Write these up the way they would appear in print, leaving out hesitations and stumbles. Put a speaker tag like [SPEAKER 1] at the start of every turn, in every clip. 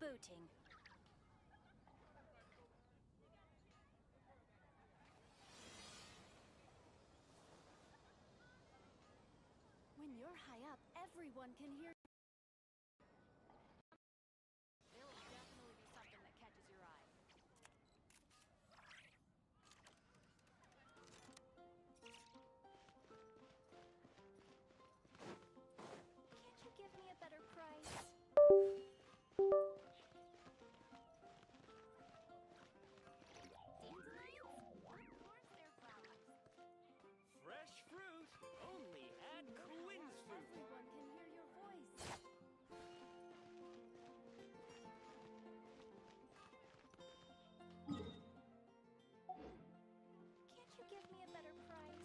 [SPEAKER 1] rebooting. When you're high up, everyone can hear. There will definitely be something that catches your eye. Can't you give me a better price?
[SPEAKER 2] Fresh fruit, only at Quinn's Fruit.
[SPEAKER 1] Everyone can hear your voice. Can't you give me a better price?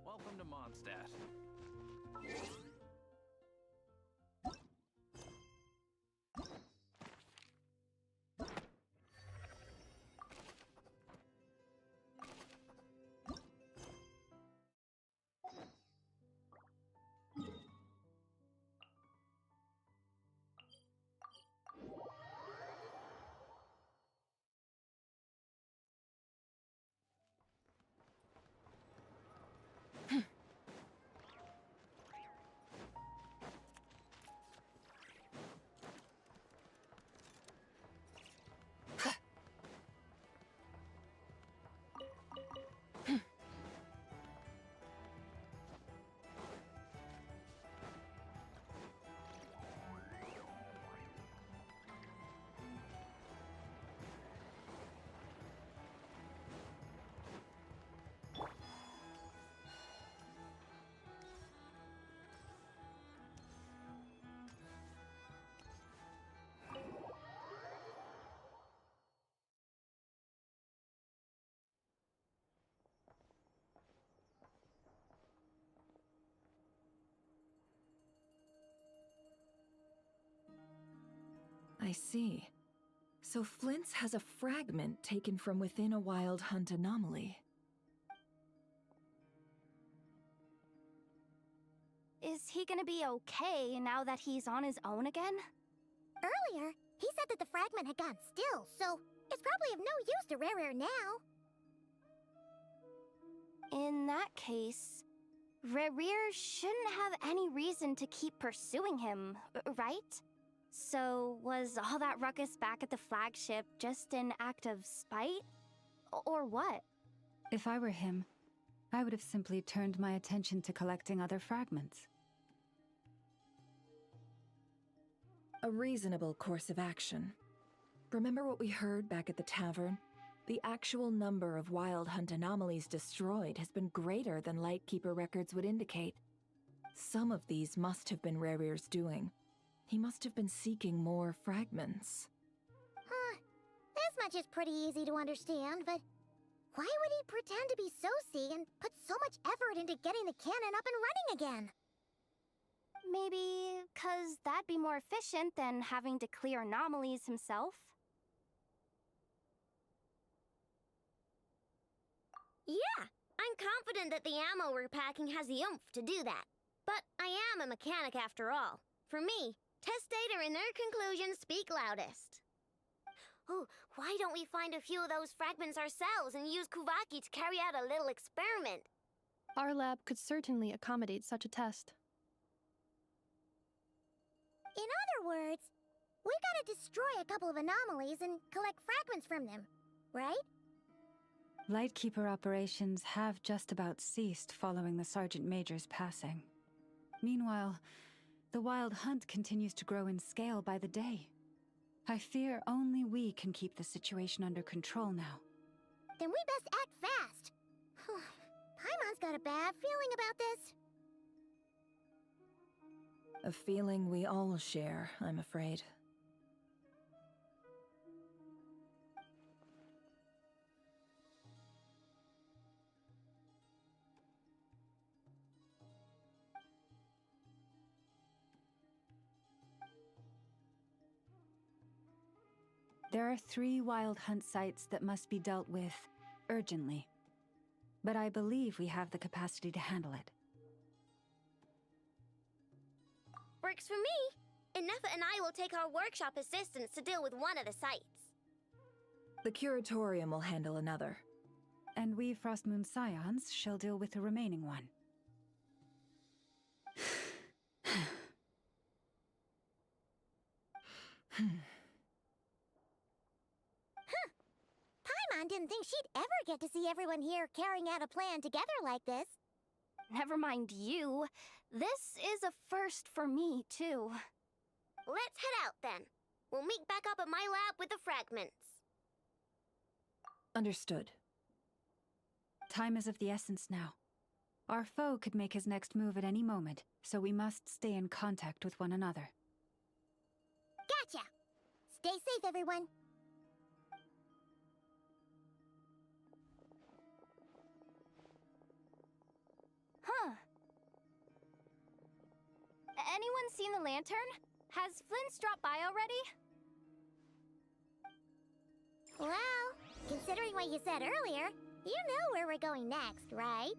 [SPEAKER 2] Welcome to Mondstadt.
[SPEAKER 3] I see. So Flint's has a fragment taken from within a wild hunt anomaly.
[SPEAKER 1] Is he gonna be okay now that he's on his own again?
[SPEAKER 4] Earlier, he said that the fragment had gone still, so it's probably of no use to Rare now.
[SPEAKER 1] In that case, Rerir shouldn't have any reason to keep pursuing him, right? So, was all that ruckus back at the flagship just an act of spite? Or what?
[SPEAKER 5] If I were him, I would have simply turned my attention to collecting other fragments.
[SPEAKER 3] A reasonable course of action. Remember what we heard back at the tavern? The actual number of wild hunt anomalies destroyed has been greater than Lightkeeper records would indicate. Some of these must have been Rerir's doing. He must have been seeking more fragments.
[SPEAKER 4] Huh. This much is pretty easy to understand, but why would he pretend to be Soci and put so much effort into getting the cannon up and running again?
[SPEAKER 1] Maybe 'cause that'd be more efficient than having to clear anomalies himself?
[SPEAKER 4] Yeah, I'm confident that the ammo we're packing has the oomph to do that. But I am a mechanic after all. For me, test data and their conclusions speak loudest. Ooh, why don't we find a few of those fragments ourselves and use Kuvaki to carry out a little experiment?
[SPEAKER 6] Our lab could certainly accommodate such a test.
[SPEAKER 4] In other words, we gotta destroy a couple of anomalies and collect fragments from them, right?
[SPEAKER 5] Lightkeeper operations have just about ceased following the Sergeant Major's passing. Meanwhile, the wild hunt continues to grow in scale by the day. I fear only we can keep the situation under control now.
[SPEAKER 4] Then we best act fast. Paimon's got a bad feeling about this.
[SPEAKER 3] A feeling we all share, I'm afraid.
[SPEAKER 5] There are 3 wild hunt sites that must be dealt with urgently. But I believe we have the capacity to handle it.
[SPEAKER 4] Works for me. Ineffa and I will take our workshop assistants to deal with one of the sites.
[SPEAKER 3] The curatorium will handle another.
[SPEAKER 5] And we Frostmoon Scions shall deal with the remaining one.
[SPEAKER 4] Paimon didn't think she'd ever get to see everyone here carrying out a plan together like this.
[SPEAKER 1] Never mind you. This is a first for me, too.
[SPEAKER 4] Let's head out then. We'll meet back up at my lab with the fragments.
[SPEAKER 3] Understood.
[SPEAKER 5] Time is of the essence now. Our foe could make his next move at any moment, so we must stay in contact with one another.
[SPEAKER 4] Gotcha! Stay safe, everyone.
[SPEAKER 1] Huh. Anyone seen the lantern? Has Flint's dropped by already?
[SPEAKER 4] Well, considering what you said earlier, you know where we're going next, right?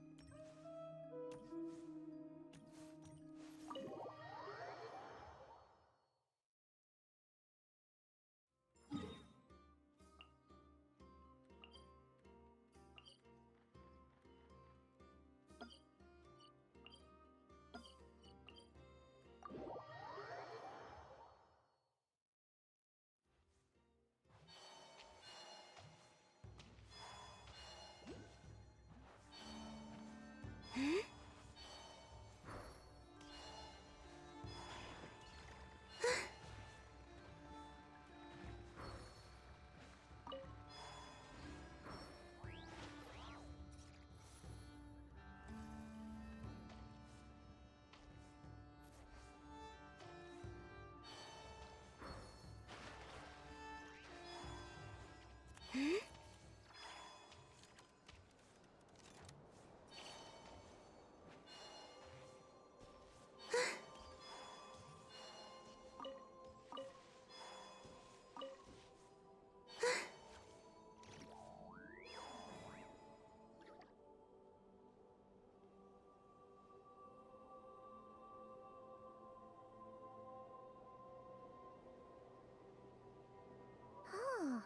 [SPEAKER 4] Oh,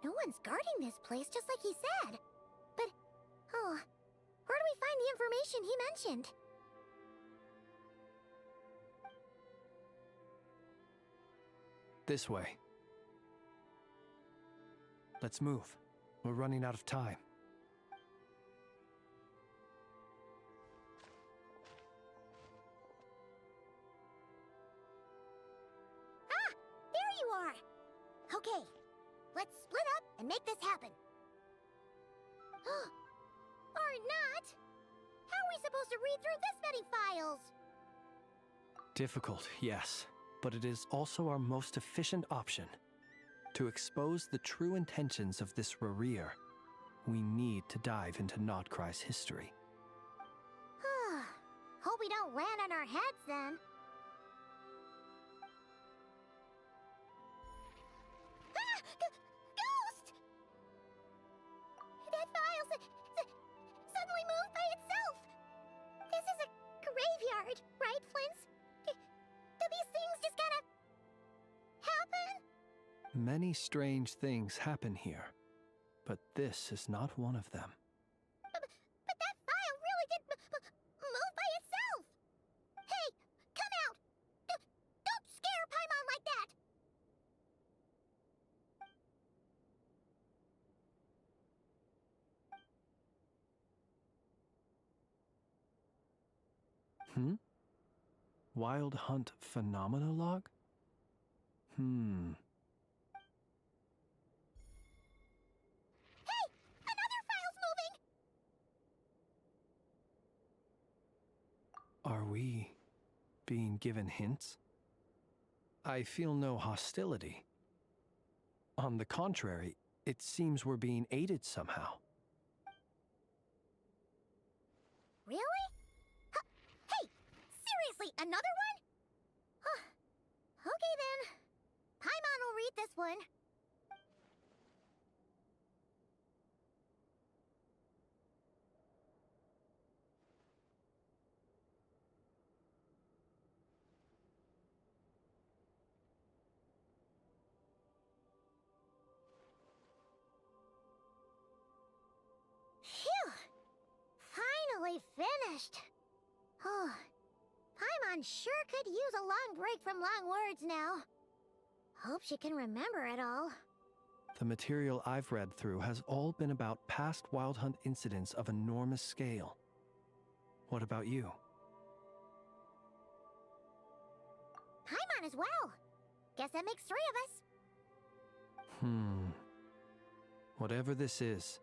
[SPEAKER 4] no one's guarding this place just like he said. But, oh, where do we find the information he mentioned?
[SPEAKER 2] This way. Let's move. We're running out of time.
[SPEAKER 4] Ah! There you are! Okay, let's split up and make this happen. Or not! How are we supposed to read through this many files?
[SPEAKER 2] Difficult, yes, but it is also our most efficient option. To expose the true intentions of this Rerir, we need to dive into Krai's history.
[SPEAKER 4] Hope we don't land on our heads then. Ah! Ghost! That file suddenly moved by itself. This is a graveyard, right, Flint? Do these things just kind of happen?
[SPEAKER 2] Many strange things happen here, but this is not one of them.
[SPEAKER 4] But that file really did move by itself. Hey, come out! Don't scare Paimon like that!
[SPEAKER 2] Wild Hunt Phenomenolog?
[SPEAKER 4] Hey! Another file's moving!
[SPEAKER 2] Are we being given hints? I feel no hostility. On the contrary, it seems we're being aided somehow.
[SPEAKER 4] Really? Hey! Seriously, another one? Okay then. Paimon will read this one. finally finished. Oh, Paimon sure could use a long break from long words now. Hope she can remember it all.
[SPEAKER 2] The material I've read through has all been about past Wild Hunt incidents of enormous scale. What about you?
[SPEAKER 4] Paimon as well. Guess that makes 3 of us.
[SPEAKER 2] Whatever this is,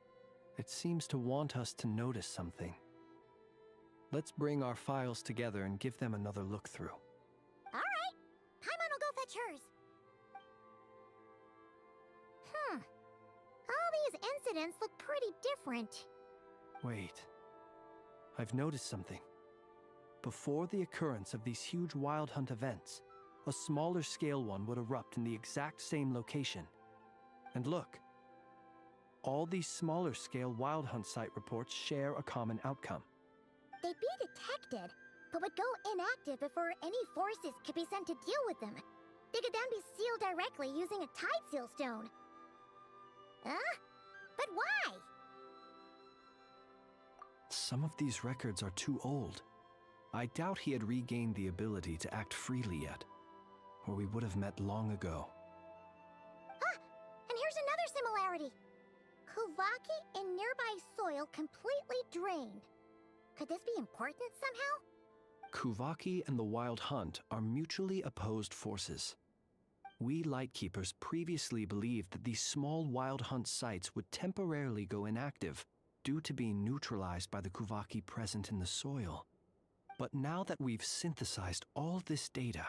[SPEAKER 2] it seems to want us to notice something. Let's bring our files together and give them another look through.
[SPEAKER 4] All right. Paimon will go fetch hers. All these incidents look pretty different.
[SPEAKER 2] Wait. I've noticed something. Before the occurrence of these huge Wild Hunt events, a smaller scale one would erupt in the exact same location. And look, all these smaller scale Wild Hunt site reports share a common outcome.
[SPEAKER 4] They'd be detected, but would go inactive before any forces could be sent to deal with them. They could then be sealed directly using a tide seal stone. Huh? But why?
[SPEAKER 2] Some of these records are too old. I doubt he had regained the ability to act freely yet, or we would have met long ago.
[SPEAKER 4] Ah! And here's another similarity. Kuvaki and nearby soil completely drained. Could this be important somehow?
[SPEAKER 2] Kuvaki and the Wild Hunt are mutually opposed forces. We Lightkeepers previously believed that these small Wild Hunt sites would temporarily go inactive due to being neutralized by the Kuvaki present in the soil. But now that we've synthesized all this data,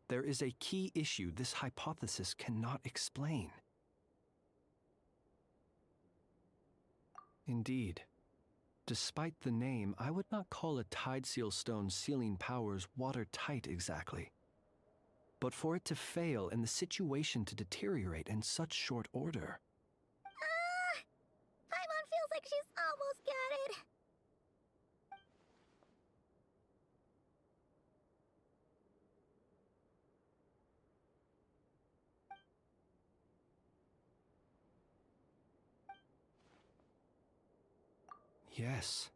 [SPEAKER 2] there is a key issue this hypothesis cannot explain. Indeed. Despite the name, I would not call a tide seal stone's sealing powers watertight exactly. But for it to fail and the situation to deteriorate in such short order.
[SPEAKER 4] Paimon feels like she's almost got it.
[SPEAKER 2] Yes,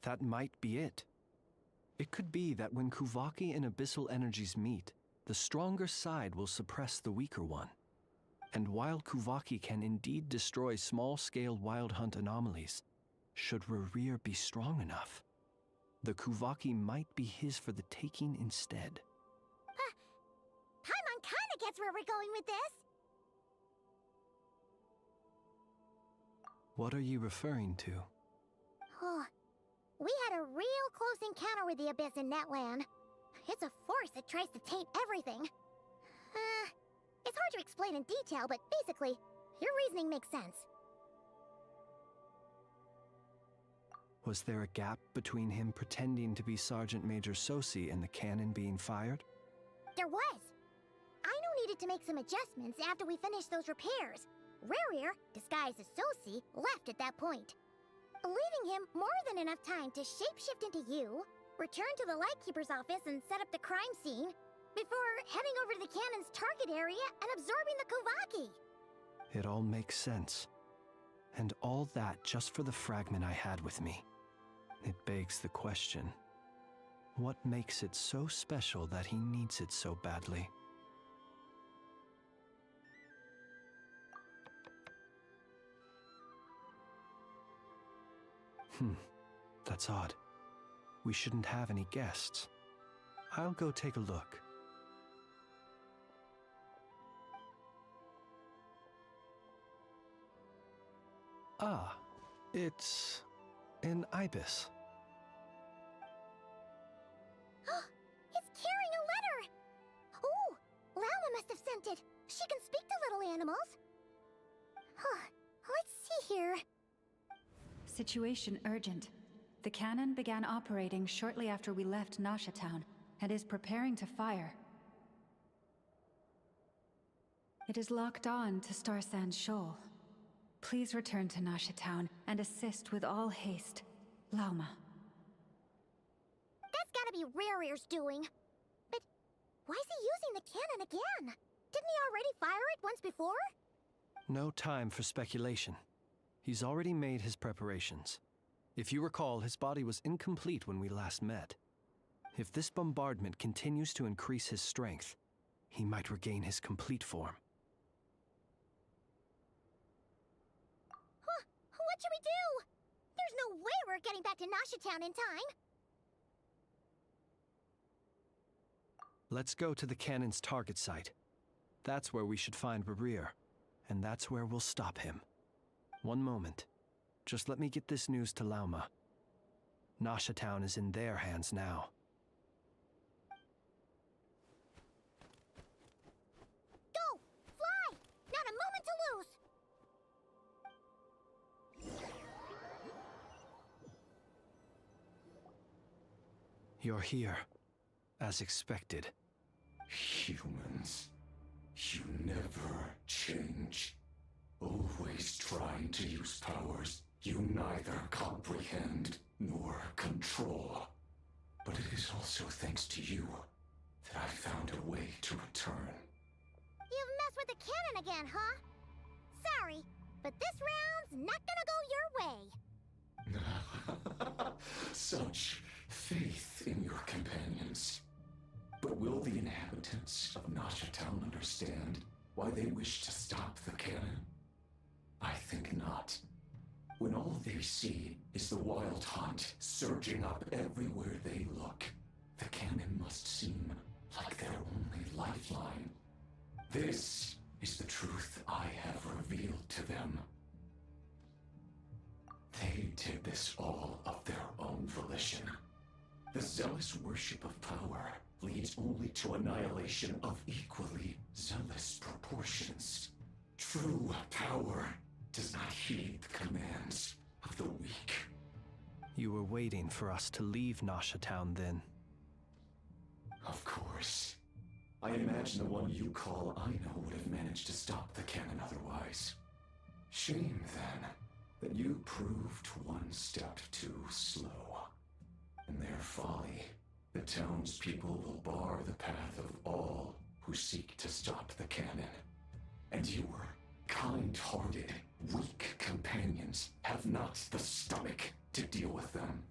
[SPEAKER 2] that might be it. It could be that when Kuvaki and abyssal energies meet, the stronger side will suppress the weaker one. And while Kuvaki can indeed destroy small-scale Wild Hunt anomalies, should Rerir be strong enough, the Kuvaki might be his for the taking instead.
[SPEAKER 4] Paimon kinda gets where we're going with this.
[SPEAKER 2] What are you referring to?
[SPEAKER 4] Oh, we had a real close encounter with the Abyss in Netland. It's a force that tries to taint everything. It's hard to explain in detail, but basically, your reasoning makes sense.
[SPEAKER 2] Was there a gap between him pretending to be Sergeant Major Sosi and the cannon being fired?
[SPEAKER 4] There was. Aino needed to make some adjustments after we finished those repairs. Rerir, disguised as Sosi, left at that point, leaving him more than enough time to shapeshift into you, return to the Lightkeeper's office and set up the crime scene, before heading over to the cannon's target area and absorbing the Kuvaki.
[SPEAKER 2] It all makes sense. And all that just for the fragment I had with me. It begs the question, what makes it so special that he needs it so badly? That's odd. We shouldn't have any guests. I'll go take a look. Ah, it's an ibis.
[SPEAKER 4] It's carrying a letter! Oh, Lama must have sent it. She can speak to little animals. Let's see here.
[SPEAKER 5] Situation urgent. The cannon began operating shortly after we left Nasha Town and is preparing to fire. It is locked on to Star Sand Shoal. Please return to Nasha Town and assist with all haste. Lauma.
[SPEAKER 4] That's gotta be Rerir's doing. But why is he using the cannon again? Didn't he already fire it once before?
[SPEAKER 2] No time for speculation. He's already made his preparations. If you recall, his body was incomplete when we last met. If this bombardment continues to increase his strength, he might regain his complete form.
[SPEAKER 4] Huh? What should we do? There's no way we're getting back to Nasha Town in time.
[SPEAKER 2] Let's go to the cannon's target site. That's where we should find Rerir, and that's where we'll stop him. One moment. Just let me get this news to Lauma. Nasha Town is in their hands now.
[SPEAKER 4] Go! Fly! Not a moment to lose!
[SPEAKER 2] You're here, as expected.
[SPEAKER 7] Humans, you never change. Always trying to use powers you neither comprehend nor control. But it is also thanks to you that I found a way to return.
[SPEAKER 4] You've messed with the cannon again, huh? Sorry, but this round's not gonna go your way.
[SPEAKER 7] Such faith in your companions. But will the inhabitants of Nasha Town understand why they wish to stop the cannon? I think not. When all they see is the wild hunt surging up everywhere they look, the cannon must seem like their only lifeline. This is the truth I have revealed to them. They did this all of their own volition. The zealous worship of power leads only to annihilation of equally zealous proportions. True power does not heed the commands of the weak.
[SPEAKER 2] You were waiting for us to leave Nasha Town then.
[SPEAKER 7] Of course. I imagine the one you call Aino would have managed to stop the cannon otherwise. Shame, then, that you proved one step too slow. In their folly, the townspeople will bar the path of all who seek to stop the cannon. And your kind-hearted, weak companions have not the stomach to deal with them.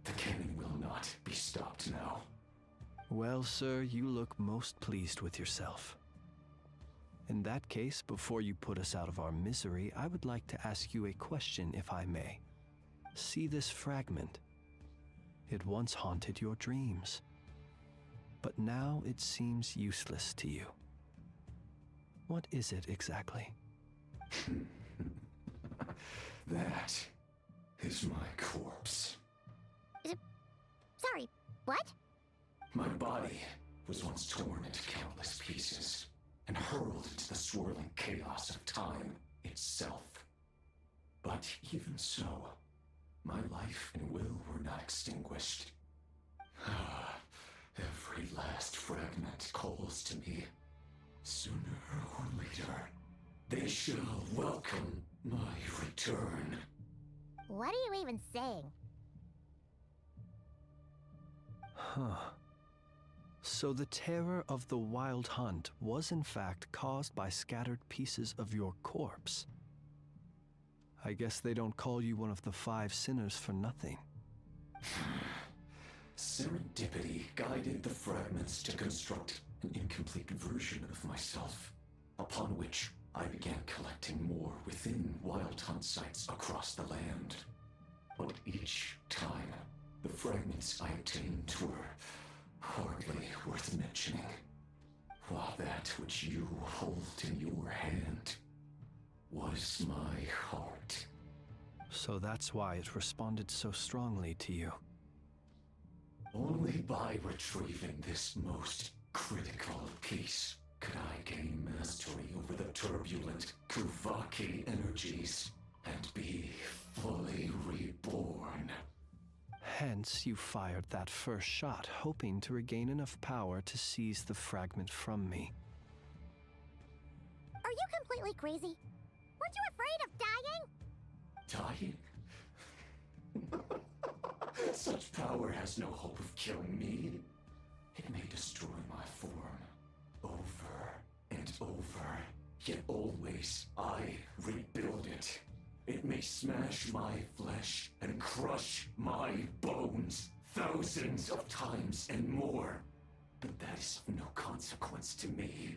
[SPEAKER 7] The cannon will not be stopped now.
[SPEAKER 2] Well, sir, you look most pleased with yourself. In that case, before you put us out of our misery, I would like to ask you a question, if I may. See this fragment? It once haunted your dreams, but now it seems useless to you. What is it exactly?
[SPEAKER 7] That is my corpse.
[SPEAKER 4] Sorry, what?
[SPEAKER 7] My body was once torn into countless pieces and hurled into the swirling chaos of time itself. But even so, my life and will were not extinguished. Every last fragment calls to me. Sooner or later, they shall welcome my return.
[SPEAKER 4] What are you even saying?
[SPEAKER 2] Huh. So the terror of the Wild Hunt was in fact caused by scattered pieces of your corpse. I guess they don't call you one of the 5 sinners for nothing.
[SPEAKER 7] Serendipity guided the fragments to construct an incomplete version of myself, upon which I began collecting more within Wild Hunt sites across the land. But each time, the fragments I obtained were hardly worth mentioning, while that which you hold in your hand was my heart.
[SPEAKER 2] So that's why it responded so strongly to you.
[SPEAKER 7] Only by retrieving this most critical piece could I gain mastery over the turbulent Kuvaki energies and be fully reborn.
[SPEAKER 2] Hence, you fired that first shot, hoping to regain enough power to seize the fragment from me.
[SPEAKER 4] Are you completely crazy? Weren't you afraid of dying?
[SPEAKER 7] Dying? Such power has no hope of killing me. It may destroy my form over and over, yet always I rebuild it. It may smash my flesh and crush my bones thousands of times and more. But that is of no consequence to me.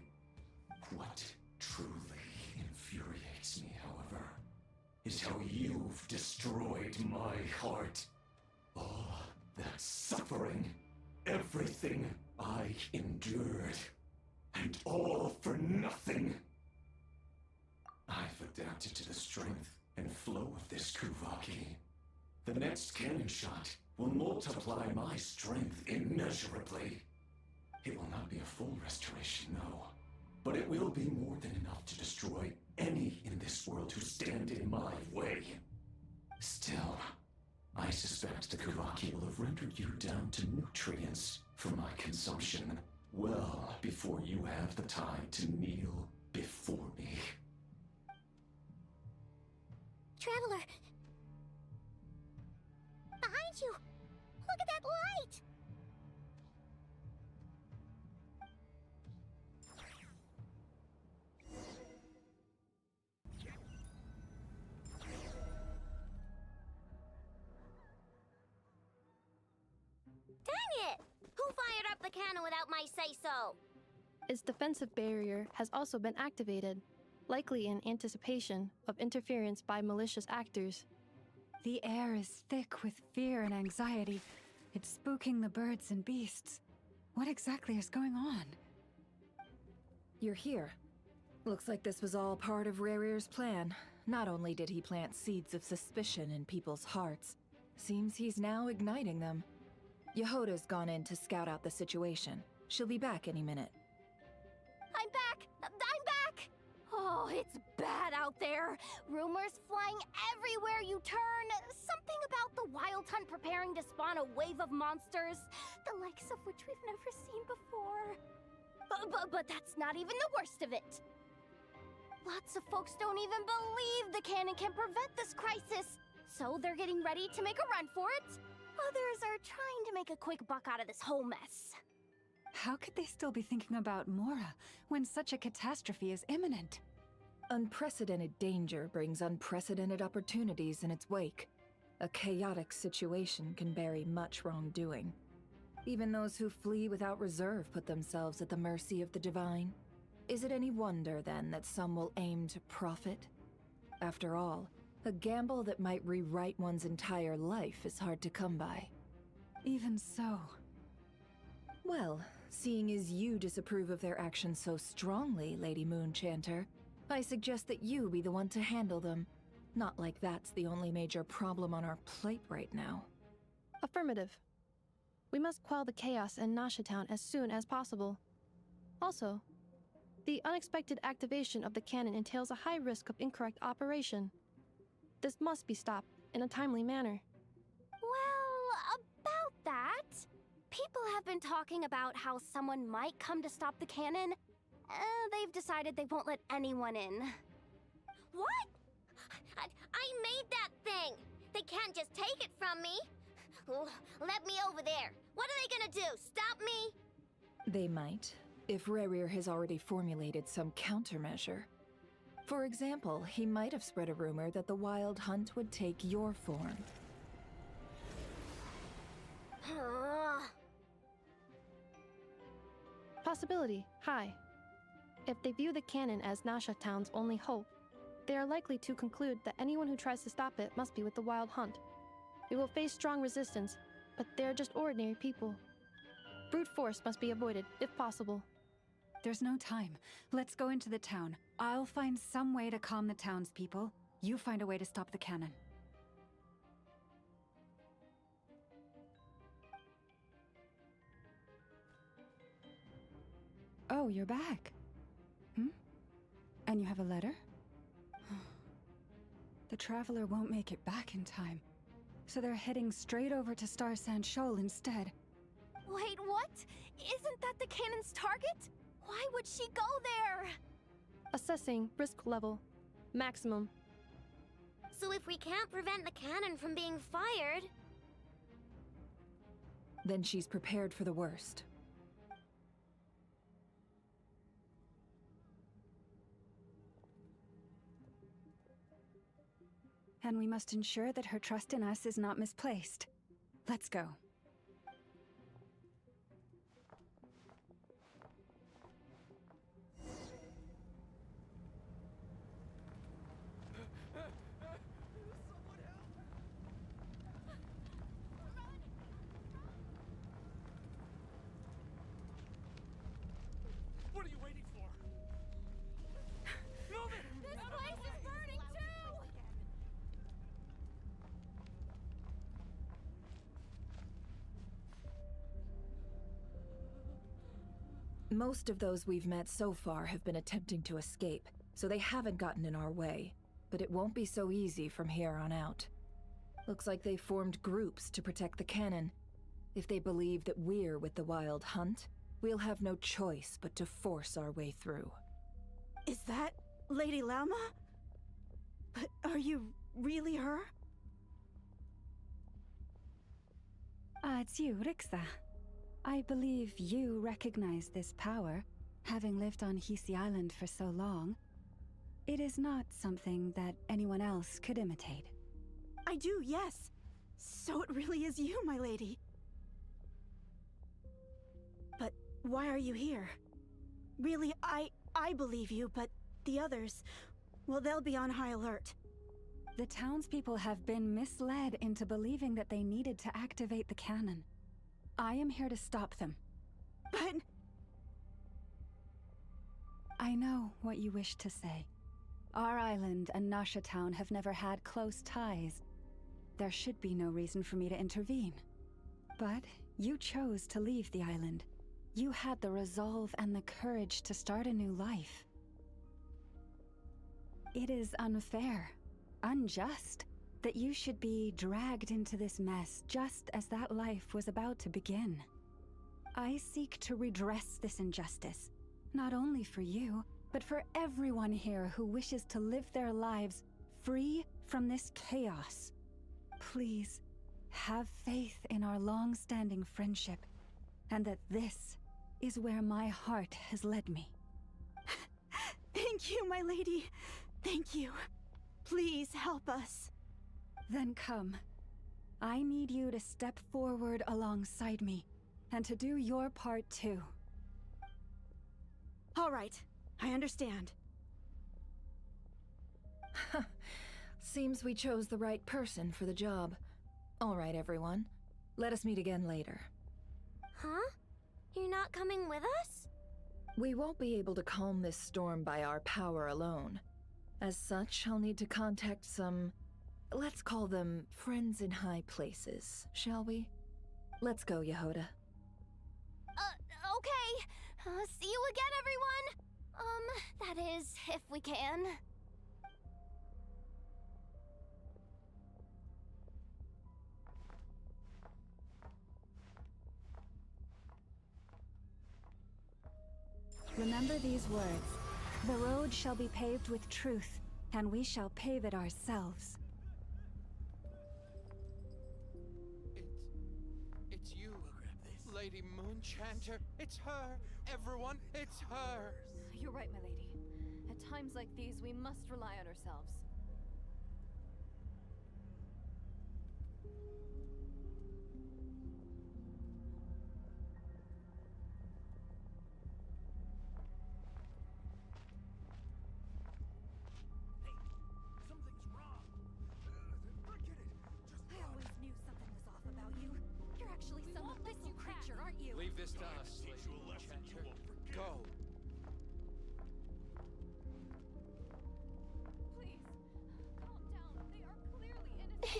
[SPEAKER 7] What truly infuriates me, however, is how you've destroyed my heart. All that suffering, everything I endured, and all for nothing. I've adapted to the strength and flow of this Kuvaki. The next cannon shot will multiply my strength immeasurably. It will not be a full restoration, no, but it will be more than enough to destroy any in this world who stand in my way. Still, I suspect the Kuvaki will have rendered you down to nutrients for my consumption well before you have the time to kneel before me.
[SPEAKER 4] Traveler! Behind you! Look at that light! Dang it! Who fired up the cannon without my say-so?
[SPEAKER 6] Its defensive barrier has also been activated, likely in anticipation of interference by malicious actors.
[SPEAKER 5] The air is thick with fear and anxiety. It's spooking the birds and beasts. What exactly is going on?
[SPEAKER 3] You're here. Looks like this was all part of Rerir's plan. Not only did he plant seeds of suspicion in people's hearts, seems he's now igniting them. Yehoda's gone in to scout out the situation. She'll be back any minute.
[SPEAKER 1] I'm back! I'm back! Oh, it's bad out there. Rumors flying everywhere you turn. Something about the Wild Hunt preparing to spawn a wave of monsters, the likes of which we've never seen before. But that's not even the worst of it. Lots of folks don't even believe the cannon can prevent this crisis, so they're getting ready to make a run for it. Others are trying to make a quick buck out of this whole mess.
[SPEAKER 5] How could they still be thinking about Mora when such a catastrophe is imminent?
[SPEAKER 3] Unprecedented danger brings unprecedented opportunities in its wake. A chaotic situation can bury much wrongdoing. Even those who flee without reserve put themselves at the mercy of the divine. Is it any wonder, then, that some will aim to profit? After all, a gamble that might rewrite one's entire life is hard to come by.
[SPEAKER 5] Even so.
[SPEAKER 3] Well, seeing as you disapprove of their actions so strongly, Lady Moonchanter, I suggest that you be the one to handle them. Not like that's the only major problem on our plate right now.
[SPEAKER 6] Affirmative. We must quell the chaos in Nasha Town as soon as possible. Also, the unexpected activation of the cannon entails a high risk of incorrect operation. This must be stopped in a timely manner.
[SPEAKER 1] Well, about that, people have been talking about how someone might come to stop the cannon. They've decided they won't let anyone in.
[SPEAKER 4] What? I made that thing! They can't just take it from me! Oh, let me over there! What are they gonna do? Stop me?
[SPEAKER 3] They might, if Rerir has already formulated some countermeasure. For example, he might have spread a rumor that the Wild Hunt would take your form.
[SPEAKER 6] Possibility high. If they view the cannon as Nasha Town's only hope, they are likely to conclude that anyone who tries to stop it must be with the Wild Hunt. We will face strong resistance, but they are just ordinary people. Brute force must be avoided, if possible.
[SPEAKER 5] There's no time. Let's go into the town. I'll find some way to calm the townspeople. You find a way to stop the cannon. Oh, you're back. And you have a letter? The Traveler won't make it back in time, so they're heading straight over to Star Sand Shoal instead.
[SPEAKER 1] Wait, what? Isn't that the cannon's target? Why would she go there?
[SPEAKER 6] Assessing risk level. Maximum.
[SPEAKER 4] So if we can't prevent the cannon from being fired...
[SPEAKER 3] Then she's prepared for the worst.
[SPEAKER 5] and we must ensure that her trust in us is not misplaced. Let's go.
[SPEAKER 8] What are you waiting for? Move it!
[SPEAKER 4] This place is burning too!
[SPEAKER 3] Most of those we've met so far have been attempting to escape, so they haven't gotten in our way. But it won't be so easy from here on out. Looks like they formed groups to protect the cannon. If they believe that we're with the Wild Hunt, we'll have no choice but to force our way through.
[SPEAKER 9] Is that Lady Lauma? But are you really her?
[SPEAKER 5] It's you, Rixa. I believe you recognize this power, having lived on Hisi Island for so long. It is not something that anyone else could imitate.
[SPEAKER 9] I do, yes. So it really is you, my lady. But why are you here? Really, I believe you, but the others, well, they'll be on high alert.
[SPEAKER 5] The townspeople have been misled into believing that they needed to activate the cannon. I am here to stop them.
[SPEAKER 9] But
[SPEAKER 5] I know what you wish to say. Our island and Nasha Town have never had close ties. There should be no reason for me to intervene. But you chose to leave the island. You had the resolve and the courage to start a new life. It is unfair, unjust, that you should be dragged into this mess just as that life was about to begin. I seek to redress this injustice, not only for you, but for everyone here who wishes to live their lives free from this chaos. Please, have faith in our long-standing friendship, and that this is where my heart has led me.
[SPEAKER 9] thank you, my lady. Thank you. Please help us.
[SPEAKER 5] Then come. I need you to step forward alongside me, and to do your part too.
[SPEAKER 9] All right, I understand.
[SPEAKER 3] Seems we chose the right person for the job. All right, everyone. Let us meet again later.
[SPEAKER 4] Huh? You're not coming with us?
[SPEAKER 3] We won't be able to calm this storm by our power alone. As such, I'll need to contact some... let's call them friends in high places, shall we? Let's go, Yehoda.
[SPEAKER 1] Okay. See you again, everyone. That is, if we can.
[SPEAKER 5] Remember these words. The road shall be paved with truth, and we shall pave it ourselves.
[SPEAKER 8] It's you, Lady Moonchanter. It's her. Everyone, it's her.
[SPEAKER 10] You're right, my lady. At times like these, we must rely on ourselves.
[SPEAKER 8] Something's wrong. Forget it. Just
[SPEAKER 10] I always knew something was off about you. You're actually some abyssal creature, aren't you?
[SPEAKER 8] leave this to us, Lady Moonchanter. Go.
[SPEAKER 10] Please, calm down. They are clearly innocent.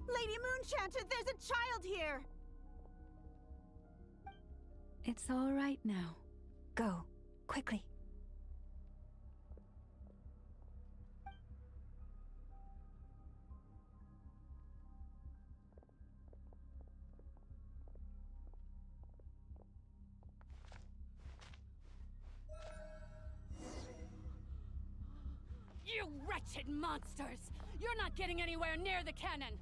[SPEAKER 9] Lady Moonchanter, there's a child here!
[SPEAKER 5] It's all right now. Go, quickly.
[SPEAKER 10] You wretched monsters! You're not getting anywhere near the cannon!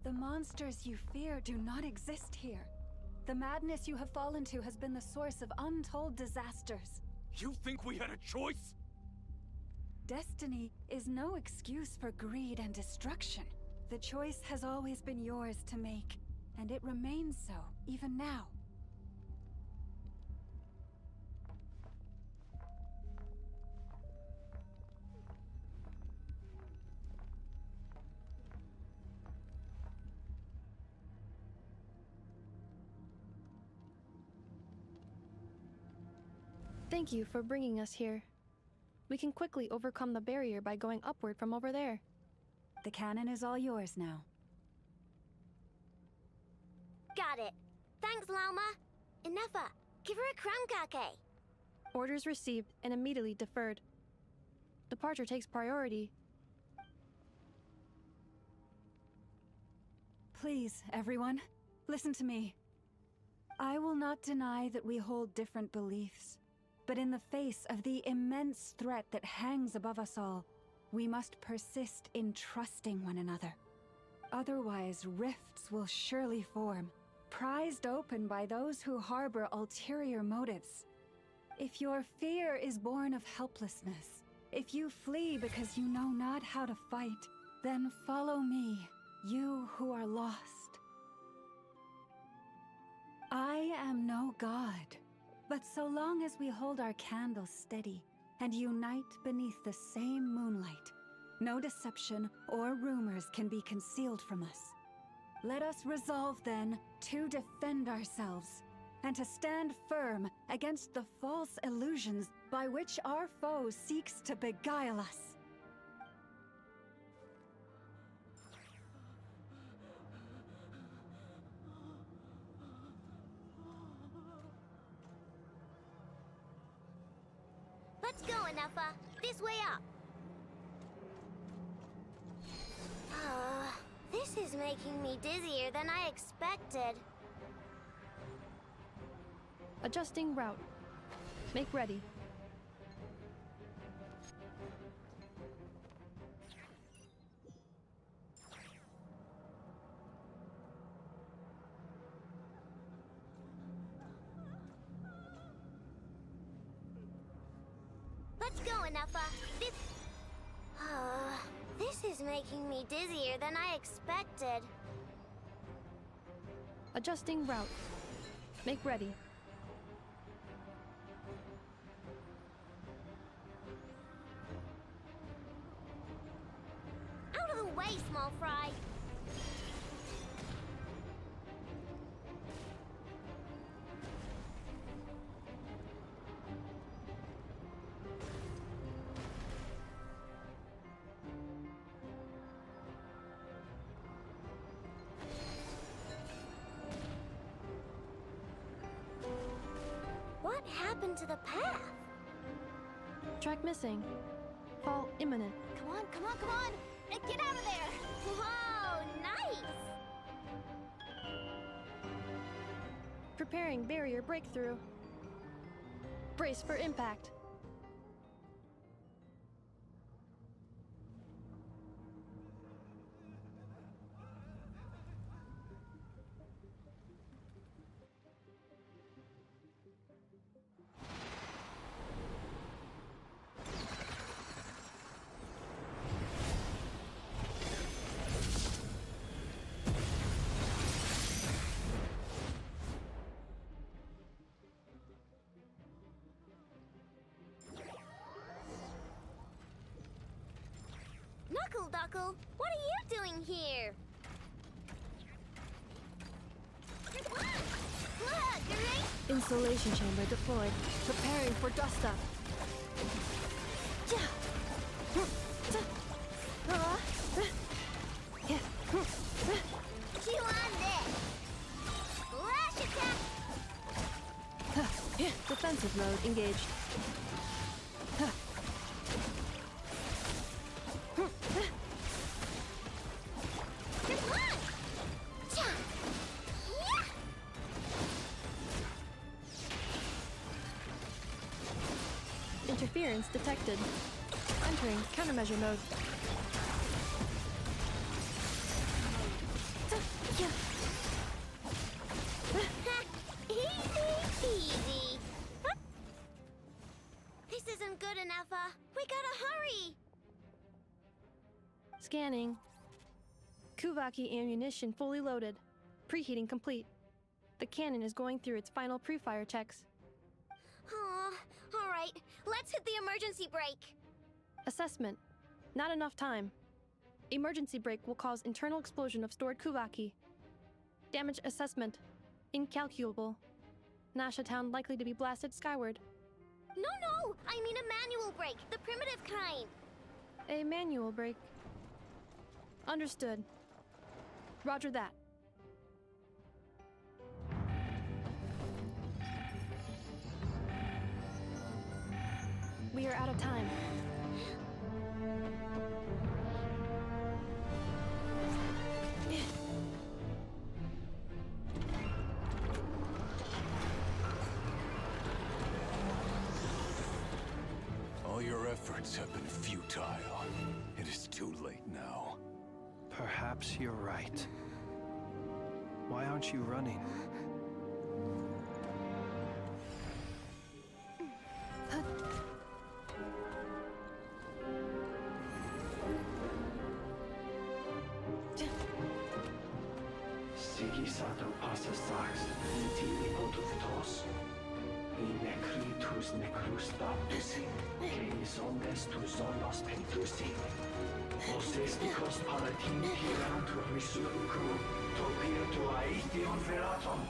[SPEAKER 5] The monsters you fear do not exist here. The madness you have fallen to has been the source of untold disasters.
[SPEAKER 11] You think we had a choice?
[SPEAKER 5] Destiny is no excuse for greed and destruction. The choice has always been yours to make, and it remains so, even now.
[SPEAKER 6] Thank you for bringing us here. We can quickly overcome the barrier by going upward from over there.
[SPEAKER 5] The cannon is all yours now.
[SPEAKER 4] Got it. Thanks, Lauma. Enough. Give her a crown kake.
[SPEAKER 6] Orders received and immediately deferred. Departure takes priority.
[SPEAKER 5] Please, everyone, listen to me. I will not deny that we hold different beliefs. But in the face of the immense threat that hangs above us all, we must persist in trusting one another. Otherwise, rifts will surely form, prized open by those who harbor ulterior motives. If your fear is born of helplessness, if you flee because you know not how to fight, then follow me, you who are lost. I am no god. But so long as we hold our candles steady and unite beneath the same moonlight, no deception or rumors can be concealed from us. Let us resolve then to defend ourselves and to stand firm against the false illusions by which our foe seeks to beguile us.
[SPEAKER 4] Let's go, Enougha. This way up. This is making me dizzier than I expected.
[SPEAKER 6] Adjusting route. Make ready.
[SPEAKER 4] Let's go, Enougha. This is making me dizzier than I expected.
[SPEAKER 6] Adjusting route. Make ready.
[SPEAKER 4] Out of the way, small fry. What happened to the path?
[SPEAKER 6] Track missing. Fall imminent.
[SPEAKER 1] Come on, come on, come on! Get out of there!
[SPEAKER 4] Whoa, nice!
[SPEAKER 6] Preparing barrier breakthrough. Brace for impact.
[SPEAKER 4] Knuckle Duckle, what are you doing here? Look, great!
[SPEAKER 6] Insulation chamber deployed. Preparing for dust up.
[SPEAKER 4] Chew on this! Flash attack!
[SPEAKER 6] Defensive mode engaged.
[SPEAKER 4] Just one! Cha! Yeah!
[SPEAKER 6] Interference detected. Entering countermeasure mode.
[SPEAKER 4] Easy peasy. This isn't good enough, we gotta hurry.
[SPEAKER 6] Scanning. Kuvaki ammunition fully loaded. Preheating complete. The cannon is going through its final pre-fire checks.
[SPEAKER 4] All right, let's hit the emergency brake.
[SPEAKER 6] Assessment. Not enough time. Emergency brake will cause internal explosion of stored Kuvaki. Damage assessment. Incalculable. Nasha Town likely to be blasted skyward.
[SPEAKER 4] No, I mean a manual brake, the primitive kind.
[SPEAKER 6] A manual brake. Understood. Roger that. We are out of time.
[SPEAKER 11] All your efforts have been futile. It is too late now.
[SPEAKER 2] Perhaps you're right. Why aren't you running?
[SPEAKER 12] Sigisato passa sax, iti ipotuftos. Necritus necrus baptusi, que omnes tu zonos pentusi. Os esticos palatini pirantur resurcu, topir tua ition feratum.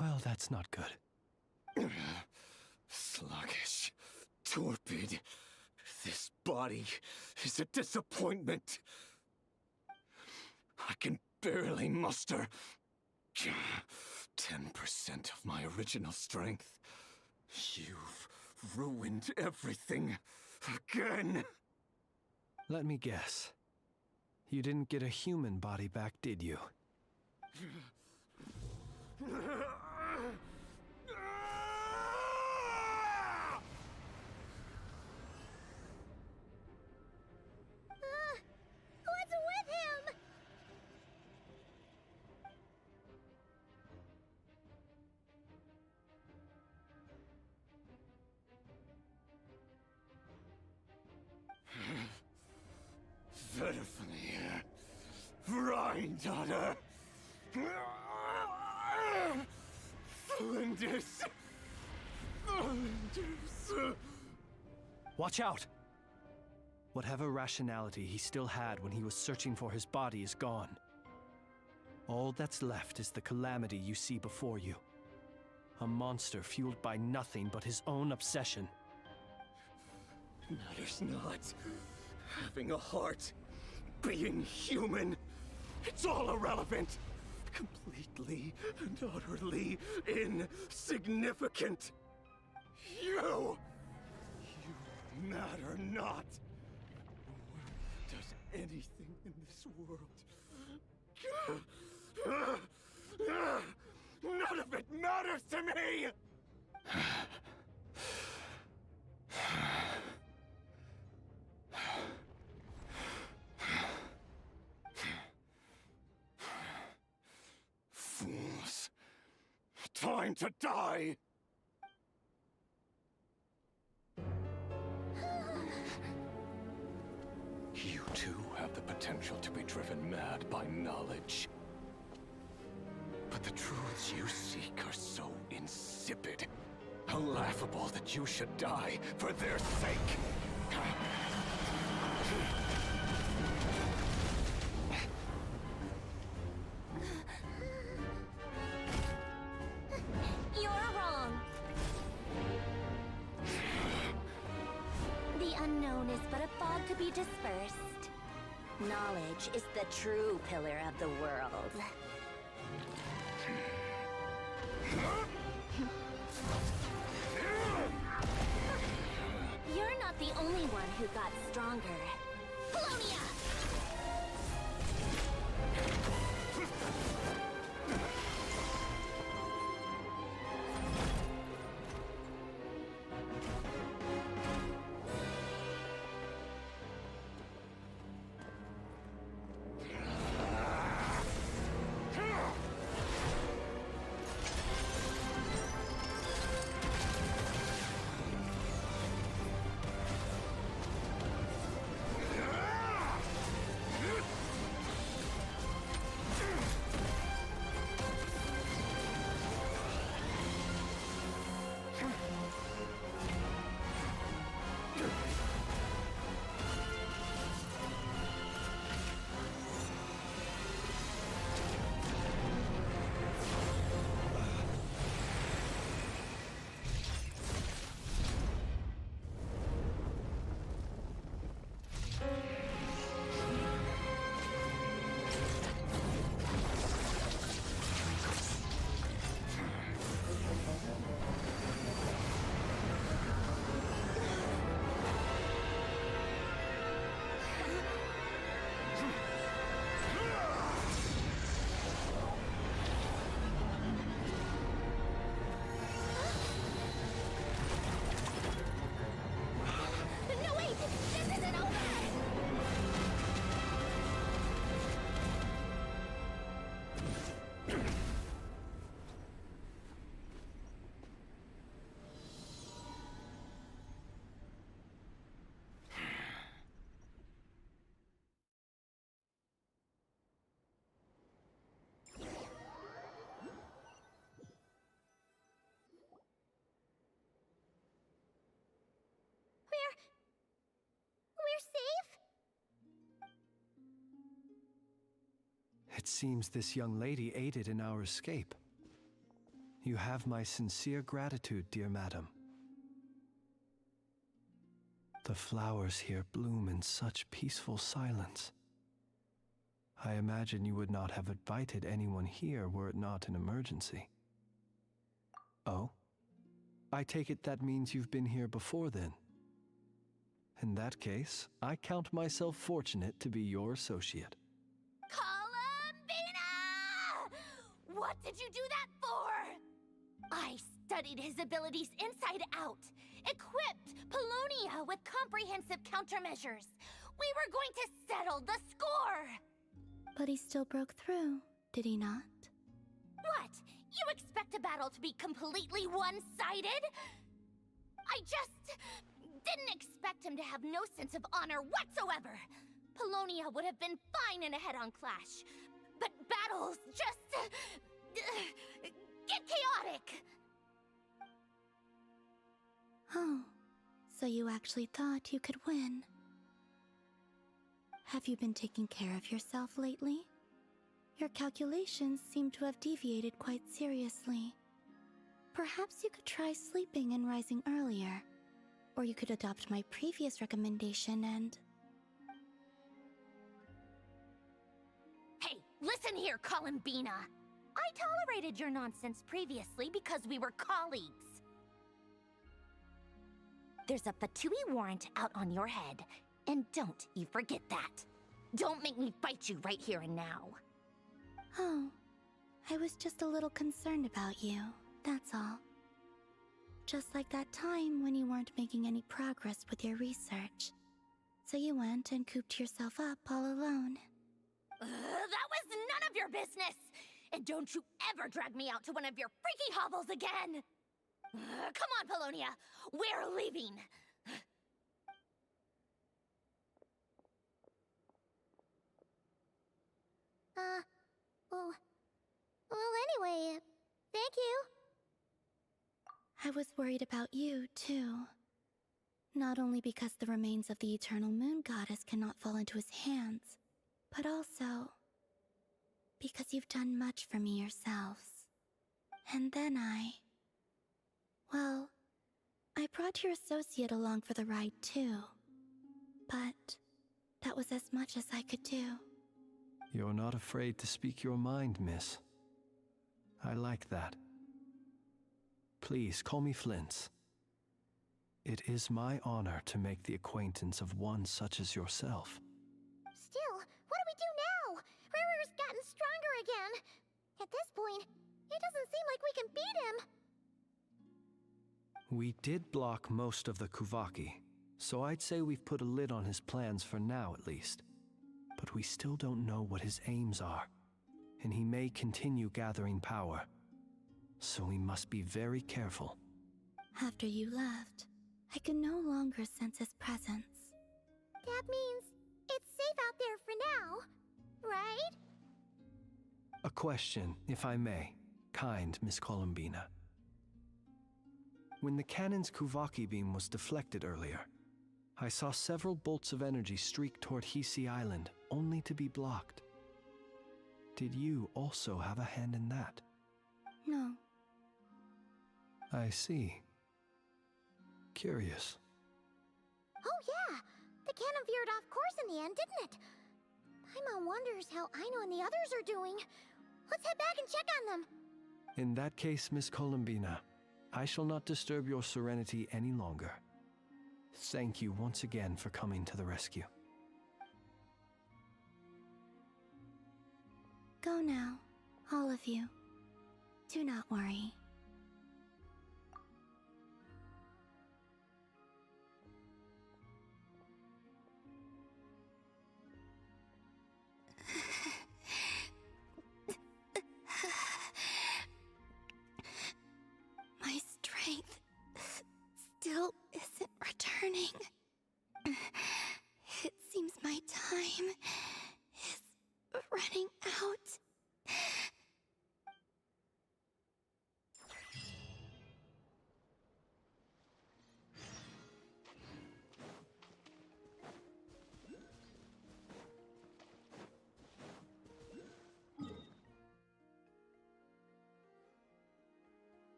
[SPEAKER 2] Well, that's not good.
[SPEAKER 11] Sluggish. Torpid. This body is a disappointment. I can barely muster 10% of my original strength. You've ruined everything again.
[SPEAKER 2] Let me guess. You didn't get a human body back, did you?
[SPEAKER 4] What's with him?
[SPEAKER 11] Verfnir. Rhine-daughter. Flinders. Flinders.
[SPEAKER 2] Watch out! Whatever rationality he still had when he was searching for his body is gone. All that's left is the calamity you see before you. A monster fueled by nothing but his own obsession.
[SPEAKER 11] Matters not. Having a heart, being human, it's all irrelevant. Completely and utterly insignificant. You matter not. Does anything in this world. None of it matters to me! Fools. Time to die! You too have the potential to be driven mad by knowledge. But the truths you seek are so insipid, laughable that you should die for their sake.
[SPEAKER 4] You're wrong. The unknown is but a fog to be dispersed. Knowledge is the true pillar of the world. You're not the only one who got stronger. Polonia! No, wait! This isn't over! We're safe?
[SPEAKER 2] It seems this young lady aided in our escape. You have my sincere gratitude, dear madam. The flowers here bloom in such peaceful silence. I imagine you would not have invited anyone here were it not an emergency. Oh? I take it that means you've been here before then. In that case, I count myself fortunate to be your associate.
[SPEAKER 4] Columbina! What did you do that for? I studied his abilities inside out, equipped Polonia with comprehensive countermeasures. We were going to settle the score!
[SPEAKER 13] But he still broke through, did he not?
[SPEAKER 4] What? You expect a battle to be completely one-sided? I just didn't expect him to have no sense of honor whatsoever. Polonia would have been fine in a head-on clash, but battles just get chaotic.
[SPEAKER 13] Oh, so you actually thought you could win. Have you been taking care of yourself lately? Your calculations seem to have deviated quite seriously. Perhaps you could try sleeping and rising earlier. Or you could adopt my previous recommendation and...
[SPEAKER 14] Hey, listen here, Columbina! I tolerated your nonsense previously because we were colleagues. There's a Fatui warrant out on your head, and don't you forget that. Don't make me fight you right here and now.
[SPEAKER 13] Oh, I was just a little concerned about you, that's all. Just like that time when you weren't making any progress with your research. So you went and cooped yourself up all alone.
[SPEAKER 14] That was none of your business! And don't you ever drag me out to one of your freaky hovels again! Come on, Polonia! We're leaving!
[SPEAKER 4] Well, anyway, thank you.
[SPEAKER 13] I was worried about you, too. Not only because the remains of the Eternal Moon Goddess cannot fall into his hands, but also because you've done much for me yourselves. And then well, I brought your associate along for the ride, too. But that was as much as I could do.
[SPEAKER 2] You're not afraid to speak your mind, miss. I like that. Please, call me Flint's. It is my honor to make the acquaintance of one such as yourself.
[SPEAKER 4] Still, what do we do now? Riri's gotten stronger again. At this point, it doesn't seem like we can beat him.
[SPEAKER 2] We did block most of the Kuvaki, so I'd say we've put a lid on his plans for now at least. But we still don't know what his aims are, and he may continue gathering power. So we must be very careful.
[SPEAKER 13] After you left, I could no longer sense his presence.
[SPEAKER 4] That means it's safe out there for now, right?
[SPEAKER 2] A question, if I may, kind Miss Columbina. When the cannon's Kuvaki beam was deflected earlier, I saw several bolts of energy streak toward Hisi Island, only to be blocked. Did you also have a hand in that?
[SPEAKER 13] No.
[SPEAKER 2] I see. Curious.
[SPEAKER 4] Oh yeah! The cannon veered off course in the end, didn't it? Paimon wonders how Aino and the others are doing. Let's head back and check on them.
[SPEAKER 2] In that case, Miss Columbina, I shall not disturb your serenity any longer. Thank you once again for coming to the rescue.
[SPEAKER 13] Go now, all of you. Do not worry. My strength still isn't returning. It seems my time is running out.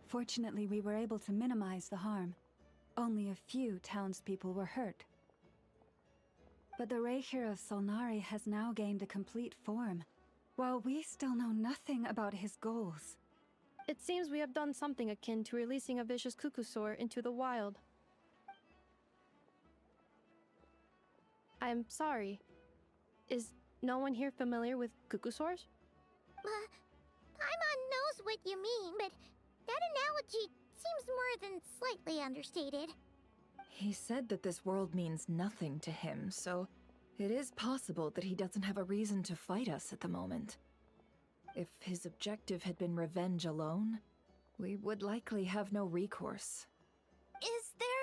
[SPEAKER 5] Fortunately, we were able to minimize the harm. Only a few townspeople were hurt. But the Reikir of Solnari has now gained a complete form, while we still know nothing about his goals.
[SPEAKER 6] It seems we have done something akin to releasing a vicious Kukusaur into the wild. I am sorry. Is no one here familiar with Kukusaurs?
[SPEAKER 4] Paimon knows what you mean, but that analogy seems more than slightly understated.
[SPEAKER 3] He said that this world means nothing to him, so it is possible that he doesn't have a reason to fight us at the moment. If his objective had been revenge alone, we would likely have no recourse.
[SPEAKER 1] Is there,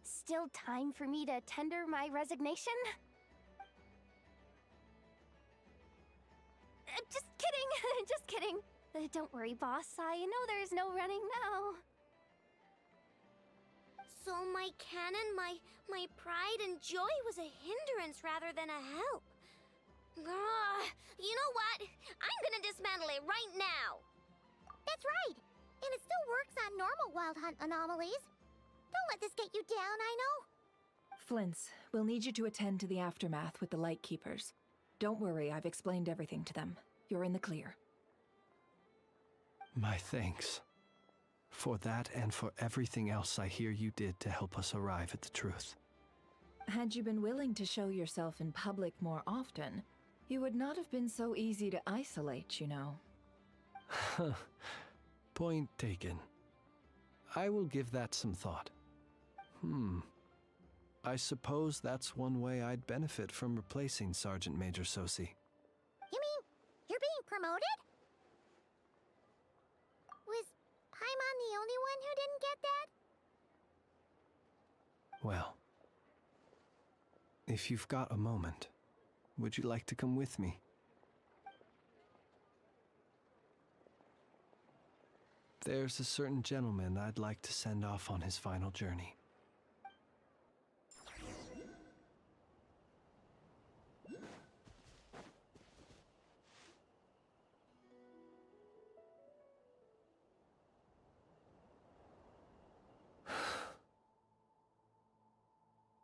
[SPEAKER 1] still time for me to tender my resignation? just kidding. Just kidding. Don't worry, boss. I know there's no running now.
[SPEAKER 4] So my canon, my pride and joy was a hindrance rather than a help. Ugh, you know what? I'm gonna dismantle it right now.
[SPEAKER 15] That's right. And it still works on normal Wild Hunt anomalies. Don't let this get you down, I know.
[SPEAKER 3] Flints, we'll need you to attend to the aftermath with the Lightkeepers. Don't worry, I've explained everything to them. You're in the clear.
[SPEAKER 2] My thanks. For that and for everything else I hear you did to help us arrive at the truth.
[SPEAKER 3] Had you been willing to show yourself in public more often, you would not have been so easy to isolate, you know.
[SPEAKER 2] Point taken. I will give that some thought. I suppose that's one way I'd benefit from replacing Sergeant Major Sosi.
[SPEAKER 15] You mean you're being promoted? Was Paimon the only one who didn't get that?
[SPEAKER 2] Well, if you've got a moment, would you like to come with me? There's a certain gentleman I'd like to send off on his final journey.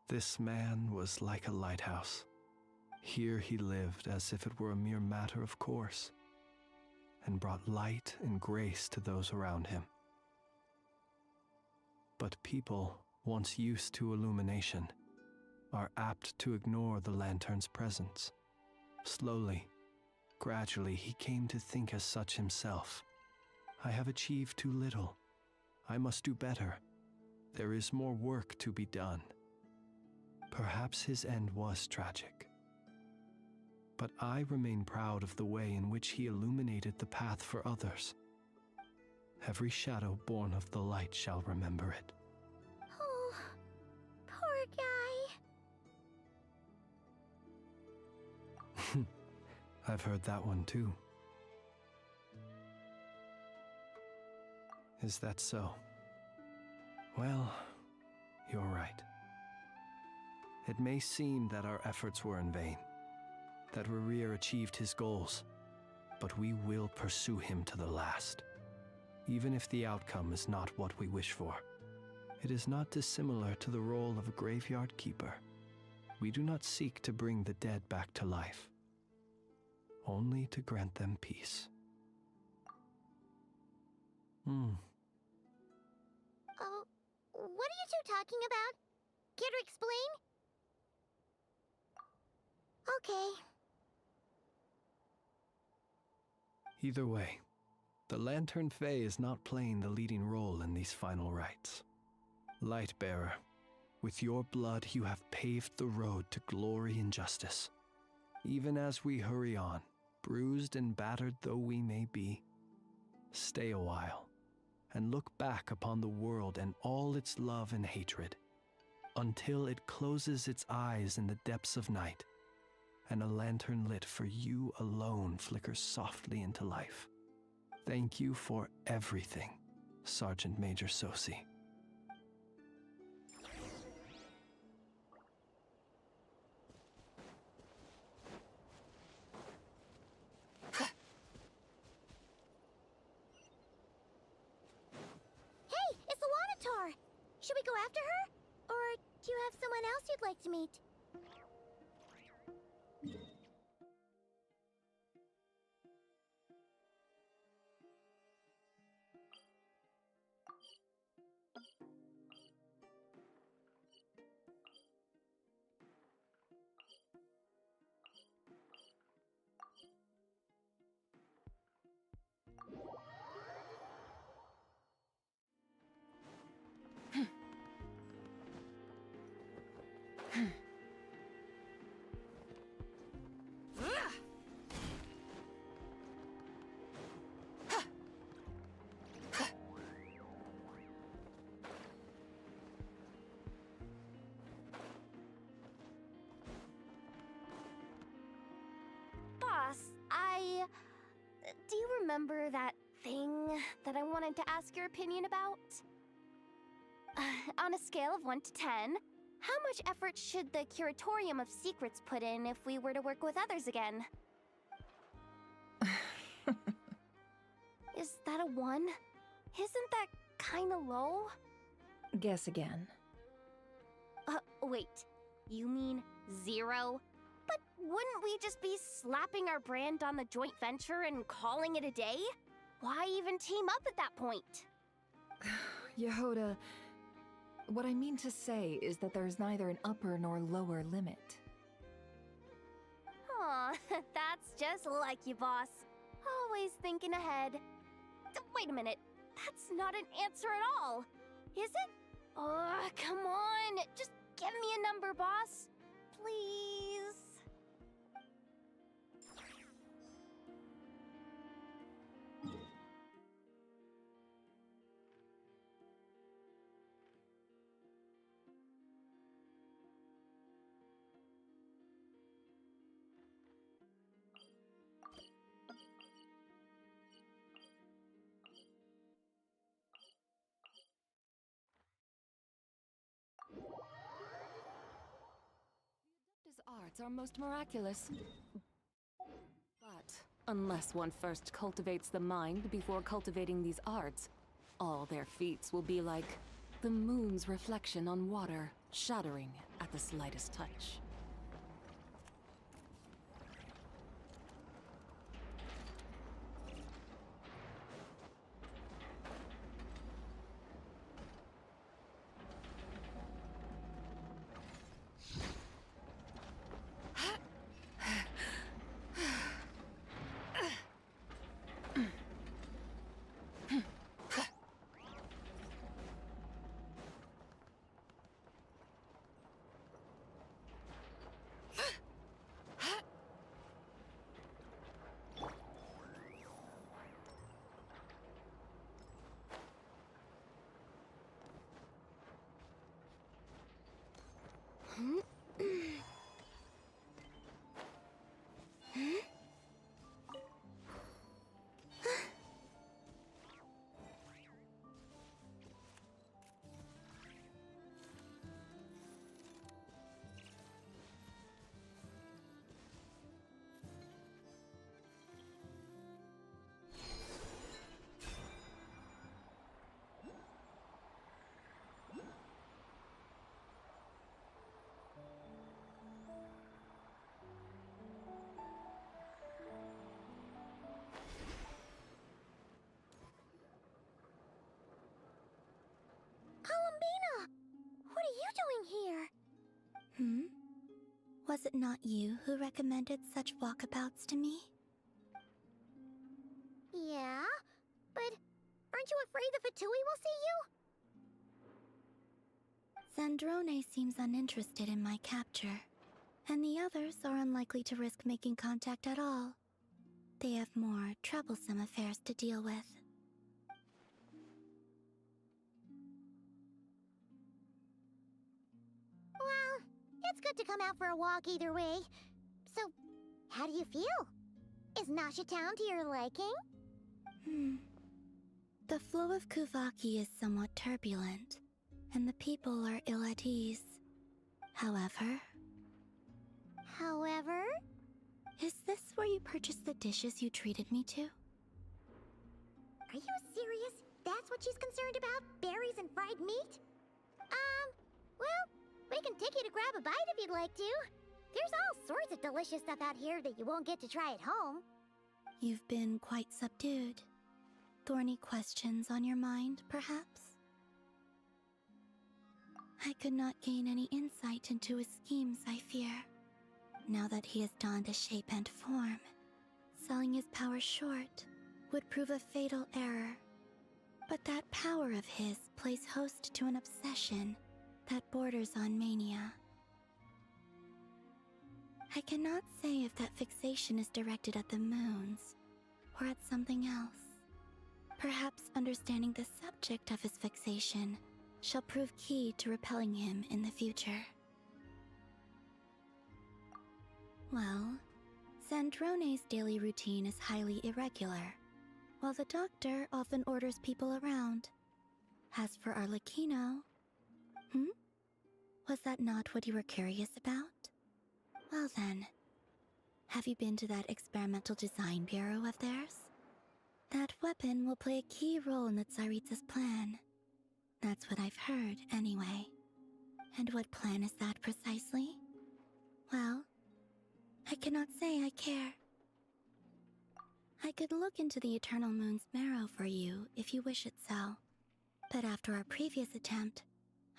[SPEAKER 2] This man was like a lighthouse. Here he lived as if it were a mere matter of course, and brought light and grace to those around him. But people, once used to illumination, are apt to ignore the lantern's presence. Slowly, gradually, he came to think as such himself. I have achieved too little. I must do better. There is more work to be done. Perhaps his end was tragic. But I remain proud of the way in which he illuminated the path for others. Every shadow born of the light shall remember it.
[SPEAKER 15] Oh, poor guy.
[SPEAKER 2] I've heard that one too. Is that so? Well, you're right. It may seem that our efforts were in vain, that Rerir achieved his goals, but we will pursue him to the last, even if the outcome is not what we wish for. It is not dissimilar to the role of a graveyard keeper. We do not seek to bring the dead back to life, only to grant them peace.
[SPEAKER 15] What are you two talking about? Care to explain? Okay.
[SPEAKER 2] Either way, the Lantern Fae is not playing the leading role in these final rites. Lightbearer, with your blood you have paved the road to glory and justice. Even as we hurry on, bruised and battered though we may be, stay a while and look back upon the world and all its love and hatred, until it closes its eyes in the depths of night, and a lantern lit for you alone flickers softly into life. Thank you for everything, Sergeant Major Sosi.
[SPEAKER 15] Hey, it's the Wanatar! Should we go after her? Or do you have someone else you'd like to meet?
[SPEAKER 1] Boss, I remember that thing that I wanted to ask your opinion about? On a scale of 1 to 10, how much effort should the Curatorium of Secrets put in if we were to work with others again? Is that a 1? Isn't that kinda low?
[SPEAKER 3] Guess again.
[SPEAKER 1] Wait. You mean 0? But wouldn't we just be slapping our brand on the joint venture and calling it a day? Why even team up at that point?
[SPEAKER 3] Yehoda, what I mean to say is that there's neither an upper nor lower limit.
[SPEAKER 1] Aw, that's just like you, boss. Always thinking ahead. Wait a minute. That's not an answer at all. Is it? Oh, come on. Just give me a number, boss. Please.
[SPEAKER 16] His arts are most miraculous. But unless one first cultivates the mind before cultivating these arts, all their feats will be like the moon's reflection on water, shattering at the slightest touch.
[SPEAKER 15] Columbina! What are you doing here?
[SPEAKER 13] Was it not you who recommended such walkabouts to me?
[SPEAKER 15] Yeah, but aren't you afraid the Fatui will see you?
[SPEAKER 13] Zandrone seems uninterested in my capture, and the others are unlikely to risk making contact at all. They have more troublesome affairs to deal with.
[SPEAKER 15] Well, it's good to come out for a walk either way. So, how do you feel? Is Nasha Town to your liking?
[SPEAKER 13] The flow of Kuvaki is somewhat turbulent, and the people are ill at ease. However... Is this where you purchased the dishes you treated me to?
[SPEAKER 15] Are you serious? That's what she's concerned about? Berries and fried meat? Well, we can take you to grab a bite if you'd like to. There's all sorts of delicious stuff out here that you won't get to try at home.
[SPEAKER 13] You've been quite subdued. Thorny questions on your mind, perhaps? I could not gain any insight into his schemes, I fear. Now that he has donned a shape and form, selling his power short would prove a fatal error. But that power of his plays host to an obsession that borders on mania. I cannot say if that fixation is directed at the moons or at something else. Perhaps understanding the subject of his fixation shall prove key to repelling him in the future. Well, Zandrone's daily routine is highly irregular, while the doctor often orders people around. As for Arlecchino... Was that not what you were curious about? Well then, have you been to that experimental design bureau of theirs? That weapon will play a key role in the Tsaritsa's plan. That's what I've heard, anyway. And what plan is that precisely? Well, I cannot say I care. I could look into the Eternal Moon's marrow for you if you wish it so. But after our previous attempt,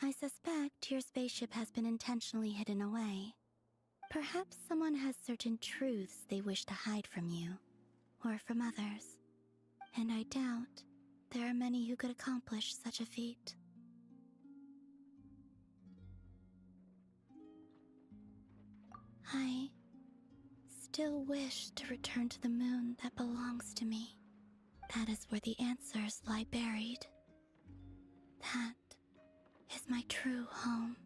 [SPEAKER 13] I suspect your spaceship has been intentionally hidden away. Perhaps someone has certain truths they wish to hide from you, or from others. And I doubt there are many who could accomplish such a feat. I still wish to return to the moon that belongs to me. That is where the answers lie buried. That is my true home.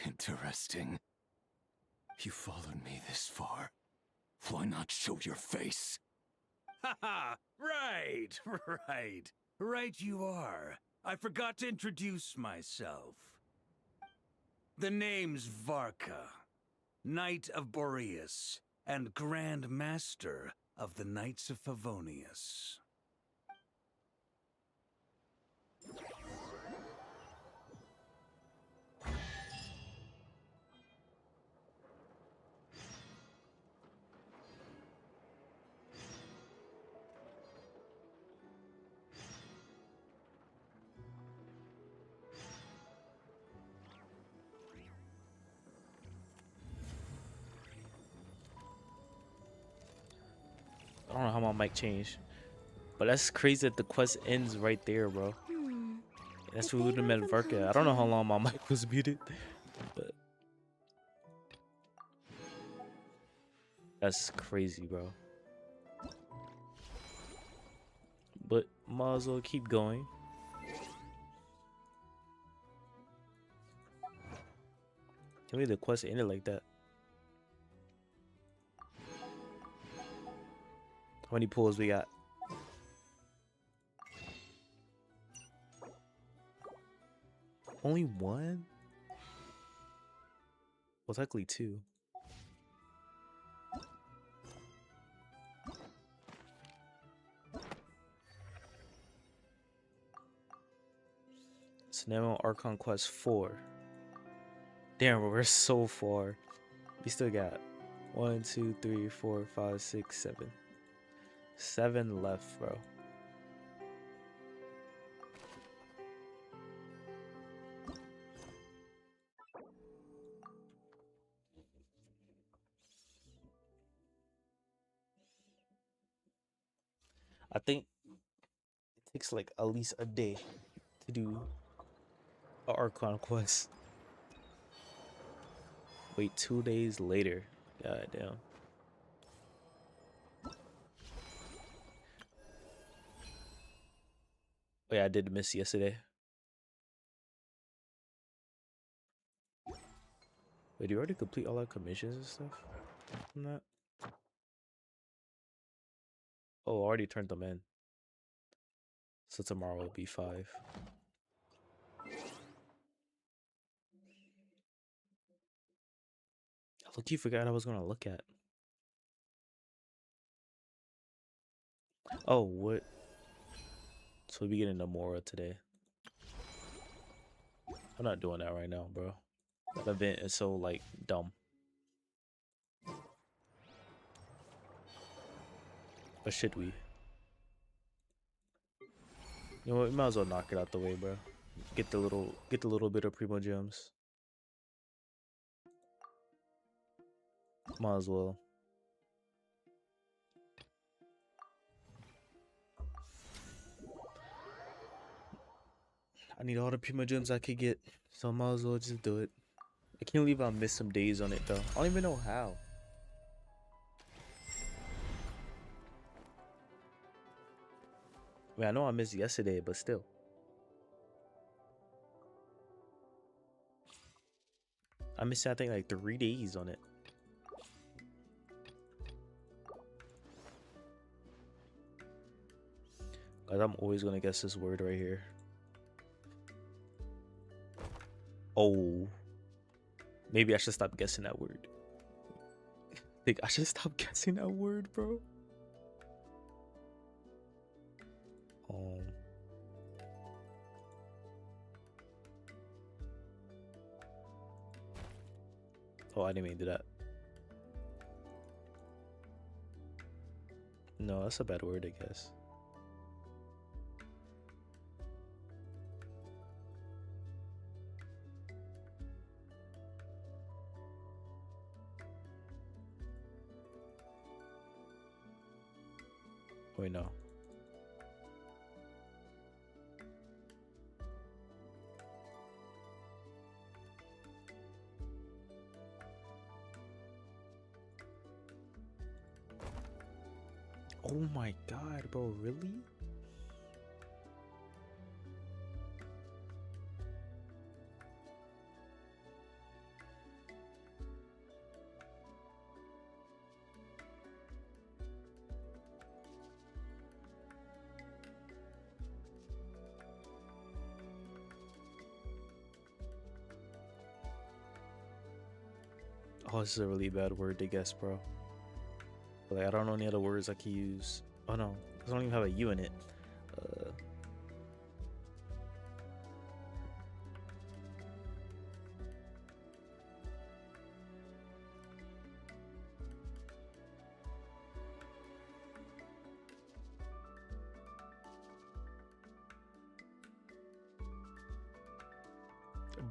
[SPEAKER 11] Interesting. You followed me this far. Why not show your face?
[SPEAKER 17] Haha! Right, right. Right you are. I forgot to introduce myself. The name's Varka, Knight of Boreas, and Grand Master of the Knights of Favonius.
[SPEAKER 18] I don't know how my mic changed, but that's crazy that the quest ends right there, bro. That's what would have met Varka. I don't know how long my mic was muted, but that's crazy, bro. But might as well keep going. Tell me the quest ended like that. How many pulls we got? Only one? Well, technically two. So now we're on Archon Quest 4. Damn, bro, we're so far. We still got 1, 2, 3, 4, 5, 6, 7. 7 left, bro. I think it takes like at least a day to do an Archon quest. Wait, 2 days later. God damn. Oh yeah, I did miss yesterday. Wait, do you already complete all our commissions and stuff from that? Oh, I already turned them in. So tomorrow will be 5. Look, you forgot I was gonna look at. Oh, what? So we'll be getting Namora today. I'm not doing that right now, bro. That event is so, like, dumb. Or should we? You know what? We might as well knock it out the way, bro. Get the little bit of Primo Gems. Might as well. I need all the Primo Gems I could get, so I might as well just do it. I can't believe I missed some days on it, though. I don't even know how. I mean, I know I missed yesterday, but still. I missed, I think, like 3 days on it. Guys, I'm always gonna guess this word right here. Oh. Maybe I should stop guessing that word. I think I should stop guessing that word, bro. Oh, I didn't mean to do that. No, that's a bad word, I guess. Wait, no. Oh my god, bro, really? Oh, this is a really bad word to guess, bro. But like, I don't know any other words I can use. Oh no, I don't even have a U in it.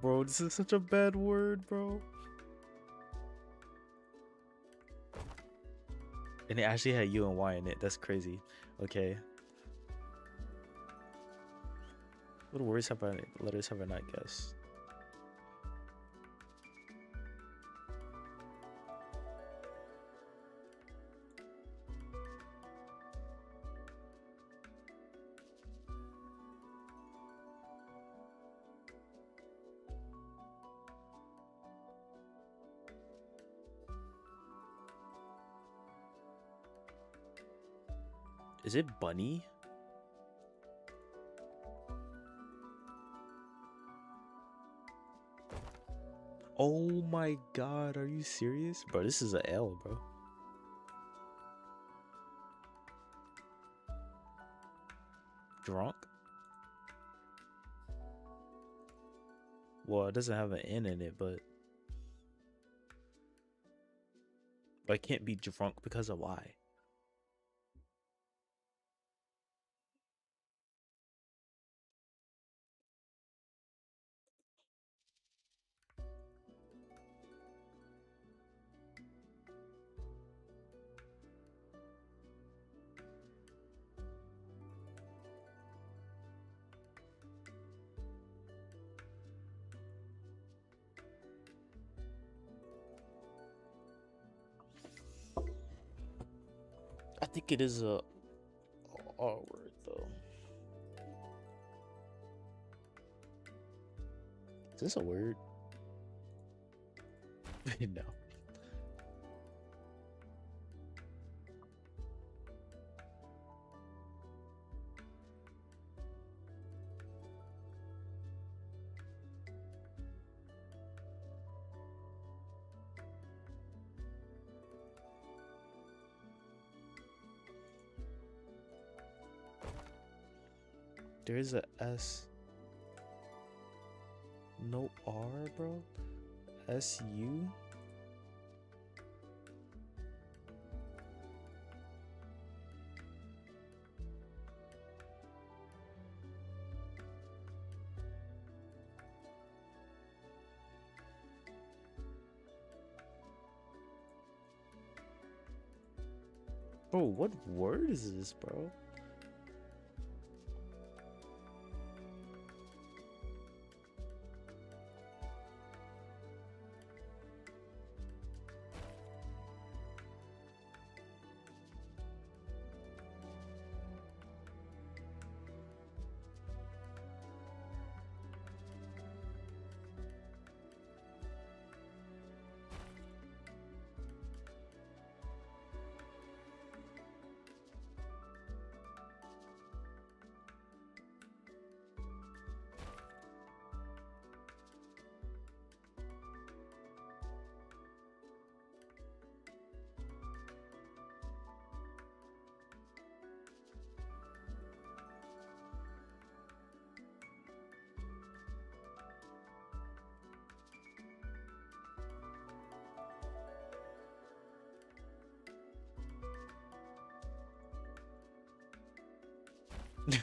[SPEAKER 18] Bro, this is such a bad word, bro. And it actually had U and Y in it. That's crazy. Okay. What words have I, letters have I not guessed? Is it bunny? Oh my god, are you serious? Bro, this is a L, bro. Drunk? Well, it doesn't have an N in it, but I can't be drunk because of why? I think it is a R word though. Is this a word? No. There is a S. No R, bro. SU. Bro, what word is this, bro?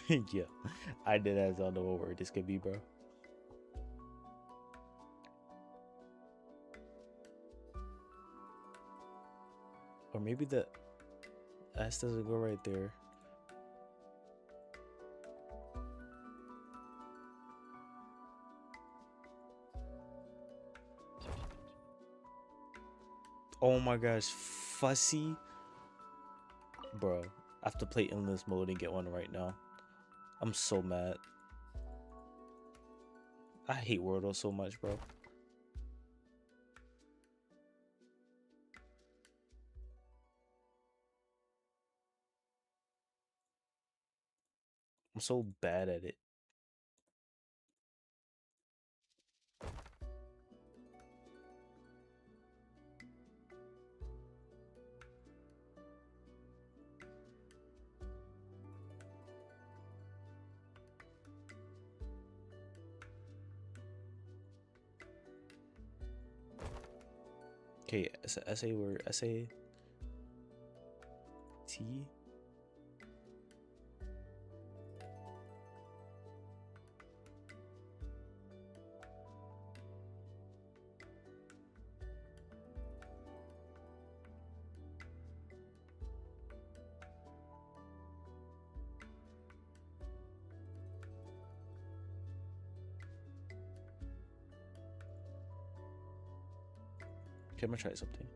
[SPEAKER 18] Yeah, I did as don't know what word this could be, bro. Or maybe the S doesn't go right there. Oh my gosh, fussy. Bro, I have to play endless mode and get one right now. I'm so mad. I hate Wordle so much, bro. I'm so bad at it. Okay, essay word, essay T. Okay, I'm gonna try something.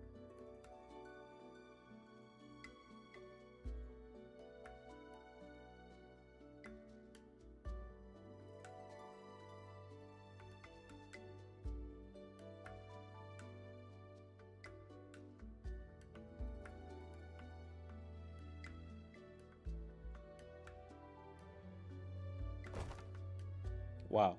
[SPEAKER 18] Wow.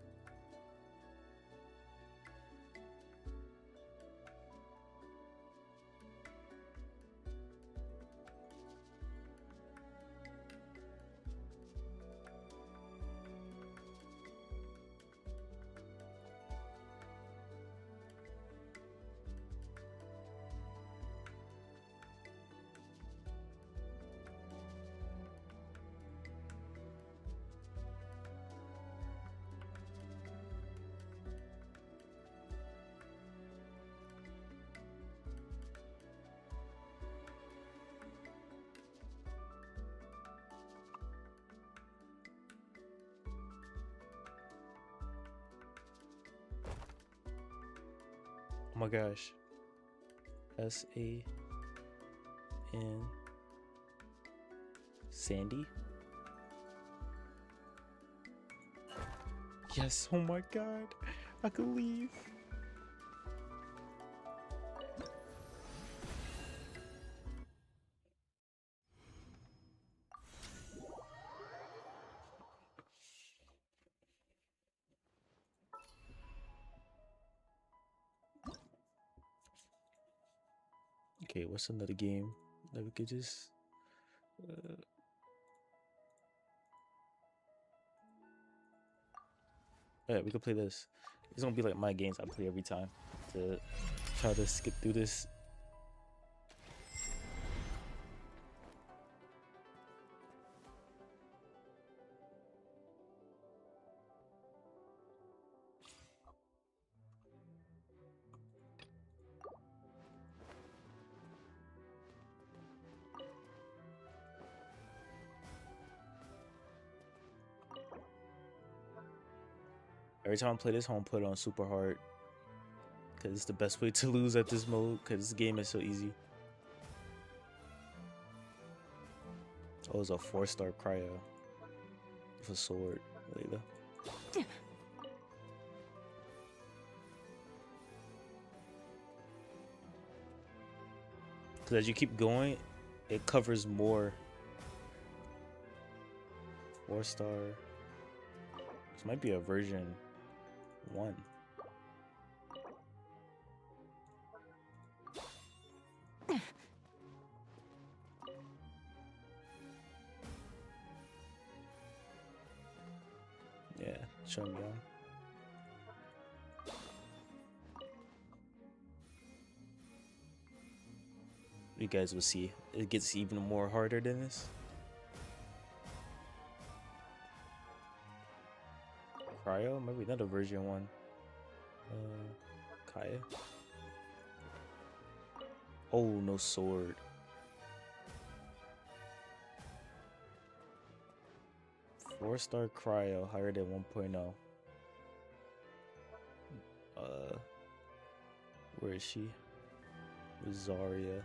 [SPEAKER 18] Oh my gosh. S-A-N Sandy? Yes, oh my god. I could leave. Okay, what's another game that we could just yeah, we could play this. It's gonna be like my games I play every time to try to skip through this. Every time I play this, I'm gonna put it on super hard because it's the best way to lose at this mode because this game is so easy. Oh, it's a 4-star cryo with a sword later. Because as you keep going, it covers more. 4-star. This might be a version 1. Yeah, shut him down. You guys will see. It gets even more harder than this. Cryo? Maybe another version 1. Kaya. Oh, no sword. Four-star Cryo, higher than 1.0. Where is she? Rosaria.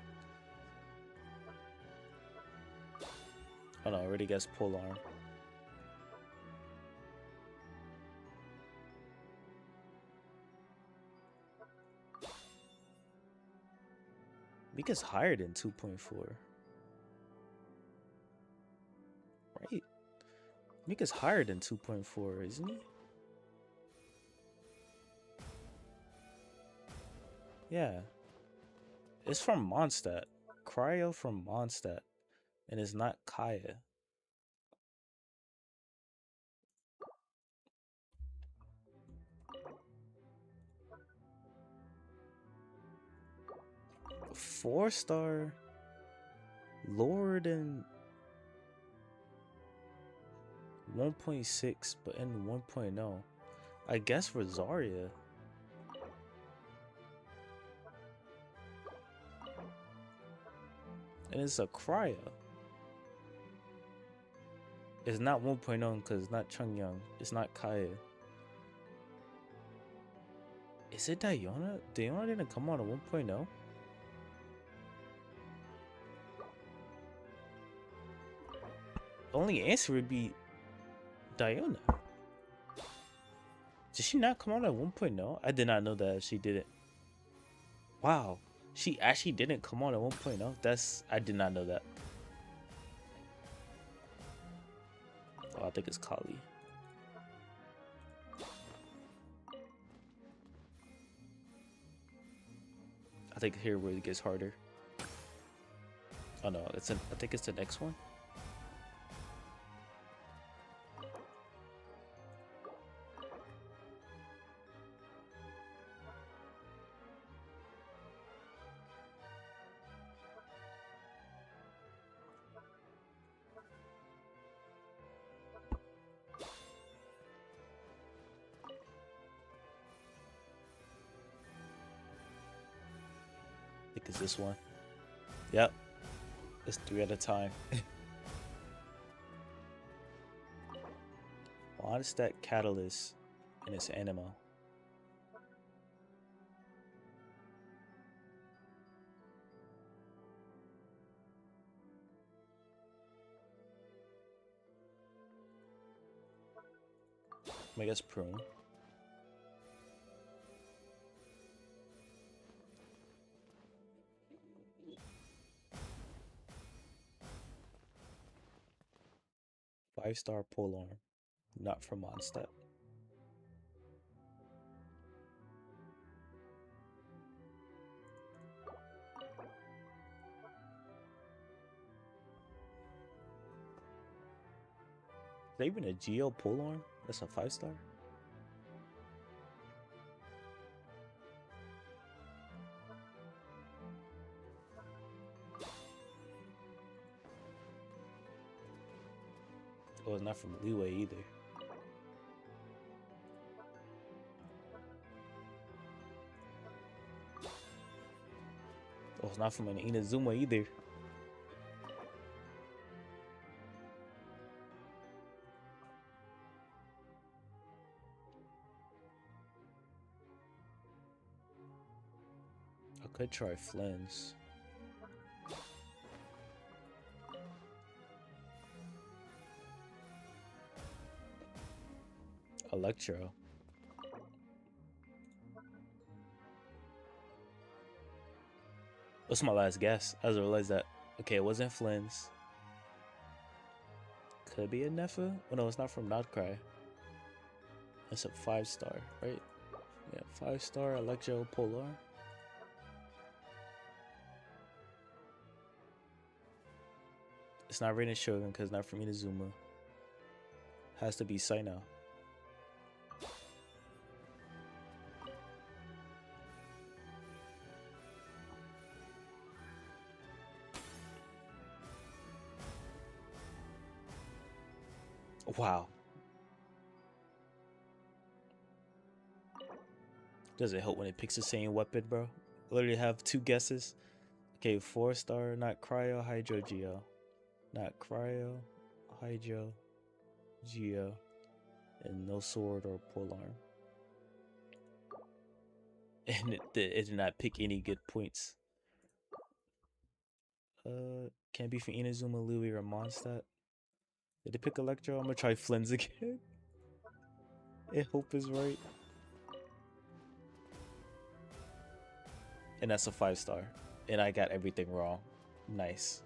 [SPEAKER 18] Oh no, I already guessed pole arm. Mika's higher than 2.4. Right? Mika's higher than 2.4, isn't he? Yeah. It's from Mondstadt. Cryo from Mondstadt. And it's not Kaya. Four-star lower than 1.6, but in 1.0. I guess Rosaria. And it's a Cryo. It's not 1.0 because it's not Chungyang. It's not Kaya. Is it Diona? Diona didn't come out of 1.0? Only answer would be Diona. Did she not come out at 1.0? I did not know that she didn't. Wow. She actually didn't come out at 1.0? I did not know that. Oh, I think it's Kali. I think here where it gets harder. Oh no, I think it's the next one. I think it's this one. Yep. It's 3 at a time. Mondstadt Catalyst and its Anima. I guess Prune. Five-star pole arm, not from Mondstadt. Is there even a Geo pole arm? That's a 5-star? Oh, it's not from Leeway either. Oh, it's not from an Inazuma either. I could try Flynn's. Electro. What's my last guess? I just realized that. Okay, it wasn't Flynn's. Could be a Nefa? Oh no, it's not from Krai. It's a 5-star, right? Yeah, 5-star Electro Polar. It's not Raiden Shogun because it's not from Inazuma. Has to be Saino. Wow. Doesn't help when it picks the same weapon, bro. Literally have 2 guesses. Okay, 4-star, not cryo, hydro, geo. Not cryo, hydro, geo. And no sword or polearm. And it did not pick any good points. Can't be from Inazuma, Louis, or Mondstadt. Did they pick Electro? I'm gonna try Flynn's again. I hope is right. And that's a 5-star. And I got everything wrong. Nice.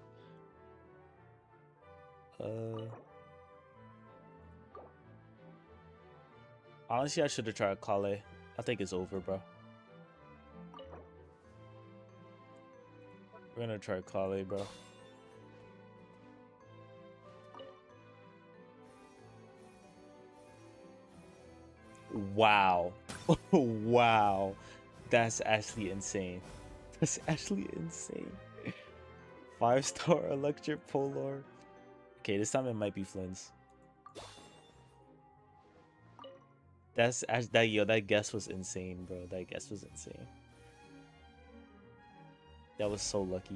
[SPEAKER 18] Honestly, I should have tried Kale. I think it's over, bro. We're gonna try Kale, bro. Wow. Wow. That's actually insane. That's actually insane. 5-star electric polar. Okay, this time it might be Flynn's. That's that yo, that guess was insane, bro. That guess was insane. That was so lucky.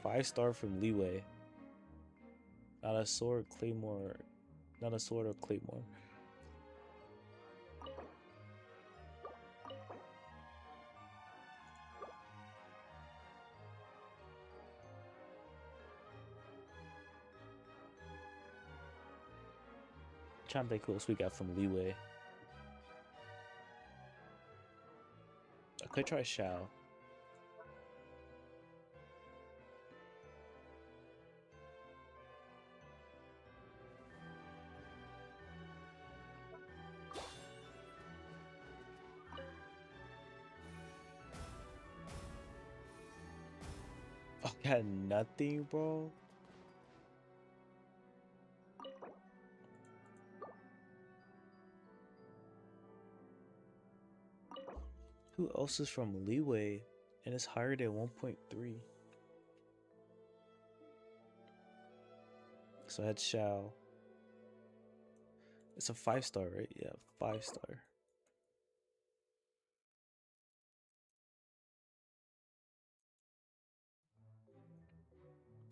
[SPEAKER 18] 5-star from Leeway. Not a sword, claymore. Not a sword or claymore. Trying to think who else we got from Leeway. I could try Shao. I got nothing, bro. Who else is from Leeway and is higher than 1.3? So I had Shao. It's a 5-star, right? Yeah, 5-star.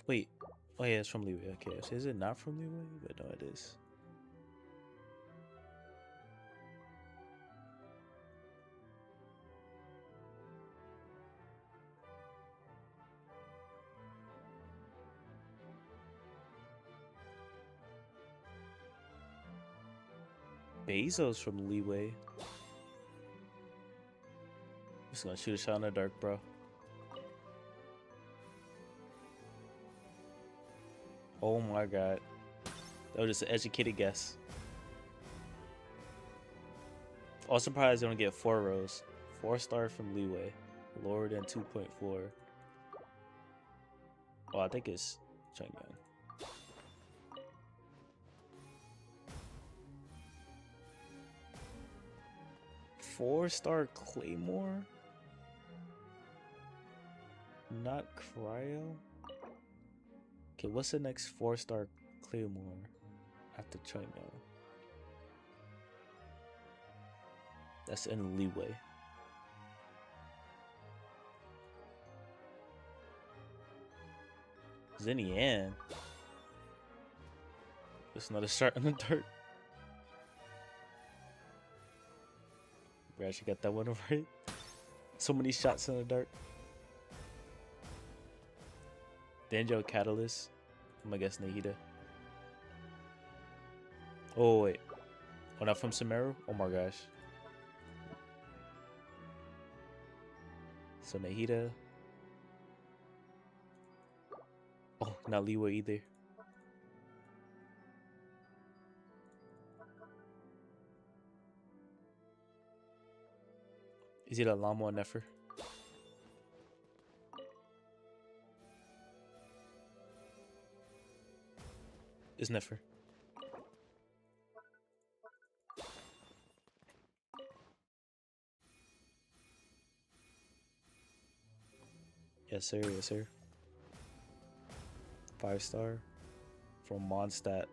[SPEAKER 18] Wait. Oh yeah, it's from Leeway. Okay, so is it not from Leeway? But no, it is. Bezos from Leeway. I'm just gonna shoot a shot in the dark, bro. Oh my god. That was just an educated guess. Also surprised they don't get 4 rows. 4-star from Leeway. Lower than 2.4. Oh, I think it's Chang'an. 4-star Claymore? Not Cryo? Okay, what's the next 4-star Claymore after Chang'an? That's in Leeway. Xinyan. Just another shot in the dirt. We actually got that one right. So many shots in the dark. Danjo Catalyst. I'm gonna guess Nahida. Oh wait. Oh, not from Sumeru? Oh my gosh. So Nahida. Oh, not Leeway either. Is it a Llama or Nefer? It's Nefer. Yes sir, yes sir. 5-star from Mondstadt.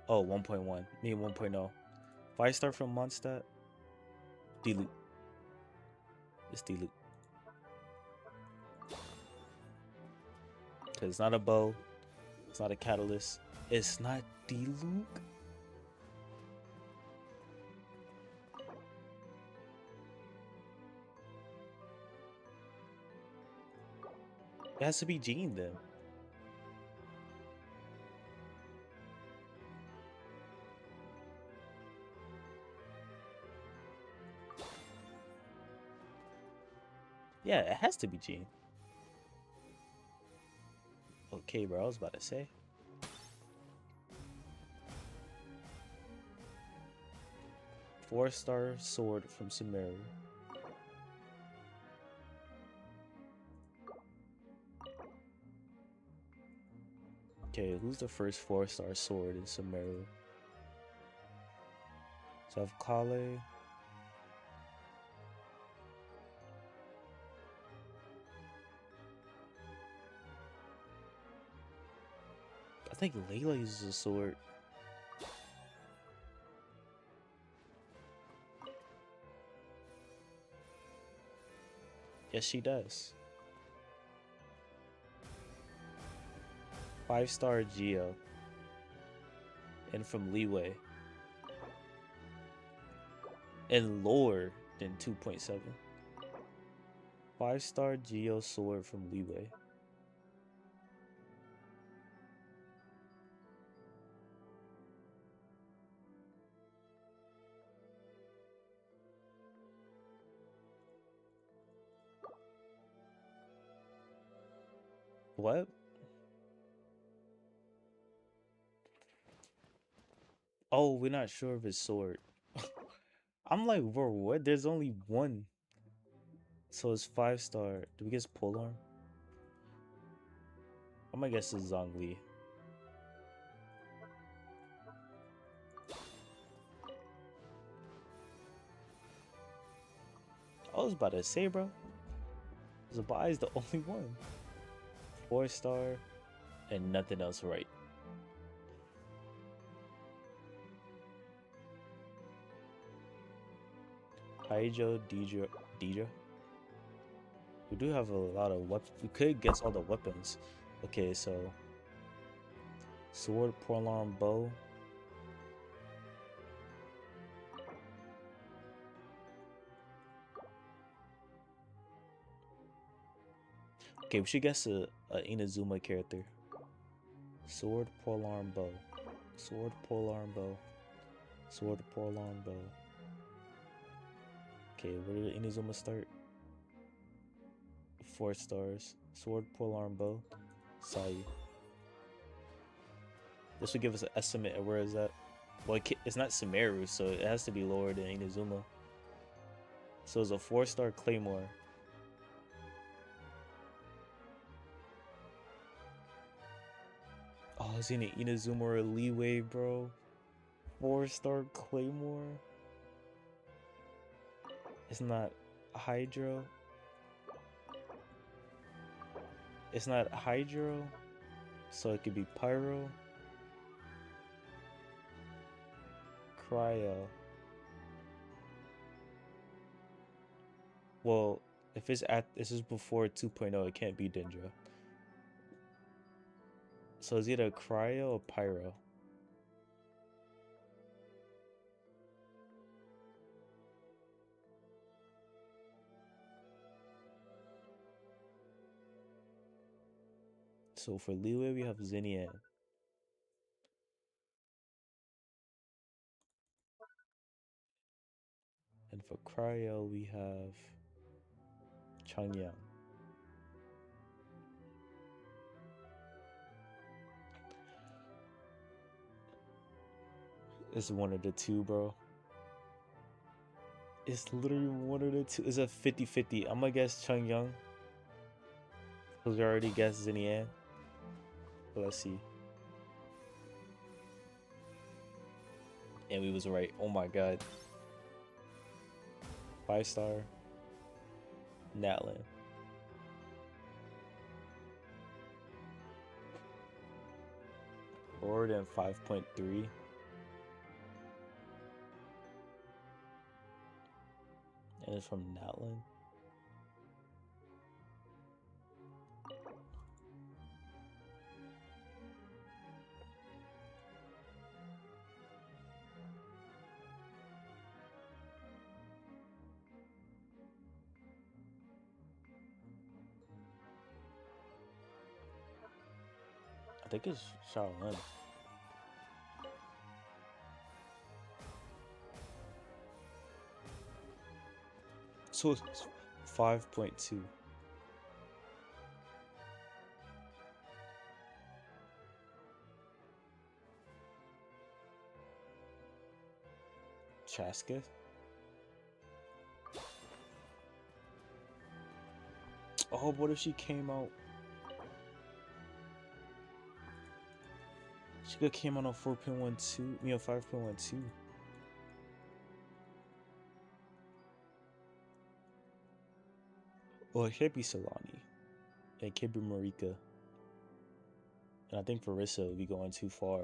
[SPEAKER 18] Oh, 1.1. Me 1.0. 5-star from Mondstadt. Dilute. It's Dilute. Cause it's not a bow. It's not a catalyst. It's not Dilute. It has to be Jean then. Yeah, it has to be Jean. Okay, bro, I was about to say. Four-star sword from Sumeru. Okay, who's the first 4-star sword in Sumeru? So I have Kale. I think Layla uses a sword. Yes, she does. 5-star Geo. And from Leeway. And lower than 2.7. 5-star Geo sword from Leeway. What? Oh, we're not sure of his sword. I'm like, bro, what? There's only one. So it's 5-star. Do we guess polearm? I'm gonna guess it's Zhongli. I was about to say, bro. Zabai is the only one. 4-star and nothing else right. Haijo, Deidre. We do have a lot of weapons. We could guess all the weapons. Okay, so sword, polearm, bow. Okay, we should guess a Inazuma character. Sword, polearm, bow. Sword, polearm, bow. Sword, polearm, bow. Okay, where did Inazuma start? 4 stars. Sword, polearm, bow. Sai. This would give us an estimate of where is that. Well, it's not Sumeru, so it has to be lower than Inazuma. So it's a 4-star Claymore. Oh, it's in an Inazuma or a Leeway, bro. 4-star Claymore. It's not Hydro. It's not Hydro. So it could be Pyro. Cryo. Well, if it's at this is before 2.0, it can't be Dendra. So it's either Cryo or Pyro. So for Leeway, we have Xinian. And for Cryo, we have Changyang. It's one of the two, bro. It's literally one of the two. It's a 50-50. I'm gonna guess Changyang. Because we already guessed Xinian. But let's see. And we was right. Oh my god. 5-star. Natlan. Lower than 5.3. And it's from Natlan. I think it's Shaolin. So it's 5.2. Chaska? Oh, what if she came out? She could have came out on 4.12, 5.12. Well, it can't be Solani. It can't be Marika. And I think Farissa would be going too far.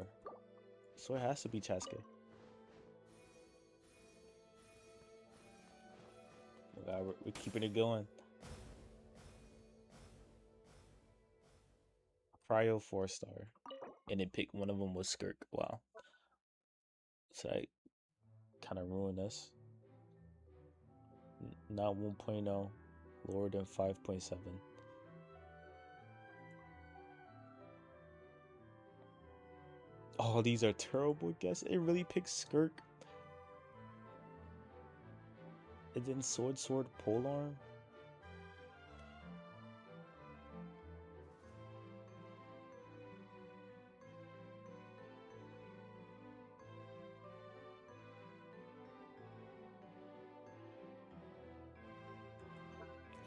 [SPEAKER 18] So it has to be Chaska. Oh God, we're keeping it going. Cryo 4-star. And then pick one of them was Skirk. Wow. So I kind of ruined us. Not 1.0. Lower than 5.7. Oh, these are terrible guesses. It really picks Skirk. And then Sword, Polearm.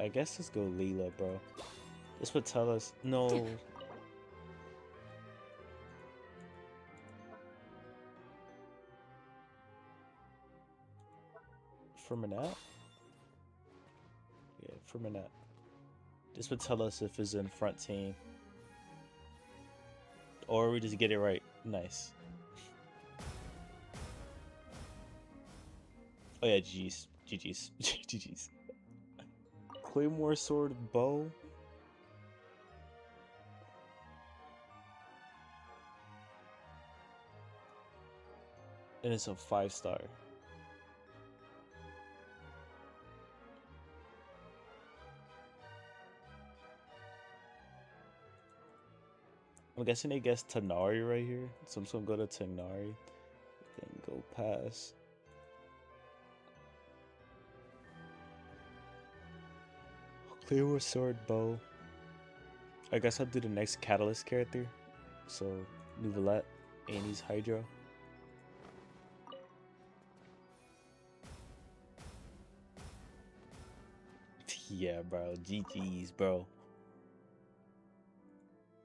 [SPEAKER 18] I guess let's go Leela, bro. This would tell us no. Fermanat? Yeah, Fermanat. This would tell us if it's in front team. Or we just get it right. Nice. Oh yeah, GG's. GG's. GG's. Claymore Sword Bow. And it's a 5-star. I'm guessing they guessed Tanari right here. So I'm just gonna go to Tanari. Then go past. Claymore Sword Bow. I guess I'll do the next Catalyst character. So Nouvelette, Annie's Hydra. Yeah, bro. GG's, bro.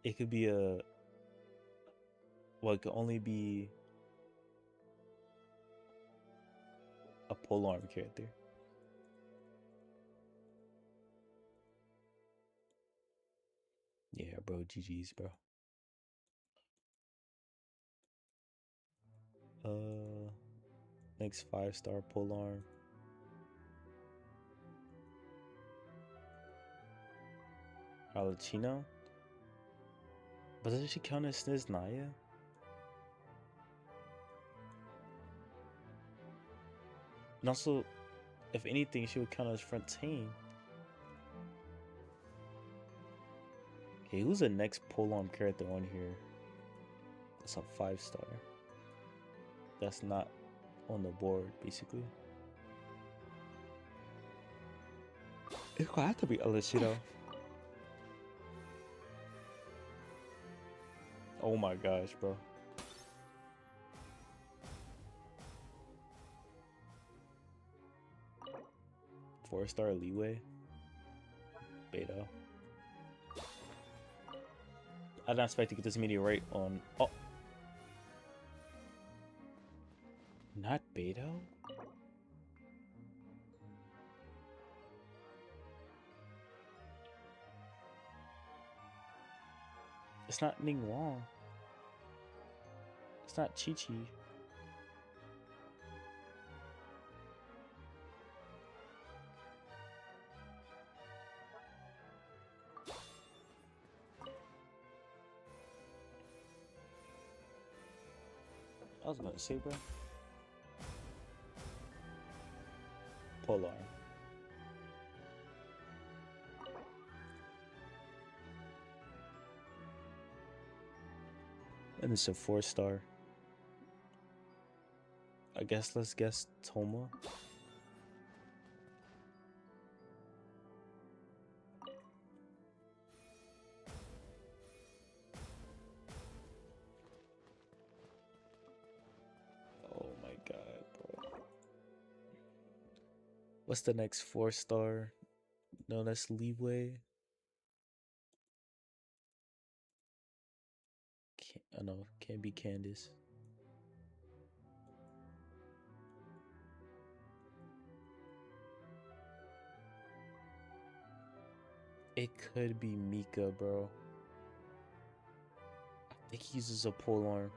[SPEAKER 18] It could be a... Well, it could only be a polearm character. Yeah, bro. GG's, bro. Next 5-star polearm. Alachino? But doesn't she count as Sniznaya? And also, if anything, she would count as Frontine. Okay, who's the next polearm character on here? That's a 5-star. That's not on the board, basically. It's gonna have to be Alachino. Oh my gosh, bro. Four-star leeway. Beta. I didn't expect to get this many right on. Oh. Not Beto? It's not Ning Wong. It's not Chi Chi. I was about to say, bro. Polar. And it's a 4-star. I guess let's guess Toma. Oh my god, bro. What's the next 4-star? No, that's Leeway. I know, can't be Candace. It could be Mika, bro. I think he uses a pole arm.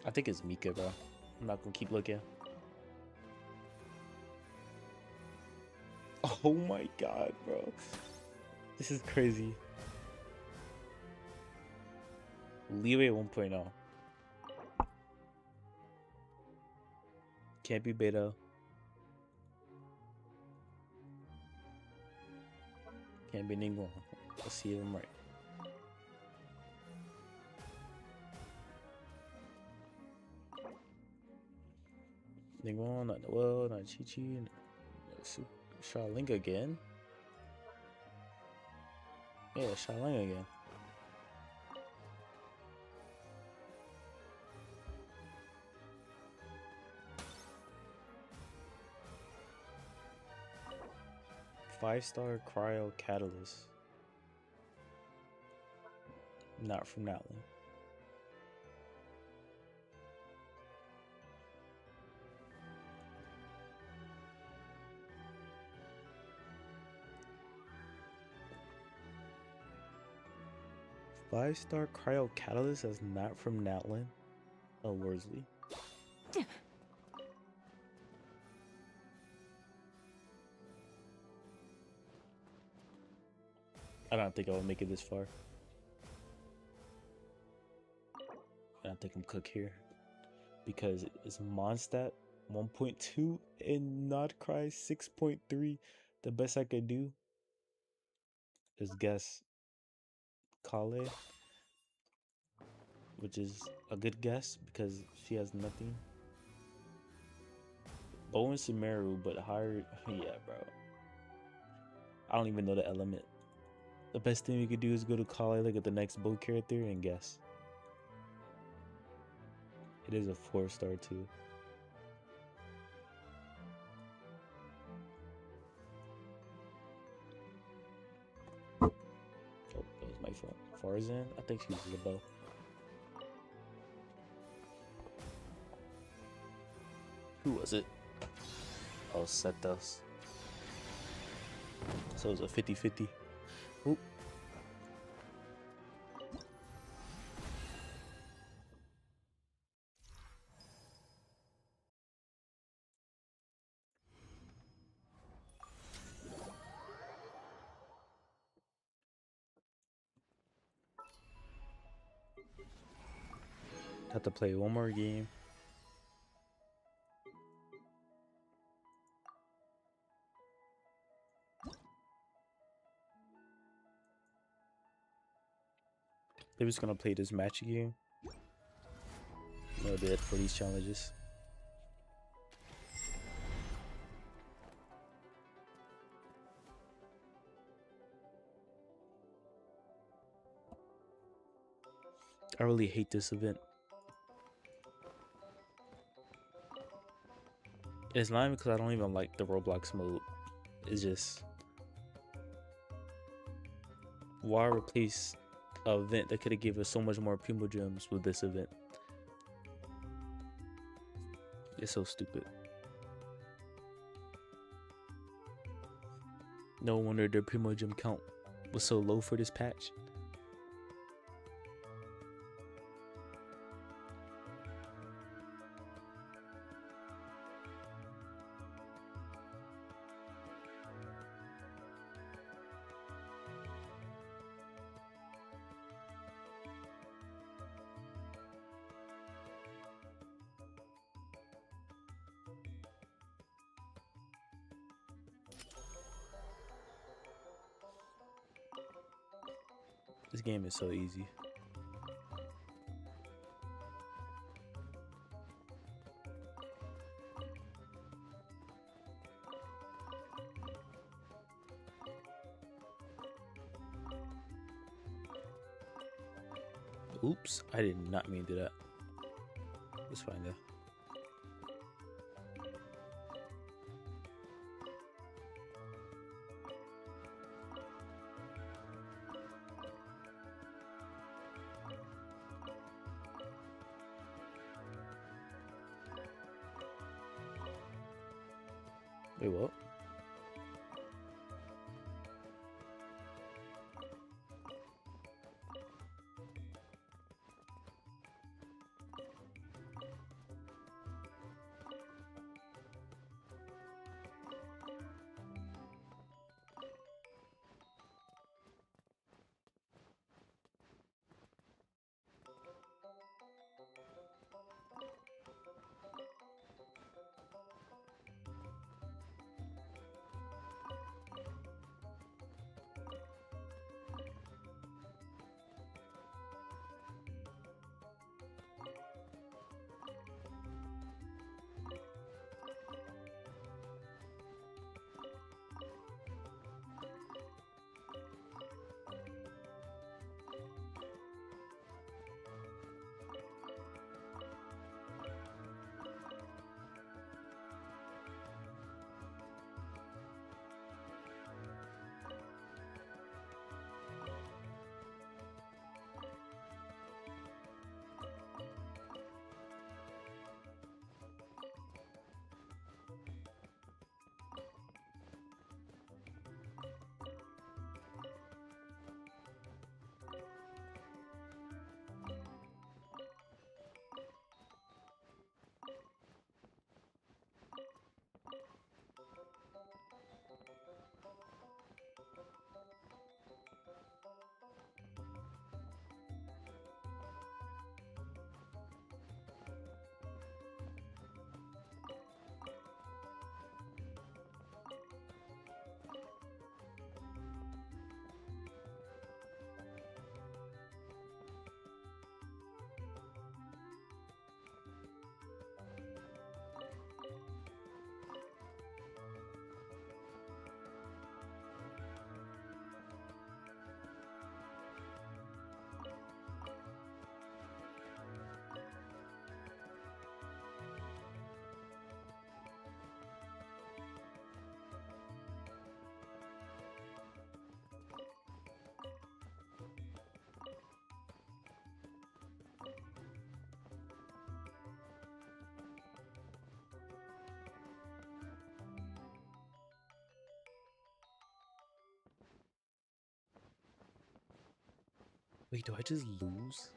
[SPEAKER 18] I think it's Mika, bro. I'm not gonna keep looking. Oh my god, bro. This is crazy. Leeway 1.0. Can't be beta. Can't be Ningguang. Let's see if I'm right. Ningguang, not Noel, not Chi-Chi, no Xiaoling again? Yeah, Xiaoling again. Five-star Cryo Catalyst. Not from that one. Five-star Cryo Catalyst is not from Natlin. Oh, Worsley. I don't think I would make it this far. I don't think I'm cook here. Because it's Mondstadt 1.2 and not Krai 6.3. The best I could do is guess Kale, which is a good guess because she has nothing. Bowen Sumeru, but higher. Yeah, bro. I don't even know the element. The best thing we could do is go to Kale, look at the next boat character, and guess. It is a 4-star too. Oh, that was my fault. Farzan? I think she uses a bow. Who was it? Oh, Setos. So it was a 50-50. Oop. Have to play one more game. They're just gonna play this match game. That'll be it for these challenges. I really hate this event. It's not even because I don't even like the Roblox mode. It's just, why replace an event that could have given us so much more Primo Gems with this event? It's so stupid. No wonder their Primo Gem count was so low for this patch. This game is so easy. Oops, I did not mean to do that. It's fine though. Wait, what? Wait, do I just lose?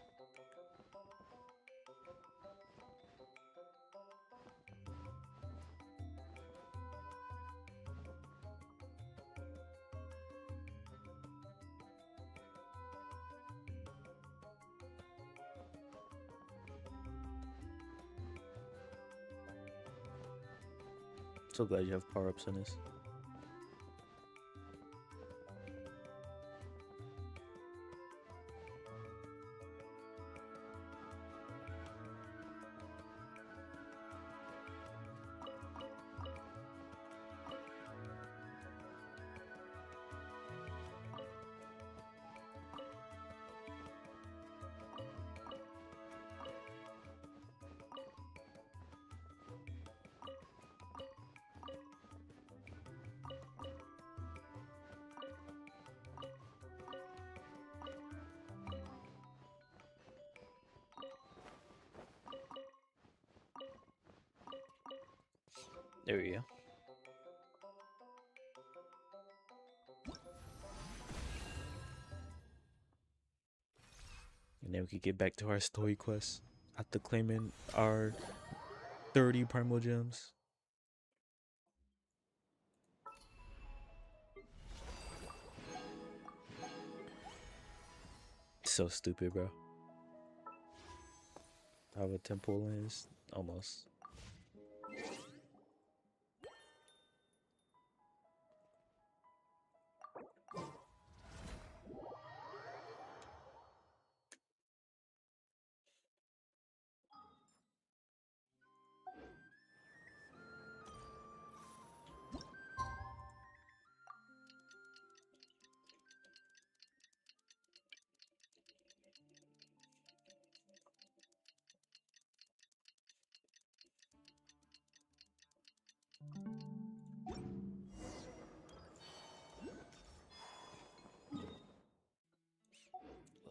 [SPEAKER 18] So glad you have power-ups in this. There we go. And then we could get back to our story quest after claiming our 30 primal gems. So stupid, bro. How a temple is almost.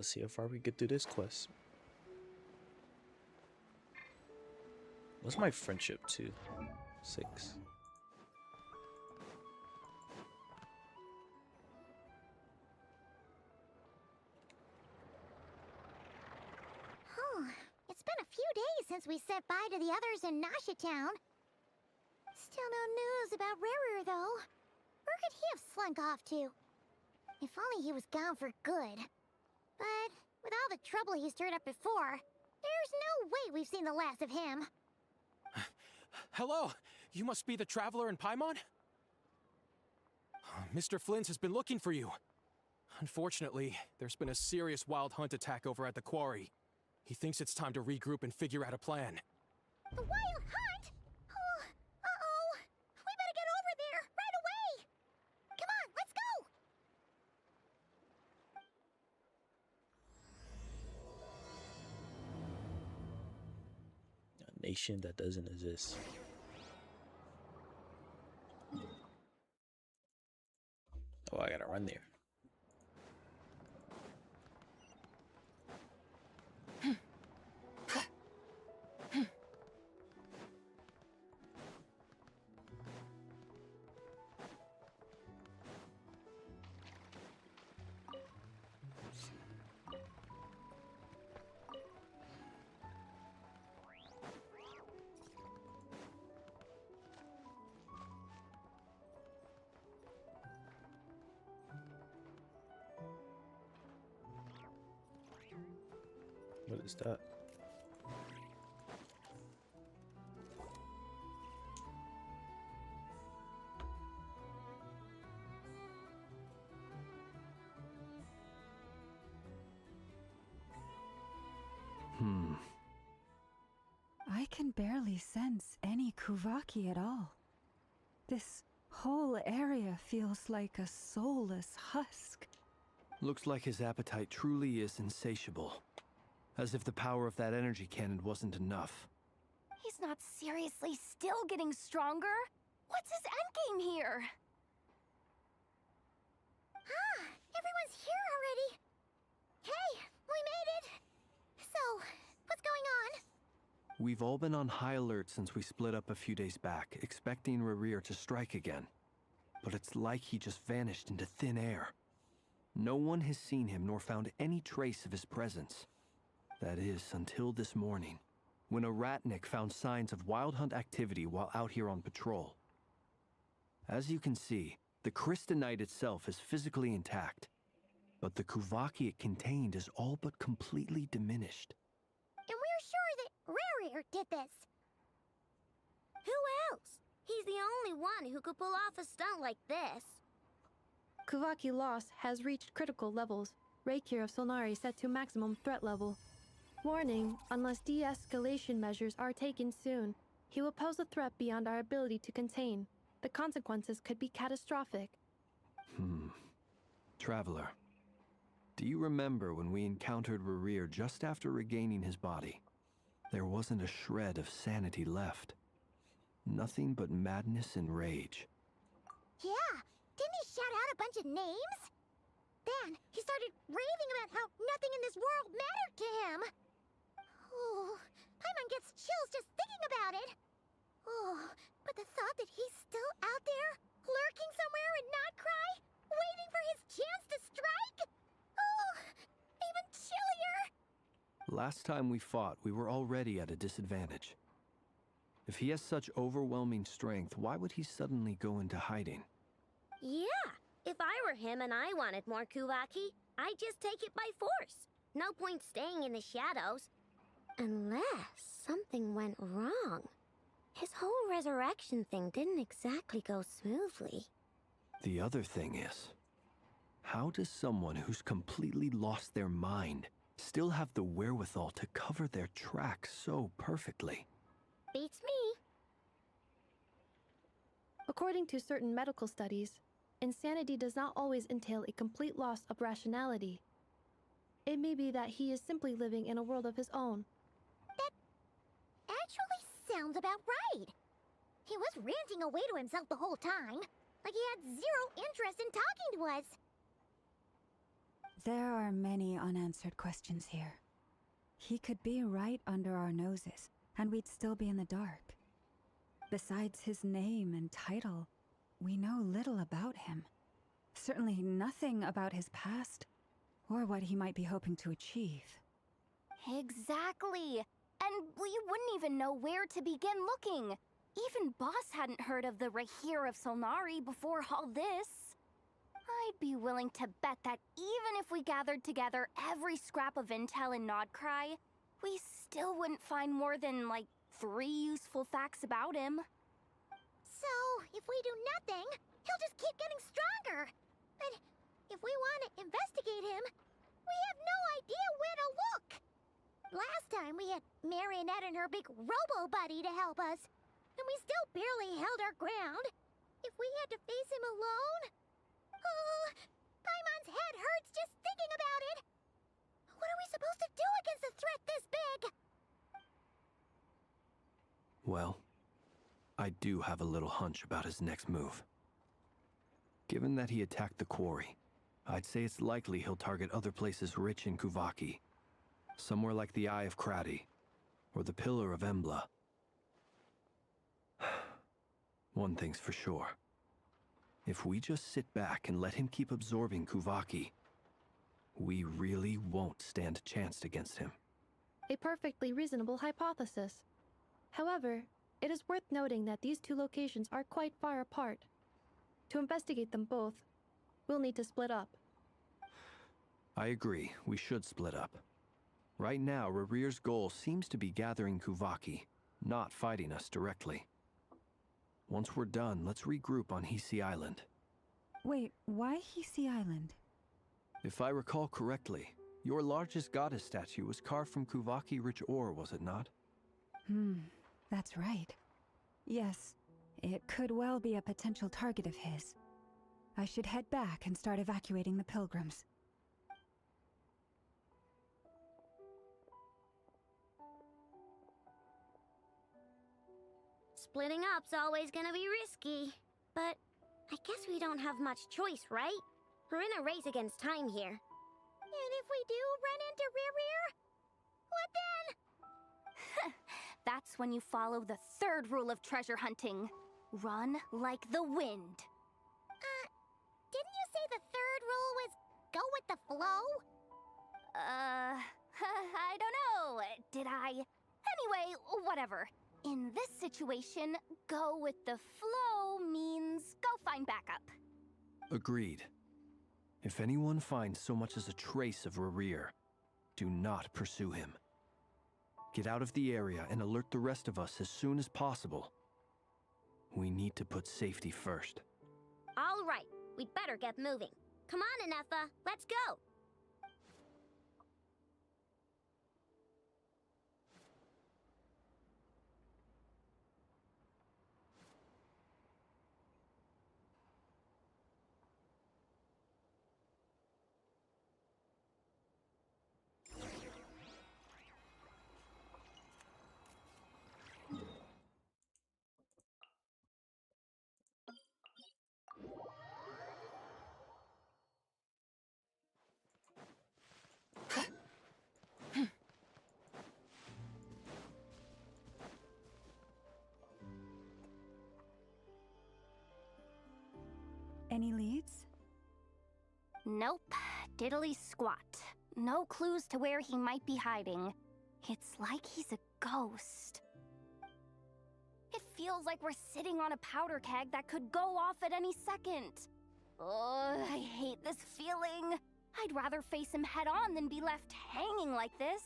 [SPEAKER 18] Let's see how far we get through this quest. What's my friendship to? 6.
[SPEAKER 15] It's been a few days since we said bye to the others in Nasha Town. Still no news about Rarer, though. Where could he have slunk off to? If only he was gone for good. But with all the trouble he stirred up before, there's no way we've seen the last of him.
[SPEAKER 8] Hello, you must be the traveler in Paimon? Mr. Flint has been looking for you. Unfortunately, there's been a serious wild hunt attack over at the quarry. He thinks it's time to regroup and figure out a plan.
[SPEAKER 15] The wild hunt? Oh, uh-oh. We better get over there, right away! Come on, let's go!
[SPEAKER 18] A nation that doesn't exist. Oh, I gotta run there. What is that?
[SPEAKER 5] I can barely sense any Kuvaki at all. This whole area feels like a soulless husk.
[SPEAKER 2] Looks like his appetite truly is insatiable. As if the power of that energy cannon wasn't enough.
[SPEAKER 1] He's not seriously still getting stronger? What's his endgame here?
[SPEAKER 15] Ah, everyone's here already. Hey, we made it. So, what's going on?
[SPEAKER 2] We've all been on high alert since we split up a few days back, expecting Rarir to strike again. But it's like he just vanished into thin air. No one has seen him nor found any trace of his presence. That is, until this morning, when a ratnik found signs of wild hunt activity while out here on patrol. As you can see, the Crystonite itself is physically intact, but the Kuvaki it contained is all but completely diminished.
[SPEAKER 15] And we're sure that Rarir did this.
[SPEAKER 4] Who else? He's the only one who could pull off a stunt like this.
[SPEAKER 6] Kuvaki loss has reached critical levels. Reikir of Solnari set to maximum threat level. Warning, unless de-escalation measures are taken soon, he will pose a threat beyond our ability to contain. The consequences could be catastrophic.
[SPEAKER 2] Traveler, do you remember when we encountered Rarir just after regaining his body? There wasn't a shred of sanity left. Nothing but madness and rage.
[SPEAKER 15] Yeah, didn't he shout out a bunch of names? Then he started raving about how nothing in this world mattered to him. Oh, Paimon gets chills just thinking about it. Oh, but the thought that he's still out there, lurking somewhere in Not Krai, waiting for his chance to strike? Oh, even chillier.
[SPEAKER 2] Last time we fought, we were already at a disadvantage. If he has such overwhelming strength, why would he suddenly go into hiding?
[SPEAKER 4] Yeah, if I were him and I wanted more Kuvaki, I'd just take it by force. No point staying in the shadows. Unless something went wrong. His whole resurrection thing didn't exactly go smoothly.
[SPEAKER 2] The other thing is, how does someone who's completely lost their mind still have the wherewithal to cover their tracks so perfectly?
[SPEAKER 4] Beats me.
[SPEAKER 6] According to certain medical studies, insanity does not always entail a complete loss of rationality. It may be that he is simply living in a world of his own.
[SPEAKER 15] That actually sounds about right. He was ranting away to himself the whole time, like he had zero interest in talking to us.
[SPEAKER 5] There are many unanswered questions here. He could be right under our noses, and we'd still be in the dark. Besides his name and title, we know little about him. Certainly nothing about his past, or what he might be hoping to achieve.
[SPEAKER 1] Exactly. And we wouldn't even know where to begin looking. Even Boss hadn't heard of the Rahir of Solnari before all this. I'd be willing to bet that even if we gathered together every scrap of intel in Krai, we still wouldn't find more than, like, 3 useful facts about him.
[SPEAKER 15] So, if we do nothing, he'll just keep getting stronger. And if we want to investigate him, we have no idea where to look. Last time we had Marionette and her big robo-buddy to help us, and we still barely held our ground. If we had to face him alone... Oh, Paimon's head hurts just thinking about it. What are we supposed to do against a threat this big?
[SPEAKER 2] Well, I do have a little hunch about his next move. Given that he attacked the quarry, I'd say it's likely he'll target other places rich in Kuvaki. Somewhere like the Eye of Krai, or the Pillar of Embla. One thing's for sure. If we just sit back and let him keep absorbing Kuvaki, we really won't stand a chance against him.
[SPEAKER 6] A perfectly reasonable hypothesis. However, it is worth noting that these two locations are quite far apart. To investigate them both, we'll need to split up.
[SPEAKER 2] I agree, we should split up. Right now, Rarir's goal seems to be gathering Kuvaki, not fighting us directly. Once we're done, let's regroup on Hisi Island.
[SPEAKER 5] Wait, why Hisi Island?
[SPEAKER 2] If I recall correctly, your largest goddess statue was carved from Kuvaki-rich ore, was it not?
[SPEAKER 5] That's right. Yes, it could well be a potential target of his. I should head back and start evacuating the pilgrims.
[SPEAKER 4] Splitting up's always gonna be risky. But I guess we don't have much choice, right? We're in a race against time here.
[SPEAKER 15] And if we do run into Rarir, what then?
[SPEAKER 1] That's when you follow the 3rd rule of treasure hunting. Run like the wind.
[SPEAKER 15] Didn't you say the 3rd rule was go with the flow?
[SPEAKER 1] I don't know. Did I? Anyway, whatever. In this situation, go with the flow means go find backup.
[SPEAKER 2] Agreed. If anyone finds so much as a trace of Rarir, do not pursue him. Get out of the area and alert the rest of us as soon as possible. We need to put safety first.
[SPEAKER 4] All right, we'd better get moving. Come on, Anefa, let's go!
[SPEAKER 5] Any leads?
[SPEAKER 1] Nope. Diddly squat. No clues to where he might be hiding. It's like he's a ghost. It feels like we're sitting on a powder keg that could go off at any second. Ugh, I hate this feeling. I'd rather face him head on than be left hanging like this.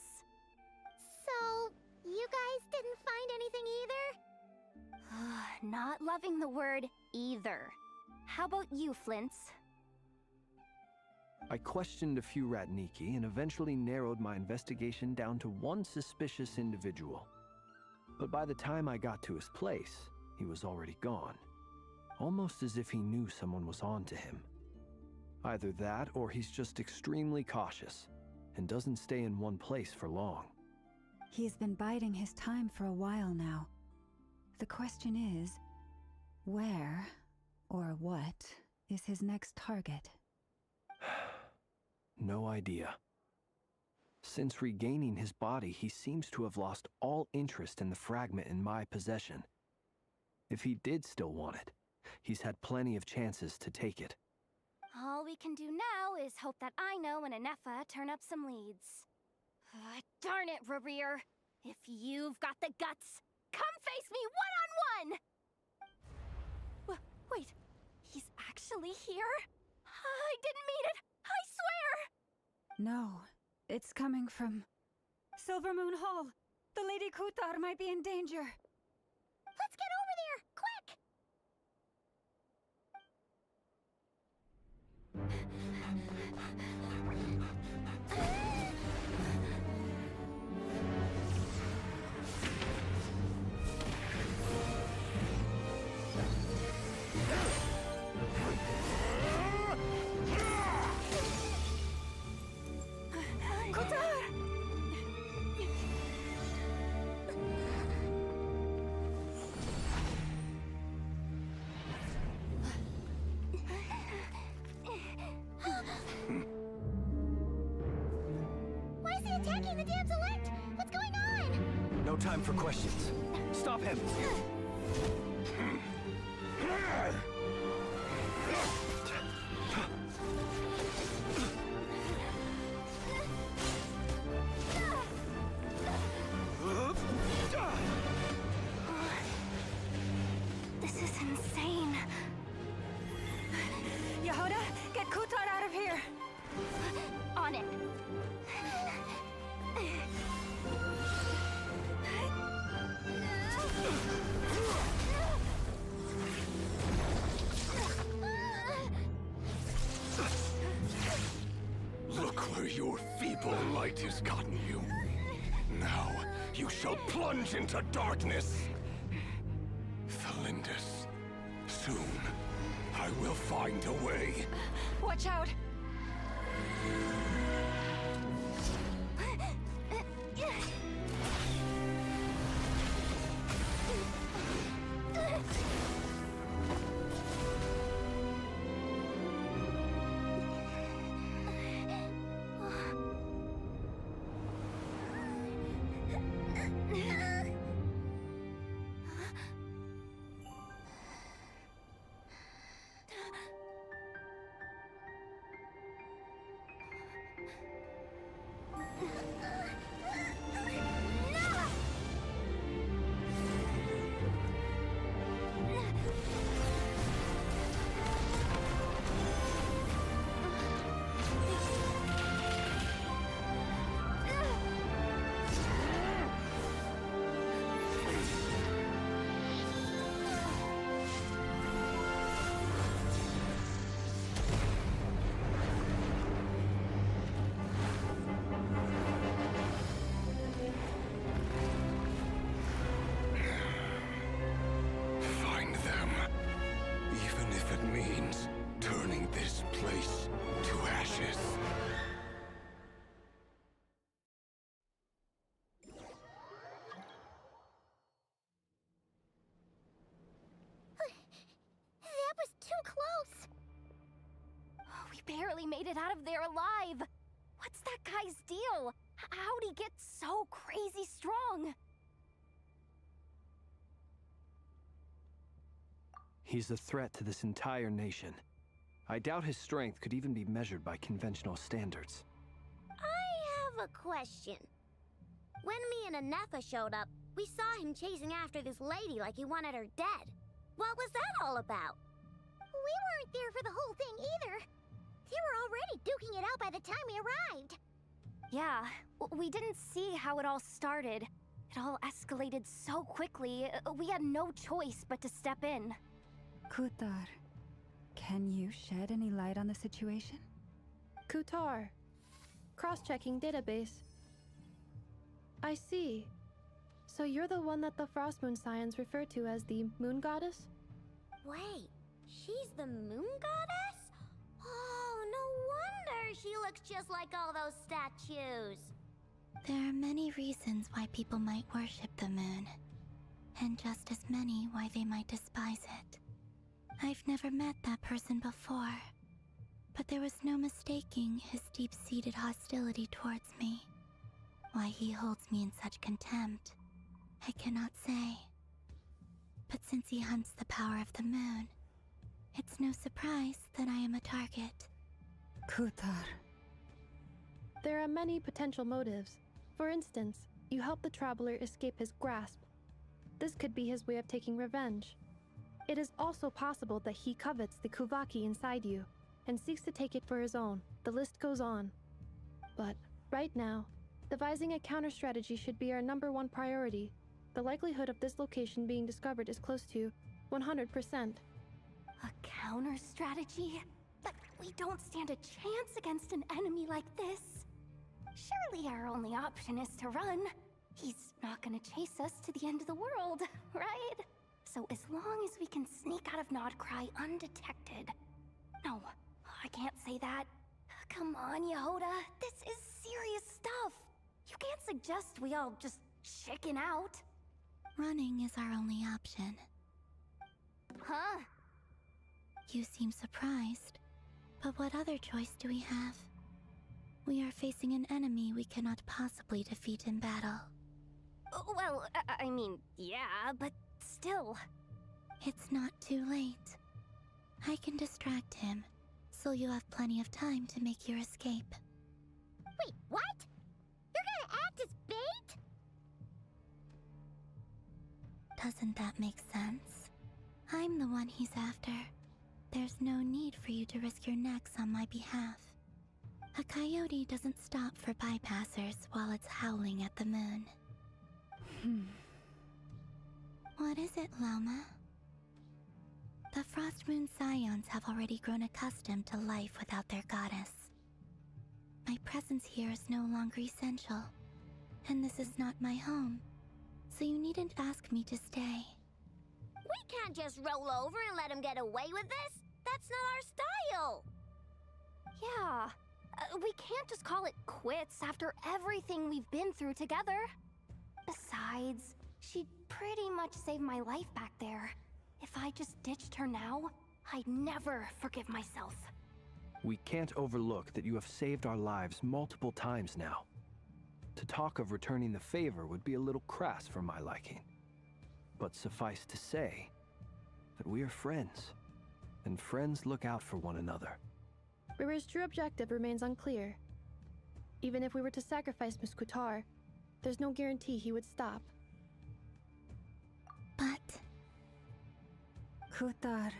[SPEAKER 15] So, you guys didn't find anything either?
[SPEAKER 1] Not loving the word either. How about you, Flints?
[SPEAKER 2] I questioned a few Ratniki and eventually narrowed my investigation down to one suspicious individual. But by the time I got to his place, he was already gone. Almost as if he knew someone was on to him. Either that or he's just extremely cautious and doesn't stay in one place for long.
[SPEAKER 5] He's been biding his time for a while now. The question is, where or what is his next target?
[SPEAKER 2] No idea. Since regaining his body, he seems to have lost all interest in the fragment in my possession. If he did still want it, he's had plenty of chances to take it.
[SPEAKER 1] All we can do now is hope that Aino and Anefa turn up some leads. Darn it, Rerir! If you've got the guts, come face me one-on-one! Wait, he's actually here? I didn't mean it! I swear!
[SPEAKER 5] No, it's coming from Silver Moon Hall. The Lady Kutar might be in danger.
[SPEAKER 15] Let's get over there, quick! Why is he attacking the damn select? What's going on?
[SPEAKER 2] No time for questions. Stop him!
[SPEAKER 1] This is insane.
[SPEAKER 5] Yehuda, get Kutar out of here!
[SPEAKER 1] On it.
[SPEAKER 11] Look where your feeble light has gotten you. Now, you shall plunge into darkness. Thalindus, soon, I will find a way.
[SPEAKER 5] Watch out!
[SPEAKER 11] Find them. Even if it means turning this place to ashes.
[SPEAKER 15] That was too close!
[SPEAKER 1] We barely made it out of there alive. What's that guy's deal? How'd he get so crazy strong?
[SPEAKER 2] He's a threat to this entire nation. I doubt his strength could even be measured by conventional standards.
[SPEAKER 4] I have a question. When me and Anefa showed up, we saw him chasing after this lady like he wanted her dead. What was that all about?
[SPEAKER 15] We weren't there for the whole thing either. They were already duking it out by the time we arrived.
[SPEAKER 1] Yeah, we didn't see how it all started. It all escalated so quickly, we had no choice but to step in.
[SPEAKER 5] Kutar, can you shed any light on the situation?
[SPEAKER 6] Kutar. Cross-checking database. I see. So you're the one that the Frost Moon Scions refer to as the Moon Goddess?
[SPEAKER 4] Wait, she's the moon goddess? Oh, no wonder she looks just like all those statues.
[SPEAKER 13] There are many reasons why people might worship the moon, and just as many why they might despise it. I've never met that person before, but there was no mistaking his deep-seated hostility towards me. Why he holds me in such contempt, I cannot say. But since he hunts the power of the moon, it's no surprise that I am a target.
[SPEAKER 5] Kutar.
[SPEAKER 6] There are many potential motives. For instance, you help the traveler escape his grasp. This could be his way of taking revenge. It is also possible that he covets the Kuvaki inside you and seeks to take it for his own. The list goes on. But right now, devising a counter-strategy should be our #1 priority. The likelihood of this location being discovered is close to 100%.
[SPEAKER 1] A counter-strategy? But we don't stand a chance against an enemy like this. Surely our only option is to run. He's not gonna chase us to the end of the world, right? So as long as we can sneak out of Krai undetected... No, I can't say that. Come on, Yehoda. This is serious stuff. You can't suggest we all just chicken out.
[SPEAKER 13] Running is our only option.
[SPEAKER 1] Huh?
[SPEAKER 13] You seem surprised. But what other choice do we have? We are facing an enemy we cannot possibly defeat in battle.
[SPEAKER 1] Well, I mean, yeah, but still.
[SPEAKER 13] It's not too late. I can distract him, so you have plenty of time to make your escape.
[SPEAKER 15] Wait, what? You're gonna act as bait?
[SPEAKER 13] Doesn't that make sense? I'm the one he's after. There's no need for you to risk your necks on my behalf. A coyote doesn't stop for bypassers while it's howling at the moon. What is it, Loma? The Frost Moon Scions have already grown accustomed to life without their goddess. My presence here is no longer essential, and this is not my home, so you needn't ask me to stay.
[SPEAKER 4] We can't just roll over and let him get away with this. That's not our style.
[SPEAKER 1] Yeah, we can't just call it quits after everything we've been through together. Besides, she'd pretty much saved my life back there. If I just ditched her now, I'd never forgive myself.
[SPEAKER 2] We can't overlook that you have saved our lives multiple times now. To talk of returning the favor would be a little crass for my liking. But suffice to say that we are friends, and friends look out for one another.
[SPEAKER 6] River's true objective remains unclear. Even if we were to sacrifice Miss Kutar, there's no guarantee he would stop.
[SPEAKER 13] But...
[SPEAKER 5] Kutar,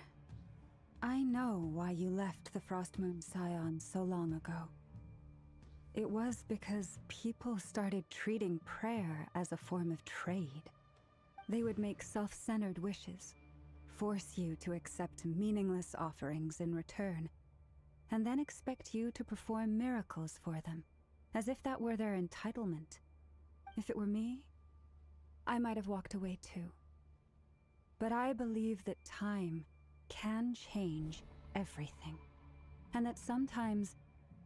[SPEAKER 5] I know why you left the Frost Moon Scions so long ago. It was because people started treating prayer as a form of trade. They would make self-centered wishes, force you to accept meaningless offerings in return, and then expect you to perform miracles for them, as if that were their entitlement. If it were me, I might have walked away too. But I believe that time can change everything, and that sometimes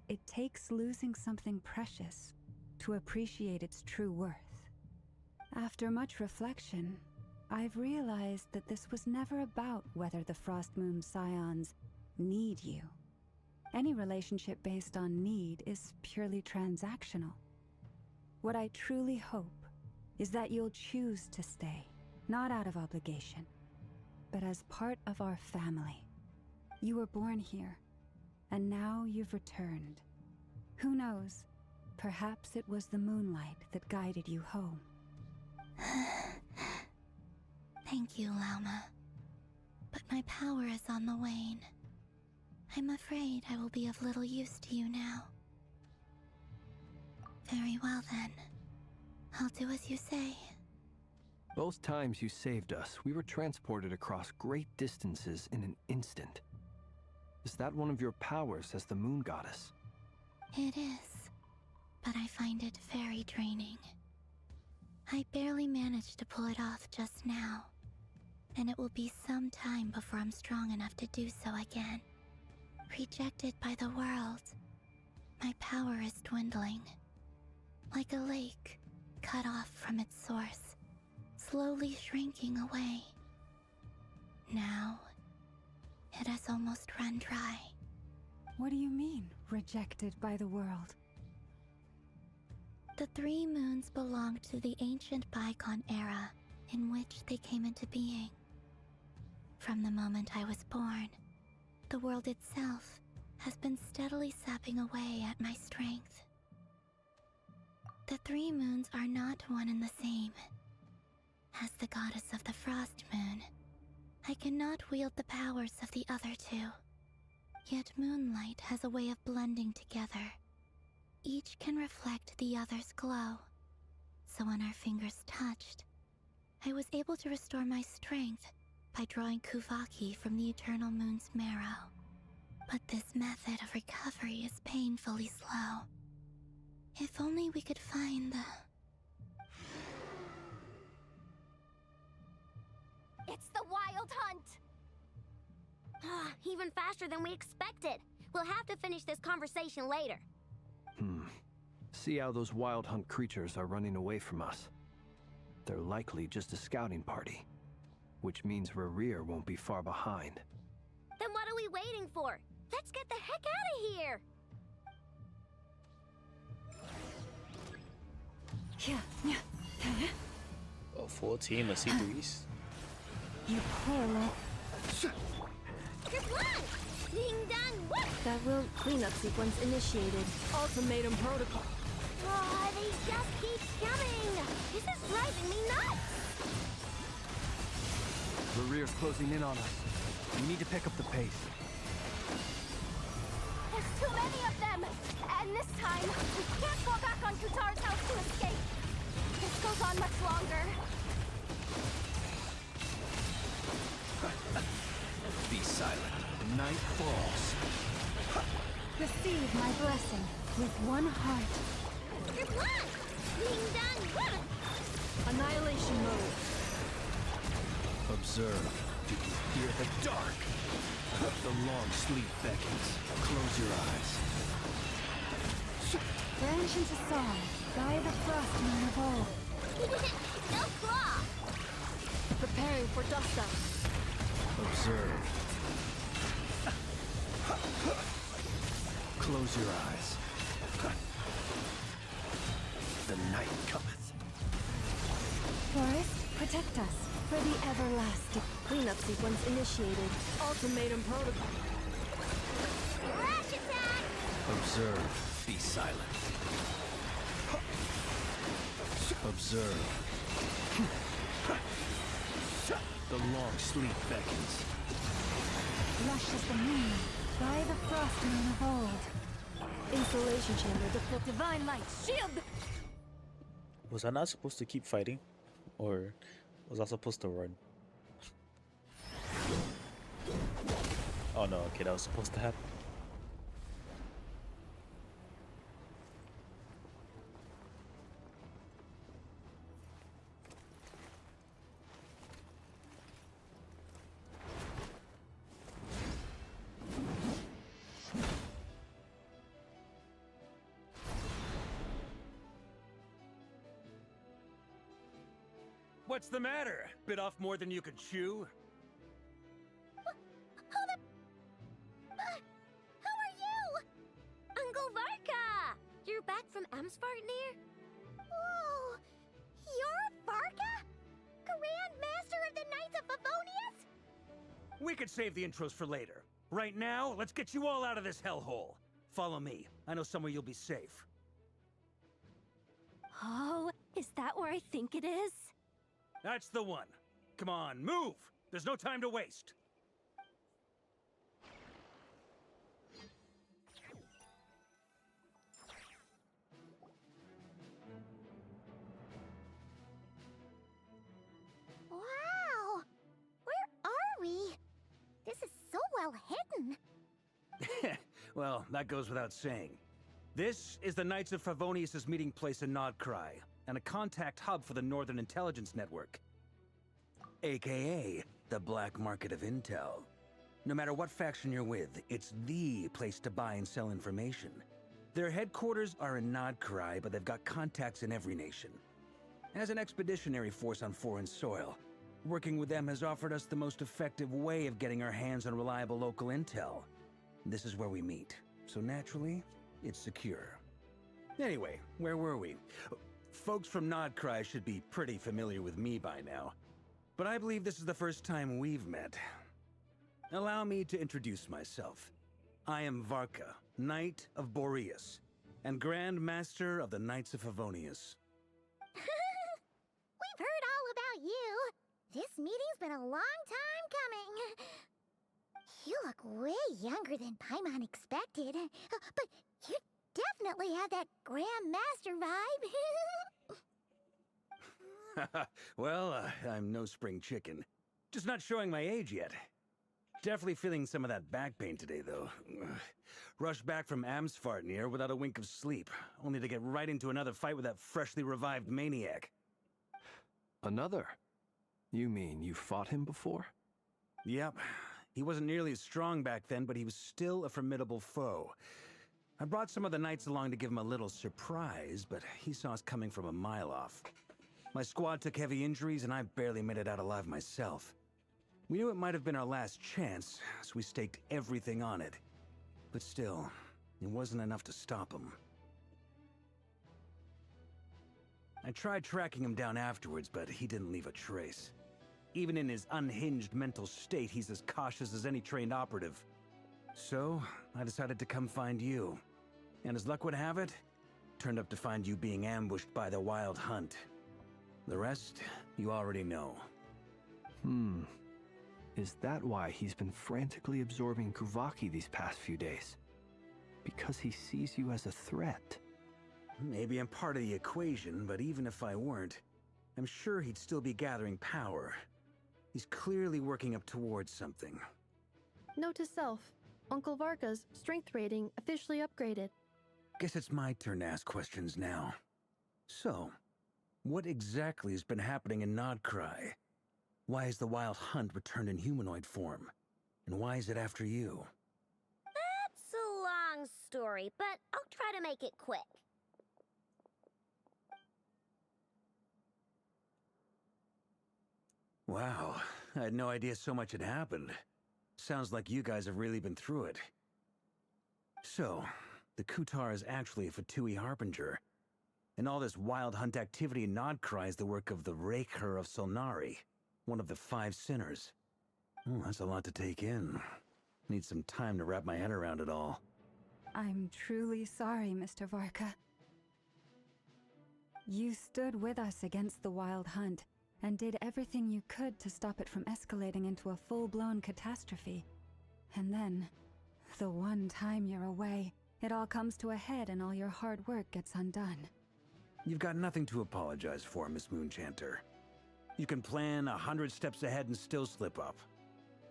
[SPEAKER 5] it takes losing something precious to appreciate its true worth. After much reflection, I've realized that this was never about whether the Frost Moon Scions need you. Any relationship based on need is purely transactional. What I truly hope is that you'll choose to stay, not out of obligation, but as part of our family. You were born here, and now you've returned. Who knows? Perhaps it was the moonlight that guided you home.
[SPEAKER 13] Thank you, Lauma. But my power is on the wane. I'm afraid I will be of little use to you now. Very well then. I'll do as you say.
[SPEAKER 2] Both times you saved us, we were transported across great distances in an instant. Is that one of your powers as the Moon Goddess?
[SPEAKER 13] It is, but I find it very draining. I barely managed to pull it off just now, and it will be some time before I'm strong enough to do so again. Rejected by the world, my power is dwindling. Like a lake cut off from its source, slowly shrinking away. Now, it has almost run dry.
[SPEAKER 5] What do you mean, rejected by the world?
[SPEAKER 13] The three moons belong to the ancient bygone era in which they came into being. From the moment I was born, the world itself has been steadily sapping away at my strength. The three moons are not one and the same. As the goddess of the Frost Moon, I cannot wield the powers of the other two. Yet moonlight has a way of blending together. Each can reflect the other's glow. So when our fingers touched, I was able to restore my strength by drawing Kuvaki from the Eternal Moon's marrow. But this method of recovery is painfully slow. If only we could find the...
[SPEAKER 4] It's the Wild Hunt! Even faster than we expected. We'll have to finish this conversation later.
[SPEAKER 2] See how those Wild Hunt creatures are running away from us. They're likely just a scouting party, which means Rerir won't be far behind.
[SPEAKER 4] Then what are we waiting for? Let's get the heck out of here!
[SPEAKER 18] A full team of C3s.
[SPEAKER 5] You poor little...
[SPEAKER 4] Kerplunk! Ding dong whoop!
[SPEAKER 6] That will cleanup sequence initiated. Ultimatum protocol.
[SPEAKER 4] Oh, they just keep coming! This is driving me nuts!
[SPEAKER 2] Rerir's closing in on us. We need to pick up the pace.
[SPEAKER 1] There's too many of them! And this time, we can't go back on Kutar's house to escape. This goes on much longer.
[SPEAKER 2] Be silent. The night falls.
[SPEAKER 5] Receive my blessing with one heart.
[SPEAKER 4] Kerplunk! Ding dong whoop!
[SPEAKER 6] Annihilation mode.
[SPEAKER 2] Observe. Do you hear the dark? The long sleep beckons. Close your eyes.
[SPEAKER 5] Branch into song by the Frost Moon of old.
[SPEAKER 4] No claw!
[SPEAKER 6] Preparing for dust up.
[SPEAKER 2] Observe. Close your eyes. The night cometh.
[SPEAKER 5] Forest, protect us for the everlasting.
[SPEAKER 6] Cleanup sequence initiated. Ultimatum protocol.
[SPEAKER 4] Flash attack!
[SPEAKER 2] Observe. Be silent. Observe. The long sleep beckons.
[SPEAKER 5] Lush as the moon by the Frost Moon of old.
[SPEAKER 6] Insulation chamber deployed. Divine light, shield!
[SPEAKER 18] Was I not supposed to keep fighting? Or was I supposed to run? Oh no, okay, that was supposed to happen.
[SPEAKER 17] What's the matter? Bit off more than you could chew?
[SPEAKER 4] Who are you? Uncle Varka! You're back from Amsvartnir? Whoa! You're Varka? Grand Master of the Knights of Favonius?
[SPEAKER 17] We could save the intros for later. Right now, let's get you all out of this hellhole. Follow me. I know somewhere you'll be safe.
[SPEAKER 1] Oh, is that where I think it is?
[SPEAKER 17] That's the one. Come on, move! There's no time to waste.
[SPEAKER 15] Wow! Where are we? This is so well hidden.
[SPEAKER 17] Well, that goes without saying. This is the Knights of Favonius' meeting place in Krai, and a contact hub for the Northern Intelligence Network. AKA, the black market of intel. No matter what faction you're with, it's the place to buy and sell information. Their headquarters are in Krai, but they've got contacts in every nation. As an expeditionary force on foreign soil, working with them has offered us the most effective way of getting our hands on reliable local intel. This is where we meet. so naturally, it's secure. Anyway, where were we? Folks from Krai should be pretty familiar with me by now, but I believe this is the first time we've met. Allow me to introduce myself. I am Varka, Knight of Boreas, and Grand Master of the Knights of Favonius.
[SPEAKER 15] We've heard all about you. This meeting's been a long time coming. You look way younger than Paimon expected, but you definitely have that Grand Master vibe.
[SPEAKER 17] Well, I'm no spring chicken. Just not showing my age yet. Definitely feeling some of that back pain today, though. Rushed back from Amsfartnir without a wink of sleep, only to get right into another fight with that freshly revived maniac.
[SPEAKER 2] Another? You mean you fought him before?
[SPEAKER 17] Yep. He wasn't nearly as strong back then, but he was still a formidable foe. I brought some of the knights along to give him a little surprise, but he saw us coming from a mile off. My squad took heavy injuries, and I barely made it out alive myself. We knew it might have been our last chance, so we staked everything on it. But still, it wasn't enough to stop him. I tried tracking him down afterwards, but he didn't leave a trace. Even in his unhinged mental state, he's as cautious as any trained operative. So, I decided to come find you. And as luck would have it, turned up to find you being ambushed by the Wild Hunt. The rest, you already know.
[SPEAKER 2] Is that why he's been frantically absorbing Kuvaki these past few days? Because he sees you as a threat?
[SPEAKER 17] Maybe I'm part of the equation, but even if I weren't, I'm sure he'd still be gathering power. He's clearly working up towards something.
[SPEAKER 6] Note to self, Uncle Varka's strength rating officially upgraded.
[SPEAKER 17] Guess it's my turn to ask questions now. So, what exactly has been happening in Krai? Why has the Wild Hunt returned in humanoid form? And why is it after you?
[SPEAKER 4] That's a long story, but I'll try to make it quick.
[SPEAKER 17] Wow, I had no idea so much had happened. Sounds like you guys have really been through it. So, the Kutar is actually a Fatui Harbinger. And all this Wild Hunt activity in Krai is the work of the Raker of Solnari, one of the 5 sinners. That's a lot to take in. Need some time to wrap my head around it all.
[SPEAKER 5] I'm truly sorry, Mr. Varka. You stood with us against the Wild Hunt, and did everything you could to stop it from escalating into a full-blown catastrophe. And then, the one time you're away, it all comes to a head and all your hard work gets undone.
[SPEAKER 17] You've got nothing to apologize for, Miss Moonchanter. You can plan 100 steps ahead and still slip up.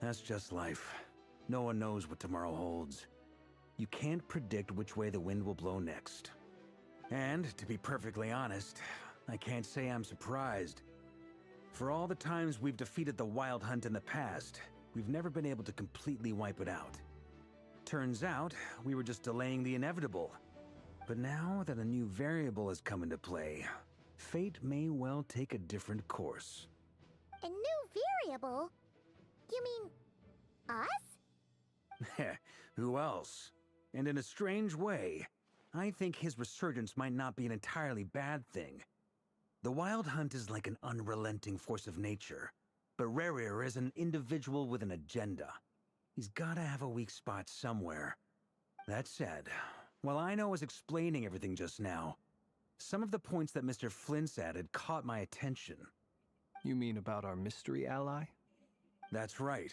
[SPEAKER 17] That's just life. No one knows what tomorrow holds. You can't predict which way the wind will blow next. And, to be perfectly honest, I can't say I'm surprised. For all the times we've defeated the Wild Hunt in the past, we've never been able to completely wipe it out. Turns out, we were just delaying the inevitable. But now that a new variable has come into play, fate may well take a different course.
[SPEAKER 15] A new variable? You mean us?
[SPEAKER 17] Who else? And in a strange way, I think his resurgence might not be an entirely bad thing. The Wild Hunt is like an unrelenting force of nature, but Rerir is an individual with an agenda. He's gotta have a weak spot somewhere. That said, while I was explaining everything just now, some of the points that Mr. Flint's added caught my attention.
[SPEAKER 2] You mean about our mystery ally?
[SPEAKER 17] That's right.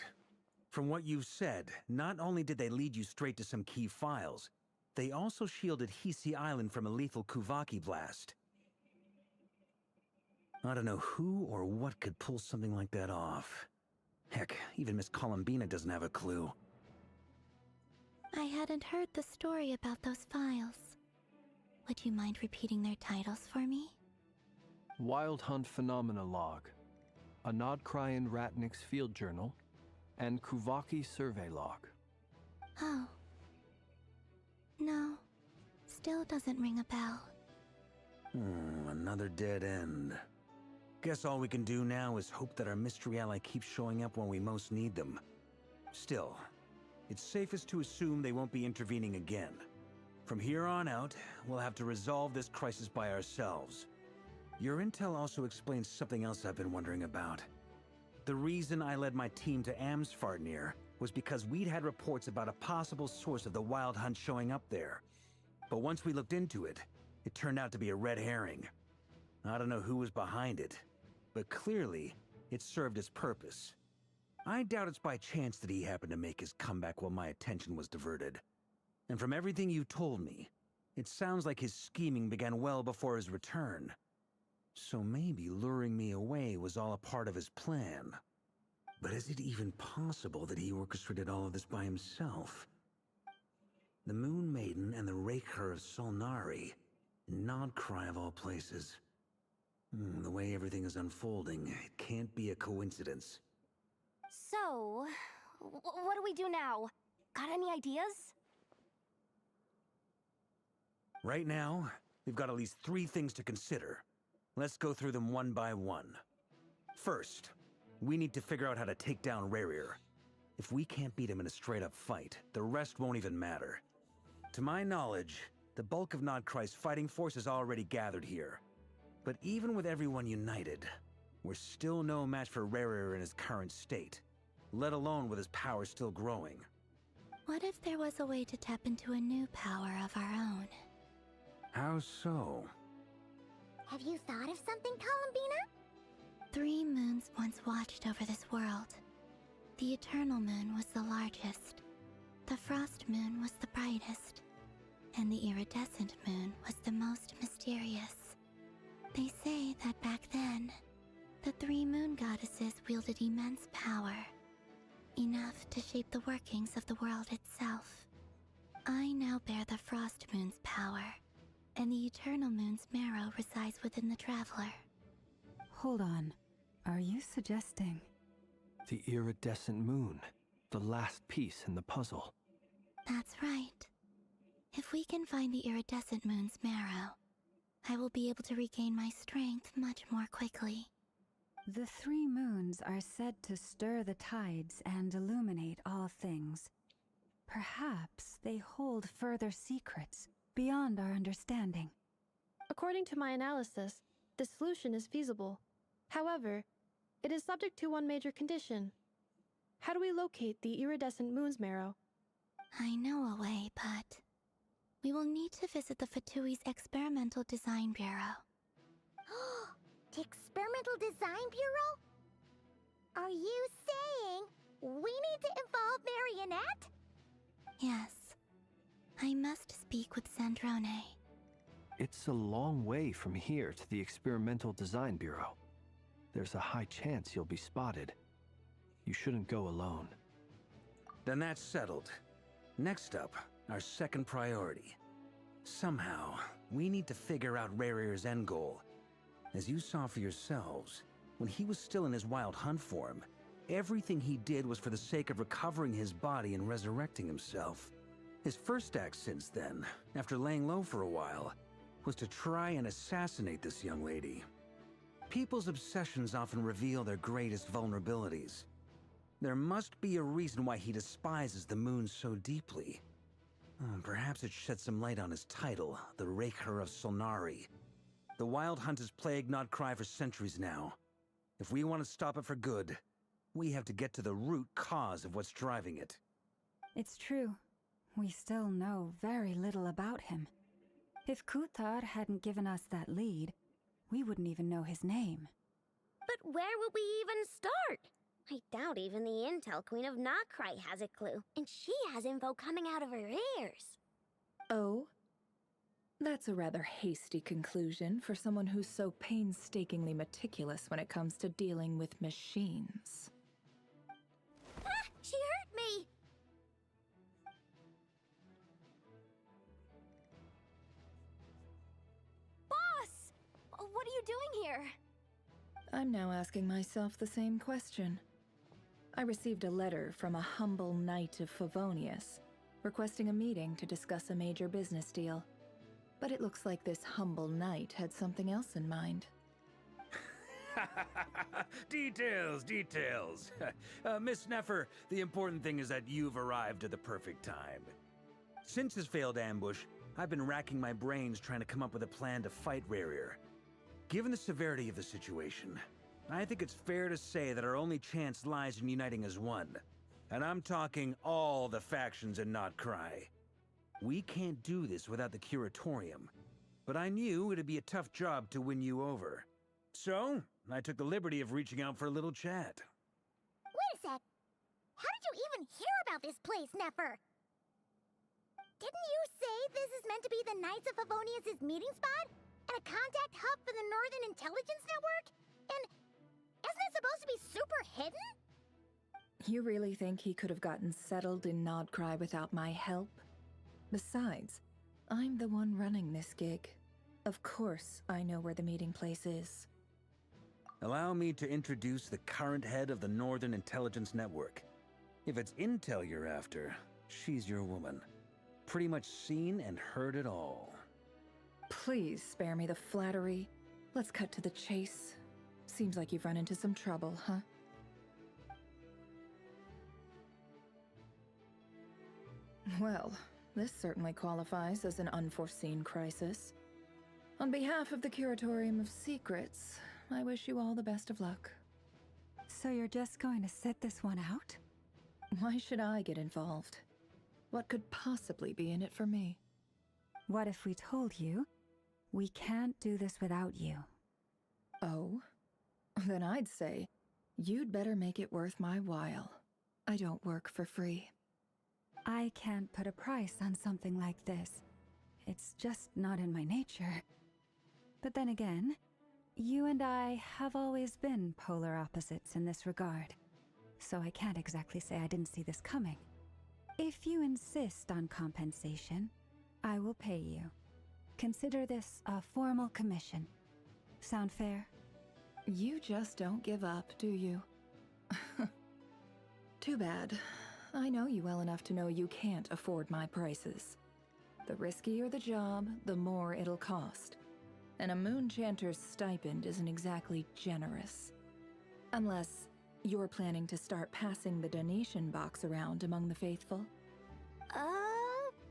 [SPEAKER 17] From what you've said, not only did they lead you straight to some key files, they also shielded Hisi Island from a lethal Kuvaki blast. I don't know who or what could pull something like that off. Heck, even Miss Columbina doesn't have a clue.
[SPEAKER 13] I hadn't heard the story about those files. Would you mind repeating their titles for me?
[SPEAKER 2] Wild Hunt Phenomena Log, a Nodkrayan Ratnik's Field Journal, and Kuvaki Survey Log.
[SPEAKER 13] Oh. No, still doesn't ring a bell.
[SPEAKER 17] Another dead end. Guess all we can do now is hope that our mystery ally keeps showing up when we most need them. Still, it's safest to assume they won't be intervening again. From here on out, we'll have to resolve this crisis by ourselves. Your intel also explains something else I've been wondering about. The reason I led my team to Amsfarnir was because we'd had reports about a possible source of the Wild Hunt showing up there. But once we looked into it, it turned out to be a red herring. I don't know who was behind it, but clearly, it served its purpose. I doubt it's by chance that he happened to make his comeback while my attention was diverted. And from everything you told me, it sounds like his scheming began well before his return. So maybe luring me away was all a part of his plan. But is it even possible that he orchestrated all of this by himself? The Moon Maiden and the Raker of Solnari, Nod Krai of all places. The way everything is unfolding, it can't be a coincidence.
[SPEAKER 1] So, what do we do now? Got any ideas?
[SPEAKER 17] Right now, we've got at least 3 things to consider. Let's go through them one by one. First, we need to figure out how to take down Rerir. If we can't beat him in a straight-up fight, the rest won't even matter. To my knowledge, the bulk of Nod Krai's fighting force is already gathered here. But even with everyone united, we're still no match for Rerir in his current state, let alone with his power still growing.
[SPEAKER 13] What if there was a way to tap into a new power of our own?
[SPEAKER 17] How so?
[SPEAKER 15] Have you thought of something, Columbina?
[SPEAKER 13] 3 moons once watched over this world. The Eternal Moon was the largest. The Frost Moon was the brightest. And the Iridescent Moon was the most mysterious. They say that back then, the 3 moon goddesses wielded immense power. Enough to shape the workings of the world itself. I now bear the Frost Moon's power, and the Eternal Moon's marrow resides within the Traveler.
[SPEAKER 5] Hold on. Are you suggesting?
[SPEAKER 2] The iridescent moon, the last piece in the puzzle.
[SPEAKER 13] That's right. If we can find the Iridescent Moon's marrow, I will be able to regain my strength much more quickly.
[SPEAKER 5] The 3 moons are said to stir the tides and illuminate all things. Perhaps they hold further secrets beyond our understanding.
[SPEAKER 6] According to my analysis, this solution is feasible. However, it is subject to one major condition. How do we locate the iridescent moon's marrow?
[SPEAKER 13] I know a way, but we will need to visit the Fatui's Experimental Design Bureau.
[SPEAKER 15] The Experimental Design Bureau? Are you saying we need to involve Marionette?
[SPEAKER 13] Yes. I must speak with Sandrone.
[SPEAKER 2] It's a long way from here to the Experimental Design Bureau. There's a high chance you'll be spotted. You shouldn't go alone.
[SPEAKER 17] Then that's settled. Next up, our second priority. Somehow, we need to figure out Rerir's end goal. As you saw for yourselves, when he was still in his Wild Hunt form, everything he did was for the sake of recovering his body and resurrecting himself. His first act since then, after laying low for a while, was to try and assassinate this young lady. People's obsessions often reveal their greatest vulnerabilities. There must be a reason why he despises the moon so deeply. Perhaps it sheds some light on his title, the Raker of Solnari. The Wild Hunt has plagued Nod Krai for centuries now. If we want to stop it for good, we have to get to the root cause of what's driving it.
[SPEAKER 5] It's true. We still know very little about him. If Kuthar hadn't given us that lead, we wouldn't even know his name.
[SPEAKER 4] But where would we even start? I doubt even the Intel Queen of Nokrai has a clue, and she has info coming out of her ears.
[SPEAKER 3] Oh? That's a rather hasty conclusion for someone who's so painstakingly meticulous when it comes to dealing with machines.
[SPEAKER 4] Ah! She hurt me!
[SPEAKER 1] Boss! What are you doing here?
[SPEAKER 3] I'm now asking myself the same question. I received a letter from a humble knight of Favonius, requesting a meeting to discuss a major business deal. But it looks like this humble knight had something else in mind.
[SPEAKER 17] Details, details. Miss Neffer, the important thing is that you've arrived at the perfect time. Since his failed ambush, I've been racking my brains trying to come up with a plan to fight Rarier. Given the severity of the situation, I think it's fair to say that our only chance lies in uniting as one. And I'm talking all the factions in Krai. We can't do this without the Curatorium, but I knew it'd be a tough job to win you over. So, I took the liberty of reaching out for a little chat.
[SPEAKER 15] Wait a sec. How did you even hear about this place, Neffer? Didn't you say this is meant to be the Knights of Favonius' meeting spot? And a contact hub for the Northern Intelligence Network? And isn't it supposed to be super hidden?
[SPEAKER 3] You really think he could have gotten settled in Krai without my help? Besides, I'm the one running this gig. Of course I know where the meeting place is.
[SPEAKER 17] Allow me to introduce the current head of the Northern Intelligence Network. If it's intel you're after, she's your woman. Pretty much seen and heard it all.
[SPEAKER 3] Please spare me the flattery. Let's cut to the chase. Seems like you've run into some trouble, huh? Well, this certainly qualifies as an unforeseen crisis. On behalf of the Curatorium of Secrets, I wish you all the best of luck.
[SPEAKER 5] So you're just going to sit this one out?
[SPEAKER 3] Why should I get involved? What could possibly be in it for me?
[SPEAKER 5] What if we told you we can't do this without you?
[SPEAKER 3] Oh? Then I'd say you'd better make it worth my while. I don't work for free.
[SPEAKER 5] I can't put a price on something like this. It's just not in my nature. But then again, you and I have always been polar opposites in this regard. So I can't exactly say I didn't see this coming. If you insist on compensation, I will pay you. Consider this a formal commission. Sound fair?
[SPEAKER 3] You just don't give up, do you? Too bad. I know you well enough to know you can't afford my prices. The riskier the job, the more it'll cost. And a Moonchanter's stipend isn't exactly generous. Unless you're planning to start passing the donation box around among the faithful.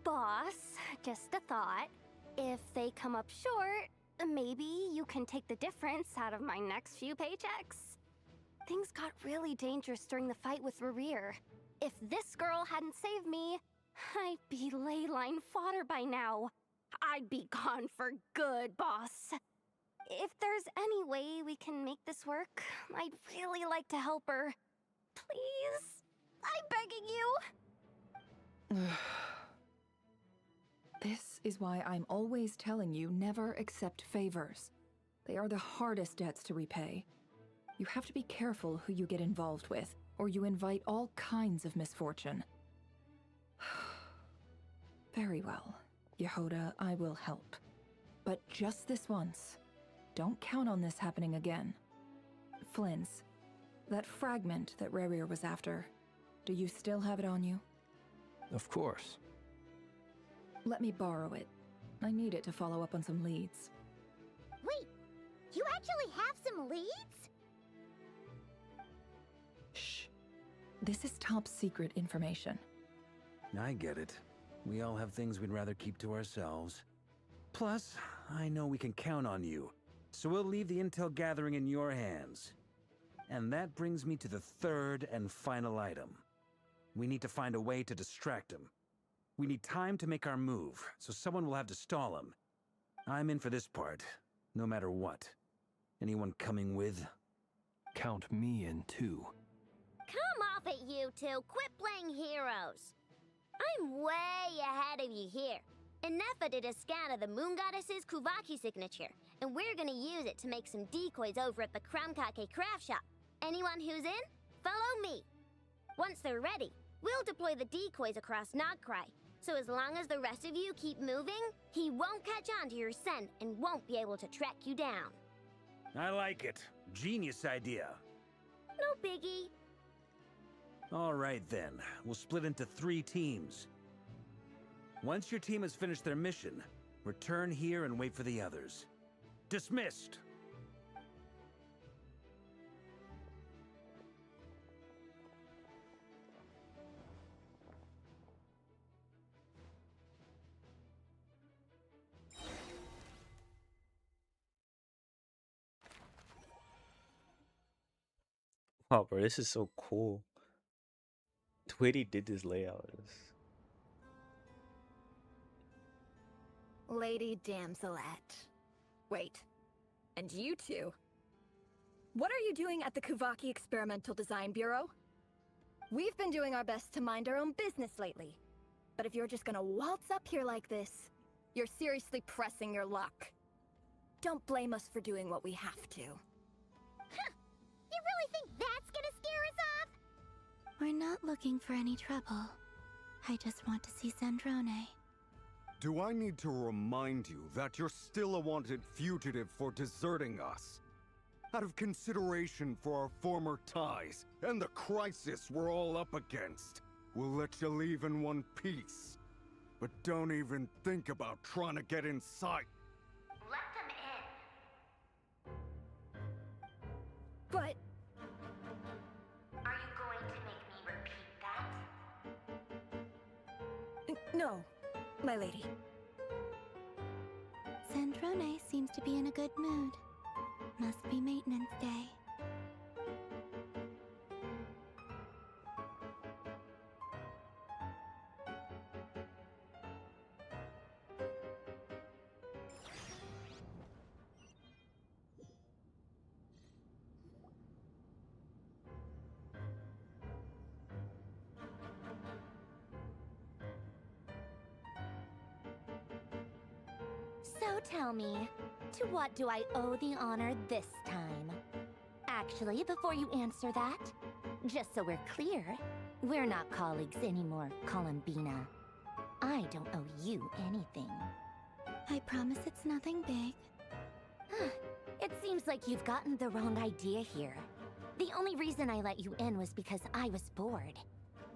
[SPEAKER 1] Boss, just a thought. If they come up short, maybe you can take the difference out of my next few paychecks. Things got really dangerous during the fight with Rarier. If this girl hadn't saved me, I'd be leyline fodder by now. I'd be gone for good, boss. If there's any way we can make this work, I'd really like to help her. Please? I'm begging you.
[SPEAKER 3] This is why I'm always telling you never accept favors. They are the hardest debts to repay. You have to be careful who you get involved with, or you invite all kinds of misfortune. Very well, Yehoda, I will help. But just this once. Don't count on this happening again. Flynn's, that fragment that Rarier was after, do you still have it on you?
[SPEAKER 2] Of course.
[SPEAKER 3] Let me borrow it. I need it to follow up on some leads.
[SPEAKER 15] Wait, you actually have some leads?
[SPEAKER 3] Shh. This is top secret information.
[SPEAKER 17] I get it. We all have things we'd rather keep to ourselves. Plus, I know we can count on you, so we'll leave the intel gathering in your hands. And that brings me to the third and final item. We need to find a way to distract him. We need time to make our move, so someone will have to stall him. I'm in for this part, no matter what. Anyone coming with?
[SPEAKER 2] Count me in too.
[SPEAKER 4] Come off it, you two. Quit playing heroes. I'm way ahead of you here. Nefa did a scan of the Moon Goddess's Kuvaki signature, and we're gonna use it to make some decoys over at the Kramkake craft shop. Anyone who's in, follow me. Once they're ready, we'll deploy the decoys across Krai. So as long as the rest of you keep moving, he won't catch on to your scent and won't be able to track you down.
[SPEAKER 17] I like it. Genius idea.
[SPEAKER 4] No biggie.
[SPEAKER 17] All right then, we'll split into 3 teams. Once your team has finished their mission, return here and wait for the others. Dismissed!
[SPEAKER 18] Oh, bro, this is so cool. The way they did this layout is.
[SPEAKER 19] Lady Damselette. Wait, and you two? What are you doing at the Kuvaki Experimental Design Bureau? We've been doing our best to mind our own business lately. But if you're just gonna waltz up here like this, you're seriously pressing your luck. Don't blame us for doing what we have to.
[SPEAKER 15] Huh! You really think that's gonna scare us off?
[SPEAKER 13] We're not looking for any trouble. I just want to see Zandrone.
[SPEAKER 20] Do I need to remind you that you're still a wanted fugitive for deserting us? Out of consideration for our former ties and the crisis we're all up against, we'll let you leave in one piece. But don't even think about trying to get inside.
[SPEAKER 15] Let them in.
[SPEAKER 19] But...
[SPEAKER 15] Are you going to make me repeat that?
[SPEAKER 19] No, my lady.
[SPEAKER 13] Zandrone seems to be in a good mood. Must be maintenance day.
[SPEAKER 14] So tell me, to what do I owe the honor this time? Actually, before you answer that, just so we're clear, we're not colleagues anymore, Columbina. I don't owe you anything.
[SPEAKER 13] I promise it's nothing big.
[SPEAKER 14] It seems like you've gotten the wrong idea here. The only reason I let you in was because I was bored.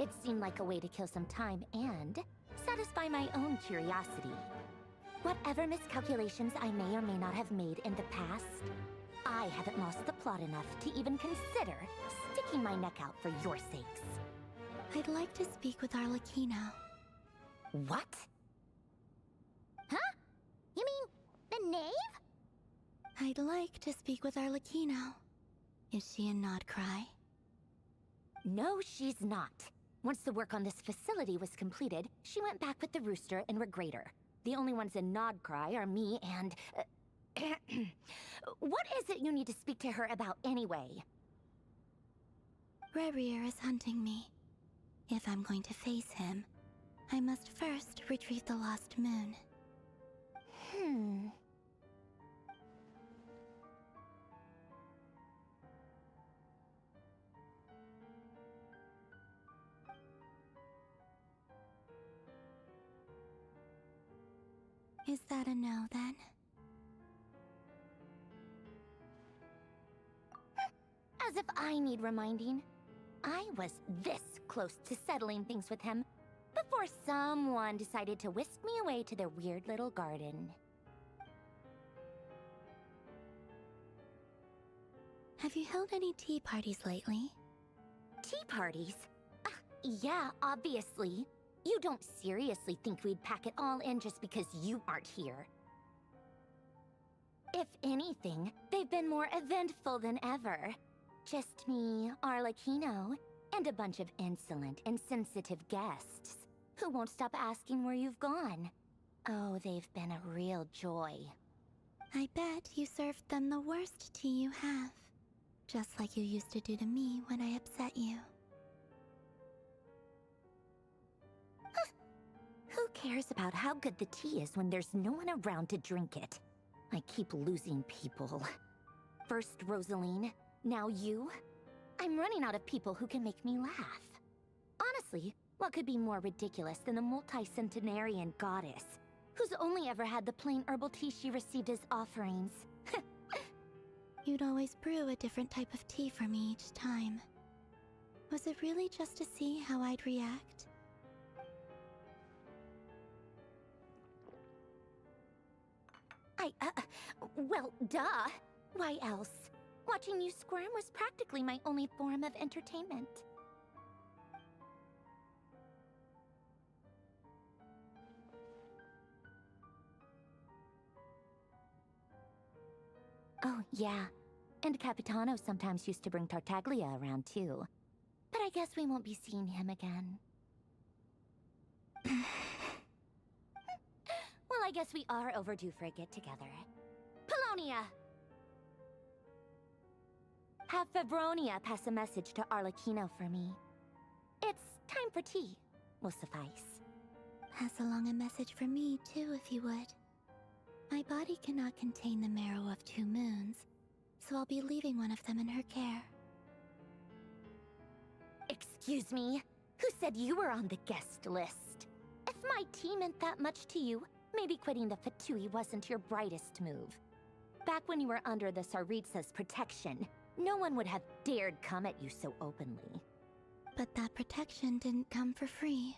[SPEAKER 14] It seemed like a way to kill some time and satisfy my own curiosity. Whatever miscalculations I may or may not have made in the past, I haven't lost the plot enough to even consider sticking my neck out for your sakes.
[SPEAKER 13] I'd like to speak with Arlecchino.
[SPEAKER 14] What?
[SPEAKER 15] Huh? You mean the knave?
[SPEAKER 13] I'd like to speak with Arlecchino. Is she in Nod Krai?
[SPEAKER 14] No, she's not. Once the work on this facility was completed, she went back with the Rooster and Regrator. The only ones in Nod Krai are me and... What is it you need to speak to her about anyway?
[SPEAKER 13] Rerir is hunting me. If I'm going to face him, I must first retrieve the lost moon. Is that a no, then?
[SPEAKER 14] As if I need reminding. I was this close to settling things with him before someone decided to whisk me away to their weird little garden.
[SPEAKER 13] Have you held any tea parties lately?
[SPEAKER 14] Tea parties? Yeah, obviously. You don't seriously think we'd pack it all in just because you aren't here. If anything, they've been more eventful than ever. Just me, Arlecchino, and a bunch of insolent, insensitive guests who won't stop asking where you've gone. Oh, they've been a real joy.
[SPEAKER 13] I bet you served them the worst tea you have. Just like you used to do to me when I upset you.
[SPEAKER 14] Who cares about how good the tea is when there's no one around to drink it? I keep losing people. First Rosaline, now you. I'm running out of people who can make me laugh. Honestly, what could be more ridiculous than the multi-centenarian goddess, who's only ever had the plain herbal tea she received as offerings?
[SPEAKER 13] You'd always brew a different type of tea for me each time. Was it really just to see how I'd react?
[SPEAKER 14] Well, duh. Why else? Watching you squirm was practically my only form of entertainment. Oh, yeah. And Capitano sometimes used to bring Tartaglia around too. But I guess we won't be seeing him again. Well, I guess we are overdue for a get-together. Polonia! Have Febronia pass a message to Arlecchino for me. It's time for tea. Will suffice.
[SPEAKER 13] Pass along a message for me, too, if you would. My body cannot contain the marrow of 2 moons, so I'll be leaving one of them in her care.
[SPEAKER 14] Excuse me? Who said you were on the guest list? If my tea meant that much to you, maybe quitting the Fatui wasn't your brightest move. Back when you were under the Tsaritsa's protection, no one would have dared come at you so openly.
[SPEAKER 13] But that protection didn't come for free.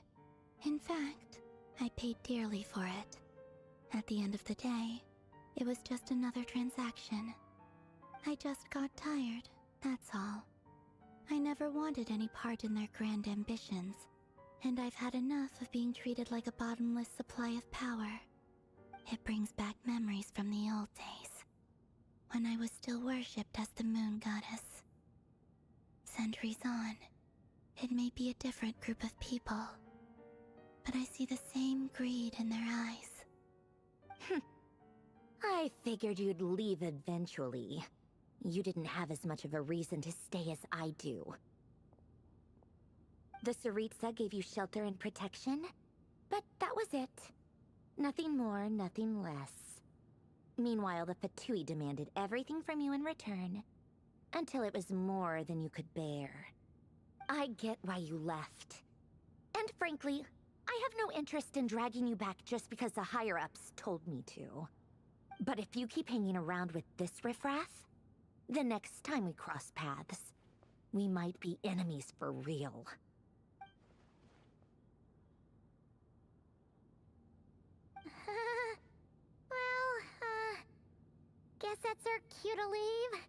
[SPEAKER 13] In fact, I paid dearly for it. At the end of the day, it was just another transaction. I just got tired, that's all. I never wanted any part in their grand ambitions, and I've had enough of being treated like a bottomless supply of power. It brings back memories from the old days, when I was still worshipped as the moon goddess. Centuries on, it may be a different group of people, but I see the same greed in their eyes.
[SPEAKER 14] I figured you'd leave eventually. You didn't have as much of a reason to stay as I do. The Tsaritsa gave you shelter and protection, but that was it. Nothing more, nothing less. Meanwhile, the Fatui demanded everything from you in return, until it was more than you could bear. I get why you left. And frankly, I have no interest in dragging you back just because the higher-ups told me to. But if you keep hanging around with this riffraff, the next time we cross paths, we might be enemies for real.
[SPEAKER 15] Guess that's our cue to leave.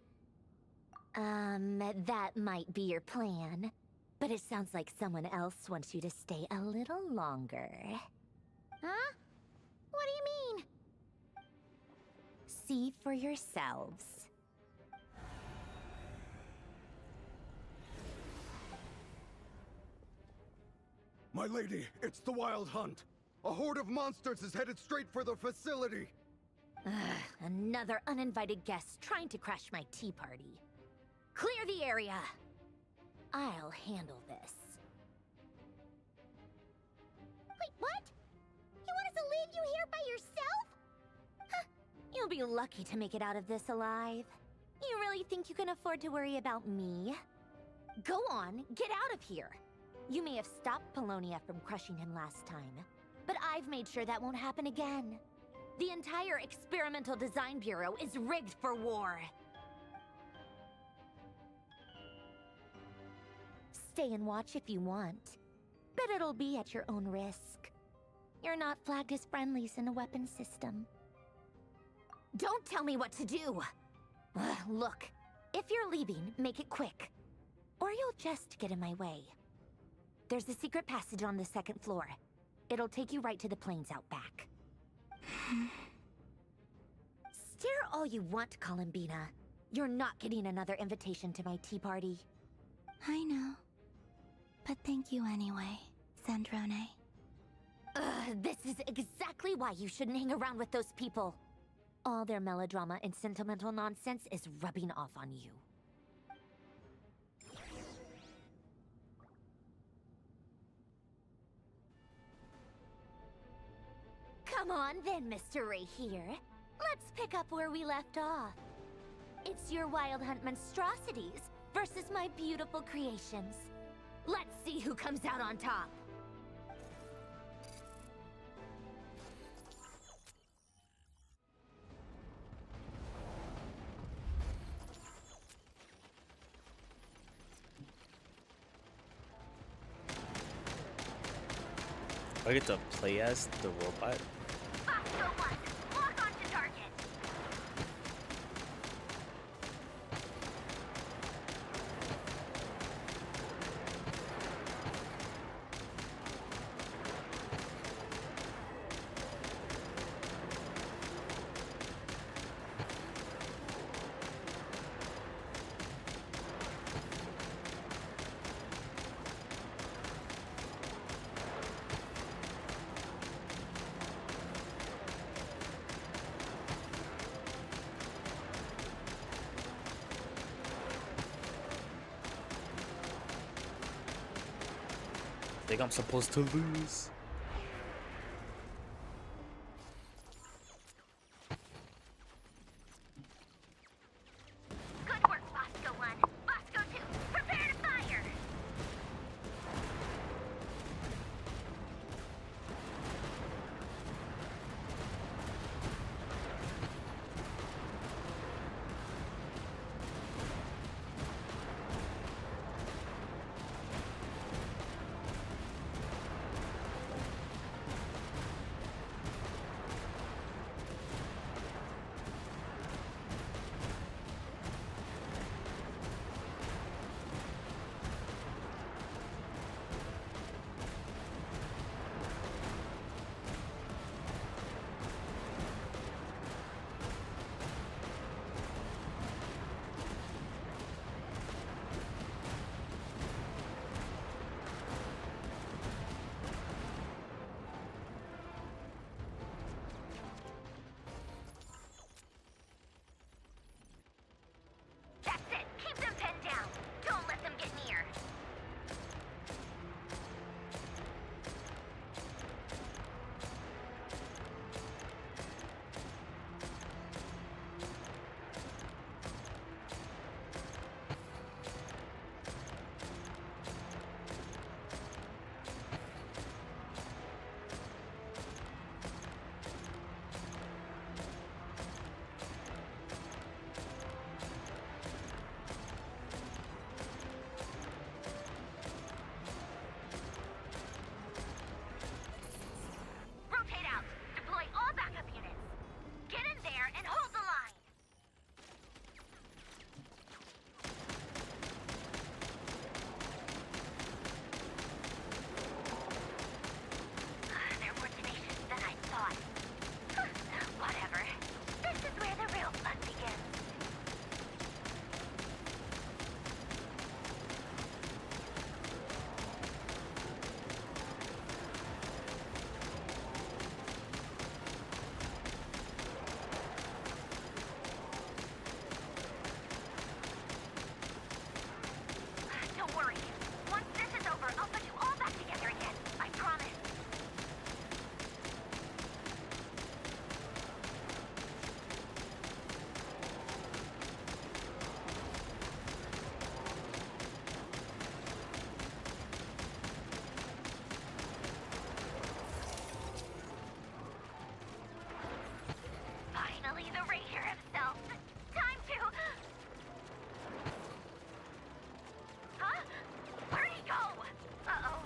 [SPEAKER 14] That might be your plan. But it sounds like someone else wants you to stay a little longer.
[SPEAKER 15] Huh? What do you mean?
[SPEAKER 14] See for yourselves.
[SPEAKER 20] My lady, it's the Wild Hunt. A horde of monsters is headed straight for the facility.
[SPEAKER 14] Another uninvited guest trying to crash my tea party. Clear the area! I'll handle this.
[SPEAKER 15] Wait, what? You want us to leave you here by yourself?
[SPEAKER 14] Huh. You'll be lucky to make it out of this alive. You really think you can afford to worry about me? Go on, get out of here! You may have stopped Polonia from crushing him last time, but I've made sure that won't happen again. The entire Experimental Design Bureau is rigged for war. Stay and watch if you want, but it'll be at your own risk. You're not flagged as friendlies in the weapon system. Don't tell me what to do! Look, if you're leaving, make it quick, or you'll just get in my way. There's a secret passage on the 2nd floor. It'll take you right to the plains out back. Stare all you want, Columbina. You're not getting another invitation to my tea party.
[SPEAKER 13] I know. But thank you anyway, Sandrone.
[SPEAKER 14] This is exactly why you shouldn't hang around with those people. All their melodrama and sentimental nonsense is rubbing off on you. Come on then, Mr. Ray here. Let's pick up where we left off. It's your Wild Hunt monstrosities versus my beautiful creations. Let's see who comes out on top.
[SPEAKER 18] I get to play as the robot.
[SPEAKER 15] Oscar 1, lock on to target.
[SPEAKER 18] Think I'm supposed to lose.
[SPEAKER 15] Good work, Bosco 1. Bosco 2, prepare to fire! That's it. Keep them pinned down. Don't let them get near. Rotate out. Deploy all backup units. Get in there and hold the line. They're more tenacious than I thought. Whatever. This is where the real fun begins. Don't worry. Once this is over, I'll put you all back together again. I promise. Finally, the Ranger himself. Time to... Huh? Where'd he go? Uh-oh.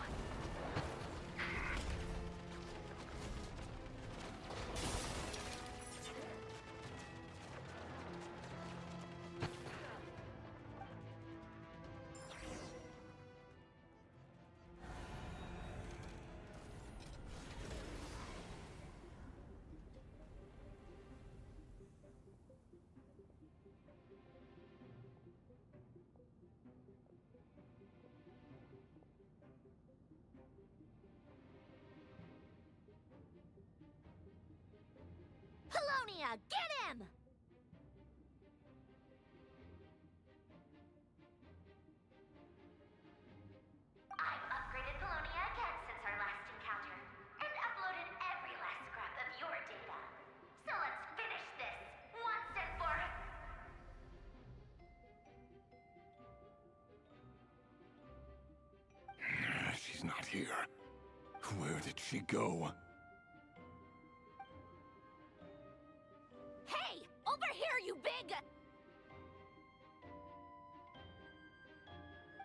[SPEAKER 15] Polonia, get him! I've upgraded Polonia again since our last encounter, and uploaded every last scrap of your data. So let's finish this, once and for...
[SPEAKER 11] She's not here. Where did she go?
[SPEAKER 15] Hey! Over here, you big...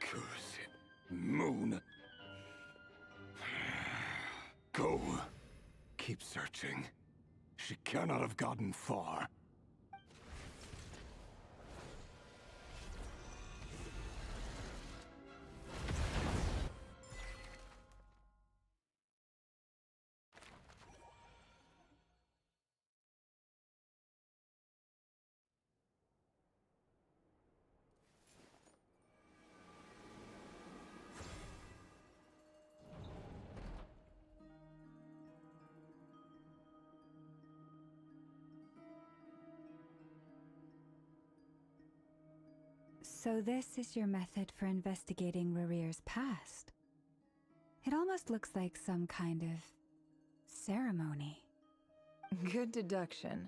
[SPEAKER 11] Cursed moon. Go. Keep searching. She cannot have gotten far.
[SPEAKER 5] So this is your method for investigating Rarir's past. It almost looks like some kind of ceremony.
[SPEAKER 3] Good deduction.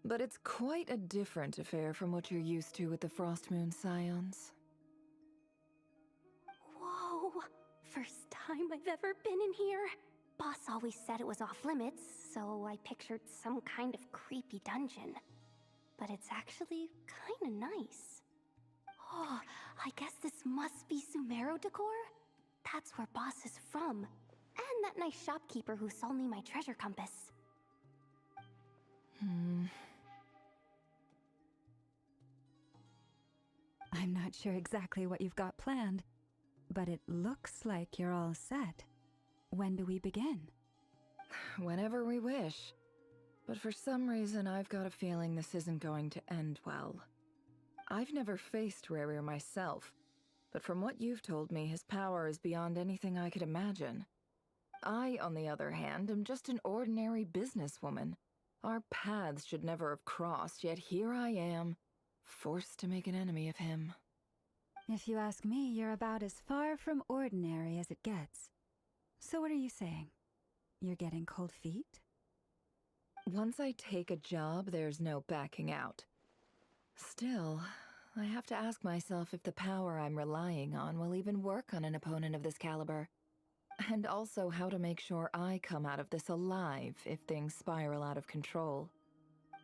[SPEAKER 3] But it's quite a different affair from what you're used to with the Frostmoon Scions.
[SPEAKER 1] Whoa! First time I've ever been in here. Boss always said it was off limits, so I pictured some kind of creepy dungeon. But it's actually kinda nice. Oh, I guess this must be Sumero decor? That's where Boss is from. And that nice shopkeeper who sold me my treasure compass.
[SPEAKER 5] I'm not sure exactly what you've got planned, but it looks like you're all set. When do we begin?
[SPEAKER 3] Whenever we wish. But for some reason, I've got a feeling this isn't going to end well. I've never faced Rerir myself, but from what you've told me, his power is beyond anything I could imagine. I, on the other hand, am just an ordinary businesswoman. Our paths should never have crossed, yet here I am, forced to make an enemy of him.
[SPEAKER 5] If you ask me, you're about as far from ordinary as it gets. So what are you saying? You're getting cold feet?
[SPEAKER 3] Once I take a job, there's no backing out. Still, I have to ask myself if the power I'm relying on will even work on an opponent of this caliber. And also how to make sure I come out of this alive if things spiral out of control.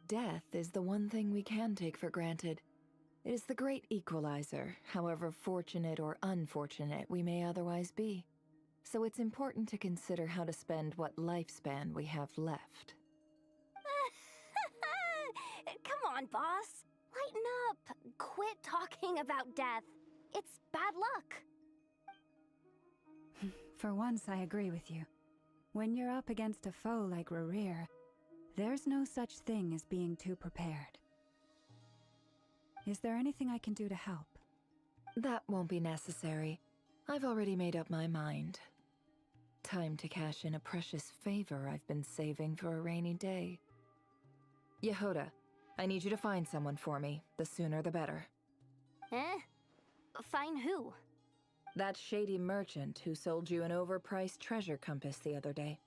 [SPEAKER 3] Death is the one thing we can take for granted. It is the great equalizer, however fortunate or unfortunate we may otherwise be. So it's important to consider how to spend what lifespan we have left.
[SPEAKER 1] Come on, boss. Lighten up. Quit talking about death. It's bad luck.
[SPEAKER 5] For once, I agree with you. When you're up against a foe like Rerir, there's no such thing as being too prepared. Is there anything I can do to help?
[SPEAKER 3] That won't be necessary. I've already made up my mind. Time to cash in a precious favor I've been saving for a rainy day. Yehoda, I need you to find someone for me. The sooner the better.
[SPEAKER 1] Find who?
[SPEAKER 3] That shady merchant who sold you an overpriced treasure compass the other day.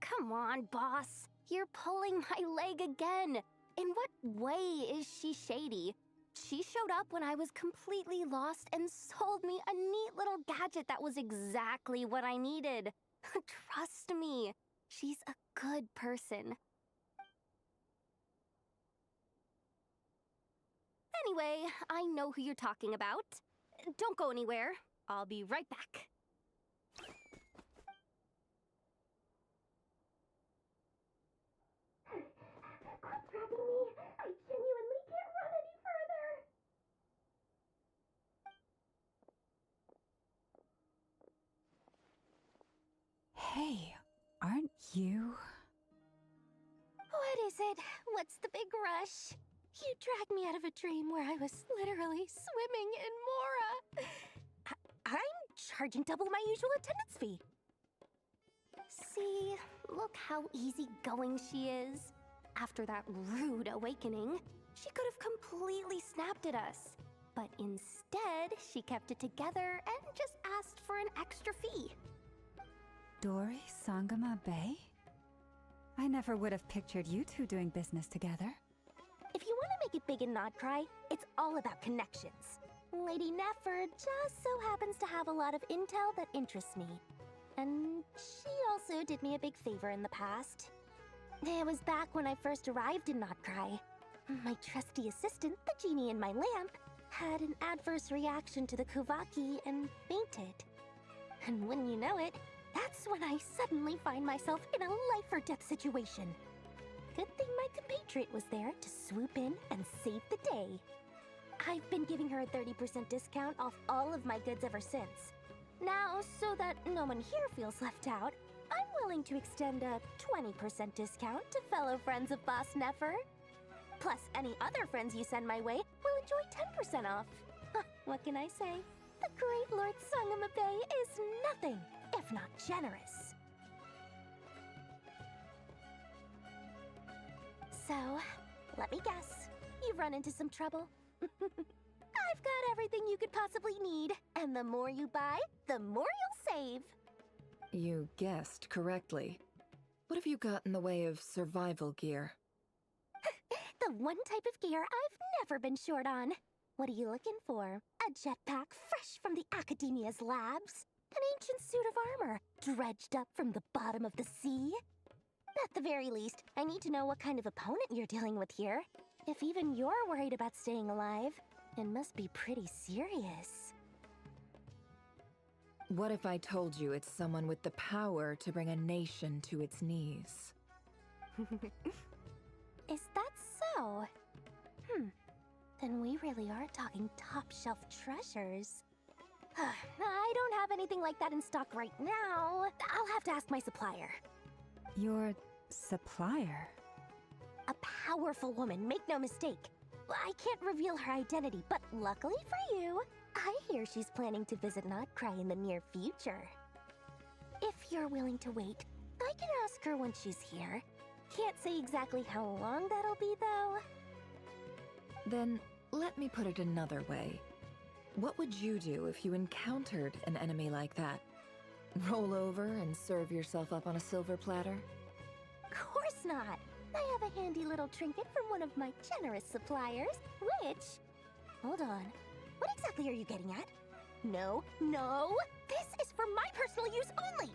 [SPEAKER 1] Come on, boss. You're pulling my leg again. In what way is she shady? She showed up when I was completely lost and sold me a neat little gadget that was exactly what I needed. Trust me, she's a good person. Anyway, I know who you're talking about. Don't go anywhere. I'll be right back. Quit dragging me. I genuinely can't run any further.
[SPEAKER 5] Hey, aren't you?
[SPEAKER 1] What is it? What's the big rush? You dragged me out of a dream where I was literally swimming in Mora. I'm charging double my usual attendance fee. See, look how easygoing she is. After that rude awakening, she could have completely snapped at us. But instead, she kept it together and just asked for an extra fee.
[SPEAKER 5] Dori Sangama Bay? I never would have pictured you two doing business together.
[SPEAKER 1] If you want to make it big in Krai, it's all about connections. Lady Nefer just so happens to have a lot of intel that interests me. And she also did me a big favor in the past. It was back when I first arrived in Krai. My trusty assistant, the genie in my lamp, had an adverse reaction to the Kuvaki and fainted. And wouldn't you know it, that's when I suddenly find myself in a life-or-death situation. Good thing my compatriot was there to swoop in and save the day. I've been giving her a 30% discount off all of my goods ever since. Now, so that no one here feels left out, I'm willing to extend a 20% discount to fellow friends of Boss Nefer. Plus, any other friends you send my way will enjoy 10% off. What can I say? The great Lord Sangama Bay is nothing if not generous. So, let me guess. You've run into some trouble? I've got everything you could possibly need, and the more you buy, the more you'll save.
[SPEAKER 3] You guessed correctly. What have you got in the way of survival gear?
[SPEAKER 14] The one type of gear I've never been short on. What are you looking for? A jetpack fresh from the Academia's labs? An ancient suit of armor dredged up from the bottom of the sea? At the very least, I need to know what kind of opponent you're dealing with here. If even you're worried about staying alive, it must be pretty serious.
[SPEAKER 3] What if I told you it's someone with the power to bring a nation to its knees?
[SPEAKER 14] Is that so? Then we really are talking top-shelf treasures. I don't have anything like that in stock right now. I'll have to ask my supplier.
[SPEAKER 5] Your supplier?
[SPEAKER 14] A powerful woman, make no mistake. I can't reveal her identity, but luckily for you, I hear she's planning to visit Krai in the near future. If you're willing to wait, I can ask her when she's here. Can't say exactly how long that'll be, though.
[SPEAKER 3] Then, let me put it another way. What would you do if you encountered an enemy like that? Roll over and serve yourself up on a silver platter?
[SPEAKER 14] Course not. I have a handy little trinket from one of my generous suppliers, which... Hold on. What exactly are you getting at? No, no! This is for my personal use only!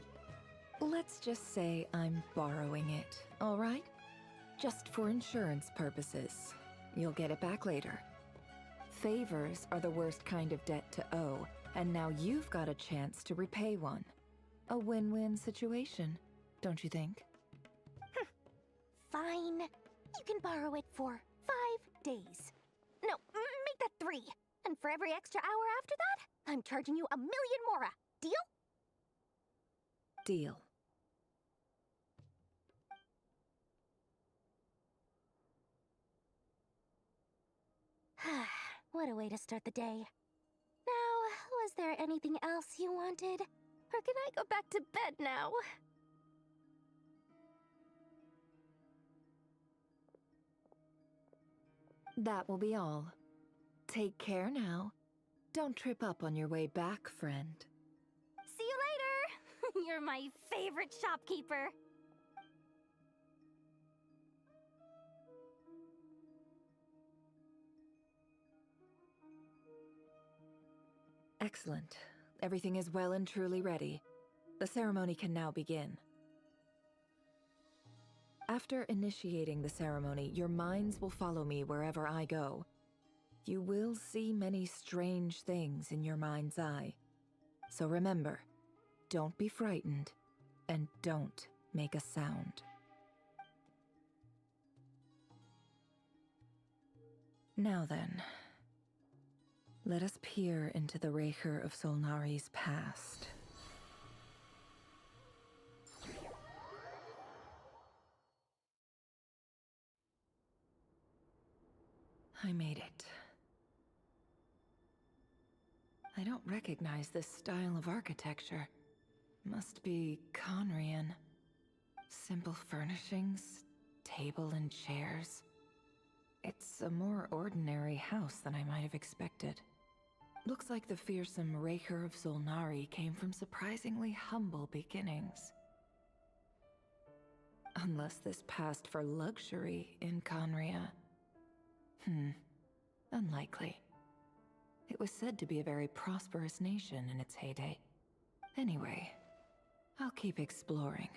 [SPEAKER 3] Let's just say I'm borrowing it, all right? Just for insurance purposes. You'll get it back later. Favors are the worst kind of debt to owe, and now you've got a chance to repay one. A win-win situation, don't you think?
[SPEAKER 14] Fine. You can borrow it for 5 days. No, make that 3. And for every extra hour after that, I'm charging you 1,000,000 mora. Deal?
[SPEAKER 3] Deal.
[SPEAKER 14] What a way to start the day. Now, was there anything else you wanted? Or can I go back to bed now?
[SPEAKER 3] That will be all. Take care now. Don't trip up on your way back, friend.
[SPEAKER 1] See you later! You're my favorite shopkeeper.
[SPEAKER 3] Excellent. Everything is well and truly ready. The ceremony can now begin. After initiating the ceremony, your minds will follow me wherever I go. You will see many strange things in your mind's eye. So remember, don't be frightened, and don't make a sound. Now then, let us peer into the Raker of Solnari's past. I made it. I don't recognize this style of architecture. Must be Conrian. Simple furnishings, table and chairs. It's a more ordinary house than I might have expected. Looks like the fearsome Raker of Solnari came from surprisingly humble beginnings. Unless this passed for luxury in Conria. Unlikely. It was said to be a very prosperous nation in its heyday. Anyway, I'll keep exploring.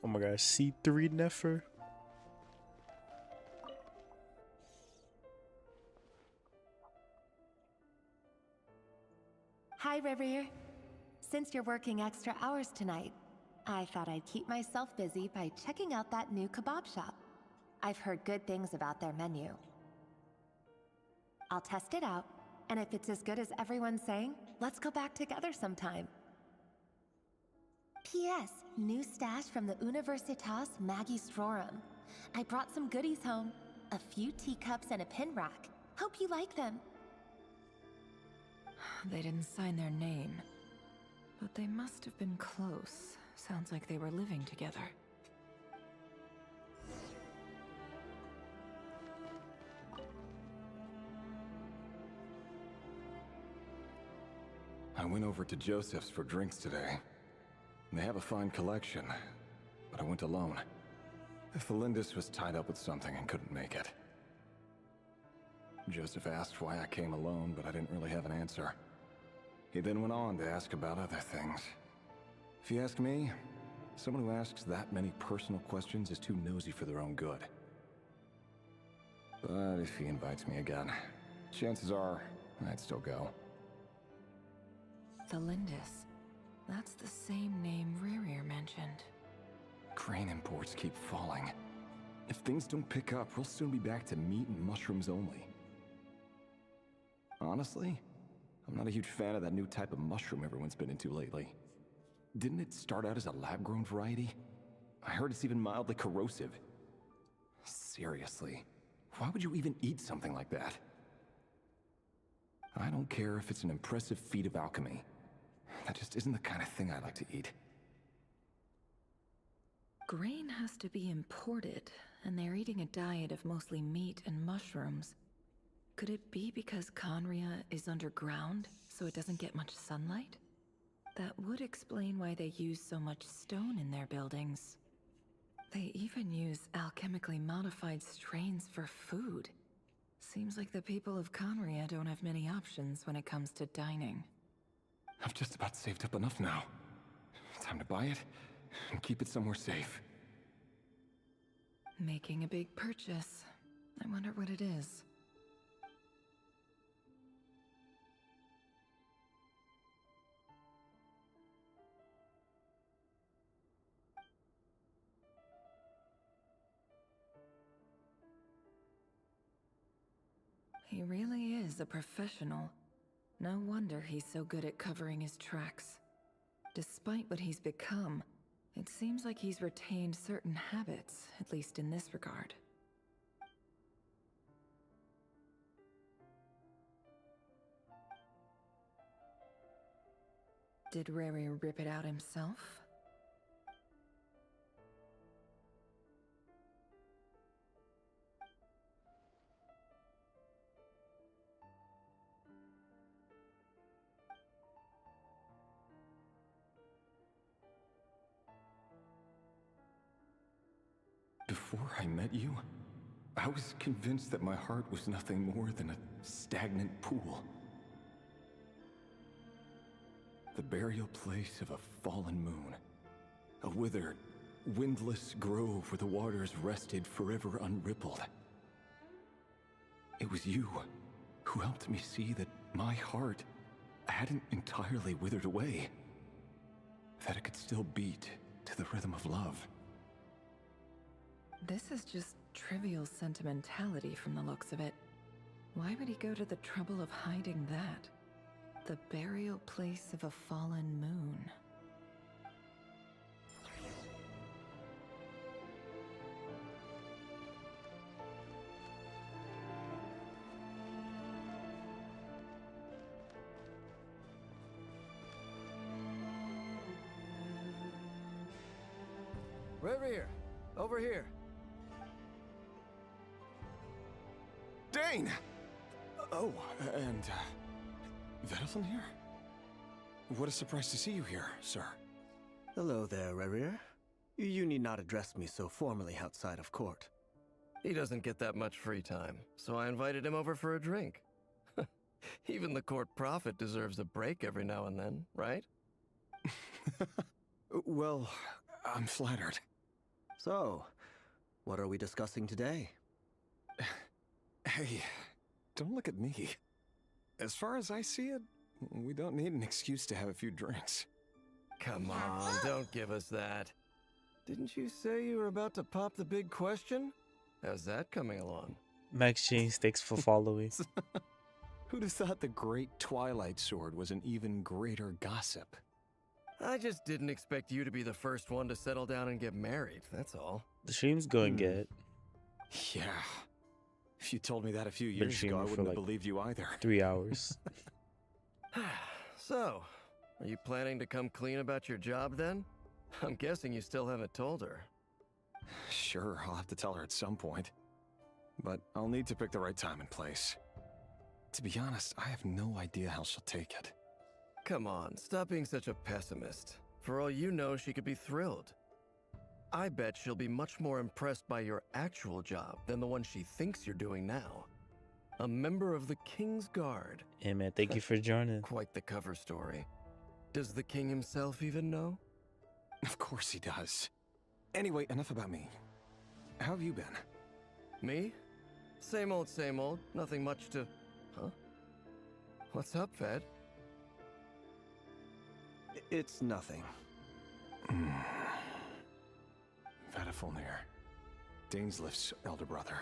[SPEAKER 18] Oh my gosh, C3 Nefer?
[SPEAKER 21] Hi, Reverie. Since you're working extra hours tonight, I thought I'd keep myself busy by checking out that new kebab shop. I've heard good things about their menu. I'll test it out, and if it's as good as everyone's saying, let's go back together sometime. P.S. New stash from the Universitas Magistrorum. I brought some goodies home. A few teacups and a pin rack. Hope you like them.
[SPEAKER 3] They didn't sign their name, but they must have been close. Sounds like they were living together.
[SPEAKER 11] I went over to Joseph's for drinks today. They have a fine collection, but I went alone. Felindus was tied up with something and couldn't make it. Joseph asked why I came alone, but I didn't really have an answer. He then went on to ask about other things. If you ask me, someone who asks that many personal questions is too nosy for their own good. But if he invites me again, chances are I'd still go.
[SPEAKER 3] Felindus. That's the same name Rerir mentioned.
[SPEAKER 11] Crane imports keep falling. If things don't pick up, we'll soon be back to meat and mushrooms only. Honestly, I'm not a huge fan of that new type of mushroom everyone's been into lately. Didn't it start out as a lab-grown variety? I heard it's even mildly corrosive. Seriously, why would you even eat something like that? I don't care if it's an impressive feat of alchemy. That just isn't the kind of thing I like to eat.
[SPEAKER 3] Grain has to be imported, and they're eating a diet of mostly meat and mushrooms. Could it be because Conria is underground, so it doesn't get much sunlight? That would explain why they use so much stone in their buildings. They even use alchemically modified strains for food. Seems like the people of Conria don't have many options when it comes to dining.
[SPEAKER 11] I've just about saved up enough now. Time to buy it and keep it somewhere safe.
[SPEAKER 3] Making a big purchase. I wonder what it is. He really is a professional. No wonder he's so good at covering his tracks. Despite what he's become, it seems like he's retained certain habits, at least in this regard. Did Rary rip it out himself?
[SPEAKER 11] Before I met you, I was convinced that my heart was nothing more than a stagnant pool. The burial place of a fallen moon. A withered, windless grove where the waters rested forever unrippled. It was you who helped me see that my heart hadn't entirely withered away. That it could still beat to the rhythm of love.
[SPEAKER 3] This is just trivial sentimentality from the looks of it. Why would he go to the trouble of hiding that? The burial place of a fallen moon.
[SPEAKER 7] Rerir, over here.
[SPEAKER 11] Dane! Oh, and, Vedelson here? What a surprise to see you here, sir.
[SPEAKER 7] Hello there, Rerir. You need not address me so formally outside of court. He doesn't get that much free time, so I invited him over for a drink. Even the court prophet deserves a break every now and then, right?
[SPEAKER 11] Well, I'm flattered.
[SPEAKER 7] So, what are we discussing today?
[SPEAKER 11] Hey, don't look at me. As far as I see it, we don't need an excuse to have a few drinks.
[SPEAKER 7] Come on, don't give us that. Didn't you say you were about to pop the big question? How's that coming along?
[SPEAKER 18] Max James, thanks for following.
[SPEAKER 11] Who'd have thought the great Twilight Sword was an even greater gossip?
[SPEAKER 7] I just didn't expect you to be the first one to settle down and get married, that's all.
[SPEAKER 18] The stream's going good.
[SPEAKER 11] Yeah. If you told me that a few years ago, I wouldn't have believed you either.
[SPEAKER 18] 3 hours.
[SPEAKER 7] So, are you planning to come clean about your job then? I'm guessing you still haven't told her.
[SPEAKER 11] Sure, I'll have to tell her at some point. But I'll need to pick the right time and place. To be honest, I have no idea how she'll take it.
[SPEAKER 7] Come on, stop being such a pessimist. For all you know, she could be thrilled. I bet she'll be much more impressed by your actual job than the one she thinks you're doing now. A member of the King's Guard.
[SPEAKER 18] Hey man, thank you for joining.
[SPEAKER 7] Quite the cover story. Does the king himself even know?
[SPEAKER 8] Of course he does. Anyway, enough about me. How have you been?
[SPEAKER 7] Me? Same old, same old. Nothing much to... Huh? What's up, Fed?
[SPEAKER 2] It's nothing.
[SPEAKER 8] Vedifulnir, Dainslift's elder brother.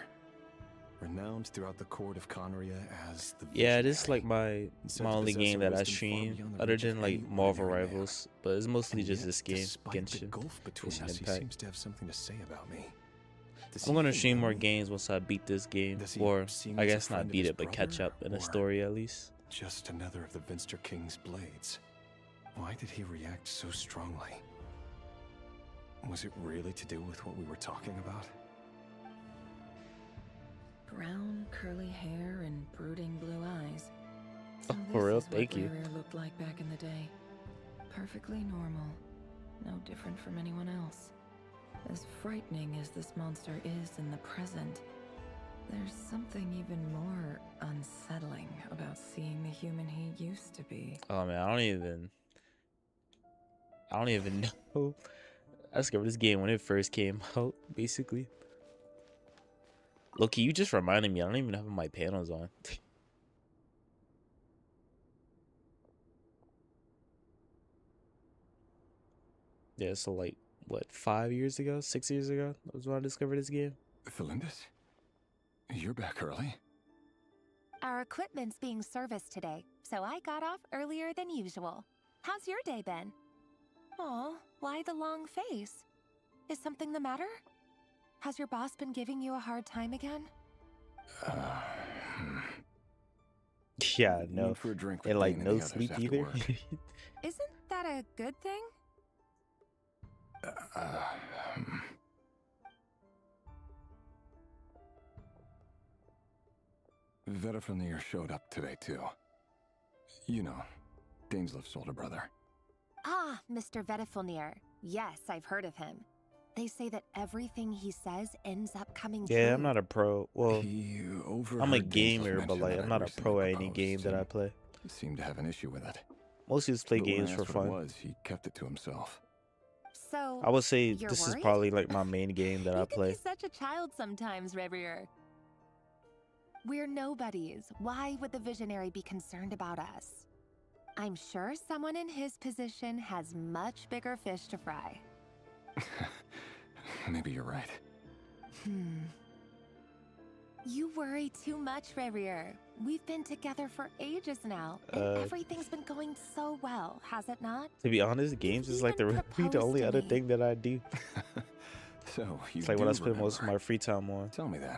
[SPEAKER 8] Renowned throughout the court of Conria as the
[SPEAKER 18] Yeah, this is like my
[SPEAKER 8] Said to
[SPEAKER 18] only
[SPEAKER 8] possess
[SPEAKER 18] game
[SPEAKER 8] a
[SPEAKER 18] that I
[SPEAKER 8] wisdom far
[SPEAKER 18] stream,
[SPEAKER 8] beyond the
[SPEAKER 18] other
[SPEAKER 8] reach of
[SPEAKER 18] than like
[SPEAKER 8] any
[SPEAKER 18] Marvel
[SPEAKER 8] ordinary man.
[SPEAKER 18] Rivals, but it's mostly
[SPEAKER 8] And
[SPEAKER 18] just
[SPEAKER 8] yet,
[SPEAKER 18] this game,
[SPEAKER 8] despite the
[SPEAKER 18] Genshin.
[SPEAKER 8] gulf between
[SPEAKER 18] Genshin
[SPEAKER 8] us, he
[SPEAKER 18] Impact.
[SPEAKER 8] seems to have something to say about me. Does
[SPEAKER 18] I'm
[SPEAKER 8] he
[SPEAKER 18] gonna
[SPEAKER 8] even
[SPEAKER 18] stream
[SPEAKER 8] know
[SPEAKER 18] more
[SPEAKER 8] me?
[SPEAKER 18] games once I beat this game,
[SPEAKER 8] Does he
[SPEAKER 18] or
[SPEAKER 8] see me
[SPEAKER 18] I
[SPEAKER 8] as a
[SPEAKER 18] guess
[SPEAKER 8] friend
[SPEAKER 18] not
[SPEAKER 8] of
[SPEAKER 18] beat
[SPEAKER 8] his
[SPEAKER 18] it, but catch
[SPEAKER 8] brother,
[SPEAKER 18] up in a
[SPEAKER 8] or
[SPEAKER 18] story at least.
[SPEAKER 8] Just another of the Vinster King's blades. Why did he react so strongly? Was it really to do with what we were talking about?
[SPEAKER 3] Brown, curly hair and brooding blue eyes.
[SPEAKER 18] Oh,
[SPEAKER 3] So
[SPEAKER 18] for real?
[SPEAKER 3] this is what
[SPEAKER 18] Thank you.
[SPEAKER 3] Rere looked like back in the day. Perfectly normal. No different from anyone else. As frightening as this monster is in the present, there's something even more unsettling about seeing the human he used to be.
[SPEAKER 18] Oh man, I don't even know. I discovered this game when it first came out, basically. Loki, you just reminded me, I don't even have my panels on. Yeah, so like, what, 5 years ago? 6 years ago? That was when I discovered this game.
[SPEAKER 8] Felindis? You're back early?
[SPEAKER 21] Our equipment's being serviced today, so I got off earlier than usual. How's your day been? Aw, why the long face? Is something the matter? Has your boss been giving you a hard time again?
[SPEAKER 18] Yeah, no.
[SPEAKER 8] Went for a drink with
[SPEAKER 18] And like
[SPEAKER 8] Dane
[SPEAKER 18] no
[SPEAKER 8] the others
[SPEAKER 18] sleep
[SPEAKER 8] after
[SPEAKER 18] either.
[SPEAKER 8] work.
[SPEAKER 21] Isn't that a good thing?
[SPEAKER 8] Vedifulnir showed up today too. You know, Dainslift's older brother.
[SPEAKER 21] Ah, Mr. Vedifulnir. Yes, I've heard of him. They say that everything he says ends up coming true.
[SPEAKER 18] Yeah, I'm not a pro. Well,
[SPEAKER 8] He
[SPEAKER 18] I'm a
[SPEAKER 8] overheard Dainslift
[SPEAKER 18] gamer, but
[SPEAKER 8] mention
[SPEAKER 18] like
[SPEAKER 8] that
[SPEAKER 18] I'm
[SPEAKER 8] I
[SPEAKER 18] not a
[SPEAKER 8] recently
[SPEAKER 18] pro at any
[SPEAKER 8] proposed
[SPEAKER 18] game that I
[SPEAKER 8] and
[SPEAKER 18] play.
[SPEAKER 8] Seemed to have an issue with it.
[SPEAKER 18] Mostly just play
[SPEAKER 8] But when I
[SPEAKER 18] games for
[SPEAKER 8] asked what it
[SPEAKER 18] fun.
[SPEAKER 8] was, he kept it to himself.
[SPEAKER 21] So,
[SPEAKER 18] I would say
[SPEAKER 21] you're
[SPEAKER 18] this is
[SPEAKER 21] worried?
[SPEAKER 18] probably like my main game that I
[SPEAKER 21] You can
[SPEAKER 18] play.
[SPEAKER 21] be such a child sometimes, Revier. We're nobodies. Why would the Visionary be concerned about us? I'm sure someone in his position has much bigger fish to fry.
[SPEAKER 8] Maybe you're right.
[SPEAKER 21] You worry too much, Revier. We've been together for ages now, and everything's been going so well, has it not?
[SPEAKER 18] To be honest, games is like the
[SPEAKER 21] proposed
[SPEAKER 18] only
[SPEAKER 21] to
[SPEAKER 18] other
[SPEAKER 21] me.
[SPEAKER 18] thing that I do.
[SPEAKER 8] So, you
[SPEAKER 18] It's like what I
[SPEAKER 8] do
[SPEAKER 18] spend most of
[SPEAKER 8] remember.
[SPEAKER 18] my free time on.
[SPEAKER 8] Tell me then.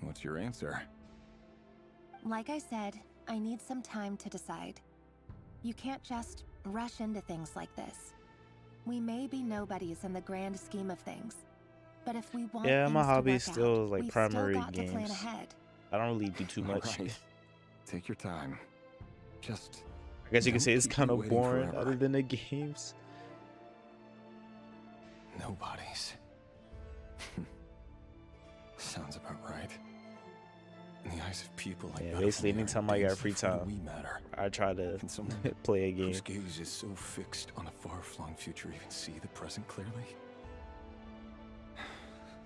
[SPEAKER 8] What's your answer?
[SPEAKER 21] Like I said, I need some time to decide. You can't just rush into things like this. We may be nobodies in the grand scheme of things, but if we want
[SPEAKER 18] Yeah, my
[SPEAKER 21] things to
[SPEAKER 18] hobby
[SPEAKER 21] work
[SPEAKER 18] is still
[SPEAKER 21] out,
[SPEAKER 18] like
[SPEAKER 21] we've
[SPEAKER 18] primary
[SPEAKER 21] still got to plan
[SPEAKER 18] games.
[SPEAKER 21] ahead.
[SPEAKER 18] I don't really do too much.
[SPEAKER 8] Alright. Take your time. Just
[SPEAKER 18] I guess you could
[SPEAKER 8] don't
[SPEAKER 18] say it's
[SPEAKER 8] keep
[SPEAKER 18] kind
[SPEAKER 8] me
[SPEAKER 18] of
[SPEAKER 8] waiting
[SPEAKER 18] boring
[SPEAKER 8] forever.
[SPEAKER 18] other than the games.
[SPEAKER 8] Nobodies. Sounds about right. In the eyes of people like
[SPEAKER 18] Yeah,
[SPEAKER 8] Vedifulnir
[SPEAKER 18] basically
[SPEAKER 8] and
[SPEAKER 18] anytime I got free
[SPEAKER 8] Dainslift, what do
[SPEAKER 18] time,
[SPEAKER 8] we matter?
[SPEAKER 18] I try to
[SPEAKER 8] Can someone
[SPEAKER 18] play a game.
[SPEAKER 8] whose gaze is so fixed on a far-flung future even see the present clearly?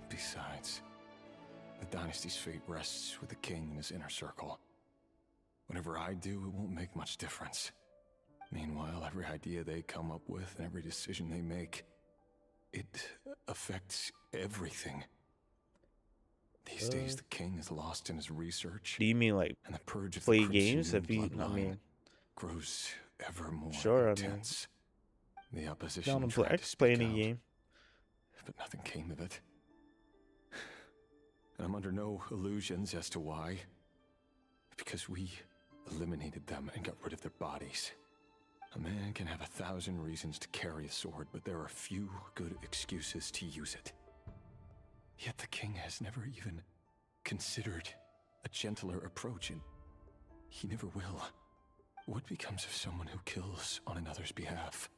[SPEAKER 8] Besides, the dynasty's fate rests with the king and his inner circle. Whatever I do, it won't make much difference. Meanwhile, every idea they come up with and every decision they make, it affects everything. These days, the king is lost in his research.
[SPEAKER 18] Do you mean like
[SPEAKER 8] And the purge of
[SPEAKER 18] play
[SPEAKER 8] the Crimson
[SPEAKER 18] games?
[SPEAKER 8] Moon
[SPEAKER 18] If you, I
[SPEAKER 8] bloodline
[SPEAKER 18] mean,
[SPEAKER 8] grows ever more
[SPEAKER 18] sure, I mean,
[SPEAKER 8] intense. The opposition
[SPEAKER 18] down to
[SPEAKER 8] tried
[SPEAKER 18] play. I
[SPEAKER 8] to
[SPEAKER 18] can play
[SPEAKER 8] speak
[SPEAKER 18] any
[SPEAKER 8] out,
[SPEAKER 18] game.
[SPEAKER 8] but nothing came of it. And I'm under no illusions as to why. Because we eliminated them and got rid of their bodies. A man can have 1,000 reasons to carry a sword, but there are few good excuses to use it. Yet the king has never even considered a gentler approach, and he never will. What becomes of someone who kills on another's behalf?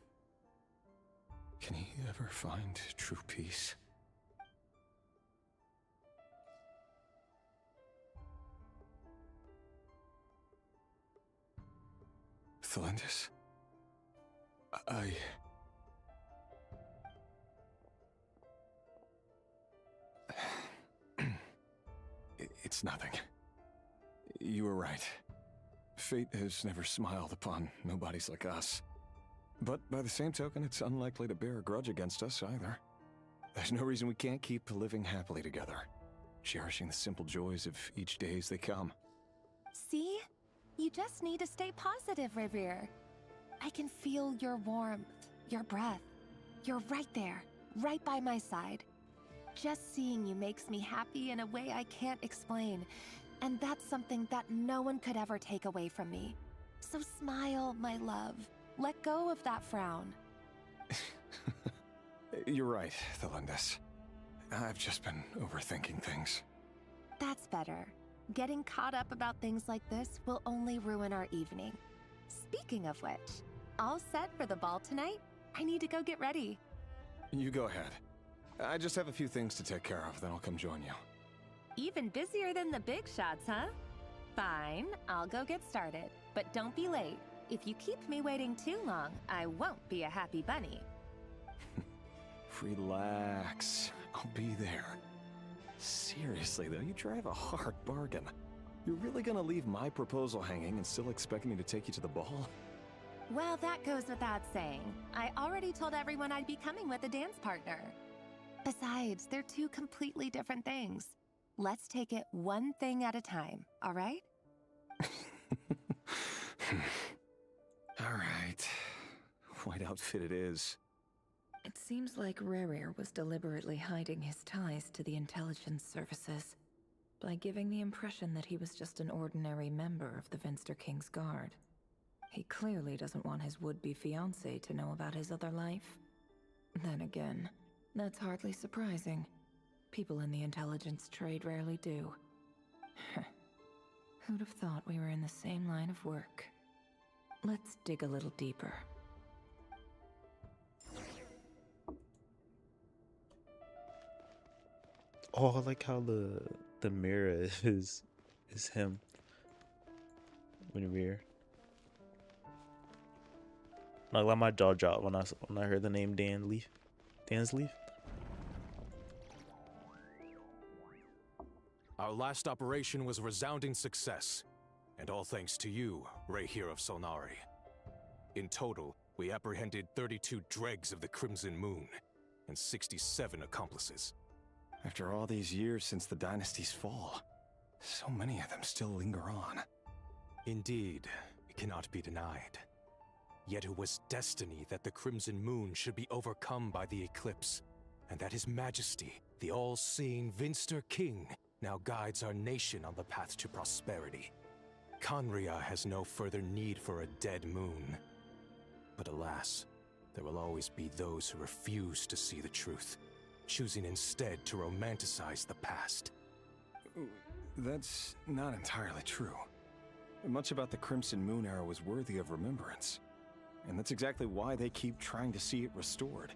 [SPEAKER 8] Can he ever find true peace? Thelindis? It's nothing. You were right. Fate has never smiled upon nobodies like us. But by the same token, it's unlikely to bear a grudge against us either. There's no reason we can't keep living happily together, cherishing the simple joys of each day as they come.
[SPEAKER 21] See? You just need to stay positive, Revere. I can feel your warmth, your breath. You're right there, right by my side. Just seeing you makes me happy in a way I can't explain. And that's something that no one could ever take away from me. So smile, my love. Let go of that frown.
[SPEAKER 8] You're right, Thelindis. I've just been overthinking things.
[SPEAKER 21] That's better. Getting caught up about things like this will only ruin our evening. Speaking of which, all set for the ball tonight? I need to go get ready.
[SPEAKER 8] You go ahead. I just have a few things to take care of, then I'll come join you.
[SPEAKER 21] Even busier than the big shots, huh? Fine, I'll go get started. But don't be late. If you keep me waiting too long, I won't be a happy bunny.
[SPEAKER 8] Relax. I'll be there. Seriously, though, you drive a hard bargain. You're really gonna leave my proposal hanging and still expect me to take you to the ball?
[SPEAKER 21] Well, that goes without saying. I already told everyone I'd be coming with a dance partner. Besides, they're two completely different things. Let's take it one thing at a time, all right?
[SPEAKER 8] All right. White outfit it is.
[SPEAKER 3] It seems like Rerir was deliberately hiding his ties to the intelligence services by giving the impression that he was just an ordinary member of the Vinster King's Guard. He clearly doesn't want his would-be fiancée to know about his other life. Then again, that's hardly surprising. People in the intelligence trade rarely do. Who'd have thought we were in the same line of work? Let's dig a little deeper.
[SPEAKER 18] Oh, I like how the mirror is him. When weird. Like, let my jaw drop when I heard the name Dan's Leaf.
[SPEAKER 9] Our last operation was a resounding success, and all thanks to you, Rehir of Solnari. In total, we apprehended 32 dregs of the Crimson Moon, and 67 accomplices.
[SPEAKER 8] After all these years since the dynasty's fall, so many of them still linger on.
[SPEAKER 9] Indeed, it cannot be denied. Yet it was destiny that the Crimson Moon should be overcome by the eclipse, and that His Majesty, the all-seeing Vinster King, now guides our nation on the path to prosperity. Conria has no further need for a dead moon. But alas, there will always be those who refuse to see the truth, choosing instead to romanticize the past.
[SPEAKER 8] That's not entirely true. Much about the Crimson Moon era was worthy of remembrance. And that's exactly why they keep trying to see it restored.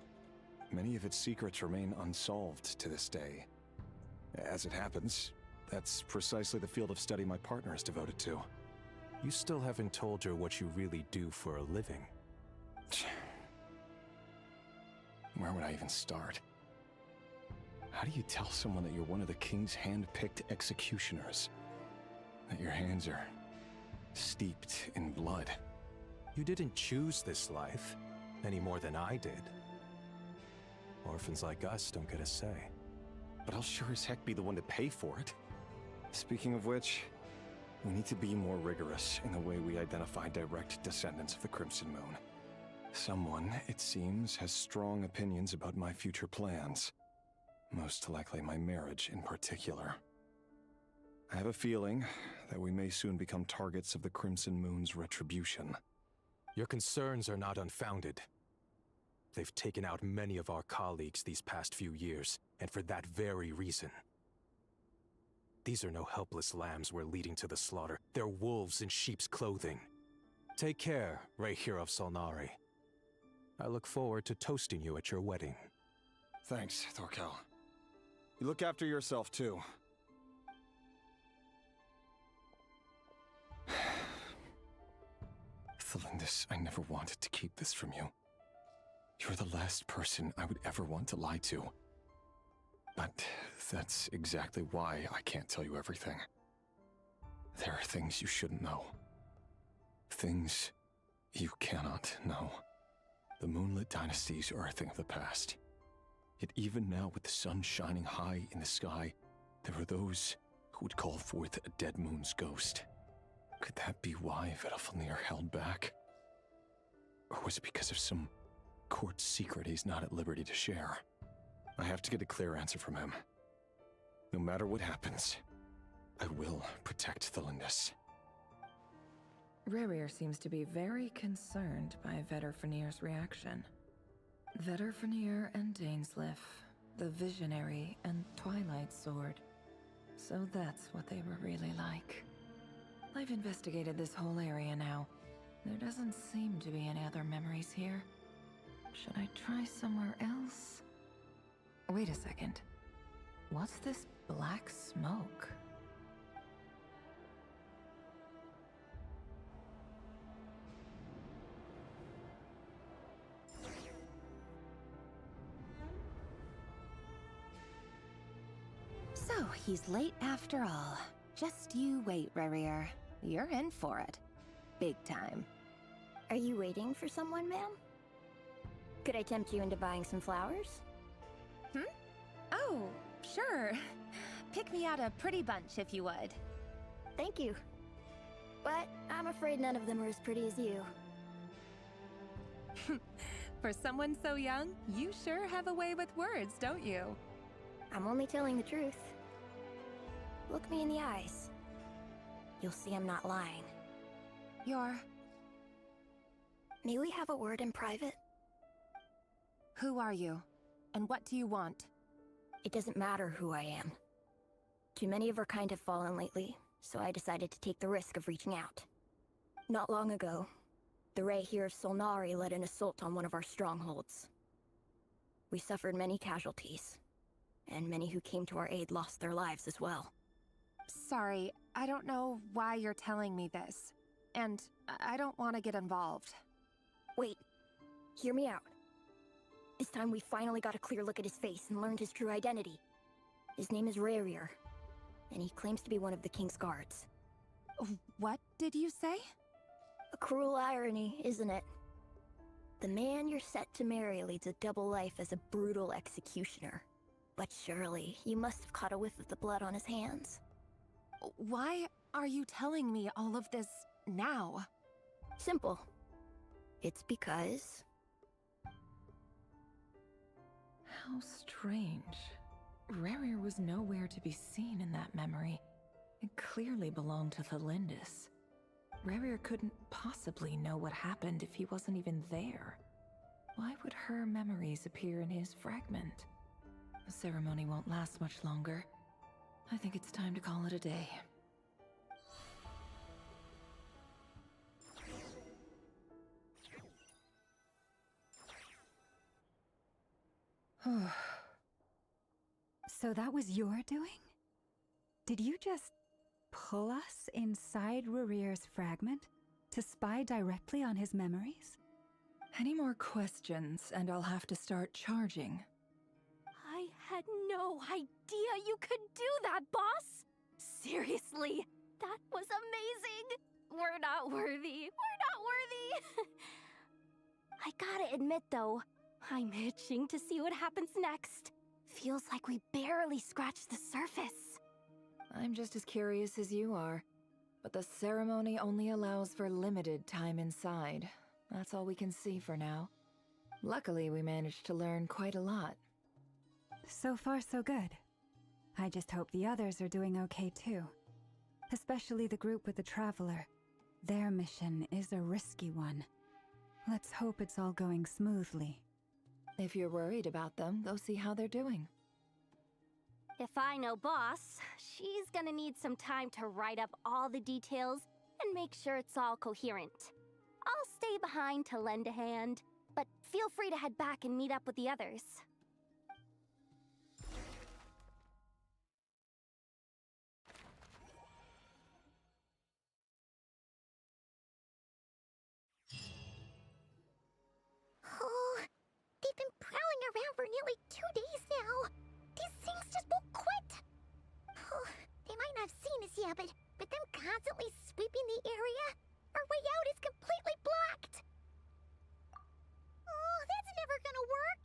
[SPEAKER 8] Many of its secrets remain unsolved to this day. As it happens, that's precisely the field of study my partner is devoted to.
[SPEAKER 9] You still haven't told her what you really do for a living.
[SPEAKER 8] Where would I even start? How do you tell someone that you're one of the king's hand-picked executioners? That your hands are steeped in blood?
[SPEAKER 9] You didn't choose this life, any more than I did. Orphans like us don't get a say.
[SPEAKER 8] But I'll sure as heck be the one to pay for it. Speaking of which, we need to be more rigorous in the way we identify direct descendants of the Crimson Moon. Someone, it seems, has strong opinions about my future plans. Most likely my marriage in particular. I have a feeling that we may soon become targets of the Crimson Moon's retribution.
[SPEAKER 9] Your concerns are not unfounded. They've taken out many of our colleagues these past few years, and for that very reason. These are no helpless lambs we're leading to the slaughter. They're wolves in sheep's clothing. Take care, Rehir of Solnari. I look forward to toasting you at your wedding.
[SPEAKER 8] Thanks, Thorkel. You look after yourself, too. Thelindis, I never wanted to keep this from you. You're the last person I would ever want to lie to. But that's exactly why I can't tell you everything. There are things you shouldn't know. Things you cannot know. The moonlit dynasties are a thing of the past. Yet even now, with the sun shining high in the sky, there are those who would call forth a dead moon's ghost. Could that be why Vedalfnir held back? Or was it because of some court secret he's not at liberty to share? I have to get a clear answer from him. No matter what happens, I will protect Thelindis.
[SPEAKER 3] Rerir seems to be very concerned by Vedalfnir's reaction. Vedalfnir and Dainsleif, the Visionary and Twilight Sword. So that's what they were really like. I've investigated this whole area now. There doesn't seem to be any other memories here. Should I try somewhere else? Wait a second. What's this black smoke?
[SPEAKER 21] So, he's late after all. Just you wait, Rerir. You're in for it. Big time.
[SPEAKER 19] Are you waiting for someone, ma'am? Could I tempt you into buying some flowers?
[SPEAKER 21] Oh, sure. Pick me out a pretty bunch if you would.
[SPEAKER 19] Thank you. But I'm afraid none of them are as pretty as you.
[SPEAKER 21] For someone so young, you sure have a way with words, don't you?
[SPEAKER 19] I'm only telling the truth. Look me in the eyes. You'll see I'm not lying. May we have a word in private?
[SPEAKER 21] Who are you? And what do you want?
[SPEAKER 19] It doesn't matter who I am. Too many of our kind have fallen lately, so I decided to take the risk of reaching out. Not long ago, the Rehir of Solnari led an assault on one of our strongholds. We suffered many casualties, and many who came to our aid lost their lives as well.
[SPEAKER 21] Sorry, I don't know why you're telling me this. And I don't want to get involved.
[SPEAKER 19] Wait, hear me out. This time we finally got a clear look at his face and learned his true identity. His name is Rerir, and he claims to be one of the King's guards.
[SPEAKER 21] What did you say?
[SPEAKER 19] A cruel irony, isn't it? The man you're set to marry leads a double life as a brutal executioner. But surely, you must have caught a whiff of the blood on his hands.
[SPEAKER 21] Why are you telling me all of this now?
[SPEAKER 19] Simple. It's because...
[SPEAKER 3] How strange. Rerir was nowhere to be seen in that memory. It clearly belonged to Thelindis. Rerir couldn't possibly know what happened if he wasn't even there. Why would her memories appear in his fragment? The ceremony won't last much longer. I think it's time to call it a day.
[SPEAKER 5] So that was your doing? Did you just pull us inside Rerir's fragment to spy directly on his memories?
[SPEAKER 3] Any more questions, and I'll have to start charging.
[SPEAKER 1] I had no idea you could do that, boss! Seriously, that was amazing! We're not worthy. We're not worthy! I gotta admit, though, I'm itching to see what happens next. Feels like we barely scratched the surface.
[SPEAKER 3] I'm just as curious as you are, but the ceremony only allows for limited time inside. That's all we can see for now. Luckily, we managed to learn quite a lot.
[SPEAKER 5] So far, so good. I just hope the others are doing okay too. Especially the group with the Traveler. Their mission is a risky one. Let's hope it's all going smoothly.
[SPEAKER 3] If you're worried about them, go see how they're doing.
[SPEAKER 1] If I know boss, she's gonna need some time to write up all the details and make sure it's all coherent. I'll stay behind to lend a hand, but feel free to head back and meet up with the others.
[SPEAKER 15] Oh, they've been prowling around for nearly 2 days now. These things just won't quit. Oh, they might not have seen us yet, but with them constantly sweeping the area, our way out is completely blocked. Oh, that's never gonna work.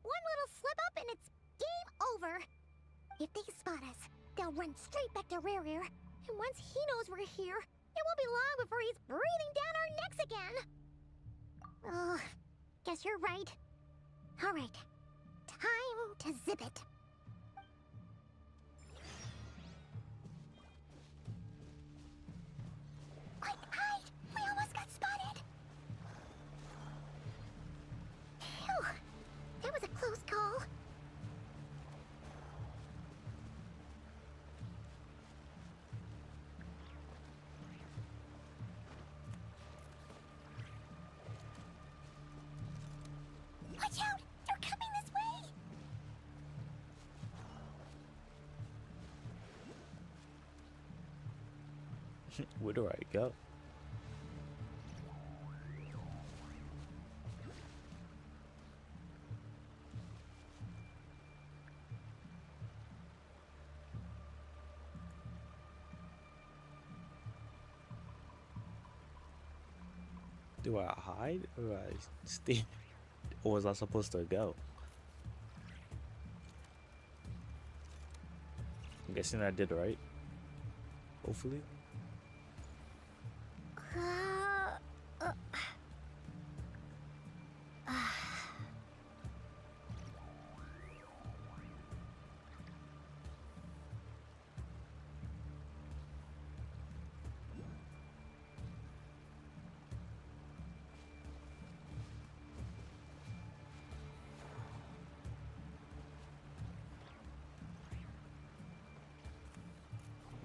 [SPEAKER 15] One little slip up and it's game over. If they spot us, they'll run straight back to Rerir. And once he knows we're here, it won't be long before he's breathing down our necks again. Oh, guess you're right. All right, time to zip it. Quick, hide! We almost got spotted. Phew, that was a close call. Watch out! They're coming this way!
[SPEAKER 18] Where do I go? Do I hide or I stay? Or was I supposed to go? I'm guessing I did right. Hopefully.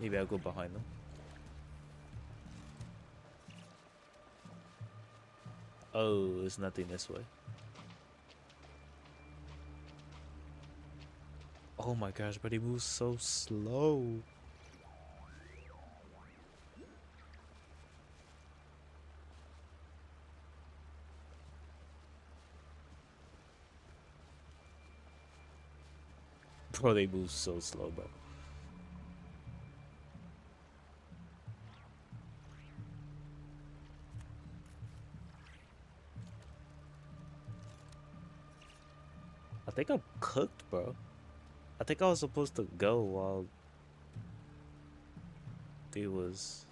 [SPEAKER 18] Maybe I'll go behind them. Oh, there's nothing this way. Oh my gosh, but he moves so slow. Bro, they move so slow, bro. I think I'm cooked, bro. I think I was supposed to go while they was...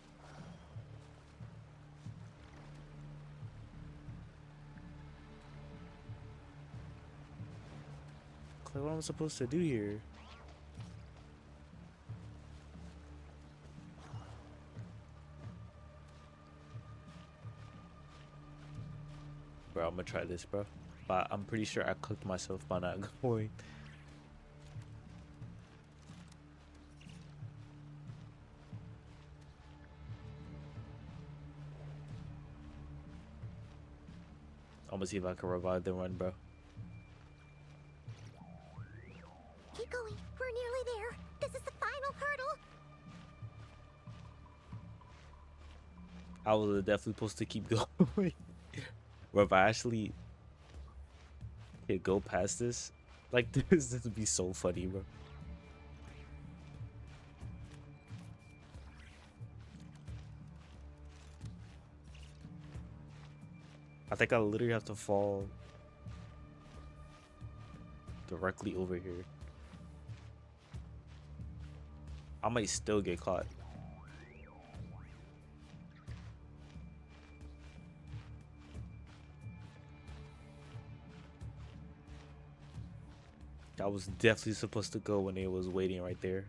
[SPEAKER 18] Like, what am I supposed to do here? Bro, I'm gonna try this, bro. But I'm pretty sure I cooked myself by not going. I'm gonna see if I can revive the run, bro.
[SPEAKER 15] Keep going. We're nearly there. This is the final hurdle.
[SPEAKER 18] I was definitely supposed to keep going. Bro, if I actually could go past this, like, this would be so funny, bro. I think I literally have to fall directly over here. I might still get caught. I was definitely supposed to go when it was waiting right there.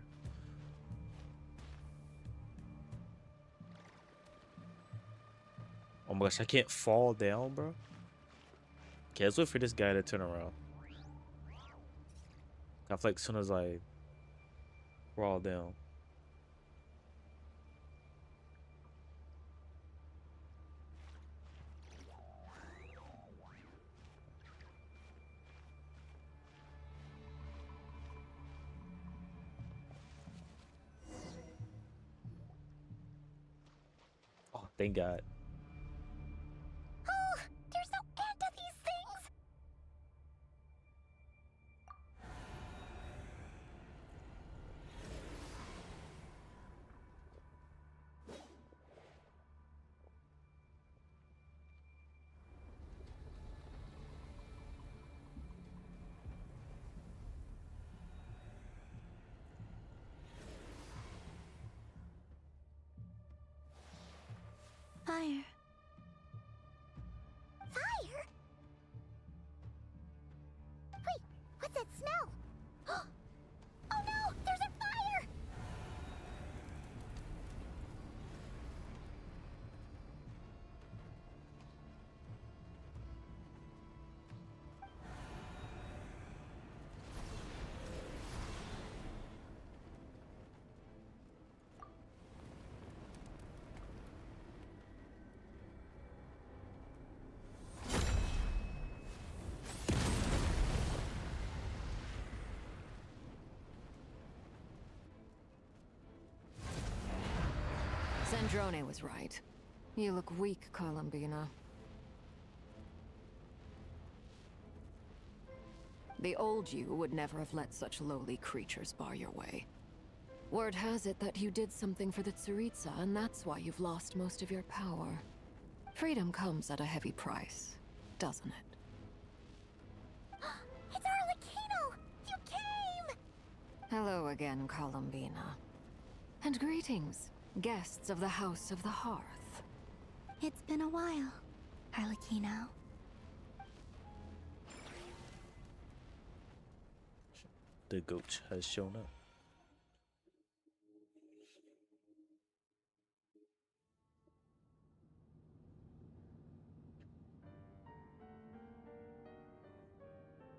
[SPEAKER 18] Oh my gosh, I can't fall down, bro. Okay, let's wait for this guy to turn around. I feel like as soon as I crawl down. Thank God.
[SPEAKER 15] Oh, there's no end to these things!
[SPEAKER 13] Fire.
[SPEAKER 15] Fire? Wait, what's that smell? Oh no, there's a fire!
[SPEAKER 10] Sandrone was right. You look weak, Columbina. The old you would never have let such lowly creatures bar your way. Word has it that you did something for the Tsaritsa, and that's why you've lost most of your power. Freedom comes at a heavy price, doesn't it?
[SPEAKER 15] It's Arlecchino! You came!
[SPEAKER 10] Hello again, Columbina. And greetings, guests of the House of the Hearth.
[SPEAKER 13] It's been a while, Arlecchino.
[SPEAKER 18] The goat has shown up.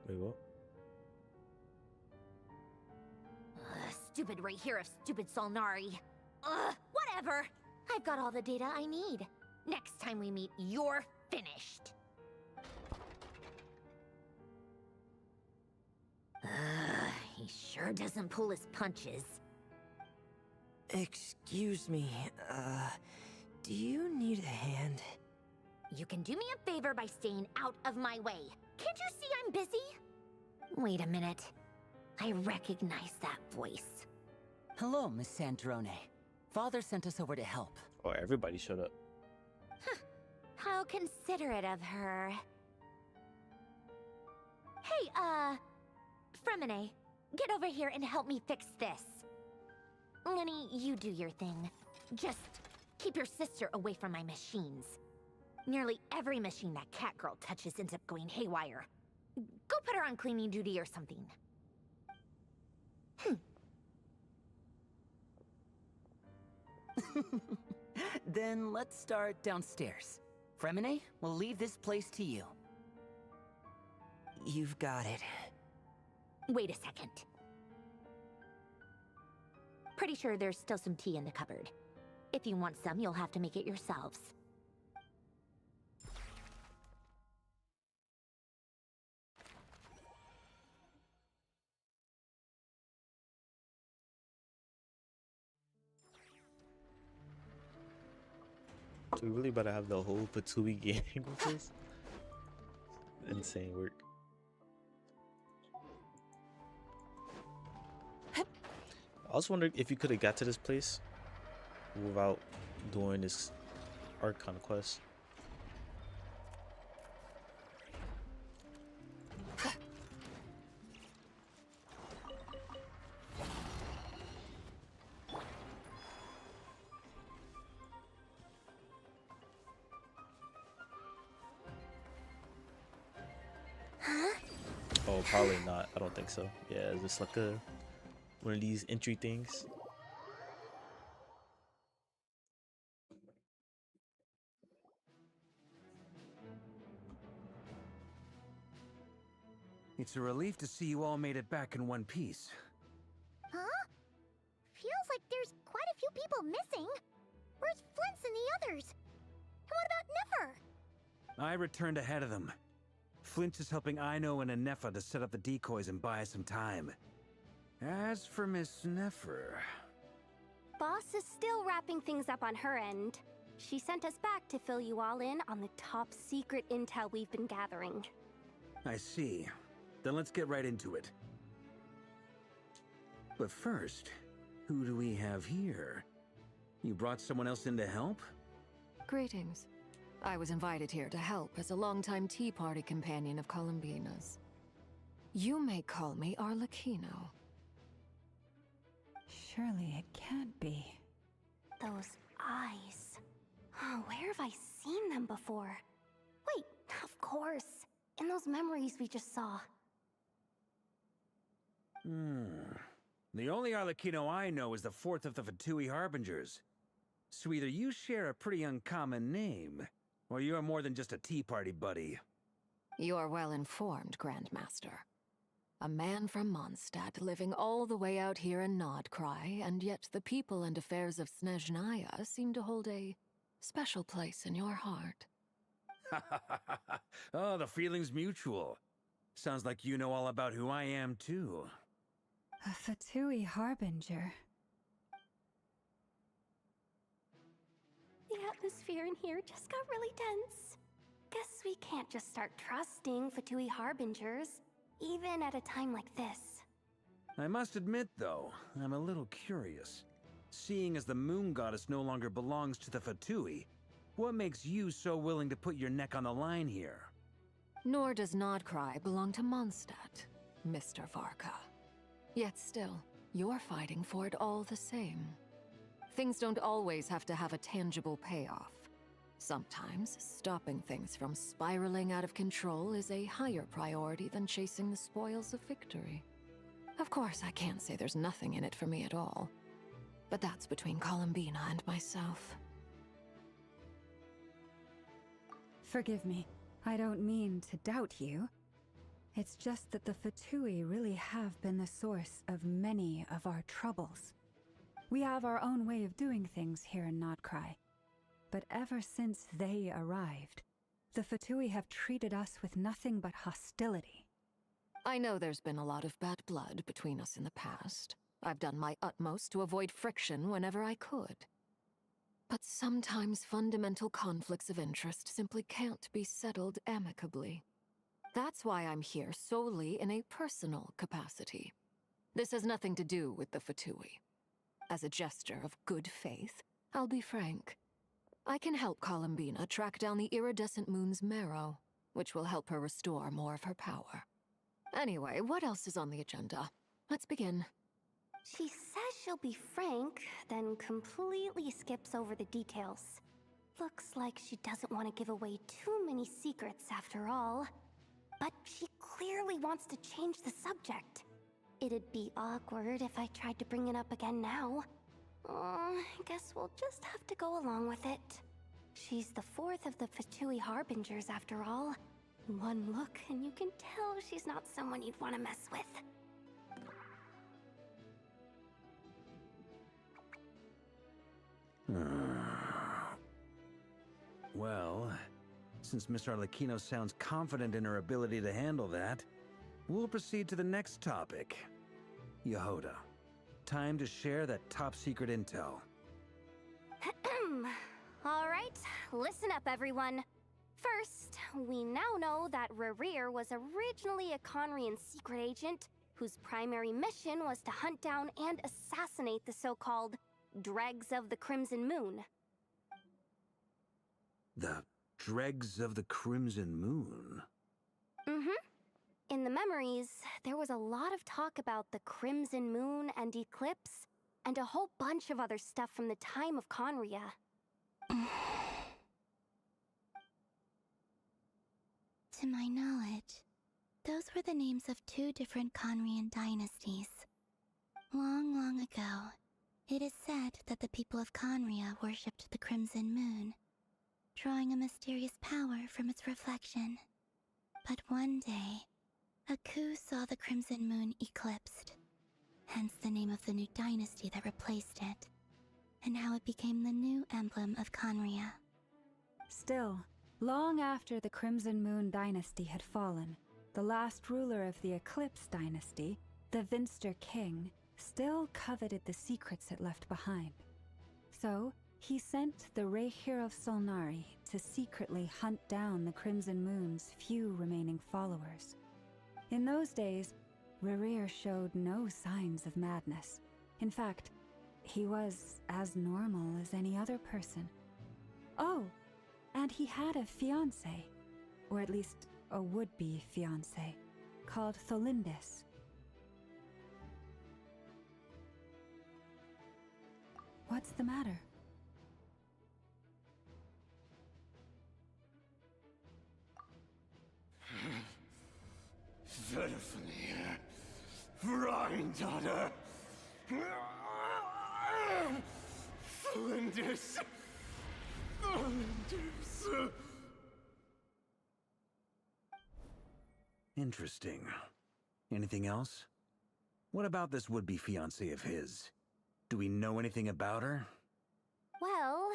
[SPEAKER 18] Wait, what?
[SPEAKER 14] Stupid right here of stupid Solnari. Whatever. I've got all the data I need. Next time we meet, you're finished. He sure doesn't pull his punches.
[SPEAKER 7] Excuse me, do you need a hand?
[SPEAKER 14] You can do me a favor by staying out of my way. Can't you see I'm busy? Wait a minute. I recognize that voice.
[SPEAKER 22] Hello, Miss Sandrone. Father sent us over to help.
[SPEAKER 18] Oh, everybody showed up.
[SPEAKER 14] How considerate of her. Hey, Fremine, get over here and help me fix this. Lenny, you do your thing. Just keep your sister away from my machines. Nearly every machine that cat girl touches ends up going haywire. Go put her on cleaning duty or something.
[SPEAKER 22] Then let's start downstairs. Fremine, we'll leave this place to you.
[SPEAKER 7] You've got it.
[SPEAKER 14] Wait a second. Pretty sure there's still some tea in the cupboard. If you want some, you'll have to make it yourselves.
[SPEAKER 18] So we really about to have the whole Patui gaming with this? Insane work. I was wondering if you could have got to this place without doing this Archon quest. Oh, probably not. I don't think so. Yeah, it's just like one of these entry things.
[SPEAKER 17] It's a relief to see you all made it back in one piece.
[SPEAKER 15] Huh? Feels like there's quite a few people missing. Where's Flint's and the others? And what about Nefer?
[SPEAKER 17] I returned ahead of them. Flint is helping Aino and Anefa to set up the decoys and buy us some time. As for Miss Nefer...
[SPEAKER 1] Boss is still wrapping things up on her end. She sent us back to fill you all in on the top secret intel we've been gathering.
[SPEAKER 17] I see. Then let's get right into it. But first, who do we have here? You brought someone else in to help?
[SPEAKER 10] Greetings. I was invited here to help as a longtime Tea Party companion of Columbina's. You may call me Arlecchino.
[SPEAKER 5] Surely it can't be.
[SPEAKER 1] Those eyes. Oh, where have I seen them before? Wait, of course. In those memories we just saw.
[SPEAKER 17] The only Arlecchino I know is the fourth of the Fatui Harbingers. So either you share a pretty uncommon name, or you're more than just a Tea Party buddy.
[SPEAKER 10] You're well informed, Grandmaster. A man from Mondstadt living all the way out here in Krai, and yet the people and affairs of Snezhnaya seem to hold a special place in your heart.
[SPEAKER 17] Oh, the feeling's mutual. Sounds like you know all about who I am, too.
[SPEAKER 5] A Fatui Harbinger.
[SPEAKER 1] The atmosphere in here just got really tense. Guess we can't just start trusting Fatui Harbingers, even at a time like this.
[SPEAKER 17] I must admit, though, I'm a little curious. Seeing as the Moon Goddess no longer belongs to the Fatui, what makes you so willing to put your neck on the line here?
[SPEAKER 10] Nor does Krai belong to Mondstadt, Mr. Varka. Yet still, you're fighting for it all the same. Things don't always have to have a tangible payoff. Sometimes, stopping things from spiraling out of control is a higher priority than chasing the spoils of victory. Of course, I can't say there's nothing in it for me at all. But that's between Columbina and myself.
[SPEAKER 5] Forgive me. I don't mean to doubt you. It's just that the Fatui really have been the source of many of our troubles. We have our own way of doing things here in Krai. But ever since they arrived, the Fatui have treated us with nothing but hostility.
[SPEAKER 10] I know there's been a lot of bad blood between us in the past. I've done my utmost to avoid friction whenever I could. But sometimes fundamental conflicts of interest simply can't be settled amicably. That's why I'm here solely in a personal capacity. This has nothing to do with the Fatui. As a gesture of good faith, I'll be frank. I can help Columbina track down the iridescent moon's marrow, which will help her restore more of her power. Anyway, what else is on the agenda? Let's begin.
[SPEAKER 1] She says she'll be frank, then completely skips over the details. Looks like she doesn't want to give away too many secrets after all. But she clearly wants to change the subject. It'd be awkward if I tried to bring it up again now. I guess we'll just have to go along with it. She's the fourth of the Fatui Harbingers after all. One look and you can tell she's not someone you'd want to mess with.
[SPEAKER 17] Well, since Miss Arlecchino sounds confident in her ability to handle that, we'll proceed to the next topic. Yehoda, time to share that top-secret intel.
[SPEAKER 1] Alright, listen up everyone. First, we now know that Rerir was originally a Conrian secret agent whose primary mission was to hunt down and assassinate the so-called Dregs of the Crimson Moon.
[SPEAKER 17] The Dregs of the Crimson Moon?
[SPEAKER 1] In the memories, there was a lot of talk about the Crimson Moon and Eclipse, and a whole bunch of other stuff from the time of Conria.
[SPEAKER 13] To my knowledge, those were the names of two different Conrian dynasties. Long, long ago, it is said that the people of Conria worshipped the Crimson Moon, drawing a mysterious power from its reflection. But one day, a coup saw the Crimson Moon eclipsed, hence the name of the new dynasty that replaced it, and how it became the new emblem of Conria.
[SPEAKER 5] Still, long after the Crimson Moon dynasty had fallen, the last ruler of the Eclipse dynasty, the Vinster King, still coveted the secrets it left behind. So, He sent the Rehir of Solnari to secretly hunt down the Crimson Moon's few remaining followers. In those days, Rerir showed no signs of madness. In fact, he was as normal as any other person. Oh, and he had a fiancé, or at least a would-be fiancé, called Tholindis. What's the matter?
[SPEAKER 11] Verfnir, Freindaughter, Flinders, Flinders.
[SPEAKER 17] Interesting. Anything else? What about this would-be fiancé of his? Do we know anything about her?
[SPEAKER 1] Well,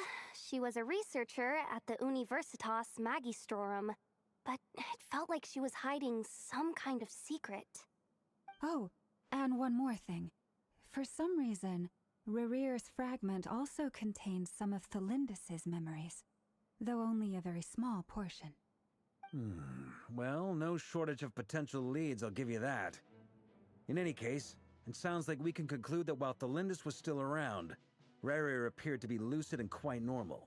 [SPEAKER 1] she was a researcher at the Universitas Magistrorum, but it felt like she was hiding some kind of secret.
[SPEAKER 5] Oh, and one more thing. For some reason, Rerir's fragment also contains some of Tholindis' memories, though only a very small portion.
[SPEAKER 17] Well, no shortage of potential leads, I'll give you that. In any case, it sounds like we can conclude that while Tholindis was still around, Rerir appeared to be lucid and quite normal.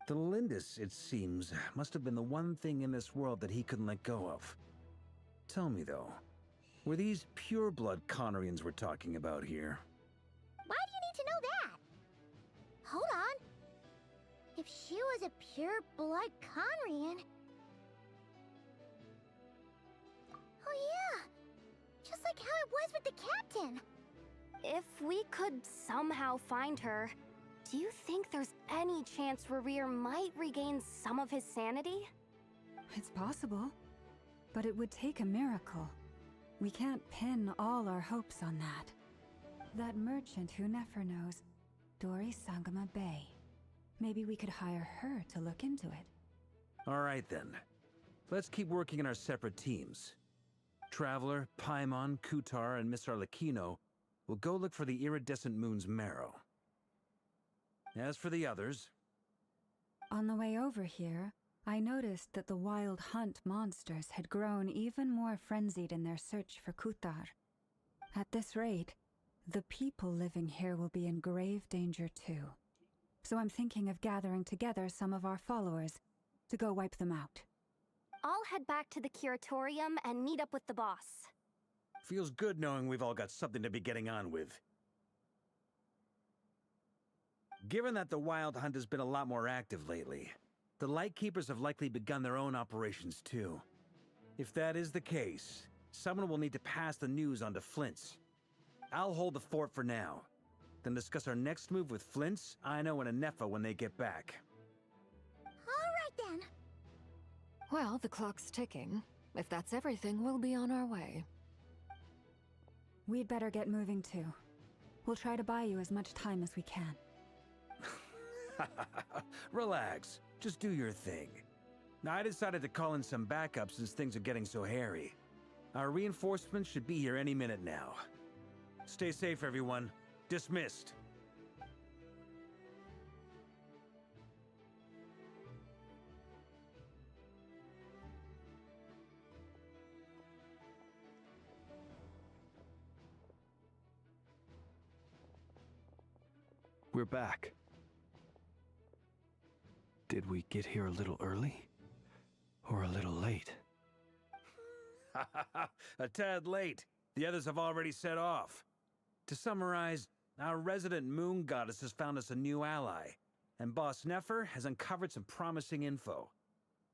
[SPEAKER 17] Tholindis, it seems, must have been the one thing in this world that he couldn't let go of. Tell me, though, were these pure-blood Conorians we're talking about here?
[SPEAKER 15] Why do you need to know that? Hold on. If she was a pure-blood Conrian... Oh yeah! Just like how it was with the captain!
[SPEAKER 1] If we could somehow find her, do you think there's any chance Rerir might regain some of his sanity?
[SPEAKER 5] It's possible, but it would take a miracle. We can't pin all our hopes on that. That merchant who Nefer knows, Dori Sangama Bay. Maybe we could hire her to look into it.
[SPEAKER 17] All right, then. Let's keep working in our separate teams. Traveler, Paimon, Kutar, and Miss Arlecchino will go look for the iridescent moon's marrow. As for the others...
[SPEAKER 5] On the way over here, I noticed that the Wild Hunt monsters had grown even more frenzied in their search for Kutar. At this rate, the people living here will be in grave danger too. So I'm thinking of gathering together some of our followers to go wipe them out.
[SPEAKER 1] I'll head back to the curatorium and meet up with the boss.
[SPEAKER 17] Feels good knowing we've all got something to be getting on with. Given that the Wild Hunt has been a lot more active lately, the Lightkeepers have likely begun their own operations too. If that is the case, someone will need to pass the news on to Flint's. I'll hold the fort for now, then discuss our next move with Flint's, Aino, and Anefa when they get back.
[SPEAKER 15] All right then.
[SPEAKER 10] Well, the clock's ticking. If that's everything, we'll be on our way.
[SPEAKER 5] We'd better get moving too. We'll try to buy you as much time as we can.
[SPEAKER 17] Relax. Just do your thing. Now, I decided to call in some backup since things are getting so hairy. Our reinforcements should be here any minute now. Stay safe, everyone. Dismissed.
[SPEAKER 2] We're back. Did we get here a little early? Or a little late?
[SPEAKER 17] A tad late. The others have already set off. To summarize, our resident moon goddess has found us a new ally, and Boss Nefer has uncovered some promising info.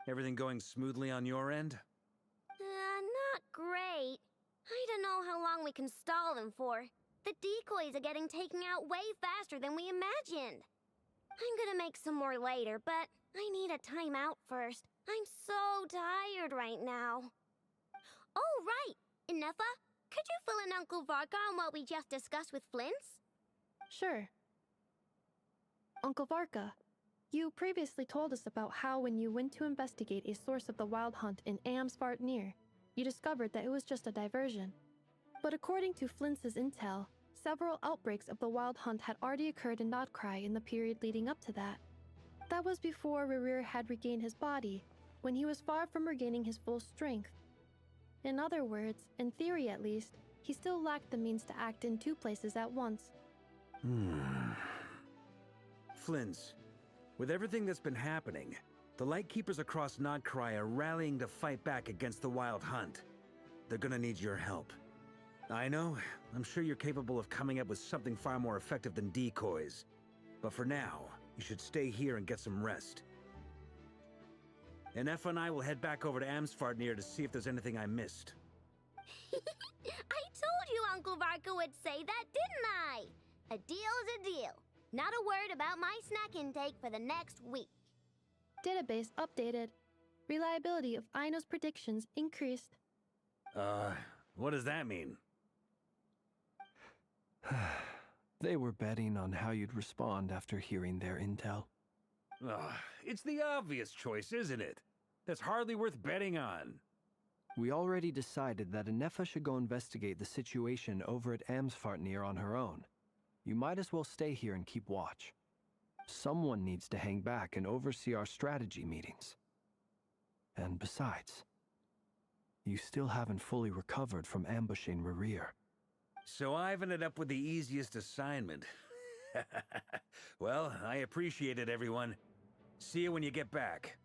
[SPEAKER 17] Everything going smoothly on your end?
[SPEAKER 4] Not great. I don't know how long we can stall them for. The decoys are getting taken out way faster than we imagined. I'm gonna make some more later, but I need a timeout first. I'm so tired right now. Oh, right! Inefa, could you fill in Uncle Varka on what we just discussed with Flint's?
[SPEAKER 6] Sure. Uncle Varka, you previously told us about how when you went to investigate a source of the Wild Hunt in Amsvartnir, you discovered that it was just a diversion. But according to Flint's intel, several outbreaks of the Wild Hunt had already occurred in Krai in the period leading up to that. That was before Rerir had regained his body, when he was far from regaining his full strength. In other words, in theory at least, he still lacked the means to act in 2 places at once.
[SPEAKER 17] Flins, with everything that's been happening, the Lightkeepers across Krai are rallying to fight back against the Wild Hunt. They're gonna need your help. I know, I'm sure you're capable of coming up with something far more effective than decoys. But for now, you should stay here and get some rest. And Effa and I will head back over to Amsfartnir to see if there's anything I missed.
[SPEAKER 4] I told you Uncle Varka would say that, didn't I? A deal is a deal. Not a word about my snack intake for the next week.
[SPEAKER 6] Database updated. Reliability of Aino's predictions increased.
[SPEAKER 17] What does that mean?
[SPEAKER 2] They were betting on how you'd respond after hearing their intel.
[SPEAKER 17] It's the obvious choice, isn't it? That's hardly worth betting on.
[SPEAKER 2] We already decided that Anefa should go investigate the situation over at Amsfartnir on her own. You might as well stay here and keep watch. Someone needs to hang back and oversee our strategy meetings. And besides, you still haven't fully recovered from ambushing Rerir.
[SPEAKER 17] So I've ended up with the easiest assignment. Well, I appreciate it, everyone. See you when you get back.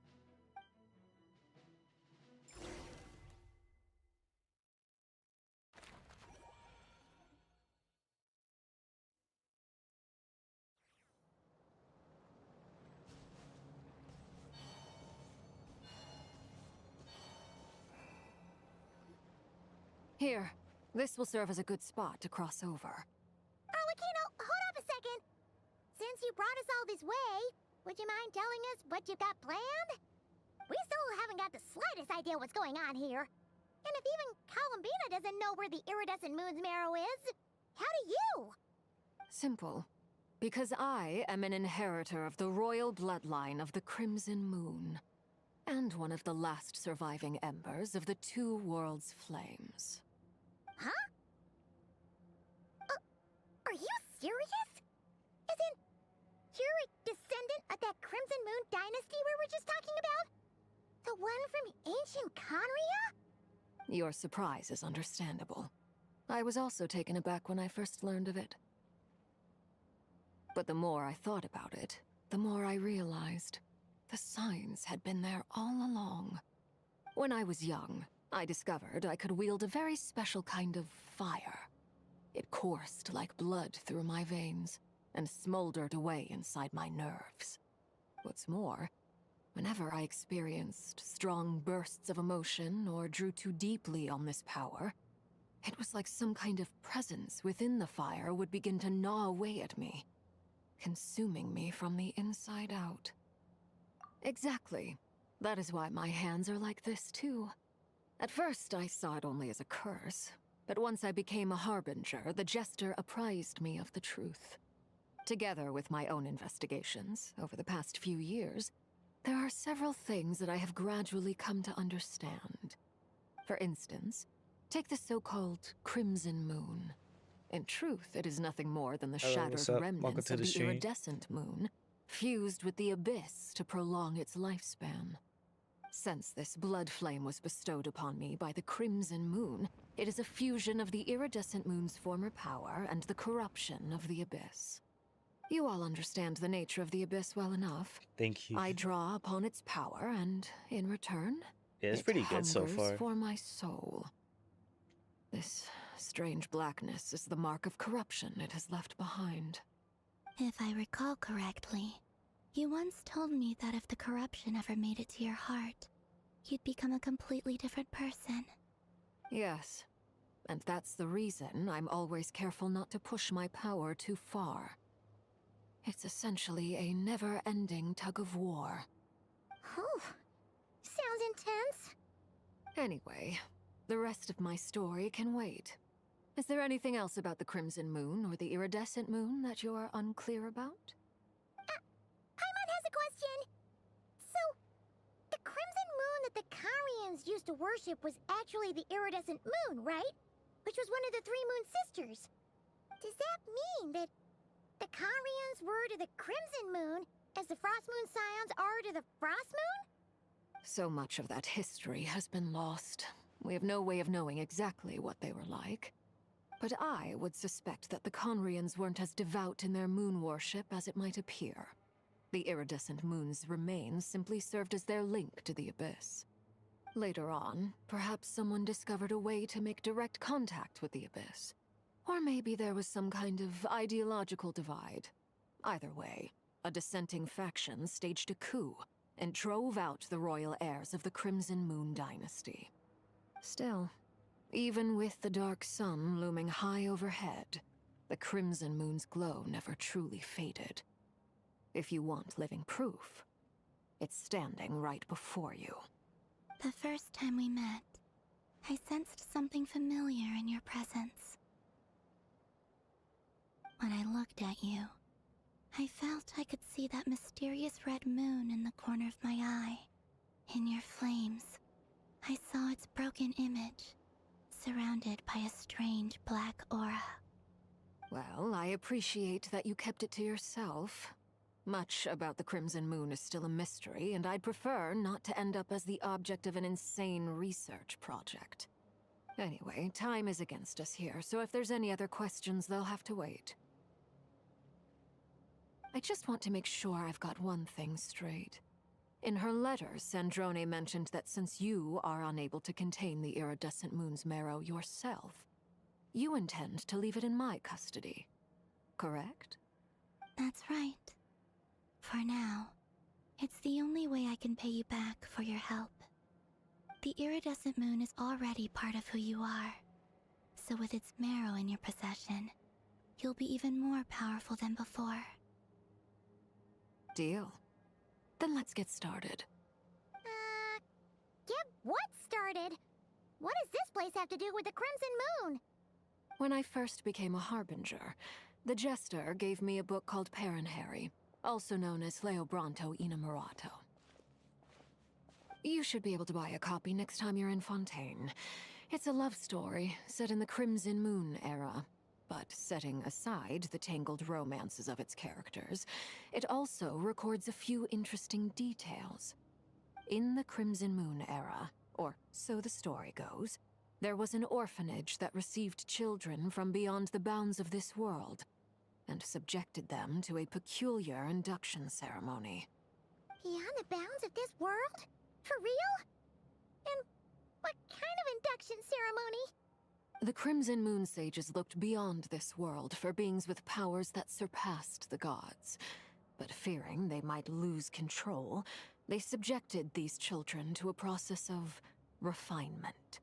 [SPEAKER 10] Here, this will serve as a good spot to cross over.
[SPEAKER 15] Arlecchino, hold up a second. Since you brought us all this way, would you mind telling us what you got planned? We still haven't got the slightest idea what's going on here. And if even Columbina doesn't know where the iridescent moon's marrow is, how do you?
[SPEAKER 10] Simple. Because I am an inheritor of the royal bloodline of the Crimson Moon, and one of the last surviving embers of the 2 worlds' flames.
[SPEAKER 15] Huh? Are you serious? As in, you're a descendant of that Crimson Moon dynasty we were just talking about? The one from ancient Conria?
[SPEAKER 10] Your surprise is understandable. I was also taken aback when I first learned of it. But the more I thought about it, the more I realized the signs had been there all along. When I was young, I discovered I could wield a very special kind of fire. It coursed like blood through my veins and smoldered away inside my nerves. What's more, whenever I experienced strong bursts of emotion or drew too deeply on this power, it was like some kind of presence within the fire would begin to gnaw away at me, consuming me from the inside out. Exactly. That is why my hands are like this, too. At first, I saw it only as a curse, but once I became a harbinger, the Jester apprised me of the truth. Together with my own investigations, over the past few years, there are several things that I have gradually come to understand. For instance, take the so-called Crimson Moon. In truth, it is nothing more than the shattered remnants of the iridescent moon, fused with the abyss to prolong its lifespan. Since this blood flame was bestowed upon me by the Crimson Moon, it is a fusion of the iridescent moon's former power and the corruption of the abyss. You all understand the nature of the abyss well enough.
[SPEAKER 18] Thank you.
[SPEAKER 10] I draw upon its power, and in return,
[SPEAKER 18] Yeah, it's
[SPEAKER 10] it
[SPEAKER 18] pretty good so
[SPEAKER 10] hungers
[SPEAKER 18] far.
[SPEAKER 10] for my soul. This strange blackness is the mark of corruption it has left behind.
[SPEAKER 13] If I recall correctly, you once told me that if the corruption ever made it to your heart, you'd become a completely different person.
[SPEAKER 10] Yes, and that's the reason I'm always careful not to push my power too far. It's essentially a never-ending tug-of-war.
[SPEAKER 15] Oh, sounds intense.
[SPEAKER 10] Anyway, the rest of my story can wait. Is there anything else about the Crimson Moon or the Iridescent Moon that you're unclear about?
[SPEAKER 15] Paimon has a question. So, the Crimson Moon that the Karians used to worship was actually the Iridescent Moon, right? Which was one of the 3 Moon sisters. Does that mean that the Karians were to the Crimson Moon as the Frost Moon Scions are to the Frost Moon?
[SPEAKER 10] So much of that history has been lost. We have no way of knowing exactly what they were like. But I would suspect that the Conrians weren't as devout in their moon worship as it might appear. The iridescent moon's remains simply served as their link to the Abyss. Later on, perhaps someone discovered a way to make direct contact with the Abyss. Or maybe there was some kind of ideological divide. Either way, a dissenting faction staged a coup and drove out the royal heirs of the Crimson Moon dynasty. Still, even with the dark sun looming high overhead, the Crimson Moon's glow never truly faded. If you want living proof, it's standing right before you.
[SPEAKER 13] The first time we met, I sensed something familiar in your presence. When I looked at you, I felt I could see that mysterious red moon in the corner of my eye. In your flames, I saw its broken image, surrounded by a strange black aura.
[SPEAKER 10] Well, I appreciate that you kept it to yourself. Much about the Crimson Moon is still a mystery, and I'd prefer not to end up as the object of an insane research project. Anyway, time is against us here, so if there's any other questions, they'll have to wait. I just want to make sure I've got one thing straight. In her letter, Sandrone mentioned that since you are unable to contain the iridescent moon's marrow yourself, you intend to leave it in my custody, correct?
[SPEAKER 13] That's right. For now, it's the only way I can pay you back for your help. The iridescent moon is already part of who you are, so with its marrow in your possession, you'll be even more powerful than before.
[SPEAKER 10] Deal. Then let's get started.
[SPEAKER 15] Get what started? What does this place have to do with the Crimson Moon?
[SPEAKER 10] When I first became a Harbinger, the Jester gave me a book called Parenheri, also known as Leobranto Inamorato. You should be able to buy a copy next time you're in Fontaine. It's a love story set in the Crimson Moon era, but setting aside the tangled romances of its characters, it also records a few interesting details. In the Crimson Moon era, or so the story goes, there was an orphanage that received children from beyond the bounds of this world, and subjected them to a peculiar induction ceremony.
[SPEAKER 15] Beyond the bounds of this world? For real? And what kind of induction ceremony?
[SPEAKER 10] The Crimson Moon sages looked beyond this world for beings with powers that surpassed the gods. But fearing they might lose control, they subjected these children to a process of refinement.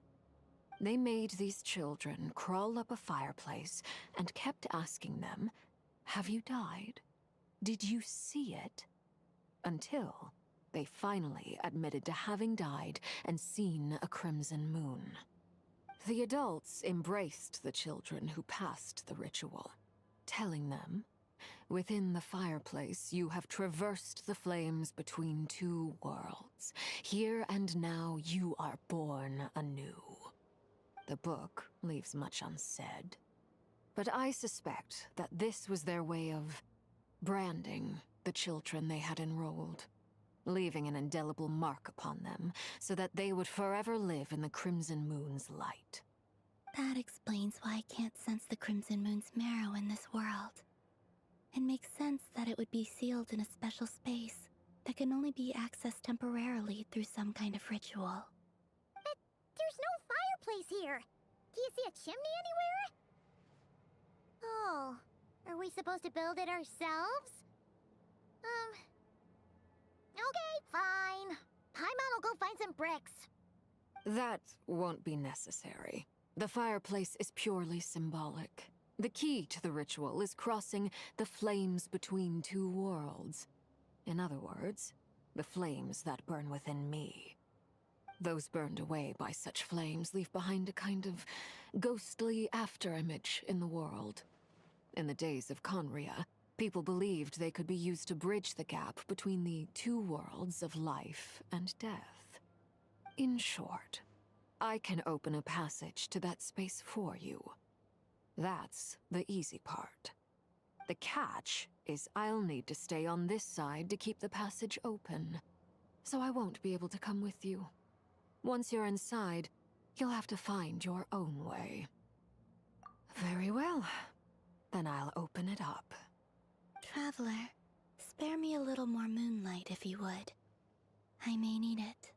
[SPEAKER 10] They made these children crawl up a fireplace and kept asking them, "Have you died? Did you see it?" Until they finally admitted to having died and seen a crimson moon. The adults embraced the children who passed the ritual, telling them, "Within the fireplace, you have traversed the flames between two worlds. Here and now, you are born anew." The book leaves much unsaid, but I suspect that this was their way of branding the children they had enrolled, leaving an indelible mark upon them so that they would forever live in the Crimson Moon's light.
[SPEAKER 13] That explains why I can't sense the Crimson Moon's marrow in this world. It makes sense that it would be sealed in a special space that can only be accessed temporarily through some kind of ritual.
[SPEAKER 15] But there's no fireplace here. Do you see a chimney anywhere? Oh, are we supposed to build it ourselves? Okay, fine. Paimon will go find some bricks.
[SPEAKER 10] That won't be necessary. The fireplace is purely symbolic. The key to the ritual is crossing the flames between two worlds. In other words, the flames that burn within me. Those burned away by such flames leave behind a kind of ghostly afterimage in the world. In the days of Conria, people believed they could be used to bridge the gap between the two worlds of life and death. In short, I can open a passage to that space for you. That's the easy part. The catch is I'll need to stay on this side to keep the passage open, so I won't be able to come with you. Once you're inside, you'll have to find your own way. Very well. Then I'll open it up.
[SPEAKER 13] Traveler, spare me a little more moonlight if you would. I may need it.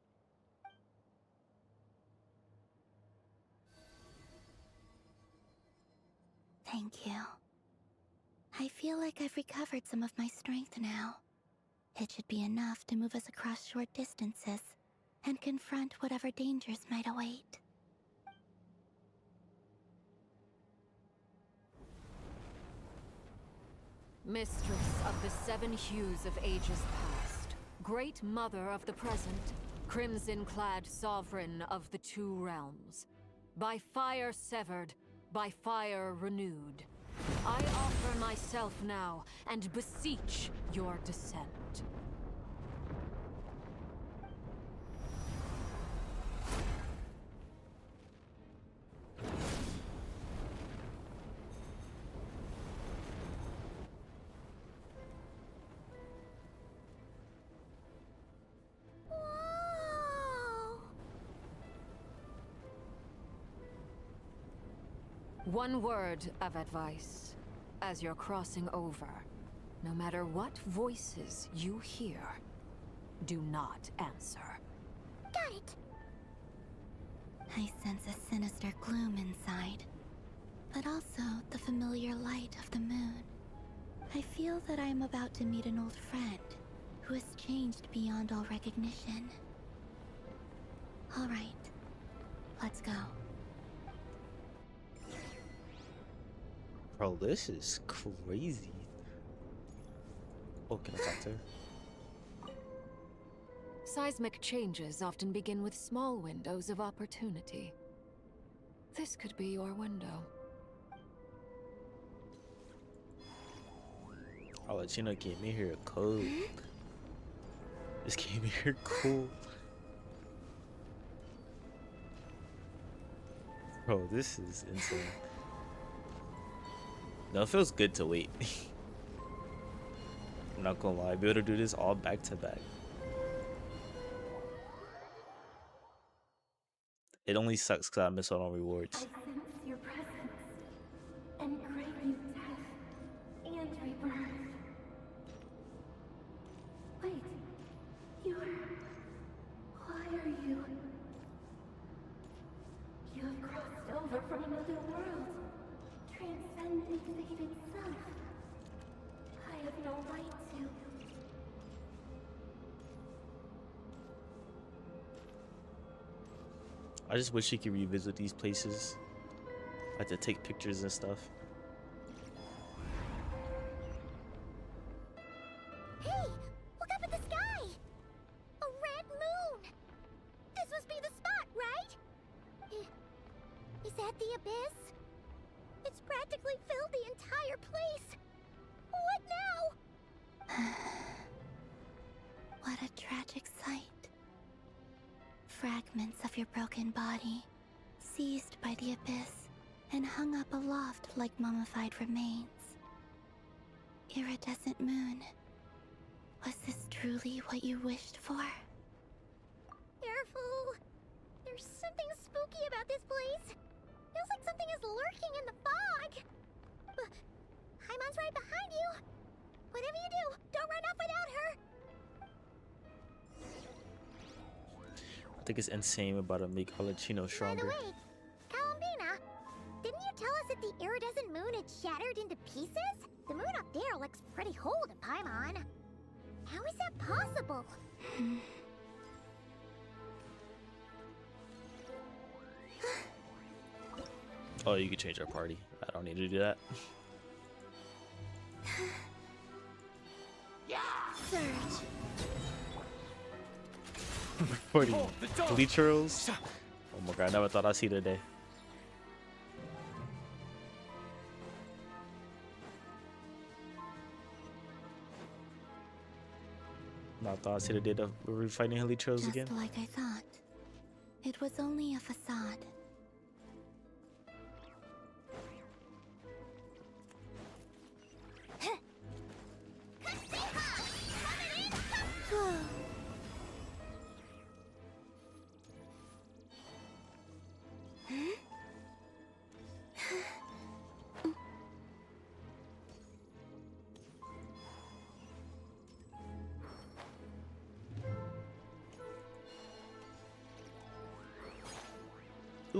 [SPEAKER 13] Thank you. I feel like I've recovered some of my strength now. It should be enough to move us across short distances and confront whatever dangers might await.
[SPEAKER 10] Mistress of the seven hues of ages past, great mother of the present, crimson-clad sovereign of the two realms, by fire severed, by fire renewed, I offer myself now and beseech your descent. One word of advice. As you're crossing over, no matter what voices you hear, do not answer.
[SPEAKER 15] Got it!
[SPEAKER 13] I sense a sinister gloom inside, but also the familiar light of the moon. I feel that I am about to meet an old friend who has changed beyond all recognition. All right, let's go.
[SPEAKER 18] Bro, this is crazy. Oh, can I talk to her?
[SPEAKER 10] Seismic changes often begin with small windows of opportunity. This could be your window.
[SPEAKER 18] Oh, Chino gave me here a code. This gave me here cool. Bro, this is insane. No, it feels good to wait. I'm not gonna lie, be able to do this all back to back. It only sucks because I miss out on rewards.
[SPEAKER 12] I sense your presence and crave you death and rebirth. Wait, why are you? You have crossed over from another world. Transcending fate itself. I have no right to.
[SPEAKER 18] I just wish you could revisit these places. I had to take pictures and stuff.
[SPEAKER 15] Hey! Look up at the sky! A red moon! This must be the spot, right? Is that the abyss? It's practically filled the entire place! What now?
[SPEAKER 13] What a tragic sight. Fragments of your broken body, seized by the abyss and hung up aloft like mummified remains. Iridescent moon, was this truly what you wished for?
[SPEAKER 15] Careful! There's something spooky about this place. Feels like something is lurking in the fog. Haimon's right behind you. Whatever you do, don't run off without her.
[SPEAKER 18] I think it's insane about to make Alechino stronger.
[SPEAKER 15] By the way, Kalambina, didn't you tell us that the iridescent moon had shattered into pieces? The moon up there looks pretty whole to Paimon. How is that possible?
[SPEAKER 18] Oh, you can change our party. I don't need to do that.
[SPEAKER 15] Surge.
[SPEAKER 18] 40 literals. Oh my god, I never thought I'd see the day. Not thought I'd see the day that we're fighting literals again.
[SPEAKER 13] Just like I thought. It was only a facade.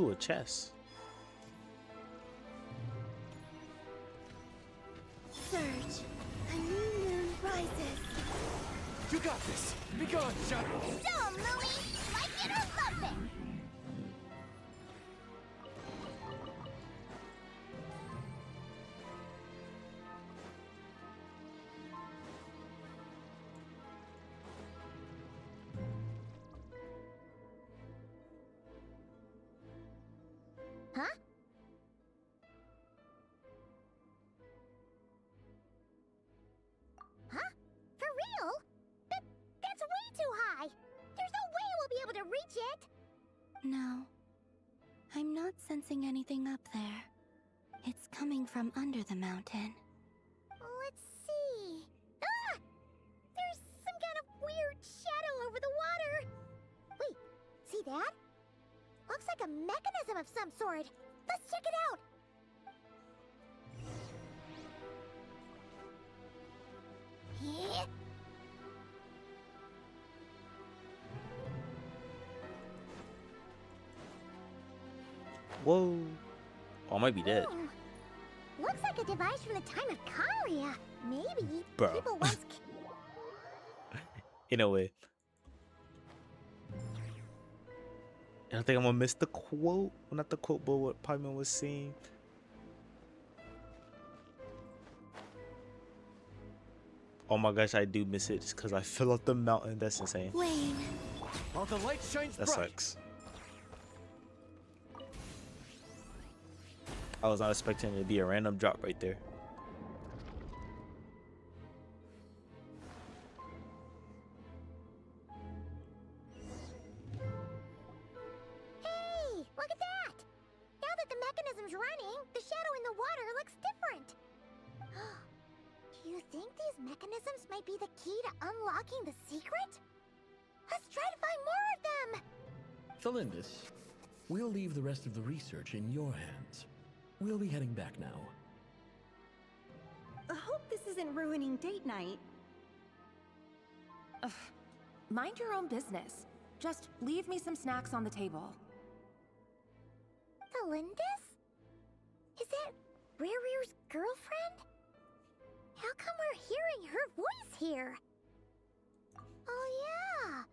[SPEAKER 18] Ooh, a chest.
[SPEAKER 12] Surge. A new moon rises.
[SPEAKER 11] You got this! Be gone, Shadow!
[SPEAKER 15] So, Louie, like it or lump it? Huh? Huh? For real? That's way too high! There's no way we'll be able to reach it!
[SPEAKER 13] No. I'm not sensing anything up there. It's coming from under the mountain.
[SPEAKER 15] Let's see. Ah! There's some kind of weird shadow over the water! Wait, see that? Looks like a mechanism of some sort. Let's check it out! Yeah.
[SPEAKER 18] Whoa. Oh, I might be dead.
[SPEAKER 15] Looks like a device from the time of Kalia. Maybe
[SPEAKER 18] Bro.
[SPEAKER 15] people once...
[SPEAKER 18] In a way. And I think I'm gonna miss the quote. Well, not the quote, but what Paimon was saying. Oh my gosh, I do miss it just because I fell off the mountain. That's insane.
[SPEAKER 13] Wayne.
[SPEAKER 11] While the light shines
[SPEAKER 18] That
[SPEAKER 11] bright.
[SPEAKER 18] sucks. I was not expecting it to be a random drop right there.
[SPEAKER 15] Hey, look at that! Now that the mechanism's running, the shadow in the water looks different. Do you think these mechanisms might be the key to unlocking the secret? Let's try to find more of them!
[SPEAKER 16] Thalindis, we'll leave the rest of the research in your hands. We'll be heading back now.
[SPEAKER 20] I hope this isn't ruining date night.
[SPEAKER 21] Ugh. Mind your own business. Just leave me some snacks on the table.
[SPEAKER 15] Thalindis? Is that Rear's girlfriend? How come we're hearing her voice here? Oh yeah!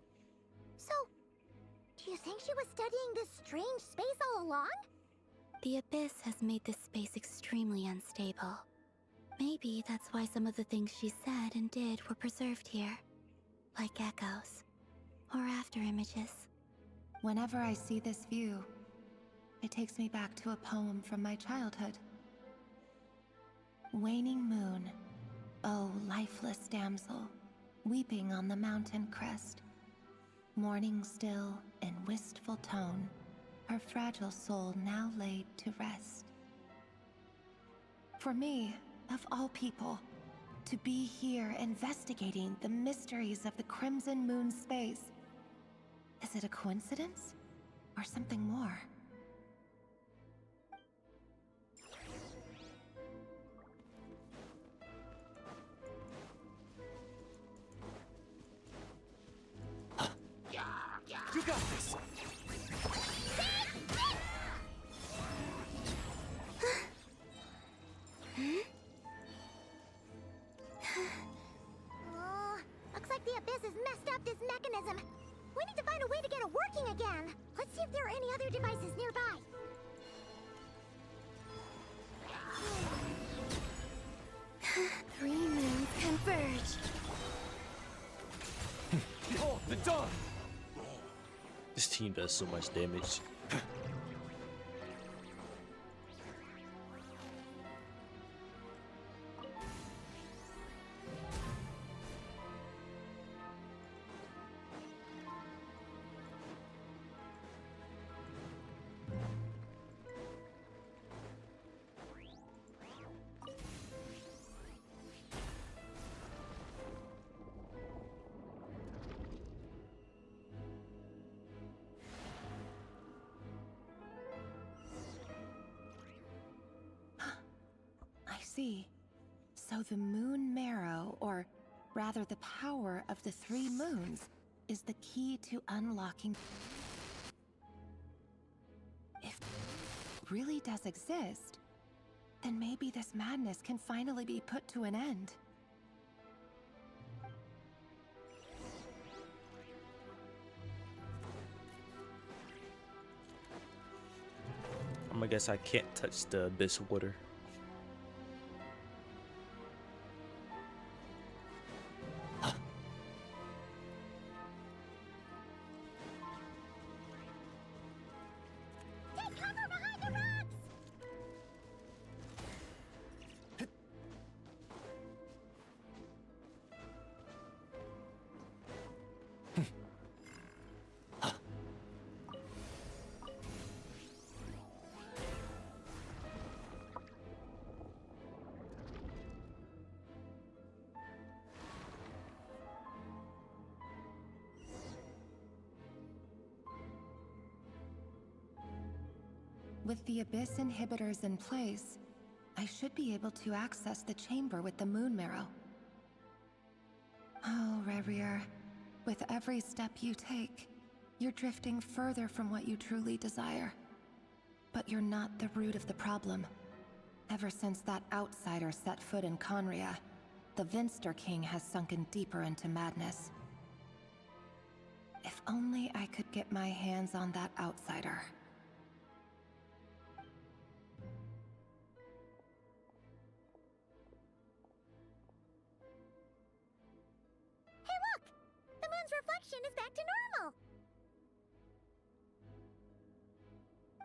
[SPEAKER 15] So, do you think she was studying this strange space all along?
[SPEAKER 13] The Abyss has made this space extremely unstable. Maybe that's why some of the things she said and did were preserved here. Like echoes. Or after images.
[SPEAKER 21] Whenever I see this view, it takes me back to a poem from my childhood. Waning moon, oh lifeless damsel, weeping on the mountain crest, mourning still in wistful tone, her fragile soul now laid to rest. For me, of all people, to be here investigating the mysteries of the Crimson Moon space, is it a coincidence or something more?
[SPEAKER 11] You got this!
[SPEAKER 15] Looks like the Abyss has messed up this mechanism. We need to find a way to get it working again. Let's see if there are any other devices nearby.
[SPEAKER 13] 3 moons converge.
[SPEAKER 11] Behold, the dawn!
[SPEAKER 18] This team does so much damage.
[SPEAKER 21] See. So the moon marrow, or rather the power of the 3 moons, is the key to unlocking. If really does exist, then maybe this madness can finally be put to an end.
[SPEAKER 18] I'm gonna guess I can't touch the abyss water.
[SPEAKER 21] With the Abyss inhibitors in place, I should be able to access the chamber with the moon marrow. Oh, Rerir, with every step you take, you're drifting further from what you truly desire. But you're not the root of the problem. Ever since that outsider set foot in Conria, the Vinster King has sunken deeper into madness. If only I could get my hands on that outsider.
[SPEAKER 15] The moon's reflection is back to normal!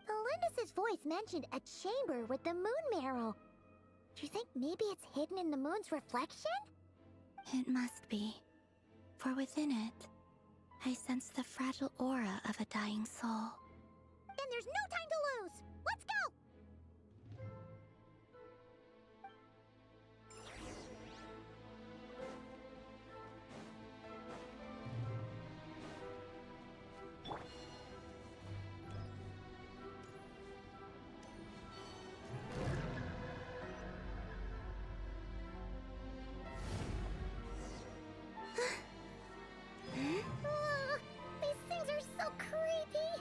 [SPEAKER 15] Elendis' voice mentioned a chamber with the moon marrow. Do you think maybe it's hidden in the moon's reflection?
[SPEAKER 13] It must be. For within it, I sense the fragile aura of a dying soul.
[SPEAKER 15] Then there's no time to lose! Let's go! These things are so creepy!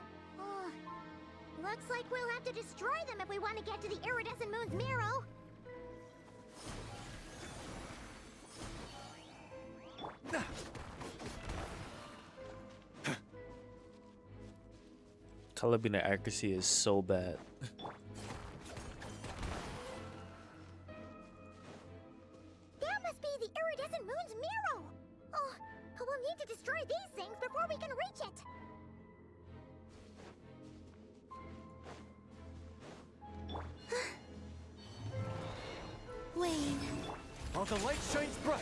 [SPEAKER 15] Looks like we'll have to destroy them if we want to get to the iridescent moon's marrow.
[SPEAKER 18] Calibina accuracy is so bad.
[SPEAKER 15] That must be the iridescent moon's marrow! Oh, but we'll need to destroy these things before we can reach it!
[SPEAKER 13] Wayne.
[SPEAKER 8] While the light shines bright,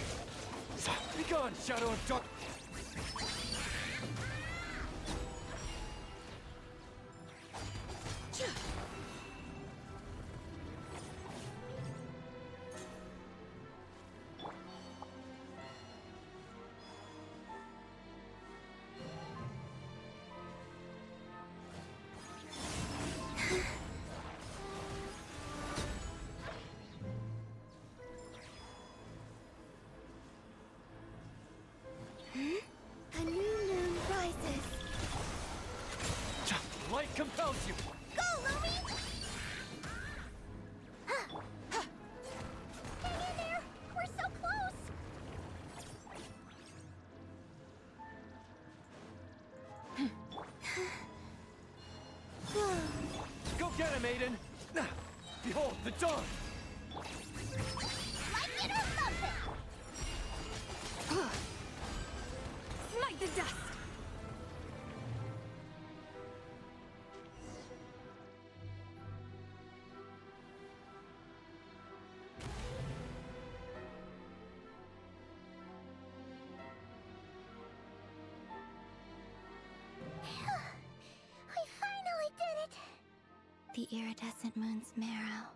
[SPEAKER 8] be gone, shadow of dark.
[SPEAKER 15] A new moon rises.
[SPEAKER 8] Light compels you.
[SPEAKER 15] Go, Lumi! Hang in there! We're so close!
[SPEAKER 8] Go get him, Aiden! Behold, the dawn!
[SPEAKER 15] Like it or love it! Smite the dust! We finally did it!
[SPEAKER 13] The iridescent moon's marrow.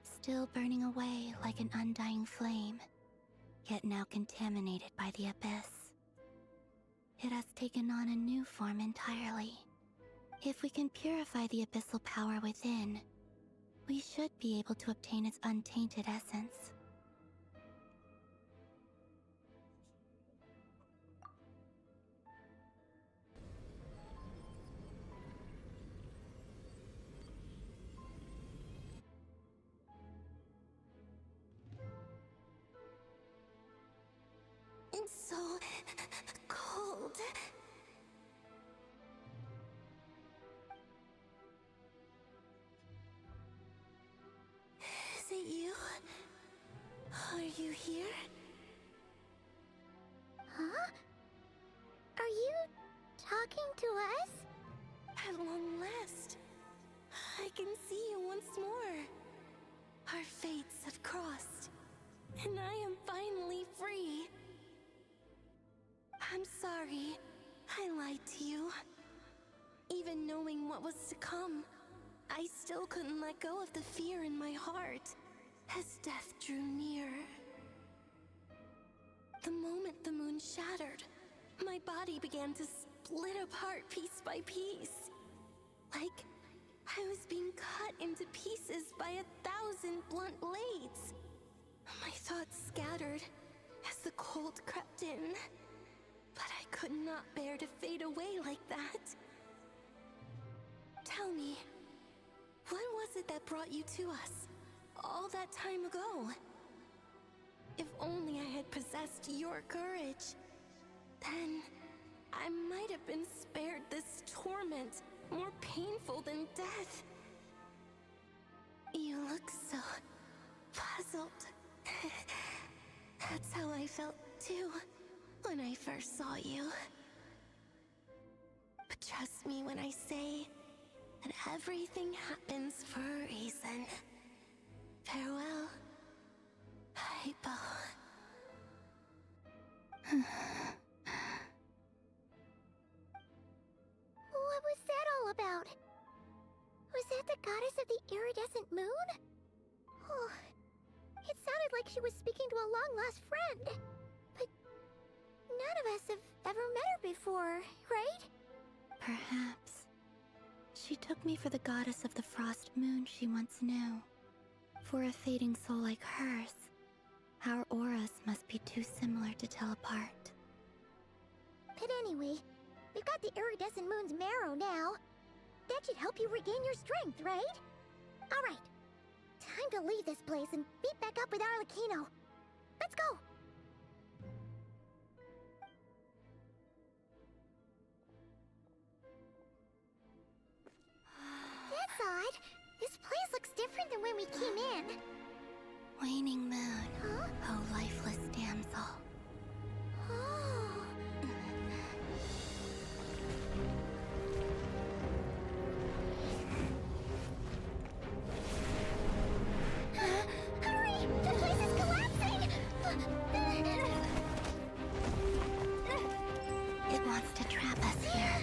[SPEAKER 13] Still burning away like an undying flame, yet now contaminated by the abyss. It has taken on a new form entirely. If we can purify the abyssal power within, we should be able to obtain its untainted essence. Are you here?
[SPEAKER 15] Huh? Are you talking to us?
[SPEAKER 13] At long last, I can see you once more. Our fates have crossed, and I am finally free. I'm sorry, I lied to you. Even knowing what was to come, I still couldn't let go of the fear in my heart as death drew near. The moment the moon shattered, my body began to split apart piece by piece. Like I was being cut into pieces by 1,000 blunt blades. My thoughts scattered as the cold crept in, but I could not bear to fade away like that. Tell me, what was it that brought you to us all that time ago? If only I had possessed your courage, then I might have been spared this torment more painful than death. You look so puzzled. That's how I felt too when I first saw you. But trust me when I say that everything happens for a reason. Farewell, Hypo.
[SPEAKER 15] What was that all about? Was that the goddess of the iridescent moon? Oh, it sounded like she was speaking to a long-lost friend. But none of us have ever met her before, right?
[SPEAKER 13] Perhaps. She took me for the goddess of the frost moon she once knew. For a fading soul like hers, our auras must be too similar to tell apart.
[SPEAKER 15] But anyway, we've got the iridescent moon's marrow now. That should help you regain your strength, right? Alright, time to leave this place and meet back up with Arlecchino. Let's go! That's odd. This place looks different than when we came in.
[SPEAKER 13] Waning moon,
[SPEAKER 15] Huh?
[SPEAKER 13] oh lifeless damsel.
[SPEAKER 15] Oh. Hurry! The place is collapsing!
[SPEAKER 13] It wants to trap us here.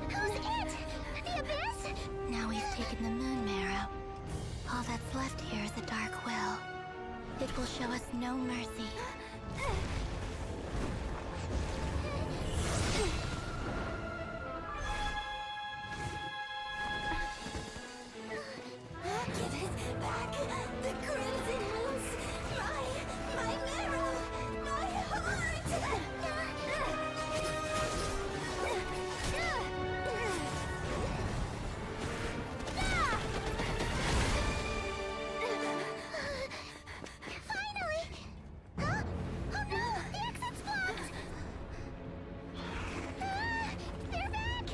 [SPEAKER 15] Who's it? The Abyss?
[SPEAKER 13] Now we've taken the moon marrow. All that's left here is a dark will. It will show us no mercy.
[SPEAKER 15] Give it back! The crimson moons! My marrow! My heart! Finally! Huh? Oh no! The exit's blocked! They're back!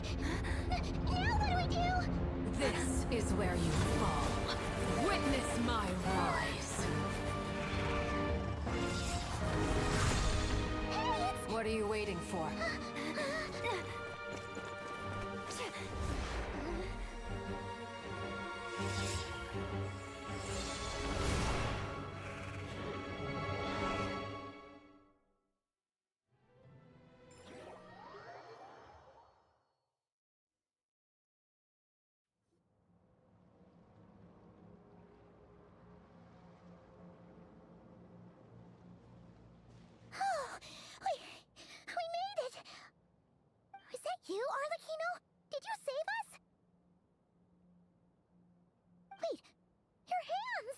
[SPEAKER 15] Now what do we do?
[SPEAKER 10] This is where you fall. Witness my rise. What are you waiting for?
[SPEAKER 15] Oh, we made it! Was that you, Arlecchino? Did you save us? Wait, your hands!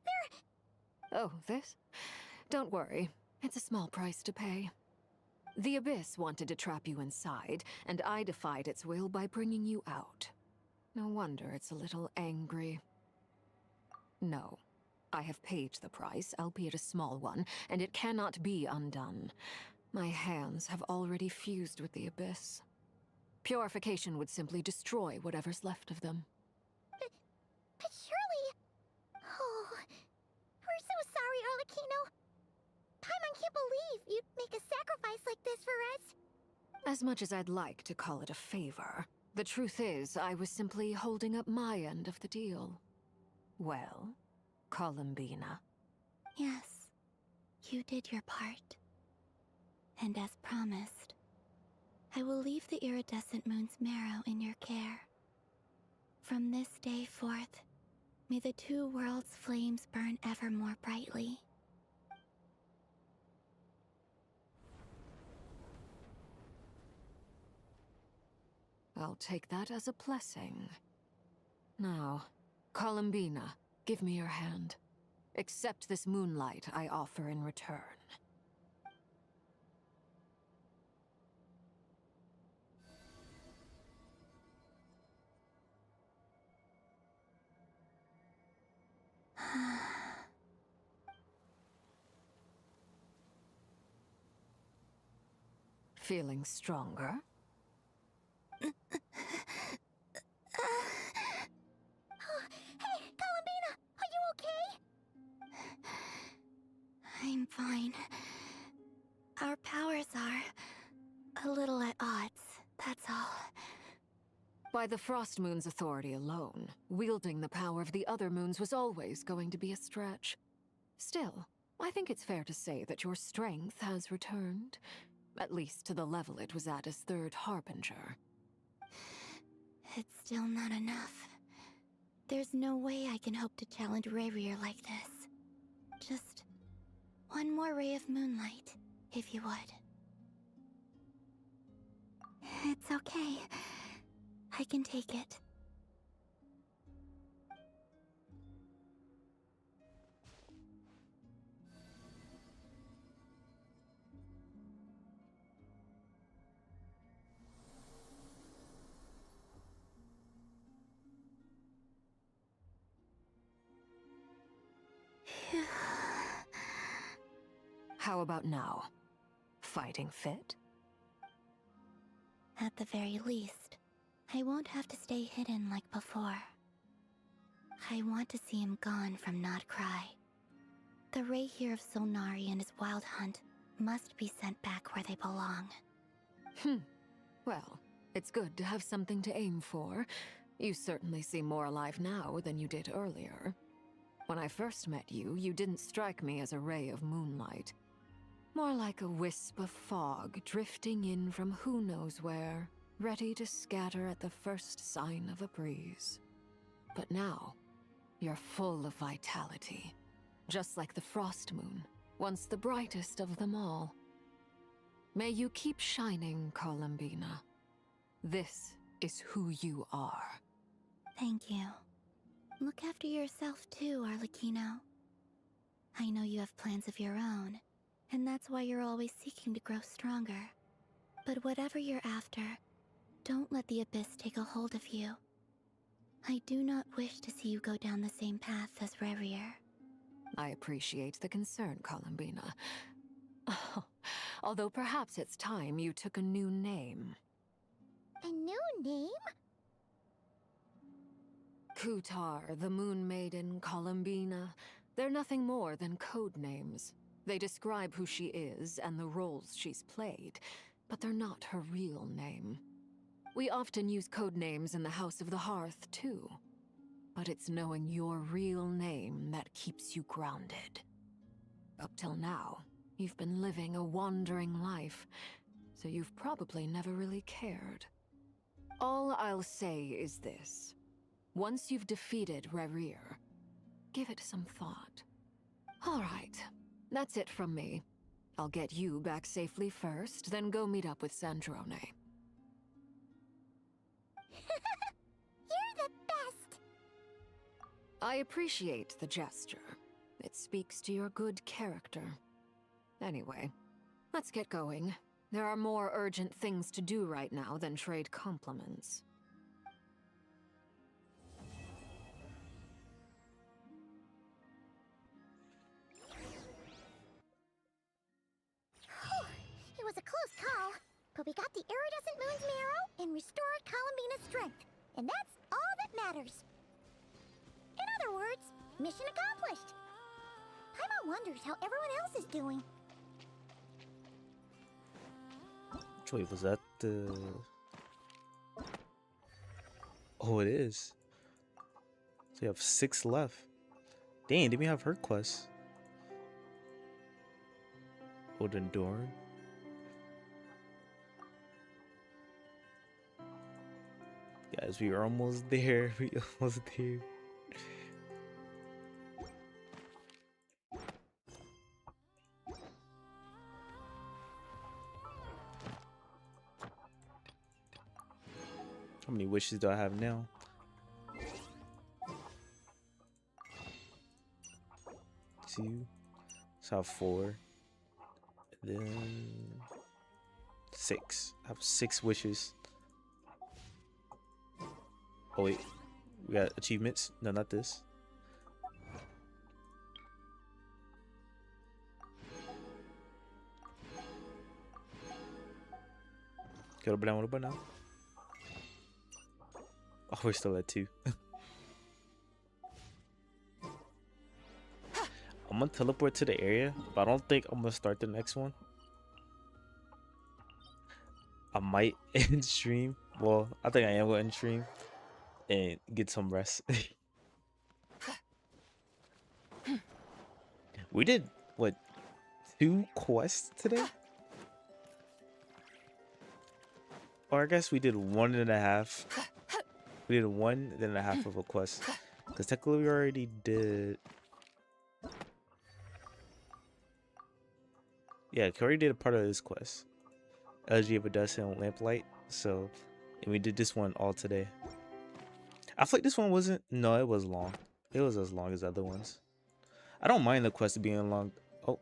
[SPEAKER 15] They're...
[SPEAKER 10] Oh, this? Don't worry. It's a small price to pay. The Abyss wanted to trap you inside, and I defied its will by bringing you out. No wonder it's a little angry. No. I have paid the price, albeit a small one, and it cannot be undone. My hands have already fused with the Abyss. Purification would simply destroy whatever's left of them.
[SPEAKER 15] But surely... Oh... We're so sorry, Arlecchino.
[SPEAKER 10] As much as I'd like to call it a favor, the truth is I was simply holding up my end of the deal. Well, Columbina.
[SPEAKER 13] Yes, you did your part. And as promised, I will leave the iridescent moon's marrow in your care. From this day forth, may the two worlds' flames burn ever more brightly.
[SPEAKER 10] I'll take that as a blessing. Now, Columbina, give me your hand. Accept this moonlight I offer in return. Feeling stronger?
[SPEAKER 15] Hey, Columbina! Are you okay?
[SPEAKER 13] I'm fine. Our powers are a little at odds, that's all.
[SPEAKER 10] By the Frost Moon's authority alone, wielding the power of the other moons was always going to be a stretch. Still, I think it's fair to say that your strength has returned. At least to the level it was at as Third Harbinger.
[SPEAKER 13] It's still not enough. There's no way I can hope to challenge Rayrir like this. Just one more ray of moonlight, if you would. It's okay. I can take it.
[SPEAKER 10] How about now? Fighting fit?
[SPEAKER 13] At the very least, I won't have to stay hidden like before. I want to see him gone from Not Krai. The Rayrir of Solnari and his wild hunt must be sent back where they belong.
[SPEAKER 10] Well, it's good to have something to aim for. You certainly seem more alive now than you did earlier. When I first met you, you didn't strike me as a ray of moonlight. More like a wisp of fog drifting in from who knows where, ready to scatter at the first sign of a breeze. But now, you're full of vitality. Just like the Frost Moon, once the brightest of them all. May you keep shining, Columbina. This is who you are.
[SPEAKER 13] Thank you. Look after yourself too, Arlecchino. I know you have plans of your own, and that's why you're always seeking to grow stronger. But whatever you're after, don't let the Abyss take a hold of you. I do not wish to see you go down the same path as Rayrir.
[SPEAKER 10] I appreciate the concern, Columbina. Although perhaps it's time you took a new name.
[SPEAKER 15] A new name?
[SPEAKER 10] Kutar, the Moon Maiden, Columbina. They're nothing more than code names. They describe who she is and the roles she's played, but they're not her real name. We often use code names in the House of the Hearth, too. But it's knowing your real name that keeps you grounded. Up till now, you've been living a wandering life, so you've probably never really cared. All I'll say is this. Once you've defeated Rayrir, give it some thought. All right, that's it from me. I'll get you back safely first, then go meet up with Sandrone.
[SPEAKER 15] You're the best!
[SPEAKER 10] I appreciate the gesture. It speaks to your good character. Anyway, let's get going. There are more urgent things to do right now than trade compliments.
[SPEAKER 15] It was a close call, but we got the iridescent moon's marrow and restored Columbina's strength, and that's all that matters. In other words, mission accomplished. Paimon wonders how everyone else is doing.
[SPEAKER 18] Wait, was that the... Oh, it is. So you have 6 left. Dang, didn't we have her quest? Odin Dorn. Guys, we are almost there. We almost there. How many wishes do I have now? 2. So I have 4. And then 6. I have 6 wishes. Oh wait, we got achievements. No, not this. What about now? Oh, we're still at 2. I'm gonna teleport to the area, but I don't think I'm gonna start the next one. I might end stream. Well, I think I am gonna end stream and get some rest. We did what, 2 quests today? Or I guess we did 1.5. We did 1.5 of a quest. Because technically we already did. Yeah, we already did a part of this quest. Elegy of a Dust and Lamplight. So, and we did this one all today. I feel like this one wasn't. No, it was long. It was as long as other ones. I don't mind the quest being long. Oh.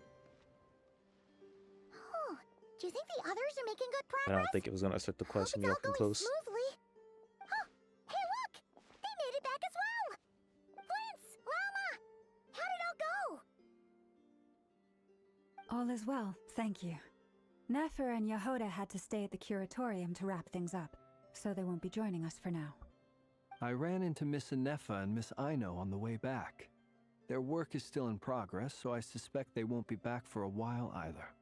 [SPEAKER 15] Oh, do you think the others are making good
[SPEAKER 18] I
[SPEAKER 15] progress?
[SPEAKER 18] don't think it was gonna start the quest when you walking close.
[SPEAKER 15] Smoothly. Oh, hey look! They made it back as well! Flint's, Llama! How did it all go?
[SPEAKER 5] All is well, thank you. Nefer and Yehoda had to stay at the curatorium to wrap things up, so they won't be joining us for now.
[SPEAKER 2] I ran into Miss Anefa and Miss Aino on the way back. Their work is still in progress, so I suspect they won't be back for a while either.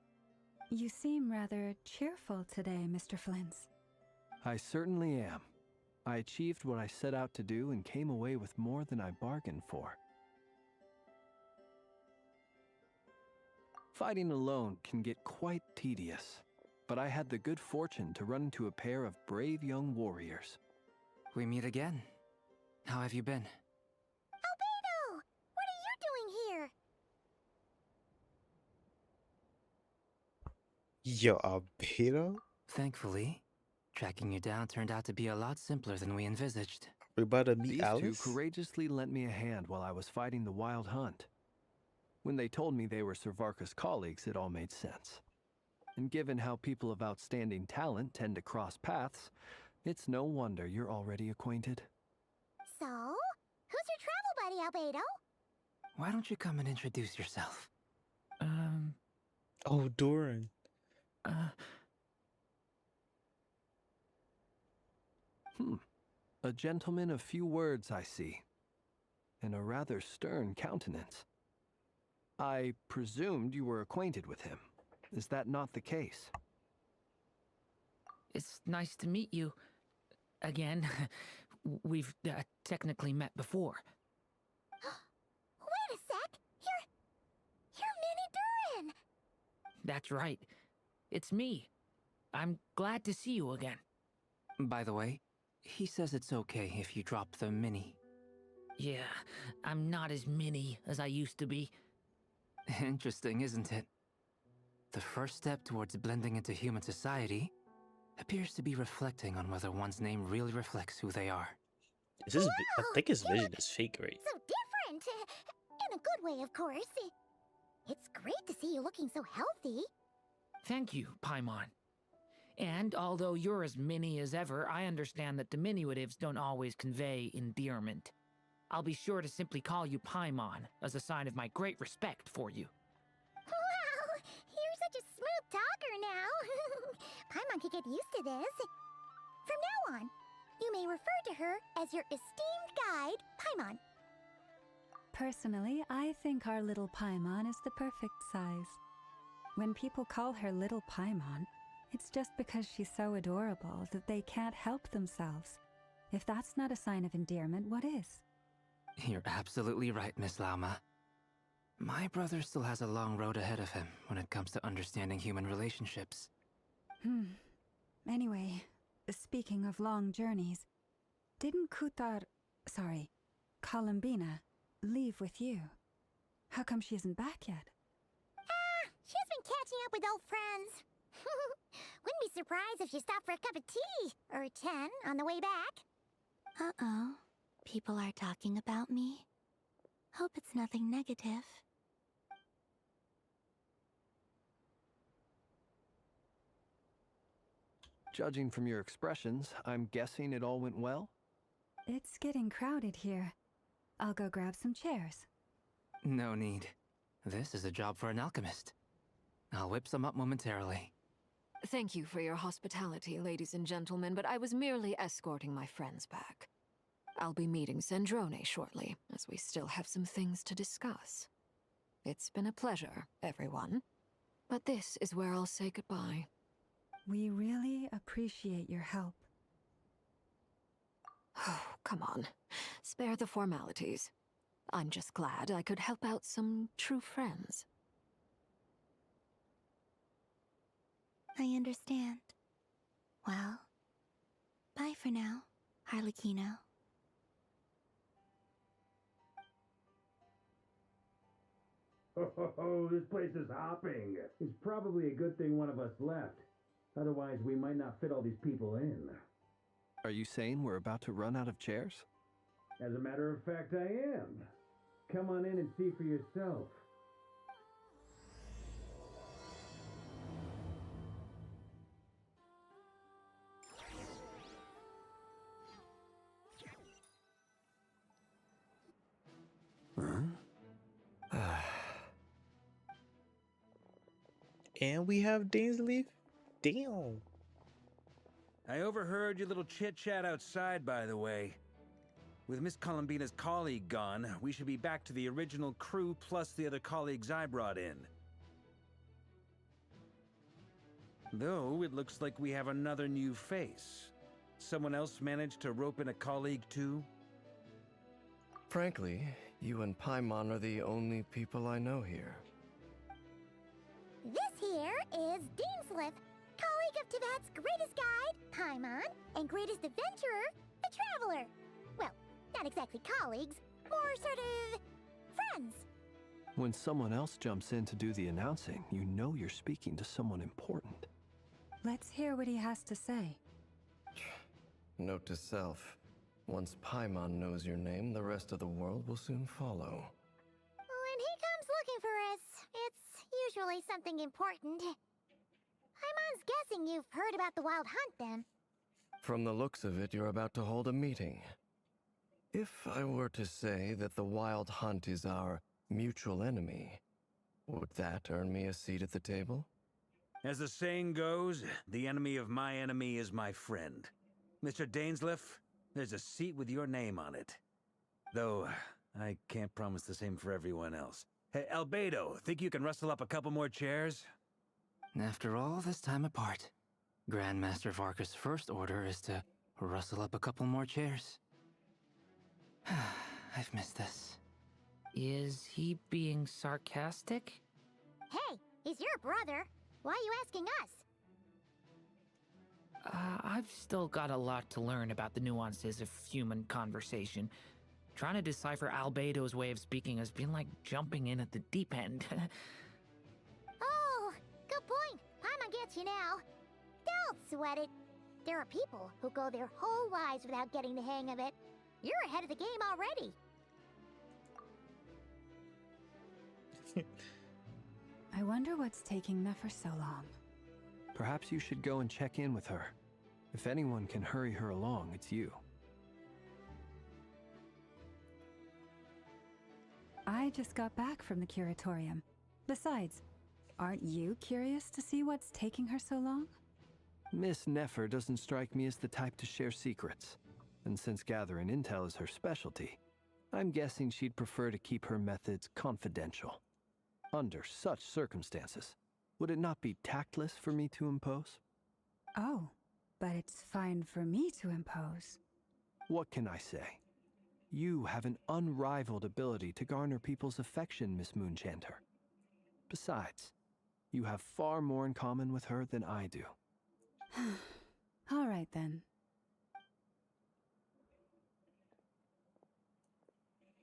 [SPEAKER 5] You seem rather cheerful today, Mr. Flint's.
[SPEAKER 2] I certainly am. I achieved what I set out to do and came away with more than I bargained for. Fighting alone can get quite tedious, but I had the good fortune to run into a pair of brave young warriors.
[SPEAKER 9] We meet again. How have you been?
[SPEAKER 15] Albedo! What are you doing here?
[SPEAKER 18] Yo, Albedo?
[SPEAKER 9] Thankfully, tracking you down turned out to be a lot simpler than we envisaged.
[SPEAKER 18] We're about to meet
[SPEAKER 2] These
[SPEAKER 18] Alice?
[SPEAKER 2] 2 courageously lent me a hand while I was fighting the Wild Hunt. When they told me they were Servarka's colleagues, it all made sense. And given how people of outstanding talent tend to cross paths, it's no wonder you're already acquainted.
[SPEAKER 15] So, who's your travel buddy, Albedo?
[SPEAKER 9] Why don't you come and introduce yourself?
[SPEAKER 18] Oh, Doran.
[SPEAKER 2] A gentleman of few words, I see. And a rather stern countenance. I presumed you were acquainted with him. Is that not the case?
[SPEAKER 19] It's nice to meet you. Again. We've technically met before.
[SPEAKER 15] Wait a sec! You're Minnie Duran!
[SPEAKER 19] That's right. It's me. I'm glad to see you again.
[SPEAKER 9] By the way, he says it's okay if you drop the mini.
[SPEAKER 19] Yeah, I'm not as mini as I used to be.
[SPEAKER 9] Interesting, isn't it? The first step towards blending into human society appears to be reflecting on whether one's name really reflects who they are.
[SPEAKER 18] Is this, I think his vision is fake, right?
[SPEAKER 15] So different! In a good way, of course. It's great to see you looking so healthy.
[SPEAKER 19] Thank you, Paimon. And although you're as mini as ever, I understand that diminutives don't always convey endearment. I'll be sure to simply call you Paimon as a sign of my great respect for you.
[SPEAKER 15] Wow! You're such a smooth talker now. Paimon could get used to this. From now on, you may refer to her as your esteemed guide, Paimon.
[SPEAKER 5] Personally, I think our little Paimon is the perfect size. When people call her Little Paimon, It's just because she's so adorable that they can't help themselves. If that's not a sign of endearment, what is?
[SPEAKER 9] You're absolutely right, Miss Lauma. My brother still has a long road ahead of him when it comes to understanding human relationships.
[SPEAKER 5] Anyway, speaking of long journeys, didn't Columbina, leave with you? How come she isn't back yet?
[SPEAKER 15] She's been catching up with old friends. Wouldn't be surprised if she stopped for a cup of tea or 10 on the way back.
[SPEAKER 13] Uh-oh. People are talking about me. Hope it's nothing negative.
[SPEAKER 2] Judging from your expressions, I'm guessing it all went well?
[SPEAKER 5] It's getting crowded here. I'll go grab some chairs.
[SPEAKER 9] No need. This is a job for an alchemist. I'll whip some up momentarily.
[SPEAKER 10] Thank you for your hospitality, ladies and gentlemen, but I was merely escorting my friends back. I'll be meeting Sandrone shortly, as we still have some things to discuss. It's been a pleasure, everyone. But this is where I'll say goodbye.
[SPEAKER 5] We really appreciate your help.
[SPEAKER 10] Oh, come on. Spare the formalities. I'm just glad I could help out some true friends.
[SPEAKER 13] I understand. Well, bye for now, Harlequino.
[SPEAKER 3] Oh, this place is hopping. It's probably a good thing one of us left. Otherwise, we might not fit all these people in.
[SPEAKER 2] Are you saying we're about to run out of chairs?
[SPEAKER 3] As a matter of fact, I am. Come on in and see for yourself.
[SPEAKER 18] And we have Dainsleif? Damn.
[SPEAKER 17] I overheard your little chit-chat outside, by the way. With Miss Columbina's colleague gone, we should be back to the original crew plus the other colleagues I brought in. Though, it looks like we have another new face. Someone else managed to rope in a colleague too?
[SPEAKER 7] Frankly, you and Paimon are the only people I know here.
[SPEAKER 15] This here is Dainsleif, colleague of Teyvat's greatest guide, Paimon, and greatest adventurer, the Traveler. Well, not exactly colleagues, more sort of friends.
[SPEAKER 2] When someone else jumps in to do the announcing, you know you're speaking to someone important.
[SPEAKER 5] Let's hear what he has to say.
[SPEAKER 7] Note to self, once Paimon knows your name, the rest of the world will soon follow.
[SPEAKER 15] When he comes looking for us, it's usually something important. Paimon's guessing you've heard about the Wild Hunt, then.
[SPEAKER 7] From the looks of it, you're about to hold a meeting. If I were to say that the Wild Hunt is our mutual enemy, would that earn me a seat at the table?
[SPEAKER 17] As the saying goes, the enemy of my enemy is my friend. Mr. Dainsleif, there's a seat with your name on it. Though, I can't promise the same for everyone else. Hey, Albedo, think you can rustle up a couple more chairs?
[SPEAKER 9] After all this time apart, Grandmaster Varka's first order is to rustle up a couple more chairs. I've missed this.
[SPEAKER 19] Is he being sarcastic?
[SPEAKER 15] Hey, he's your brother. Why are you asking us?
[SPEAKER 19] I've still got a lot to learn about the nuances of human conversation. Trying to decipher Albedo's way of speaking has been like jumping in at the deep end.
[SPEAKER 15] Oh, good point. Paimon gets you now. Don't sweat it. There are people who go their whole lives without getting the hang of it. You're ahead of the game already.
[SPEAKER 5] I wonder what's taking Nefer so long.
[SPEAKER 2] Perhaps you should go and check in with her. If anyone can hurry her along, it's you.
[SPEAKER 5] I just got back from the curatorium. Besides, aren't you curious to see what's taking her so long?
[SPEAKER 2] Miss Nefer doesn't strike me as the type to share secrets. And since gathering intel is her specialty, I'm guessing she'd prefer to keep her methods confidential. Under such circumstances, would it not be tactless for me to impose?
[SPEAKER 5] Oh, but it's fine for me to impose.
[SPEAKER 2] What can I say? You have an unrivaled ability to garner people's affection, Miss Moonchanter. Besides, you have far more in common with her than I do.
[SPEAKER 5] All right then.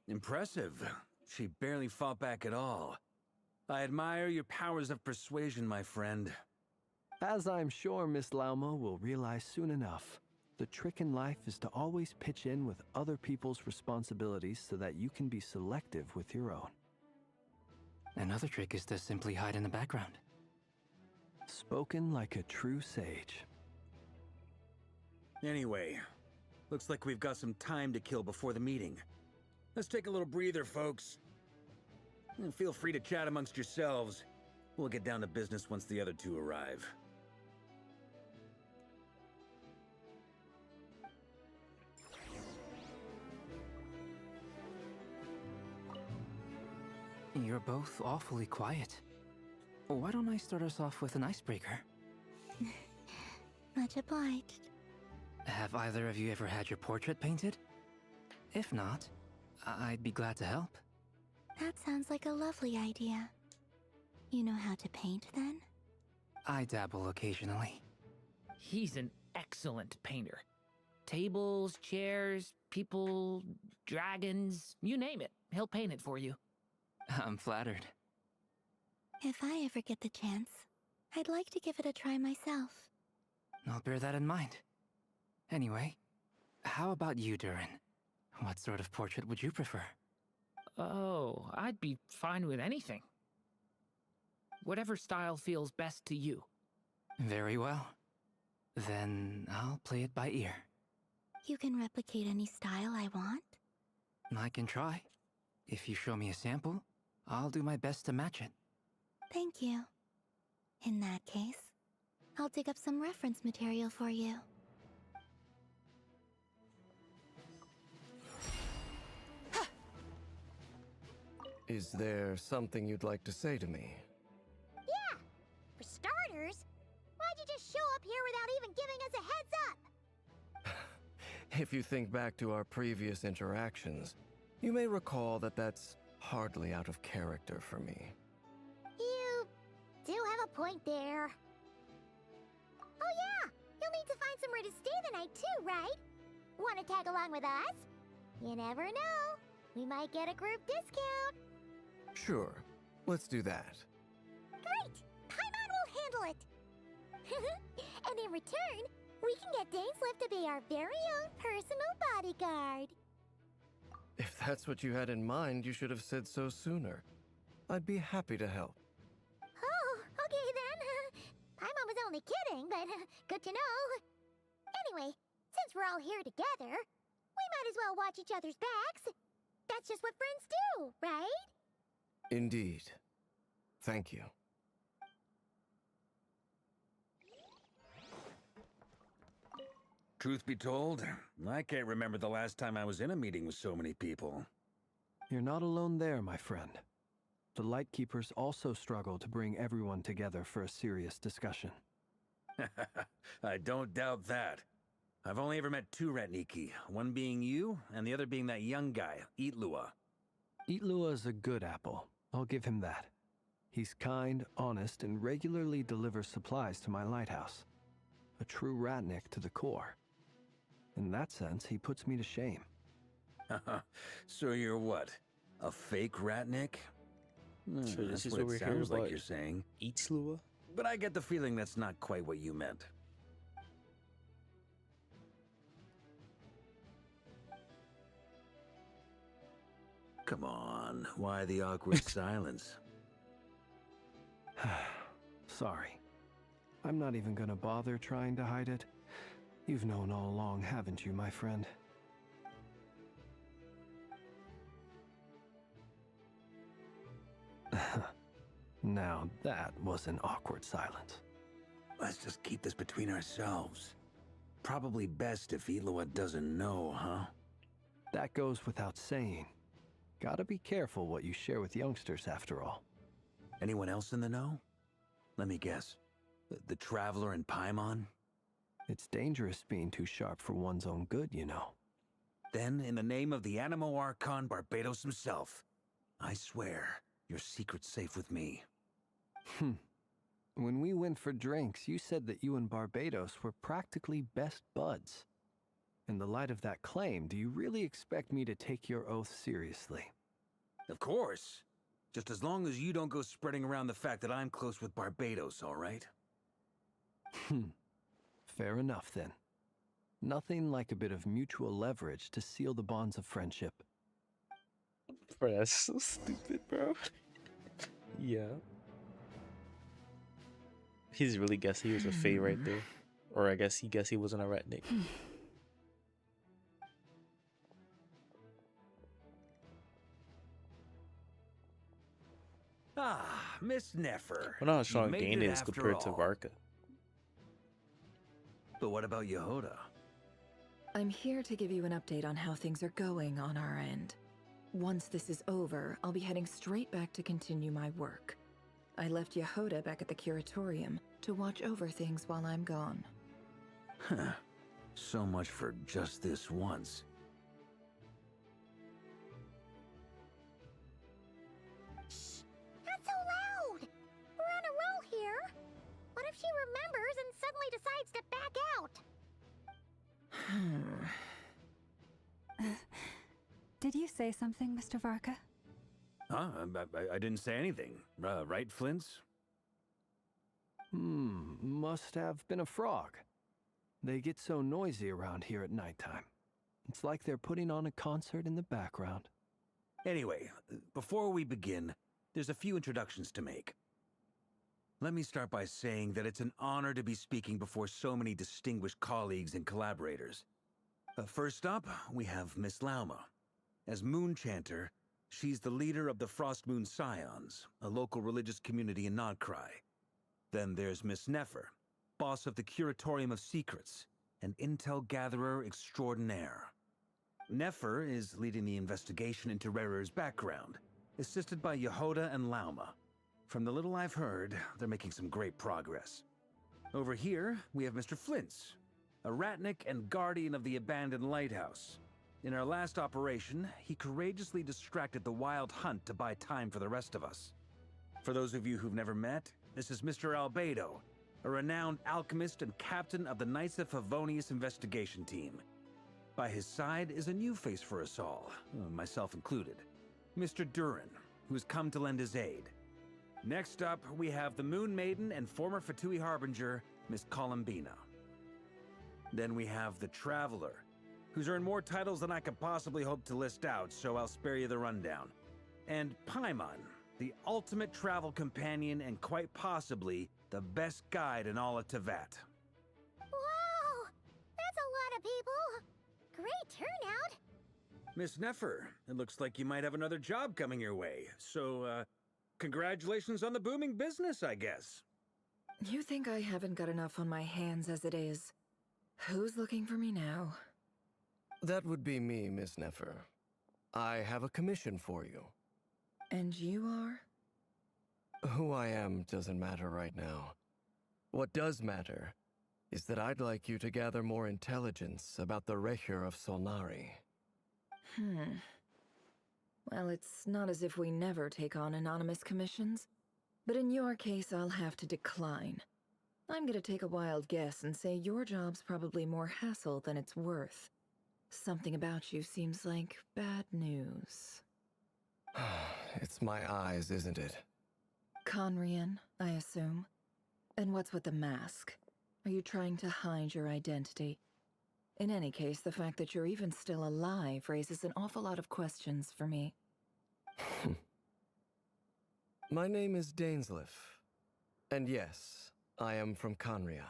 [SPEAKER 17] Impressive. She barely fought back at all. I admire your powers of persuasion, my friend.
[SPEAKER 2] As I'm sure Miss Lauma will realize soon enough, the trick in life is to always pitch in with other people's responsibilities so that you can be selective with your own.
[SPEAKER 9] Another trick is to simply hide in the background.
[SPEAKER 2] Spoken like a true sage.
[SPEAKER 17] Anyway, looks like we've got some time to kill before the meeting. Let's take a little breather, folks. And feel free to chat amongst yourselves. We'll get down to business once the other two arrive.
[SPEAKER 9] You're both awfully quiet. Why don't I start us off with an icebreaker?
[SPEAKER 13] Much obliged.
[SPEAKER 9] Have either of you ever had your portrait painted? If not, I'd be glad to help.
[SPEAKER 13] That sounds like a lovely idea. You know how to paint, then?
[SPEAKER 9] I dabble occasionally.
[SPEAKER 19] He's an excellent painter. Tables, chairs, people, dragons, you name it. He'll paint it for you.
[SPEAKER 9] I'm flattered.
[SPEAKER 13] If I ever get the chance, I'd like to give it a try myself.
[SPEAKER 9] I'll bear that in mind. Anyway, how about you, Durin? What sort of portrait would you prefer?
[SPEAKER 19] Oh, I'd be fine with anything. Whatever style feels best to you.
[SPEAKER 9] Very well. Then I'll play it by ear.
[SPEAKER 13] You can replicate any style I want?
[SPEAKER 9] I can try. If you show me a sample, I'll do my best to match it.
[SPEAKER 13] Thank you. In that case, I'll dig up some reference material for you.
[SPEAKER 7] Is there something you'd like to say to me?
[SPEAKER 15] Yeah! For starters, why'd you just show up here without even giving us a heads up?
[SPEAKER 7] If you think back to our previous interactions, you may recall that that's hardly out of character for me.
[SPEAKER 15] You do have a point there. Oh yeah! You'll need to find somewhere to stay the night too, right? Want to tag along with us? You never know. We might get a group discount.
[SPEAKER 7] Sure, let's do that.
[SPEAKER 15] Great! Paimon will handle it! And in return, we can get Dainslift to be our very own personal bodyguard.
[SPEAKER 7] If that's what you had in mind, you should have said so sooner. I'd be happy to help.
[SPEAKER 15] Oh, okay then. Paimon was only kidding, but good to know. Anyway, since we're all here together, we might as well watch each other's backs. That's just what friends do, right?
[SPEAKER 7] Indeed. Thank you.
[SPEAKER 17] Truth be told, I can't remember the last time I was in a meeting with so many people.
[SPEAKER 2] You're not alone there, my friend. The Lightkeepers also struggle to bring everyone together for a serious discussion.
[SPEAKER 17] I don't doubt that. I've only ever met two Ratniki, one being you, and the other being that young guy, Itlua.
[SPEAKER 2] Itlua is a good apple. I'll give him that. He's kind, honest, and regularly delivers supplies to my lighthouse. A true Ratnik to the core. In that sense, he puts me to shame.
[SPEAKER 17] So you're what? A fake Ratnik?
[SPEAKER 18] So this
[SPEAKER 17] That's
[SPEAKER 18] is
[SPEAKER 17] what
[SPEAKER 18] what
[SPEAKER 17] it
[SPEAKER 18] we're hearing
[SPEAKER 17] sounds like
[SPEAKER 18] about
[SPEAKER 17] you're saying.
[SPEAKER 18] Itlua?
[SPEAKER 17] But I get the feeling that's not quite what you meant. Come on, why the awkward silence?
[SPEAKER 2] Sorry. I'm not even gonna bother trying to hide it. You've known all along, haven't you, my friend? Now that was an awkward silence.
[SPEAKER 17] Let's just keep this between ourselves. Probably best if Itlua doesn't know, huh?
[SPEAKER 2] That goes without saying. Gotta be careful what you share with youngsters, after all.
[SPEAKER 17] Anyone else in the know? Let me guess. The Traveler and Paimon?
[SPEAKER 2] It's dangerous being too sharp for one's own good, you know.
[SPEAKER 17] Then, in the name of the Animo Archon Barbados himself, I swear your secret's safe with me.
[SPEAKER 2] When we went for drinks, you said that you and Barbados were practically best buds. In the light of that claim, do you really expect me to take your oath seriously?
[SPEAKER 17] Of course. Just as long as you don't go spreading around the fact that I'm close with Barbados, all right?
[SPEAKER 2] Fair enough, then. Nothing like a bit of mutual leverage to seal the bonds of friendship.
[SPEAKER 18] Bro, that's so stupid, bro. Yeah. He's really guessed he was a Fae right there. Or I guess he guessed he wasn't a Ratnik.
[SPEAKER 17] Ah, Miss Nefer.
[SPEAKER 18] Well, not how
[SPEAKER 17] You
[SPEAKER 18] strong
[SPEAKER 17] made
[SPEAKER 18] Gain
[SPEAKER 17] it
[SPEAKER 18] is
[SPEAKER 17] after
[SPEAKER 18] compared to
[SPEAKER 17] all.
[SPEAKER 18] Varka.
[SPEAKER 17] But what about Yehoda?
[SPEAKER 10] I'm here to give you an update on how things are going on our end. Once this is over, I'll be heading straight back to continue my work. I left Yehoda back at the Curatorium to watch over things while I'm gone.
[SPEAKER 17] Huh. So much for just this once.
[SPEAKER 15] Not so loud! We're on a roll here. What if she remembers and suddenly decides to back out?
[SPEAKER 5] Did you say something, Mr. Varka?
[SPEAKER 17] Huh? I didn't say anything. Right, Flints?
[SPEAKER 2] Must have been a frog. They get so noisy around here at nighttime. It's like they're putting on a concert in the background.
[SPEAKER 17] Anyway, before we begin, there's a few introductions to make. Let me start by saying that it's an honor to be speaking before so many distinguished colleagues and collaborators. First up, we have Miss Lauma. As Moon Chanter, she's the leader of the Frost Moon Scions, a local religious community in Krai. Then there's Miss Nefer, boss of the Curatorium of Secrets, and intel gatherer extraordinaire. Nefer is leading the investigation into Rerer's background, assisted by Yehoda and Lauma. From the little I've heard, they're making some great progress. Over here, we have Mr. Flints, a Ratnik and guardian of the abandoned lighthouse. In our last operation, he courageously distracted the Wild Hunt to buy time for the rest of us. For those of you who've never met, this is Mr. Albedo, a renowned alchemist and captain of the Knights of Favonius investigation team. By his side is a new face for us all, myself included, Mr. Durin, who has come to lend his aid. Next up, we have the Moon Maiden and former Fatui Harbinger, Miss Columbina. Then we have the Traveler, who's earned more titles than I could possibly hope to list out, so I'll spare you the rundown. And Paimon, the ultimate travel companion and quite possibly the best guide in all of Tevat.
[SPEAKER 15] Wow! That's a lot of people! Great turnout!
[SPEAKER 17] Miss Nefer, it looks like you might have another job coming your way, so, congratulations on the booming business, I guess.
[SPEAKER 10] You think I haven't got enough on my hands as it is? Who's looking for me now?
[SPEAKER 7] That would be me, Miss Nefer. I have a commission for you.
[SPEAKER 10] And you are?
[SPEAKER 7] Who I am doesn't matter right now. What does matter is that I'd like you to gather more intelligence about the Recher of Solnari.
[SPEAKER 10] Well, it's not as if we never take on anonymous commissions. But in your case, I'll have to decline. I'm gonna take a wild guess and say your job's probably more hassle than it's worth. Something about you seems like bad news.
[SPEAKER 7] It's my eyes, isn't it?
[SPEAKER 10] Conrian, I assume. And what's with the mask? Are you trying to hide your identity? In any case, the fact that you're even still alive raises an awful lot of questions for me.
[SPEAKER 7] My name is Dainsleif. And yes, I am from Conria.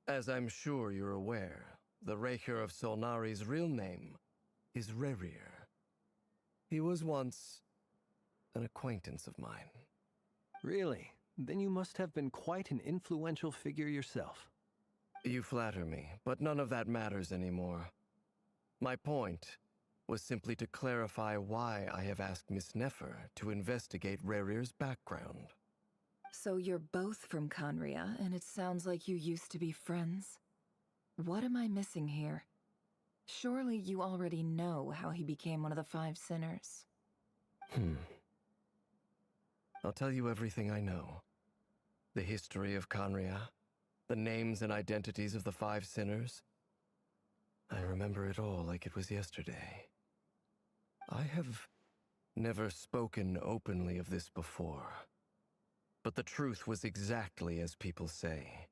[SPEAKER 7] As I'm sure you're aware, the Recher of Solnari's real name is Rerir. He was once an acquaintance of mine.
[SPEAKER 2] Really? Then you must have been quite an influential figure yourself.
[SPEAKER 7] You flatter me, but none of that matters anymore. My point was simply to clarify why I have asked Miss Nefer to investigate Rerir's background.
[SPEAKER 14] So you're both from Conria, and it sounds like you used to be friends. What am I missing here? Surely you already know how he became one of the Five Sinners.
[SPEAKER 7] I'll tell you everything I know. The history of Conria, the names and identities of the Five Sinners. I remember it all like it was yesterday. I have never spoken openly of this before, but the truth was exactly as people say.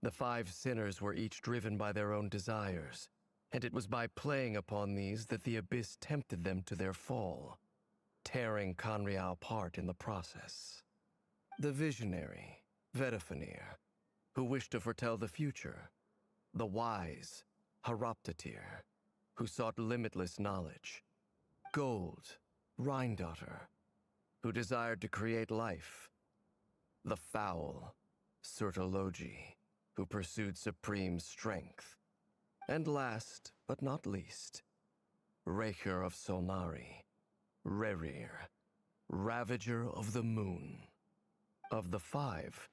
[SPEAKER 7] The Five Sinners were each driven by their own desires, and it was by playing upon these that the Abyss tempted them to their fall, tearing Conria apart in the process. The visionary, Vedifenir, who wished to foretell the future. The wise, Horoptatir, who sought limitless knowledge. Gold, Rhindaughter, who desired to create life. The foul, Surtologi, who pursued supreme strength. And last, but not least, Raker of Solnari, Rerir, Ravager of the Moon. Of the five,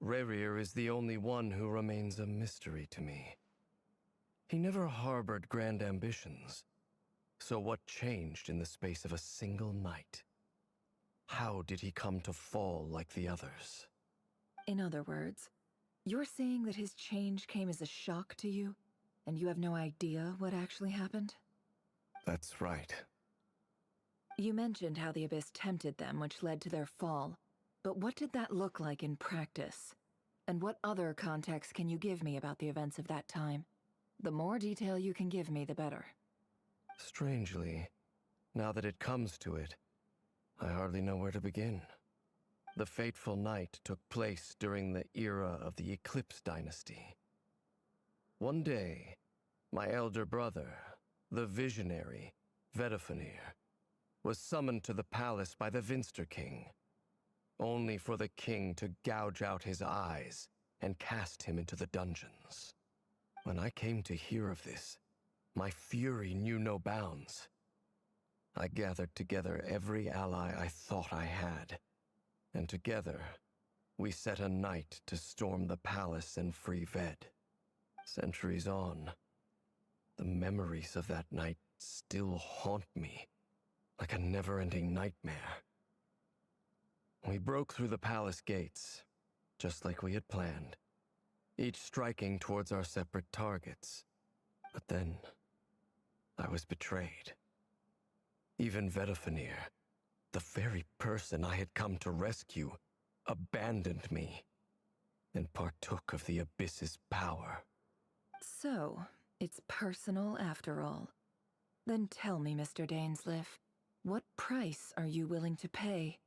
[SPEAKER 7] Rerir is the only one who remains a mystery to me. He never harbored grand ambitions. So what changed in the space of a single night? How did he come to fall like the others?
[SPEAKER 14] In other words, you're saying that his change came as a shock to you, and you have no idea what actually happened?
[SPEAKER 7] That's right.
[SPEAKER 14] You mentioned how the Abyss tempted them, which led to their fall. But what did that look like in practice? And what other context can you give me about the events of that time? The more detail you can give me, the better.
[SPEAKER 7] Strangely, now that it comes to it, I hardly know where to begin. The fateful night took place during the era of the Eclipse Dynasty. One day, my elder brother, the visionary, Vedifenir, was summoned to the palace by the Vinster King, only for the king to gouge out his eyes and cast him into the dungeons. When I came to hear of this, my fury knew no bounds. I gathered together every ally I thought I had, and together, we set a night to storm the palace and free Ved. Centuries on, the memories of that night still haunt me like a never-ending nightmare. We broke through the palace gates, just like we had planned, each striking towards our separate targets. But then, I was betrayed. Even Vedifenir, the very person I had come to rescue, abandoned me and partook of the Abyss's power.
[SPEAKER 14] So, it's personal after all. Then tell me, Mr. Dainsleif, what price are you willing to pay?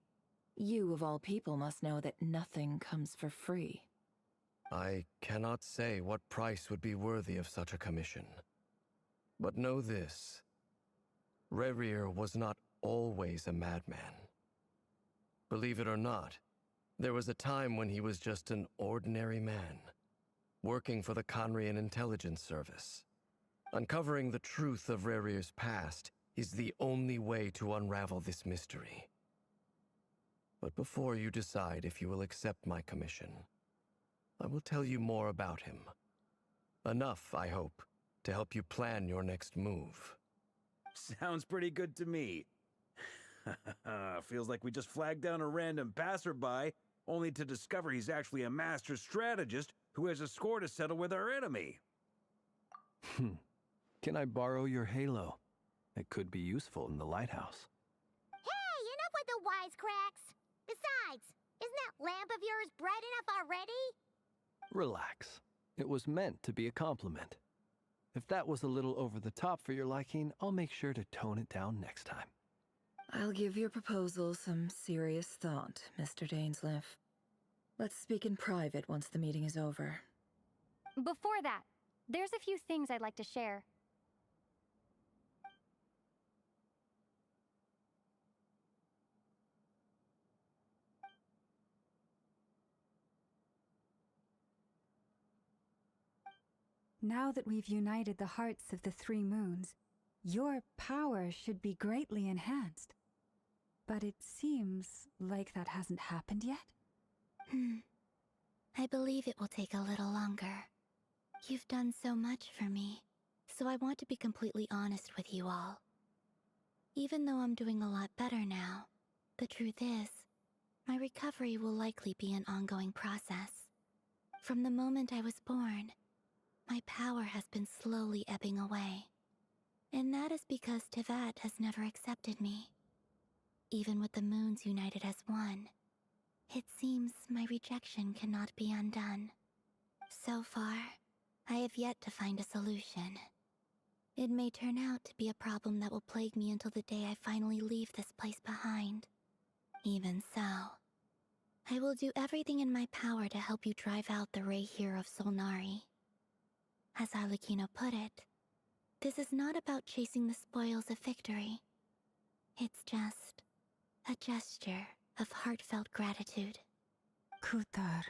[SPEAKER 14] You, of all people, must know that nothing comes for free.
[SPEAKER 7] I cannot say what price would be worthy of such a commission. But know this. Rerir was not always a madman. Believe it or not, there was a time when he was just an ordinary man, working for the Conrian Intelligence Service. Uncovering the truth of Rerir's past is the only way to unravel this mystery. But before you decide if you will accept my commission, I will tell you more about him. Enough, I hope, to help you plan your next move.
[SPEAKER 17] Sounds pretty good to me. Feels like we just flagged down a random passerby, only to discover he's actually a master strategist who has a score to settle with our enemy.
[SPEAKER 2] Can I borrow your halo? It could be useful in the lighthouse.
[SPEAKER 15] Hey, enough with the wisecracks! Besides, isn't that lamp of yours bright enough already?
[SPEAKER 2] Relax. It was meant to be a compliment. If that was a little over the top for your liking, I'll make sure to tone it down next time.
[SPEAKER 14] I'll give your proposal some serious thought, Mr. Dainsleif. Let's speak in private once the meeting is over.
[SPEAKER 1] Before that, there's a few things I'd like to share.
[SPEAKER 5] Now that we've united the hearts of the three moons, your power should be greatly enhanced. But it seems like that hasn't happened yet.
[SPEAKER 13] I believe it will take a little longer. You've done so much for me, so I want to be completely honest with you all. Even though I'm doing a lot better now, the truth is, my recovery will likely be an ongoing process. From the moment I was born, my power has been slowly ebbing away. And that is because Tevat has never accepted me. Even with the moons united as one, it seems my rejection cannot be undone. So far, I have yet to find a solution. It may turn out to be a problem that will plague me until the day I finally leave this place behind. Even so, I will do everything in my power to help you drive out the Ray here of Solnari. As Arlecchino put it, this is not about chasing the spoils of victory. It's just a gesture of heartfelt gratitude.
[SPEAKER 5] Kutar.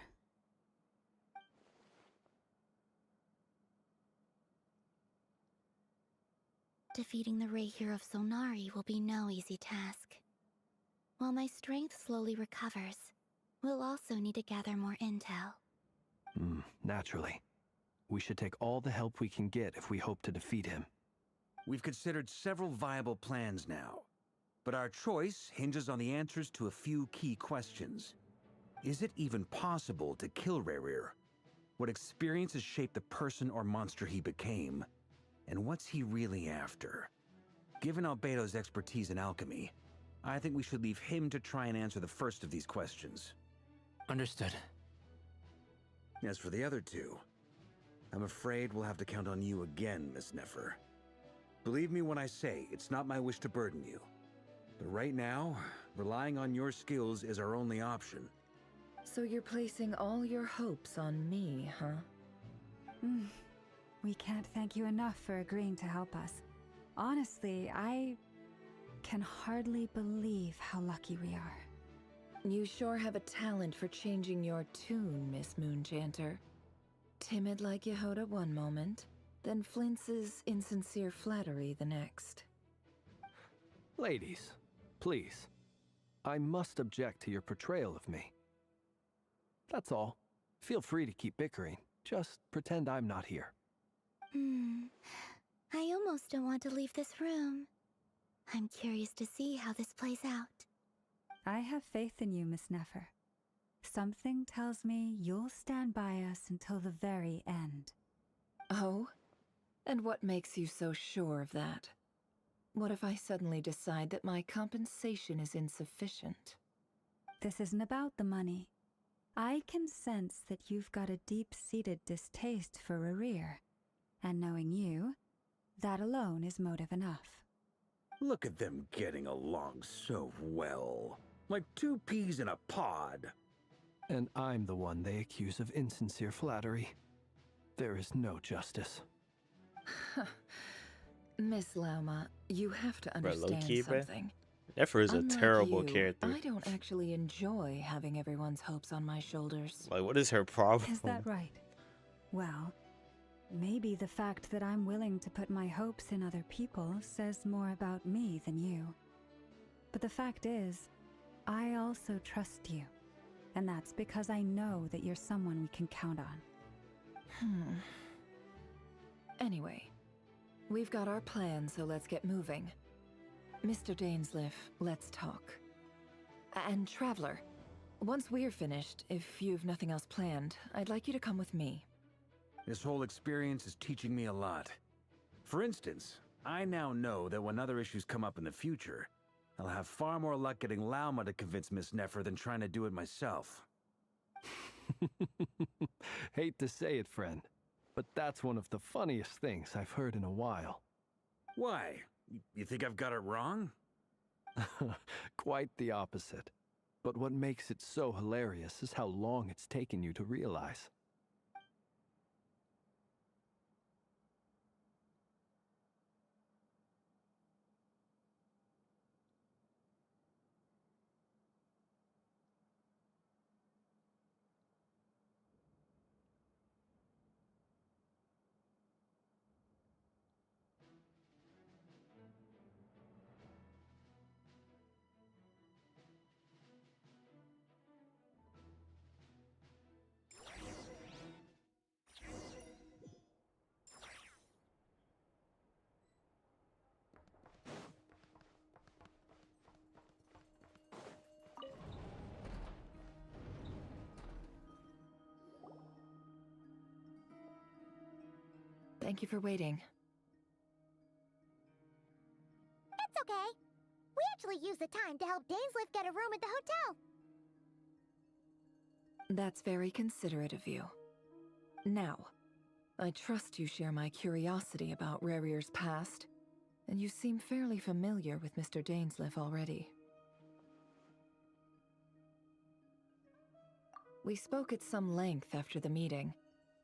[SPEAKER 13] Defeating the Ray here of Solnari will be no easy task. While my strength slowly recovers, we'll also need to gather more intel.
[SPEAKER 2] Naturally. We should take all the help we can get if we hope to defeat him.
[SPEAKER 17] We've considered several viable plans now, but our choice hinges on the answers to a few key questions. Is it even possible to kill Rerir? What experiences shaped the person or monster he became? And what's he really after? Given Albedo's expertise in alchemy, I think we should leave him to try and answer the first of these questions.
[SPEAKER 9] Understood.
[SPEAKER 17] As for the other two, I'm afraid we'll have to count on you again, Miss Nefer. Believe me when I say it's not my wish to burden you. But right now, relying on your skills is our only option.
[SPEAKER 14] So you're placing all your hopes on me, huh?
[SPEAKER 5] We can't thank you enough for agreeing to help us. Honestly, I can hardly believe how lucky we are.
[SPEAKER 14] You sure have a talent for changing your tune, Miss Moonchanter. Timid like Yehoda one moment, then flinches insincere flattery the next.
[SPEAKER 2] Ladies, please. I must object to your portrayal of me. That's all. Feel free to keep bickering. Just pretend I'm not here.
[SPEAKER 13] I almost don't want to leave this room. I'm curious to see how this plays out.
[SPEAKER 5] I have faith in you, Miss Nefer. Something tells me you'll stand by us until the very end.
[SPEAKER 14] Oh? And what makes you so sure of that? What if I suddenly decide that my compensation is insufficient?
[SPEAKER 5] This isn't about the money. I can sense that you've got a deep-seated distaste for Rerir. And knowing you, that alone is motive enough.
[SPEAKER 17] Look at them getting along so well. Like two peas in a pod.
[SPEAKER 2] And I'm the one they accuse of insincere flattery. There is no justice.
[SPEAKER 14] Miss Lauma, you have to understand
[SPEAKER 18] low-key,
[SPEAKER 14] something.
[SPEAKER 18] Nefer is a
[SPEAKER 14] Unlike
[SPEAKER 18] terrible
[SPEAKER 14] you,
[SPEAKER 18] character.
[SPEAKER 14] I don't actually enjoy having everyone's hopes on my shoulders.
[SPEAKER 18] Like, what is her problem?
[SPEAKER 5] Is that right? Well, maybe the fact that I'm willing to put my hopes in other people says more about me than you. But the fact is, I also trust you. And that's because I know that you're someone we can count on.
[SPEAKER 14] Anyway, we've got our plan, so let's get moving. Mr. Dainsliff, let's talk. And Traveler, once we're finished, if you've nothing else planned, I'd like you to come with me.
[SPEAKER 17] This whole experience is teaching me a lot. For instance, I now know that when other issues come up in the future, I'll have far more luck getting Lauma to convince Miss Nefer than trying to do it myself.
[SPEAKER 2] Hate to say it, friend, but that's one of the funniest things I've heard in a while.
[SPEAKER 17] Why? You think I've got it wrong?
[SPEAKER 2] Quite the opposite. But what makes it so hilarious is how long it's taken you to realize.
[SPEAKER 14] Thank you for waiting.
[SPEAKER 15] That's okay. We actually used the time to help Dainsliff get a room at the hotel.
[SPEAKER 14] That's very considerate of you. Now, I trust you share my curiosity about Rarir's past, and you seem fairly familiar with Mr. Dainsliff already. We spoke at some length after the meeting.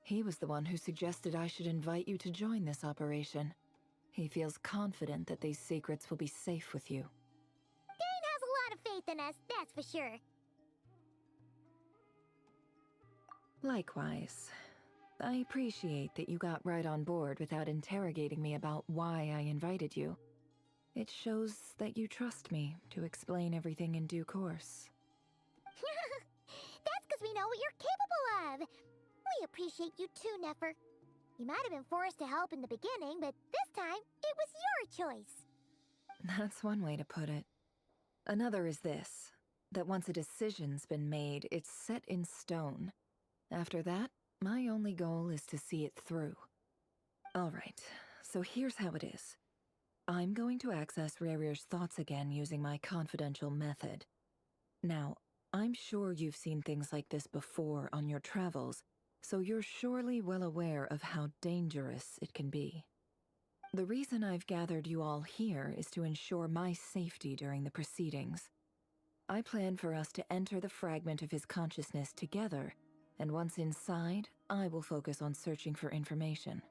[SPEAKER 14] He was the one who suggested I should invite you to join this operation. He feels confident that these secrets will be safe with you.
[SPEAKER 15] Dane has a lot of faith in us, that's for sure.
[SPEAKER 14] Likewise. I appreciate that you got right on board without interrogating me about why I invited you. It shows that you trust me to explain everything in due course.
[SPEAKER 15] That's because we know what you're capable of. We appreciate you too, Nefer. You might have been forced to help in the beginning, but this time, it was your choice.
[SPEAKER 14] That's one way to put it. Another is this, that once a decision's been made, it's set in stone. After that, my only goal is to see it through. Alright, so here's how it is. I'm going to access Rarir's thoughts again using my confidential method. Now, I'm sure you've seen things like this before on your travels, so you're surely well aware of how dangerous it can be. The reason I've gathered you all here is to ensure my safety during the proceedings. I plan for us to enter the fragment of his consciousness together, and once inside, I will focus on searching for information.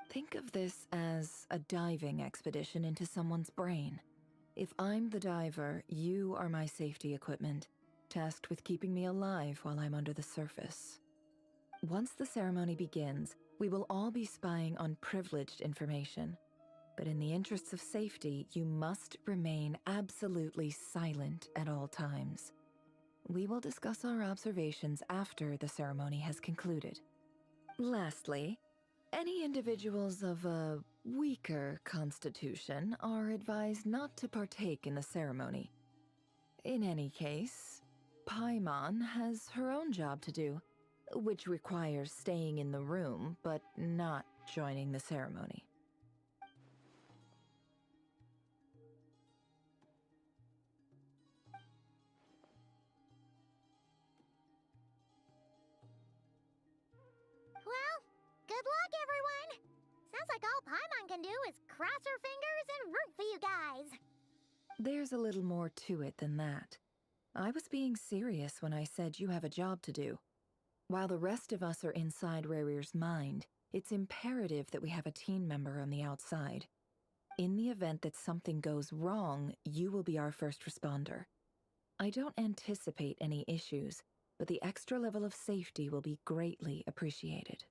[SPEAKER 14] Think of this as a diving expedition into someone's brain. If I'm the diver, you are my safety equipment, tasked with keeping me alive while I'm under the surface. Once the ceremony begins, we will all be spying on privileged information. But in the interests of safety, you must remain absolutely silent at all times. We will discuss our observations after the ceremony has concluded. Lastly, any individuals of a weaker constitution are advised not to partake in the ceremony. In any case, Paimon has her own job to do, which requires staying in the room but not joining the ceremony.
[SPEAKER 15] Well, good luck, everyone! Sounds like all Paimon can do is cross her fingers and root for you guys.
[SPEAKER 14] There's a little more to it than that. I was being serious when I said you have a job to do. While the rest of us are inside Rarir's mind, it's imperative that we have a team member on the outside. In the event that something goes wrong, you will be our first responder. I don't anticipate any issues, but the extra level of safety will be greatly appreciated.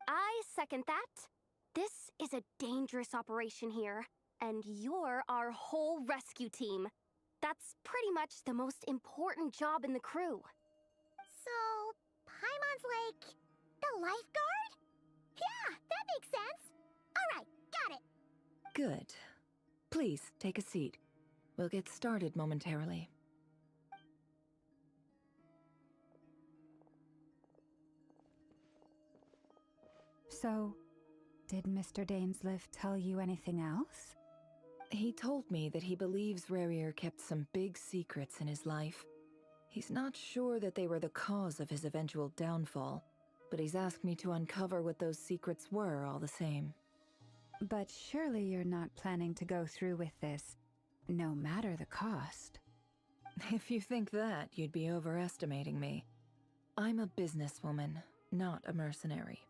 [SPEAKER 1] I second that. This is a dangerous operation here, and you're our whole rescue team. That's pretty much the most important job in the crew.
[SPEAKER 15] So, Paimon's like the lifeguard? Yeah, that makes sense. Alright, got it.
[SPEAKER 14] Good. Please, take a seat. We'll get started momentarily.
[SPEAKER 5] So, did Mr. Dainsliff tell you anything else?
[SPEAKER 14] He told me that he believes Rarir kept some big secrets in his life. He's not sure that they were the cause of his eventual downfall, but he's asked me to uncover what those secrets were all the same.
[SPEAKER 5] But surely you're not planning to go through with this, no matter the cost.
[SPEAKER 14] If you think that, you'd be overestimating me. I'm a businesswoman, not a mercenary.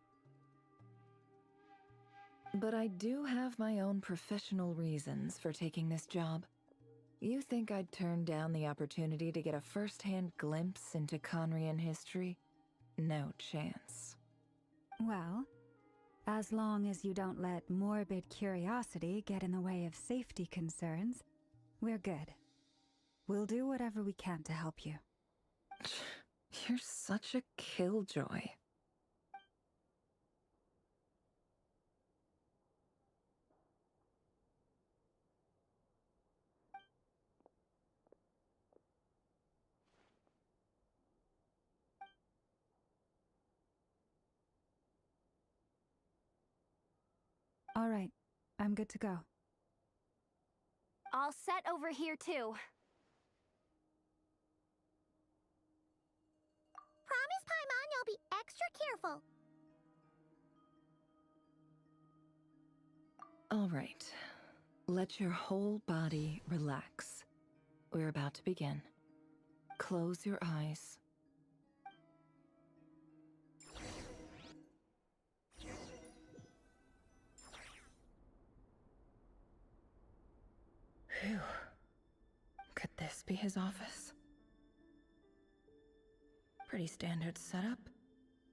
[SPEAKER 14] But I do have my own professional reasons for taking this job. You think I'd turn down the opportunity to get a first-hand glimpse into Conrian history? No chance.
[SPEAKER 5] Well, as long as you don't let morbid curiosity get in the way of safety concerns, we're good. We'll do whatever we can to help you.
[SPEAKER 14] You're such a killjoy.
[SPEAKER 5] All right, I'm good to go.
[SPEAKER 1] All set over here, too.
[SPEAKER 15] Promise, Paimon, you'll be extra careful.
[SPEAKER 14] All right. Let your whole body relax. We're about to begin. Close your eyes. Phew. Could this be his office? Pretty standard setup.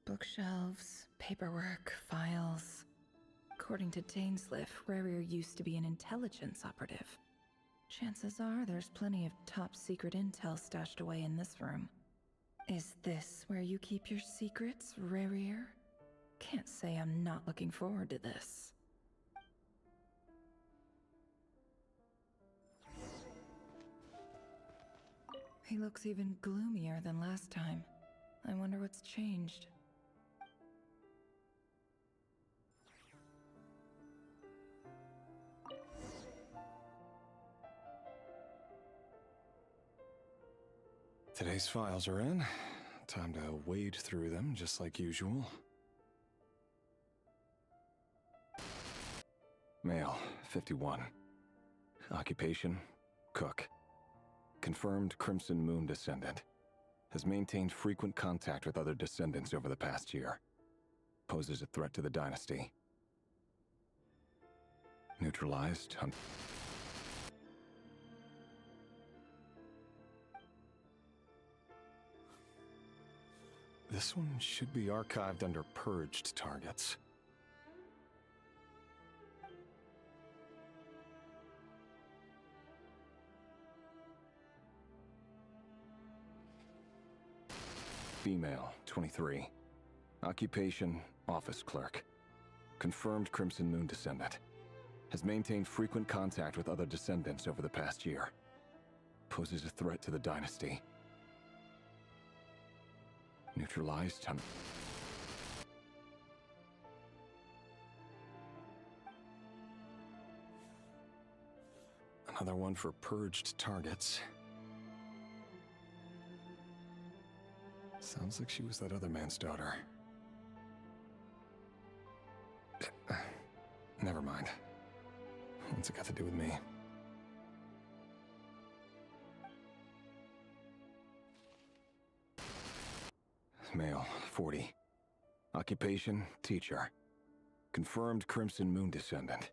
[SPEAKER 14] Bookshelves, paperwork, files. According to Dainsliff, Rerir used to be an intelligence operative. Chances are there's plenty of top-secret intel stashed away in this room. Is this where you keep your secrets, Rerir? Can't say I'm not looking forward to this. He looks even gloomier than last time. I wonder what's changed.
[SPEAKER 11] Today's files are in. Time to wade through them, just like usual. Male, 51. Occupation, cook. Confirmed Crimson Moon descendant. Has maintained frequent contact with other descendants over the past year. Poses a threat to the dynasty. Neutralized. This one should be archived under purged targets. Female, 23. Occupation, office clerk. Confirmed Crimson Moon descendant. Has maintained frequent contact with other descendants over the past year. Poses a threat to the dynasty. Neutralized. Another one for purged targets. Sounds like she was that other man's daughter. Never mind. What's it got to do with me? Male, 40. Occupation, teacher. Confirmed Crimson Moon descendant.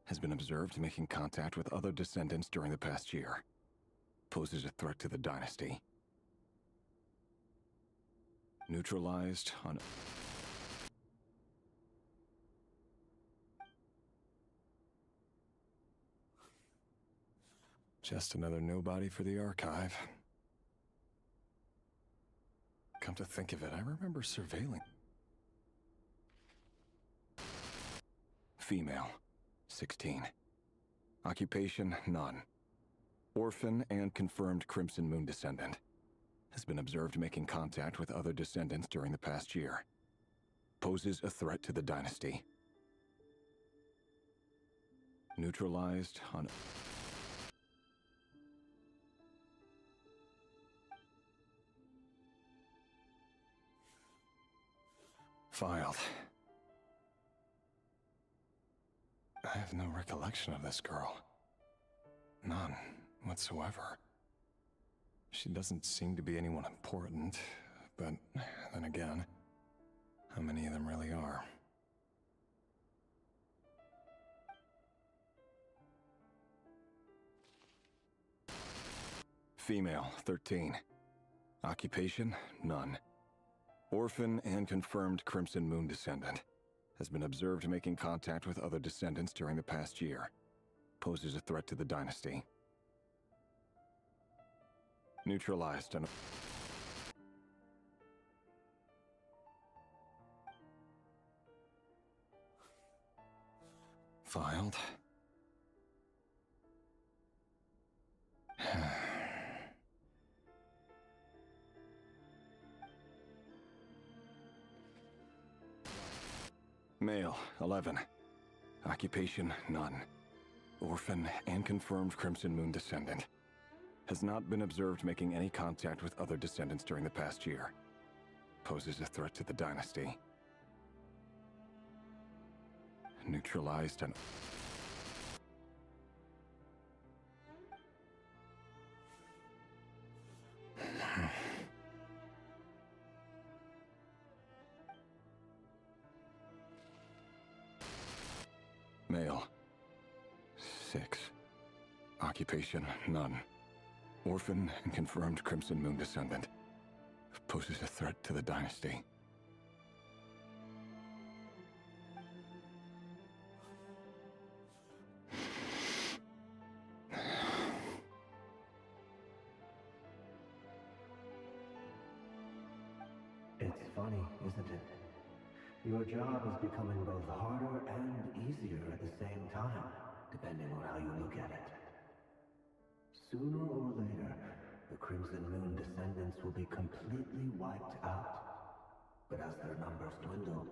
[SPEAKER 11] Has been observed making contact with other descendants during the past year. Poses a threat to the dynasty. Neutralized on... Just another nobody for the archive. Come to think of it, I remember surveilling. Female, 16. Occupation, none. Orphan and confirmed Crimson Moon descendant. Has been observed making contact with other descendants during the past year. Poses a threat to the dynasty. Neutralized on... Filed. I have no recollection of this girl. None whatsoever. She doesn't seem to be anyone important, but then again, how many of them really are? Female, 13. Occupation, none. Orphan and confirmed Crimson Moon descendant. Has been observed making contact with other descendants during the past year. Poses a threat to the dynasty. Neutralized on... Filed. Male, 11. Occupation, none. Orphan and confirmed Crimson Moon descendant. Has not been observed making any contact with other descendants during the past year. Poses a threat to the dynasty. Neutralized and... Male. 6. Occupation, none. Orphan and confirmed Crimson Moon descendant. Poses a threat to the dynasty.
[SPEAKER 4] It's funny, isn't it? Your job is becoming both harder and easier at the same time, depending on how you look at it. Sooner or later, the Crimson Moon descendants will be completely wiped out. But as their numbers dwindle,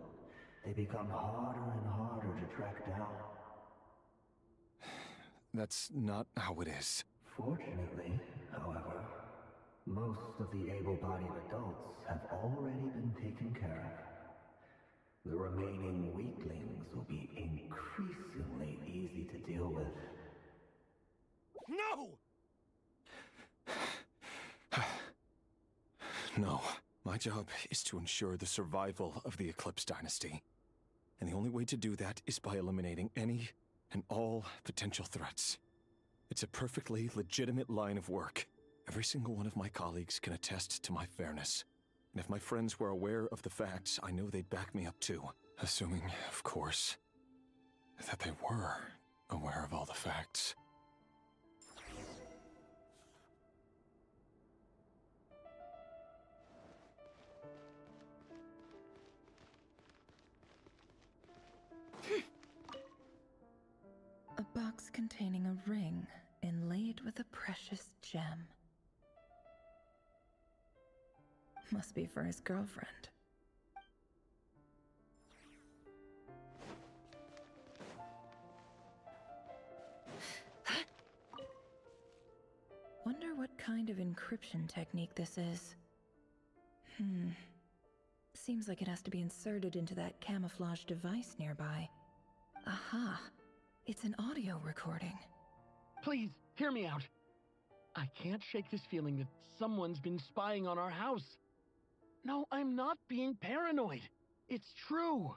[SPEAKER 4] they become harder and harder to track down.
[SPEAKER 11] That's not how it is.
[SPEAKER 4] Fortunately, however, most of the able-bodied adults have already been taken care of. The remaining weaklings will be increasingly easy to deal with.
[SPEAKER 11] No! No. My job is to ensure the survival of the Eclipse Dynasty. And the only way to do that is by eliminating any and all potential threats. It's a perfectly legitimate line of work. Every single one of my colleagues can attest to my fairness. And if my friends were aware of the facts, I know they'd back me up too. Assuming, of course, that they were aware of all the facts.
[SPEAKER 14] A box containing a ring inlaid with a precious gem. Must be for his girlfriend. Wonder what kind of encryption technique this is. Seems like it has to be inserted into that camouflage device nearby. Aha! It's an audio recording.
[SPEAKER 16] Please, hear me out. I can't shake this feeling that someone's been spying on our house. No, I'm not being paranoid. It's true.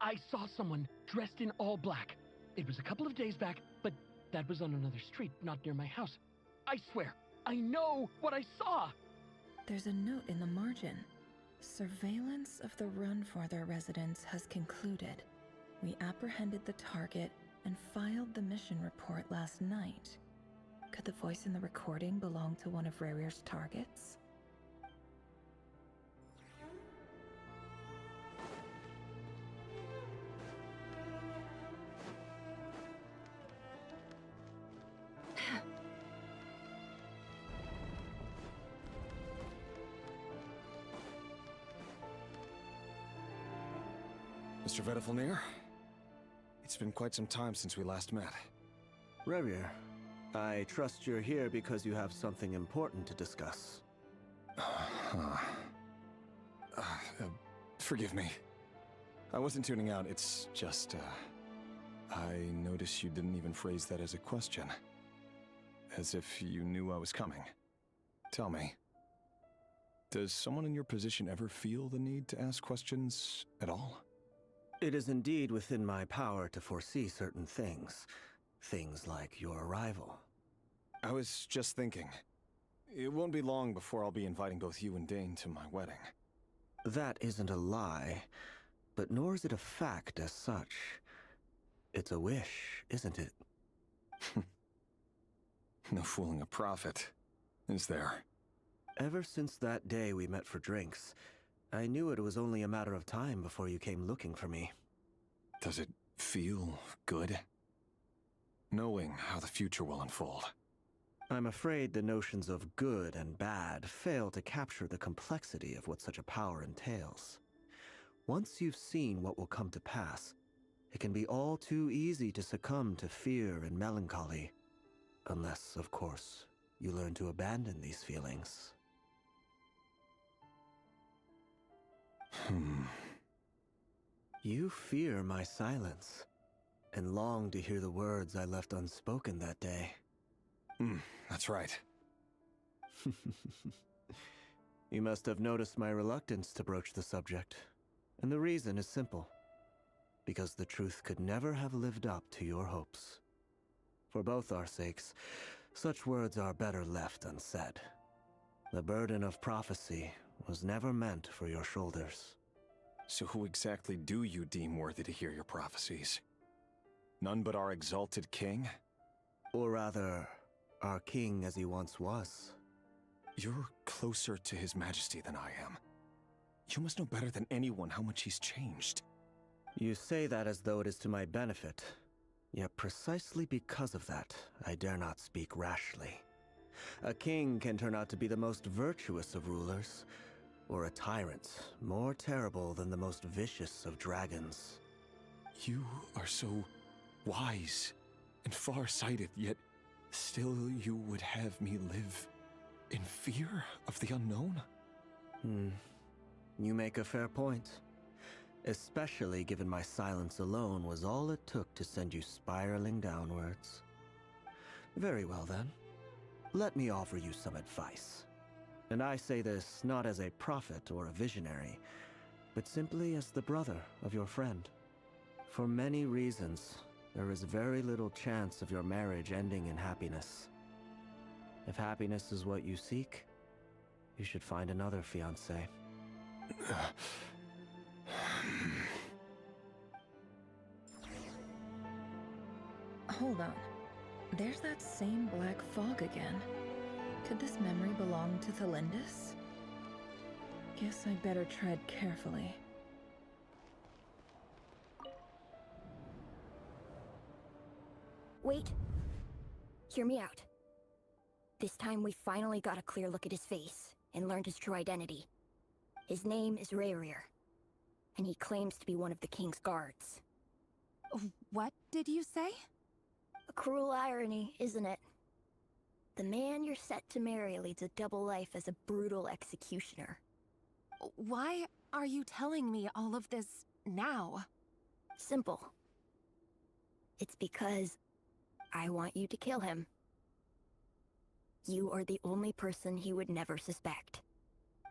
[SPEAKER 16] I saw someone dressed in all black. It was a couple of days back, but that was on another street, not near my house. I swear, I know what I saw!
[SPEAKER 14] There's a note in the margin. Surveillance of the run for their residence has concluded. We apprehended the target and filed the mission report last night. Could the voice in the recording belong to one of Rarir's targets?
[SPEAKER 11] Mr. Vedifalnir? It's been quite some time since we last met.
[SPEAKER 7] Rarir, I trust you're here because you have something important to discuss.
[SPEAKER 11] Forgive me. I wasn't tuning out, it's just, I noticed you didn't even phrase that as a question. As if you knew I was coming. Tell me, does someone in your position ever feel the need to ask questions at all?
[SPEAKER 7] It is indeed within my power to foresee certain things. Things like your arrival.
[SPEAKER 11] I was just thinking. It won't be long before I'll be inviting both you and Dane to my wedding.
[SPEAKER 7] That isn't a lie, but nor is it a fact as such. It's a wish, isn't it?
[SPEAKER 11] No fooling a prophet, is there?
[SPEAKER 7] Ever since that day we met for drinks, I knew it was only a matter of time before you came looking for me.
[SPEAKER 11] Does it feel good? Knowing how the future will unfold.
[SPEAKER 7] I'm afraid the notions of good and bad fail to capture the complexity of what such a power entails. Once you've seen what will come to pass, it can be all too easy to succumb to fear and melancholy. Unless, of course, you learn to abandon these feelings. You fear my silence, and long to hear the words I left unspoken that day.
[SPEAKER 11] That's right.
[SPEAKER 7] You must have noticed my reluctance to broach the subject, and the reason is simple. Because the truth could never have lived up to your hopes. For both our sakes, such words are better left unsaid. The burden of prophecy was never meant for your shoulders.
[SPEAKER 11] So who exactly do you deem worthy to hear your prophecies? None but our exalted king?
[SPEAKER 7] Or rather, our king as he once was.
[SPEAKER 11] You're closer to his majesty than I am. You must know better than anyone how much he's changed.
[SPEAKER 7] You say that as though it is to my benefit. Yet precisely because of that, I dare not speak rashly. A king can turn out to be the most virtuous of rulers, or a tyrant more terrible than the most vicious of dragons.
[SPEAKER 11] You are so wise and far-sighted, yet still you would have me live in fear of the unknown?
[SPEAKER 7] You make a fair point. Especially given my silence alone was all it took to send you spiraling downwards. Very well then. Let me offer you some advice. And I say this not as a prophet or a visionary, but simply as the brother of your friend. For many reasons, there is very little chance of your marriage ending in happiness. If happiness is what you seek, you should find another fiancé.
[SPEAKER 14] Hold on. There's that same black fog again. Could this memory belong to Thelindis? Guess I'd better tread carefully.
[SPEAKER 6] Wait. Hear me out. This time we finally got a clear look at his face and learned his true identity. His name is Rayrir, and he claims to be one of the king's guards.
[SPEAKER 21] What did you say?
[SPEAKER 6] A cruel irony, isn't it? The man you're set to marry leads a double life as a brutal executioner.
[SPEAKER 21] Why are you telling me all of this now?
[SPEAKER 6] Simple. It's because I want you to kill him. You are the only person he would never suspect.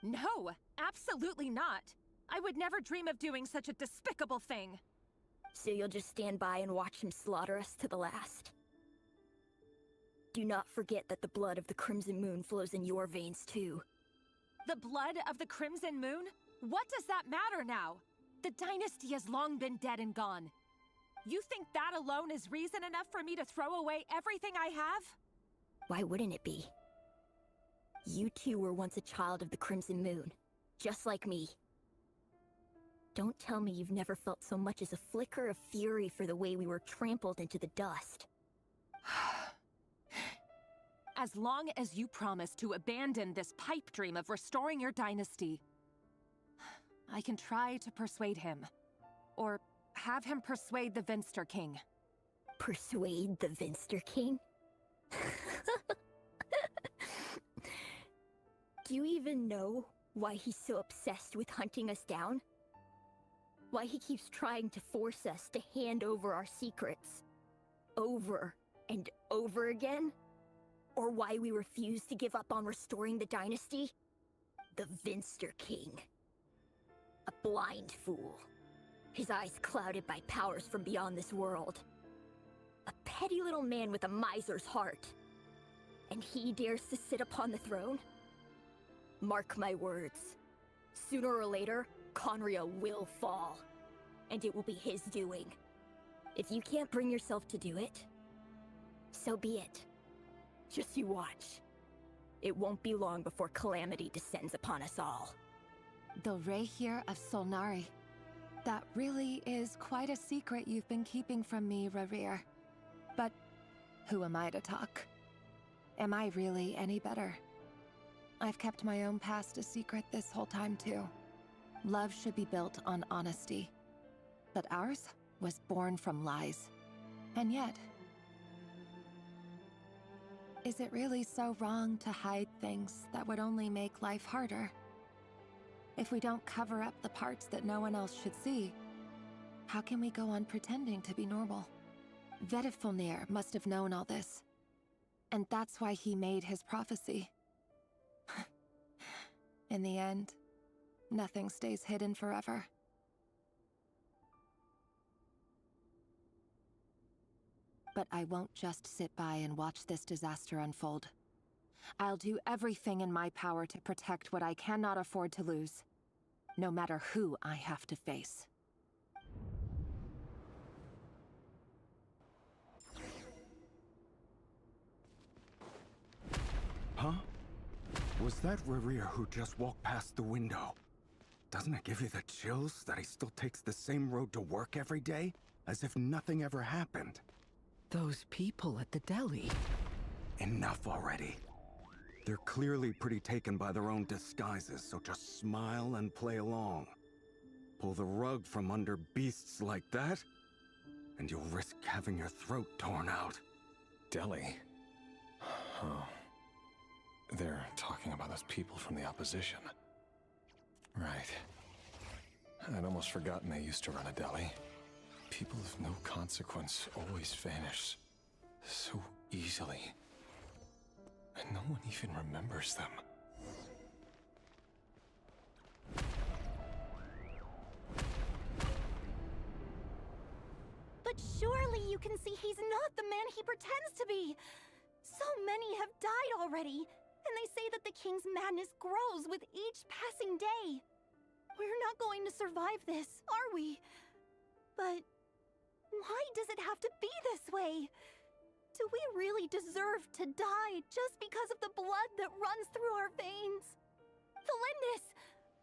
[SPEAKER 21] No, absolutely not. I would never dream of doing such a despicable thing.
[SPEAKER 6] So you'll just stand by and watch him slaughter us to the last? Do not forget that the blood of the Crimson Moon flows in your veins too.
[SPEAKER 21] The blood of the Crimson Moon? What does that matter now? The dynasty has long been dead and gone. You think that alone is reason enough for me to throw away everything I have?
[SPEAKER 6] Why wouldn't it be? You two were once a child of the Crimson Moon, just like me. Don't tell me you've never felt so much as a flicker of fury for the way we were trampled into the dust.
[SPEAKER 21] As long as you promise to abandon this pipe dream of restoring your dynasty, I can try to persuade him. Or have him persuade the Vinster King.
[SPEAKER 6] Persuade the Vinster King? Do you even know why he's so obsessed with hunting us down? Why he keeps trying to force us to hand over our secrets? Over and over again? Or why we refuse to give up on restoring the dynasty? The Vinster King. A blind fool. His eyes clouded by powers from beyond this world. A petty little man with a miser's heart. And he dares to sit upon the throne? Mark my words. Sooner or later, Conria will fall. And it will be his doing. If you can't bring yourself to do it, so be it. Just you watch. It won't be long before calamity descends upon us all.
[SPEAKER 21] The Rayrir of Solnari. That really is quite a secret you've been keeping from me, Rayrir. But who am I to talk? Am I really any better? I've kept my own past a secret this whole time too. Love should be built on honesty. But ours? was born from lies. And yet, is it really so wrong to hide things that would only make life harder? If we don't cover up the parts that no one else should see, how can we go on pretending to be normal? Vedifulnir must have known all this. And that's why he made his prophecy. In the end, nothing stays hidden forever. But I won't just sit by and watch this disaster unfold. I'll do everything in my power to protect what I cannot afford to lose, no matter who I have to face.
[SPEAKER 12] Huh? Was that Rerir who just walked past the window? Doesn't it give you the chills that he still takes the same road to work every day? As if nothing ever happened.
[SPEAKER 19] Those people at the deli.
[SPEAKER 12] Enough already. They're clearly pretty taken by their own disguises, so just smile and play along. Pull the rug from under beasts like that, and you'll risk having your throat torn out.
[SPEAKER 11] Deli? Oh. They're talking about those people from the opposition. Right. I'd almost forgotten they used to run a deli. People of no consequence always vanish so easily. And no one even remembers them.
[SPEAKER 1] But surely you can see he's not the man he pretends to be. So many have died already, and they say that the king's madness grows with each passing day. We're not going to survive this, are we? But why does it have to be this way? Do we really deserve to die just because of the blood that runs through our veins? Felindis,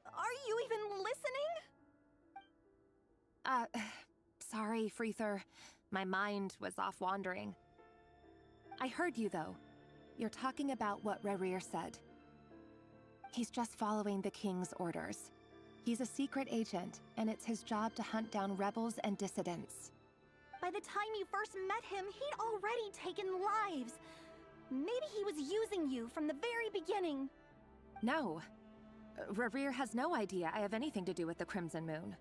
[SPEAKER 1] are you even listening?
[SPEAKER 21] Sorry, Freether. My mind was off wandering. I heard you, though. You're talking about what Rerir said. He's just following the king's orders. He's a secret agent, and it's his job to hunt down rebels and dissidents.
[SPEAKER 1] By the time you first met him, he'd already taken lives. Maybe he was using you from the very beginning.
[SPEAKER 21] No. Rerir has no idea I have anything to do with the Crimson Moon.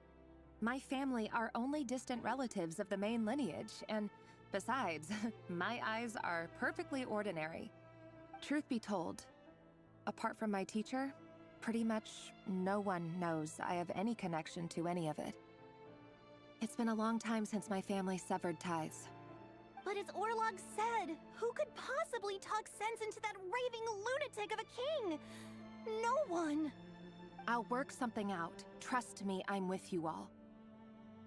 [SPEAKER 21] My family are only distant relatives of the main lineage, and besides, my eyes are perfectly ordinary. Truth be told, apart from my teacher, pretty much no one knows I have any connection to any of it. It's been a long time since my family severed ties.
[SPEAKER 1] But as Orlog said, who could possibly talk sense into that raving lunatic of a king? No one.
[SPEAKER 21] I'll work something out. Trust me, I'm with you all.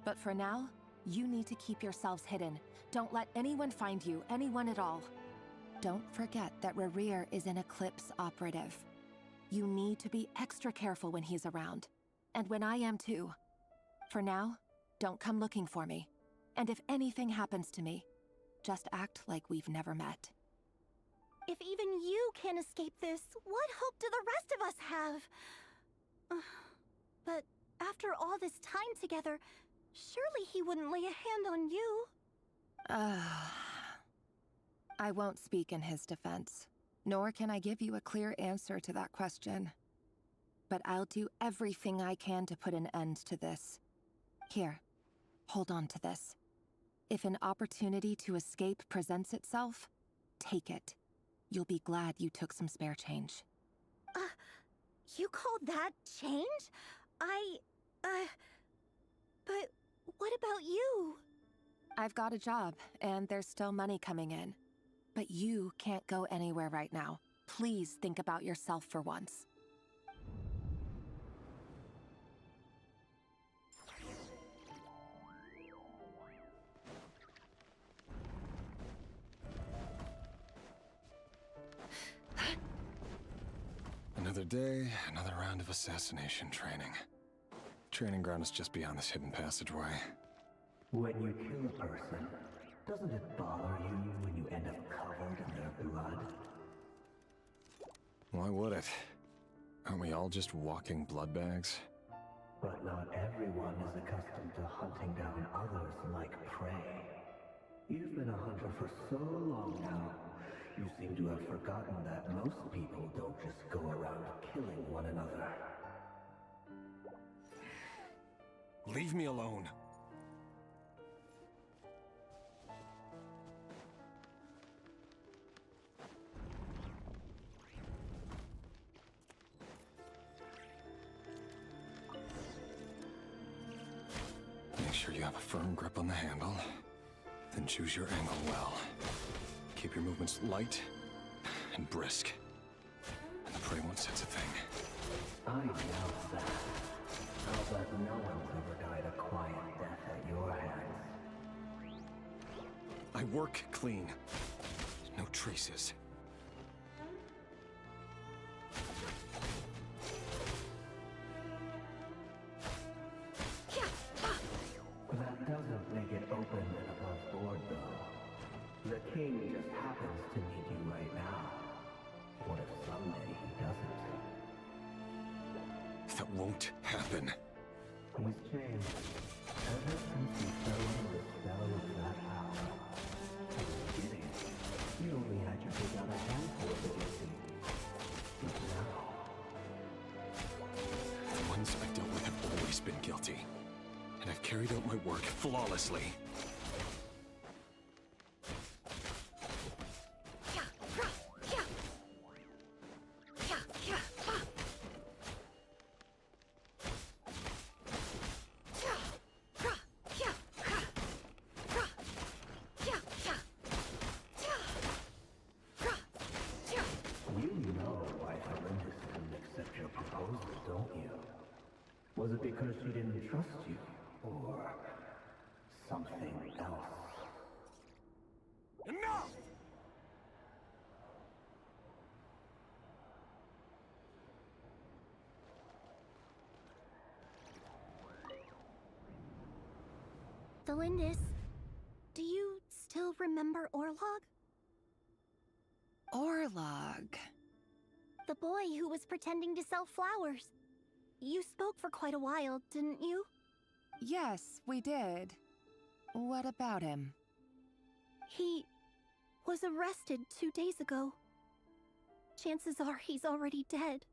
[SPEAKER 21] But for now, you need to keep yourselves hidden. Don't let anyone find you, anyone at all. Don't forget that Rerir is an Eclipse operative. You need to be extra careful when he's around. And when I am too. For now, don't come looking for me. And if anything happens to me, just act like we've never met.
[SPEAKER 1] If even you can't escape this, what hope do the rest of us have? But after all this time together, surely he wouldn't lay a hand on you.
[SPEAKER 21] I won't speak in his defense, nor can I give you a clear answer to that question. But I'll do everything I can to put an end to this. Here, hold on to this. If an opportunity to escape presents itself, take it. You'll be glad you took some spare change.
[SPEAKER 1] You call that change? But what about you?
[SPEAKER 21] I've got a job, and there's still money coming in. But you can't go anywhere right now. Please think about yourself for once.
[SPEAKER 11] Another day, another round of assassination training. Training ground is just beyond this hidden passageway.
[SPEAKER 4] When you kill a person, doesn't it bother you when you end up covered in their blood?
[SPEAKER 11] Why would it? Aren't we all just walking blood bags?
[SPEAKER 4] But not everyone is accustomed to hunting down others like prey. You've been a hunter for so long now, you seem to have forgotten that most people don't just go around killing one another.
[SPEAKER 11] Leave me alone. Make sure you have a firm grip on the handle, then choose your angle well. Keep your movements light and brisk, and the prey won't sense a thing.
[SPEAKER 4] I doubt that. I'll bet no one's ever died a quiet death at your hands.
[SPEAKER 11] I work clean. No traces.
[SPEAKER 4] That doesn't make it open and above board, though. The king just happens to need you right now. What if someday he doesn't?
[SPEAKER 11] That won't happen.
[SPEAKER 4] He's changed. Ever since he fell under the spell of that hour. At the beginning, you only had to take out a handful of the guilty. But now...
[SPEAKER 11] The ones I've dealt with have always been guilty. And I've carried out my work flawlessly.
[SPEAKER 4] You know why Felindis didn't accept your proposal, don't you? Was it because she didn't trust you? Or something else?
[SPEAKER 11] Enough!
[SPEAKER 1] Felindis, do you still remember Orlog?
[SPEAKER 21] Orlog.
[SPEAKER 1] The boy who was pretending to sell flowers. You spoke for quite a while, didn't you?
[SPEAKER 21] Yes, we did. What about him?
[SPEAKER 1] He was arrested 2 days ago. Chances are he's already dead.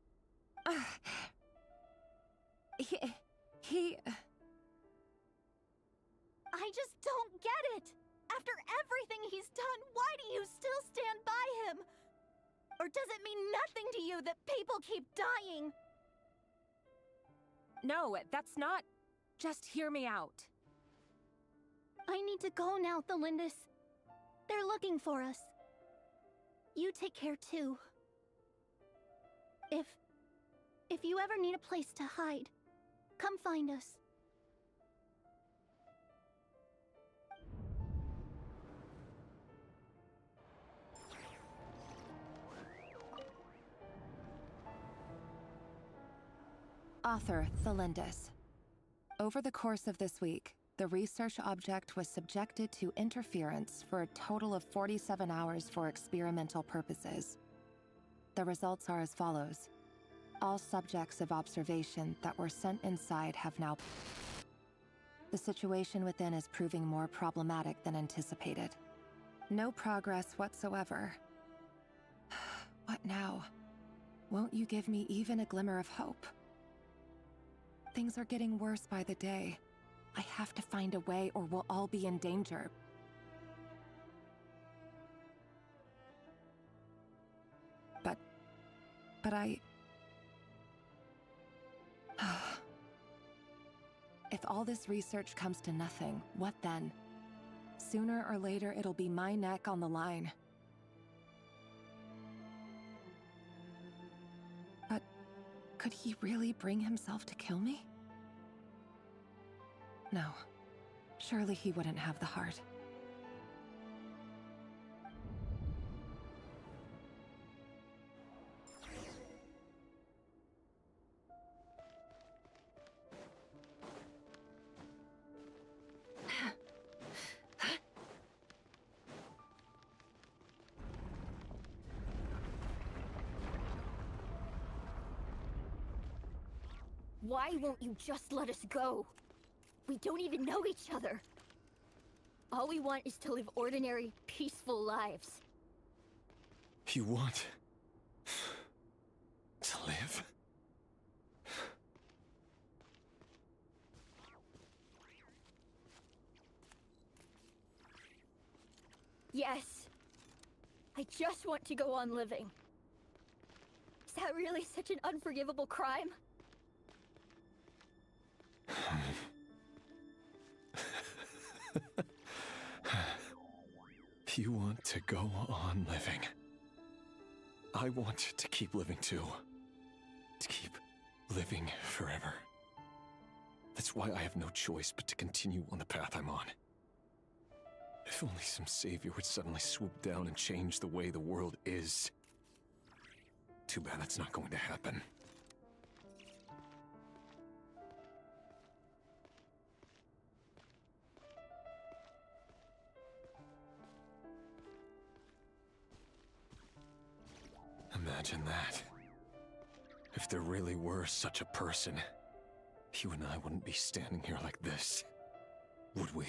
[SPEAKER 21] He...
[SPEAKER 1] I just don't get it! After everything he's done, why do you still stand by him? Or does it mean nothing to you that people keep dying?
[SPEAKER 21] No, that's not... Just hear me out.
[SPEAKER 1] I need to go now, Felindis. They're looking for us. You take care too. If you ever need a place to hide, come find us.
[SPEAKER 21] Author Felindis. Over the course of this week, the research object was subjected to interference for a total of 47 hours for experimental purposes. The results are as follows. All subjects of observation that were sent inside have now... The situation within is proving more problematic than anticipated. No progress whatsoever. What now? Won't you give me even a glimmer of hope? Things are getting worse by the day. I have to find a way or we'll all be in danger. But I... If all this research comes to nothing, what then? Sooner or later, it'll be my neck on the line. But could he really bring himself to kill me? No. Surely he wouldn't have the heart.
[SPEAKER 6] Why won't you just let us go? We don't even know each other. All we want is to live ordinary, peaceful lives.
[SPEAKER 11] You want to live?
[SPEAKER 6] Yes. I just want to go on living. Is that really such an unforgivable crime?
[SPEAKER 11] You want to go on living. I want to keep living too. To keep living forever. That's why I have no choice but to continue on the path I'm on. If only some savior would suddenly swoop down and change the way the world is. Too bad that's not going to happen. Imagine that. If there really were such a person, you and I wouldn't be standing here like this, would we?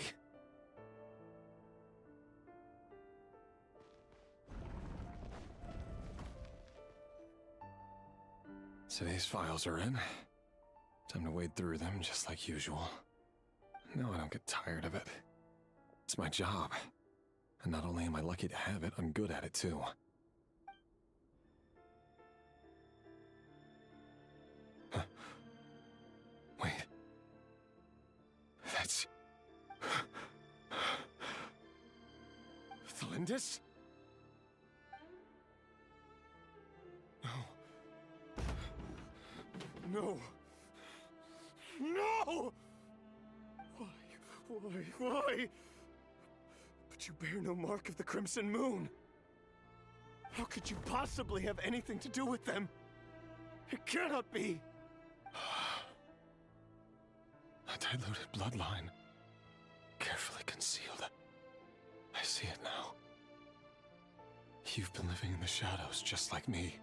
[SPEAKER 11] Today's files are in. Time to wade through them just like usual. No, I don't get tired of it. It's my job. And not only am I lucky to have it, I'm good at it too. Huh. Wait. That's... Thalindis? No. No! Why? But you bear no mark of the Crimson Moon. How could you possibly have anything to do with them? It cannot be! A diluted bloodline. Carefully concealed. I see it now. You've been living in the shadows just like me.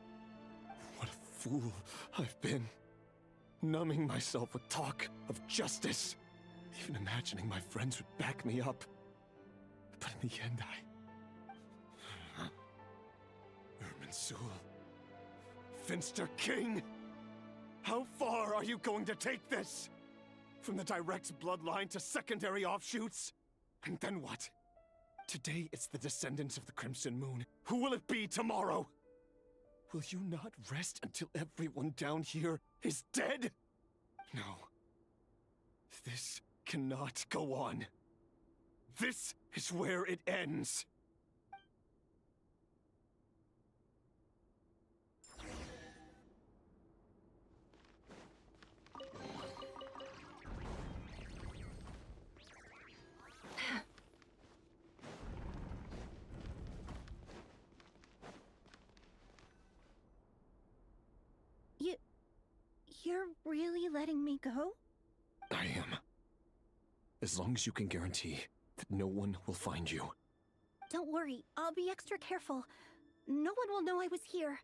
[SPEAKER 11] What a fool I've been. Numbing myself with talk of justice. Even imagining my friends would back me up. But in the end, Irminsul. Finster King! How far are you going to take this? From the direct bloodline to secondary offshoots? And then what? Today it's the descendants of the Crimson Moon. Who will it be tomorrow? Will you not rest until everyone down here is dead? No. This cannot go on. This is where it ends.
[SPEAKER 6] You're really letting me go?
[SPEAKER 11] I am. As long as you can guarantee that no one will find you.
[SPEAKER 6] Don't worry, I'll be extra careful. No one will know I was here.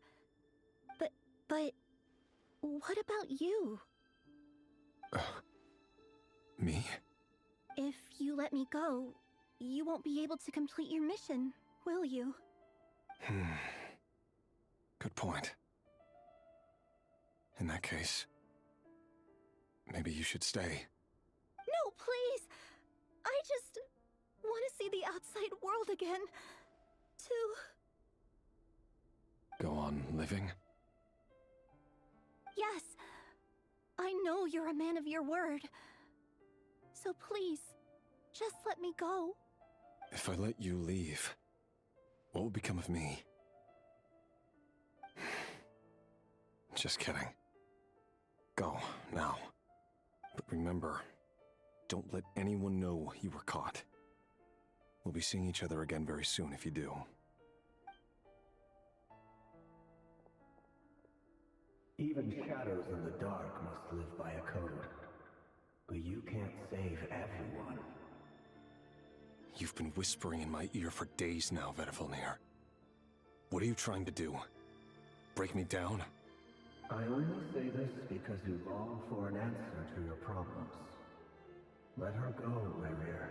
[SPEAKER 6] But... what about you?
[SPEAKER 11] Me?
[SPEAKER 6] If you let me go, you won't be able to complete your mission, will you?
[SPEAKER 11] Good point. In that case, maybe you should stay.
[SPEAKER 6] No, please! I just want to see the outside world again.
[SPEAKER 11] Go on living?
[SPEAKER 6] Yes. I know you're a man of your word. So please, just let me go.
[SPEAKER 11] If I let you leave, what will become of me? Just kidding. Go, now. But remember, don't let anyone know you were caught. We'll be seeing each other again very soon if you do.
[SPEAKER 4] Even shadows in the dark must live by a code. But you can't save everyone.
[SPEAKER 11] You've been whispering in my ear for days now, Vedifilnir. What are you trying to do? Break me down?
[SPEAKER 4] I only say this because you long for an answer to your problems. Let her go, Rerir,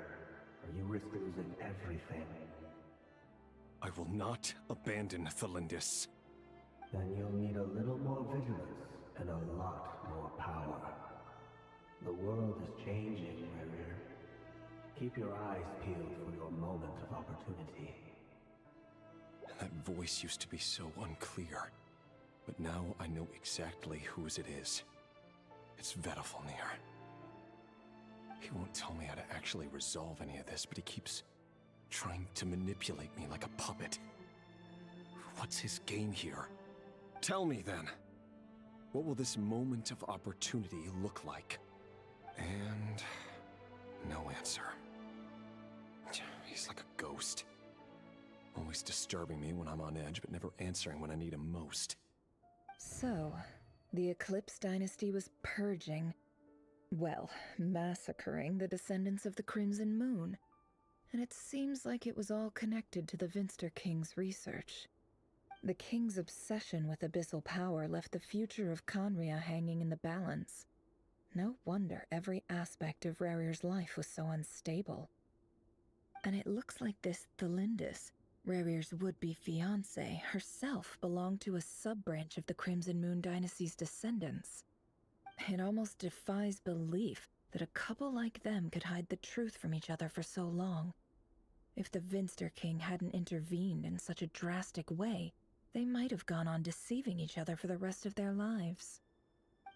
[SPEAKER 4] or you risk losing everything.
[SPEAKER 11] I will not abandon Thelindis.
[SPEAKER 4] Then you'll need a little more vigilance and a lot more power. The world is changing, Rerir. Keep your eyes peeled for your moment of opportunity.
[SPEAKER 11] That voice used to be so unclear, but now I know exactly whose it is. It's Vedafalnir. He won't tell me how to actually resolve any of this, but he keeps trying to manipulate me like a puppet. What's his game here? Tell me then. What will this moment of opportunity look like? And no answer. He's like a ghost. Always disturbing me when I'm on edge, but never answering when I need him most.
[SPEAKER 14] So, the Eclipse Dynasty was purging, well, massacring the descendants of the Crimson Moon. And it seems like it was all connected to the Vinster King's research. The King's obsession with abyssal power left the future of Conria hanging in the balance. No wonder every aspect of Rerir's life was so unstable. And it looks like this Thelindis, Rerir's would-be fiancée, herself belonged to a sub-branch of the Crimson Moon Dynasty's descendants. It almost defies belief that a couple like them could hide the truth from each other for so long. If the Vinster King hadn't intervened in such a drastic way, they might have gone on deceiving each other for the rest of their lives.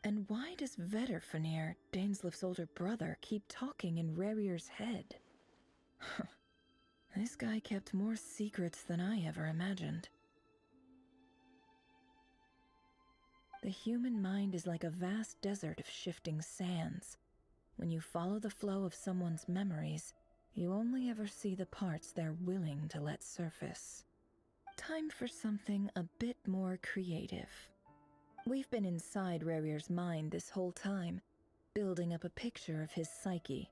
[SPEAKER 14] And why does Vedafalnir, Dainslif's older brother, keep talking in Rerir's head? This guy kept more secrets than I ever imagined. The human mind is like a vast desert of shifting sands. When you follow the flow of someone's memories, you only ever see the parts they're willing to let surface. Time for something a bit more creative. We've been inside Rerir's mind this whole time, building up a picture of his psyche.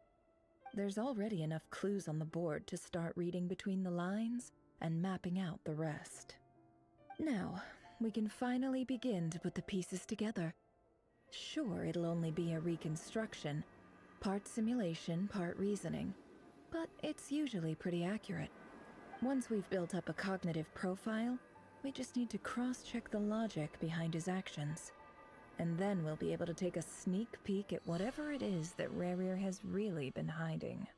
[SPEAKER 14] There's already enough clues on the board to start reading between the lines and mapping out the rest. Now, we can finally begin to put the pieces together. Sure, it'll only be a reconstruction, part simulation, part reasoning, but it's usually pretty accurate. Once we've built up a cognitive profile, we just need to cross-check the logic behind his actions. And then we'll be able to take a sneak peek at whatever it is that Rerir has really been hiding.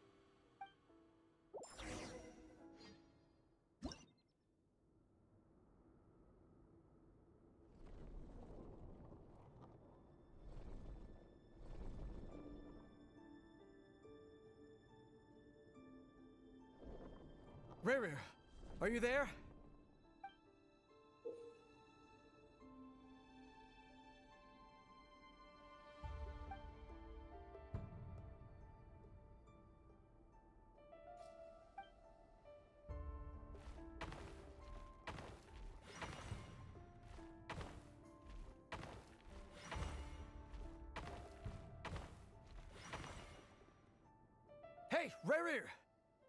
[SPEAKER 8] Rerir, are you there? Hey, Rerir!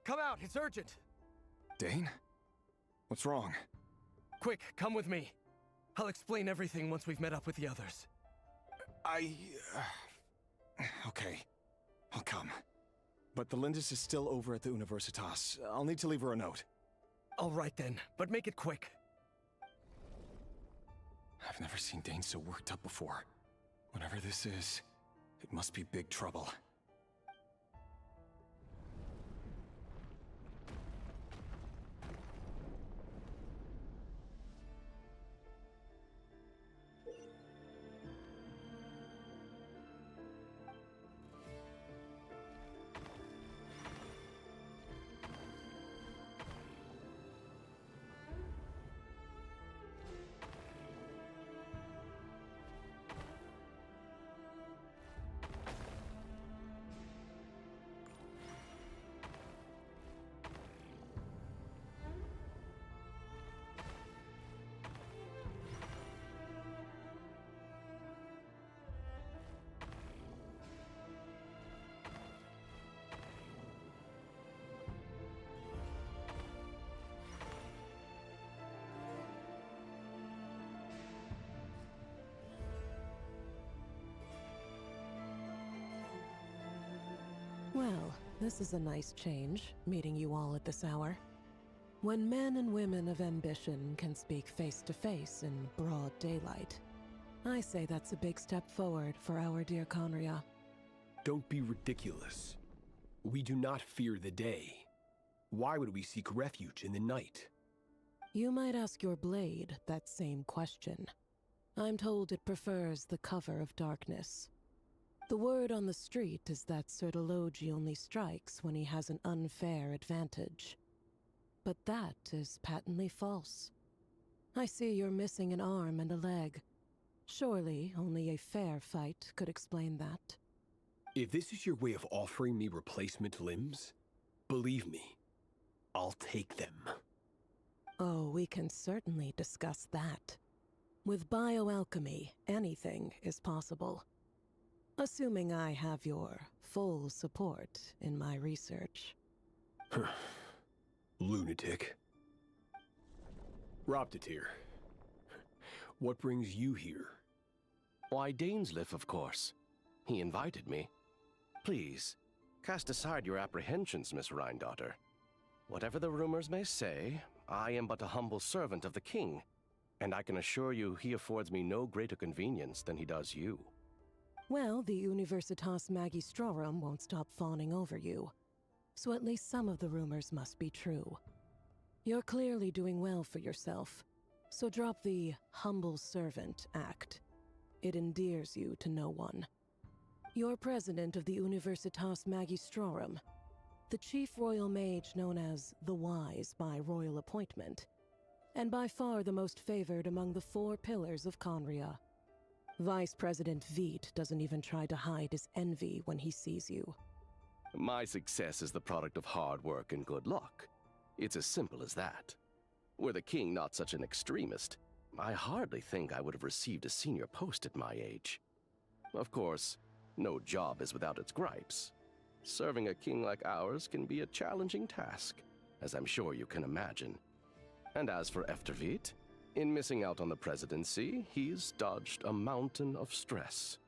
[SPEAKER 8] Come out, it's urgent!
[SPEAKER 11] Dane? What's wrong?
[SPEAKER 8] Quick, come with me. I'll explain everything once we've met up with the others.
[SPEAKER 11] Okay. I'll come. But Thelindis is still over at the Universitas. I'll need to leave her a note.
[SPEAKER 8] All right then, but make it quick.
[SPEAKER 11] I've never seen Dane so worked up before. Whatever this is, it must be big trouble.
[SPEAKER 20] Well, this is a nice change, meeting you all at this hour. When men and women of ambition can speak face to face in broad daylight, I say that's a big step forward for our dear Conria.
[SPEAKER 22] Don't be ridiculous. We do not fear the day. Why would we seek refuge in the night?
[SPEAKER 20] You might ask your blade that same question. I'm told it prefers the cover of darkness. The word on the street is that Sertologi only strikes when he has an unfair advantage. But that is patently false. I see you're missing an arm and a leg. Surely only a fair fight could explain that.
[SPEAKER 22] If this is your way of offering me replacement limbs, believe me, I'll take them.
[SPEAKER 20] Oh, we can certainly discuss that. With bioalchemy, anything is possible. Assuming I have your full support in my research.
[SPEAKER 22] Lunatic. Roptatir, what brings you here?
[SPEAKER 23] Why, Dainsleif, of course. He invited me. Please, cast aside your apprehensions, Miss Rhine-daughter. Whatever the rumors may say, I am but a humble servant of the king, and I can assure you he affords me no greater convenience than he does you.
[SPEAKER 20] Well, the Universitas Magistrorum won't stop fawning over you, so at least some of the rumors must be true. You're clearly doing well for yourself, so drop the humble servant act. It endears you to no one. You're president of the Universitas Magistrorum, the chief royal mage known as the Wise by royal appointment, and by far the most favored among the 4 pillars of Conria. Vice President Veit doesn't even try to hide his envy when he sees you.
[SPEAKER 23] My success is the product of hard work and good luck. It's as simple as that. Were the king not such an extremist, I hardly think I would have received a senior post at my age. Of course, no job is without its gripes. Serving a king like ours can be a challenging task, as I'm sure you can imagine. And as for Efterveit, in missing out on the presidency, he's dodged a mountain of stress.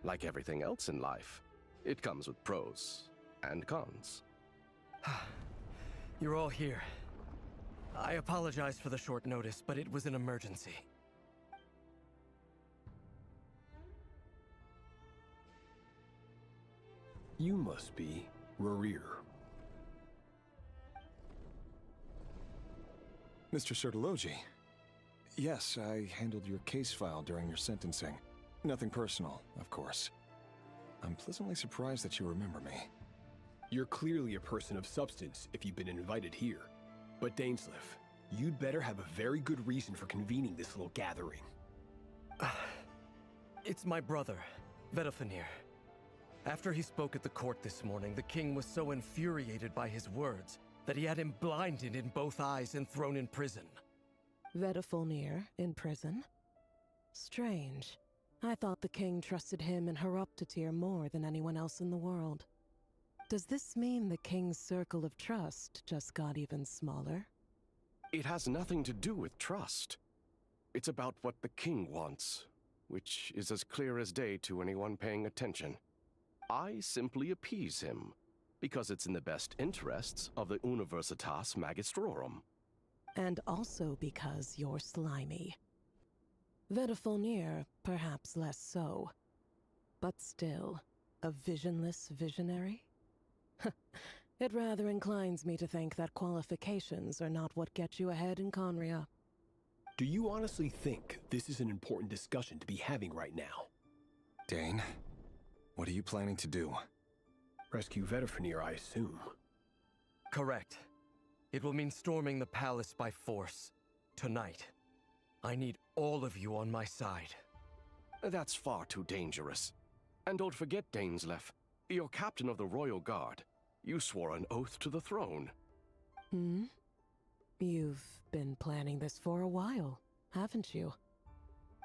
[SPEAKER 23] Like everything else in life, it comes with pros and cons.
[SPEAKER 7] You're all here. I apologize for the short notice, but it was an emergency.
[SPEAKER 22] You must be Rarir.
[SPEAKER 24] Mr. Sertologi. Yes, I handled your case file during your sentencing. Nothing personal, of course. I'm pleasantly surprised that you remember me.
[SPEAKER 22] You're clearly a person of substance if you've been invited here. But Dainsleif, you'd better have a very good reason for convening this little gathering.
[SPEAKER 7] It's my brother, Vedalfenir. After he spoke at the court this morning, the king was so infuriated by his words that he had him blinded in both eyes and thrown in prison.
[SPEAKER 20] Vedalfenir in prison? Strange. I thought the king trusted him and Horoptatir more than anyone else in the world. Does this mean the king's circle of trust just got even smaller?
[SPEAKER 23] It has nothing to do with trust. It's about what the king wants, which is as clear as day to anyone paying attention. I simply appease him, because it's in the best interests of the Universitas Magistrorum.
[SPEAKER 20] And also because you're slimy. Vedalfenir, perhaps less so. But still, a visionless visionary? It rather inclines me to think that qualifications are not what get you ahead in Conria.
[SPEAKER 22] Do you honestly think this is an important discussion to be having right now?
[SPEAKER 24] Dane, what are you planning to do?
[SPEAKER 22] Rescue Vedalfenir, I assume.
[SPEAKER 7] Correct. It will mean storming the palace by force. Tonight. I need all of you on my side.
[SPEAKER 23] That's far too dangerous. And don't forget, Dainsleif, you're captain of the Royal Guard. You swore an oath to the throne.
[SPEAKER 20] Hmm? You've been planning this for a while, haven't you?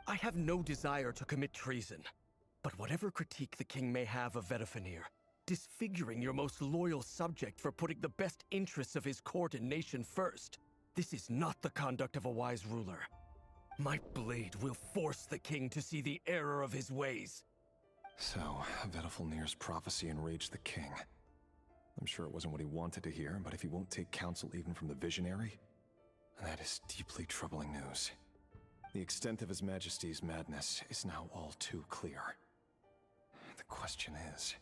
[SPEAKER 7] I have no desire to commit treason. But whatever critique the king may have of Vedalfenir, disfiguring your most loyal subject for putting the best interests of his court and nation first, this is not the conduct of a wise ruler. My blade will force the king to see the error of his ways.
[SPEAKER 24] So, Vedalfenir's prophecy enraged the king. I'm sure it wasn't what he wanted to hear, but if he won't take counsel even from the visionary, that is deeply troubling news. The extent of His Majesty's madness is now all too clear. The question is,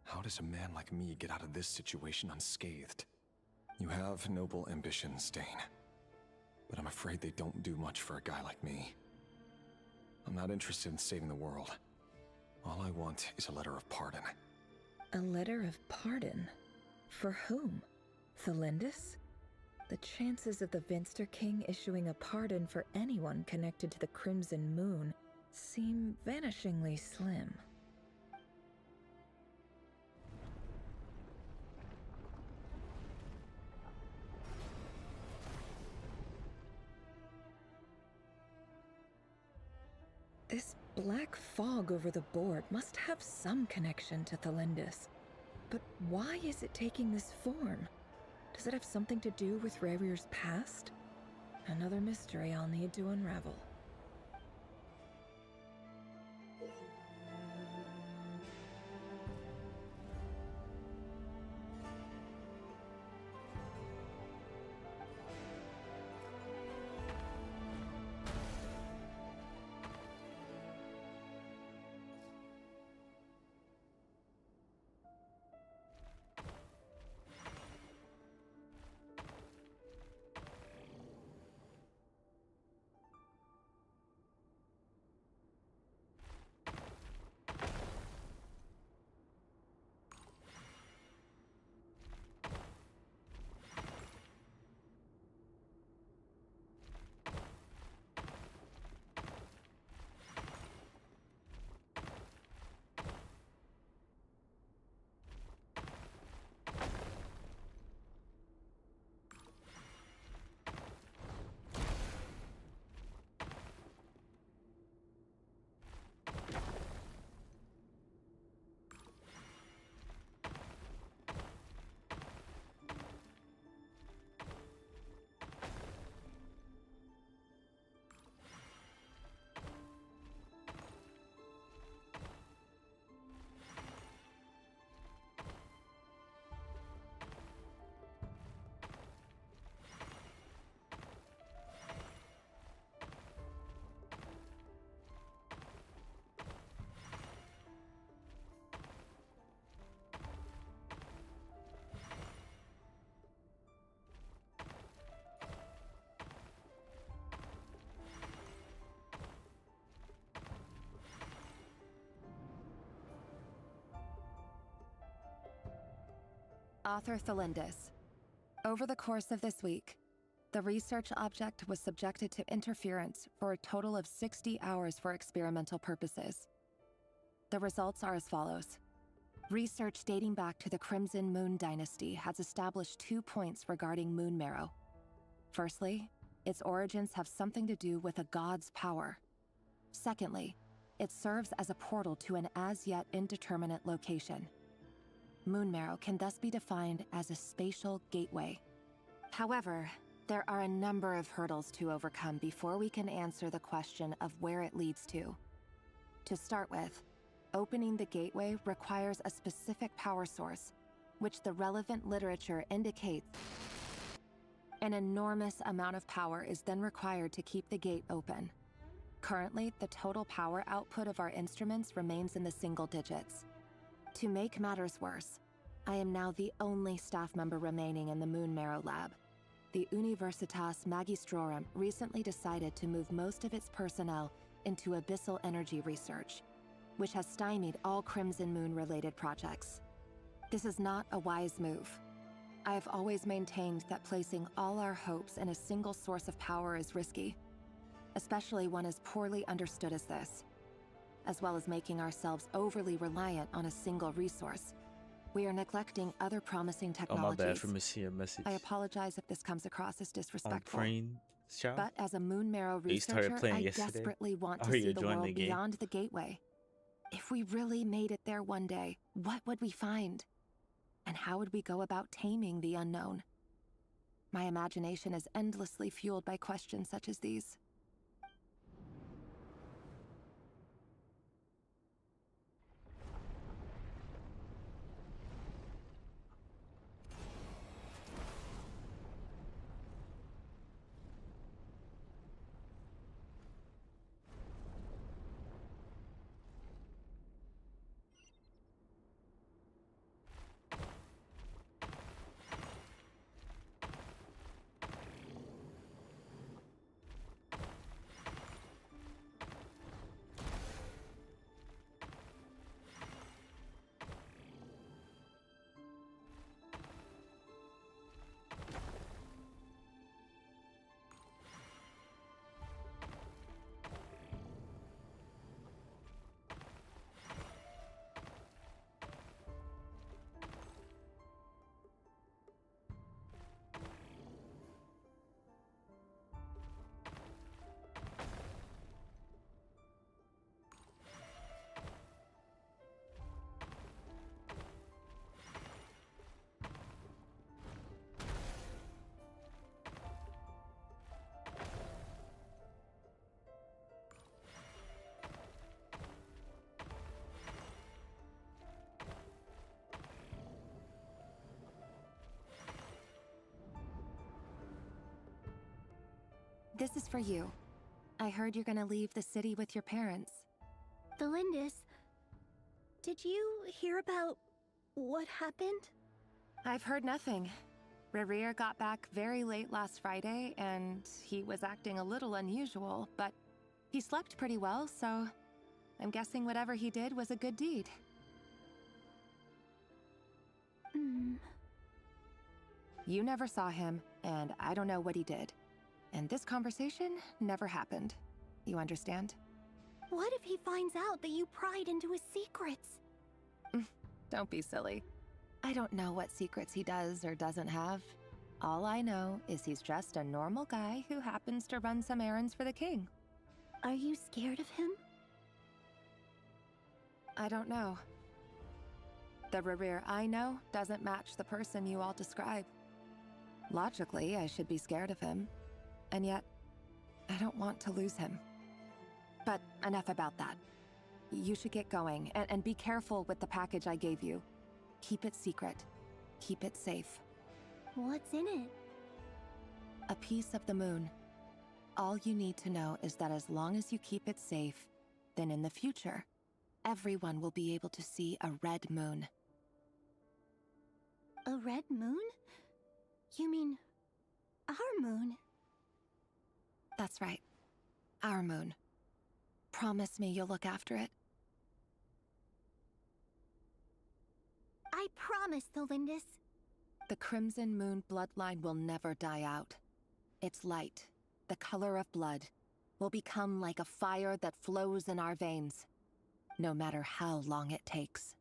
[SPEAKER 24] how does a man like me get out of this situation unscathed? You have noble ambitions, Dane, but I'm afraid they don't do much for a guy like me. I'm not interested in saving the world. All I want is a letter of pardon.
[SPEAKER 14] A letter of pardon? For whom? Thelindis? The chances of the Vinster King issuing a pardon for anyone connected to the Crimson Moon seem vanishingly slim. This black fog over the board must have some connection to Thelindis. But why is it taking this form? Does it have something to do with Rerir's past? Another mystery I'll need to unravel.
[SPEAKER 21] Author Thelindis. Over the course of this week, the research object was subjected to interference for a total of 60 hours for experimental purposes. The results are as follows. Research dating back to the Crimson Moon Dynasty has established 2 points regarding moon marrow. Firstly, its origins have something to do with a god's power. Secondly, it serves as a portal to an as-yet indeterminate location. Moon marrow can thus be defined as a spatial gateway. However, there are a number of hurdles to overcome before we can answer the question of where it leads to. To start with, opening the gateway requires a specific power source, which the relevant literature indicates. An enormous amount of power is then required to keep the gate open. Currently, the total power output of our instruments remains in the single digits. To make matters worse, I am now the only staff member remaining in the Moon Marrow lab. The Universitas Magistrorum recently decided to move most of its personnel into abyssal energy research, which has stymied all Crimson Moon-related projects. This is not a wise move. I have always maintained that placing all our hopes in a single source of power is risky, especially one as poorly understood as this. As well as making ourselves overly reliant on a single resource, we are neglecting other promising technologies.
[SPEAKER 18] Oh, my bad for missing a message.
[SPEAKER 21] I apologize if this comes across as disrespectful.
[SPEAKER 18] Crane shop?
[SPEAKER 21] But as a Moon Marrow
[SPEAKER 18] You started
[SPEAKER 21] researcher,
[SPEAKER 18] playing
[SPEAKER 21] I
[SPEAKER 18] yesterday?
[SPEAKER 21] desperately want
[SPEAKER 18] Oh,
[SPEAKER 21] to see
[SPEAKER 18] you're
[SPEAKER 21] the
[SPEAKER 18] joining
[SPEAKER 21] world
[SPEAKER 18] the game?
[SPEAKER 21] beyond the gateway. If we really made it there one day, what would we find? And how would we go about taming the unknown? My imagination is endlessly fueled by questions such as these. This is for you. I heard you're gonna leave the city with your parents.
[SPEAKER 6] The Lindis, did you hear about what happened?
[SPEAKER 21] I've heard nothing. Rerir got back very late last Friday, and he was acting a little unusual, but he slept pretty well, so I'm guessing whatever he did was a good deed. You never saw him, and I don't know what he did. And this conversation never happened. You understand?
[SPEAKER 6] What if he finds out that you pried into his secrets?
[SPEAKER 21] Don't be silly. I don't know what secrets he does or doesn't have. All I know is he's just a normal guy who happens to run some errands for the king.
[SPEAKER 6] Are you scared of him?
[SPEAKER 21] I don't know. The Rerir I know doesn't match the person you all describe. Logically, I should be scared of him. And yet, I don't want to lose him. But enough about that. You should get going, and be careful with the package I gave you. Keep it secret. Keep it safe.
[SPEAKER 6] What's in it?
[SPEAKER 21] A piece of the moon. All you need to know is that as long as you keep it safe, then in the future, everyone will be able to see a red moon.
[SPEAKER 6] A red moon? You mean our moon?
[SPEAKER 21] That's right. Our moon. Promise me you'll look after it.
[SPEAKER 6] I promise, the Lindis.
[SPEAKER 21] The Crimson Moon bloodline will never die out. Its light, the color of blood, will become like a fire that flows in our veins, no matter how long it takes.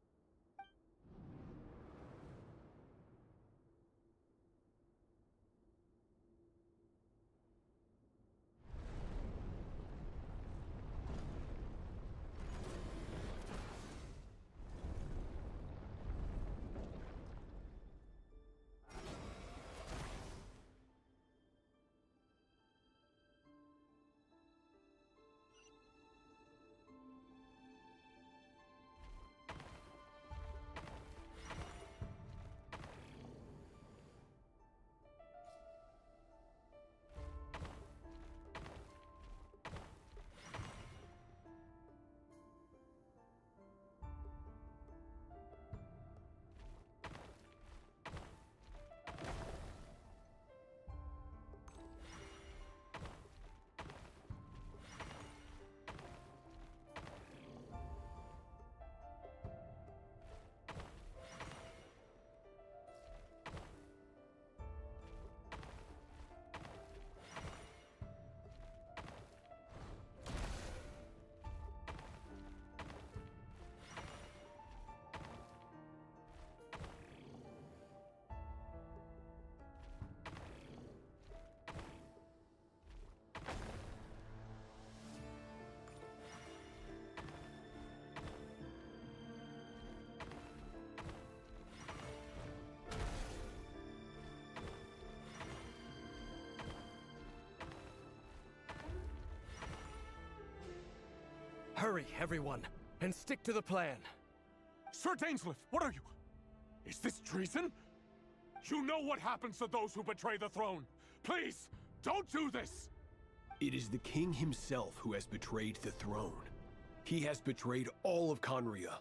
[SPEAKER 8] Hurry, everyone, and stick to the plan.
[SPEAKER 3] Sir Dainsleif, what are you? Is this treason? You know what happens to those who betray the throne. Please, don't do this!
[SPEAKER 22] It is the king himself who has betrayed the throne. He has betrayed all of Conria.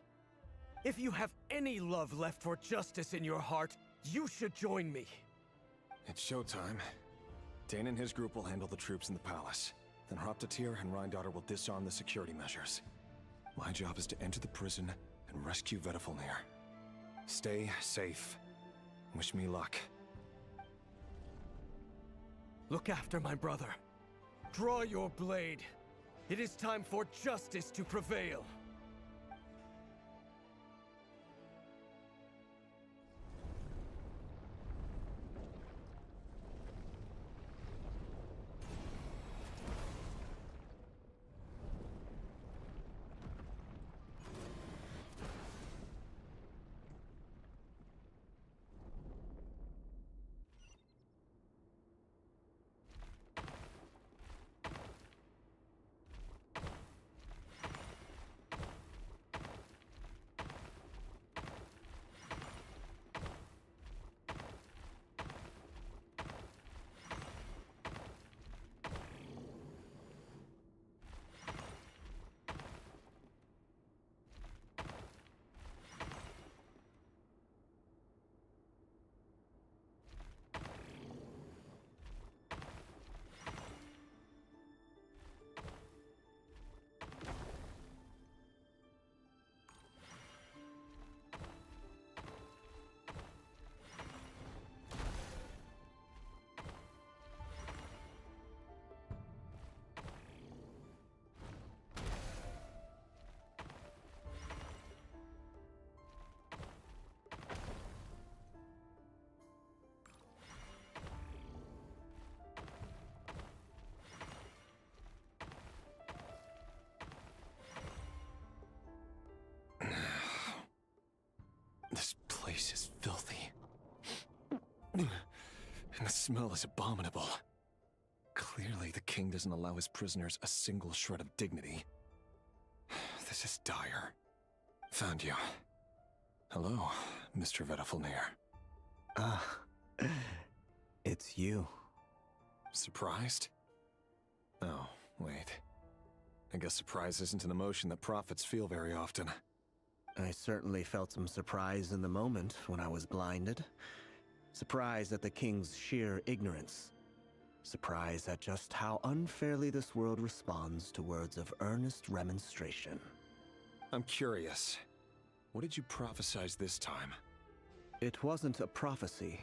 [SPEAKER 8] If you have any love left for justice in your heart, you should join me.
[SPEAKER 24] It's showtime. Dane and his group will handle the troops in the palace. Then Hraptatir and Rhindaughter will disarm the security measures. My job is to enter the prison and rescue Vedifalnir. Stay safe. Wish me luck.
[SPEAKER 8] Look after my brother. Draw your blade. It is time for justice to prevail.
[SPEAKER 24] This place is filthy. And the smell is abominable. Clearly, the king doesn't allow his prisoners a single shred of dignity. This is dire. Found you. Hello, Mr. Vedafilnir.
[SPEAKER 7] Ah, it's you.
[SPEAKER 24] Surprised? Oh, wait. I guess surprise isn't an emotion that prophets feel very often.
[SPEAKER 7] I certainly felt some surprise in the moment when I was blinded. Surprise at the king's sheer ignorance. Surprise at just how unfairly this world responds to words of earnest remonstration.
[SPEAKER 24] I'm curious. What did you prophesize this time?
[SPEAKER 7] It wasn't a prophecy.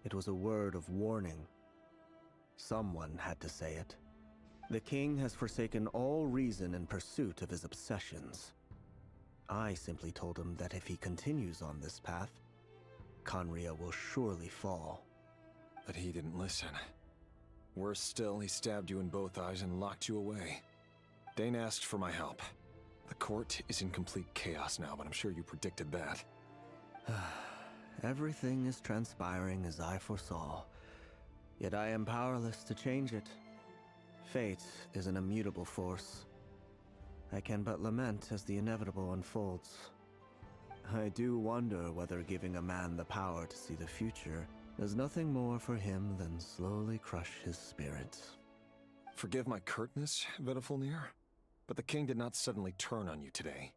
[SPEAKER 7] It was a word of warning. Someone had to say it. The king has forsaken all reason in pursuit of his obsessions. I simply told him that if he continues on this path, Khaenri'ah will surely fall.
[SPEAKER 24] But he didn't listen. Worse still, he stabbed you in both eyes and locked you away. Dane asked for my help. The court is in complete chaos now, but I'm sure you predicted that.
[SPEAKER 7] Everything is transpiring as I foresaw, yet I am powerless to change it. Fate is an immutable force. I can but lament as the inevitable unfolds. I do wonder whether giving a man the power to see the future does nothing more for him than slowly crush his spirit.
[SPEAKER 24] Forgive my curtness, Vedafilnir, but the king did not suddenly turn on you today.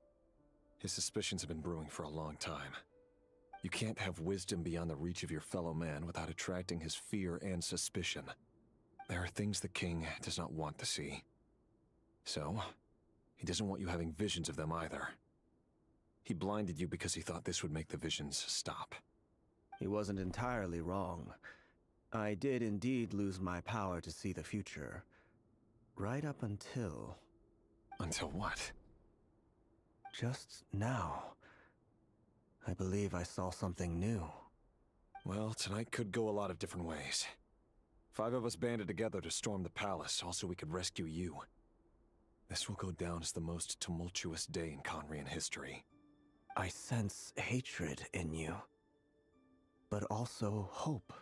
[SPEAKER 24] His suspicions have been brewing for a long time. You can't have wisdom beyond the reach of your fellow man without attracting his fear and suspicion. There are things the king does not want to see. So, he doesn't want you having visions of them either. He blinded you because he thought this would make the visions stop.
[SPEAKER 7] He wasn't entirely wrong. I did indeed lose my power to see the future. Right up until...
[SPEAKER 24] Until what?
[SPEAKER 7] Just now. I believe I saw something new.
[SPEAKER 24] Well, tonight could go a lot of different ways. 5 of us banded together to storm the palace, also we could rescue you. This will go down as the most tumultuous day in Khaenri'ah history.
[SPEAKER 7] I sense hatred in you. But also hope.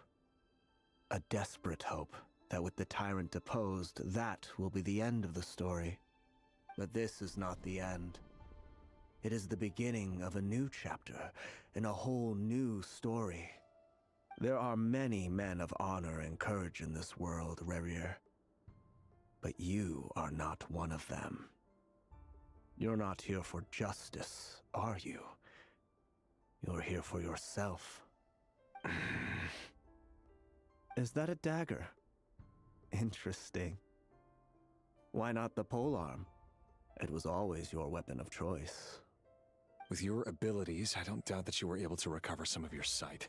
[SPEAKER 7] A desperate hope that with the tyrant deposed, that will be the end of the story. But this is not the end. It is the beginning of a new chapter, and a whole new story. There are many men of honor and courage in this world, Rerir. But you are not one of them. You're not here for justice, are you? You're here for yourself. Is that a dagger? Interesting. Why not the polearm? It was always your weapon of choice.
[SPEAKER 24] With your abilities, I don't doubt that you were able to recover some of your sight.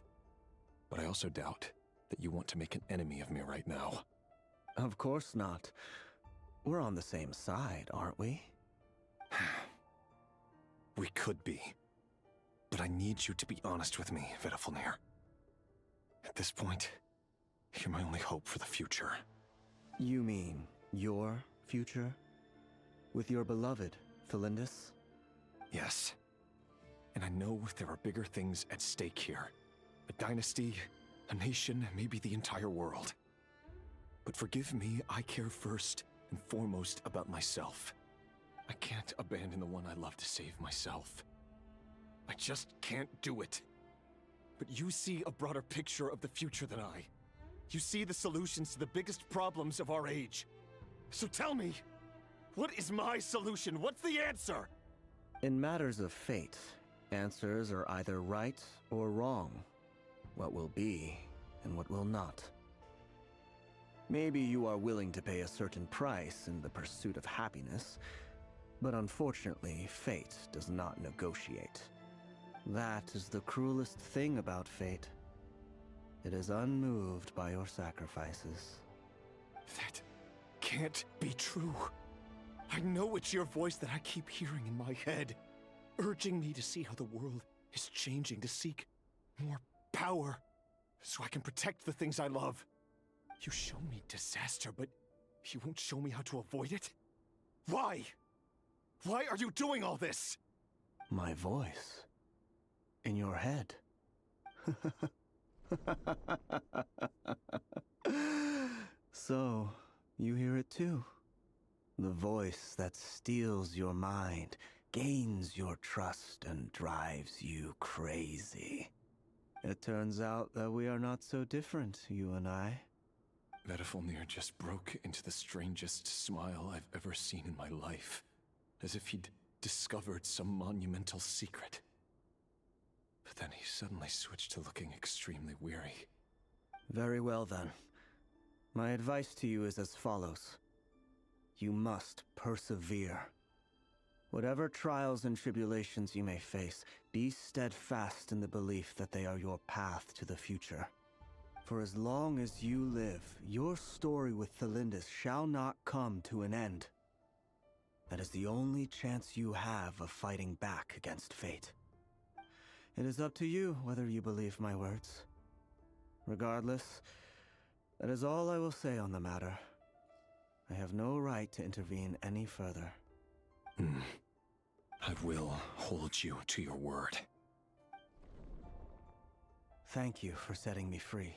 [SPEAKER 24] But I also doubt that you want to make an enemy of me right now.
[SPEAKER 7] Of course not. We're on the same side, aren't we?
[SPEAKER 24] We could be. But I need you to be honest with me, Vedafilnir. At this point, you're my only hope for the future.
[SPEAKER 7] You mean your future? With your beloved, Felindis?
[SPEAKER 24] Yes. And I know there are bigger things at stake here. A dynasty, a nation, maybe the entire world. But forgive me, I care first and foremost about myself. I can't abandon the one I love to save myself. I just can't do it. But you see a broader picture of the future than I. You see the solutions to the biggest problems of our age. So tell me, what is my solution? What's the answer?
[SPEAKER 7] In matters of fate, answers are either right or wrong. What will be, and what will not. Maybe you are willing to pay a certain price in the pursuit of happiness, but unfortunately, fate does not negotiate. That is the cruelest thing about fate. It is unmoved by your sacrifices.
[SPEAKER 24] That can't be true. I know it's your voice that I keep hearing in my head, urging me to see how the world is changing, to seek more power, so I can protect the things I love. You show me disaster, but you won't show me how to avoid it? Why? Why are you doing all this?
[SPEAKER 7] My voice.
[SPEAKER 4] in your head. So, you hear it too? The voice that steals your mind, gains your trust, and drives you crazy. It turns out that we are not so different, you and I.
[SPEAKER 24] Vedifilnir just broke into the strangest smile I've ever seen in my life, as if he'd discovered some monumental secret. But then he suddenly switched to looking extremely weary.
[SPEAKER 4] Very well then. My advice to you is as follows. You must persevere. Whatever trials and tribulations you may face, be steadfast in the belief that they are your path to the future. For as long as you live, your story with Thelindis shall not come to an end. That is the only chance you have of fighting back against fate. It is up to you whether you believe my words. Regardless, that is all I will say on the matter. I have no right to intervene any further.
[SPEAKER 24] I will hold you to your word.
[SPEAKER 4] Thank you for setting me free.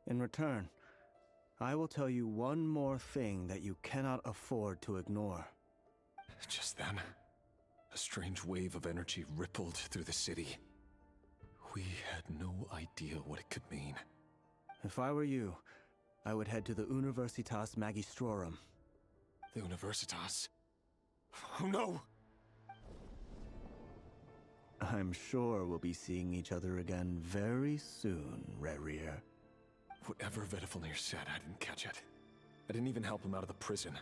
[SPEAKER 4] In return, I will tell you one more thing that you cannot afford to ignore.
[SPEAKER 24] Just then, a strange wave of energy rippled through the city. We had no idea what it could mean.
[SPEAKER 4] If I were you, I would head to the Universitas Magistrorum.
[SPEAKER 24] The Universitas? Oh no!
[SPEAKER 4] I'm sure we'll be seeing each other again very soon, Rerir.
[SPEAKER 24] Whatever Vedifilnir said, I didn't catch it. I didn't even help him out of the prison.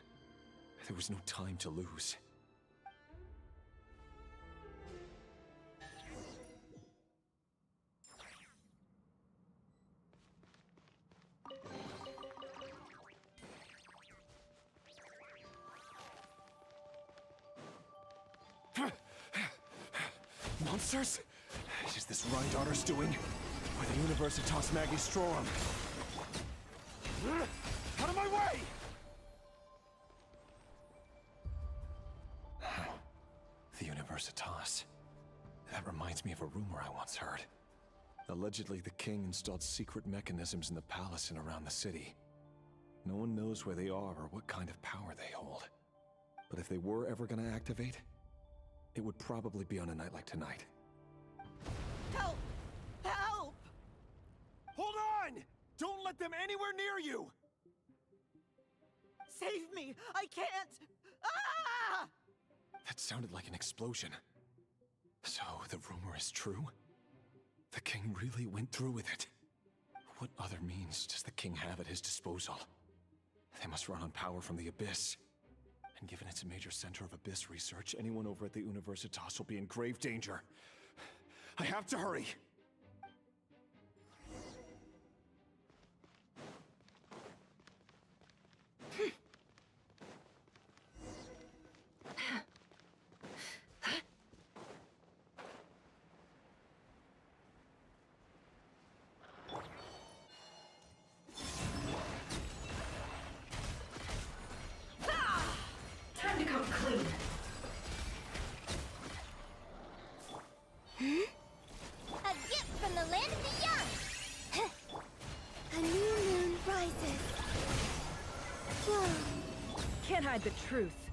[SPEAKER 24] There was no time to lose. Monsters? Is this Rheindarter's doing? Or the Universitas Magistrorum? Out of my way! The Universitas. That reminds me of a rumor I once heard. Allegedly, the king installed secret mechanisms in the palace and around the city. No one knows where they are or what kind of power they hold. But if they were ever going to activate, it would probably be on a night like tonight.
[SPEAKER 8] Help! Help! Hold on! Don't let them anywhere near you! Save me! I can't! Ah!
[SPEAKER 24] That sounded like an explosion. So, the rumor is true? The king really went through with it? What other means does the king have at his disposal? They must run on power from the Abyss. And given it's a major center of Abyss research, anyone over at the Universitas will be in grave danger. I have to hurry!
[SPEAKER 21] Time to come clean.
[SPEAKER 15] A gift from the land of the young! A new moon rises. Whoa.
[SPEAKER 21] Can't hide the truth.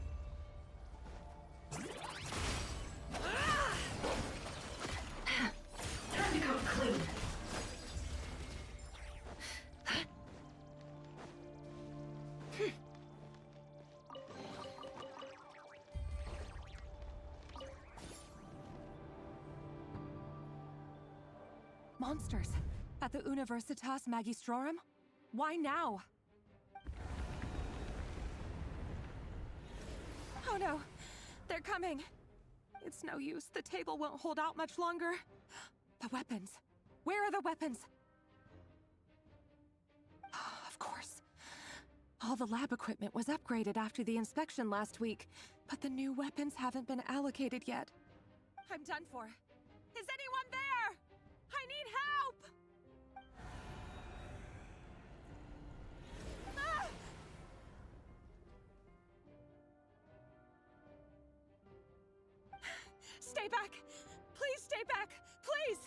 [SPEAKER 21] Time to come clean. Monsters at the Universitas Magistrorum? Why now? Oh no, they're coming. It's no use. The table won't hold out much longer. The weapons. Where are the weapons? Of course. All the lab equipment was upgraded after the inspection last week, but the new weapons haven't been allocated yet. I'm done for. Is anyone there? I need help! Ah! Stay back! Please stay Stay back, please!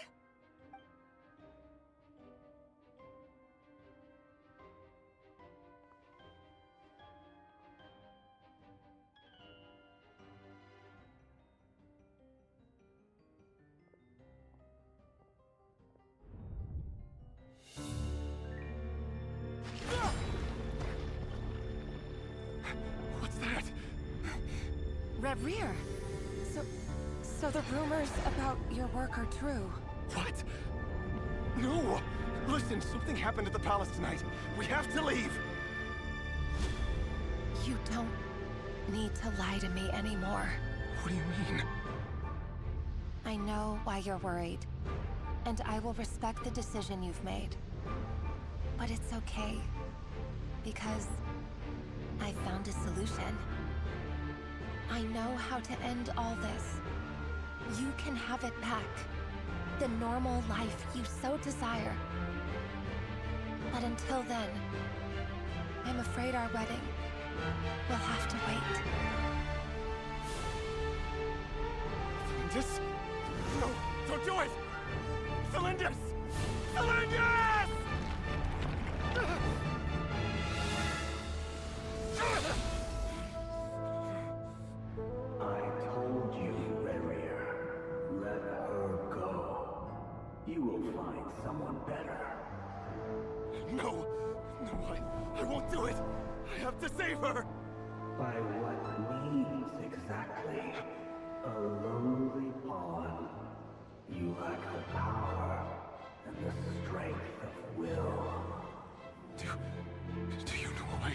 [SPEAKER 3] What's that?
[SPEAKER 21] Reverie! So the rumors about your work are true.
[SPEAKER 3] What? No! Listen, something happened at the palace tonight. We have to leave!
[SPEAKER 21] You don't need to lie to me anymore.
[SPEAKER 3] What do you mean?
[SPEAKER 21] I know why you're worried, and I will respect the decision you've made. But it's okay, because I found a solution. I know how to end all this. You can have it back. The normal life you so desire. But until then, I'm afraid our wedding will have to wait.
[SPEAKER 3] Cylindus? No, don't do it! Cylindus! Cylindus!
[SPEAKER 4] I told you, Reverie. Let her go. You will find someone better.
[SPEAKER 3] No! No, I won't do it! I have to save her!
[SPEAKER 4] By what means exactly? A lowly pawn. You lack the power and the strength of will.
[SPEAKER 3] Do you know why?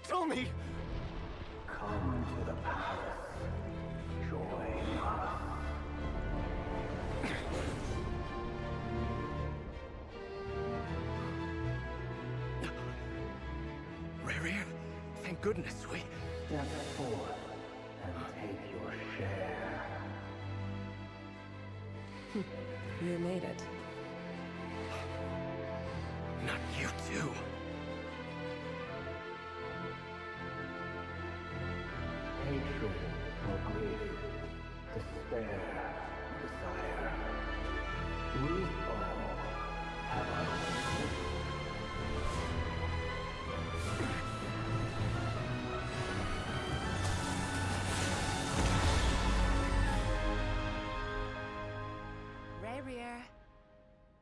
[SPEAKER 3] Tell me!
[SPEAKER 4] Come to the palace. Join us.
[SPEAKER 8] Reverie, thank goodness we...
[SPEAKER 4] Step forth and take your share.
[SPEAKER 20] You made it.
[SPEAKER 8] Not you too.
[SPEAKER 4] Hatred or grief, despair, desire. We all have our own.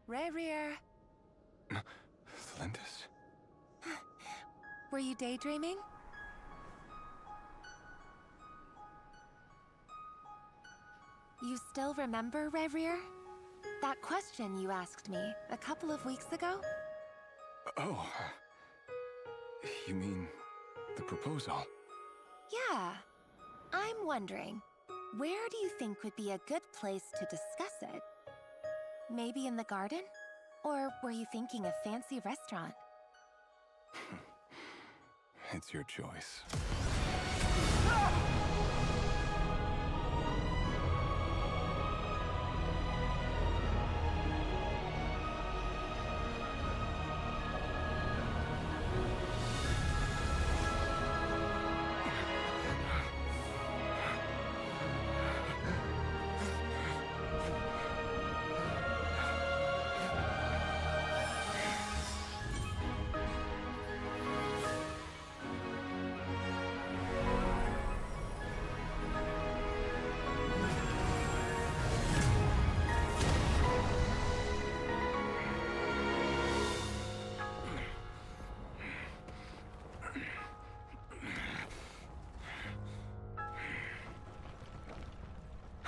[SPEAKER 21] Reverie.
[SPEAKER 3] Cylindus?
[SPEAKER 21] Were you daydreaming? You still remember, Reverie? That question you asked me a couple of weeks ago?
[SPEAKER 3] Oh. You mean the proposal?
[SPEAKER 21] Yeah. I'm wondering, where do you think would be a good place to discuss it? Maybe in the garden? Or were you thinking a fancy restaurant?
[SPEAKER 3] It's your choice.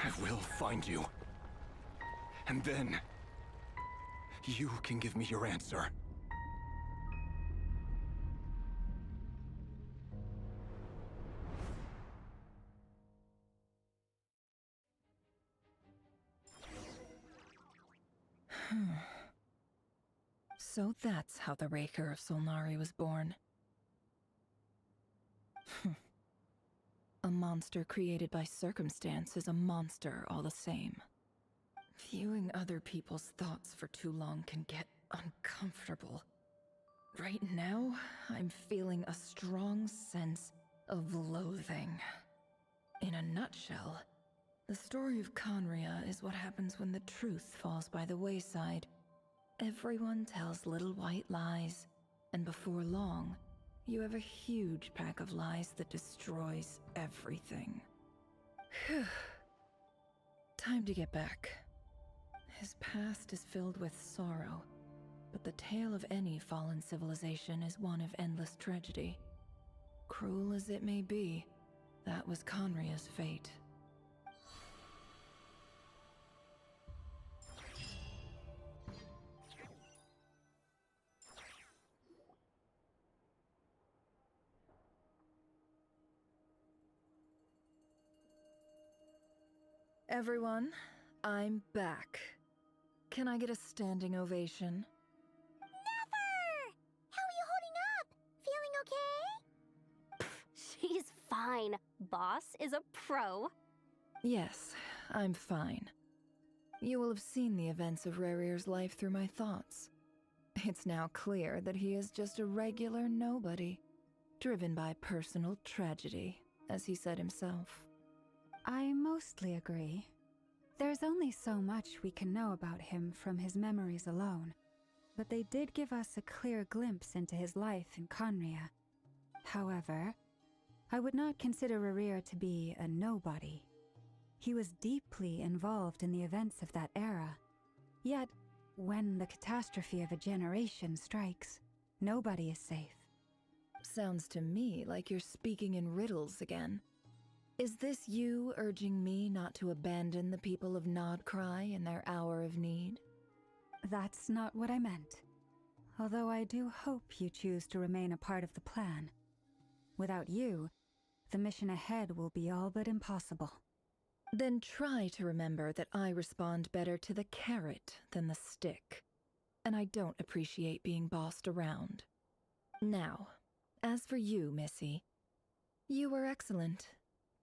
[SPEAKER 3] I will find you. And then... you can give me your answer.
[SPEAKER 14] So that's how the Raker of Solnari was born. A monster created by circumstance is a monster all the same. Viewing other people's thoughts for too long can get uncomfortable. Right now, I'm feeling a strong sense of loathing. In a nutshell, The story of Conria is what happens when the truth falls by the wayside. Everyone tells little white lies, and before long, you have a huge pack of lies that destroys everything. Phew. Time to get back. His past is filled with sorrow, but the tale of any fallen civilization is one of endless tragedy. Cruel as it may be, that was Conria's fate. Everyone, I'm back. Can I get a standing ovation?
[SPEAKER 15] Never! How are you holding up? Feeling okay?
[SPEAKER 1] She's fine. Boss is a pro.
[SPEAKER 14] Yes, I'm fine. You will have seen the events of Rarir's life through my thoughts. It's now clear that he is just a regular nobody, driven by personal tragedy, as he said himself.
[SPEAKER 5] I mostly agree. There's only so much we can know about him from his memories alone, but they did give us a clear glimpse into his life in Conria. However, I would not consider Rarir to be a nobody. He was deeply involved in the events of that era. Yet, when the catastrophe of a generation strikes, nobody is safe.
[SPEAKER 14] Sounds to me like you're speaking in riddles again. Is this you urging me not to abandon the people of Krai in their hour of need?
[SPEAKER 5] That's not what I meant. Although I do hope you choose to remain a part of the plan. Without you, the mission ahead will be all but impossible.
[SPEAKER 14] Then try to remember that I respond better to the carrot than the stick. And I don't appreciate being bossed around. Now, as for you, Missy, you were excellent.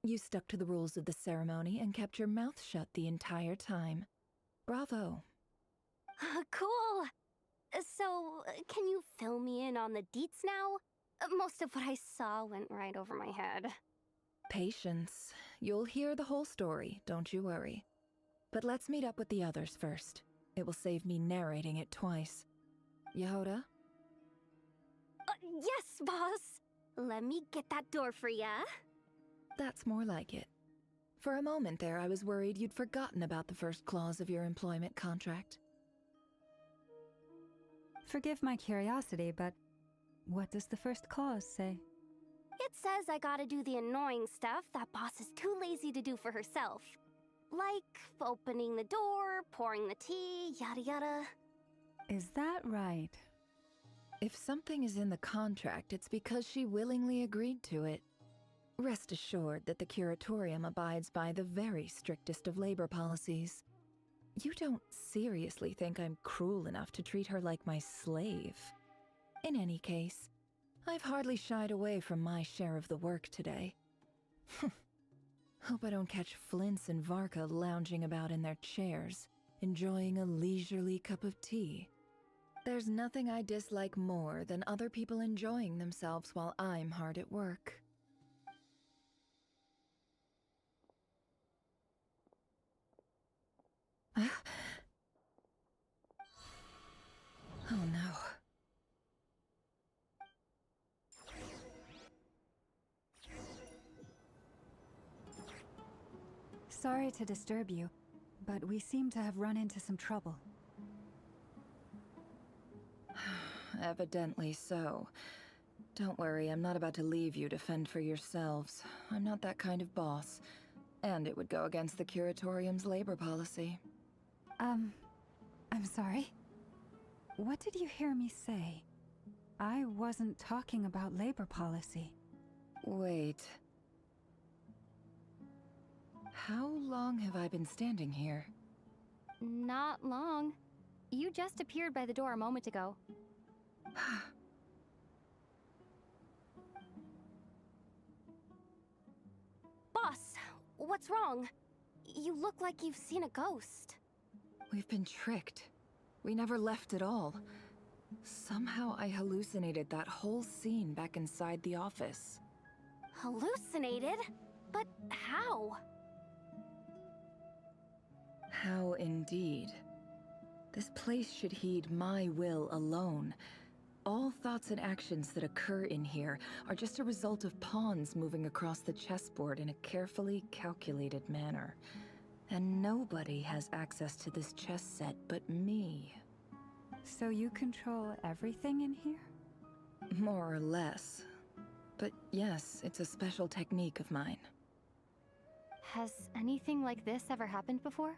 [SPEAKER 14] You stuck to the rules of the ceremony and kept your mouth shut the entire time. Bravo.
[SPEAKER 1] Cool. So, can you fill me in on the deets now? Most of what I saw went right over my head.
[SPEAKER 14] Patience. You'll hear the whole story, don't you worry. But let's meet up with the others first. It will save me narrating it twice. Yehoda?
[SPEAKER 1] Yes, boss. Let me get that door for ya.
[SPEAKER 14] That's more like it. For a moment there, I was worried you'd forgotten about the first clause of your employment contract.
[SPEAKER 5] Forgive my curiosity, but what does the first clause say?
[SPEAKER 1] It says I gotta do the annoying stuff that boss is too lazy to do for herself. Like opening the door, pouring the tea, yada yada.
[SPEAKER 5] Is that right?
[SPEAKER 14] If something is in the contract, it's because she willingly agreed to it. Rest assured that the Curatorium abides by the very strictest of labor policies. You don't seriously think I'm cruel enough to treat her like my slave? In any case, I've hardly shied away from my share of the work today. Hope I don't catch Flintz and Varka lounging about in their chairs, enjoying a leisurely cup of tea. There's nothing I dislike more than other people enjoying themselves while I'm hard at work. Oh no.
[SPEAKER 5] Sorry to disturb you, but we seem to have run into some trouble.
[SPEAKER 14] Evidently so. Don't worry, I'm not about to leave you to fend for yourselves. I'm not that kind of boss. And it would go against the Curatorium's labor policy.
[SPEAKER 5] I'm sorry? What did you hear me say? I wasn't talking about labor policy.
[SPEAKER 14] Wait. How long have I been standing here?
[SPEAKER 1] Not long. You just appeared by the door a moment ago. Boss, what's wrong? You look like you've seen a ghost.
[SPEAKER 14] We've been tricked. We never left at all. Somehow I hallucinated that whole scene back inside the office.
[SPEAKER 1] Hallucinated? But how?
[SPEAKER 14] How indeed. This place should heed my will alone. All thoughts and actions that occur in here are just a result of pawns moving across the chessboard in a carefully calculated manner. And nobody has access to this chess set but me.
[SPEAKER 5] So you control everything in here?
[SPEAKER 14] More or less. But yes, it's a special technique of mine.
[SPEAKER 1] Has anything like this ever happened before?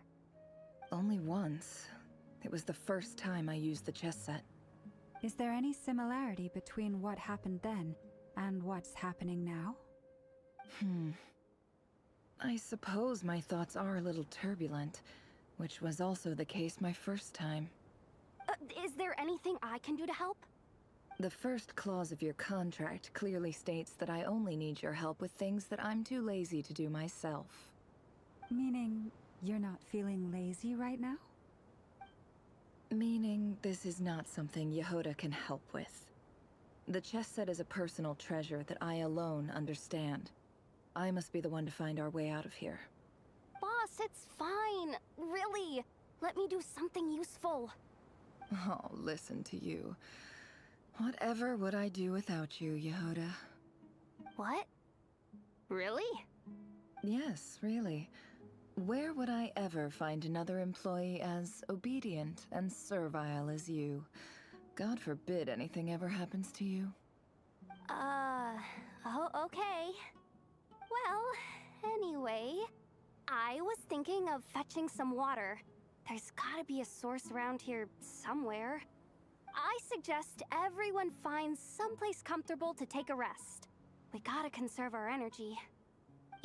[SPEAKER 14] Only once. It was the first time I used the chess set.
[SPEAKER 5] Is there any similarity between what happened then and what's happening now?
[SPEAKER 14] I suppose my thoughts are a little turbulent, which was also the case my first time.
[SPEAKER 1] Is there anything I can do to help?
[SPEAKER 14] The first clause of your contract clearly states that I only need your help with things that I'm too lazy to do myself.
[SPEAKER 5] Meaning, you're not feeling lazy right now?
[SPEAKER 14] Meaning, this is not something Yehoda can help with. The chess set is a personal treasure that I alone understand. I must be the one to find our way out of here.
[SPEAKER 1] Boss, it's fine. Really. Let me do something useful.
[SPEAKER 14] Oh, listen to you. Whatever would I do without you, Yehoda?
[SPEAKER 1] What? Really?
[SPEAKER 14] Yes, really. Where would I ever find another employee as obedient and servile as you? God forbid anything ever happens to you.
[SPEAKER 1] Oh, okay. Well, anyway, I was thinking of fetching some water. There's gotta be a source around here somewhere. I suggest everyone finds someplace comfortable to take a rest. We gotta conserve our energy.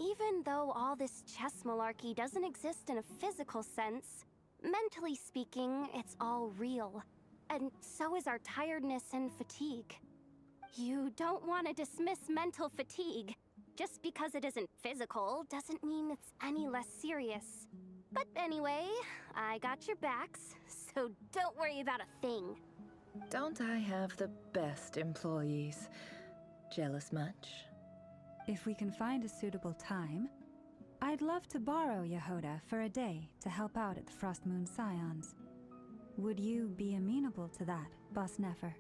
[SPEAKER 1] Even though all this chess malarkey doesn't exist in a physical sense, mentally speaking, it's all real. And so is our tiredness and fatigue. You don't want to dismiss mental fatigue. Just because it isn't physical doesn't mean it's any less serious. But anyway, I got your backs, so don't worry about a thing.
[SPEAKER 14] Don't I have the best employees? Jealous much?
[SPEAKER 5] If we can find a suitable time, I'd love to borrow Yehoda for a day to help out at the Frost Moon Scions. Would you be amenable to that, Boss Nefer?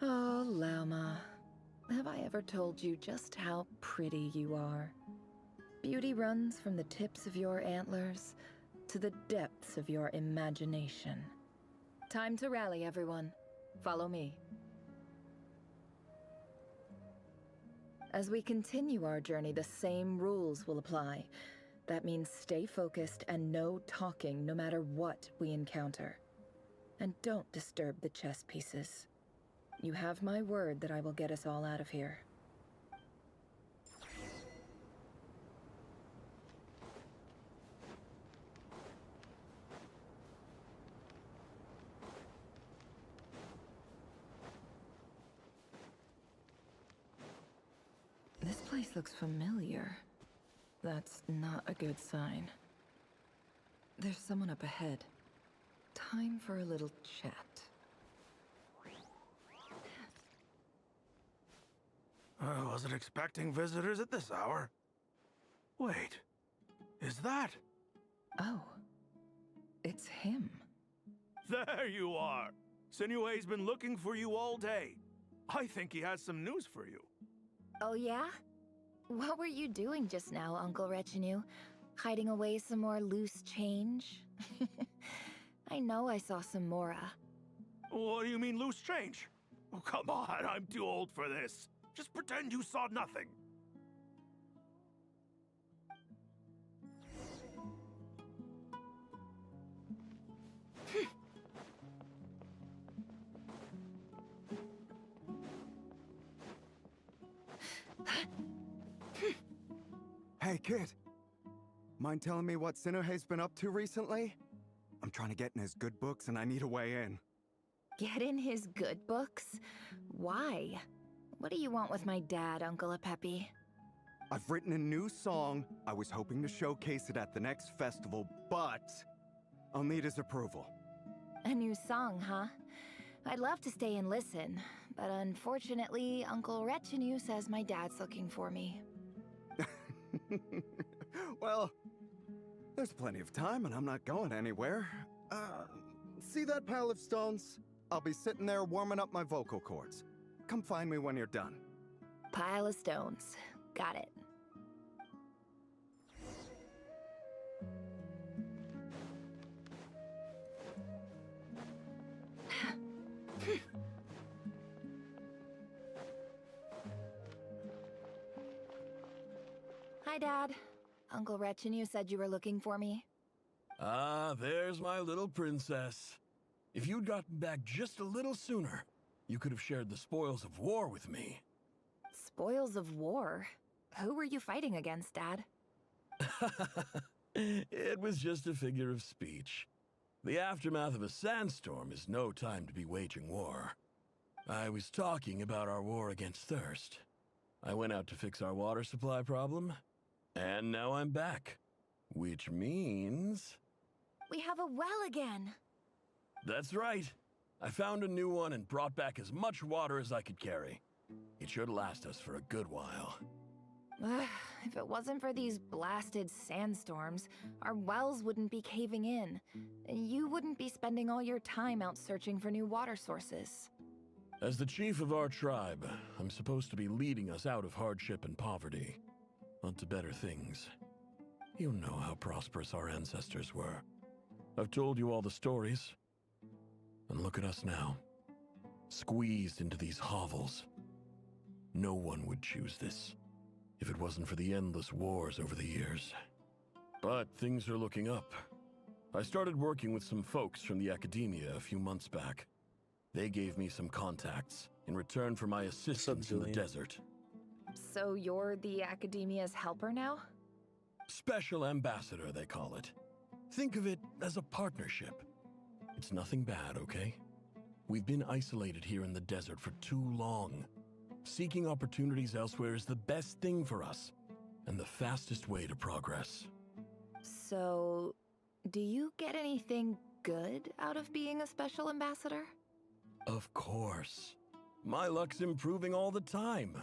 [SPEAKER 14] Oh, Lauma. Have I ever told you just how pretty you are? Beauty runs from the tips of your antlers to the depths of your imagination. Time to rally, everyone. Follow me. As we continue our journey, the same rules will apply. That means stay focused and no talking no matter what we encounter. And don't disturb the chess pieces. You have my word that I will get us all out of here. This place looks familiar. That's not a good sign. There's someone up ahead. Time for a little chat.
[SPEAKER 9] I wasn't expecting visitors at this hour. Wait, is that?
[SPEAKER 14] Oh, it's him.
[SPEAKER 9] There you are! Sinue's been looking for you all day. I think he has some news for you.
[SPEAKER 21] Oh yeah? What were you doing just now, Uncle Retinue? Hiding away some more loose change? I know I saw some Mora.
[SPEAKER 9] What do you mean loose change? Oh, come on, I'm too old for this. Just pretend you saw nothing.
[SPEAKER 12] Hey, kid. Mind telling me what Sinuhe's been up to recently? I'm trying to get in his good books and I need a way in.
[SPEAKER 21] Get in his good books? Why? What do you want with my dad, Uncle Apepi?
[SPEAKER 12] I've written a new song. I was hoping to showcase it at the next festival, but I'll need his approval.
[SPEAKER 21] A new song, huh? I'd love to stay and listen, but unfortunately, Uncle Retinue says my dad's looking for me.
[SPEAKER 12] Well, There's plenty of time, and I'm not going anywhere. See that pile of stones? I'll be sitting there warming up my vocal cords. Come find me when you're done.
[SPEAKER 21] Pile of stones. Got it. Hi, Dad. Uncle Wretch and you said you were looking for me.
[SPEAKER 9] Ah, there's my little princess. If you'd gotten back just a little sooner, you could have shared the spoils of war with me.
[SPEAKER 21] Spoils of war? Who were you fighting against, Dad?
[SPEAKER 9] It was just a figure of speech. The aftermath of a sandstorm is no time to be waging war. I was talking about our war against thirst. I went out to fix our water supply problem, and now I'm back. Which means...
[SPEAKER 21] We have a well again.
[SPEAKER 9] That's right. I found a new one and brought back as much water as I could carry. It should last us for a good while.
[SPEAKER 21] If it wasn't for these blasted sandstorms, our wells wouldn't be caving in. You wouldn't be spending all your time out searching for new water sources.
[SPEAKER 9] As the chief of our tribe, I'm supposed to be leading us out of hardship and poverty, onto better things. You know how prosperous our ancestors were. I've told you all the stories. And look at us now, squeezed into these hovels. No one would choose this, if it wasn't for the endless wars over the years. But things are looking up. I started working with some folks from the academia a few months back. They gave me some contacts in return for my assistance in the desert.
[SPEAKER 21] So you're the academia's helper now?
[SPEAKER 9] Special ambassador, they call it. Think of it as a partnership. It's nothing bad, okay? We've been isolated here in the desert for too long. Seeking opportunities elsewhere is the best thing for us, and the fastest way to progress.
[SPEAKER 21] So, do you get anything good out of being a special ambassador?
[SPEAKER 9] Of course. My luck's improving all the time.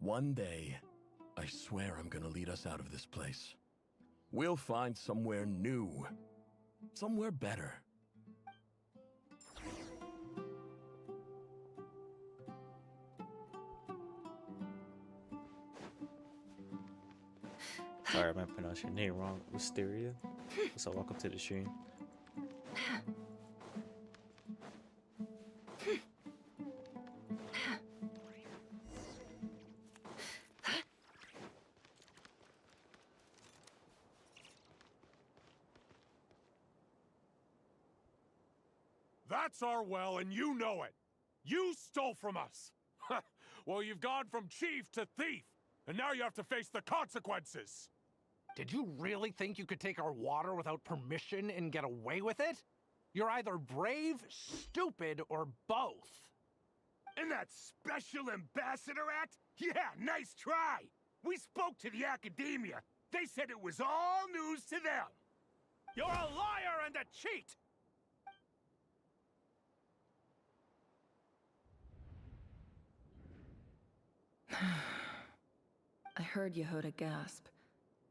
[SPEAKER 9] One day, I swear I'm gonna lead us out of this place. We'll find somewhere new. Somewhere better.
[SPEAKER 18] Sorry, I might pronounce your name wrong. Wisteria. So welcome to the stream.
[SPEAKER 3] That's our well, and you know it. You stole from us. Well, you've gone from chief to thief, and now you have to face the consequences.
[SPEAKER 2] Did you really think you could take our water without permission and get away with it? You're either brave, stupid, or both.
[SPEAKER 10] And that special ambassador act? Yeah, nice try. We spoke to the academia. They said it was all news to them.
[SPEAKER 2] You're a liar and a cheat!
[SPEAKER 14] I heard Yehuda gasp,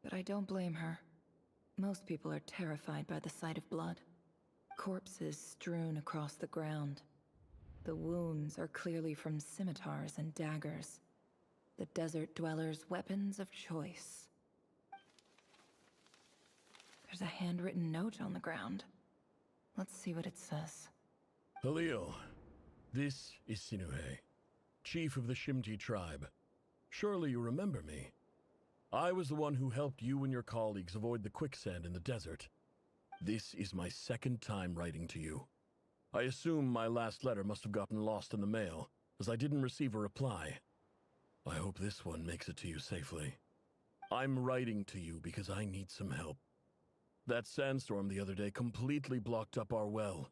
[SPEAKER 14] but I don't blame her. Most people are terrified by the sight of blood. Corpses strewn across the ground. The wounds are clearly from scimitars and daggers. The desert dwellers' weapons of choice. There's a handwritten note on the ground. Let's see what it says.
[SPEAKER 9] Halil, this is Sinuhe, chief of the Shimti tribe. Surely you remember me. I was the one who helped you and your colleagues avoid the quicksand in the desert. This is my second time writing to you. I assume my last letter must have gotten lost in the mail, as I didn't receive a reply. I hope this one makes it to you safely. I'm writing to you because I need some help. That sandstorm the other day completely blocked up our well,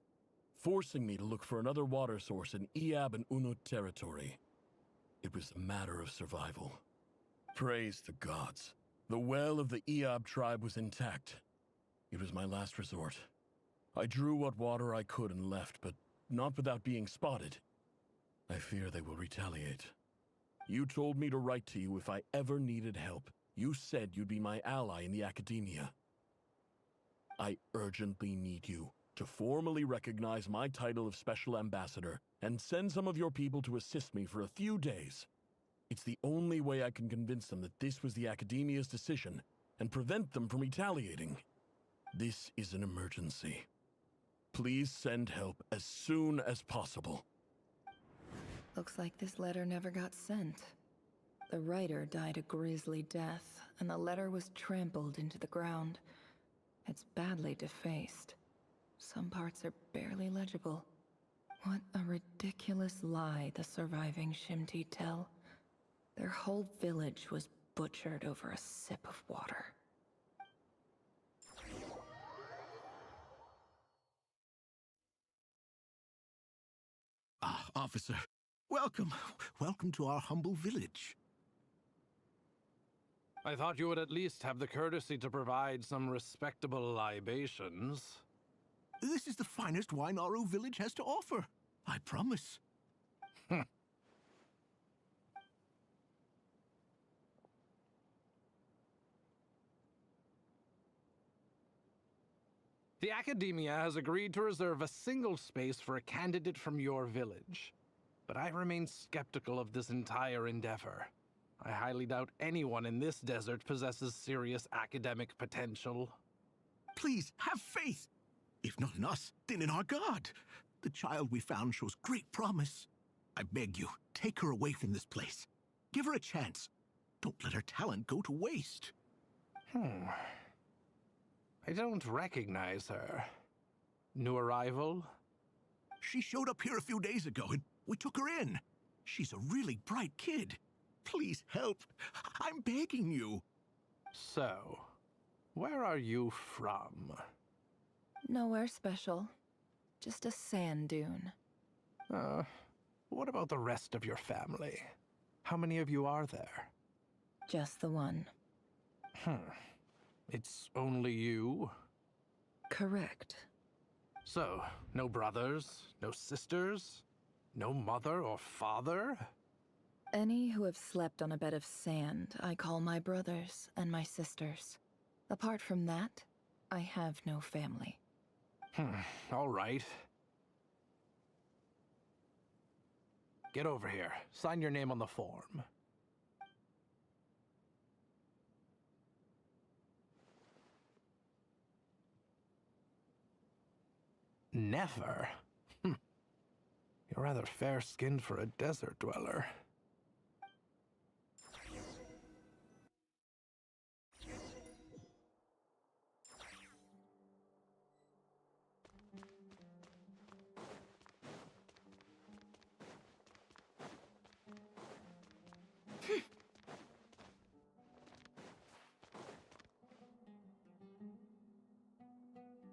[SPEAKER 9] forcing me to look for another water source in Iab and Unut territory. It was a matter of survival. Praise the gods. The well of the Iab tribe was intact. It was my last resort. I drew what water I could and left, but not without being spotted. I fear they will retaliate. You told me to write to you if I ever needed help. You said you'd be my ally in the academia. I urgently need you to formally recognize my title of Special Ambassador and send some of your people to assist me for a few days. It's the only way I can convince them that this was the Academia's decision and prevent them from retaliating. This is an emergency. Please send help as soon as possible.
[SPEAKER 14] Looks like this letter never got sent. The writer died a grisly death, and the letter was trampled into the ground. It's badly defaced. Some parts are barely legible. What a ridiculous lie the surviving Shimti tell. Their whole village was butchered over a sip of water.
[SPEAKER 13] Ah, officer. Welcome. Welcome to our humble village.
[SPEAKER 2] I thought you would at least have the courtesy to provide some respectable libations.
[SPEAKER 13] This is the finest wine Aru village has to offer. I promise.
[SPEAKER 2] The Academia has agreed to reserve a single space for a candidate from your village. But I remain skeptical of this entire endeavor. I highly doubt anyone in this desert possesses serious academic potential.
[SPEAKER 13] Please, have faith. If not in us, then in our god. The child we found shows great promise. I beg you, take her away from this place. Give her a chance. Don't let her talent go to waste.
[SPEAKER 2] I don't recognize her. New arrival?
[SPEAKER 13] She showed up here a few days ago and we took her in. She's a really bright kid. Please help. I'm begging you.
[SPEAKER 2] So, where are you from?
[SPEAKER 14] Nowhere special. Just a sand dune.
[SPEAKER 2] What about the rest of your family? How many of you are there?
[SPEAKER 14] Just the one.
[SPEAKER 2] It's only you?
[SPEAKER 14] Correct.
[SPEAKER 2] So, no brothers, no sisters, no mother or father?
[SPEAKER 14] Any who have slept on a bed of sand, I call my brothers and my sisters. Apart from that, I have no family.
[SPEAKER 2] All right. Get over here. Sign your name on the form. Never? You're rather fair-skinned for a desert dweller.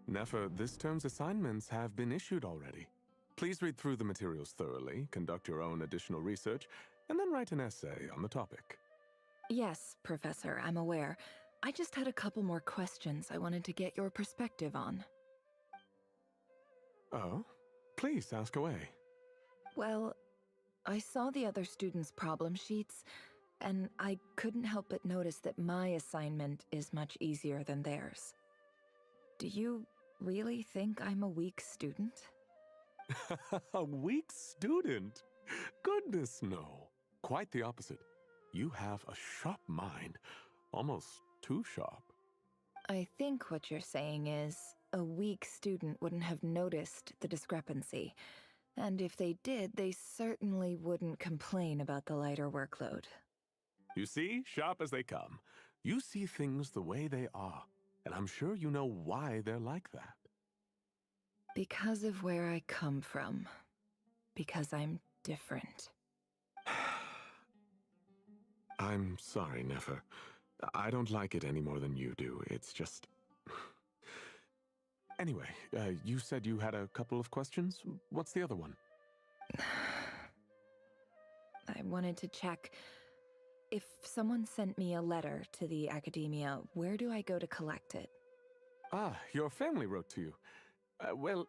[SPEAKER 24] Nefer, this term's assignments have been issued already. Please read through the materials thoroughly, conduct your own additional research, and then write an essay on the topic.
[SPEAKER 14] Yes, Professor, I'm aware. I just had a couple more questions I wanted to get your perspective on.
[SPEAKER 24] Oh? Please, ask away.
[SPEAKER 14] Well, I saw the other students' problem sheets, and I couldn't help but notice that my assignment is much easier than theirs. Do you really think I'm a weak student?
[SPEAKER 24] A weak student? Goodness, no. Quite the opposite. You have a sharp mind. Almost too sharp.
[SPEAKER 14] I think what you're saying is, a weak student wouldn't have noticed the discrepancy. And if they did, they certainly wouldn't complain about the lighter workload.
[SPEAKER 24] You see, sharp as they come. You see things the way they are. And I'm sure you know why they're like that.
[SPEAKER 14] Because of where I come from. Because I'm different.
[SPEAKER 24] I'm sorry, Nefer. I don't like it any more than you do. It's just... Anyway, you said you had a couple of questions? What's the other one?
[SPEAKER 14] I wanted to check... If someone sent me a letter to the Academia, where do I go to collect it?
[SPEAKER 24] Ah, your family wrote to you. Well,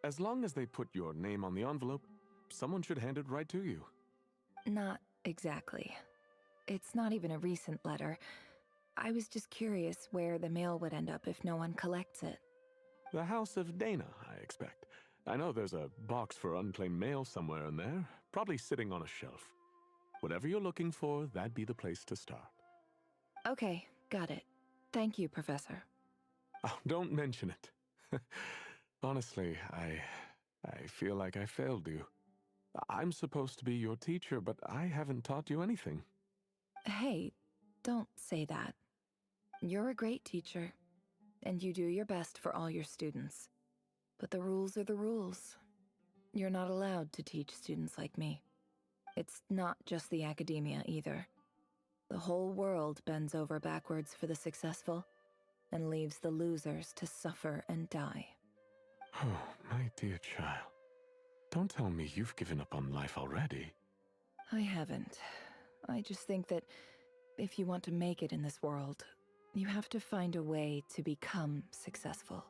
[SPEAKER 24] as long as they put your name on the envelope, someone should hand it right to you.
[SPEAKER 14] Not exactly. It's not even a recent letter. I was just curious where the mail would end up if no one collects it.
[SPEAKER 3] The House of Dana, I expect. I know there's a box for unclaimed mail somewhere in there, probably sitting on a shelf. Whatever you're looking for, that'd be the place to start.
[SPEAKER 14] Okay, got it. Thank you, Professor.
[SPEAKER 3] Oh, don't mention it. Honestly, I feel like I failed you. I'm supposed to be your teacher, but I haven't taught you anything.
[SPEAKER 14] Hey, don't say that. You're a great teacher, and you do your best for all your students. But the rules are the rules. You're not allowed to teach students like me. It's not just the academia either. The whole world bends over backwards for the successful, and leaves the losers to suffer and die.
[SPEAKER 3] Oh, my dear child. Don't tell me you've given up on life already.
[SPEAKER 14] I haven't. I just think that if you want to make it in this world, you have to find a way to become successful.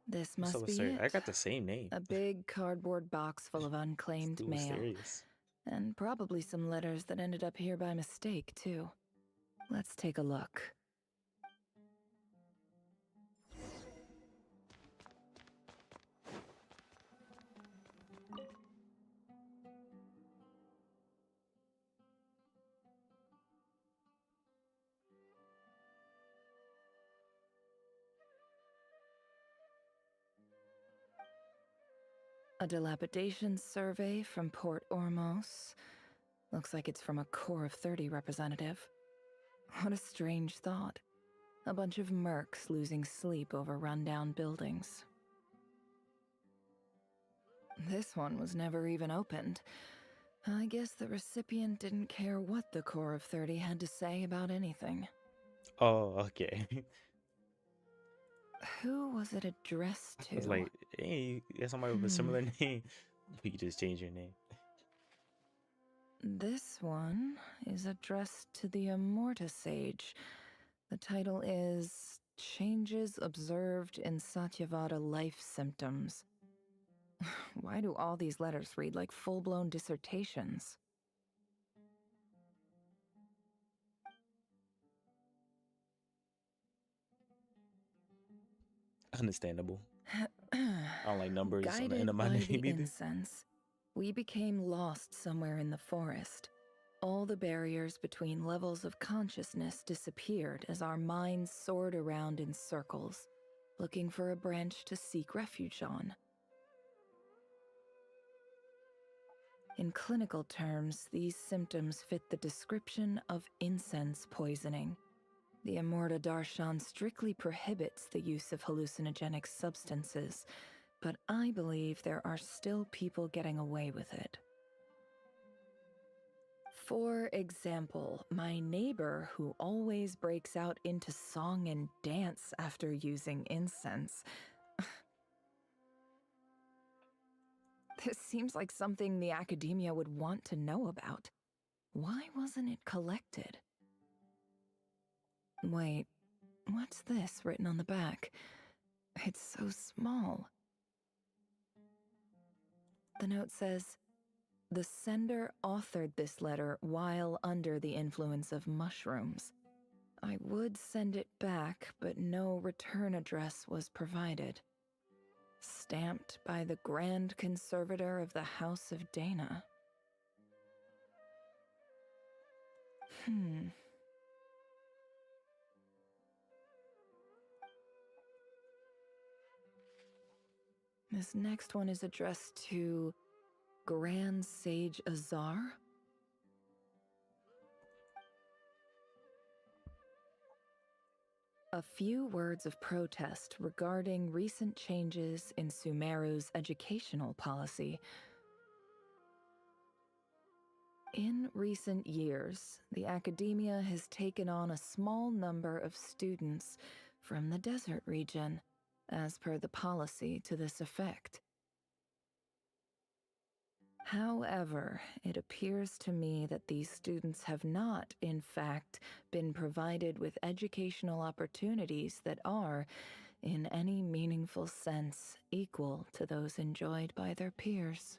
[SPEAKER 14] This
[SPEAKER 18] What's up
[SPEAKER 14] must
[SPEAKER 18] with
[SPEAKER 14] be
[SPEAKER 18] Sir? I
[SPEAKER 14] it.
[SPEAKER 18] got the same name.
[SPEAKER 14] A big cardboard box full of unclaimed
[SPEAKER 18] Too
[SPEAKER 14] mail.
[SPEAKER 18] mysterious.
[SPEAKER 14] And probably some letters that ended up here by mistake, too. Let's take a look. A dilapidation survey from Port Ormos. Looks like it's from a Core of 30 representative. What a strange thought. A bunch of mercs losing sleep over rundown buildings. This one was never even opened. I guess the recipient didn't care what the Core of 30 had to say about anything.
[SPEAKER 18] Oh, okay.
[SPEAKER 14] Who was it addressed
[SPEAKER 18] I
[SPEAKER 14] to?
[SPEAKER 18] was like, hey, you got somebody with a similar name. You just change your name.
[SPEAKER 14] This one is addressed to the Immorta Sage. The title is Changes Observed in Satyavada Life Symptoms. Why do all these letters read like full-blown dissertations?
[SPEAKER 18] Understandable. I don't like numbers on the end
[SPEAKER 14] Guided
[SPEAKER 18] of my
[SPEAKER 14] by
[SPEAKER 18] name
[SPEAKER 14] the
[SPEAKER 18] either.
[SPEAKER 14] incense, we became lost somewhere in the forest. All the barriers between levels of consciousness disappeared as our minds soared around in circles, looking for a branch to seek refuge on. In clinical terms, these symptoms fit the description of incense poisoning. The Immorta Darshan strictly prohibits the use of hallucinogenic substances, but I believe there are still people getting away with it. For example, my neighbor who always breaks out into song and dance after using incense. This seems like something the academia would want to know about. Why wasn't it collected? Wait, what's this written on the back? It's so small. The note says, the sender authored this letter while under the influence of mushrooms. I would send it back, but no return address was provided. Stamped by the Grand Conservator of the House of Dana. This next one is addressed to Grand Sage Azar? A few words of protest regarding recent changes in Sumeru's educational policy. In recent years, the academia has taken on a small number of students from the desert region, as per the policy to this effect. However, it appears to me that these students have not, in fact, been provided with educational opportunities that are, in any meaningful sense, equal to those enjoyed by their peers.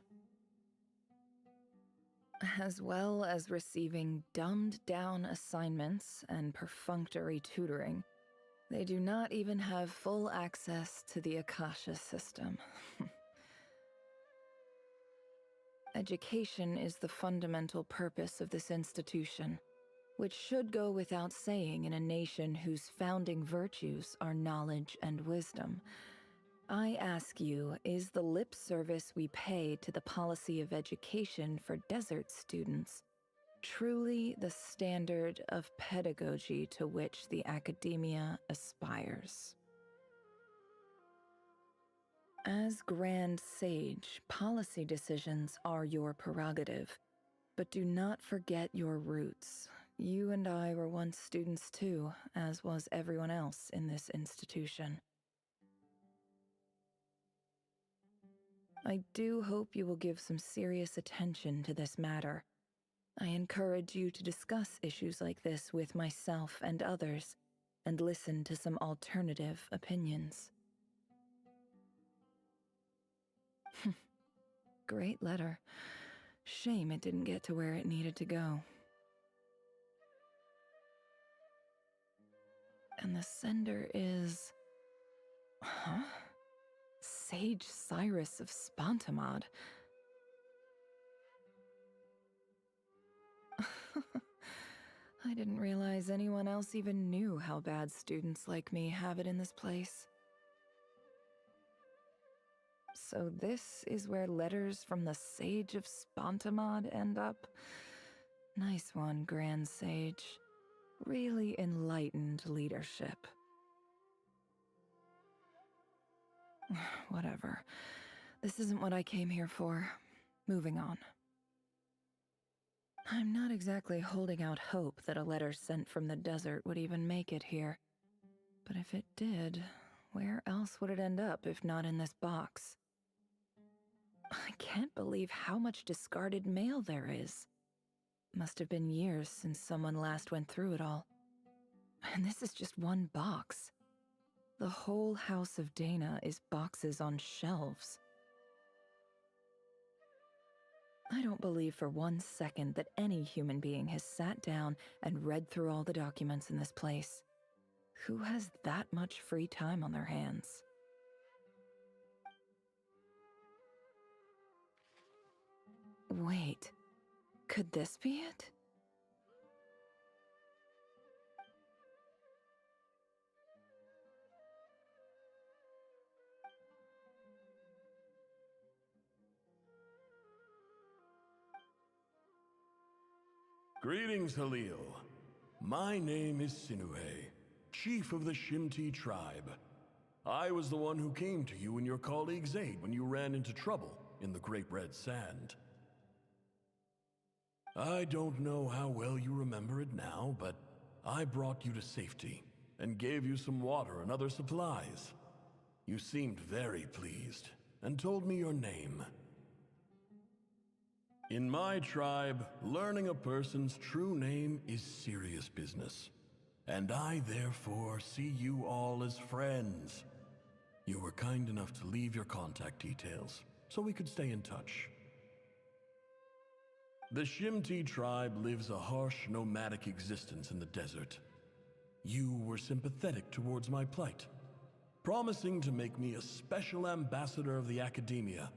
[SPEAKER 14] As well as receiving dumbed-down assignments and perfunctory tutoring, they do not even have full access to the Akasha system. Education is the fundamental purpose of this institution, which should go without saying in a nation whose founding virtues are knowledge and wisdom. I ask you, is the lip service we pay to the policy of education for desert students truly the standard of pedagogy to which the academia aspires? As Grand Sage, policy decisions are your prerogative, but do not forget your roots. You and I were once students too, as was everyone else in this institution. I do hope you will give some serious attention to this matter. I encourage you to discuss issues like this with myself and others, and listen to some alternative opinions. Great letter. Shame it didn't get to where it needed to go. And the sender is... Huh? Sage Cyrus of Spontamod. I didn't realize anyone else even knew how bad students like me have it in this place. So this is where letters from the Sage of Spontamod end up? Nice one, Grand Sage. Really enlightened leadership. Whatever. This isn't what I came here for. Moving on. I'm not exactly holding out hope that a letter sent from the desert would even make it here. But if it did, where else would it end up if not in this box? I can't believe how much discarded mail there is. Must have been years since someone last went through it all. And this is just one box. The whole House of Dana is boxes on shelves. I don't believe for 1 second that any human being has sat down and read through all the documents in this place. Who has that much free time on their hands? Wait, could this be it?
[SPEAKER 9] Greetings, Halil. My name is Sinuhe, chief of the Shimti tribe. I was the one who came to you and your colleague's aid when you ran into trouble in the Great Red Sand. I don't know how well you remember it now, but I brought you to safety and gave you some water and other supplies. You seemed very pleased and told me your name. In my tribe, learning a person's true name is serious business, and I therefore see you all as friends. You were kind enough to leave your contact details, so we could stay in touch. The Shimti tribe lives a harsh, nomadic existence in the desert. You were sympathetic towards my plight, promising to make me a special ambassador of the academia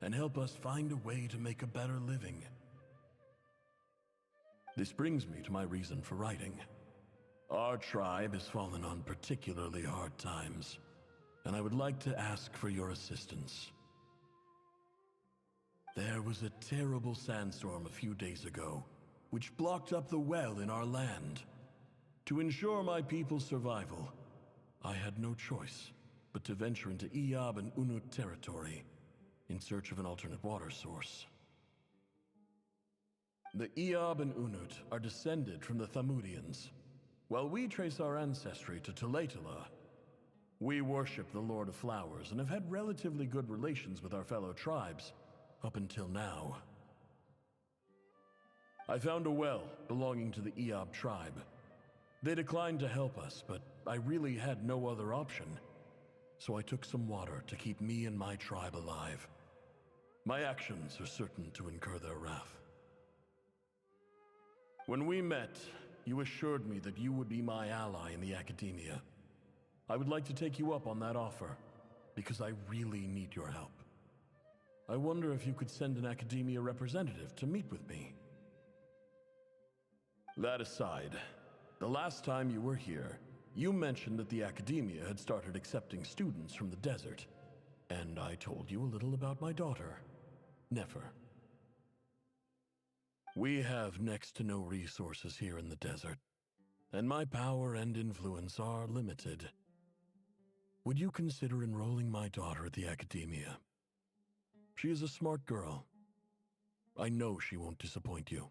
[SPEAKER 9] and help us find a way to make a better living. This brings me to my reason for writing. Our tribe has fallen on particularly hard times, and I would like to ask for your assistance. There was a terrible sandstorm a few days ago, which blocked up the well in our land. To ensure my people's survival, I had no choice but to venture into Iyab and Unut territory in search of an alternate water source. The Iyab and Unut are descended from the Thamudians, while we trace our ancestry to Tulatala. We worship the Lord of Flowers and have had relatively good relations with our fellow tribes, up until now. I found a well belonging to the Eob tribe. They declined to help us, but I really had no other option. So I took some water to keep me and my tribe alive. My actions are certain to incur their wrath. When we met, you assured me that you would be my ally in the academia. I would like to take you up on that offer, because I really need your help. I wonder if you could send an academia representative to meet with me. That aside, the last time you were here, you mentioned that the academia had started accepting students from the desert, and I told you a little about my daughter, Nefer. We have next to no resources here in the desert, and my power and influence are limited. Would you consider enrolling my daughter at the academia? She is a smart girl. I know she won't disappoint you.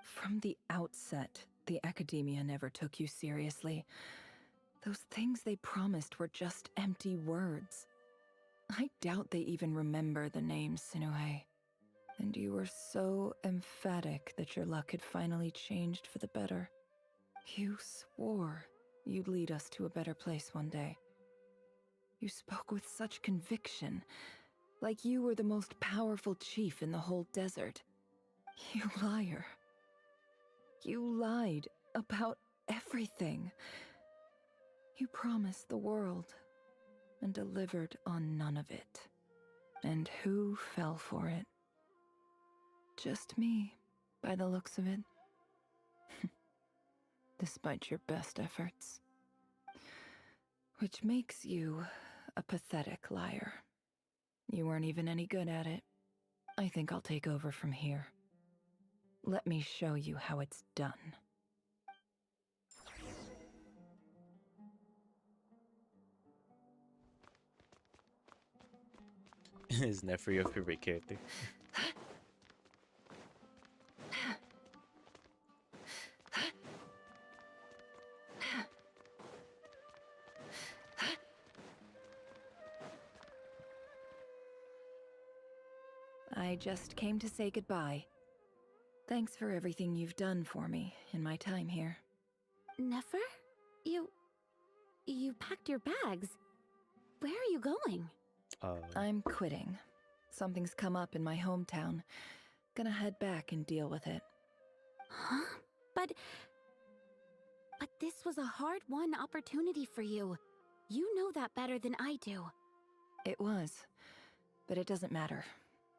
[SPEAKER 14] From the outset, the academia never took you seriously. Those things they promised were just empty words. I doubt they even remember the name Sinuhe. And you were so emphatic that your luck had finally changed for the better. You swore you'd lead us to a better place one day. You spoke with such conviction, like you were the most powerful chief in the whole desert. You liar. You lied about everything. You promised the world and delivered on none of it. And who fell for it? Just me, by the looks of it. Despite your best efforts. Which makes you a pathetic liar. You weren't even any good at it. I think I'll take over from here. Let me show you how it's done.
[SPEAKER 18] Is Nefer your favorite character?
[SPEAKER 14] I just came to say goodbye. Thanks for everything you've done for me in my time here.
[SPEAKER 15] Nefer? You packed your bags. Where are you going?
[SPEAKER 14] I'm quitting. Something's come up in my hometown. Gonna head back and deal with it.
[SPEAKER 15] Huh? But this was a hard-won opportunity for you. You know that better than I do.
[SPEAKER 14] It was, but it doesn't matter.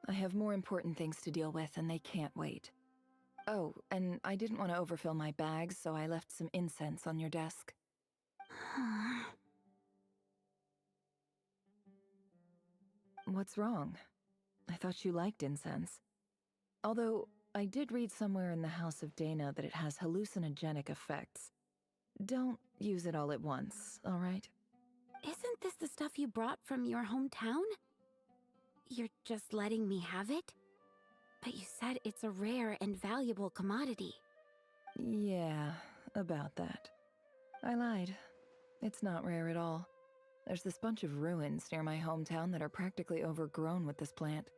[SPEAKER 14] I have more important things to deal with and they can't wait. Oh, and I didn't want to overfill my bags, so I left some incense on your desk. What's wrong? I thought you liked incense. Although, I did read somewhere in the House of Dana that it has hallucinogenic effects. Don't use it all at once, alright?
[SPEAKER 15] Isn't this the stuff you brought from your hometown? You're just letting me have it? But you said it's a rare and valuable commodity.
[SPEAKER 14] Yeah, about that. I lied. It's not rare at all. There's this bunch of ruins near my hometown that are practically overgrown with this plant.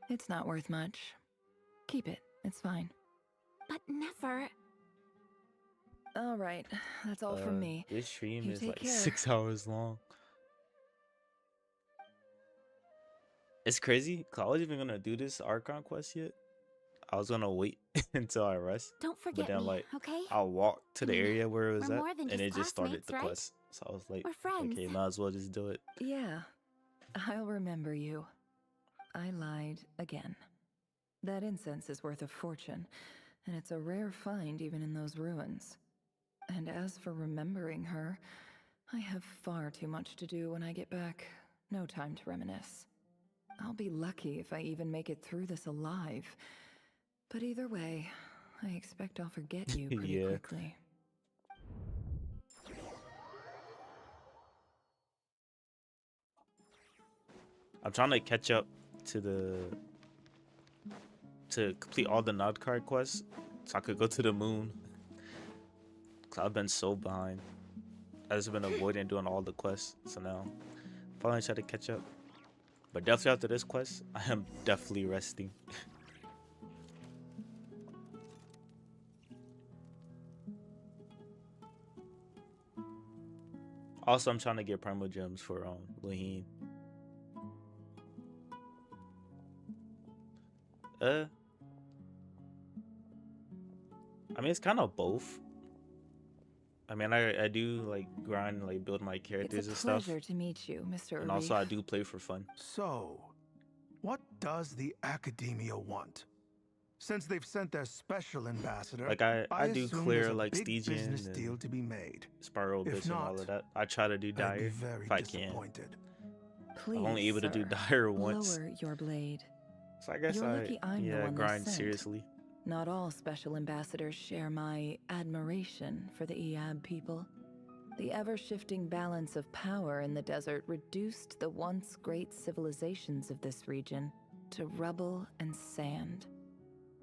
[SPEAKER 14] It's not worth much. Keep it, it's fine.
[SPEAKER 15] But Nefer...
[SPEAKER 14] Alright, that's all from me.
[SPEAKER 18] This stream
[SPEAKER 14] You
[SPEAKER 18] is
[SPEAKER 14] take
[SPEAKER 18] like
[SPEAKER 14] care.
[SPEAKER 18] 6 hours long. It's crazy, 'cause I wasn't even gonna do this Archon quest yet. I was gonna wait until I rest.
[SPEAKER 15] Don't forget
[SPEAKER 18] but then,
[SPEAKER 15] me,
[SPEAKER 18] like,
[SPEAKER 15] okay?
[SPEAKER 18] I'll walk to the area where it was
[SPEAKER 15] We're
[SPEAKER 18] at,
[SPEAKER 15] more than
[SPEAKER 18] and it
[SPEAKER 15] just
[SPEAKER 18] just started
[SPEAKER 15] classmates,
[SPEAKER 18] the
[SPEAKER 15] right?
[SPEAKER 18] quest. So I was like,
[SPEAKER 15] We're friends.
[SPEAKER 18] okay, might as well just do it.
[SPEAKER 14] Yeah, I'll remember you. I lied again. That incense is worth a fortune, and it's a rare find even in those ruins. And as for remembering her, I have far too much to do when I get back. No time to reminisce. I'll be lucky if I even make it through this alive. But either way, I expect I'll forget you pretty
[SPEAKER 18] Yeah.
[SPEAKER 14] quickly.
[SPEAKER 18] I'm trying to catch up to complete all the Nod card quests so I could go to the moon. 'Cause I've been so behind. I've just been avoiding doing all the quests, so now finally try to catch up. But definitely after this quest, I am definitely resting. Also, I'm trying to get Primo Gems for Laheen. I mean, it's kind of both. I mean, I do like grind, like build my characters and stuff.
[SPEAKER 14] It's a pleasure to meet you, Mr.
[SPEAKER 18] And also, I do play for fun.
[SPEAKER 11] So, what does the Academia want? Since they've sent their special ambassador,
[SPEAKER 18] Like I do
[SPEAKER 11] assume
[SPEAKER 18] clear
[SPEAKER 11] there's a
[SPEAKER 18] like
[SPEAKER 11] big
[SPEAKER 18] Stygian
[SPEAKER 11] business
[SPEAKER 18] and
[SPEAKER 11] deal to be made.
[SPEAKER 18] Spiral
[SPEAKER 11] If
[SPEAKER 18] Abyss and all
[SPEAKER 11] not,
[SPEAKER 18] of that. I try to do
[SPEAKER 11] I'd be
[SPEAKER 18] Dire
[SPEAKER 11] very
[SPEAKER 18] if I can.
[SPEAKER 11] disappointed.
[SPEAKER 14] Please,
[SPEAKER 18] I'm only able to do
[SPEAKER 14] sir,
[SPEAKER 18] Dire once.
[SPEAKER 14] Lower your blade.
[SPEAKER 18] So I guess
[SPEAKER 14] You're lucky I'm the one they
[SPEAKER 18] grind
[SPEAKER 14] sent.
[SPEAKER 18] seriously.
[SPEAKER 14] Not all special ambassadors share my admiration for the Eab people. The ever-shifting balance of power in the desert reduced the once great civilizations of this region to rubble and sand.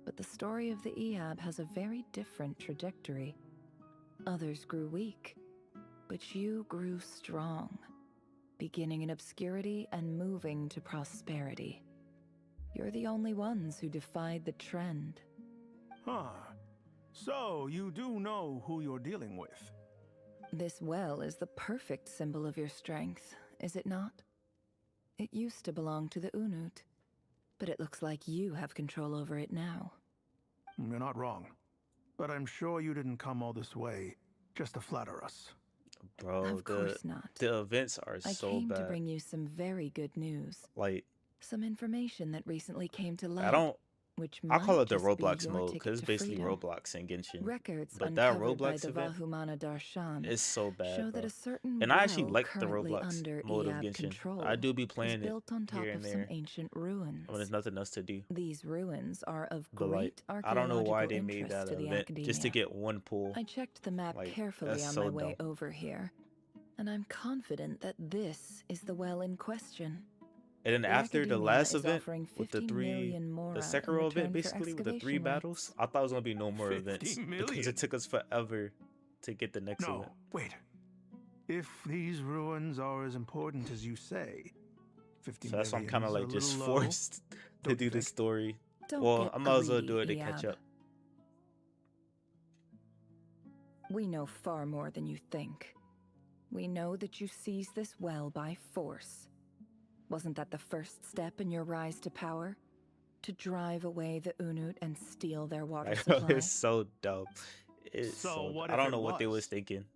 [SPEAKER 14] But the story of the Eab has a very different trajectory. Others grew weak, but you grew strong, beginning in obscurity and moving to prosperity. You're the only ones who defied the trend.
[SPEAKER 11] Huh. So, you do know who you're dealing with?
[SPEAKER 14] This well is the perfect symbol of your strength, is it not? It used to belong to the Unut, but it looks like you have control over it now.
[SPEAKER 11] You're not wrong. But I'm sure you didn't come all this way just to flatter us.
[SPEAKER 18] Bro,
[SPEAKER 14] Of course not.
[SPEAKER 18] The events are
[SPEAKER 14] I
[SPEAKER 18] so
[SPEAKER 14] came
[SPEAKER 18] bad.
[SPEAKER 14] to bring you some very good news.
[SPEAKER 18] Like,
[SPEAKER 14] Some information that recently came to light.
[SPEAKER 18] I don't.
[SPEAKER 14] Which
[SPEAKER 18] I call
[SPEAKER 14] might
[SPEAKER 18] it the
[SPEAKER 14] just be
[SPEAKER 18] Roblox
[SPEAKER 14] your
[SPEAKER 18] mode
[SPEAKER 14] ticket
[SPEAKER 18] because it's
[SPEAKER 14] to
[SPEAKER 18] basically
[SPEAKER 14] freedom.
[SPEAKER 18] Roblox and Genshin.
[SPEAKER 14] Records
[SPEAKER 18] But that
[SPEAKER 14] uncovered by
[SPEAKER 18] Roblox
[SPEAKER 14] the
[SPEAKER 18] event
[SPEAKER 14] Vahumana Darshan
[SPEAKER 18] is so bad,
[SPEAKER 14] show
[SPEAKER 18] bro.
[SPEAKER 14] that a certain
[SPEAKER 18] And I actually
[SPEAKER 14] well
[SPEAKER 18] like the
[SPEAKER 14] currently
[SPEAKER 18] Roblox
[SPEAKER 14] under
[SPEAKER 18] mode of
[SPEAKER 14] Eab
[SPEAKER 18] Genshin.
[SPEAKER 14] control
[SPEAKER 18] I do be
[SPEAKER 14] is
[SPEAKER 18] playing it
[SPEAKER 14] built on top
[SPEAKER 18] here
[SPEAKER 14] of
[SPEAKER 18] and
[SPEAKER 14] some
[SPEAKER 18] there
[SPEAKER 14] ancient ruins.
[SPEAKER 18] when there's nothing else to do.
[SPEAKER 14] These ruins are of
[SPEAKER 18] But like,
[SPEAKER 14] great
[SPEAKER 18] I don't know why they
[SPEAKER 14] archaeological
[SPEAKER 18] made
[SPEAKER 14] interest
[SPEAKER 18] that
[SPEAKER 14] to the
[SPEAKER 18] event
[SPEAKER 14] academia.
[SPEAKER 18] just to get one pool.
[SPEAKER 14] I checked the map
[SPEAKER 18] Like,
[SPEAKER 14] carefully
[SPEAKER 18] that's
[SPEAKER 14] on
[SPEAKER 18] so
[SPEAKER 14] my way
[SPEAKER 18] dumb.
[SPEAKER 14] over here, and I'm confident that this is the well in question.
[SPEAKER 18] And then
[SPEAKER 14] The
[SPEAKER 18] after the
[SPEAKER 14] academia
[SPEAKER 18] last
[SPEAKER 14] is
[SPEAKER 18] event
[SPEAKER 14] offering
[SPEAKER 18] with the
[SPEAKER 14] 50
[SPEAKER 18] three,
[SPEAKER 14] million mora
[SPEAKER 18] the
[SPEAKER 14] in
[SPEAKER 18] Sekiro
[SPEAKER 14] return
[SPEAKER 18] event
[SPEAKER 14] for
[SPEAKER 18] basically with the 3
[SPEAKER 14] excavation
[SPEAKER 18] battles, I thought it was gonna be no more
[SPEAKER 11] 50
[SPEAKER 18] events because
[SPEAKER 11] million?
[SPEAKER 18] it took us forever to get the next
[SPEAKER 11] No,
[SPEAKER 18] event.
[SPEAKER 11] wait. If these ruins are as important as you say, 50
[SPEAKER 18] So that's why I'm kind of
[SPEAKER 11] million's
[SPEAKER 18] like
[SPEAKER 11] a
[SPEAKER 18] just
[SPEAKER 11] little low,
[SPEAKER 18] forced to
[SPEAKER 11] don't
[SPEAKER 18] do
[SPEAKER 11] you
[SPEAKER 18] the
[SPEAKER 11] think?
[SPEAKER 18] story.
[SPEAKER 14] Don't
[SPEAKER 18] Well,
[SPEAKER 14] get
[SPEAKER 18] I might as well
[SPEAKER 14] greedy,
[SPEAKER 18] do it to catch
[SPEAKER 14] Eab.
[SPEAKER 18] up.
[SPEAKER 14] We know far more than you think. We know that you seized this well by force. Wasn't that the first step in your rise to power? To drive away the Unut and steal their water
[SPEAKER 18] Like,
[SPEAKER 14] supply?
[SPEAKER 18] it's so dumb. It's
[SPEAKER 11] So
[SPEAKER 18] so
[SPEAKER 11] what
[SPEAKER 18] I
[SPEAKER 11] if
[SPEAKER 18] don't
[SPEAKER 11] it
[SPEAKER 18] know what they
[SPEAKER 11] was?
[SPEAKER 18] was thinking.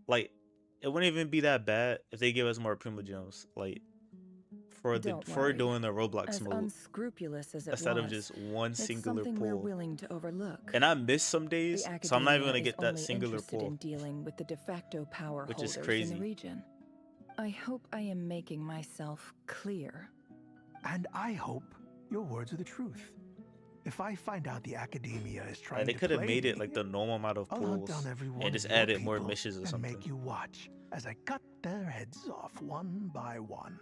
[SPEAKER 18] Like, it wouldn't even be that bad if they give us more Primo Gems. Like, for
[SPEAKER 14] Don't
[SPEAKER 18] for
[SPEAKER 14] worry.
[SPEAKER 18] doing the Roblox
[SPEAKER 14] As
[SPEAKER 18] mode
[SPEAKER 14] unscrupulous as it
[SPEAKER 18] instead
[SPEAKER 14] was,
[SPEAKER 18] of just one
[SPEAKER 14] it's
[SPEAKER 18] singular
[SPEAKER 14] something we're
[SPEAKER 18] pool.
[SPEAKER 14] willing to overlook.
[SPEAKER 18] And I miss some days,
[SPEAKER 14] The
[SPEAKER 18] so I'm not even
[SPEAKER 14] academia
[SPEAKER 18] gonna
[SPEAKER 14] is
[SPEAKER 18] get that
[SPEAKER 14] only
[SPEAKER 18] singular
[SPEAKER 14] interested
[SPEAKER 18] pool.
[SPEAKER 14] in dealing with the de facto power
[SPEAKER 18] Which
[SPEAKER 14] holders
[SPEAKER 18] is
[SPEAKER 14] in
[SPEAKER 18] crazy.
[SPEAKER 14] the region. I hope I am making myself clear.
[SPEAKER 11] And I hope your words are the truth. If I find out the Academia is trying
[SPEAKER 18] Like, they
[SPEAKER 11] to
[SPEAKER 18] could have
[SPEAKER 11] play
[SPEAKER 18] made it
[SPEAKER 11] me,
[SPEAKER 18] like the normal amount of
[SPEAKER 11] I'll hunt
[SPEAKER 18] pools
[SPEAKER 11] down every one
[SPEAKER 18] and
[SPEAKER 11] of
[SPEAKER 18] just
[SPEAKER 11] your
[SPEAKER 18] added more
[SPEAKER 11] people
[SPEAKER 18] missions or
[SPEAKER 11] and
[SPEAKER 18] something.
[SPEAKER 11] make you watch as I cut their heads off one by one.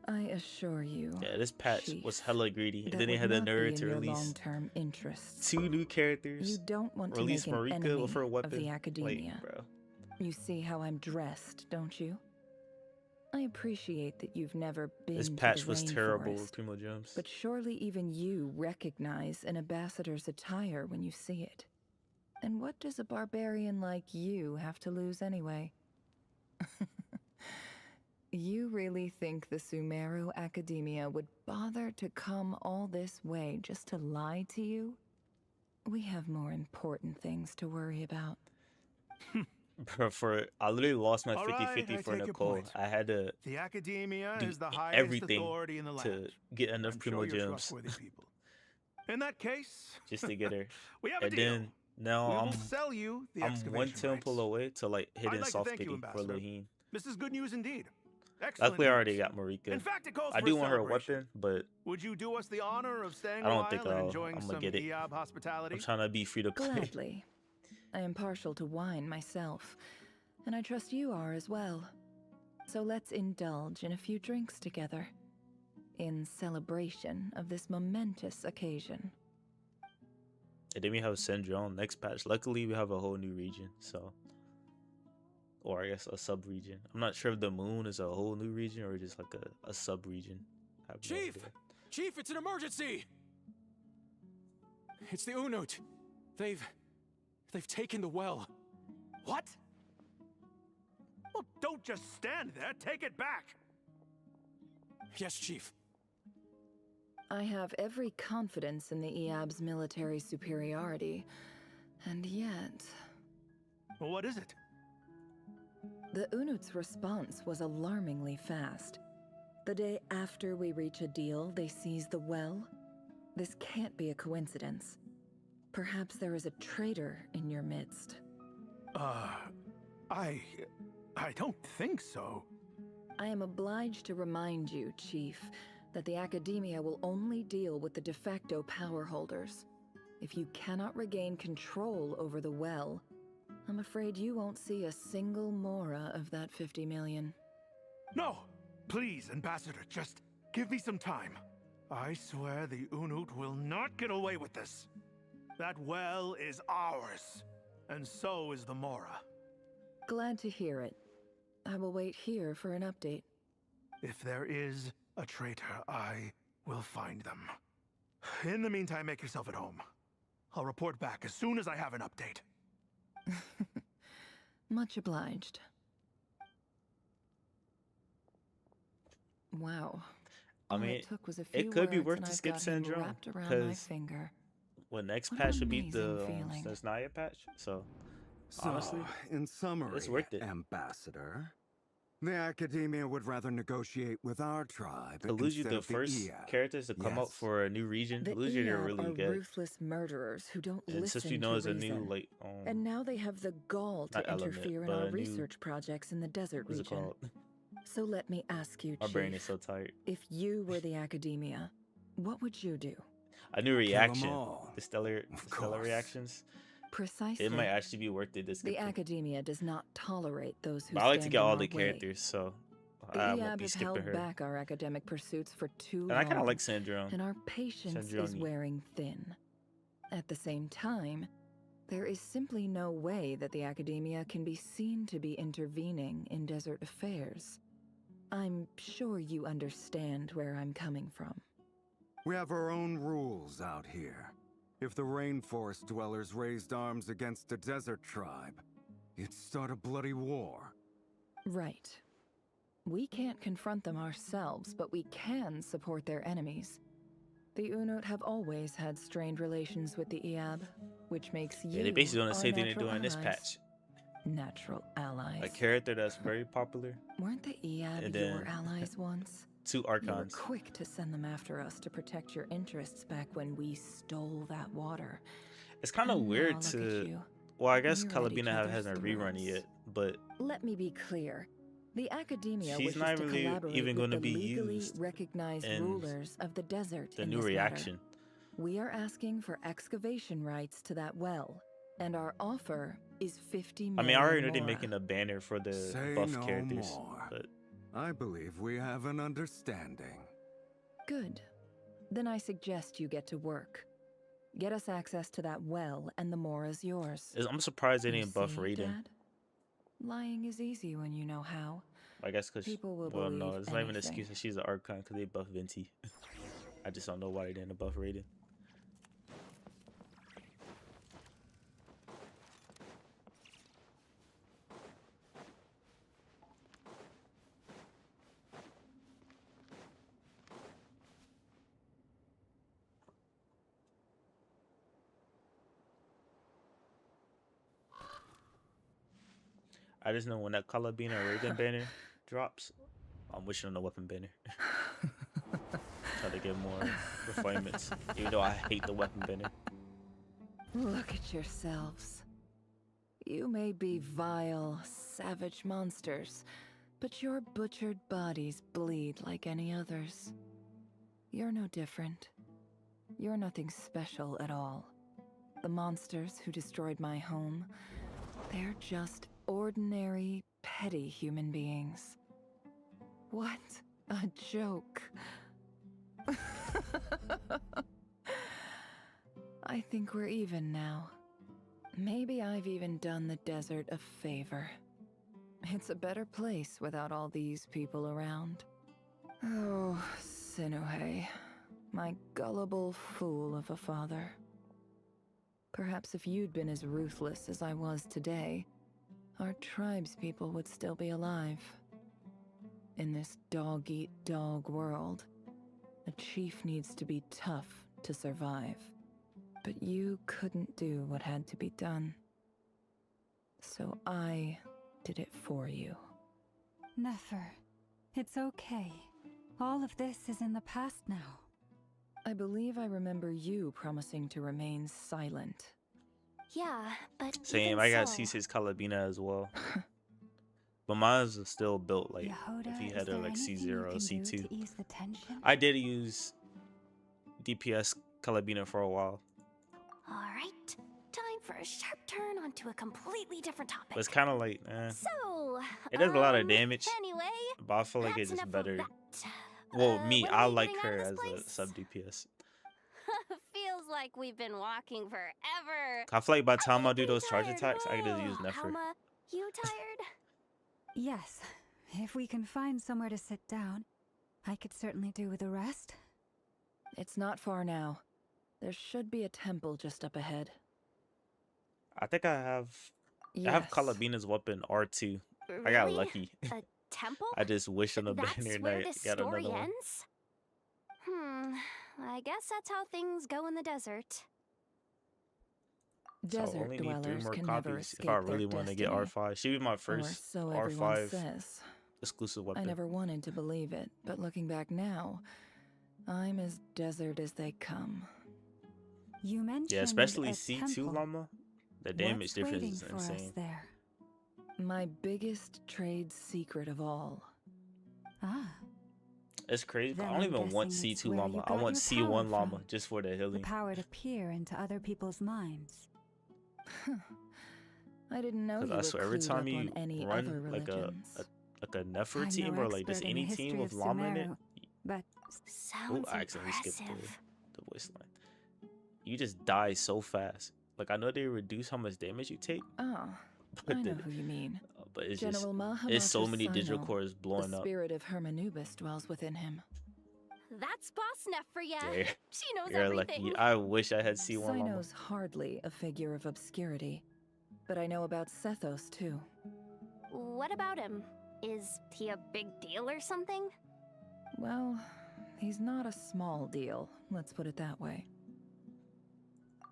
[SPEAKER 14] I assure you.
[SPEAKER 18] Yeah, this patch
[SPEAKER 14] Chief,
[SPEAKER 18] was hella greedy. And
[SPEAKER 14] that
[SPEAKER 18] then they
[SPEAKER 14] would
[SPEAKER 18] had the
[SPEAKER 14] not be
[SPEAKER 18] nerve
[SPEAKER 14] in
[SPEAKER 18] to
[SPEAKER 14] your
[SPEAKER 18] release
[SPEAKER 14] long-term interests.
[SPEAKER 18] 2 new characters.
[SPEAKER 14] You don't want to
[SPEAKER 18] Release
[SPEAKER 14] make an
[SPEAKER 18] Marika
[SPEAKER 14] enemy
[SPEAKER 18] with her weapon.
[SPEAKER 14] of the
[SPEAKER 18] Like,
[SPEAKER 14] academia.
[SPEAKER 18] bro.
[SPEAKER 14] You see how I'm dressed, don't you? I appreciate that you've never been
[SPEAKER 18] This
[SPEAKER 14] to
[SPEAKER 18] patch
[SPEAKER 14] the
[SPEAKER 18] was terrible
[SPEAKER 14] rainforest,
[SPEAKER 18] with Primo Gems.
[SPEAKER 14] but surely even you recognize an ambassador's attire when you see it. And what does a barbarian like you have to lose anyway? You really think the Sumeru Academia would bother to come all this way just to lie to you? We have more important things to worry about.
[SPEAKER 18] Bro, I literally lost my
[SPEAKER 11] All right,
[SPEAKER 18] 50-50
[SPEAKER 11] I
[SPEAKER 18] for
[SPEAKER 11] take your
[SPEAKER 18] Nicole.
[SPEAKER 11] point.
[SPEAKER 18] I had to
[SPEAKER 11] The Academia
[SPEAKER 18] do
[SPEAKER 11] is the highest
[SPEAKER 18] everything
[SPEAKER 11] authority in the
[SPEAKER 18] to
[SPEAKER 11] land.
[SPEAKER 18] get enough
[SPEAKER 11] I'm
[SPEAKER 18] Primo
[SPEAKER 11] sure you're
[SPEAKER 18] Gems
[SPEAKER 11] trustworthy people. In that case,
[SPEAKER 18] just to get her.
[SPEAKER 11] we have a
[SPEAKER 18] And
[SPEAKER 11] deal.
[SPEAKER 18] then now
[SPEAKER 11] we
[SPEAKER 18] I'm
[SPEAKER 11] will sell you the
[SPEAKER 18] I'm
[SPEAKER 11] excavation
[SPEAKER 18] one temple
[SPEAKER 11] rights.
[SPEAKER 18] away to like
[SPEAKER 11] I'd
[SPEAKER 18] hidden
[SPEAKER 11] like to
[SPEAKER 18] soft
[SPEAKER 11] thank you,
[SPEAKER 18] pity for
[SPEAKER 11] Ambassador.
[SPEAKER 18] Laheen.
[SPEAKER 11] This is good news indeed. Excellent
[SPEAKER 18] Luckily, I already
[SPEAKER 11] news.
[SPEAKER 18] got Marika.
[SPEAKER 11] In fact, it calls
[SPEAKER 18] I
[SPEAKER 11] for
[SPEAKER 18] do
[SPEAKER 11] a
[SPEAKER 18] want her
[SPEAKER 11] celebration.
[SPEAKER 18] weapon, but
[SPEAKER 11] Would you do us the honor of staying
[SPEAKER 18] I
[SPEAKER 11] a
[SPEAKER 18] don't
[SPEAKER 11] while
[SPEAKER 18] think
[SPEAKER 11] and
[SPEAKER 18] I'm
[SPEAKER 11] enjoying
[SPEAKER 18] gonna
[SPEAKER 11] some
[SPEAKER 18] get it.
[SPEAKER 11] Eab hospitality?
[SPEAKER 18] I'm trying to be free to play.
[SPEAKER 14] Gladly. I am partial to wine myself, and I trust you are as well. So let's indulge in a few drinks together, in celebration of this momentous occasion.
[SPEAKER 18] And then we have Syndrome next patch. Luckily, we have a whole new region, so. Or I guess a sub-region. I'm not sure if the moon is a whole new region or just like a sub-region. I have no
[SPEAKER 22] Chief!
[SPEAKER 18] idea.
[SPEAKER 22] Chief, it's an emergency! It's the Unut. They've
[SPEAKER 3] They've taken the well.
[SPEAKER 11] What? Well, don't just stand there. Take it back.
[SPEAKER 3] Yes, Chief.
[SPEAKER 14] I have every confidence in the Eab's military superiority, and yet...
[SPEAKER 11] What is it?
[SPEAKER 14] The Unut's response was alarmingly fast. The day after we reach a deal, they seize the well. This can't be a coincidence. Perhaps there is a traitor in your midst.
[SPEAKER 11] I don't think so.
[SPEAKER 14] I am obliged to remind you, Chief, that the Academia will only deal with the de facto power holders. If you cannot regain control over the well, I'm afraid you won't see a single mora of that 50 million.
[SPEAKER 11] No! Please, Ambassador, just give me some time. I swear the Unut will not get away with this. That well is ours, and so is the mora.
[SPEAKER 14] Glad to hear it. I will wait here for an update.
[SPEAKER 11] If there is a traitor, I will find them. In the meantime, make yourself at home. I'll report back as soon as I have an update.
[SPEAKER 14] Much obliged. Wow.
[SPEAKER 18] I
[SPEAKER 14] All
[SPEAKER 18] mean,
[SPEAKER 14] it took was a few
[SPEAKER 18] it could be
[SPEAKER 14] words
[SPEAKER 18] worth
[SPEAKER 14] and
[SPEAKER 18] to
[SPEAKER 14] I've
[SPEAKER 18] skip
[SPEAKER 14] got him
[SPEAKER 18] Syndrome
[SPEAKER 14] wrapped around my
[SPEAKER 18] because
[SPEAKER 14] finger.
[SPEAKER 18] well, next
[SPEAKER 14] What
[SPEAKER 18] patch
[SPEAKER 14] an
[SPEAKER 18] would be the
[SPEAKER 14] amazing feeling.
[SPEAKER 18] Snaya patch. So
[SPEAKER 12] So,
[SPEAKER 18] honestly,
[SPEAKER 12] in summary,
[SPEAKER 18] it's worth it.
[SPEAKER 12] Ambassador, the Academia would rather negotiate with our tribe
[SPEAKER 18] Illusion,
[SPEAKER 12] instead
[SPEAKER 18] the
[SPEAKER 12] of the
[SPEAKER 18] first
[SPEAKER 12] Eab.
[SPEAKER 18] characters to come out
[SPEAKER 12] Yes.
[SPEAKER 18] for a new region.
[SPEAKER 14] The
[SPEAKER 18] Illusion are
[SPEAKER 14] Eab
[SPEAKER 18] really
[SPEAKER 14] are
[SPEAKER 18] good.
[SPEAKER 14] ruthless murderers who don't
[SPEAKER 18] And
[SPEAKER 14] listen
[SPEAKER 18] since we
[SPEAKER 14] to
[SPEAKER 18] know it's a
[SPEAKER 14] reason.
[SPEAKER 18] new like
[SPEAKER 14] And now they have the gall to
[SPEAKER 18] not element,
[SPEAKER 14] interfere in
[SPEAKER 18] but
[SPEAKER 14] our
[SPEAKER 18] a new-
[SPEAKER 14] research projects in the desert
[SPEAKER 18] what's it
[SPEAKER 14] region.
[SPEAKER 18] called?
[SPEAKER 14] So let me ask you,
[SPEAKER 18] My brain
[SPEAKER 14] Chief,
[SPEAKER 18] is so tired.
[SPEAKER 14] if you were the Academia, what would you do?
[SPEAKER 18] A new
[SPEAKER 12] 'em
[SPEAKER 18] reaction.
[SPEAKER 12] all.
[SPEAKER 18] The stellar
[SPEAKER 12] course.
[SPEAKER 18] reactions.
[SPEAKER 14] Precisely.
[SPEAKER 18] It might actually be worth it to skip
[SPEAKER 14] The
[SPEAKER 18] them.
[SPEAKER 14] Academia does not tolerate those who
[SPEAKER 18] But I like to
[SPEAKER 14] stand
[SPEAKER 18] get
[SPEAKER 14] in
[SPEAKER 18] all
[SPEAKER 14] our
[SPEAKER 18] the
[SPEAKER 14] way.
[SPEAKER 18] characters, so
[SPEAKER 14] The
[SPEAKER 18] I won't
[SPEAKER 14] Eab
[SPEAKER 18] be
[SPEAKER 14] have
[SPEAKER 18] skipping
[SPEAKER 14] held
[SPEAKER 18] her.
[SPEAKER 14] back our academic pursuits for too
[SPEAKER 18] And I kind
[SPEAKER 14] long,
[SPEAKER 18] of like Syndrome.
[SPEAKER 14] and our patience is
[SPEAKER 18] Syndrome-y.
[SPEAKER 14] wearing thin. At the same time, there is simply no way that the Academia can be seen to be intervening in desert affairs. I'm sure you understand where I'm coming from.
[SPEAKER 12] We have our own rules out here. If the rainforest dwellers raised arms against a desert tribe, it'd start a bloody war.
[SPEAKER 14] Right. We can't confront them ourselves, but we can support their enemies. The Unut have always had strained relations with the Eab, which makes you
[SPEAKER 18] Yeah, they basically doing the
[SPEAKER 14] our
[SPEAKER 18] same thing they're
[SPEAKER 14] natural
[SPEAKER 18] doing in this
[SPEAKER 14] allies.
[SPEAKER 18] patch.
[SPEAKER 14] Natural allies.
[SPEAKER 18] A character that's very popular.
[SPEAKER 14] Weren't the Eab
[SPEAKER 18] And
[SPEAKER 14] your
[SPEAKER 18] then-
[SPEAKER 14] allies once?
[SPEAKER 18] Two
[SPEAKER 14] You were
[SPEAKER 18] archons.
[SPEAKER 14] quick to send them after us to protect your interests back when we stole that water.
[SPEAKER 18] It's kind of
[SPEAKER 14] And now
[SPEAKER 18] weird
[SPEAKER 14] look at
[SPEAKER 18] to.
[SPEAKER 14] you.
[SPEAKER 18] Well, I guess
[SPEAKER 14] You're at
[SPEAKER 18] Calabina
[SPEAKER 14] each
[SPEAKER 18] hasn't
[SPEAKER 14] other's
[SPEAKER 18] rerun it yet, but
[SPEAKER 14] Let me be clear. The Academia
[SPEAKER 18] She's
[SPEAKER 14] wishes
[SPEAKER 18] not
[SPEAKER 14] to
[SPEAKER 18] really
[SPEAKER 14] collaborate
[SPEAKER 18] even
[SPEAKER 14] with
[SPEAKER 18] gonna
[SPEAKER 14] the
[SPEAKER 18] be
[SPEAKER 14] legally
[SPEAKER 18] used
[SPEAKER 14] recognized
[SPEAKER 18] in
[SPEAKER 14] rulers of the desert
[SPEAKER 18] the
[SPEAKER 14] in
[SPEAKER 18] new
[SPEAKER 14] this
[SPEAKER 18] reaction.
[SPEAKER 14] matter. We are asking for excavation rights to that well, and our offer is 50
[SPEAKER 18] I
[SPEAKER 14] million
[SPEAKER 18] mean, I already know they're
[SPEAKER 14] mora.
[SPEAKER 18] making a banner for the
[SPEAKER 12] Say
[SPEAKER 18] buff
[SPEAKER 12] no
[SPEAKER 18] characters,
[SPEAKER 12] more.
[SPEAKER 18] but
[SPEAKER 12] I believe we have an understanding.
[SPEAKER 14] Good. Then I suggest you get to work. Get us access to that well, and the mora's yours.
[SPEAKER 18] I'm surprised they
[SPEAKER 14] You
[SPEAKER 18] didn't buff
[SPEAKER 14] see,
[SPEAKER 18] Raiden.
[SPEAKER 14] Dad? Lying is easy when you know how.
[SPEAKER 18] I guess because
[SPEAKER 14] People will
[SPEAKER 18] well, no,
[SPEAKER 14] believe
[SPEAKER 18] it's not even an
[SPEAKER 14] anything.
[SPEAKER 18] excuse that she's an archon because they buff Venti. I just don't know why they didn't buff Raiden. I just know when that Calabina Raiden banner drops, I'm wishing on the weapon banner. Try to get more refinements, even though I hate the weapon banner.
[SPEAKER 14] Look at yourselves. You may be vile, savage monsters, but your butchered bodies bleed like any others. You're no different. You're nothing special at all. The monsters who destroyed my home, they're just ordinary, petty human beings. What a joke. I think we're even now. Maybe I've even done the desert a favor. It's a better place without all these people around. Oh, Sinuhe, my gullible fool of a father. Perhaps if you'd been as ruthless as I was today, our tribespeople would still be alive. In this dog-eat-dog world, a chief needs to be tough to survive. But you couldn't do what had to be done. So I did it for you.
[SPEAKER 5] Nefer, it's okay. All of this is in the past now.
[SPEAKER 14] I believe I remember you promising to remain silent.
[SPEAKER 1] Yeah, but
[SPEAKER 18] Same,
[SPEAKER 1] even
[SPEAKER 18] I got
[SPEAKER 1] so,
[SPEAKER 18] C6 Calabina as well. But mine's is still built like
[SPEAKER 5] Yehoda,
[SPEAKER 18] if you
[SPEAKER 5] is
[SPEAKER 18] had
[SPEAKER 5] there
[SPEAKER 18] it like
[SPEAKER 5] anything
[SPEAKER 18] C0
[SPEAKER 5] you
[SPEAKER 18] or
[SPEAKER 5] can do
[SPEAKER 18] C2.
[SPEAKER 5] to ease the tension?
[SPEAKER 18] I did use DPS Calabina for a while.
[SPEAKER 1] All right, time for a sharp turn onto a completely different topic.
[SPEAKER 18] But it's kind of like,
[SPEAKER 1] So,
[SPEAKER 18] it does a lot of damage.
[SPEAKER 1] Anyway,
[SPEAKER 18] But I feel like it's
[SPEAKER 1] that's
[SPEAKER 18] just
[SPEAKER 1] enough of
[SPEAKER 18] better.
[SPEAKER 1] that.
[SPEAKER 18] Well, me,
[SPEAKER 1] when
[SPEAKER 18] I
[SPEAKER 1] are we
[SPEAKER 18] like
[SPEAKER 1] getting out
[SPEAKER 18] her
[SPEAKER 1] of
[SPEAKER 18] as
[SPEAKER 1] this
[SPEAKER 18] a
[SPEAKER 1] place?
[SPEAKER 18] sub DPS.
[SPEAKER 1] Feels like we've been walking forever.
[SPEAKER 18] I feel like by the time I do
[SPEAKER 1] getting
[SPEAKER 18] those charge
[SPEAKER 1] tired.
[SPEAKER 18] attacks, I can just use Nefer.
[SPEAKER 1] Alma, you tired?
[SPEAKER 5] Yes. If we can find somewhere to sit down, I could certainly do with a rest.
[SPEAKER 14] It's not far now. There should be a temple just up ahead.
[SPEAKER 18] I think I have
[SPEAKER 14] Yes.
[SPEAKER 18] Calabina's weapon R2. I got
[SPEAKER 1] Really?
[SPEAKER 18] lucky.
[SPEAKER 1] A temple?
[SPEAKER 18] I just wish on the
[SPEAKER 1] That's
[SPEAKER 18] banner
[SPEAKER 1] where
[SPEAKER 18] night
[SPEAKER 1] this
[SPEAKER 18] got
[SPEAKER 1] story
[SPEAKER 18] another one.
[SPEAKER 1] ends? I guess that's how things go in the desert.
[SPEAKER 18] So I
[SPEAKER 14] Desert
[SPEAKER 18] only need 3
[SPEAKER 14] dwellers
[SPEAKER 18] more
[SPEAKER 14] can never
[SPEAKER 18] copies
[SPEAKER 14] escape
[SPEAKER 18] if I
[SPEAKER 14] their
[SPEAKER 18] really want to get
[SPEAKER 14] destiny.
[SPEAKER 18] R5. She was my
[SPEAKER 14] Or
[SPEAKER 18] first
[SPEAKER 14] so everyone
[SPEAKER 18] R5
[SPEAKER 14] says.
[SPEAKER 18] exclusive
[SPEAKER 14] I
[SPEAKER 18] weapon.
[SPEAKER 14] never wanted to believe it, but looking back now, I'm as desert as they come.
[SPEAKER 5] You mentioned
[SPEAKER 18] Yeah, especially
[SPEAKER 5] a
[SPEAKER 18] C2
[SPEAKER 5] temple.
[SPEAKER 18] Llama. The damage
[SPEAKER 5] What's
[SPEAKER 18] difference
[SPEAKER 5] waiting
[SPEAKER 18] is
[SPEAKER 5] for us
[SPEAKER 18] insane.
[SPEAKER 5] there?
[SPEAKER 14] My biggest trade secret of all.
[SPEAKER 5] Ah,
[SPEAKER 18] It's crazy.
[SPEAKER 5] Then
[SPEAKER 18] I don't
[SPEAKER 5] I'm
[SPEAKER 18] even want
[SPEAKER 5] guessing it's
[SPEAKER 18] C2
[SPEAKER 5] where
[SPEAKER 18] Llama.
[SPEAKER 5] you
[SPEAKER 18] I
[SPEAKER 5] got
[SPEAKER 18] want
[SPEAKER 5] your
[SPEAKER 18] C1
[SPEAKER 5] power
[SPEAKER 18] Llama
[SPEAKER 5] from.
[SPEAKER 18] just for the
[SPEAKER 5] the
[SPEAKER 18] healing.
[SPEAKER 5] power to peer into other people's minds.
[SPEAKER 14] I didn't know
[SPEAKER 18] Because
[SPEAKER 14] you
[SPEAKER 18] I
[SPEAKER 14] were
[SPEAKER 18] swear every
[SPEAKER 14] clued
[SPEAKER 18] time
[SPEAKER 14] up
[SPEAKER 18] you
[SPEAKER 14] on any
[SPEAKER 18] run
[SPEAKER 14] other
[SPEAKER 18] like
[SPEAKER 14] religions.
[SPEAKER 18] a Nefer
[SPEAKER 5] I'm
[SPEAKER 18] team
[SPEAKER 5] no
[SPEAKER 18] or like just
[SPEAKER 5] expert in the
[SPEAKER 18] any team
[SPEAKER 5] history
[SPEAKER 18] with
[SPEAKER 5] of
[SPEAKER 18] Llama in it.
[SPEAKER 5] Sumeru, but
[SPEAKER 18] Oh,
[SPEAKER 1] Sounds
[SPEAKER 18] I accidentally skipped
[SPEAKER 1] impressive.
[SPEAKER 18] the voice line. You just die so fast. Like I know they reduce how much damage you take,
[SPEAKER 14] Oh,
[SPEAKER 18] but
[SPEAKER 14] I know
[SPEAKER 18] the-
[SPEAKER 14] who you mean.
[SPEAKER 18] but it's
[SPEAKER 14] General
[SPEAKER 18] just
[SPEAKER 14] Mahamatra
[SPEAKER 18] it's so many digital
[SPEAKER 14] Sino.
[SPEAKER 18] cores blowing
[SPEAKER 14] The
[SPEAKER 18] up.
[SPEAKER 14] spirit of Hermanubis dwells within him.
[SPEAKER 1] That's Boss Neff for ya.
[SPEAKER 18] There.
[SPEAKER 1] She knows
[SPEAKER 18] You're
[SPEAKER 1] everything.
[SPEAKER 18] lucky. I wish I had C1 Llama.
[SPEAKER 14] Sino's hardly a figure of obscurity, but I know about Sethos too.
[SPEAKER 1] What about him? Is he a big deal or something?
[SPEAKER 14] Well, he's not a small deal, let's put it that way.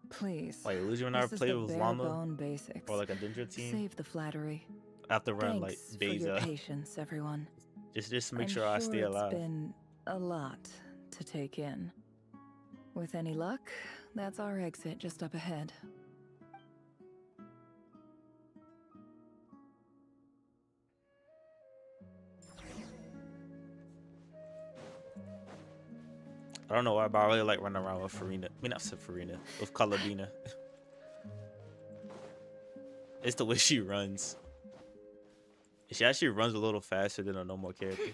[SPEAKER 14] Please.
[SPEAKER 18] Like Illusion when I
[SPEAKER 14] this is
[SPEAKER 18] played
[SPEAKER 14] the
[SPEAKER 18] with
[SPEAKER 14] bare
[SPEAKER 18] Llama
[SPEAKER 14] bone basics.
[SPEAKER 18] or like a Dendra team,
[SPEAKER 14] Save the flattery.
[SPEAKER 18] I have to run like
[SPEAKER 14] Thanks for your
[SPEAKER 18] Beza.
[SPEAKER 14] patience, everyone.
[SPEAKER 18] Just to make
[SPEAKER 14] I'm
[SPEAKER 18] sure I stay
[SPEAKER 14] it's
[SPEAKER 18] alive.
[SPEAKER 14] been a lot to take in. With any luck, that's our exit just up ahead.
[SPEAKER 18] I don't know why, but I really like running around with Farina. I mean, not Farina, with Calabina. It's the way she runs. She actually runs a little faster than a normal character.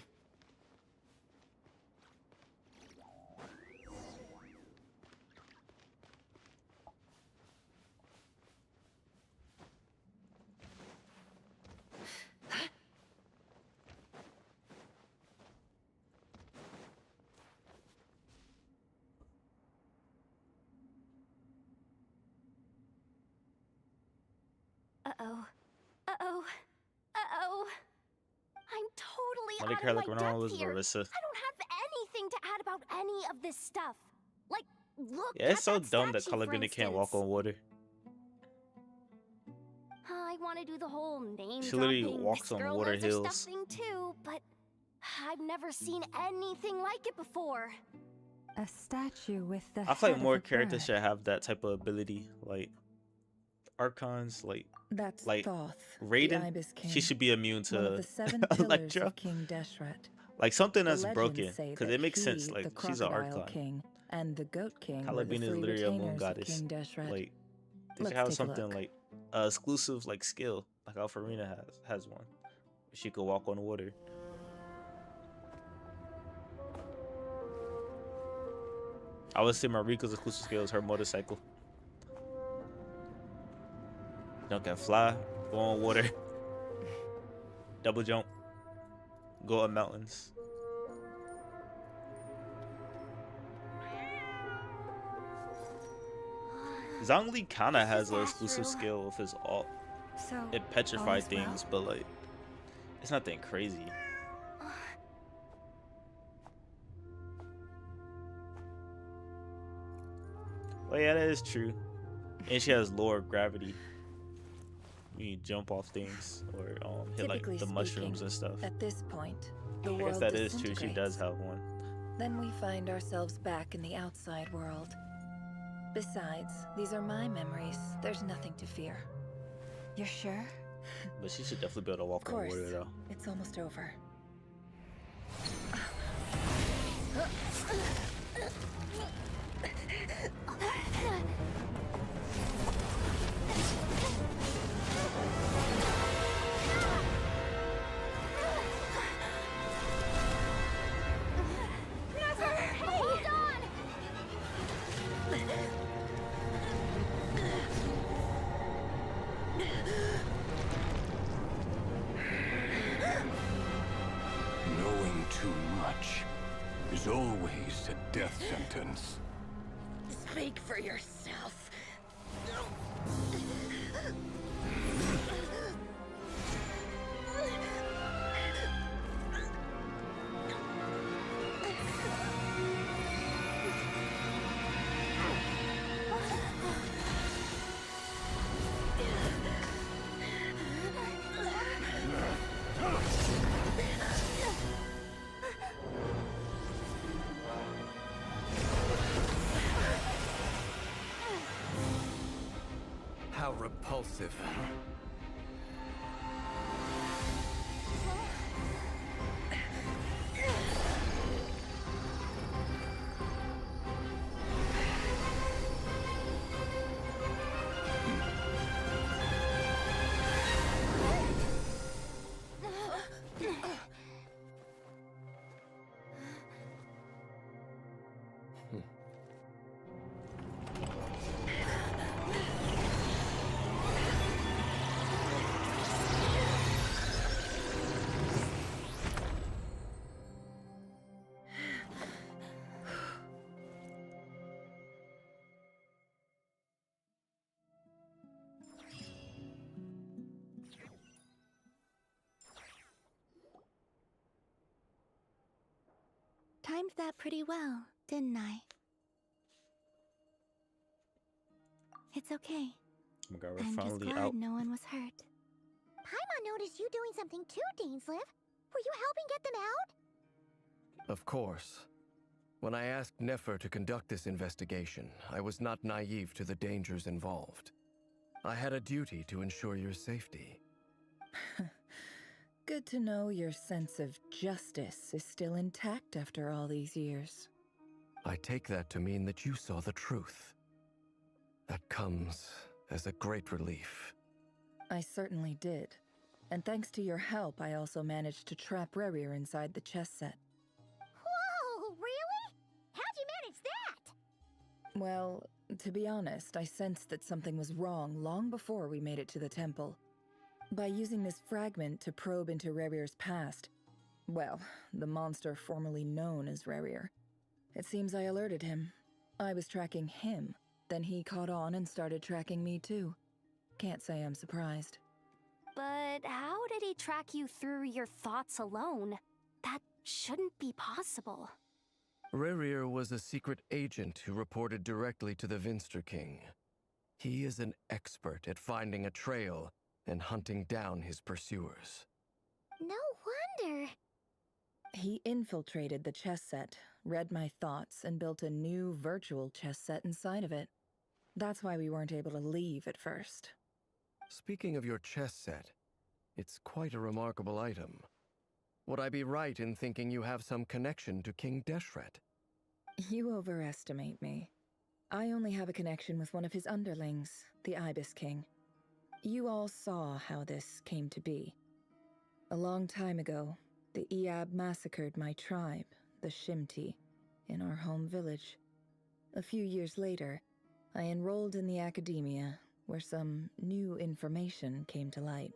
[SPEAKER 1] Uh-oh. Uh-oh. Uh-oh. I'm totally
[SPEAKER 18] I think
[SPEAKER 1] out
[SPEAKER 18] her
[SPEAKER 1] of
[SPEAKER 18] like
[SPEAKER 1] my
[SPEAKER 18] running around
[SPEAKER 1] depth
[SPEAKER 18] with
[SPEAKER 1] here.
[SPEAKER 18] Marissa.
[SPEAKER 1] I don't have anything to add about any of this stuff. Like, look
[SPEAKER 18] Yeah, it's
[SPEAKER 1] at
[SPEAKER 18] so
[SPEAKER 1] that
[SPEAKER 18] dumb that
[SPEAKER 1] statue, for
[SPEAKER 18] Calabina can't walk
[SPEAKER 1] instance.
[SPEAKER 18] on water.
[SPEAKER 1] I want to do the whole name
[SPEAKER 18] She literally
[SPEAKER 1] dropping,
[SPEAKER 18] walks
[SPEAKER 1] this
[SPEAKER 18] on
[SPEAKER 1] girl
[SPEAKER 18] water
[SPEAKER 1] knows her stuff
[SPEAKER 18] hills.
[SPEAKER 1] thing too, but I've never seen anything like it before.
[SPEAKER 5] A statue with the
[SPEAKER 18] I feel
[SPEAKER 5] head
[SPEAKER 18] like
[SPEAKER 5] of
[SPEAKER 18] more
[SPEAKER 5] a
[SPEAKER 18] characters
[SPEAKER 5] bird.
[SPEAKER 18] should have that type of ability. Like Archons,
[SPEAKER 14] That's
[SPEAKER 18] like
[SPEAKER 14] Thoth, the
[SPEAKER 18] Raiden,
[SPEAKER 14] Ibis King,
[SPEAKER 18] she should be immune
[SPEAKER 14] one of
[SPEAKER 18] to
[SPEAKER 14] the 7 pillars
[SPEAKER 18] Electra.
[SPEAKER 14] of King Deshret.
[SPEAKER 18] Like something
[SPEAKER 14] The
[SPEAKER 18] that's
[SPEAKER 14] legends
[SPEAKER 18] broken,
[SPEAKER 14] say
[SPEAKER 18] because
[SPEAKER 14] that
[SPEAKER 18] it makes sense.
[SPEAKER 14] he,
[SPEAKER 18] Like
[SPEAKER 14] the
[SPEAKER 18] she's an
[SPEAKER 14] Crocodile
[SPEAKER 18] Archon.
[SPEAKER 14] King, and the Goat King were the
[SPEAKER 18] Calabina is
[SPEAKER 14] 3
[SPEAKER 18] literally a moon
[SPEAKER 14] retainers of
[SPEAKER 18] goddess.
[SPEAKER 14] King Deshret.
[SPEAKER 18] Like they
[SPEAKER 14] Let's
[SPEAKER 18] should have
[SPEAKER 14] take a
[SPEAKER 18] something
[SPEAKER 14] look.
[SPEAKER 18] like exclusive like skill, like Alfarina has one. She could walk on water. I would say Marika's exclusive skill is her motorcycle. Don't can fly, go on water, double jump, go up mountains. Zhongli kinda has an exclusive skill with his alt.
[SPEAKER 5] So,
[SPEAKER 18] It
[SPEAKER 5] all
[SPEAKER 18] petrifies
[SPEAKER 5] is well?
[SPEAKER 18] things, but like, it's nothing crazy. Well, yeah, that is true. And she has lower gravity. You jump off things or hit like
[SPEAKER 14] Typically
[SPEAKER 18] the mushrooms
[SPEAKER 14] speaking,
[SPEAKER 18] and stuff.
[SPEAKER 14] At this point, the
[SPEAKER 18] I guess
[SPEAKER 14] world
[SPEAKER 18] that is true. She does
[SPEAKER 14] disintegrates.
[SPEAKER 18] have one.
[SPEAKER 14] Then we find ourselves back in the outside world. Besides, these are my memories. There's nothing to fear.
[SPEAKER 5] You're sure?
[SPEAKER 18] But she should definitely be able to walk
[SPEAKER 14] Of
[SPEAKER 18] on
[SPEAKER 14] course.
[SPEAKER 18] water though.
[SPEAKER 14] It's almost over.
[SPEAKER 15] Hold on!
[SPEAKER 10] Knowing too much is always a death sentence.
[SPEAKER 6] Speak for yourself.
[SPEAKER 7] How repulsive.
[SPEAKER 15] Timed that pretty well, didn't I? It's okay.
[SPEAKER 18] Oh my god, we're
[SPEAKER 15] I'm just
[SPEAKER 18] finally
[SPEAKER 15] glad
[SPEAKER 18] out.
[SPEAKER 15] no one was hurt. Paimon noticed you doing something too, Dainsliv. Were you helping get them out?
[SPEAKER 7] Of course. When I asked Nefer to conduct this investigation, I was not naive to the dangers involved. I had a duty to ensure your safety.
[SPEAKER 14] Good to know your sense of justice is still intact after all these years.
[SPEAKER 7] I take that to mean that you saw the truth. That comes as a great relief.
[SPEAKER 14] I certainly did. And thanks to your help, I also managed to trap Rerir inside the chess set.
[SPEAKER 15] Whoa, really? How'd you manage that?
[SPEAKER 14] Well, to be honest, I sensed that something was wrong long before we made it to the temple. By using this fragment to probe into Rerir's past, well, the monster formerly known as Rerir, it seems I alerted him. I was tracking him, then he caught on and started tracking me too. Can't say I'm surprised.
[SPEAKER 1] But how did he track you through your thoughts alone? That shouldn't be possible.
[SPEAKER 7] Rerir was a secret agent who reported directly to the Vinster King. He is an expert at finding a trail and hunting down his pursuers.
[SPEAKER 15] No wonder.
[SPEAKER 14] He infiltrated the chess set, read my thoughts, and built a new virtual chess set inside of it. That's why we weren't able to leave at first.
[SPEAKER 7] Speaking of your chess set, it's quite a remarkable item. Would I be right in thinking you have some connection to King Deshret?
[SPEAKER 14] You overestimate me. I only have a connection with one of his underlings, the Ibis King. You all saw how this came to be. A long time ago, the Eab massacred my tribe, the Shimti, in our home village. A few years later, I enrolled in the academia, where some new information came to light.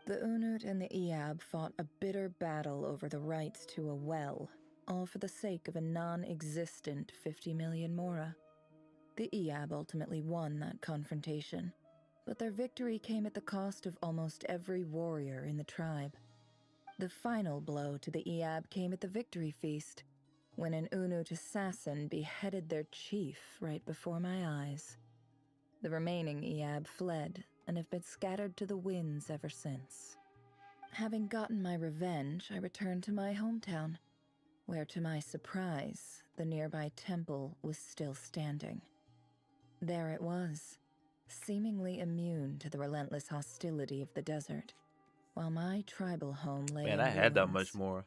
[SPEAKER 14] The Unut and the Eab fought a bitter battle over the rights to a well, all for the sake of a non-existent 50 million mora. The Eab ultimately won that confrontation, but their victory came at the cost of almost every warrior in the tribe. The final blow to the Eab came at the victory feast, when an Unut assassin beheaded their chief right before my eyes. The remaining Eab fled and have been scattered to the winds ever since. Having gotten my revenge, I returned to my hometown, where to my surprise, the nearby temple was still standing. There it was, seemingly immune to the relentless hostility of the desert, while my tribal home lay
[SPEAKER 18] Man,
[SPEAKER 14] in
[SPEAKER 18] I had that
[SPEAKER 14] ruins.
[SPEAKER 18] much more.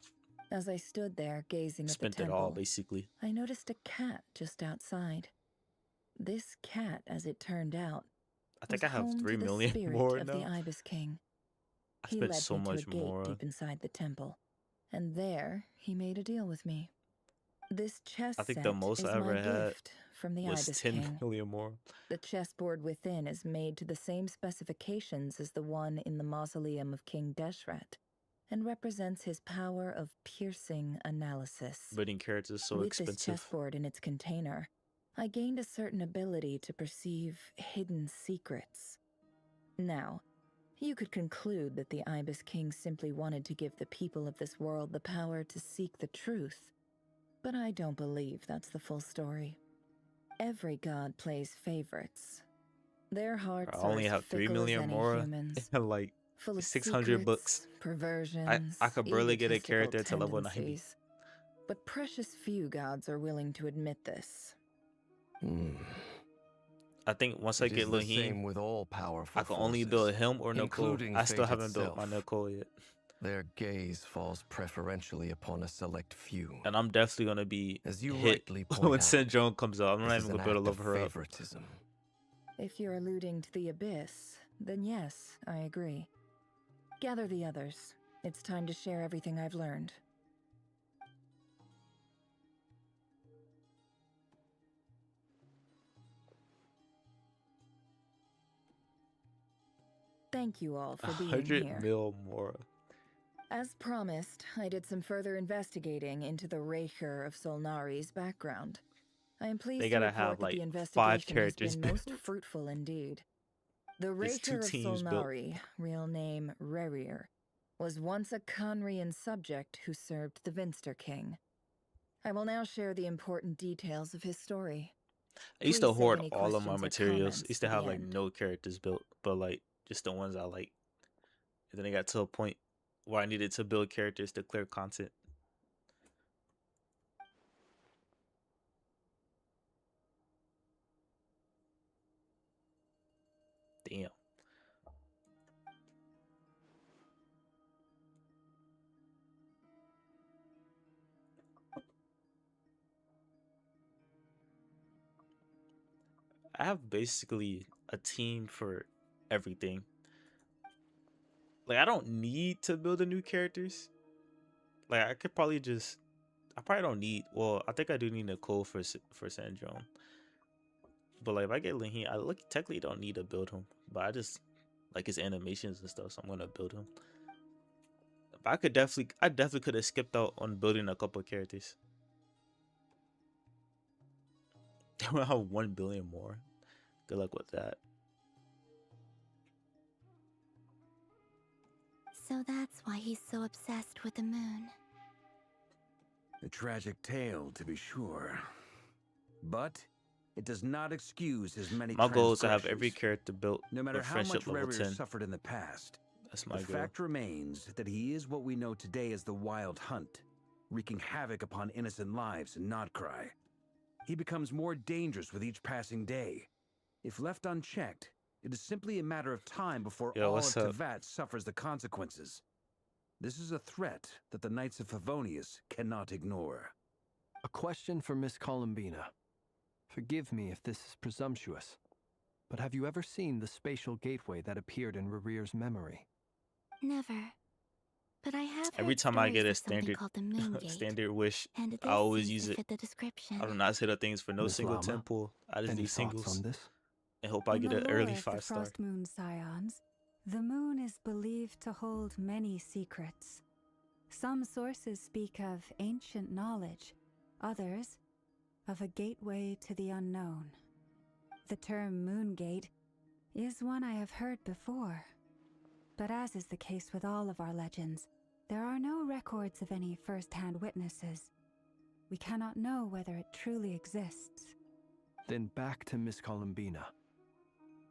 [SPEAKER 14] As I stood there gazing at the
[SPEAKER 18] Spent it
[SPEAKER 14] temple,
[SPEAKER 18] all, basically.
[SPEAKER 14] I noticed a cat just outside. This cat, as it turned out,
[SPEAKER 18] I think
[SPEAKER 14] was
[SPEAKER 18] I have
[SPEAKER 14] home
[SPEAKER 18] 3
[SPEAKER 14] to the
[SPEAKER 18] million
[SPEAKER 14] spirit
[SPEAKER 18] more
[SPEAKER 14] of
[SPEAKER 18] now.
[SPEAKER 14] the Ibis King.
[SPEAKER 18] I
[SPEAKER 14] He
[SPEAKER 18] spent
[SPEAKER 14] led
[SPEAKER 18] so
[SPEAKER 14] me to a
[SPEAKER 18] much
[SPEAKER 14] gate
[SPEAKER 18] more.
[SPEAKER 14] deep inside the temple, and there he made a deal with me. This chess
[SPEAKER 18] I think
[SPEAKER 14] set
[SPEAKER 18] the most
[SPEAKER 14] is
[SPEAKER 18] I ever
[SPEAKER 14] my
[SPEAKER 18] had
[SPEAKER 14] gift from the
[SPEAKER 18] was
[SPEAKER 14] Ibis
[SPEAKER 18] 10
[SPEAKER 14] King.
[SPEAKER 18] million more.
[SPEAKER 14] The chessboard within is made to the same specifications as the one in the mausoleum of King Deshret, and represents his power of piercing analysis.
[SPEAKER 18] Building characters is so
[SPEAKER 14] With
[SPEAKER 18] expensive.
[SPEAKER 14] this chessboard in its container, I gained a certain ability to perceive hidden secrets. Now, you could conclude that the Ibis King simply wanted to give the people of this world the power to seek the truth, but I don't believe that's the full story. Every god plays favorites. Their hearts
[SPEAKER 18] I only
[SPEAKER 14] are as
[SPEAKER 18] have 3
[SPEAKER 14] fickle as
[SPEAKER 18] million
[SPEAKER 14] any
[SPEAKER 18] more
[SPEAKER 14] humans,
[SPEAKER 18] and like
[SPEAKER 14] full of
[SPEAKER 18] 600
[SPEAKER 14] secrets,
[SPEAKER 18] books.
[SPEAKER 14] perversions,
[SPEAKER 18] I could barely get a
[SPEAKER 14] egotistical
[SPEAKER 18] character to level 90.
[SPEAKER 14] tendencies. But precious few gods are willing to admit this.
[SPEAKER 18] I think once I
[SPEAKER 7] It
[SPEAKER 18] get
[SPEAKER 7] is the same
[SPEAKER 18] Lahim,
[SPEAKER 7] with all powerful
[SPEAKER 18] I can only
[SPEAKER 7] forces,
[SPEAKER 18] build him or Nicole.
[SPEAKER 7] including
[SPEAKER 18] I still
[SPEAKER 7] fate
[SPEAKER 18] haven't built my
[SPEAKER 7] itself.
[SPEAKER 18] Nicole yet.
[SPEAKER 7] Their gaze falls preferentially upon a select few.
[SPEAKER 18] And I'm definitely gonna be
[SPEAKER 7] As you
[SPEAKER 18] hit
[SPEAKER 7] rightly point
[SPEAKER 18] when
[SPEAKER 7] out,
[SPEAKER 18] Syndrome comes out. I'm not
[SPEAKER 7] this
[SPEAKER 18] even
[SPEAKER 7] is
[SPEAKER 18] gonna be able
[SPEAKER 7] an
[SPEAKER 18] to
[SPEAKER 7] act
[SPEAKER 18] love
[SPEAKER 7] of
[SPEAKER 18] her up.
[SPEAKER 7] favoritism.
[SPEAKER 14] If you're alluding to the Abyss, then yes, I agree. Gather the others. It's time to share everything I've learned. Thank you all for being
[SPEAKER 18] 100
[SPEAKER 14] here.
[SPEAKER 18] mil more.
[SPEAKER 14] As promised, I did some further investigating into the Raker of Solnari's background. I am pleased
[SPEAKER 18] They
[SPEAKER 14] to
[SPEAKER 18] gotta
[SPEAKER 14] report
[SPEAKER 18] have
[SPEAKER 14] that
[SPEAKER 18] like
[SPEAKER 14] the
[SPEAKER 18] 5
[SPEAKER 14] investigation has
[SPEAKER 18] characters
[SPEAKER 14] been most
[SPEAKER 18] built.
[SPEAKER 14] fruitful indeed. The
[SPEAKER 18] There's 2
[SPEAKER 14] Raker of
[SPEAKER 18] teams built.
[SPEAKER 14] Solnari, real name Rerir, was once a Conrian subject who served the Vinster King. I will now share the important details of his story.
[SPEAKER 18] I used
[SPEAKER 14] Please
[SPEAKER 18] to
[SPEAKER 14] save
[SPEAKER 18] hoard
[SPEAKER 14] any
[SPEAKER 18] all of my
[SPEAKER 14] questions or
[SPEAKER 18] materials. I
[SPEAKER 14] comments
[SPEAKER 18] used to
[SPEAKER 14] for the
[SPEAKER 18] have like
[SPEAKER 14] end.
[SPEAKER 18] no characters built, but like just the ones I like. And then I got to a point where I needed to build characters to clear content. Damn. I have basically a team for everything. Like I don't need to build a new characters. Like I could probably just I probably don't need, well, I think I do need Nicole for Syndrome. But like if I get Laheen, I technically don't need to build him, but I just like his animations and stuff, so I'm gonna build him. But I definitely could have skipped out on building a couple of characters. They will have 1 billion more. Good luck with that.
[SPEAKER 15] So that's why he's so obsessed with the moon.
[SPEAKER 4] A tragic tale, to be sure. But it does not excuse his many
[SPEAKER 18] My goal is to have
[SPEAKER 4] transgressions.
[SPEAKER 18] every character built
[SPEAKER 4] No matter
[SPEAKER 18] with
[SPEAKER 4] how
[SPEAKER 18] friendship
[SPEAKER 4] much
[SPEAKER 18] level
[SPEAKER 4] Rerir
[SPEAKER 18] 10.
[SPEAKER 4] suffered in the past,
[SPEAKER 18] That's my
[SPEAKER 4] the
[SPEAKER 18] goal.
[SPEAKER 4] fact remains that he is what we know today as the Wild Hunt, wreaking havoc upon innocent lives in Krai. He becomes more dangerous with each passing day. If left unchecked, it is simply a matter of time before
[SPEAKER 18] Yo,
[SPEAKER 4] all of
[SPEAKER 18] what's up?
[SPEAKER 4] Teyvat suffers the consequences. This is a threat that the Knights of Favonius cannot ignore.
[SPEAKER 22] A question for Miss Columbina. Forgive me if this is presumptuous, but have you ever seen the spatial gateway that appeared in Rerir's memory?
[SPEAKER 15] Never. But I have
[SPEAKER 18] Every
[SPEAKER 15] heard
[SPEAKER 18] time I get
[SPEAKER 15] stories
[SPEAKER 18] a
[SPEAKER 15] of something
[SPEAKER 18] standard
[SPEAKER 15] called the Moon Gate,
[SPEAKER 18] standard wish,
[SPEAKER 15] and this
[SPEAKER 18] I always
[SPEAKER 15] seems
[SPEAKER 18] use
[SPEAKER 15] to
[SPEAKER 18] it.
[SPEAKER 15] fit the description.
[SPEAKER 18] I do not set up things for no
[SPEAKER 22] Miss
[SPEAKER 18] single
[SPEAKER 22] Llama,
[SPEAKER 18] temple. I just
[SPEAKER 22] any
[SPEAKER 18] do
[SPEAKER 22] thoughts
[SPEAKER 18] singles
[SPEAKER 22] on this?
[SPEAKER 18] and hope I
[SPEAKER 5] In
[SPEAKER 18] get
[SPEAKER 5] the
[SPEAKER 18] an
[SPEAKER 5] lore
[SPEAKER 18] early
[SPEAKER 5] of the
[SPEAKER 18] 5-star.
[SPEAKER 5] Frost Moon Scions, the moon is believed to hold many secrets. Some sources speak of ancient knowledge, others of a gateway to the unknown. The term Moongate is one I have heard before. But as is the case with all of our legends, there are no records of any first-hand witnesses. We cannot know whether it truly exists.
[SPEAKER 22] Then back to Miss Columbina.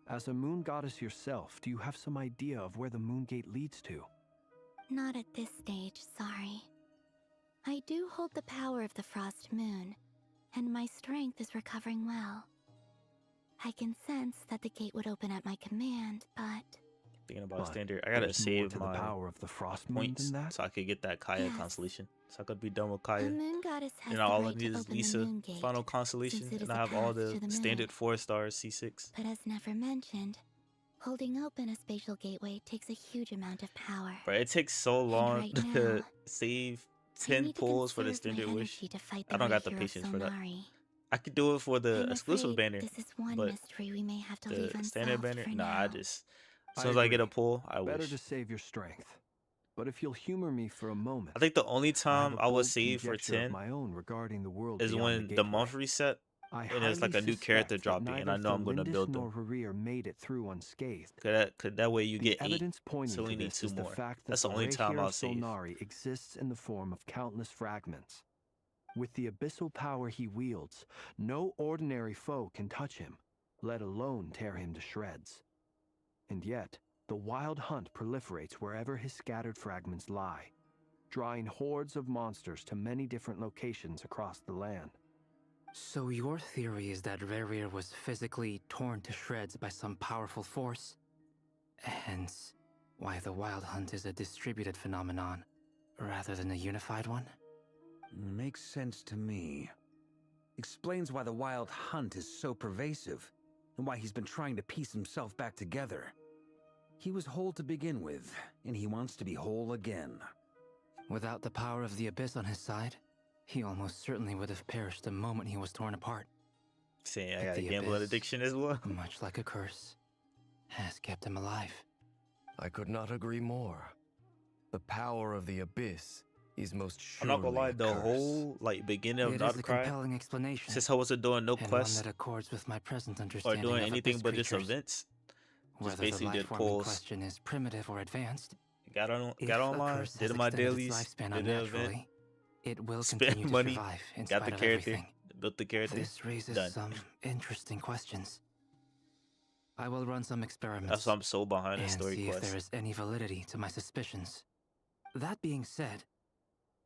[SPEAKER 22] As a moon goddess yourself, do you have some idea of where the Moongate leads to?
[SPEAKER 15] Not at this stage, sorry. I do hold the power of the Frost Moon, and my strength is recovering well. I can sense that the gate would open at my command, but...
[SPEAKER 18] Thinking about standard, I gotta save my
[SPEAKER 22] power of the Frost Moon
[SPEAKER 18] points
[SPEAKER 22] than that?
[SPEAKER 18] so I could get that Kaya constellation. So I could be done with Kaya.
[SPEAKER 15] A moon goddess has
[SPEAKER 18] And
[SPEAKER 15] the
[SPEAKER 18] all
[SPEAKER 15] right
[SPEAKER 18] I need
[SPEAKER 15] to
[SPEAKER 18] is
[SPEAKER 15] open the
[SPEAKER 18] Lisa,
[SPEAKER 15] moon gate,
[SPEAKER 18] final constellation,
[SPEAKER 15] since it is
[SPEAKER 18] and I
[SPEAKER 15] a
[SPEAKER 18] have all
[SPEAKER 15] path
[SPEAKER 18] the
[SPEAKER 15] to the moon.
[SPEAKER 18] standard 4 stars C6.
[SPEAKER 15] But as never mentioned, holding open a spatial gateway takes a huge amount of power.
[SPEAKER 18] But it takes so long
[SPEAKER 15] right
[SPEAKER 18] to
[SPEAKER 15] now,
[SPEAKER 18] save
[SPEAKER 15] I
[SPEAKER 18] 10
[SPEAKER 15] need to
[SPEAKER 18] pulls for the
[SPEAKER 15] conserve my
[SPEAKER 18] standard wish.
[SPEAKER 15] energy to fight
[SPEAKER 18] I
[SPEAKER 15] the
[SPEAKER 18] don't got the
[SPEAKER 15] Ray Hero
[SPEAKER 18] patience for that.
[SPEAKER 15] Solnari.
[SPEAKER 18] I could do it for the
[SPEAKER 15] I'm
[SPEAKER 18] exclusive
[SPEAKER 15] afraid
[SPEAKER 18] banner,
[SPEAKER 15] this is one
[SPEAKER 18] but
[SPEAKER 15] mystery we may have to
[SPEAKER 18] the
[SPEAKER 15] leave
[SPEAKER 18] standard
[SPEAKER 15] unsolved
[SPEAKER 18] banner,
[SPEAKER 15] for
[SPEAKER 18] nah,
[SPEAKER 15] now.
[SPEAKER 18] I just as soon as I get a pull, I
[SPEAKER 22] Better
[SPEAKER 18] wish.
[SPEAKER 22] to save your strength. But if you'll humor me for a moment,
[SPEAKER 18] I think the only time I
[SPEAKER 22] would
[SPEAKER 18] would save for
[SPEAKER 22] of
[SPEAKER 18] 10
[SPEAKER 22] my own regarding the world
[SPEAKER 18] is
[SPEAKER 22] beyond
[SPEAKER 18] when the
[SPEAKER 22] gateway.
[SPEAKER 18] month reset
[SPEAKER 22] I
[SPEAKER 18] and there's like a
[SPEAKER 22] highly
[SPEAKER 18] new character
[SPEAKER 22] suspect that
[SPEAKER 18] dropping, and I
[SPEAKER 22] neither
[SPEAKER 18] know I'm gonna
[SPEAKER 22] Felindis
[SPEAKER 18] build
[SPEAKER 22] nor
[SPEAKER 18] them.
[SPEAKER 22] Rerir made it through unscathed.
[SPEAKER 18] Cause that way you
[SPEAKER 22] The
[SPEAKER 18] get 8,
[SPEAKER 22] evidence pointing
[SPEAKER 18] so we
[SPEAKER 22] to
[SPEAKER 18] need
[SPEAKER 22] this
[SPEAKER 18] 2
[SPEAKER 22] is the
[SPEAKER 18] more.
[SPEAKER 22] fact that
[SPEAKER 18] That's the
[SPEAKER 22] the
[SPEAKER 18] only
[SPEAKER 22] Ray
[SPEAKER 18] time
[SPEAKER 22] Hero
[SPEAKER 18] I'll save.
[SPEAKER 22] Solnari exists in the form of countless fragments. With the abyssal power he wields, no ordinary foe can touch him, let alone tear him to shreds. And yet, the wild hunt proliferates wherever his scattered fragments lie, drawing hordes of monsters to many different locations across the land.
[SPEAKER 16] So your theory is that Rerir was physically torn to shreds by some powerful force? Hence, why the Wild Hunt is a distributed phenomenon, rather than a unified one?
[SPEAKER 17] Makes sense to me. Explains why the Wild Hunt is so pervasive, and why he's been trying to piece himself back together. He was whole to begin with, and he wants to be whole again.
[SPEAKER 16] Without the power of the Abyss on his side, he almost certainly would have perished the moment he was torn apart.
[SPEAKER 18] Saying I
[SPEAKER 16] But
[SPEAKER 18] got a
[SPEAKER 16] the
[SPEAKER 18] gambling
[SPEAKER 16] Abyss,
[SPEAKER 18] addiction as well.
[SPEAKER 16] much like a curse, has kept him alive.
[SPEAKER 7] I could not agree more. The power of the Abyss is most
[SPEAKER 18] I'm
[SPEAKER 7] surely
[SPEAKER 18] not gonna lie,
[SPEAKER 7] a
[SPEAKER 18] the
[SPEAKER 7] curse.
[SPEAKER 18] whole like beginning of
[SPEAKER 16] It
[SPEAKER 18] Not
[SPEAKER 16] is a
[SPEAKER 18] Cry,
[SPEAKER 16] compelling explanation,
[SPEAKER 18] since I wasn't doing no
[SPEAKER 16] and
[SPEAKER 18] quests
[SPEAKER 16] one that accords with my present
[SPEAKER 18] or
[SPEAKER 16] understanding
[SPEAKER 18] doing
[SPEAKER 16] of
[SPEAKER 18] anything
[SPEAKER 16] Abyss
[SPEAKER 18] but just
[SPEAKER 16] creatures.
[SPEAKER 18] events, just
[SPEAKER 16] Whether the
[SPEAKER 18] basically
[SPEAKER 16] life
[SPEAKER 18] did
[SPEAKER 16] form in
[SPEAKER 18] polls.
[SPEAKER 16] question is primitive or advanced,
[SPEAKER 18] Got on,
[SPEAKER 16] if
[SPEAKER 18] got
[SPEAKER 16] a
[SPEAKER 18] online,
[SPEAKER 16] curse
[SPEAKER 18] did
[SPEAKER 16] has
[SPEAKER 18] my
[SPEAKER 16] extended
[SPEAKER 18] dailies,
[SPEAKER 16] its lifespan
[SPEAKER 18] did the event,
[SPEAKER 16] unnaturally, it will continue
[SPEAKER 18] spent
[SPEAKER 16] to
[SPEAKER 18] money,
[SPEAKER 16] survive in
[SPEAKER 18] got the
[SPEAKER 16] spite of
[SPEAKER 18] character,
[SPEAKER 16] everything.
[SPEAKER 18] built the character,
[SPEAKER 16] This raises
[SPEAKER 18] done.
[SPEAKER 16] some interesting questions. I will run some experiments.
[SPEAKER 18] That's why I'm so behind the
[SPEAKER 16] and
[SPEAKER 18] story
[SPEAKER 16] see if
[SPEAKER 18] quest.
[SPEAKER 16] there is any validity to my suspicions. That being said,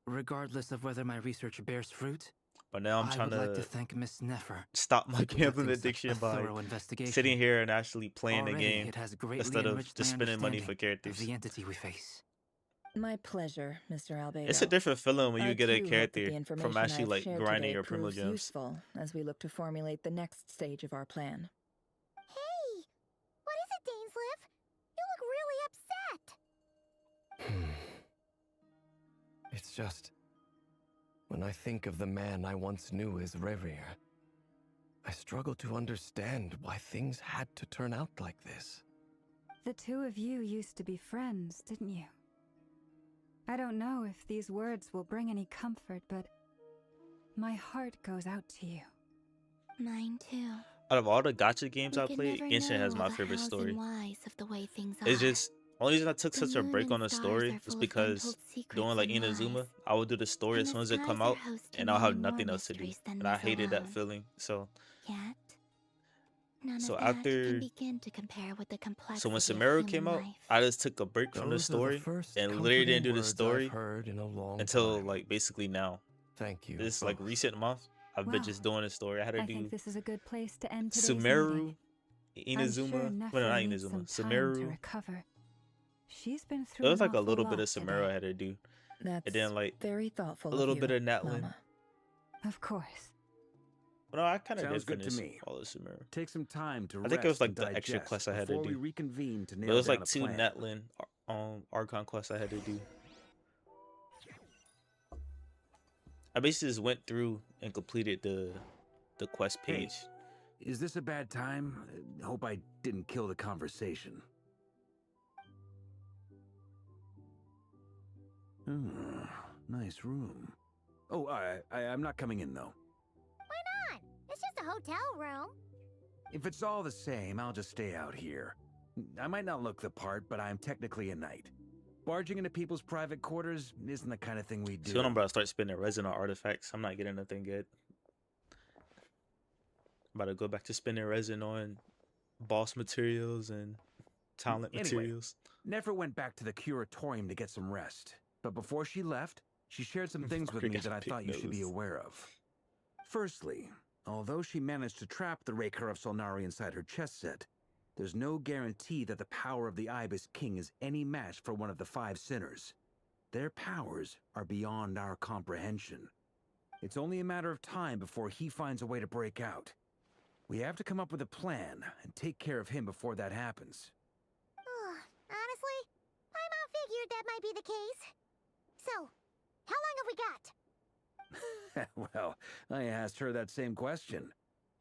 [SPEAKER 16] regardless of whether my research bears fruit,
[SPEAKER 18] But now I'm
[SPEAKER 16] I
[SPEAKER 18] trying
[SPEAKER 16] would like
[SPEAKER 18] to
[SPEAKER 16] to thank Miss Neffer
[SPEAKER 18] stop my
[SPEAKER 16] for
[SPEAKER 18] gambling
[SPEAKER 16] conducting such
[SPEAKER 18] addiction
[SPEAKER 16] a
[SPEAKER 18] by
[SPEAKER 16] thorough investigation.
[SPEAKER 18] sitting here and actually playing the
[SPEAKER 16] Already,
[SPEAKER 18] game
[SPEAKER 16] it has greatly
[SPEAKER 18] instead of
[SPEAKER 16] enriched
[SPEAKER 18] just
[SPEAKER 16] my
[SPEAKER 18] spending money for
[SPEAKER 16] understanding
[SPEAKER 18] characters.
[SPEAKER 16] of the entity we face.
[SPEAKER 14] My pleasure, Mr. Albedo.
[SPEAKER 18] It's a different feeling when you get a
[SPEAKER 14] I too hope that
[SPEAKER 18] character
[SPEAKER 14] the
[SPEAKER 18] from
[SPEAKER 14] information
[SPEAKER 18] actually
[SPEAKER 14] I've
[SPEAKER 18] like
[SPEAKER 14] shared
[SPEAKER 18] grinding
[SPEAKER 14] today
[SPEAKER 18] your primo
[SPEAKER 14] proves
[SPEAKER 18] gems.
[SPEAKER 14] useful as we look to formulate the next stage of our plan.
[SPEAKER 15] Hey! What is it, Dainsleif? You look really upset!
[SPEAKER 7] It's just... when I think of the man I once knew as Rerir, I struggle to understand why things had to turn out like this.
[SPEAKER 5] The two of you used to be friends, didn't you? I don't know if these words will bring any comfort, but my heart goes out to you.
[SPEAKER 15] Mine too.
[SPEAKER 18] Out of all the gacha games
[SPEAKER 15] We
[SPEAKER 18] I
[SPEAKER 15] could
[SPEAKER 18] played,
[SPEAKER 15] never
[SPEAKER 18] Genshin has
[SPEAKER 15] know
[SPEAKER 18] my
[SPEAKER 15] all the
[SPEAKER 18] favorite
[SPEAKER 15] hows
[SPEAKER 18] story.
[SPEAKER 15] and whys of the way things
[SPEAKER 18] It's
[SPEAKER 15] are.
[SPEAKER 18] just only reason I took
[SPEAKER 15] The
[SPEAKER 18] such a
[SPEAKER 15] moon
[SPEAKER 18] break
[SPEAKER 15] and
[SPEAKER 18] on the
[SPEAKER 15] stars
[SPEAKER 18] story
[SPEAKER 15] are
[SPEAKER 18] was
[SPEAKER 15] full of
[SPEAKER 18] because
[SPEAKER 15] untold secrets
[SPEAKER 18] doing like
[SPEAKER 15] and
[SPEAKER 18] Inazuma,
[SPEAKER 15] lies.
[SPEAKER 18] I would do the story
[SPEAKER 15] And
[SPEAKER 18] as
[SPEAKER 15] the
[SPEAKER 18] soon as it
[SPEAKER 15] skies
[SPEAKER 18] come
[SPEAKER 15] are
[SPEAKER 18] out,
[SPEAKER 15] host to
[SPEAKER 18] and I'll have
[SPEAKER 15] many
[SPEAKER 18] nothing
[SPEAKER 15] more
[SPEAKER 18] else to do,
[SPEAKER 15] mysteries than
[SPEAKER 18] and I
[SPEAKER 15] these
[SPEAKER 18] hated that
[SPEAKER 15] alone.
[SPEAKER 18] feeling. So
[SPEAKER 15] Yet, none
[SPEAKER 18] So
[SPEAKER 15] of that
[SPEAKER 18] after-
[SPEAKER 15] can begin to compare with the complexity
[SPEAKER 18] So when
[SPEAKER 15] of
[SPEAKER 18] Sumeru
[SPEAKER 15] human
[SPEAKER 18] came out,
[SPEAKER 15] life.
[SPEAKER 18] I just took a break from the
[SPEAKER 7] Those are the
[SPEAKER 18] story
[SPEAKER 7] first
[SPEAKER 18] and literally didn't do
[SPEAKER 7] comforting
[SPEAKER 18] the
[SPEAKER 7] words
[SPEAKER 18] story
[SPEAKER 7] I've heard in a long
[SPEAKER 18] until
[SPEAKER 7] time.
[SPEAKER 18] like basically now.
[SPEAKER 7] Thank you.
[SPEAKER 18] This like
[SPEAKER 7] both.
[SPEAKER 18] recent month, I've been
[SPEAKER 5] Well,
[SPEAKER 18] just doing the story. I had to
[SPEAKER 5] I
[SPEAKER 18] do
[SPEAKER 5] think this is a good place to end today's meeting.
[SPEAKER 18] Sumeru,
[SPEAKER 5] I'm sure
[SPEAKER 18] Inazuma. Well, no,
[SPEAKER 5] Nefer
[SPEAKER 18] not
[SPEAKER 5] needs
[SPEAKER 18] Inazuma.
[SPEAKER 5] some time to
[SPEAKER 18] Sumeru.
[SPEAKER 5] recover. She's been
[SPEAKER 18] It
[SPEAKER 5] through
[SPEAKER 18] was
[SPEAKER 5] an
[SPEAKER 18] like a
[SPEAKER 5] awful
[SPEAKER 18] little bit
[SPEAKER 5] lot
[SPEAKER 18] of Sumeru
[SPEAKER 5] today.
[SPEAKER 18] I had to do,
[SPEAKER 14] That's
[SPEAKER 18] and then like
[SPEAKER 14] very thoughtful
[SPEAKER 18] a little
[SPEAKER 14] of you,
[SPEAKER 18] bit of Natlin.
[SPEAKER 14] Lama.
[SPEAKER 5] Of course.
[SPEAKER 18] Well, no, I kind of
[SPEAKER 17] Sounds
[SPEAKER 18] did
[SPEAKER 17] good to
[SPEAKER 18] finish
[SPEAKER 17] me.
[SPEAKER 18] all of Sumeru.
[SPEAKER 17] Take some time to
[SPEAKER 18] I think it was
[SPEAKER 17] rest
[SPEAKER 18] like
[SPEAKER 17] and
[SPEAKER 18] the extra
[SPEAKER 17] digest
[SPEAKER 18] quests I had to
[SPEAKER 17] before we
[SPEAKER 18] do.
[SPEAKER 17] reconvene to
[SPEAKER 18] But
[SPEAKER 17] nail
[SPEAKER 18] it was
[SPEAKER 17] down
[SPEAKER 18] like
[SPEAKER 17] a
[SPEAKER 18] 2
[SPEAKER 17] plan.
[SPEAKER 18] Netlin Archon quests I had to do. I basically just went through and completed the quest
[SPEAKER 17] Hey,
[SPEAKER 18] page.
[SPEAKER 17] is this a bad time? Hope I didn't kill the conversation. Nice room. Oh, I'm not coming in though.
[SPEAKER 15] Why not? It's just a hotel room.
[SPEAKER 17] If it's all the same, I'll just stay out here. I might not look the part, but I'm technically a knight. Barging into people's private quarters isn't the kind of thing we do.
[SPEAKER 18] So I'm about to start spending resin on artifacts. I'm not getting nothing good. About to go back to spending resin on boss materials and talent materials.
[SPEAKER 17] Nefer went back to the curatorium to get some rest. But before she left, she shared some things with me that I thought you should be aware of. Firstly, although she managed to trap the Raker of Solnari inside her chess set, there's no guarantee that the power of the Ibis King is any match for one of the 5 sinners. Their powers are beyond our comprehension. It's only a matter of time before he finds a way to break out. We have to come up with a plan and take care of him before that happens.
[SPEAKER 15] Honestly, my mom figured that might be the case. So, how long have we got?
[SPEAKER 17] Well, I asked her that same question.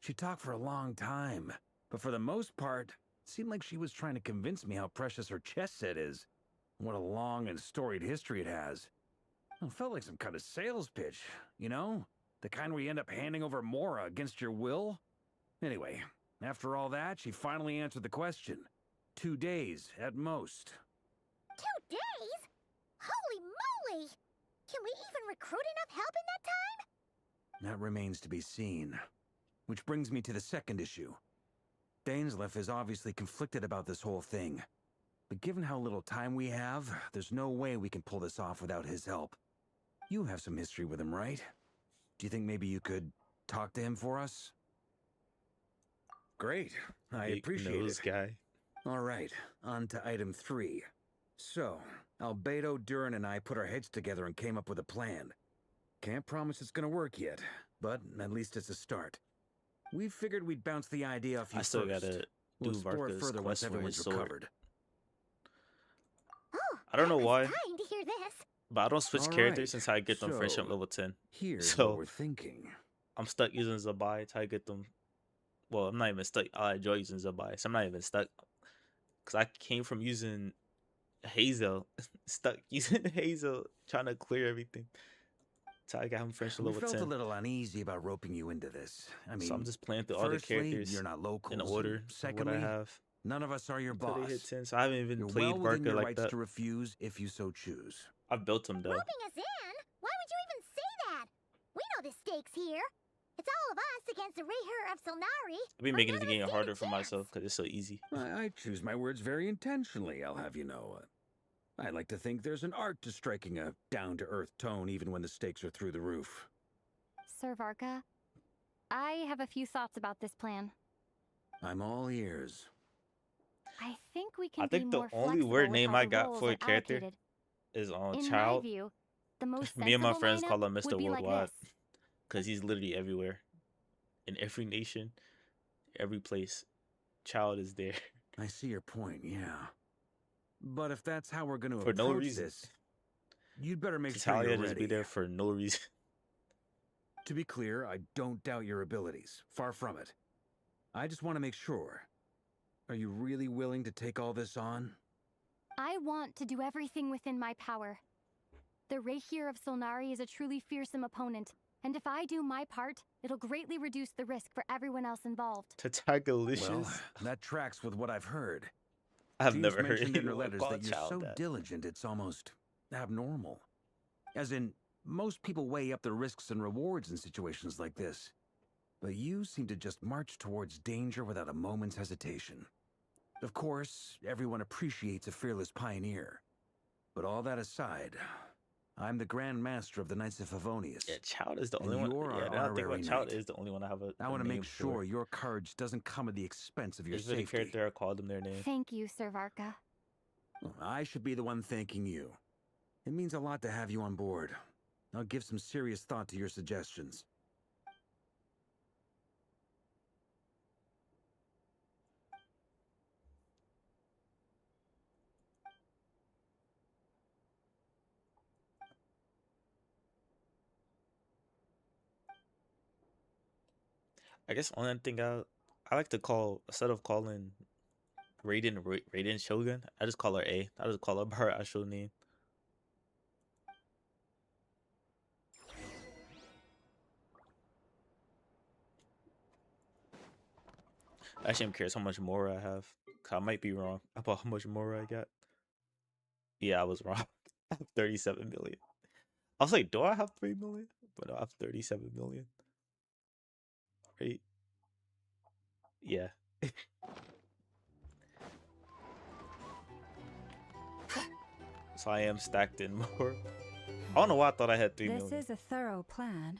[SPEAKER 17] She talked for a long time, but for the most part, it seemed like she was trying to convince me how precious her chess set is. What a long and storied history it has. It felt like some kind of sales pitch, you know? The kind where you end up handing over Mora against your will. Anyway, after all that, she finally answered the question. 2 days, at most.
[SPEAKER 15] 2 days? Holy moly! Can we even recruit enough help in that time?
[SPEAKER 17] That remains to be seen. Which brings me to the second issue. Dainsleif is obviously conflicted about this whole thing. But given how little time we have, there's no way we can pull this off without his help. You have some history with him, right? Do you think maybe you could talk to him for us? Great. I appreciate it.
[SPEAKER 18] Guy.
[SPEAKER 17] All right, on to item 3. So, Albedo, Durin, and I put our heads together and came up with a plan. Can't promise it's gonna work yet, but at least it's a start. We figured we'd bounce the idea off you first.
[SPEAKER 18] I still gotta do
[SPEAKER 17] explore
[SPEAKER 18] Varka's
[SPEAKER 17] further once
[SPEAKER 18] quest for his
[SPEAKER 17] everyone's
[SPEAKER 18] sword.
[SPEAKER 17] recovered.
[SPEAKER 18] I don't know why,
[SPEAKER 15] Dying to hear this.
[SPEAKER 18] but I don't switch
[SPEAKER 17] All
[SPEAKER 18] characters
[SPEAKER 17] right,
[SPEAKER 18] since I get them fresh at
[SPEAKER 17] so
[SPEAKER 18] level 10.
[SPEAKER 17] Here's
[SPEAKER 18] So
[SPEAKER 17] what we're thinking.
[SPEAKER 18] I'm stuck using Zabai until I get them. Well, I'm not even stuck. I enjoy using Zabai, so I'm not even stuck. Because I came from using Hazel, stuck using Hazel, trying to clear everything. So I got him fresh at
[SPEAKER 17] We
[SPEAKER 18] level
[SPEAKER 17] felt
[SPEAKER 18] 10.
[SPEAKER 17] a little uneasy about roping you into this. I mean,
[SPEAKER 18] So I'm just playing through all the
[SPEAKER 17] firstly,
[SPEAKER 18] characters
[SPEAKER 17] you're not locals,
[SPEAKER 18] in
[SPEAKER 17] and
[SPEAKER 18] order of what
[SPEAKER 17] secondly,
[SPEAKER 18] I have.
[SPEAKER 17] none of us are your
[SPEAKER 18] Until
[SPEAKER 17] boss.
[SPEAKER 18] they hit 10, so I haven't even
[SPEAKER 17] You're
[SPEAKER 18] played
[SPEAKER 17] well within
[SPEAKER 18] Varka
[SPEAKER 17] your
[SPEAKER 18] like
[SPEAKER 17] rights
[SPEAKER 18] that.
[SPEAKER 17] to refuse if you so choose.
[SPEAKER 18] I've built him though.
[SPEAKER 15] Roping us in? Why would you even say that? We know the stakes here. It's all of us against the Rayher of Solnari.
[SPEAKER 18] I've been making this game harder for myself because it's so easy.
[SPEAKER 17] I choose my words very intentionally, I'll have you know. I like to think there's an art to striking a down-to-earth tone even when the stakes are through the roof.
[SPEAKER 1] Sir Varka, I have a few thoughts about this plan.
[SPEAKER 17] I'm all ears.
[SPEAKER 1] I think we can
[SPEAKER 18] I think
[SPEAKER 1] be
[SPEAKER 18] the
[SPEAKER 1] more
[SPEAKER 18] only
[SPEAKER 1] flexible
[SPEAKER 18] word
[SPEAKER 1] with
[SPEAKER 18] name
[SPEAKER 1] how
[SPEAKER 18] I
[SPEAKER 1] the
[SPEAKER 18] got
[SPEAKER 1] roles
[SPEAKER 18] for a
[SPEAKER 1] are
[SPEAKER 18] character
[SPEAKER 1] allocated.
[SPEAKER 18] is on
[SPEAKER 1] In
[SPEAKER 18] Child.
[SPEAKER 1] my view, the most
[SPEAKER 18] Me and my
[SPEAKER 1] sensible
[SPEAKER 18] friends call
[SPEAKER 1] lineup
[SPEAKER 18] him
[SPEAKER 1] would
[SPEAKER 18] Mr.
[SPEAKER 1] be like
[SPEAKER 18] Worldwide
[SPEAKER 1] this.
[SPEAKER 18] because he's literally everywhere, in every nation, every place. Child is there
[SPEAKER 17] I see your point, yeah. But if that's how we're going to
[SPEAKER 18] for
[SPEAKER 17] approach
[SPEAKER 18] no reason.
[SPEAKER 17] this, you'd better make sure
[SPEAKER 18] Talia
[SPEAKER 17] you're
[SPEAKER 18] just
[SPEAKER 17] ready.
[SPEAKER 18] be there for no reason.
[SPEAKER 17] To be clear, I don't doubt your abilities. Far from it. I just want to make sure. Are you really willing to take all this on?
[SPEAKER 1] I want to do everything within my power. The Rayhir of Solnari is a truly fearsome opponent, and if I do my part, it'll greatly reduce the risk for everyone else involved.
[SPEAKER 18] Tagalicious.
[SPEAKER 17] Well, that tracks with what I've heard.
[SPEAKER 18] I've
[SPEAKER 17] Jeans
[SPEAKER 18] never heard
[SPEAKER 17] mentioned in her
[SPEAKER 18] anyone
[SPEAKER 17] letters
[SPEAKER 18] call
[SPEAKER 17] that you're
[SPEAKER 18] Child
[SPEAKER 17] so
[SPEAKER 18] that.
[SPEAKER 17] diligent it's almost abnormal. As in, most people weigh up the risks and rewards in situations like this. But you seem to just march towards danger without a moment's hesitation. Of course, everyone appreciates a fearless pioneer. But all that aside, I'm the Grand Master of the Knights of Favonius.
[SPEAKER 18] Yeah, Child is the
[SPEAKER 17] and
[SPEAKER 18] only one.
[SPEAKER 17] you're
[SPEAKER 18] Yeah,
[SPEAKER 17] our
[SPEAKER 18] now I think
[SPEAKER 17] honorary
[SPEAKER 18] about Child
[SPEAKER 17] knight.
[SPEAKER 18] is the only one I have a
[SPEAKER 17] I want to
[SPEAKER 18] name
[SPEAKER 17] make
[SPEAKER 18] for.
[SPEAKER 17] sure your courage doesn't come at the expense of your
[SPEAKER 18] There's been a
[SPEAKER 17] safety.
[SPEAKER 18] character I called them their name.
[SPEAKER 1] Thank you, Sir Varka.
[SPEAKER 17] I should be the one thanking you. It means a lot to have you on board. I'll give some serious thought to your suggestions.
[SPEAKER 18] I guess only thing I like to call, instead of calling Raiden Shogun, I just call her A. I just call her by her actual name. Actually, I'm curious how much more I have. 'Cause I might be wrong about how much more I got. Yeah, I was wrong. I have 37 million. I was like, do I have 3 million? But no, I have 37 million. Right? Yeah. So I am stacked in more. I don't know why I thought I had 3
[SPEAKER 5] This
[SPEAKER 18] million.
[SPEAKER 5] is a thorough plan,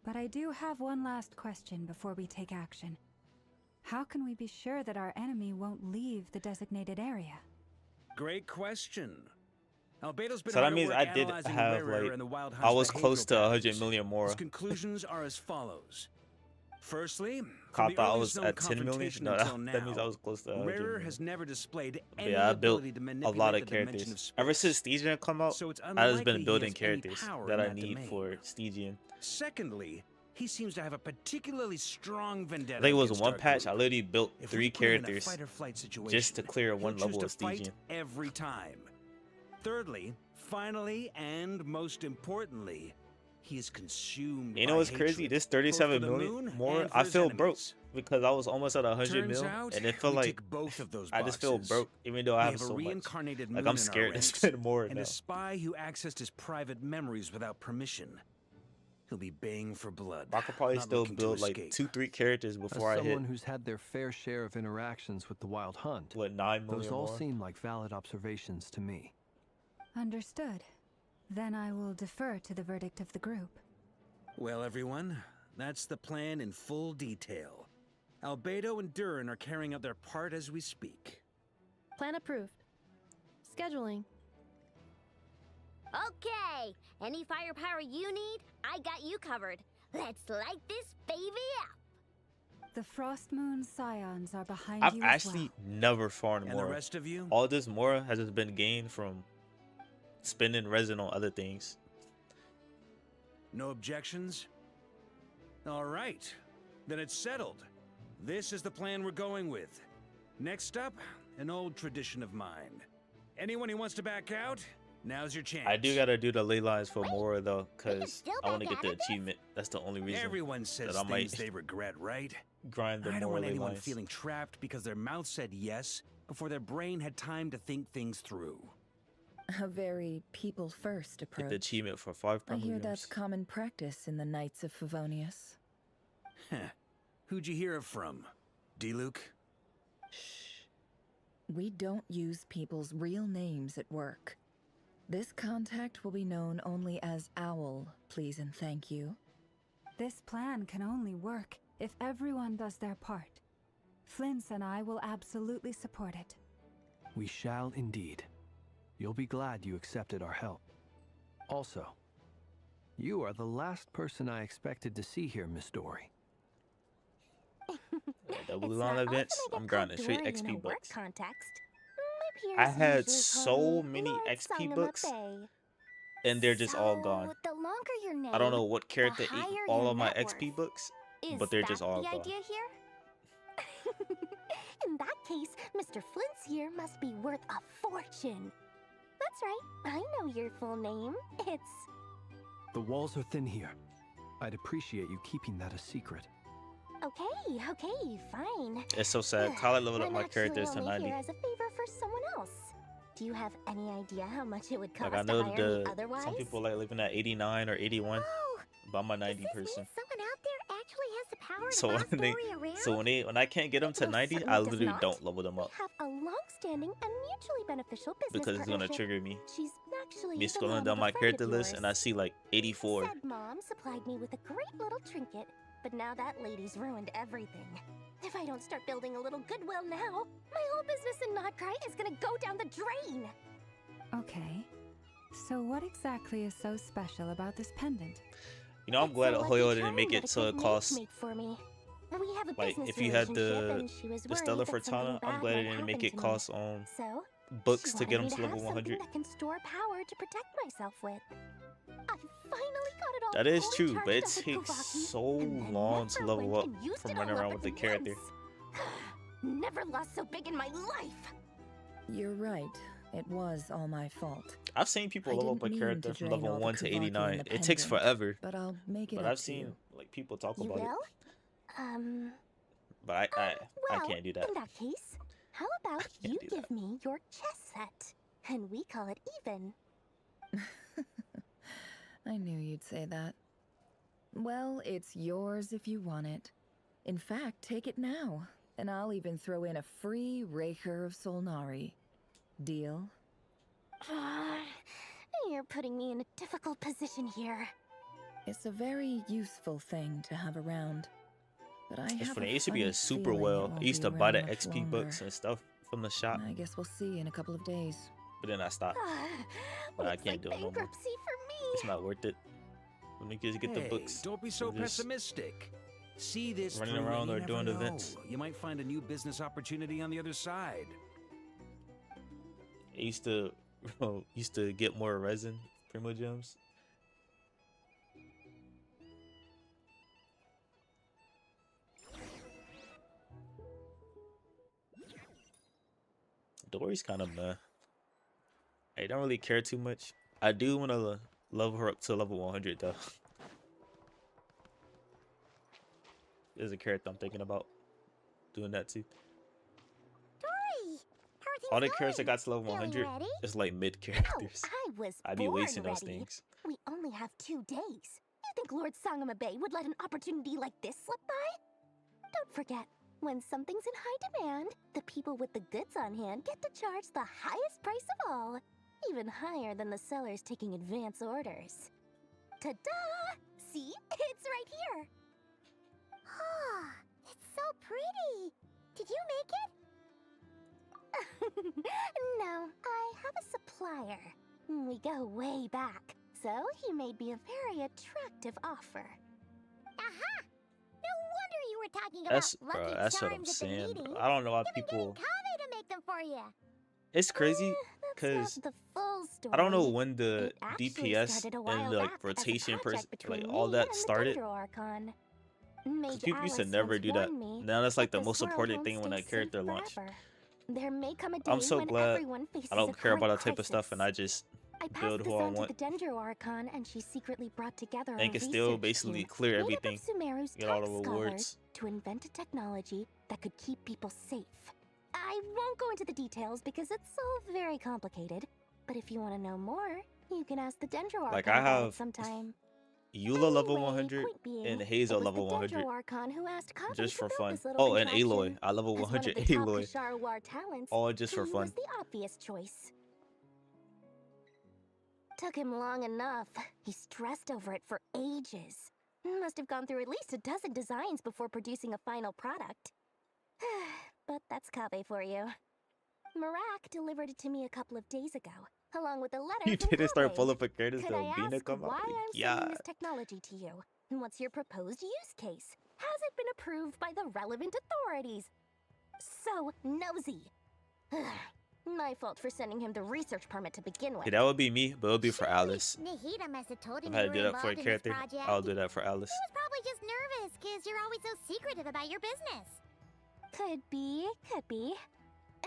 [SPEAKER 5] but I do have one last question before we take action. How can we be sure that our enemy won't leave the designated area?
[SPEAKER 17] Great question. Albedo's been
[SPEAKER 18] So that
[SPEAKER 17] hard at
[SPEAKER 18] means
[SPEAKER 17] work
[SPEAKER 18] I did
[SPEAKER 17] analyzing
[SPEAKER 18] have
[SPEAKER 17] Rere
[SPEAKER 18] like
[SPEAKER 17] and the Wild
[SPEAKER 18] I
[SPEAKER 17] Hunt's
[SPEAKER 18] was close
[SPEAKER 17] behavioral
[SPEAKER 18] to 100
[SPEAKER 17] patterns.
[SPEAKER 18] million more.
[SPEAKER 17] His conclusions are as follows. Firstly,
[SPEAKER 18] I
[SPEAKER 17] from the
[SPEAKER 18] thought I
[SPEAKER 17] earliest
[SPEAKER 18] was
[SPEAKER 17] known
[SPEAKER 18] at 10 million.
[SPEAKER 17] confrontation
[SPEAKER 18] No,
[SPEAKER 17] until now,
[SPEAKER 18] that means I was close to 100
[SPEAKER 17] Rere
[SPEAKER 18] million.
[SPEAKER 17] has never displayed
[SPEAKER 18] But
[SPEAKER 17] any
[SPEAKER 18] yeah, I built
[SPEAKER 17] ability to
[SPEAKER 18] a
[SPEAKER 17] manipulate
[SPEAKER 18] lot of
[SPEAKER 17] the dimension
[SPEAKER 18] characters.
[SPEAKER 17] of space.
[SPEAKER 18] Ever since Stygian come out,
[SPEAKER 17] So it's
[SPEAKER 18] I've just
[SPEAKER 17] unlikely
[SPEAKER 18] been
[SPEAKER 17] he
[SPEAKER 18] building
[SPEAKER 17] has any
[SPEAKER 18] characters
[SPEAKER 17] power
[SPEAKER 18] that
[SPEAKER 17] in
[SPEAKER 18] I
[SPEAKER 17] that
[SPEAKER 18] need
[SPEAKER 17] domain.
[SPEAKER 18] for Stygian.
[SPEAKER 17] Secondly, he seems to have a particularly strong vendetta.
[SPEAKER 18] I think it was
[SPEAKER 17] against
[SPEAKER 18] one
[SPEAKER 17] our
[SPEAKER 18] patch.
[SPEAKER 17] group.
[SPEAKER 18] I literally built
[SPEAKER 17] If
[SPEAKER 18] 3
[SPEAKER 17] we put him in a
[SPEAKER 18] characters
[SPEAKER 17] fight or flight situation,
[SPEAKER 18] just to clear one
[SPEAKER 17] he'll choose
[SPEAKER 18] level
[SPEAKER 17] to
[SPEAKER 18] of
[SPEAKER 17] fight
[SPEAKER 18] Stygian.
[SPEAKER 17] every time. Thirdly, finally, and most importantly, he is consumed.
[SPEAKER 18] You know
[SPEAKER 17] by
[SPEAKER 18] what's crazy?
[SPEAKER 17] hatred,
[SPEAKER 18] This
[SPEAKER 17] both for
[SPEAKER 18] 37
[SPEAKER 17] the
[SPEAKER 18] million
[SPEAKER 17] moon
[SPEAKER 18] more.
[SPEAKER 17] and for
[SPEAKER 18] I
[SPEAKER 17] his
[SPEAKER 18] feel broke
[SPEAKER 17] enemies.
[SPEAKER 18] because I was almost at 100
[SPEAKER 17] Turns
[SPEAKER 18] mil,
[SPEAKER 17] out,
[SPEAKER 18] and it felt
[SPEAKER 17] we
[SPEAKER 18] like
[SPEAKER 17] tick both of those
[SPEAKER 18] I just feel
[SPEAKER 17] boxes.
[SPEAKER 18] broke, even though
[SPEAKER 17] We
[SPEAKER 18] I
[SPEAKER 17] have
[SPEAKER 18] have
[SPEAKER 17] a
[SPEAKER 18] so much.
[SPEAKER 17] reincarnated
[SPEAKER 18] Like
[SPEAKER 17] moon
[SPEAKER 18] I'm
[SPEAKER 17] in our
[SPEAKER 18] scared to
[SPEAKER 17] ranks,
[SPEAKER 18] spend more
[SPEAKER 17] and
[SPEAKER 18] now.
[SPEAKER 17] a spy who accessed his private memories without permission. He'll be baying for blood.
[SPEAKER 18] I could probably
[SPEAKER 17] not
[SPEAKER 18] still
[SPEAKER 17] looking to
[SPEAKER 18] build like
[SPEAKER 17] escape.
[SPEAKER 18] 2-3 characters before
[SPEAKER 22] As
[SPEAKER 18] I hit
[SPEAKER 22] someone who's had their fair share of interactions with the Wild Hunt,
[SPEAKER 18] what 9
[SPEAKER 22] those
[SPEAKER 18] million
[SPEAKER 22] all
[SPEAKER 18] more.
[SPEAKER 22] seem like valid observations to me.
[SPEAKER 5] Understood. Then I will defer to the verdict of the group.
[SPEAKER 17] Well, everyone, that's the plan in full detail. Albedo and Durin are carrying out their part as we speak.
[SPEAKER 8] Plan approved. Scheduling.
[SPEAKER 15] Okay, any firepower you need, I got you covered. Let's light this baby up.
[SPEAKER 5] The Frost Moon Scions are behind
[SPEAKER 18] I've
[SPEAKER 5] you
[SPEAKER 18] actually never farmed
[SPEAKER 17] And the
[SPEAKER 18] more.
[SPEAKER 17] rest of you?
[SPEAKER 18] All this more has just been gained from spending resin on other things.
[SPEAKER 17] No objections? All right, then it's settled. This is the plan we're going with. Next up, an old tradition of mine. Anyone who wants to back out, now's your chance.
[SPEAKER 18] I do gotta do the ley lines for more though, cause
[SPEAKER 15] still
[SPEAKER 18] I want to
[SPEAKER 15] back
[SPEAKER 18] get
[SPEAKER 15] out
[SPEAKER 18] the
[SPEAKER 15] of this?
[SPEAKER 18] achievement. That's the only reason
[SPEAKER 17] Everyone says
[SPEAKER 18] that I might
[SPEAKER 17] things they regret, right?
[SPEAKER 18] grind the
[SPEAKER 17] I don't
[SPEAKER 18] more
[SPEAKER 17] want
[SPEAKER 18] ley
[SPEAKER 17] anyone
[SPEAKER 18] lines.
[SPEAKER 17] feeling trapped because their mouth said yes before their brain had time to think things through.
[SPEAKER 14] A very people-first
[SPEAKER 18] Get
[SPEAKER 14] approach.
[SPEAKER 18] the achievement for 5
[SPEAKER 14] I hear
[SPEAKER 18] premiums.
[SPEAKER 14] that's common practice in the Knights of Favonius.
[SPEAKER 17] Heh. Who'd you hear it from? D-Luke?
[SPEAKER 14] We don't use people's real names at work. This contact will be known only as Owl, please and thank you.
[SPEAKER 5] This plan can only work if everyone does their part. Flint's and I will absolutely support it.
[SPEAKER 22] We shall indeed. You'll be glad you accepted our help. Also, you are the last person I expected to see here, Miss Dory.
[SPEAKER 18] Double
[SPEAKER 15] It's
[SPEAKER 18] on
[SPEAKER 15] not
[SPEAKER 18] events.
[SPEAKER 15] often I
[SPEAKER 18] I'm
[SPEAKER 15] get
[SPEAKER 18] grinding
[SPEAKER 15] called
[SPEAKER 18] straight
[SPEAKER 15] Dory in a
[SPEAKER 18] XP
[SPEAKER 15] work
[SPEAKER 18] bucks.
[SPEAKER 15] context. My peers
[SPEAKER 18] I had
[SPEAKER 15] usually
[SPEAKER 18] so
[SPEAKER 15] call me
[SPEAKER 18] many
[SPEAKER 15] Lord
[SPEAKER 18] XP
[SPEAKER 15] Sangama
[SPEAKER 18] books,
[SPEAKER 15] Bay.
[SPEAKER 18] and they're just all
[SPEAKER 15] So,
[SPEAKER 18] gone.
[SPEAKER 15] the longer your name,
[SPEAKER 18] I don't know what character
[SPEAKER 15] the
[SPEAKER 18] ate
[SPEAKER 15] higher
[SPEAKER 18] all
[SPEAKER 15] your
[SPEAKER 18] of my
[SPEAKER 15] net
[SPEAKER 18] XP
[SPEAKER 15] worth.
[SPEAKER 18] books,
[SPEAKER 15] Is
[SPEAKER 18] but they're
[SPEAKER 15] that
[SPEAKER 18] just all
[SPEAKER 15] the
[SPEAKER 18] gone.
[SPEAKER 15] idea here? In that case, Mr. Flint's here must be worth a fortune. That's right. I know your full name. It's...
[SPEAKER 22] The walls are thin here. I'd appreciate you keeping that a secret.
[SPEAKER 15] Okay, fine.
[SPEAKER 18] It's so sad. Kyle leveled up
[SPEAKER 15] I'm
[SPEAKER 18] my
[SPEAKER 15] actually
[SPEAKER 18] characters to
[SPEAKER 15] only
[SPEAKER 18] 90.
[SPEAKER 15] here as a favor for someone else. Do you have any idea how much it would cost
[SPEAKER 18] Like I know
[SPEAKER 15] to hire me
[SPEAKER 18] the
[SPEAKER 15] otherwise?
[SPEAKER 18] some people like living at 89 or 81, but I'm a 90 person.
[SPEAKER 15] Someone out there actually has the power
[SPEAKER 18] So
[SPEAKER 15] to boss
[SPEAKER 18] when they,
[SPEAKER 15] Dory around?
[SPEAKER 18] when I can't get them to
[SPEAKER 15] Well,
[SPEAKER 18] 90,
[SPEAKER 15] certainly
[SPEAKER 18] I
[SPEAKER 15] does
[SPEAKER 18] literally
[SPEAKER 15] not.
[SPEAKER 18] don't level them up
[SPEAKER 15] We have a long-standing and mutually beneficial business
[SPEAKER 18] because it's gonna
[SPEAKER 15] partnership.
[SPEAKER 18] trigger me.
[SPEAKER 15] She's actually
[SPEAKER 18] Me
[SPEAKER 15] the
[SPEAKER 18] scrolling
[SPEAKER 15] mom
[SPEAKER 18] down
[SPEAKER 15] of a
[SPEAKER 18] my
[SPEAKER 15] friend
[SPEAKER 18] character
[SPEAKER 15] of
[SPEAKER 18] list and I
[SPEAKER 15] yours.
[SPEAKER 18] see like 84.
[SPEAKER 15] Said mom supplied me with a great little trinket, but now that lady's ruined everything. If I don't start building a little goodwill now, my whole business in Krai is gonna go down the drain.
[SPEAKER 5] Okay. So what exactly is so special about this pendant?
[SPEAKER 18] You know, I'm glad
[SPEAKER 15] It's a
[SPEAKER 18] Hoyo
[SPEAKER 15] lucky
[SPEAKER 18] didn't make
[SPEAKER 15] charm
[SPEAKER 18] it
[SPEAKER 15] that
[SPEAKER 18] so
[SPEAKER 15] a
[SPEAKER 18] it
[SPEAKER 15] good
[SPEAKER 18] costs
[SPEAKER 15] maid made for me. We have a
[SPEAKER 18] like
[SPEAKER 15] business
[SPEAKER 18] if you had
[SPEAKER 15] relationship, and she was
[SPEAKER 18] the
[SPEAKER 15] worried
[SPEAKER 18] Stellar
[SPEAKER 15] that
[SPEAKER 18] Fortuna,
[SPEAKER 15] something
[SPEAKER 18] I'm
[SPEAKER 15] bad
[SPEAKER 18] glad
[SPEAKER 15] might
[SPEAKER 18] it didn't make
[SPEAKER 15] happen
[SPEAKER 18] it
[SPEAKER 15] to me.
[SPEAKER 18] cost
[SPEAKER 15] So,
[SPEAKER 18] books
[SPEAKER 15] she
[SPEAKER 18] to get
[SPEAKER 15] wanted
[SPEAKER 18] them
[SPEAKER 15] me
[SPEAKER 18] to level
[SPEAKER 15] have something
[SPEAKER 18] 100.
[SPEAKER 15] that can store power to protect myself with. I finally got it all
[SPEAKER 18] That is
[SPEAKER 15] fully
[SPEAKER 18] true, but it
[SPEAKER 15] charged up with
[SPEAKER 18] takes
[SPEAKER 15] Kuvaki,
[SPEAKER 18] so
[SPEAKER 15] and then
[SPEAKER 18] long to
[SPEAKER 15] never
[SPEAKER 18] level
[SPEAKER 15] went
[SPEAKER 18] up
[SPEAKER 15] and used
[SPEAKER 18] from
[SPEAKER 15] it
[SPEAKER 18] running
[SPEAKER 15] all
[SPEAKER 18] around
[SPEAKER 15] up
[SPEAKER 18] with the
[SPEAKER 15] at
[SPEAKER 18] character.
[SPEAKER 15] once. Never lost so big in my life.
[SPEAKER 14] You're right. It was all my fault.
[SPEAKER 18] I've seen people
[SPEAKER 14] I
[SPEAKER 18] level up a
[SPEAKER 14] didn't mean
[SPEAKER 18] character
[SPEAKER 14] to
[SPEAKER 18] from
[SPEAKER 14] drain
[SPEAKER 18] level
[SPEAKER 14] all the
[SPEAKER 18] 1 to
[SPEAKER 14] Kuvaki in
[SPEAKER 18] 89.
[SPEAKER 14] the
[SPEAKER 18] It takes
[SPEAKER 14] pendant,
[SPEAKER 18] forever.
[SPEAKER 14] but I'll make it
[SPEAKER 18] But
[SPEAKER 14] up
[SPEAKER 18] I've
[SPEAKER 14] to
[SPEAKER 18] seen
[SPEAKER 14] you.
[SPEAKER 18] like people talk
[SPEAKER 15] You
[SPEAKER 18] about it.
[SPEAKER 15] will?
[SPEAKER 18] But I
[SPEAKER 15] Well,
[SPEAKER 18] can't do that.
[SPEAKER 15] in that case, how about you give me your chess set, and we call it even.
[SPEAKER 14] I knew you'd say that. Well, it's yours if you want it. In fact, take it now, and I'll even throw in a free Raker of Solnari. Deal?
[SPEAKER 15] You're putting me in a difficult position here.
[SPEAKER 14] It's a very useful thing to have around. But I
[SPEAKER 18] It's
[SPEAKER 14] have
[SPEAKER 18] funny.
[SPEAKER 14] a
[SPEAKER 18] It used to be a
[SPEAKER 14] funny
[SPEAKER 18] super
[SPEAKER 14] feeling it
[SPEAKER 18] well.
[SPEAKER 14] won't
[SPEAKER 18] I used
[SPEAKER 14] be
[SPEAKER 18] to buy the
[SPEAKER 14] around much
[SPEAKER 18] XP
[SPEAKER 14] longer.
[SPEAKER 18] books and stuff from the shop,
[SPEAKER 14] I guess we'll see in a couple of days.
[SPEAKER 18] but then I stopped. But I can't do it no more.
[SPEAKER 15] Bankruptcy for me.
[SPEAKER 18] It's not worth it. Let me just get the books.
[SPEAKER 17] Don't be so
[SPEAKER 18] Just
[SPEAKER 17] pessimistic. See this
[SPEAKER 18] running
[SPEAKER 17] through,
[SPEAKER 18] around
[SPEAKER 17] and
[SPEAKER 18] or
[SPEAKER 17] you
[SPEAKER 18] doing
[SPEAKER 17] never know.
[SPEAKER 18] events.
[SPEAKER 17] You might find a new business opportunity on the other side.
[SPEAKER 18] I used to get more resin Primo Gems. Dory's kind of meh. I don't really care too much. I do want to level her up to level 100 though. There's a character I'm thinking about doing that too.
[SPEAKER 15] Dory, how are things
[SPEAKER 18] All the
[SPEAKER 15] going?
[SPEAKER 18] characters that got to level
[SPEAKER 15] Feeling
[SPEAKER 18] 100
[SPEAKER 15] ready?
[SPEAKER 18] is like mid characters.
[SPEAKER 15] Oh, I was
[SPEAKER 18] I'd be
[SPEAKER 15] born
[SPEAKER 18] wasting those
[SPEAKER 15] ready.
[SPEAKER 18] things.
[SPEAKER 15] We only have 2 days. You think Lord Sangama Bay would let an opportunity like this slip by? Don't forget, when something's in high demand, the people with the goods on hand get to charge the highest price of all, even higher than the sellers taking advance orders. Ta-da! See? It's right here. Ah, it's so pretty. Did you make it? No, I have a supplier. We go way back, so he made me a very attractive offer. Aha! No wonder you were talking
[SPEAKER 18] That's
[SPEAKER 15] about lucky
[SPEAKER 18] that's what I'm
[SPEAKER 15] charms at the
[SPEAKER 18] saying.
[SPEAKER 15] meeting.
[SPEAKER 18] Bro. I don't know why
[SPEAKER 15] You've been
[SPEAKER 18] people.
[SPEAKER 15] getting Kaveh to make them for you.
[SPEAKER 18] It's crazy
[SPEAKER 15] That's
[SPEAKER 18] because
[SPEAKER 15] not the full story.
[SPEAKER 18] I don't know when the
[SPEAKER 15] It actually
[SPEAKER 18] DPS
[SPEAKER 15] started a
[SPEAKER 18] and
[SPEAKER 15] while
[SPEAKER 18] the
[SPEAKER 15] back as a
[SPEAKER 18] rotation
[SPEAKER 15] project
[SPEAKER 18] like
[SPEAKER 15] between
[SPEAKER 18] all
[SPEAKER 15] me
[SPEAKER 18] that
[SPEAKER 15] and the
[SPEAKER 18] started.
[SPEAKER 15] Dendro Archon.
[SPEAKER 18] Because
[SPEAKER 15] Mage
[SPEAKER 18] people used to
[SPEAKER 15] Alice
[SPEAKER 18] never
[SPEAKER 15] once
[SPEAKER 18] do that.
[SPEAKER 15] warned me
[SPEAKER 18] Now that's like the
[SPEAKER 15] that
[SPEAKER 18] most
[SPEAKER 15] this world
[SPEAKER 18] important
[SPEAKER 15] won't
[SPEAKER 18] thing when
[SPEAKER 15] stay
[SPEAKER 18] a character
[SPEAKER 15] safe
[SPEAKER 18] launched.
[SPEAKER 15] forever. There may come a day
[SPEAKER 18] I'm so
[SPEAKER 15] when
[SPEAKER 18] glad
[SPEAKER 15] everyone faces
[SPEAKER 18] I don't
[SPEAKER 15] a
[SPEAKER 18] care about
[SPEAKER 15] current
[SPEAKER 18] that type of stuff, and I just
[SPEAKER 15] I passed
[SPEAKER 18] build
[SPEAKER 15] this
[SPEAKER 18] who I
[SPEAKER 15] on to
[SPEAKER 18] want.
[SPEAKER 15] the Dendro Archon, and she secretly brought together
[SPEAKER 18] And
[SPEAKER 15] a
[SPEAKER 18] can still
[SPEAKER 15] research
[SPEAKER 18] basically
[SPEAKER 15] team
[SPEAKER 18] clear
[SPEAKER 15] made up
[SPEAKER 18] everything.
[SPEAKER 15] of Sumeru's
[SPEAKER 18] Get all
[SPEAKER 15] top
[SPEAKER 18] the
[SPEAKER 15] scholars
[SPEAKER 18] rewards.
[SPEAKER 15] to invent a technology that could keep people safe. I won't go into the details because it's all very complicated. But if you want to know more, you can ask the Dendro Archon
[SPEAKER 18] Like I
[SPEAKER 15] about it
[SPEAKER 18] have
[SPEAKER 15] sometime.
[SPEAKER 18] Eula level
[SPEAKER 15] Anyway,
[SPEAKER 18] 100
[SPEAKER 15] point being,
[SPEAKER 18] and
[SPEAKER 15] it
[SPEAKER 18] Hazel
[SPEAKER 15] was the
[SPEAKER 18] level 100
[SPEAKER 15] Dendro Archon who asked Kaveh
[SPEAKER 18] just
[SPEAKER 15] to
[SPEAKER 18] for
[SPEAKER 15] build
[SPEAKER 18] fun.
[SPEAKER 15] this little
[SPEAKER 18] Oh, and
[SPEAKER 15] contraption.
[SPEAKER 18] Aloy. I level
[SPEAKER 15] As one of
[SPEAKER 18] 100
[SPEAKER 15] the top
[SPEAKER 18] Aloy.
[SPEAKER 15] Kusharawar talents,
[SPEAKER 18] All just for
[SPEAKER 15] he
[SPEAKER 18] fun.
[SPEAKER 15] was the obvious choice. Took him long enough. He stressed over it for ages. Must have gone through at least a dozen designs before producing a final product. But that's Kaveh for you. Marak delivered it to me a couple of days ago, along with a letter
[SPEAKER 18] You
[SPEAKER 15] from
[SPEAKER 18] didn't start
[SPEAKER 15] Kaveh.
[SPEAKER 18] pulling for characters
[SPEAKER 15] Could
[SPEAKER 18] till
[SPEAKER 15] I
[SPEAKER 18] Bina
[SPEAKER 15] ask
[SPEAKER 18] come
[SPEAKER 15] why
[SPEAKER 18] out?
[SPEAKER 15] I'm
[SPEAKER 18] Yeah.
[SPEAKER 15] sending this technology to you? And what's your proposed use case? Has it been approved by the relevant authorities? So nosy. My fault for sending him the research permit to begin with.
[SPEAKER 18] Yeah, that would be me, but it would be for Alice.
[SPEAKER 15] Nahida must have told
[SPEAKER 18] If
[SPEAKER 15] him
[SPEAKER 18] I
[SPEAKER 15] you
[SPEAKER 18] had to
[SPEAKER 15] were
[SPEAKER 18] do that for a
[SPEAKER 15] involved in this
[SPEAKER 18] character,
[SPEAKER 15] project.
[SPEAKER 18] I'll do that for Alice.
[SPEAKER 15] He was probably just nervous because you're always so secretive about your business. Could be, could be.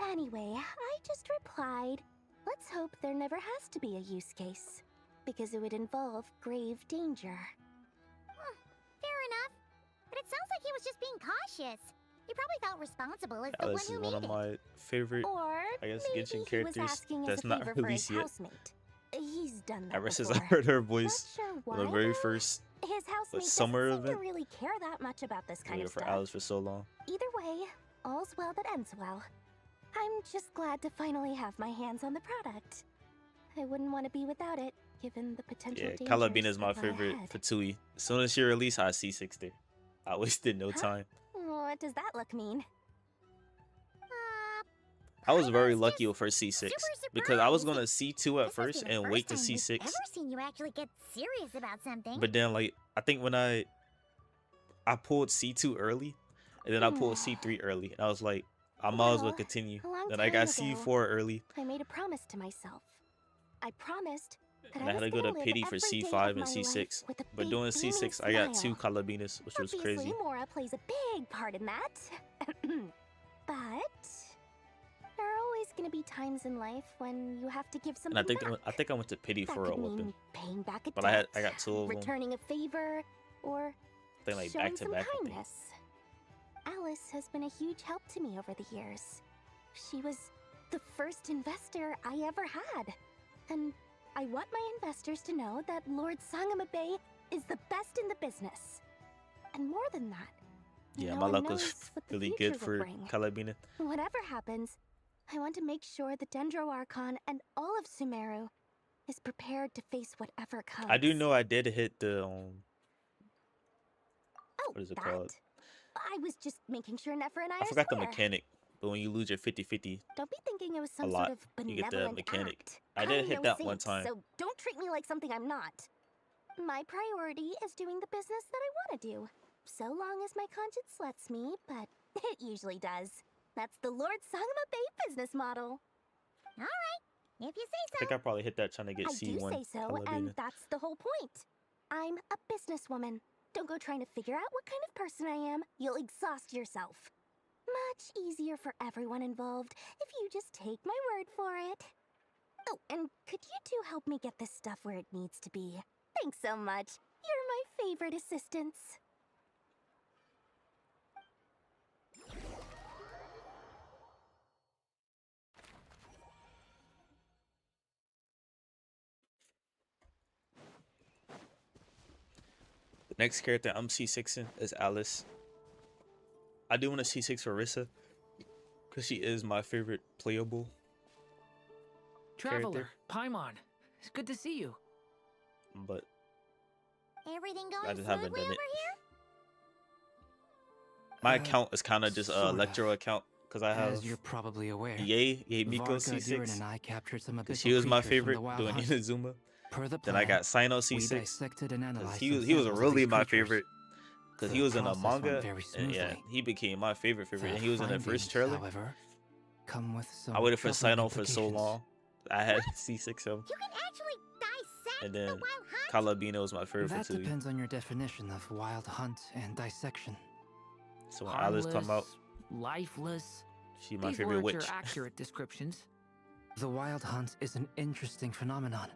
[SPEAKER 15] Anyway, I just replied, let's hope there never has to be a use case, because it would involve grave danger. Fair enough. But it sounds like he was just being cautious. He probably felt responsible as the one
[SPEAKER 18] Alice is
[SPEAKER 15] who
[SPEAKER 18] one
[SPEAKER 15] made
[SPEAKER 18] of my favorite,
[SPEAKER 15] Or
[SPEAKER 18] I guess,
[SPEAKER 15] maybe
[SPEAKER 18] Genshin
[SPEAKER 15] he was
[SPEAKER 18] characters
[SPEAKER 15] asking as
[SPEAKER 18] that's
[SPEAKER 15] a
[SPEAKER 18] not
[SPEAKER 15] favor for his
[SPEAKER 18] released yet.
[SPEAKER 15] housemate. He's done that
[SPEAKER 18] Ever since I
[SPEAKER 15] before.
[SPEAKER 18] heard her voice
[SPEAKER 15] Not sure
[SPEAKER 18] on
[SPEAKER 15] why,
[SPEAKER 18] the very
[SPEAKER 15] though.
[SPEAKER 18] first
[SPEAKER 15] His housemate
[SPEAKER 18] summer
[SPEAKER 15] doesn't seem
[SPEAKER 18] event.
[SPEAKER 15] to really care that much about this kind
[SPEAKER 18] Waited
[SPEAKER 15] of
[SPEAKER 18] for
[SPEAKER 15] stuff.
[SPEAKER 18] Alice for so long.
[SPEAKER 15] Either way, all's well that ends well. I'm just glad to finally have my hands on the product. I wouldn't want to be without it, given the potential
[SPEAKER 18] Yeah,
[SPEAKER 15] dangers
[SPEAKER 18] Calabina is
[SPEAKER 15] that
[SPEAKER 18] my
[SPEAKER 15] lie
[SPEAKER 18] favorite
[SPEAKER 15] ahead.
[SPEAKER 18] Fatui. As soon as she released, I C6'd her. I wasted no time.
[SPEAKER 15] What does that look mean?
[SPEAKER 18] I was very lucky with her C6 because I was gonna C2 at first and wait to
[SPEAKER 15] I've
[SPEAKER 18] C6.
[SPEAKER 15] ever seen you actually get serious about something.
[SPEAKER 18] But then, like, I think when I pulled C2 early, and then I pulled C3 early, and I was like, I might as well continue.
[SPEAKER 15] a long
[SPEAKER 18] Then I got
[SPEAKER 15] time ago,
[SPEAKER 18] C4 early,
[SPEAKER 15] I made a promise to myself. I promised that
[SPEAKER 18] and I had to go to pity for C5 and C6. But doing C6, I got 2 Calabinas, which was
[SPEAKER 15] Obviously,
[SPEAKER 18] crazy.
[SPEAKER 15] Mora plays a big part in that. But there are always going to be times in life when you have to give something
[SPEAKER 18] And
[SPEAKER 15] back.
[SPEAKER 18] I think I went to pity
[SPEAKER 15] That
[SPEAKER 18] for a
[SPEAKER 15] could mean
[SPEAKER 18] whooping.
[SPEAKER 15] paying back a
[SPEAKER 18] But
[SPEAKER 15] debt,
[SPEAKER 18] I got 2 of them.
[SPEAKER 15] returning a favor, or
[SPEAKER 18] I think like
[SPEAKER 15] showing
[SPEAKER 18] back to
[SPEAKER 15] some
[SPEAKER 18] back. I think.
[SPEAKER 15] kindness. Alice
[SPEAKER 1] Alice has been a huge help to me over the years. She was the first investor I ever had. And I want my investors to know that Lord Sangamabe is the best in the business. And more than that,
[SPEAKER 18] Yeah,
[SPEAKER 1] no
[SPEAKER 18] my
[SPEAKER 1] one
[SPEAKER 18] luck
[SPEAKER 1] knows
[SPEAKER 18] was
[SPEAKER 1] what the
[SPEAKER 18] really
[SPEAKER 1] future
[SPEAKER 18] good
[SPEAKER 1] will
[SPEAKER 18] for
[SPEAKER 1] bring.
[SPEAKER 18] Calabina.
[SPEAKER 1] Whatever happens, I want to make sure the Dendro Archon and all of Sumeru is prepared to face whatever comes.
[SPEAKER 18] I do know I did hit the
[SPEAKER 1] Oh,
[SPEAKER 18] what is it
[SPEAKER 1] that?
[SPEAKER 18] called?
[SPEAKER 1] I was just making sure Nefer and I
[SPEAKER 18] I
[SPEAKER 1] are
[SPEAKER 18] forgot the
[SPEAKER 1] square.
[SPEAKER 18] mechanic, but when you lose your 50-50
[SPEAKER 1] Don't be thinking it was
[SPEAKER 18] a
[SPEAKER 1] some
[SPEAKER 18] lot,
[SPEAKER 1] sort of
[SPEAKER 18] you get the
[SPEAKER 1] benevolent
[SPEAKER 18] mechanic.
[SPEAKER 1] act.
[SPEAKER 18] I did
[SPEAKER 1] I'm
[SPEAKER 18] hit
[SPEAKER 1] no
[SPEAKER 18] that
[SPEAKER 1] saint,
[SPEAKER 18] one time.
[SPEAKER 1] so don't treat me like something I'm not. My priority is doing the business that I want to do, so long as my conscience lets me, but it usually does. That's the Lord Sangama Bay business model. All right, if you say
[SPEAKER 18] I think I probably hit that trying to get
[SPEAKER 1] I do
[SPEAKER 18] C1
[SPEAKER 1] say so, and
[SPEAKER 18] Calabina.
[SPEAKER 1] that's the whole point. I'm a businesswoman. Don't go trying to figure out what kind of person I am. You'll exhaust yourself. Much easier for everyone involved if you just take my word for it. Oh, and could you two help me get this stuff where it needs to be? Thanks so much. You're my favorite assistants.
[SPEAKER 18] The next character I'm C6ing is Alice. I do want to C6 for Rissa, because she is my favorite playable
[SPEAKER 19] Traveler,
[SPEAKER 18] character.
[SPEAKER 19] Paimon, it's good to see you.
[SPEAKER 18] But
[SPEAKER 15] Everything
[SPEAKER 18] I
[SPEAKER 15] going
[SPEAKER 18] just haven't
[SPEAKER 15] smoothly
[SPEAKER 18] done
[SPEAKER 15] over
[SPEAKER 18] it.
[SPEAKER 15] here?
[SPEAKER 16] Uh,
[SPEAKER 18] My account is kind of just a
[SPEAKER 16] sort of.
[SPEAKER 18] electro account, because I have
[SPEAKER 16] As you're probably aware,
[SPEAKER 18] Yay Miko
[SPEAKER 16] Varga, Durin,
[SPEAKER 18] C6,
[SPEAKER 16] and I captured some
[SPEAKER 18] because
[SPEAKER 16] abyssal
[SPEAKER 18] she was my
[SPEAKER 16] creatures from the
[SPEAKER 18] favorite
[SPEAKER 16] Wild
[SPEAKER 18] doing
[SPEAKER 16] Hunt.
[SPEAKER 18] Inazuma.
[SPEAKER 16] Per the
[SPEAKER 18] Then I
[SPEAKER 16] plan,
[SPEAKER 18] got Sino
[SPEAKER 16] we
[SPEAKER 18] C6,
[SPEAKER 16] dissected and
[SPEAKER 18] because
[SPEAKER 16] analyzed
[SPEAKER 18] he
[SPEAKER 16] some
[SPEAKER 18] was
[SPEAKER 16] samples of
[SPEAKER 18] really
[SPEAKER 16] these
[SPEAKER 18] my
[SPEAKER 16] creatures.
[SPEAKER 18] favorite, because
[SPEAKER 16] The
[SPEAKER 18] he was in a
[SPEAKER 16] process went
[SPEAKER 18] manga,
[SPEAKER 16] very
[SPEAKER 18] and yeah,
[SPEAKER 16] smoothly.
[SPEAKER 18] he became my favorite,
[SPEAKER 16] The
[SPEAKER 18] and he was in the first
[SPEAKER 16] findings,
[SPEAKER 18] trailer.
[SPEAKER 16] however, come with some
[SPEAKER 18] I waited for
[SPEAKER 16] troubling
[SPEAKER 18] Sino for so
[SPEAKER 16] implications.
[SPEAKER 18] long. I had C6 him,
[SPEAKER 15] You can actually dissect
[SPEAKER 18] and
[SPEAKER 15] the
[SPEAKER 18] then
[SPEAKER 15] Wild Hunt?
[SPEAKER 18] Calabino was my favorite
[SPEAKER 16] That
[SPEAKER 18] for 2.
[SPEAKER 16] depends on your definition of wild hunt and dissection.
[SPEAKER 18] So when Alice come out,
[SPEAKER 19] Lifeless.
[SPEAKER 18] she my
[SPEAKER 19] These
[SPEAKER 18] favorite
[SPEAKER 19] words
[SPEAKER 18] witch.
[SPEAKER 19] are accurate descriptions.
[SPEAKER 16] The wild hunt is an interesting phenomenon.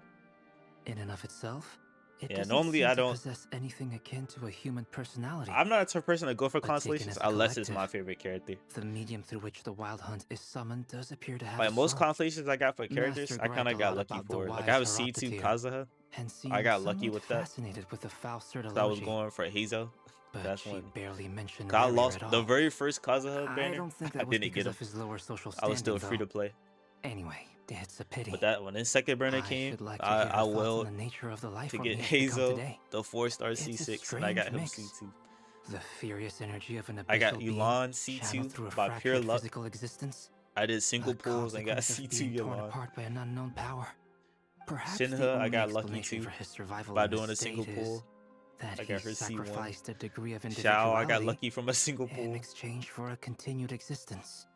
[SPEAKER 16] In and of itself, it
[SPEAKER 18] Yeah,
[SPEAKER 16] doesn't
[SPEAKER 18] normally
[SPEAKER 16] seem
[SPEAKER 18] I
[SPEAKER 16] to
[SPEAKER 18] don't.
[SPEAKER 16] possess anything akin to a human personality.
[SPEAKER 18] I'm not the type of person to go for
[SPEAKER 16] But taken
[SPEAKER 18] constellations
[SPEAKER 16] as a
[SPEAKER 18] unless it's
[SPEAKER 16] collective,
[SPEAKER 18] my favorite character.
[SPEAKER 16] The medium through which the wild hunt is summoned does appear to have
[SPEAKER 18] Like
[SPEAKER 16] a
[SPEAKER 18] most
[SPEAKER 16] soul.
[SPEAKER 18] constellations I got for characters,
[SPEAKER 16] Master
[SPEAKER 18] I kind
[SPEAKER 16] griped
[SPEAKER 18] of
[SPEAKER 16] a
[SPEAKER 18] got
[SPEAKER 16] lot
[SPEAKER 18] lucky
[SPEAKER 16] about the
[SPEAKER 18] for. Like
[SPEAKER 16] wise
[SPEAKER 18] I have C2
[SPEAKER 16] Horoptetia,
[SPEAKER 18] Kazuha.
[SPEAKER 16] and seemed
[SPEAKER 18] I got lucky
[SPEAKER 16] somewhat
[SPEAKER 18] with that.
[SPEAKER 16] fascinated with the Faustsert
[SPEAKER 18] So I was
[SPEAKER 16] Elogi.
[SPEAKER 18] going for Hazel.
[SPEAKER 16] But
[SPEAKER 18] That's
[SPEAKER 16] she
[SPEAKER 18] when
[SPEAKER 16] barely mentioned
[SPEAKER 18] 'cause I
[SPEAKER 16] Riri
[SPEAKER 18] lost
[SPEAKER 16] at all.
[SPEAKER 18] the very first Kazuha
[SPEAKER 16] I
[SPEAKER 18] banner.
[SPEAKER 16] don't think
[SPEAKER 18] I
[SPEAKER 16] that was
[SPEAKER 18] didn't
[SPEAKER 16] because
[SPEAKER 18] get him.
[SPEAKER 16] of his lower social
[SPEAKER 18] I was still
[SPEAKER 16] standing,
[SPEAKER 18] free
[SPEAKER 16] though.
[SPEAKER 18] to play.
[SPEAKER 16] Anyway, it's a pity.
[SPEAKER 18] But that when his second banner
[SPEAKER 16] I
[SPEAKER 18] came,
[SPEAKER 16] should like to hear her
[SPEAKER 18] I
[SPEAKER 16] thoughts
[SPEAKER 18] will
[SPEAKER 16] on the nature of the life
[SPEAKER 18] to
[SPEAKER 16] form
[SPEAKER 18] get
[SPEAKER 16] he has become
[SPEAKER 18] Hazel
[SPEAKER 16] today.
[SPEAKER 18] the 4-star
[SPEAKER 16] It's a
[SPEAKER 18] C6, and I got
[SPEAKER 16] strange
[SPEAKER 18] him
[SPEAKER 16] mix.
[SPEAKER 18] C2.
[SPEAKER 16] The furious energy of an abyssal
[SPEAKER 18] I got
[SPEAKER 16] being
[SPEAKER 18] Yulan
[SPEAKER 16] channeled through a
[SPEAKER 18] C2 by pure
[SPEAKER 16] fractured
[SPEAKER 18] luck.
[SPEAKER 16] physical existence.
[SPEAKER 18] I did single
[SPEAKER 16] A
[SPEAKER 18] pulls and got
[SPEAKER 16] consequence of
[SPEAKER 18] C2
[SPEAKER 16] being torn
[SPEAKER 18] Yulan.
[SPEAKER 16] apart by an unknown power. Perhaps the
[SPEAKER 18] Shinha, I
[SPEAKER 16] only
[SPEAKER 18] got lucky
[SPEAKER 16] explanation
[SPEAKER 18] too
[SPEAKER 16] for his survival
[SPEAKER 18] by
[SPEAKER 16] in this
[SPEAKER 18] doing a single
[SPEAKER 16] state
[SPEAKER 18] pull.
[SPEAKER 16] is that
[SPEAKER 18] I got her
[SPEAKER 16] he
[SPEAKER 18] C1.
[SPEAKER 16] sacrificed a degree of
[SPEAKER 18] Shao, I
[SPEAKER 16] individuality
[SPEAKER 18] got lucky from a single
[SPEAKER 16] in
[SPEAKER 18] pull.
[SPEAKER 16] exchange for a continued existence.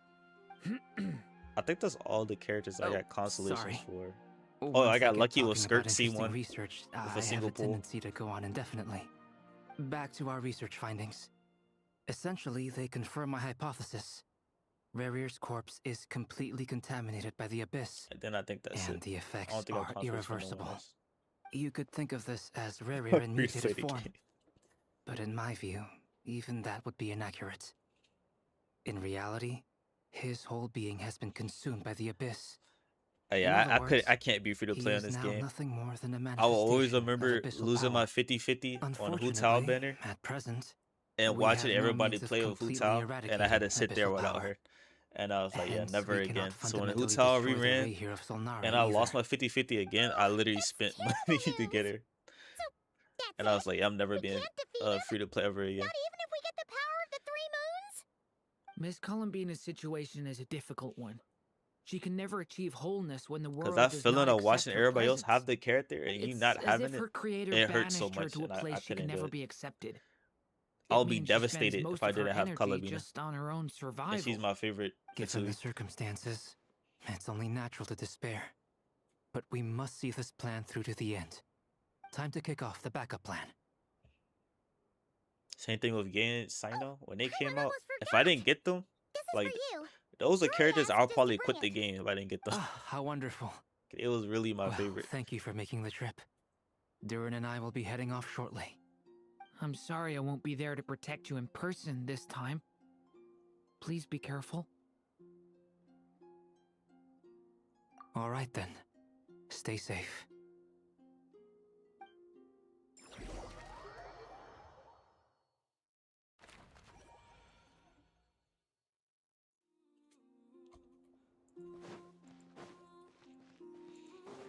[SPEAKER 18] I think that's all the characters I got constellations
[SPEAKER 16] sorry.
[SPEAKER 18] for.
[SPEAKER 16] Once
[SPEAKER 18] Oh, I got
[SPEAKER 16] get
[SPEAKER 18] lucky with
[SPEAKER 16] talking
[SPEAKER 18] Skirt
[SPEAKER 16] about interesting
[SPEAKER 18] C1
[SPEAKER 16] research,
[SPEAKER 18] with
[SPEAKER 16] I
[SPEAKER 18] a
[SPEAKER 16] have
[SPEAKER 18] single
[SPEAKER 16] a
[SPEAKER 18] pull.
[SPEAKER 16] tendency to go on indefinitely. Back to our research findings. Essentially, they confirm my hypothesis. Rerir's corpse is completely contaminated by the abyss,
[SPEAKER 18] And then I think that's
[SPEAKER 16] and
[SPEAKER 18] it.
[SPEAKER 16] the
[SPEAKER 18] I
[SPEAKER 16] effects
[SPEAKER 18] don't think I
[SPEAKER 16] are
[SPEAKER 18] constellations for no one
[SPEAKER 16] irreversible.
[SPEAKER 18] else.
[SPEAKER 16] You could think of this as Rerir in
[SPEAKER 18] Replay the
[SPEAKER 16] mutated form.
[SPEAKER 18] game.
[SPEAKER 16] But in my view, even that would be inaccurate. In reality, his whole being has been consumed by the abyss.
[SPEAKER 18] Yeah,
[SPEAKER 16] In other words,
[SPEAKER 18] I can't be free to
[SPEAKER 16] he
[SPEAKER 18] play on
[SPEAKER 16] is
[SPEAKER 18] this
[SPEAKER 16] now
[SPEAKER 18] game.
[SPEAKER 16] nothing more than a
[SPEAKER 18] I will always
[SPEAKER 16] manifestation of
[SPEAKER 18] remember
[SPEAKER 16] abyssal
[SPEAKER 18] losing my
[SPEAKER 16] power.
[SPEAKER 18] 50-50 on Hu Tao
[SPEAKER 16] Unfortunately,
[SPEAKER 18] banner
[SPEAKER 16] at present,
[SPEAKER 18] and
[SPEAKER 16] we
[SPEAKER 18] watching
[SPEAKER 16] have no
[SPEAKER 18] everybody
[SPEAKER 16] means of
[SPEAKER 18] play with Hu
[SPEAKER 16] completely
[SPEAKER 18] Tao, and I had to
[SPEAKER 16] eradicating
[SPEAKER 18] sit there
[SPEAKER 16] abyssal
[SPEAKER 18] without
[SPEAKER 16] power.
[SPEAKER 18] her. And I was like, yeah,
[SPEAKER 16] Hence,
[SPEAKER 18] never
[SPEAKER 16] we cannot
[SPEAKER 18] again. So when Hu
[SPEAKER 16] fundamentally
[SPEAKER 18] Tao
[SPEAKER 16] destroy the
[SPEAKER 18] reran,
[SPEAKER 16] ray here of Solnara
[SPEAKER 18] and I lost
[SPEAKER 16] either.
[SPEAKER 18] my 50-50 again, I literally spent money to get her. And I was like, I'm never being free to play ever again.
[SPEAKER 15] Not even if we get the power of the three moons?
[SPEAKER 19] Miss Columbina's situation is a difficult one. She can never achieve wholeness when the world
[SPEAKER 18] Because that
[SPEAKER 19] does
[SPEAKER 18] feeling
[SPEAKER 19] not
[SPEAKER 18] of watching
[SPEAKER 19] accept her
[SPEAKER 18] everybody else
[SPEAKER 19] presence.
[SPEAKER 18] have the character and you
[SPEAKER 19] It's
[SPEAKER 18] not
[SPEAKER 19] as
[SPEAKER 18] having
[SPEAKER 19] if
[SPEAKER 18] it,
[SPEAKER 19] her creator
[SPEAKER 18] it hurts so
[SPEAKER 19] banished her
[SPEAKER 18] much,
[SPEAKER 19] to a
[SPEAKER 18] and I
[SPEAKER 19] place she
[SPEAKER 18] couldn't
[SPEAKER 19] can
[SPEAKER 18] do
[SPEAKER 19] never
[SPEAKER 18] it.
[SPEAKER 19] be accepted.
[SPEAKER 18] I'll
[SPEAKER 19] It
[SPEAKER 18] be
[SPEAKER 19] means she spends
[SPEAKER 18] devastated
[SPEAKER 19] most
[SPEAKER 18] if I
[SPEAKER 19] of her
[SPEAKER 18] didn't have
[SPEAKER 19] energy
[SPEAKER 18] Calabina.
[SPEAKER 19] just on her own survival.
[SPEAKER 18] And she's my favorite.
[SPEAKER 16] Given the
[SPEAKER 18] Mitsui.
[SPEAKER 16] circumstances, it's only natural to despair. But we must see this plan through to the end. Time to kick off the backup plan.
[SPEAKER 18] Same thing with getting Sino. When they came out,
[SPEAKER 15] almost
[SPEAKER 18] if I didn't get them,
[SPEAKER 15] This is
[SPEAKER 18] like,
[SPEAKER 15] for you.
[SPEAKER 18] those are
[SPEAKER 15] Troy
[SPEAKER 18] characters
[SPEAKER 15] asked
[SPEAKER 18] I'll
[SPEAKER 15] just to
[SPEAKER 18] probably
[SPEAKER 15] bring
[SPEAKER 18] quit the
[SPEAKER 15] it.
[SPEAKER 18] game if I didn't get them.
[SPEAKER 16] Ah, how wonderful.
[SPEAKER 18] It was really my
[SPEAKER 16] Well,
[SPEAKER 18] favorite.
[SPEAKER 16] thank you for making the trip. Durin and I will be heading off shortly.
[SPEAKER 19] I'm sorry I won't be there to protect you in person this time. Please be careful.
[SPEAKER 16] All right then. Stay safe.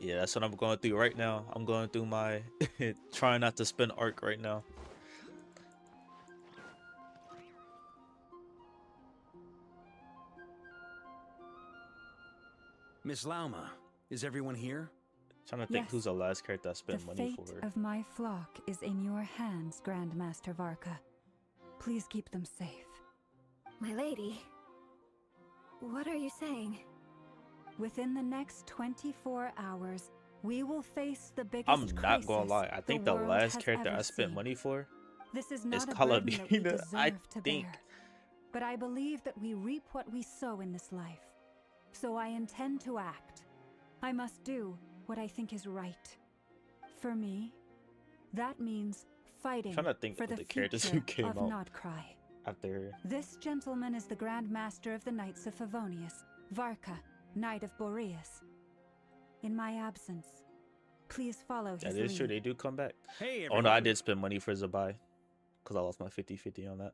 [SPEAKER 18] Yeah, that's what I'm going through right now. I'm going through my trying not to spin arc right now.
[SPEAKER 17] Miss Lauma, is everyone here?
[SPEAKER 18] Trying to think
[SPEAKER 5] Yes.
[SPEAKER 18] who's the last character I spent money
[SPEAKER 5] The fate
[SPEAKER 18] for.
[SPEAKER 5] of my flock is in your hands, Grandmaster Varka. Please keep them safe.
[SPEAKER 6] My lady, what are you saying?
[SPEAKER 5] Within the next 24 hours, we will face the biggest
[SPEAKER 18] I'm not
[SPEAKER 5] crisis
[SPEAKER 18] gonna lie. I think the
[SPEAKER 5] world
[SPEAKER 18] last
[SPEAKER 5] has
[SPEAKER 18] character
[SPEAKER 5] ever
[SPEAKER 18] I spent
[SPEAKER 5] seen.
[SPEAKER 18] money for
[SPEAKER 5] This is
[SPEAKER 18] is
[SPEAKER 5] not a
[SPEAKER 18] Call
[SPEAKER 5] burden that we
[SPEAKER 18] Bina.
[SPEAKER 5] deserve
[SPEAKER 18] I
[SPEAKER 5] to
[SPEAKER 18] think.
[SPEAKER 5] bear. But I believe that we reap what we sow in this life. So I intend to act. I must do what I think is right. For me, that means fighting
[SPEAKER 18] Trying to think
[SPEAKER 5] for
[SPEAKER 18] of
[SPEAKER 5] the
[SPEAKER 18] the characters
[SPEAKER 5] future
[SPEAKER 18] who came
[SPEAKER 5] of
[SPEAKER 18] out
[SPEAKER 5] Krai.
[SPEAKER 18] after.
[SPEAKER 5] This gentleman is the Grand Master of the Knights of Favonius, Varka, Knight of Boreas. In my absence, please follow his
[SPEAKER 18] That is true.
[SPEAKER 5] lead.
[SPEAKER 18] They do come back.
[SPEAKER 17] Hey,
[SPEAKER 18] Oh no, I
[SPEAKER 17] everyone.
[SPEAKER 18] did spend money for Zabai because I lost my 50-50 on that.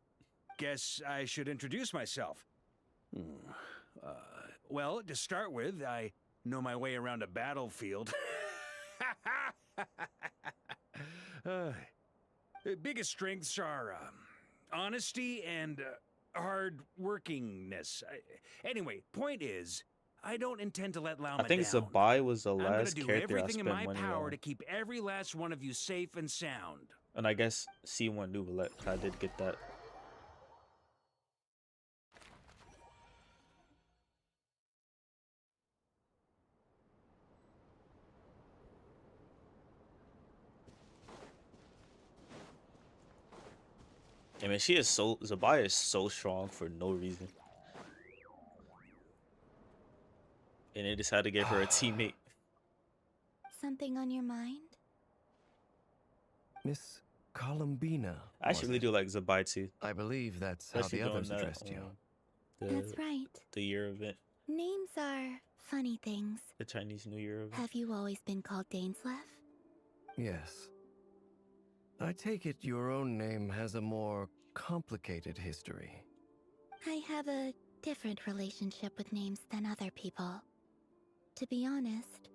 [SPEAKER 17] Guess I should introduce myself. Well, to start with, I know my way around a battlefield. Biggest strengths are honesty and hard workingness. Anyway, point is, I don't intend to let Lauma
[SPEAKER 18] I think
[SPEAKER 17] down.
[SPEAKER 18] Zabai was the
[SPEAKER 17] I'm gonna
[SPEAKER 18] last
[SPEAKER 17] do
[SPEAKER 18] character I
[SPEAKER 17] everything in
[SPEAKER 18] spent
[SPEAKER 17] my
[SPEAKER 18] money
[SPEAKER 17] power
[SPEAKER 18] on.
[SPEAKER 17] to keep every last one of you safe and sound.
[SPEAKER 18] And I guess C1 Nouvellette, I did get that. I mean, Zabai is so strong for no reason. And they just had to give her a teammate.
[SPEAKER 15] Something on your mind?
[SPEAKER 7] Miss Columbina.
[SPEAKER 18] I actually really do like Zabai too.
[SPEAKER 7] I believe that's
[SPEAKER 18] Especially
[SPEAKER 7] how the
[SPEAKER 18] doing
[SPEAKER 7] others
[SPEAKER 18] that,
[SPEAKER 7] addressed you.
[SPEAKER 15] That's right.
[SPEAKER 18] The year event,
[SPEAKER 15] Names are funny things.
[SPEAKER 18] the Chinese New Year event.
[SPEAKER 15] Have you always been called Dainsleff?
[SPEAKER 7] Yes. I take it your own name has a more complicated history.
[SPEAKER 15] I have a different relationship with names than other people. To be honest,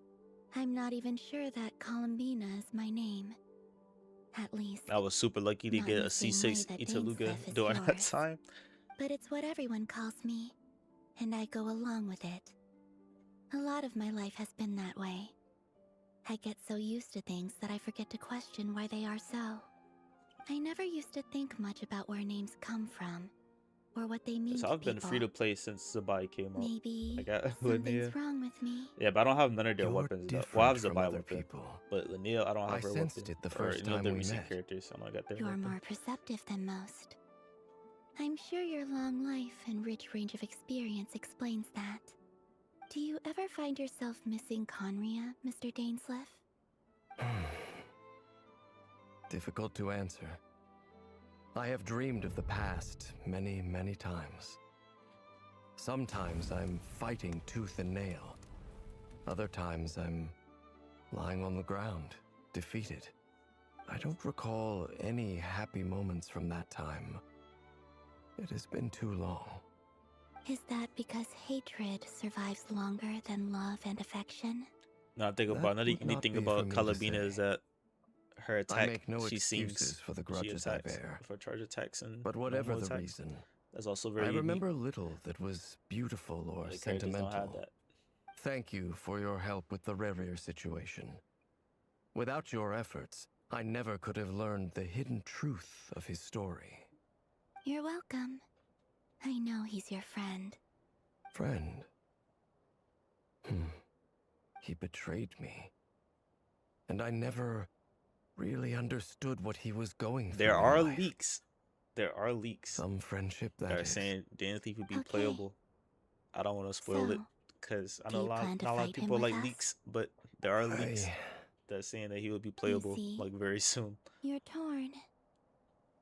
[SPEAKER 15] I'm not even sure that Columbina is my name. At least,
[SPEAKER 18] I was super lucky to
[SPEAKER 15] not
[SPEAKER 18] get
[SPEAKER 15] in
[SPEAKER 18] a
[SPEAKER 15] the same
[SPEAKER 18] C6
[SPEAKER 15] way that
[SPEAKER 18] Italuga
[SPEAKER 15] Dainsleff is
[SPEAKER 18] during that
[SPEAKER 15] yours.
[SPEAKER 18] time.
[SPEAKER 15] But it's what everyone calls me, and I go along with it. A lot of my life has been that way. I get so used to things that I forget to question why they are so. I never used to think much about where names come from, or what they mean
[SPEAKER 18] So
[SPEAKER 15] to
[SPEAKER 18] I've been
[SPEAKER 15] people.
[SPEAKER 18] free to play since Zabai came out.
[SPEAKER 15] Maybe
[SPEAKER 18] I got
[SPEAKER 15] something's
[SPEAKER 18] Linnea.
[SPEAKER 15] wrong with me.
[SPEAKER 18] Yeah, but I don't have none of their
[SPEAKER 7] You're
[SPEAKER 18] weapons though. Well, I have
[SPEAKER 7] different from
[SPEAKER 18] Zabai
[SPEAKER 7] other
[SPEAKER 18] weapon,
[SPEAKER 7] people.
[SPEAKER 18] but Linnea, I don't have
[SPEAKER 7] I
[SPEAKER 18] her
[SPEAKER 7] sensed
[SPEAKER 18] weapon.
[SPEAKER 7] it the
[SPEAKER 18] Or
[SPEAKER 7] first
[SPEAKER 18] any of
[SPEAKER 7] time
[SPEAKER 18] the
[SPEAKER 7] we
[SPEAKER 18] recent
[SPEAKER 7] met.
[SPEAKER 18] characters, I don't got their
[SPEAKER 15] You're
[SPEAKER 18] weapon.
[SPEAKER 15] more perceptive than most. I'm sure your long life and rich range of experience explains that. Do you ever find yourself missing Conria, Mr. Dainsleff?
[SPEAKER 7] Difficult to answer. I have dreamed of the past many, many times. Sometimes I'm fighting tooth and nail. Other times I'm lying on the ground, defeated. I don't recall any happy moments from that time. It has been too long.
[SPEAKER 15] Is that because hatred survives longer than love and affection?
[SPEAKER 18] Now I think
[SPEAKER 7] That
[SPEAKER 18] about another
[SPEAKER 7] would
[SPEAKER 18] unique
[SPEAKER 7] not
[SPEAKER 18] thing
[SPEAKER 7] be for
[SPEAKER 18] about
[SPEAKER 7] me to
[SPEAKER 18] Calabina
[SPEAKER 7] say.
[SPEAKER 18] is that her
[SPEAKER 7] I
[SPEAKER 18] attack,
[SPEAKER 7] make no
[SPEAKER 18] she
[SPEAKER 7] excuses
[SPEAKER 18] sings
[SPEAKER 7] for the
[SPEAKER 18] when she
[SPEAKER 7] grudges I
[SPEAKER 18] attacks,
[SPEAKER 7] bear.
[SPEAKER 18] for charge attacks and
[SPEAKER 7] But whatever
[SPEAKER 18] normal
[SPEAKER 7] the
[SPEAKER 18] attacks.
[SPEAKER 7] reason,
[SPEAKER 18] That's also very
[SPEAKER 7] I
[SPEAKER 18] unique.
[SPEAKER 7] remember little that was beautiful or
[SPEAKER 18] Other characters don't have
[SPEAKER 7] sentimental.
[SPEAKER 18] that.
[SPEAKER 7] Thank you for your help with the Rerir situation. Without your efforts, I never could have learned the hidden truth of his story.
[SPEAKER 15] You're welcome. I know he's your friend.
[SPEAKER 7] Friend? He betrayed me. And I never really understood what he was going through.
[SPEAKER 18] There
[SPEAKER 7] in
[SPEAKER 18] are
[SPEAKER 7] life.
[SPEAKER 18] leaks. There are leaks.
[SPEAKER 7] Some friendship
[SPEAKER 18] that
[SPEAKER 7] that
[SPEAKER 18] are
[SPEAKER 7] is.
[SPEAKER 18] saying Dan Thief would be
[SPEAKER 15] Okay.
[SPEAKER 18] playable. I don't want to spoil it
[SPEAKER 15] So,
[SPEAKER 18] because I
[SPEAKER 15] do
[SPEAKER 18] know
[SPEAKER 15] you plan to
[SPEAKER 18] not a lot of
[SPEAKER 15] fight him
[SPEAKER 18] people
[SPEAKER 15] with
[SPEAKER 18] like
[SPEAKER 15] us?
[SPEAKER 18] leaks, but there are leaks that's saying that he would be playable
[SPEAKER 15] see.
[SPEAKER 18] like very soon.
[SPEAKER 15] You're torn.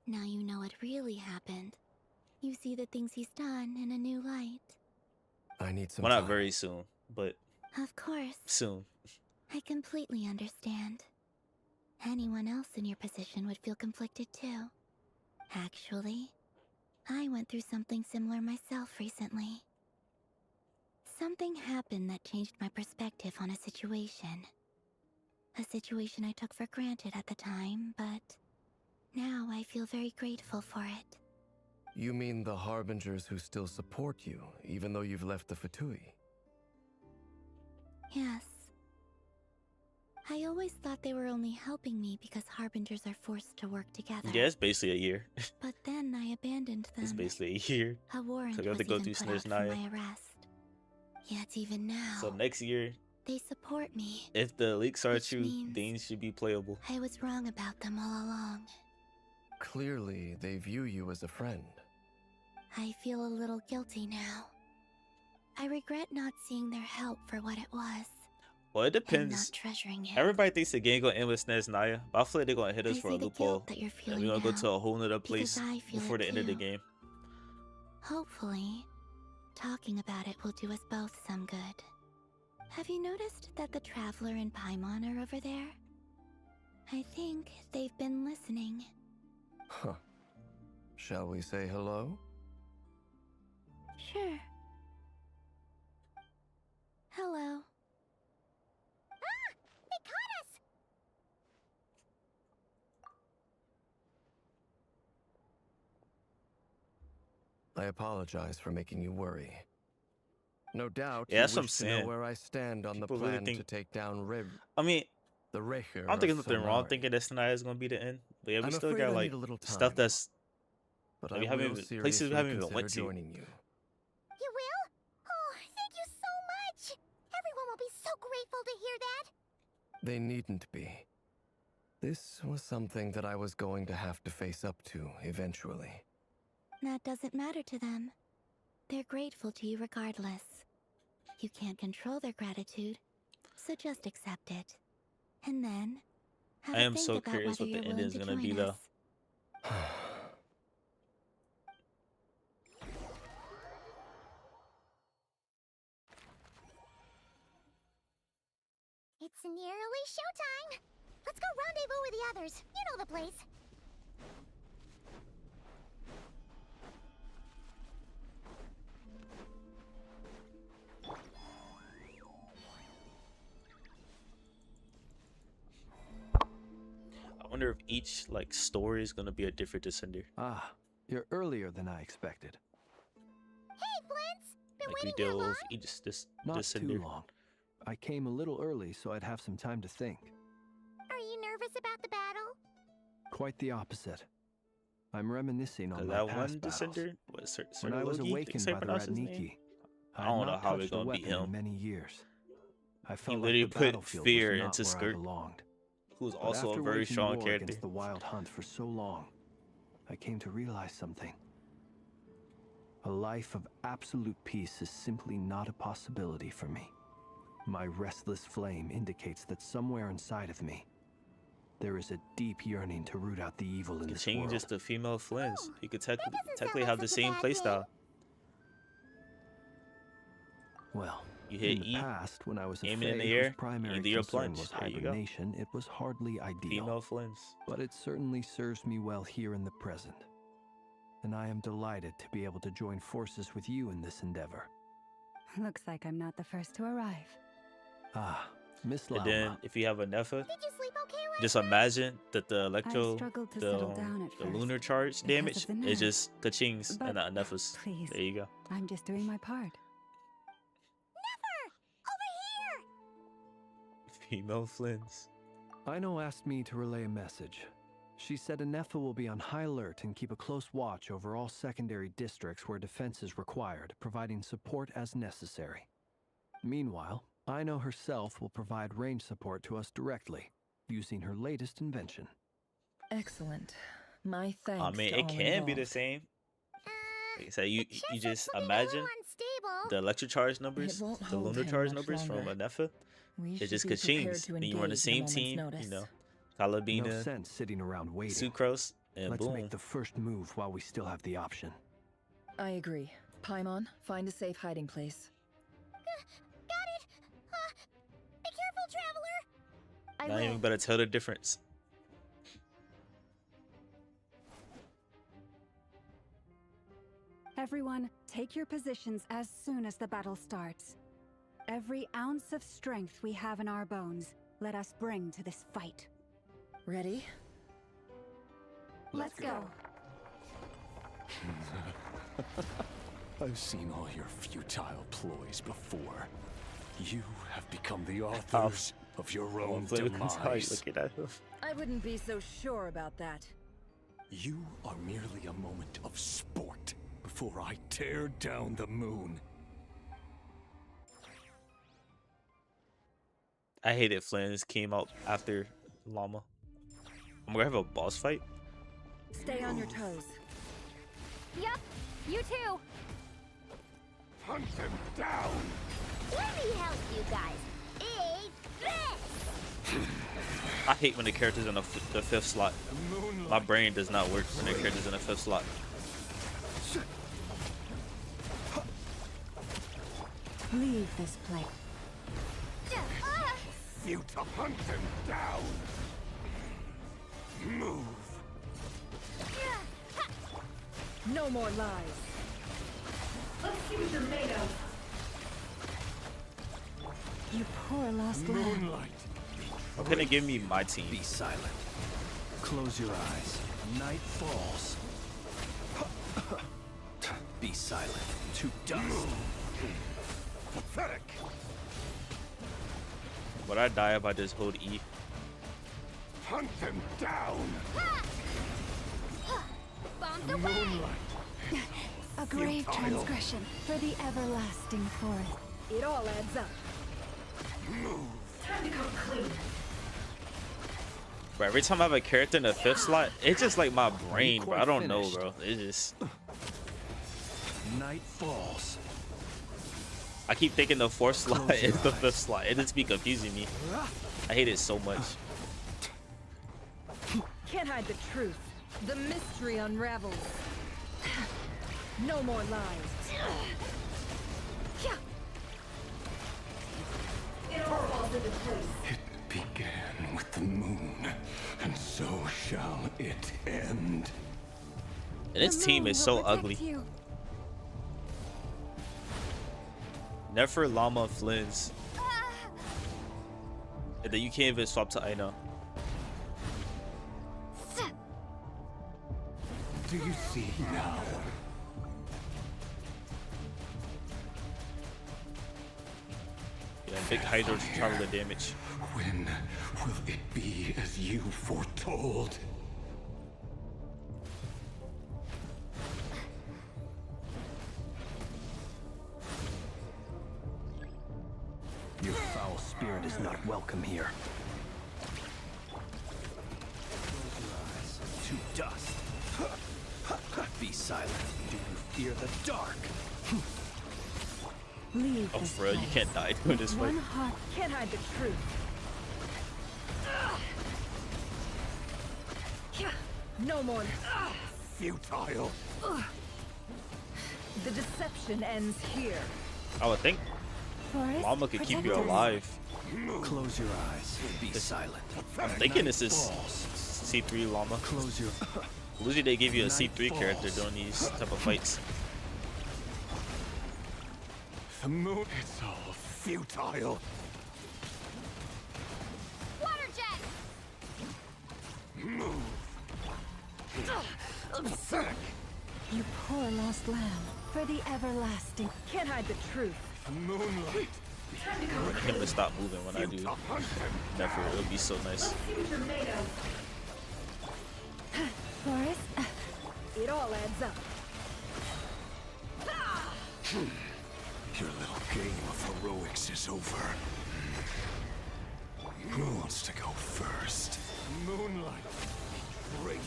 [SPEAKER 15] Now you know what really happened. You see the things he's done in a new light.
[SPEAKER 7] I need some
[SPEAKER 18] Well, not
[SPEAKER 7] time.
[SPEAKER 18] very soon, but
[SPEAKER 15] Of course.
[SPEAKER 18] soon.
[SPEAKER 15] I completely understand. Anyone else in your position would feel conflicted too. Actually, I went through something similar myself recently. Something happened that changed my perspective on a situation. A situation I took for granted at the time, but now I feel very grateful for it.
[SPEAKER 7] You mean the Harbingers who still support you, even though you've left the Fatui?
[SPEAKER 15] Yes. I always thought they were only helping me because Harbingers are forced to work together.
[SPEAKER 18] Yeah, it's basically a year.
[SPEAKER 15] But then I abandoned them.
[SPEAKER 18] It's basically a year.
[SPEAKER 15] A warrant
[SPEAKER 18] So we have
[SPEAKER 15] was
[SPEAKER 18] to go
[SPEAKER 15] even
[SPEAKER 18] through
[SPEAKER 15] put out for
[SPEAKER 18] Naya.
[SPEAKER 15] my arrest. Yet even now,
[SPEAKER 18] So next year,
[SPEAKER 15] they support me.
[SPEAKER 18] if the leaks are
[SPEAKER 15] Which
[SPEAKER 18] true,
[SPEAKER 15] means
[SPEAKER 18] things should be playable.
[SPEAKER 15] I was wrong about them all along.
[SPEAKER 7] Clearly, they view you as a friend.
[SPEAKER 15] I feel a little guilty now. I regret not seeing their help for what it was.
[SPEAKER 18] Well, it
[SPEAKER 15] And
[SPEAKER 18] depends.
[SPEAKER 15] not treasuring it.
[SPEAKER 18] Everybody thinks the game gonna end with SNES Naya, but I feel like they're gonna hit us
[SPEAKER 15] I
[SPEAKER 18] for a
[SPEAKER 15] see the
[SPEAKER 18] loophole.
[SPEAKER 15] guilt that you're
[SPEAKER 18] And
[SPEAKER 15] feeling
[SPEAKER 18] we're gonna go
[SPEAKER 15] now,
[SPEAKER 18] to a whole nother
[SPEAKER 15] because
[SPEAKER 18] place
[SPEAKER 15] I feel
[SPEAKER 18] before
[SPEAKER 15] it
[SPEAKER 18] the end of the
[SPEAKER 15] too.
[SPEAKER 18] game.
[SPEAKER 15] Hopefully, talking about it will do us both some good. Have you noticed that the Traveler and Paimon are over there? I think they've been listening.
[SPEAKER 7] Huh. Shall we say hello?
[SPEAKER 15] Sure. Hello. Ah! They caught us!
[SPEAKER 7] I apologize for making you worry. No doubt
[SPEAKER 18] Yeah,
[SPEAKER 7] you
[SPEAKER 18] that's what I'm
[SPEAKER 7] wish to know
[SPEAKER 18] saying.
[SPEAKER 7] where I stand on
[SPEAKER 18] People
[SPEAKER 7] the
[SPEAKER 18] really
[SPEAKER 7] plan
[SPEAKER 18] think-
[SPEAKER 7] to take down
[SPEAKER 18] I mean,
[SPEAKER 7] the Recher
[SPEAKER 18] I don't think
[SPEAKER 7] of
[SPEAKER 18] there's nothing wrong
[SPEAKER 7] Solari.
[SPEAKER 18] thinking that Naya is gonna be the end. But yeah, we
[SPEAKER 7] I'm
[SPEAKER 18] still
[SPEAKER 7] afraid
[SPEAKER 18] got
[SPEAKER 7] I
[SPEAKER 18] like
[SPEAKER 7] need a little
[SPEAKER 18] stuff
[SPEAKER 7] time,
[SPEAKER 18] that's
[SPEAKER 7] but
[SPEAKER 18] that
[SPEAKER 7] I
[SPEAKER 18] we haven't
[SPEAKER 7] will
[SPEAKER 18] even places we
[SPEAKER 7] seriously
[SPEAKER 18] haven't even
[SPEAKER 7] consider
[SPEAKER 18] went to.
[SPEAKER 7] joining you.
[SPEAKER 15] You will? Oh, thank you so much! Everyone will be so grateful to hear that!
[SPEAKER 7] They needn't be. This was something that I was going to have to face up to eventually.
[SPEAKER 15] That doesn't matter to them. They're grateful to you regardless. You can't control their gratitude, so just accept it. And then, have
[SPEAKER 18] I
[SPEAKER 15] a
[SPEAKER 18] am
[SPEAKER 15] think
[SPEAKER 18] so
[SPEAKER 15] about
[SPEAKER 18] curious
[SPEAKER 15] whether
[SPEAKER 18] what the
[SPEAKER 15] you're
[SPEAKER 18] end
[SPEAKER 15] willing
[SPEAKER 18] is
[SPEAKER 15] to
[SPEAKER 18] gonna be
[SPEAKER 15] join
[SPEAKER 18] though.
[SPEAKER 15] us. It's nearly showtime! Let's go rendezvous with the others. You know the place.
[SPEAKER 18] I wonder if each like story is gonna be a different descender.
[SPEAKER 22] Ah, you're earlier than I expected.
[SPEAKER 15] Hey, Flint's! Been
[SPEAKER 18] Like we
[SPEAKER 15] waiting here
[SPEAKER 18] deal
[SPEAKER 15] long?
[SPEAKER 18] with each
[SPEAKER 22] Not
[SPEAKER 18] descender.
[SPEAKER 22] too long. I came a little early so I'd have some time to think.
[SPEAKER 15] Are you nervous about the battle?
[SPEAKER 22] Quite the opposite. I'm reminiscing on my
[SPEAKER 18] That
[SPEAKER 22] past
[SPEAKER 18] one
[SPEAKER 22] battles.
[SPEAKER 18] descender, what
[SPEAKER 22] When I was
[SPEAKER 18] Logi?
[SPEAKER 22] awakened
[SPEAKER 18] Say
[SPEAKER 22] by the
[SPEAKER 18] pronounce his name?
[SPEAKER 22] Ratniki,
[SPEAKER 18] I
[SPEAKER 22] I
[SPEAKER 18] don't
[SPEAKER 22] had
[SPEAKER 18] know
[SPEAKER 22] not
[SPEAKER 18] how they're
[SPEAKER 22] touched a
[SPEAKER 18] gonna beat
[SPEAKER 22] weapon in
[SPEAKER 18] him.
[SPEAKER 22] many years. I
[SPEAKER 18] He
[SPEAKER 22] felt
[SPEAKER 18] literally
[SPEAKER 22] like the
[SPEAKER 18] put
[SPEAKER 22] battlefield
[SPEAKER 18] fear
[SPEAKER 22] was not
[SPEAKER 18] into
[SPEAKER 22] where I
[SPEAKER 18] Skirk,
[SPEAKER 22] belonged.
[SPEAKER 18] who's
[SPEAKER 22] But
[SPEAKER 18] also a
[SPEAKER 22] after
[SPEAKER 18] very
[SPEAKER 22] waging
[SPEAKER 18] strong
[SPEAKER 22] war
[SPEAKER 18] character.
[SPEAKER 22] against the Wild Hunt for so long, I came to realize something. A life of absolute peace is simply not a possibility for me. My restless flame indicates that somewhere inside of me, there is a deep yearning to root out the evil in this
[SPEAKER 18] Change
[SPEAKER 22] world.
[SPEAKER 18] just the female Flins. You could technically
[SPEAKER 15] like
[SPEAKER 18] have the
[SPEAKER 15] such a
[SPEAKER 18] same
[SPEAKER 15] bad thing.
[SPEAKER 18] playstyle.
[SPEAKER 22] Well,
[SPEAKER 18] You hit
[SPEAKER 22] in the
[SPEAKER 18] E,
[SPEAKER 22] past, when I was a
[SPEAKER 18] aim it in
[SPEAKER 22] Fae
[SPEAKER 18] the
[SPEAKER 22] whose
[SPEAKER 18] air,
[SPEAKER 22] primary
[SPEAKER 18] either your
[SPEAKER 22] concern
[SPEAKER 18] plunge.
[SPEAKER 22] was
[SPEAKER 18] There you go.
[SPEAKER 22] hibernation, it was hardly ideal.
[SPEAKER 18] Female Flins.
[SPEAKER 22] But it certainly serves me well here in the present. And I am delighted to be able to join forces with you in this endeavor.
[SPEAKER 5] Looks like I'm not the first to arrive.
[SPEAKER 22] Ah, Miss
[SPEAKER 18] And
[SPEAKER 22] Lauma.
[SPEAKER 18] then if you have a Nefa,
[SPEAKER 15] Did you sleep okay last
[SPEAKER 18] just
[SPEAKER 15] night?
[SPEAKER 18] imagine that the electro,
[SPEAKER 5] struggled to
[SPEAKER 18] the,
[SPEAKER 5] settle down at
[SPEAKER 18] the
[SPEAKER 5] first
[SPEAKER 18] lunar charge
[SPEAKER 5] because
[SPEAKER 18] damage
[SPEAKER 5] of the
[SPEAKER 18] is
[SPEAKER 5] nerve.
[SPEAKER 18] just Kachings
[SPEAKER 5] But
[SPEAKER 18] and not Nefas.
[SPEAKER 5] please.
[SPEAKER 18] There you go.
[SPEAKER 5] I'm just doing my part.
[SPEAKER 15] Never! Over here!
[SPEAKER 18] Female Flins.
[SPEAKER 22] Aino asked me to relay a message. She said Anefa will be on high alert and keep a close watch over all secondary districts where defense is required, providing support as necessary. Meanwhile, Aino herself will provide range support to us directly, using her latest invention.
[SPEAKER 14] Excellent. My thanks.
[SPEAKER 18] I mean,
[SPEAKER 14] to
[SPEAKER 18] it
[SPEAKER 14] all
[SPEAKER 18] can be the
[SPEAKER 14] involved.
[SPEAKER 18] same. Like I said, you just
[SPEAKER 15] looking a
[SPEAKER 18] imagine
[SPEAKER 15] little unstable.
[SPEAKER 18] the electric charge numbers,
[SPEAKER 14] won't
[SPEAKER 18] the
[SPEAKER 14] hold
[SPEAKER 18] lunar
[SPEAKER 14] him
[SPEAKER 18] charge
[SPEAKER 14] much
[SPEAKER 18] numbers from
[SPEAKER 14] longer.
[SPEAKER 18] Anefa.
[SPEAKER 14] We
[SPEAKER 18] It's
[SPEAKER 14] should
[SPEAKER 18] just
[SPEAKER 14] be prepared
[SPEAKER 18] Kachings.
[SPEAKER 14] to
[SPEAKER 18] And you were on the
[SPEAKER 14] engage at a
[SPEAKER 18] same
[SPEAKER 14] moment's
[SPEAKER 18] team,
[SPEAKER 14] notice.
[SPEAKER 18] you know,
[SPEAKER 22] No
[SPEAKER 18] Calabina,
[SPEAKER 22] sense sitting around waiting.
[SPEAKER 18] Sucrose, and
[SPEAKER 22] Let's
[SPEAKER 18] boom.
[SPEAKER 22] make the first move while we still have the option.
[SPEAKER 14] I agree. Paimon, find a safe hiding place.
[SPEAKER 15] Got it! Be careful, traveler!
[SPEAKER 18] Not even better tell the difference.
[SPEAKER 5] Everyone, take your positions as soon as the battle starts. Every ounce of strength we have in our bones, let us bring to this fight.
[SPEAKER 14] Ready?
[SPEAKER 5] Let's go.
[SPEAKER 24] I've seen all your futile ploys before. You have become the authors of your own demise.
[SPEAKER 18] Look at him.
[SPEAKER 14] I wouldn't be so sure about that.
[SPEAKER 24] You are merely a moment of sport before I tear down the moon.
[SPEAKER 18] I hated Flynn's came out after Llama. I'm gonna have a boss fight.
[SPEAKER 14] Stay on your toes.
[SPEAKER 1] Yep, you too.
[SPEAKER 10] Hunt them down!
[SPEAKER 15] Let me help you guys. Eat this!
[SPEAKER 18] I hate when the character's in the fifth slot. My brain does not work when the character's in the fifth slot.
[SPEAKER 5] Leave this place.
[SPEAKER 10] You to hunt them down! Move!
[SPEAKER 14] No more lies.
[SPEAKER 15] Let's see what you're made of.
[SPEAKER 5] You poor lost lamb.
[SPEAKER 10] Moonlight!
[SPEAKER 18] How can it give me my team?
[SPEAKER 22] Be silent. Close your eyes. Night falls. Be silent. To dust.
[SPEAKER 10] Pathetic!
[SPEAKER 18] Would I die if I just hold E?
[SPEAKER 10] Hunt them down!
[SPEAKER 15] Bombs away!
[SPEAKER 10] Moonlight!
[SPEAKER 5] A grave
[SPEAKER 10] Futile.
[SPEAKER 5] transgression for the everlasting forest.
[SPEAKER 14] It all adds up.
[SPEAKER 10] Move!
[SPEAKER 15] Time to come clean.
[SPEAKER 18] Bro, every time I have a character in the fifth slot, it's just like my brain, bro. I don't know, bro. It's just...
[SPEAKER 22] Night falls.
[SPEAKER 18] I keep thinking the fourth slot is the fifth slot. It just be confusing me. I hate it so much.
[SPEAKER 14] Can't hide the truth. The mystery unravels. No more lies.
[SPEAKER 15] It all falls into place.
[SPEAKER 24] It began with the moon, and so shall it end.
[SPEAKER 18] And its team is so ugly. Nefer, Llama, Flynn's. And then you can't even swap to Aina.
[SPEAKER 24] Do you see now?
[SPEAKER 18] Yeah, big Hydro traveler damage.
[SPEAKER 24] When will it be as you foretold?
[SPEAKER 22] Your foul spirit is not welcome here. To dust. Be silent. Do you fear the dark?
[SPEAKER 5] Leave
[SPEAKER 18] Oh,
[SPEAKER 5] this
[SPEAKER 18] bro, you
[SPEAKER 5] place.
[SPEAKER 18] can't die doing this
[SPEAKER 5] One
[SPEAKER 18] fight.
[SPEAKER 5] heart.
[SPEAKER 14] Can't hide the truth. No more.
[SPEAKER 10] Futile!
[SPEAKER 14] The deception ends here.
[SPEAKER 18] I would think
[SPEAKER 5] Forest,
[SPEAKER 18] Llama could keep you
[SPEAKER 5] protect us.
[SPEAKER 18] alive.
[SPEAKER 22] Close your eyes. Be silent.
[SPEAKER 18] I'm thinking this is
[SPEAKER 22] Falls.
[SPEAKER 18] C3 Llama.
[SPEAKER 22] Close your.
[SPEAKER 18] Usually they give you a
[SPEAKER 22] Night
[SPEAKER 18] C3 character
[SPEAKER 22] falls.
[SPEAKER 18] during these type of fights.
[SPEAKER 10] The moon, it's all futile!
[SPEAKER 15] Water jet!
[SPEAKER 10] Move! Pathetic!
[SPEAKER 5] You poor lost lamb for the everlasting.
[SPEAKER 14] Can't hide the truth.
[SPEAKER 10] The moonlight!
[SPEAKER 15] Time to come
[SPEAKER 18] I need him to stop moving when I do.
[SPEAKER 10] To hunt them
[SPEAKER 18] Never,
[SPEAKER 10] down!
[SPEAKER 18] it would be so nice.
[SPEAKER 15] see what you're made of.
[SPEAKER 5] Forest,
[SPEAKER 14] It all adds up.
[SPEAKER 24] Your little game of heroics is over. Who wants to go first?
[SPEAKER 10] Moonlight! Raise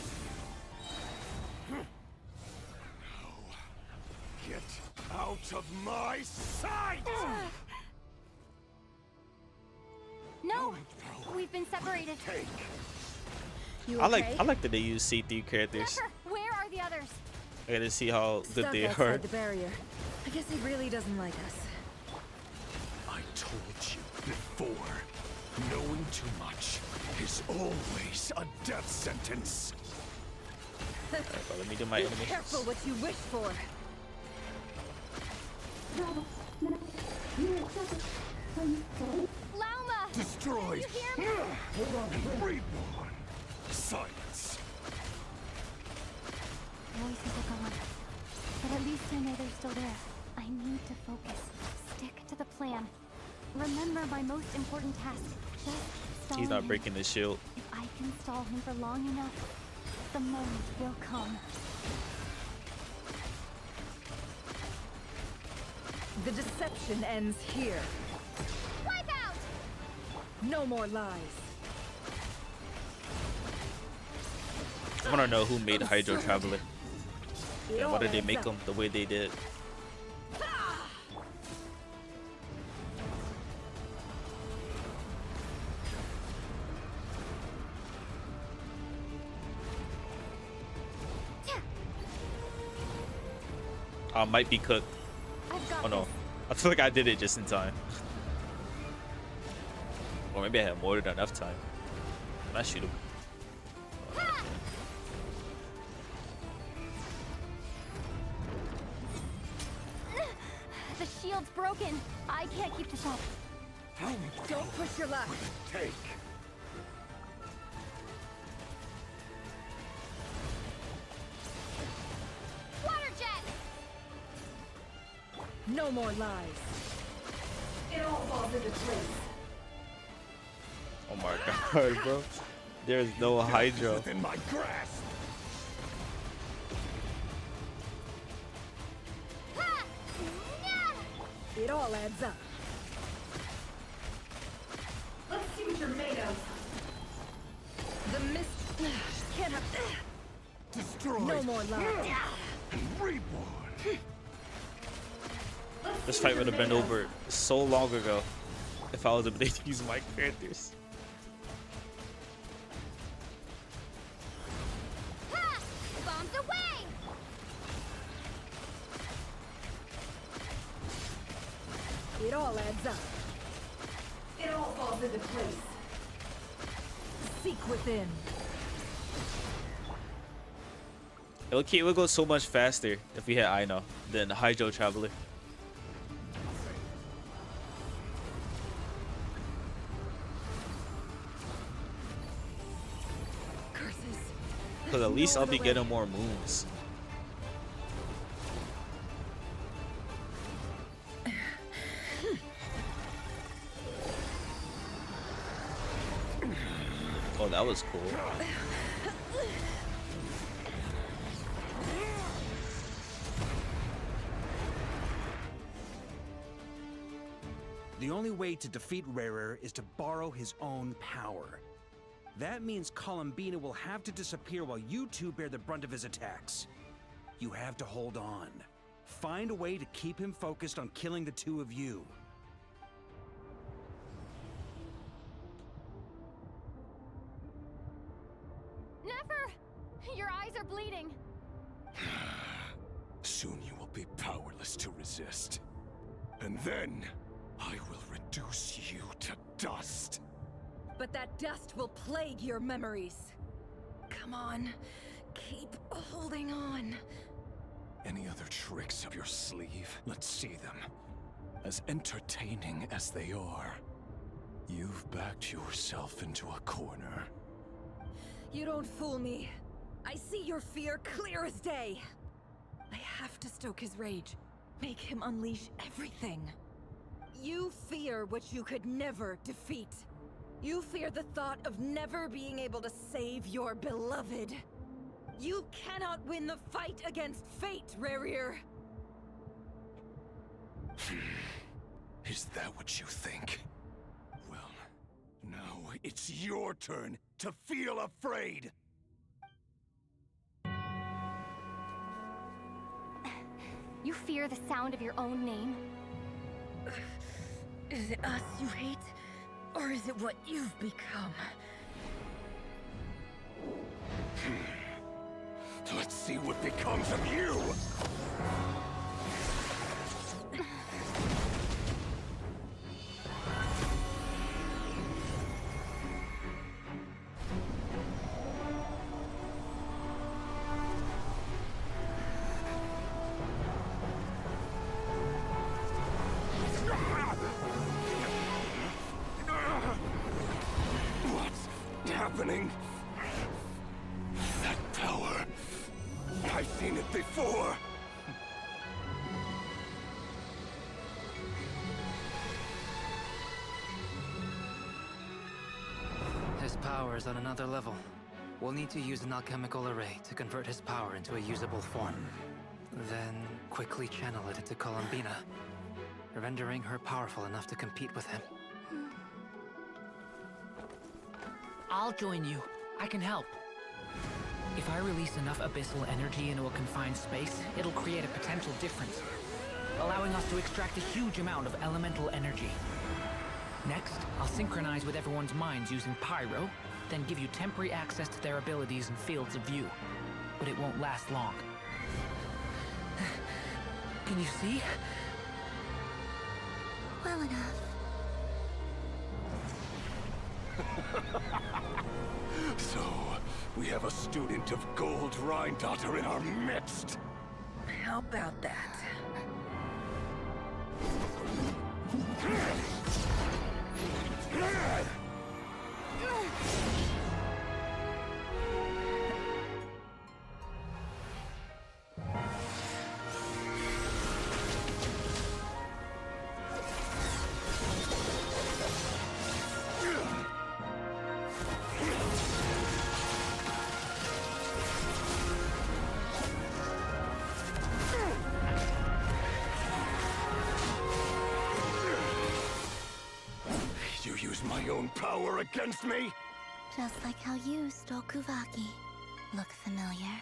[SPEAKER 10] you! Now, get out of my sight!
[SPEAKER 1] No, we've been separated.
[SPEAKER 14] You
[SPEAKER 18] I
[SPEAKER 14] okay?
[SPEAKER 18] like that they use C3 characters.
[SPEAKER 1] Nefer, where are the others?
[SPEAKER 18] I gotta see how good
[SPEAKER 14] Stuck
[SPEAKER 18] they
[SPEAKER 14] outside
[SPEAKER 18] are.
[SPEAKER 14] the barrier. I guess he really doesn't like us.
[SPEAKER 10] I told you before, knowing too much is always a death sentence.
[SPEAKER 18] Alright, bro, let me do my
[SPEAKER 14] Be
[SPEAKER 18] animations.
[SPEAKER 14] careful what you wish for.
[SPEAKER 1] Lauma!
[SPEAKER 10] Destroyed.
[SPEAKER 1] Can you hear me?
[SPEAKER 10] Reborn. Silence.
[SPEAKER 1] Voices are gone. But at least I know they're still there. I need to focus. Stick to the plan. Remember my most important task. Just stalling
[SPEAKER 18] He's not
[SPEAKER 1] him.
[SPEAKER 18] breaking the shield.
[SPEAKER 1] If I can stall him for long enough, the moment will come.
[SPEAKER 14] The deception ends here.
[SPEAKER 1] Wipe out!
[SPEAKER 14] No more lies.
[SPEAKER 18] I wanna know who made Hydro Traveler.
[SPEAKER 14] It
[SPEAKER 18] And
[SPEAKER 14] all
[SPEAKER 18] why did they
[SPEAKER 14] adds
[SPEAKER 18] make
[SPEAKER 14] up.
[SPEAKER 18] him the way they did? I might be cooked. Oh no. I feel like I did it just in time. Or maybe I had more than enough time. Can I shoot him?
[SPEAKER 1] The shield's broken. I can't keep this up.
[SPEAKER 14] Don't push your luck.
[SPEAKER 10] Take.
[SPEAKER 1] Water jet!
[SPEAKER 14] No more lies. It all falls into place.
[SPEAKER 18] Oh my god, bro. There's no Hydro.
[SPEAKER 10] Within my grasp.
[SPEAKER 14] It all adds up. Let's see what you're made of. The mist cannot.
[SPEAKER 10] Destroyed.
[SPEAKER 14] No more lies.
[SPEAKER 10] Reborn.
[SPEAKER 18] This fight would have been over so long ago if I was able to use my characters.
[SPEAKER 1] Bombs away!
[SPEAKER 14] It all adds up. It all falls into place. Seek within.
[SPEAKER 18] It would go so much faster if we had Aino than Hydro Traveler.
[SPEAKER 14] Curses.
[SPEAKER 18] Because at least I'll be getting more moons. Oh, that was cool.
[SPEAKER 17] The only way to defeat Rarer is to borrow his own power. That means Columbina will have to disappear while you two bear the brunt of his attacks. You have to hold on. Find a way to keep him focused on killing the two of you.
[SPEAKER 1] Never! Your eyes are bleeding.
[SPEAKER 10] Soon you will be powerless to resist. And then, I will reduce you to dust.
[SPEAKER 14] But that dust will plague your memories. Come on. Keep holding on.
[SPEAKER 10] Any other tricks up your sleeve? Let's see them. As entertaining as they are, you've backed yourself into a corner.
[SPEAKER 14] You don't fool me. I see your fear clear as day. I have to stoke his rage. Make him unleash everything. You fear what you could never defeat. You fear the thought of never being able to save your beloved. You cannot win the fight against fate, Rarir.
[SPEAKER 10] Is that what you think? Well, now it's your turn to feel afraid!
[SPEAKER 1] You fear the sound of your own name?
[SPEAKER 14] Is it us you hate? Or is it what you've become?
[SPEAKER 10] Let's see what becomes of you! What's happening? That power. I've seen it before.
[SPEAKER 16] His power is on another level. We'll need to use an alchemical array to convert his power into a usable form. Then quickly channel it into Columbina, rendering her powerful enough to compete with him.
[SPEAKER 19] I'll join you. I can help. If I release enough abyssal energy into a confined space, it'll create a potential difference, allowing us to extract a huge amount of elemental energy. Next, I'll synchronize with everyone's minds using Pyro, then give you temporary access to their abilities and fields of view. But it won't last long. Can you see?
[SPEAKER 15] Well enough.
[SPEAKER 10] So, we have a student of Gold Rhine-Daughter in our midst.
[SPEAKER 14] How about that?
[SPEAKER 10] You use my own power against me?
[SPEAKER 15] Just like how you stole Kuvaki. Look familiar?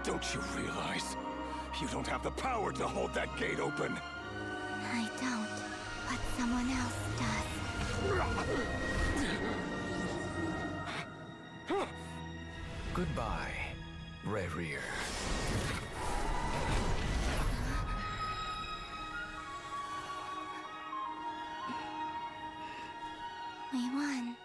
[SPEAKER 10] Don't you realize? You don't have the power to hold that gate open.
[SPEAKER 15] I don't, but someone else does.
[SPEAKER 7] Goodbye, Rerir.
[SPEAKER 15] We won.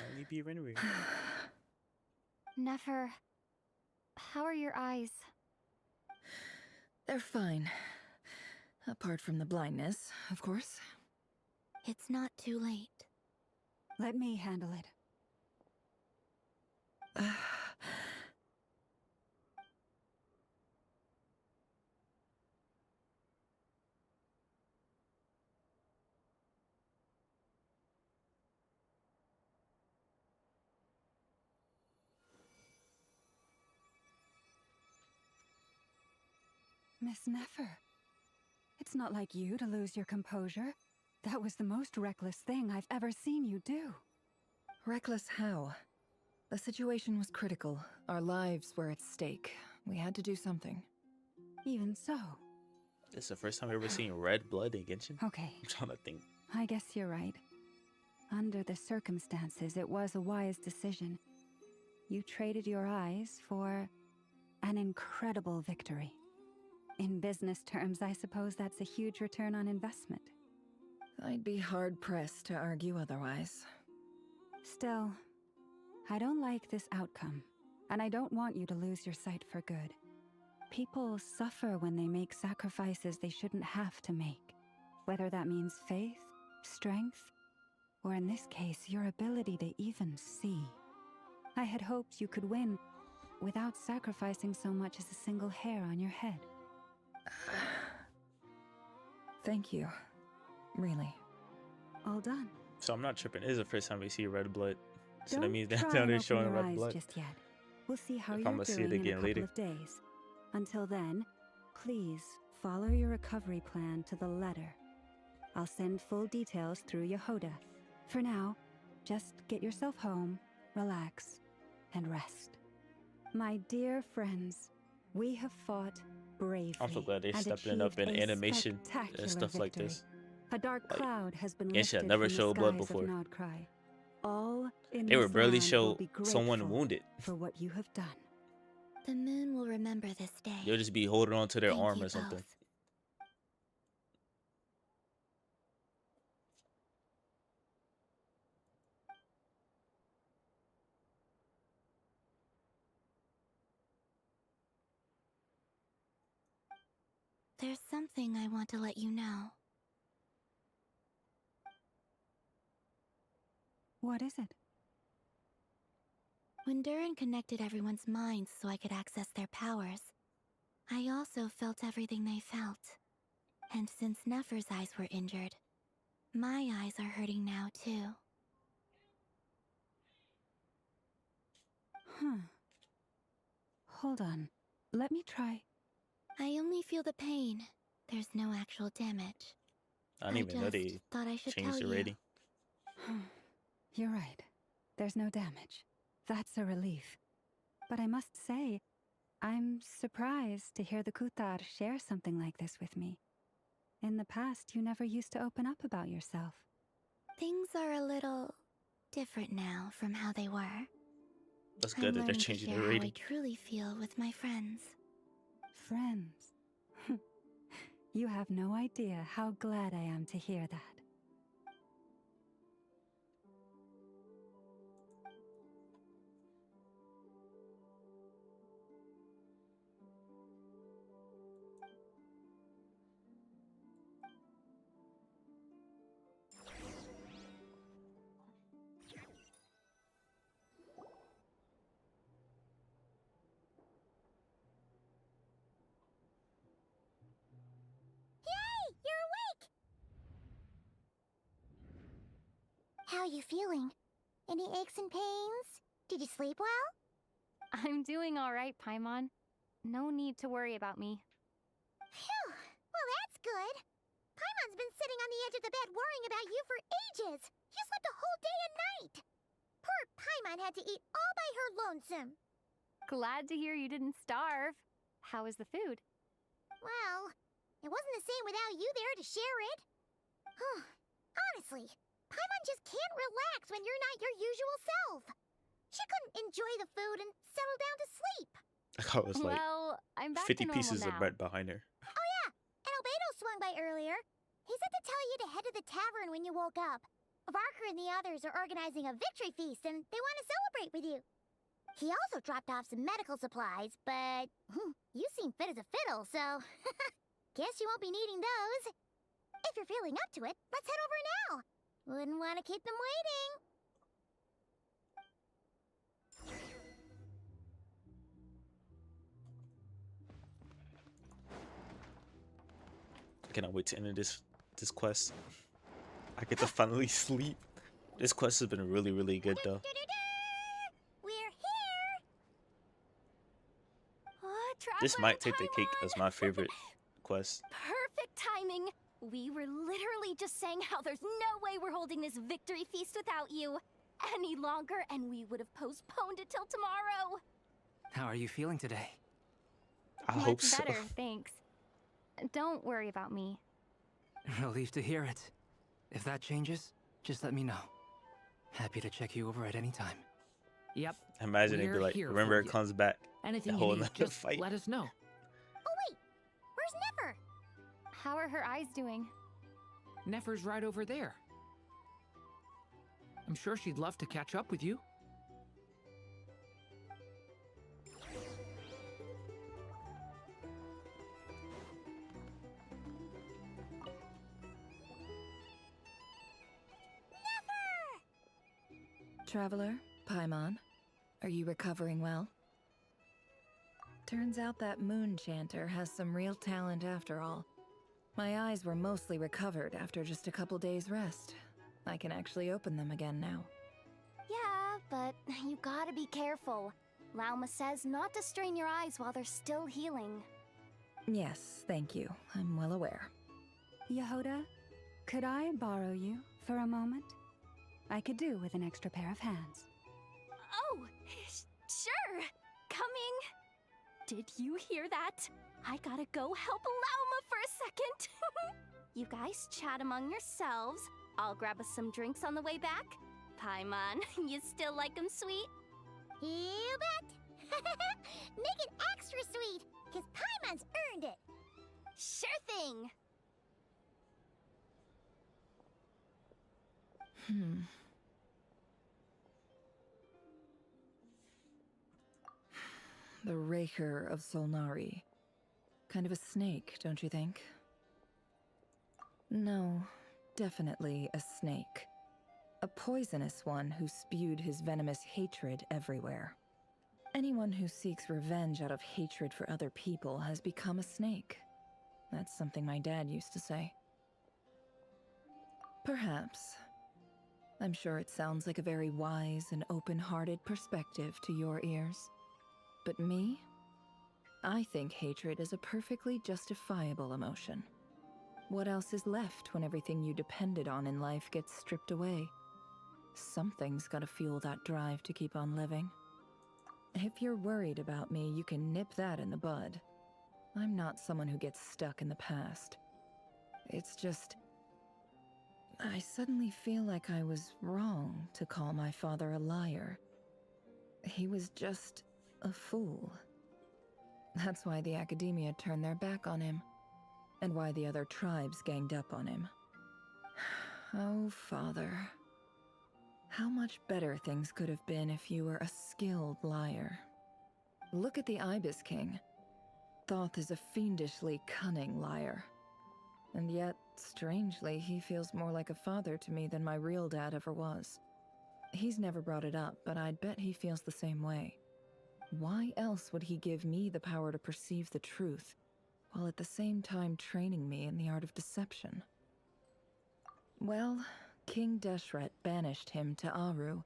[SPEAKER 18] Only be Renry.
[SPEAKER 1] Nefer, how are your eyes?
[SPEAKER 14] They're fine. Apart from the blindness, of course.
[SPEAKER 15] It's not too late.
[SPEAKER 5] Let me handle it. Miss Nefer, it's not like you to lose your composure. That was the most reckless thing I've ever seen you do.
[SPEAKER 14] Reckless how? The situation was critical. Our lives were at stake. We had to do something.
[SPEAKER 5] Even so.
[SPEAKER 18] This is the first time I've ever seen red blood in Genshin.
[SPEAKER 5] Okay.
[SPEAKER 18] I'm trying to think.
[SPEAKER 5] I guess you're right. Under the circumstances, it was a wise decision. You traded your eyes for an incredible victory. In business terms, I suppose that's a huge return on investment.
[SPEAKER 14] I'd be hard-pressed to argue otherwise.
[SPEAKER 5] Still, I don't like this outcome, and I don't want you to lose your sight for good. People suffer when they make sacrifices they shouldn't have to make, whether that means faith, strength, or in this case, your ability to even see. I had hoped you could win without sacrificing so much as a single hair on your head.
[SPEAKER 14] Thank you. Really.
[SPEAKER 5] All done.
[SPEAKER 18] So I'm not tripping. It is the first time we see red blood. So that
[SPEAKER 5] Don't
[SPEAKER 18] means
[SPEAKER 5] try
[SPEAKER 18] that
[SPEAKER 5] and
[SPEAKER 18] they're
[SPEAKER 5] open
[SPEAKER 18] showing
[SPEAKER 5] your
[SPEAKER 18] red
[SPEAKER 5] eyes
[SPEAKER 18] blood.
[SPEAKER 5] just yet. We'll see how
[SPEAKER 18] If
[SPEAKER 5] you're
[SPEAKER 18] I'ma see it
[SPEAKER 5] doing in a
[SPEAKER 18] again
[SPEAKER 5] couple
[SPEAKER 18] later.
[SPEAKER 5] of days. Until then, please follow your recovery plan to the letter. I'll send full details through Yehoda. For now, just get yourself home, relax, and rest. My dear friends, we have fought bravely.
[SPEAKER 18] I'm so glad they're
[SPEAKER 5] and
[SPEAKER 18] stepping up in
[SPEAKER 5] achieved a
[SPEAKER 18] animation and
[SPEAKER 5] spectacular
[SPEAKER 18] stuff like
[SPEAKER 5] victory.
[SPEAKER 18] this.
[SPEAKER 5] A dark
[SPEAKER 18] Like,
[SPEAKER 5] cloud has been
[SPEAKER 18] Genshin
[SPEAKER 5] lifted
[SPEAKER 18] had never
[SPEAKER 5] from the
[SPEAKER 18] showed blood
[SPEAKER 5] skies
[SPEAKER 18] before.
[SPEAKER 5] of Nod Krai. All in
[SPEAKER 18] They were
[SPEAKER 5] this
[SPEAKER 18] barely
[SPEAKER 5] land will
[SPEAKER 18] show
[SPEAKER 5] be
[SPEAKER 18] someone
[SPEAKER 5] grateful
[SPEAKER 18] wounded.
[SPEAKER 5] for what you have done.
[SPEAKER 15] The moon will remember this day.
[SPEAKER 18] They'll just be holding on to their
[SPEAKER 15] Thank
[SPEAKER 18] arm
[SPEAKER 15] you
[SPEAKER 18] or something.
[SPEAKER 15] both. There's something I want to let you know.
[SPEAKER 5] What is it?
[SPEAKER 15] When Durin connected everyone's minds so I could access their powers, I also felt everything they felt. And since Nefer's eyes were injured, my eyes are hurting now too.
[SPEAKER 5] Huh. Hold on. Let me try.
[SPEAKER 15] I only feel the pain. There's no actual damage.
[SPEAKER 18] I didn't even know they
[SPEAKER 15] just thought I should
[SPEAKER 18] changed
[SPEAKER 15] tell
[SPEAKER 18] the
[SPEAKER 15] you.
[SPEAKER 18] rating.
[SPEAKER 5] You're right. There's no damage. That's a relief. But I must say, I'm surprised to hear the Kutar share something like this with me. In the past, you never used to open up about yourself.
[SPEAKER 15] Things are a little different now from how they were.
[SPEAKER 18] That's
[SPEAKER 15] I'm
[SPEAKER 18] good that they're
[SPEAKER 15] learning to
[SPEAKER 18] changing
[SPEAKER 15] share
[SPEAKER 18] the
[SPEAKER 15] how
[SPEAKER 18] rating.
[SPEAKER 15] I truly feel with my friends.
[SPEAKER 5] Friends. You have no idea how glad I am to hear that.
[SPEAKER 15] Yay! You're awake! How are you feeling? Any aches and pains? Did you sleep well?
[SPEAKER 1] I'm doing all right, Paimon. No need to worry about me.
[SPEAKER 15] Phew! Well, that's good. Paimon's been sitting on the edge of the bed worrying about you for ages. You slept a whole day and night. Poor Paimon had to eat all by her lonesome.
[SPEAKER 1] Glad to hear you didn't starve. How was the food?
[SPEAKER 15] Well, it wasn't the same without you there to share it. Honestly, Paimon just can't relax when you're not your usual self. She couldn't enjoy the food and settle down to sleep.
[SPEAKER 18] I was like
[SPEAKER 1] Well, I'm back
[SPEAKER 18] 50
[SPEAKER 1] to normal
[SPEAKER 18] pieces
[SPEAKER 1] now.
[SPEAKER 18] of bread behind her.
[SPEAKER 15] Oh yeah, and Albedo swung by earlier. He said to tell you to head to the tavern when you woke up. Varker and the others are organizing a victory feast and they want to celebrate with you. He also dropped off some medical supplies, but you seem fit as a fiddle, so guess you won't be needing those. If you're feeling up to it, let's head over now. Wouldn't want to keep them waiting.
[SPEAKER 18] I cannot wait to end this quest. I get to finally sleep. This quest has been really, really good though.
[SPEAKER 15] We're here.
[SPEAKER 18] This might take the cake as my favorite quest.
[SPEAKER 1] Perfect timing. We were literally just saying how there's no way we're holding this victory feast without you any longer, and we would have postponed it till tomorrow.
[SPEAKER 16] How are you feeling today?
[SPEAKER 18] I
[SPEAKER 1] Much
[SPEAKER 18] hope so.
[SPEAKER 1] better, thanks. Don't worry about me.
[SPEAKER 16] Relieved to hear it. If that changes, just let me know. Happy to check you over at any time.
[SPEAKER 19] Yep.
[SPEAKER 18] Imagine it'd be
[SPEAKER 19] We're
[SPEAKER 18] like,
[SPEAKER 19] here
[SPEAKER 18] remember
[SPEAKER 19] for
[SPEAKER 18] it
[SPEAKER 19] you.
[SPEAKER 18] comes back.
[SPEAKER 19] Anything
[SPEAKER 18] a
[SPEAKER 19] you
[SPEAKER 18] whole
[SPEAKER 19] need,
[SPEAKER 18] nother
[SPEAKER 19] just
[SPEAKER 18] fight.
[SPEAKER 19] let us know.
[SPEAKER 15] Oh wait, where's Nefer?
[SPEAKER 1] How are her eyes doing?
[SPEAKER 19] Nefer's right over there. I'm sure she'd love to catch up with you.
[SPEAKER 14] Traveler, Paimon, Are you recovering well? Turns out that moon chanter has some real talent after all. My eyes were mostly recovered after just a couple days' rest. I can actually open them again now.
[SPEAKER 1] Yeah, but you gotta be careful. Lauma says not to strain your eyes while they're still healing.
[SPEAKER 14] Yes, thank you. I'm well aware.
[SPEAKER 5] Yehoda, could I borrow you for a moment? I could do with an extra pair of hands.
[SPEAKER 1] Oh, sure. Coming. Did you hear that? I gotta go help Lauma for a second. You guys chat among yourselves. I'll grab us some drinks on the way back. Paimon, you still like 'em sweet?
[SPEAKER 15] You bet! Make it extra sweet, because Paimon's earned it!
[SPEAKER 1] Sure thing!
[SPEAKER 14] The Raker of Solnari. Kind of a snake, don't you think? No, definitely a snake. A poisonous one who spewed his venomous hatred everywhere. Anyone who seeks revenge out of hatred for other people has become a snake. That's something my dad used to say. Perhaps. I'm sure it sounds like a very wise and open-hearted perspective to your ears. But me? I think hatred is a perfectly justifiable emotion. What else is left when everything you depended on in life gets stripped away? Something's gotta fuel that drive to keep on living. If you're worried about me, you can nip that in the bud. I'm not someone who gets stuck in the past. It's just... I suddenly feel like I was wrong to call my father a liar. He was just a fool. That's why the Academia turned their back on him, and why the other tribes ganged up on him. Oh, Father. How much better things could have been if you were a skilled liar. Look at the Ibis King. Thoth is a fiendishly cunning liar. And yet, strangely, he feels more like a father to me than my real dad ever was. He's never brought it up, but I'd bet he feels the same way. Why else would he give me the power to perceive the truth, while at the same time training me in the art of deception? Well, King Deshret banished him to Aru,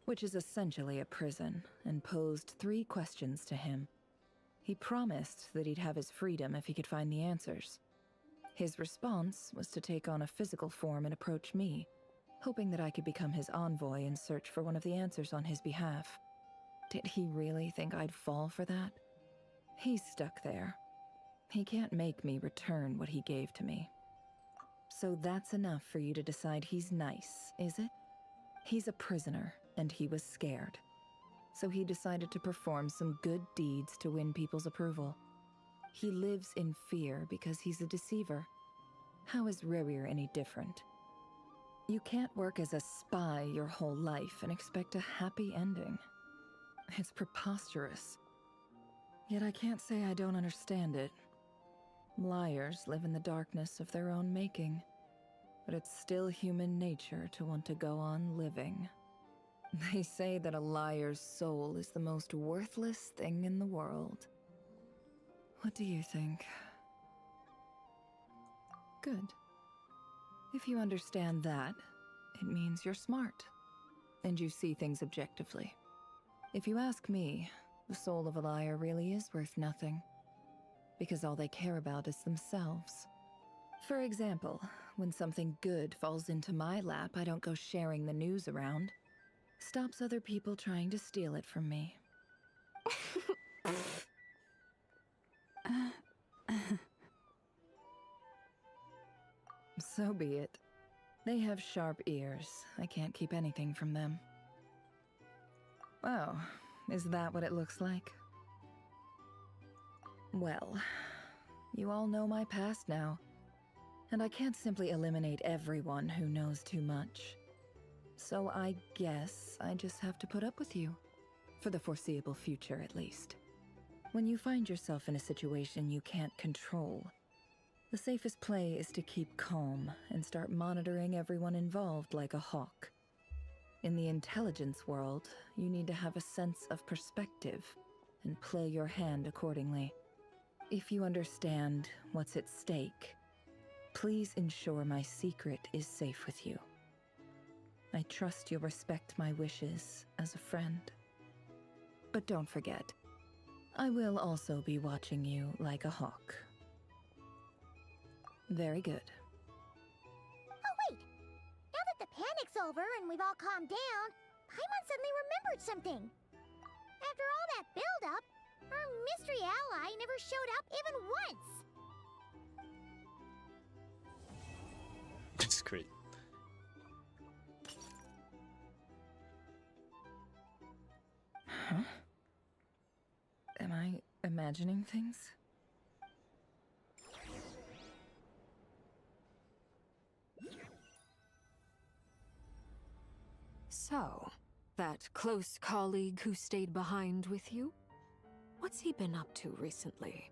[SPEAKER 14] which is essentially a prison, and posed 3 questions to him. He promised that he'd have his freedom if he could find the answers. His response was to take on a physical form and approach me, hoping that I could become his envoy and search for one of the answers on his behalf. Did he really think I'd fall for that? He's stuck there. He can't make me return what he gave to me. So that's enough for you to decide he's nice, is it? He's a prisoner, and he was scared. So he decided to perform some good deeds to win people's approval. He lives in fear because he's a deceiver. How is Rerir any different? You can't work as a spy your whole life and expect a happy ending. It's preposterous. Yet I can't say I don't understand it. Liars live in the darkness of their own making, but it's still human nature to want to go on living. They say that a liar's soul is the most worthless thing in the world. What do you think? Good. If you understand that, it means you're smart, and you see things objectively. If you ask me, the soul of a liar really is worth nothing, because all they care about is themselves. For example, when something good falls into my lap, I don't go sharing the news around. Stops other people trying to steal it from me. So be it. They have sharp ears. I can't keep anything from them. Oh, is that what it looks like? Well, you all know my past now, and I can't simply eliminate everyone who knows too much. So I guess I just have to put up with you, for the foreseeable future at least. When you find yourself in a situation you can't control, the safest play is to keep calm and start monitoring everyone involved like a hawk. In the intelligence world, you need to have a sense of perspective and play your hand accordingly. If you understand what's at stake, please ensure my secret is safe with you. I trust you'll respect my wishes as a friend. But don't forget, I will also be watching you like a hawk. Very good.
[SPEAKER 15] Oh wait! Now that the panic's over and we've all calmed down, Paimon suddenly remembered something. After all that build-up, our mystery ally never showed up even once.
[SPEAKER 18] It's great.
[SPEAKER 14] Huh? Am I imagining things?
[SPEAKER 13] So, that close colleague who stayed behind with you? What's he been up to recently?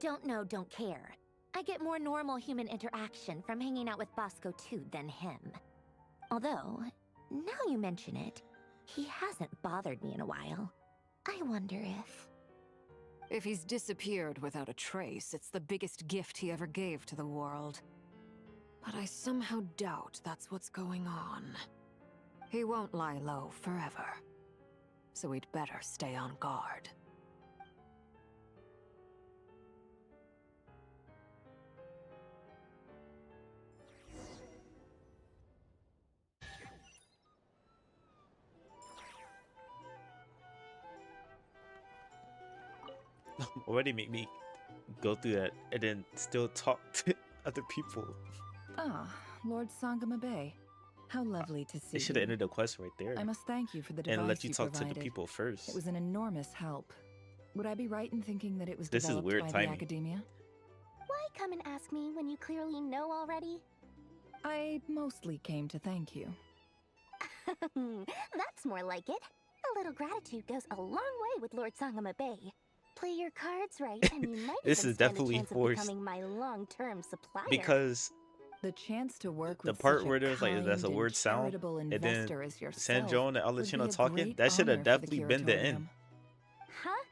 [SPEAKER 6] Don't know, don't care. I get more normal human interaction from hanging out with Bosco too than him. Although, now you mention it, he hasn't bothered me in a while. I wonder if...
[SPEAKER 13] If he's disappeared without a trace, it's the biggest gift he ever gave to the world. But I somehow doubt that's what's going on. He won't lie low forever. So we'd better stay on guard.
[SPEAKER 18] Already make me go through that and then still talk to other people.
[SPEAKER 14] Ah, Lord Sangama Bay. How lovely to see
[SPEAKER 18] They should have
[SPEAKER 14] you.
[SPEAKER 18] ended the quest right there.
[SPEAKER 14] I must thank you for the device
[SPEAKER 18] and let you talk
[SPEAKER 14] provided.
[SPEAKER 18] to the people first.
[SPEAKER 14] It was an enormous help. Would I be right in thinking that it was
[SPEAKER 18] This is
[SPEAKER 14] developed
[SPEAKER 18] weird
[SPEAKER 14] by
[SPEAKER 18] timing.
[SPEAKER 14] the academia?
[SPEAKER 1] Why come and ask me when you clearly know already?
[SPEAKER 14] I mostly came to thank you.
[SPEAKER 1] That's more like it. A little gratitude goes a long way with Lord Sangama Bay. Play your cards right, and you might
[SPEAKER 18] This
[SPEAKER 1] even
[SPEAKER 18] is
[SPEAKER 1] stand
[SPEAKER 18] definitely
[SPEAKER 1] a chance of
[SPEAKER 18] forced.
[SPEAKER 1] becoming my long-term supplier.
[SPEAKER 18] Because
[SPEAKER 14] the chance to work
[SPEAKER 18] the
[SPEAKER 14] with
[SPEAKER 18] part
[SPEAKER 14] such a
[SPEAKER 18] where there's like that's a
[SPEAKER 14] kind
[SPEAKER 18] word
[SPEAKER 14] and
[SPEAKER 18] sound,
[SPEAKER 14] charitable
[SPEAKER 18] and then
[SPEAKER 14] investor as
[SPEAKER 18] San
[SPEAKER 14] yourself
[SPEAKER 18] Joan and
[SPEAKER 14] would be
[SPEAKER 18] Alachino
[SPEAKER 14] a
[SPEAKER 18] talking,
[SPEAKER 14] great
[SPEAKER 18] that should
[SPEAKER 14] honor
[SPEAKER 18] have
[SPEAKER 14] for the
[SPEAKER 18] definitely been the end.
[SPEAKER 1] Huh?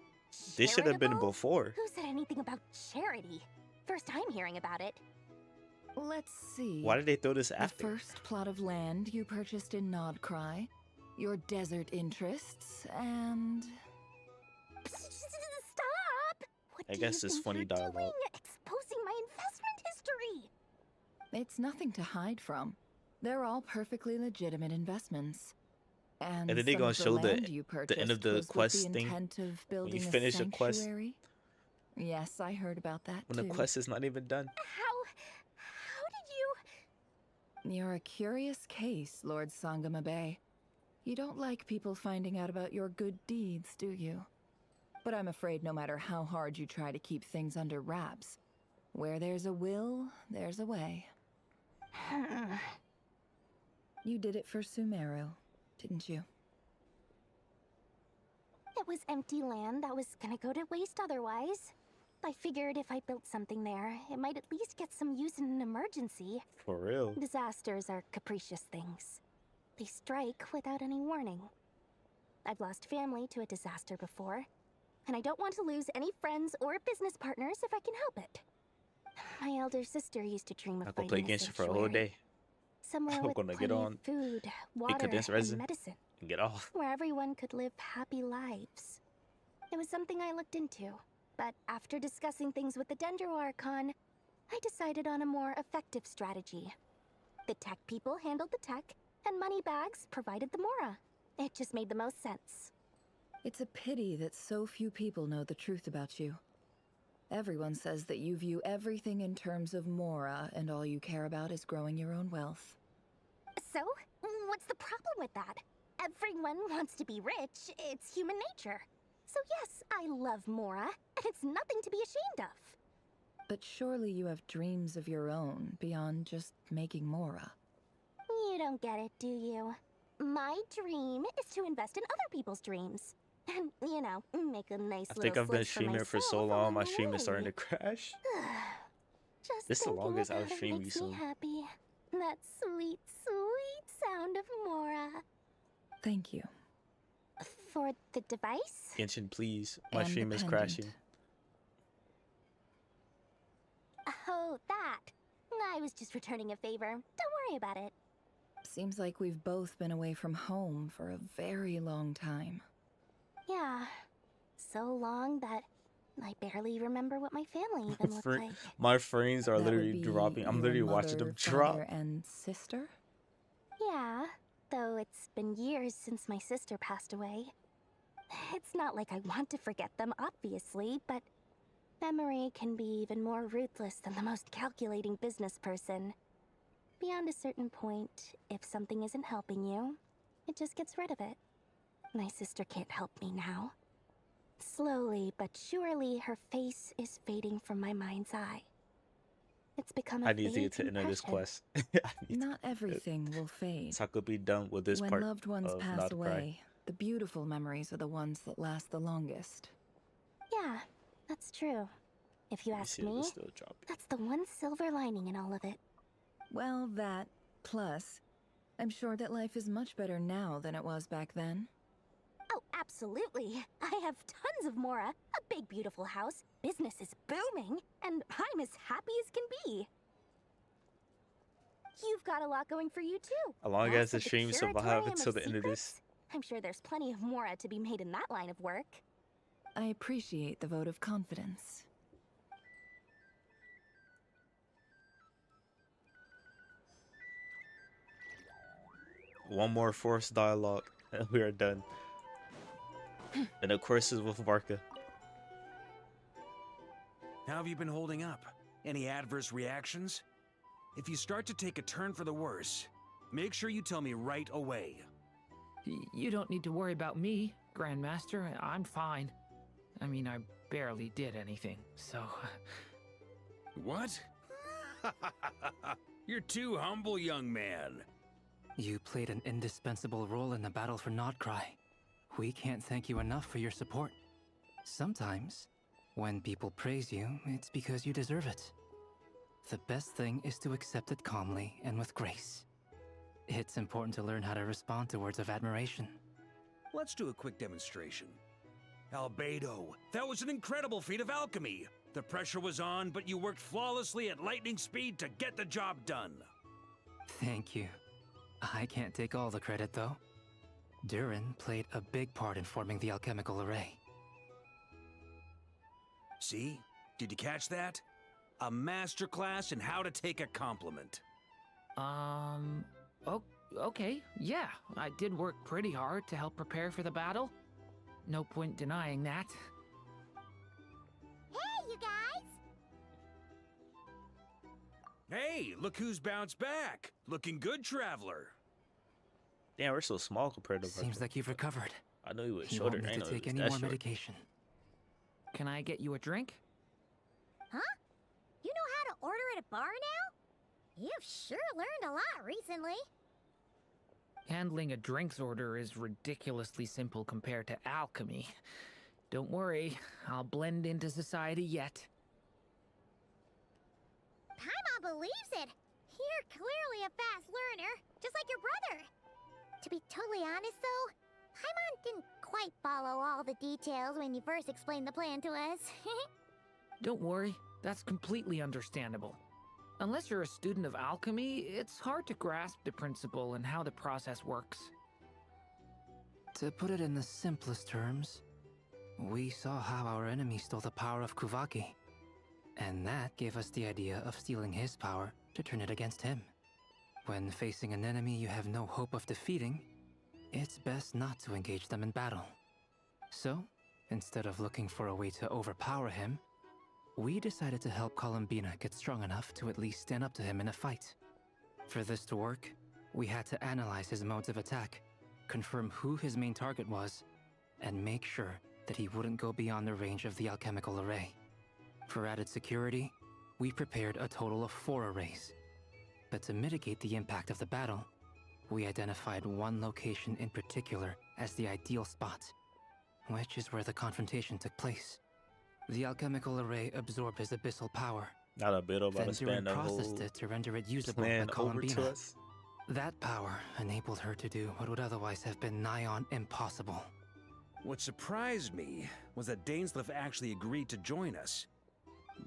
[SPEAKER 18] This should have been
[SPEAKER 1] Charitable?
[SPEAKER 18] before.
[SPEAKER 1] Who said anything about charity? First time hearing about it.
[SPEAKER 14] Let's see.
[SPEAKER 18] Why did they throw this after?
[SPEAKER 14] The first plot of land you purchased in Krai, your desert interests, and...
[SPEAKER 1] Stop! What
[SPEAKER 18] I
[SPEAKER 1] do
[SPEAKER 18] guess
[SPEAKER 1] you
[SPEAKER 18] it's
[SPEAKER 1] think
[SPEAKER 18] funny
[SPEAKER 1] you're
[SPEAKER 18] dialogue.
[SPEAKER 1] doing? Exposing my investment history!
[SPEAKER 14] It's nothing to hide from. They're all perfectly legitimate investments. And
[SPEAKER 18] And then they
[SPEAKER 14] some
[SPEAKER 18] gonna
[SPEAKER 14] of the
[SPEAKER 18] show
[SPEAKER 14] land you
[SPEAKER 18] the end of
[SPEAKER 14] purchased
[SPEAKER 18] the
[SPEAKER 14] was with
[SPEAKER 18] quest
[SPEAKER 14] the
[SPEAKER 18] thing.
[SPEAKER 14] intent of
[SPEAKER 18] When
[SPEAKER 14] building
[SPEAKER 18] you
[SPEAKER 14] a
[SPEAKER 18] finish a quest,
[SPEAKER 14] sanctuary. Yes, I heard about that
[SPEAKER 18] when
[SPEAKER 14] too.
[SPEAKER 18] the quest is not even done.
[SPEAKER 1] How did you...
[SPEAKER 14] You're a curious case, Lord Sangama Bay. You don't like people finding out about your good deeds, do you? But I'm afraid no matter how hard you try to keep things under wraps, where there's a will, there's a way. You did it for Sumeru, didn't you?
[SPEAKER 1] It was empty land that was gonna go to waste otherwise. I figured if I built something there, it might at least get some use in an emergency.
[SPEAKER 18] For real.
[SPEAKER 1] Disasters are capricious things. They strike without any warning. I've lost family to a disaster before, and I don't want to lose any friends or business partners if I can help it. My elder sister used to dream of
[SPEAKER 18] I could
[SPEAKER 1] finding
[SPEAKER 18] play
[SPEAKER 1] a
[SPEAKER 18] Genshin for a whole
[SPEAKER 1] sanctuary.
[SPEAKER 18] day.
[SPEAKER 1] Somewhere
[SPEAKER 18] I'm
[SPEAKER 1] with
[SPEAKER 18] gonna
[SPEAKER 1] plenty
[SPEAKER 18] get on
[SPEAKER 1] of food,
[SPEAKER 18] big
[SPEAKER 1] water,
[SPEAKER 18] condensed
[SPEAKER 1] and
[SPEAKER 18] resin
[SPEAKER 1] medicine.
[SPEAKER 18] and get off.
[SPEAKER 1] Where everyone could live happy lives. It was something I looked into, but after discussing things with the Dendro Archon, I decided on a more effective strategy. The tech people handled the tech, and Moneybags provided the Mora. It just made the most sense.
[SPEAKER 14] It's a pity that so few people know the truth about you. Everyone says that you view everything in terms of Mora, and all you care about is growing your own wealth.
[SPEAKER 1] So, what's the problem with that? Everyone wants to be rich. It's human nature. So yes, I love Mora, and it's nothing to be ashamed of.
[SPEAKER 14] But surely you have dreams of your own beyond just making Mora.
[SPEAKER 1] You don't get it, do you? My dream is to invest in other people's dreams. And, you know, make a nice
[SPEAKER 18] I
[SPEAKER 1] little
[SPEAKER 18] think I've been
[SPEAKER 1] slice for
[SPEAKER 18] streaming for so
[SPEAKER 1] myself
[SPEAKER 18] long,
[SPEAKER 1] along
[SPEAKER 18] my
[SPEAKER 1] the
[SPEAKER 18] stream is starting
[SPEAKER 1] way.
[SPEAKER 18] to crash.
[SPEAKER 1] Just
[SPEAKER 18] This is the
[SPEAKER 1] thinking
[SPEAKER 18] longest I've
[SPEAKER 1] about it
[SPEAKER 18] streamed
[SPEAKER 1] makes me
[SPEAKER 18] recently.
[SPEAKER 1] happy. That sweet, sweet sound of Mora.
[SPEAKER 14] Thank you.
[SPEAKER 1] For the device?
[SPEAKER 18] Genshin, please. My
[SPEAKER 14] And
[SPEAKER 18] stream
[SPEAKER 14] the
[SPEAKER 18] is
[SPEAKER 14] pendant.
[SPEAKER 18] crashing.
[SPEAKER 1] Oh, that. I was just returning a favor. Don't worry about it.
[SPEAKER 14] Seems like we've both been away from home for a very long time.
[SPEAKER 1] Yeah. So long that I barely remember what my family even looked like.
[SPEAKER 18] My frames are
[SPEAKER 14] That would
[SPEAKER 18] literally
[SPEAKER 14] be
[SPEAKER 18] dropping. I'm
[SPEAKER 14] your
[SPEAKER 18] literally watching
[SPEAKER 14] mother,
[SPEAKER 18] them drop.
[SPEAKER 14] father, and sister?
[SPEAKER 1] Yeah, though it's been years since my sister passed away. It's not like I want to forget them, obviously, but memory can be even more ruthless than the most calculating business person. Beyond a certain point, if something isn't helping you, it just gets rid of it. My sister can't help me now. Slowly but surely, her face is fading from my mind's eye. It's become a
[SPEAKER 18] I need to get to
[SPEAKER 1] vague
[SPEAKER 18] the end of this
[SPEAKER 1] impression.
[SPEAKER 18] quest.
[SPEAKER 14] Not everything will fade.
[SPEAKER 18] So I could be done with this
[SPEAKER 14] When
[SPEAKER 18] part
[SPEAKER 14] loved ones
[SPEAKER 18] of
[SPEAKER 14] pass
[SPEAKER 18] Not Cry.
[SPEAKER 14] away, the beautiful memories are the ones that last the longest.
[SPEAKER 1] Yeah, that's true. If you ask
[SPEAKER 18] see if
[SPEAKER 1] me,
[SPEAKER 18] it's still dropping.
[SPEAKER 1] that's the one silver lining in all of it.
[SPEAKER 14] Well, that, plus, I'm sure that life is much better now than it was back then.
[SPEAKER 1] Oh, absolutely. I have tons of Mora, a big beautiful house, business is booming, and I'm as happy as can be. You've got a lot going for you too.
[SPEAKER 18] As long
[SPEAKER 1] Boss
[SPEAKER 18] as the
[SPEAKER 1] of
[SPEAKER 18] stream survive
[SPEAKER 1] Curatorium
[SPEAKER 18] until
[SPEAKER 1] of
[SPEAKER 18] the end of this.
[SPEAKER 1] Secrets? I'm sure there's plenty of Mora to be made in that line of work.
[SPEAKER 14] I appreciate the vote of confidence.
[SPEAKER 18] One more forced dialogue, and we are done. And of course, is with Varka.
[SPEAKER 17] How have you been holding up? Any adverse reactions? If you start to take a turn for the worse, make sure you tell me right away.
[SPEAKER 19] You don't need to worry about me, Grandmaster. I'm fine. I mean, I barely did anything, so...
[SPEAKER 17] What? You're too humble, young man.
[SPEAKER 16] You played an indispensable role in the battle for Nodcry. We can't thank you enough for your support. Sometimes, when people praise you, it's because you deserve it. The best thing is to accept it calmly and with grace. It's important to learn how to respond to words of admiration.
[SPEAKER 17] Let's do a quick demonstration. Albedo, that was an incredible feat of alchemy. The pressure was on, but you worked flawlessly at lightning speed to get the job done.
[SPEAKER 16] Thank you. I can't take all the credit, though. Durin played a big part in forming the alchemical array.
[SPEAKER 17] See? Did you catch that? A masterclass in how to take a compliment.
[SPEAKER 19] Okay, yeah. I did work pretty hard to help prepare for the battle. No point denying that.
[SPEAKER 15] Hey, you guys!
[SPEAKER 17] Hey, look who's bounced back. Looking good, traveler.
[SPEAKER 18] Damn, we're so small compared to
[SPEAKER 16] Seems
[SPEAKER 18] Varka.
[SPEAKER 16] like you've recovered.
[SPEAKER 18] I know he was
[SPEAKER 16] You
[SPEAKER 18] shorter.
[SPEAKER 16] won't
[SPEAKER 18] I
[SPEAKER 16] need
[SPEAKER 18] know
[SPEAKER 16] to
[SPEAKER 18] he
[SPEAKER 16] take
[SPEAKER 18] was
[SPEAKER 16] any
[SPEAKER 18] that
[SPEAKER 16] more
[SPEAKER 18] short.
[SPEAKER 16] medication.
[SPEAKER 19] Can I get you a drink?
[SPEAKER 15] Huh? You know how to order at a bar now? You've sure learned a lot recently.
[SPEAKER 19] Handling a drinks order is ridiculously simple compared to alchemy. Don't worry, I'll blend into society yet.
[SPEAKER 15] Paimon believes it. You're clearly a fast learner, just like your brother. To be totally honest, though, Paimon didn't quite follow all the details when you first explained the plan to us.
[SPEAKER 19] Don't worry, that's completely understandable. Unless you're a student of alchemy, it's hard to grasp the principle and how the process works.
[SPEAKER 16] To put it in the simplest terms, we saw how our enemy stole the power of Kuvaki. And that gave us the idea of stealing his power to turn it against him. When facing an enemy you have no hope of defeating, it's best not to engage them in battle. So, instead of looking for a way to overpower him, we decided to help Columbina get strong enough to at least stand up to him in a fight. For this to work, we had to analyze his modes of attack, confirm who his main target was, and make sure that he wouldn't go beyond the range of the alchemical array. For added security, we prepared a total of 4 arrays. But to mitigate the impact of the battle, we identified one location in particular as the ideal spot, which is where the confrontation took place. The alchemical array absorbed his abyssal power.
[SPEAKER 18] Not a bit about
[SPEAKER 16] Then
[SPEAKER 18] to span
[SPEAKER 16] Durin
[SPEAKER 18] the
[SPEAKER 16] processed
[SPEAKER 18] whole
[SPEAKER 16] it to render it usable by
[SPEAKER 18] plan over to
[SPEAKER 16] Columbina.
[SPEAKER 18] us.
[SPEAKER 16] That power enabled her to do what would otherwise have been nigh on impossible.
[SPEAKER 17] What surprised me was that Dainsleif actually agreed to join us.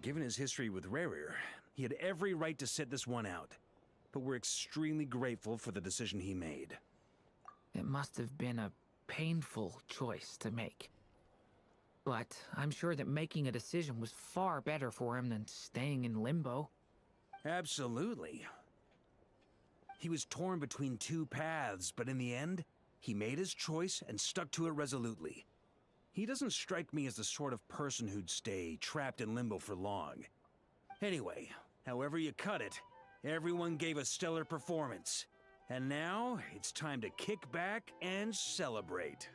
[SPEAKER 17] Given his history with Rerir, he had every right to sit this one out. But we're extremely grateful for the decision he made.
[SPEAKER 19] It must have been a painful choice to make. But I'm sure that making a decision was far better for him than staying in limbo.
[SPEAKER 17] Absolutely. He was torn between two paths, but in the end, he made his choice and stuck to it resolutely. He doesn't strike me as the sort of person who'd stay trapped in limbo for long. Anyway, however you cut it, everyone gave a stellar performance. And now, it's time to kick back and celebrate.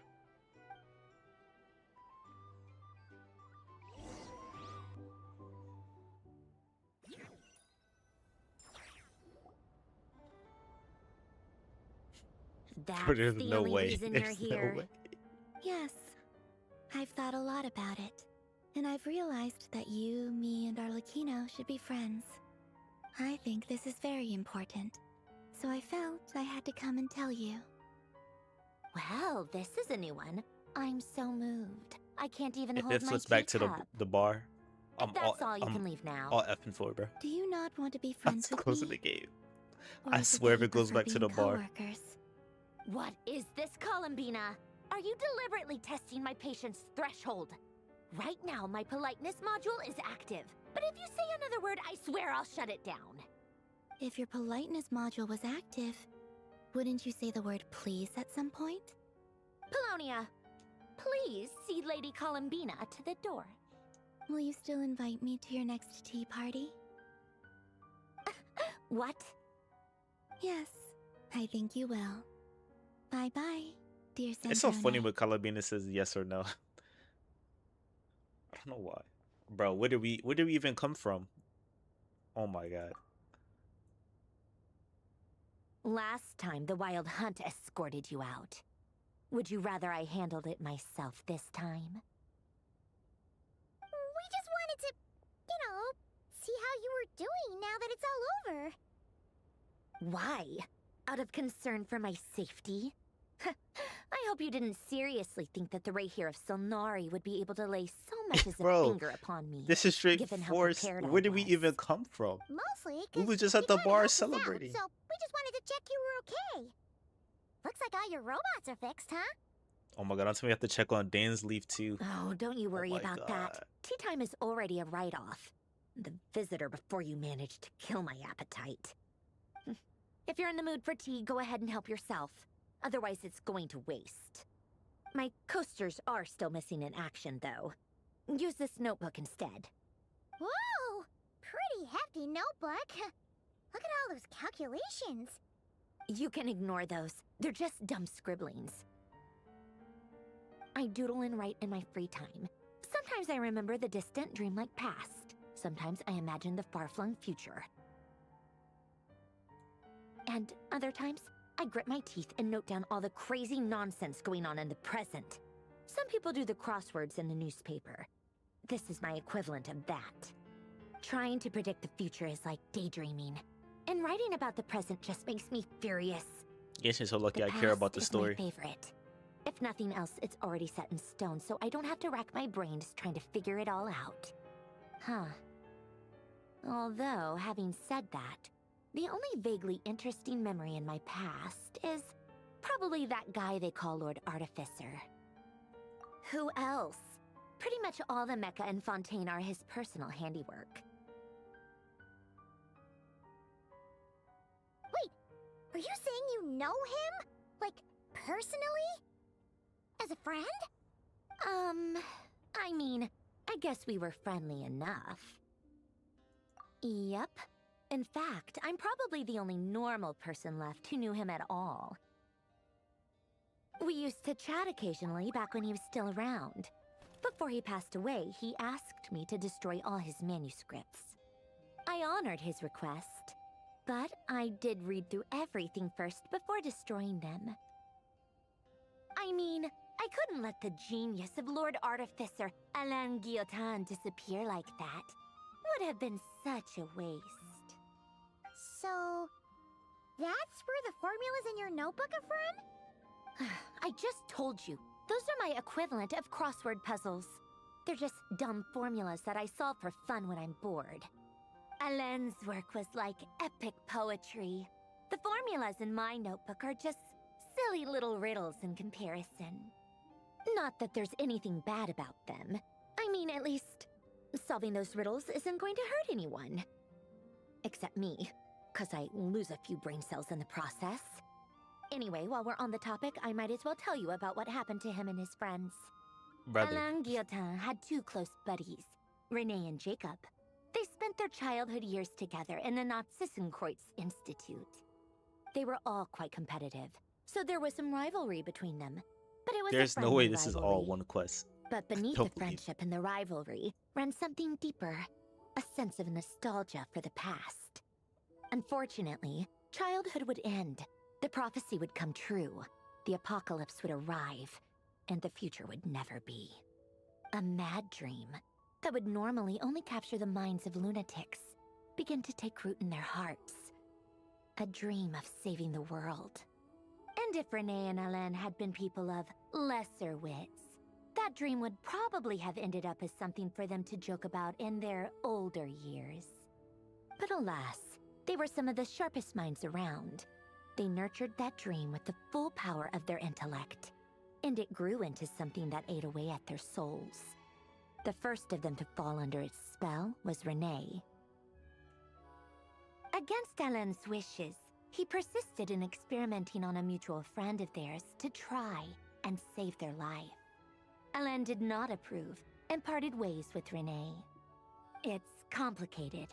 [SPEAKER 15] That's
[SPEAKER 18] There's
[SPEAKER 15] the
[SPEAKER 18] no
[SPEAKER 15] only
[SPEAKER 18] way.
[SPEAKER 15] reason you're
[SPEAKER 18] There's no
[SPEAKER 15] here.
[SPEAKER 18] way.
[SPEAKER 15] Yes. I've thought a lot about it. And I've realized that you, me, and Arlecchino should be friends. I think this is very important. So I felt I had to come and tell you. Well, this is a new one. I'm so moved. I can't even
[SPEAKER 18] If
[SPEAKER 15] hold
[SPEAKER 18] it
[SPEAKER 15] my
[SPEAKER 18] flips back to
[SPEAKER 15] teacup.
[SPEAKER 18] the bar,
[SPEAKER 15] If that's all, you can leave now.
[SPEAKER 18] all effing for, bro.
[SPEAKER 15] Do you not want to be friends
[SPEAKER 18] That's
[SPEAKER 15] with
[SPEAKER 18] closing
[SPEAKER 15] me?
[SPEAKER 18] the game.
[SPEAKER 15] Or
[SPEAKER 18] I
[SPEAKER 15] is it
[SPEAKER 18] swear
[SPEAKER 15] that
[SPEAKER 18] if
[SPEAKER 15] you
[SPEAKER 18] it goes
[SPEAKER 15] prefer
[SPEAKER 18] back to the
[SPEAKER 15] being
[SPEAKER 18] bar.
[SPEAKER 15] coworkers? What is this, Columbina? Are you deliberately testing my patience threshold? Right now, my politeness module is active. But if you say another word, I swear I'll shut it down. If your politeness module was active, wouldn't you say the word please at some point? Polonia, please see Lady Columbina to the door. Will you still invite me to your next tea party? What? Yes, I think you will. Bye-bye, dear Sandrone.
[SPEAKER 18] It's so funny when Calabina says yes or no. I don't know why. Bro, where did we even come from? Oh my god.
[SPEAKER 15] Last time the Wild Hunt escorted you out. Would you rather I handled it myself this time? We just wanted to, see how you were doing now that it's all over. Why? Out of concern for my safety? I hope you didn't seriously think that the Rayhir of Solnari would be able to lay so much as a
[SPEAKER 18] Bro,
[SPEAKER 15] finger upon me.
[SPEAKER 18] this is straight
[SPEAKER 15] given how
[SPEAKER 18] force.
[SPEAKER 15] prepared I
[SPEAKER 18] Where did we
[SPEAKER 15] was.
[SPEAKER 18] even come from?
[SPEAKER 15] Mostly,
[SPEAKER 18] We were just at the bar celebrating.
[SPEAKER 15] so we just wanted to check you were okay. Looks like all your robots are fixed, huh?
[SPEAKER 18] Oh my god, I'm telling you, we have to check on Dan's leaf too.
[SPEAKER 15] Oh, don't you worry
[SPEAKER 18] my
[SPEAKER 15] about
[SPEAKER 18] God.
[SPEAKER 15] that. Tea time is already a write-off. The visitor before you managed to kill my appetite. If you're in the mood for tea, go ahead and help yourself. Otherwise, it's going to waste. My coasters are still missing in action, though. Use this notebook instead. Whoa! Pretty hefty notebook. Look at all those calculations. You can ignore those. They're just dumb scribblings. I doodle and write in my free time. Sometimes I remember the distant, dreamlike past. Sometimes I imagine the far-flung future. And other times, I grit my teeth and note down all the crazy nonsense going on in the present. Some people do the crosswords in the newspaper. This is my equivalent of that. Trying to predict the future is like daydreaming. And writing about the present just makes me furious.
[SPEAKER 18] Genshin's so lucky
[SPEAKER 15] The
[SPEAKER 18] I care about the
[SPEAKER 15] past is
[SPEAKER 18] story.
[SPEAKER 15] my favorite. If nothing else, it's already set in stone, so I don't have to rack my brains trying to figure it all out. Huh. Although, having said that, the only vaguely interesting memory in my past is probably that guy they call Lord Artificer. Who else? Pretty much all the mecha and Fontaine are his personal handiwork. Wait, are you saying you know him? Like, personally? As a friend? I mean, I guess we were friendly enough. Yep. In fact, I'm probably the only normal person left who knew him at all. We used to chat occasionally back when he was still around. Before he passed away, he asked me to destroy all his manuscripts. I honored his request, but I did read through everything first before destroying them. I mean, I couldn't let the genius of Lord Artificer Alain Guillotin disappear like that. Would have been such a waste. So, That's where the formulas in your notebook are from?
[SPEAKER 2] I just told you. Those are my equivalent of crossword puzzles. They're just dumb formulas that I solve for fun when I'm bored. Alain's work was like epic poetry. The formulas in my notebook are just silly little riddles in comparison. Not that there's anything bad about them. I mean, at least, solving those riddles isn't going to hurt anyone. Except me, because I lose a few brain cells in the process. Anyway, while we're on the topic, I might as well tell you about what happened to him and his friends.
[SPEAKER 18] Brother.
[SPEAKER 2] Alain Guillotin had two close buddies, Renee and Jacob. They spent their childhood years together in the Nazissenkreuz Institute. They were all quite competitive, so there was some rivalry between them. But it was
[SPEAKER 18] There's
[SPEAKER 2] a
[SPEAKER 18] no way
[SPEAKER 2] friendly
[SPEAKER 18] this is
[SPEAKER 2] rivalry.
[SPEAKER 18] all one quest.
[SPEAKER 2] But beneath
[SPEAKER 18] Don't
[SPEAKER 2] the
[SPEAKER 18] believe.
[SPEAKER 2] friendship and the rivalry ran something deeper, a sense of nostalgia for the past. Unfortunately, childhood would end, the prophecy would come true, the apocalypse would arrive, and the future would never be. A mad dream that would normally only capture the minds of lunatics began to take root in their hearts. A dream of saving the world. And if Renee and Alain had been people of lesser wits, that dream would probably have ended up as something for them to joke about in their older years. But alas, they were some of the sharpest minds around. They nurtured that dream with the full power of their intellect, and it grew into something that ate away at their souls. The first of them to fall under its spell was Renee. Against Alain's wishes, he persisted in experimenting on a mutual friend of theirs to try and save their life. Alain did not approve and parted ways with Renee. It's complicated.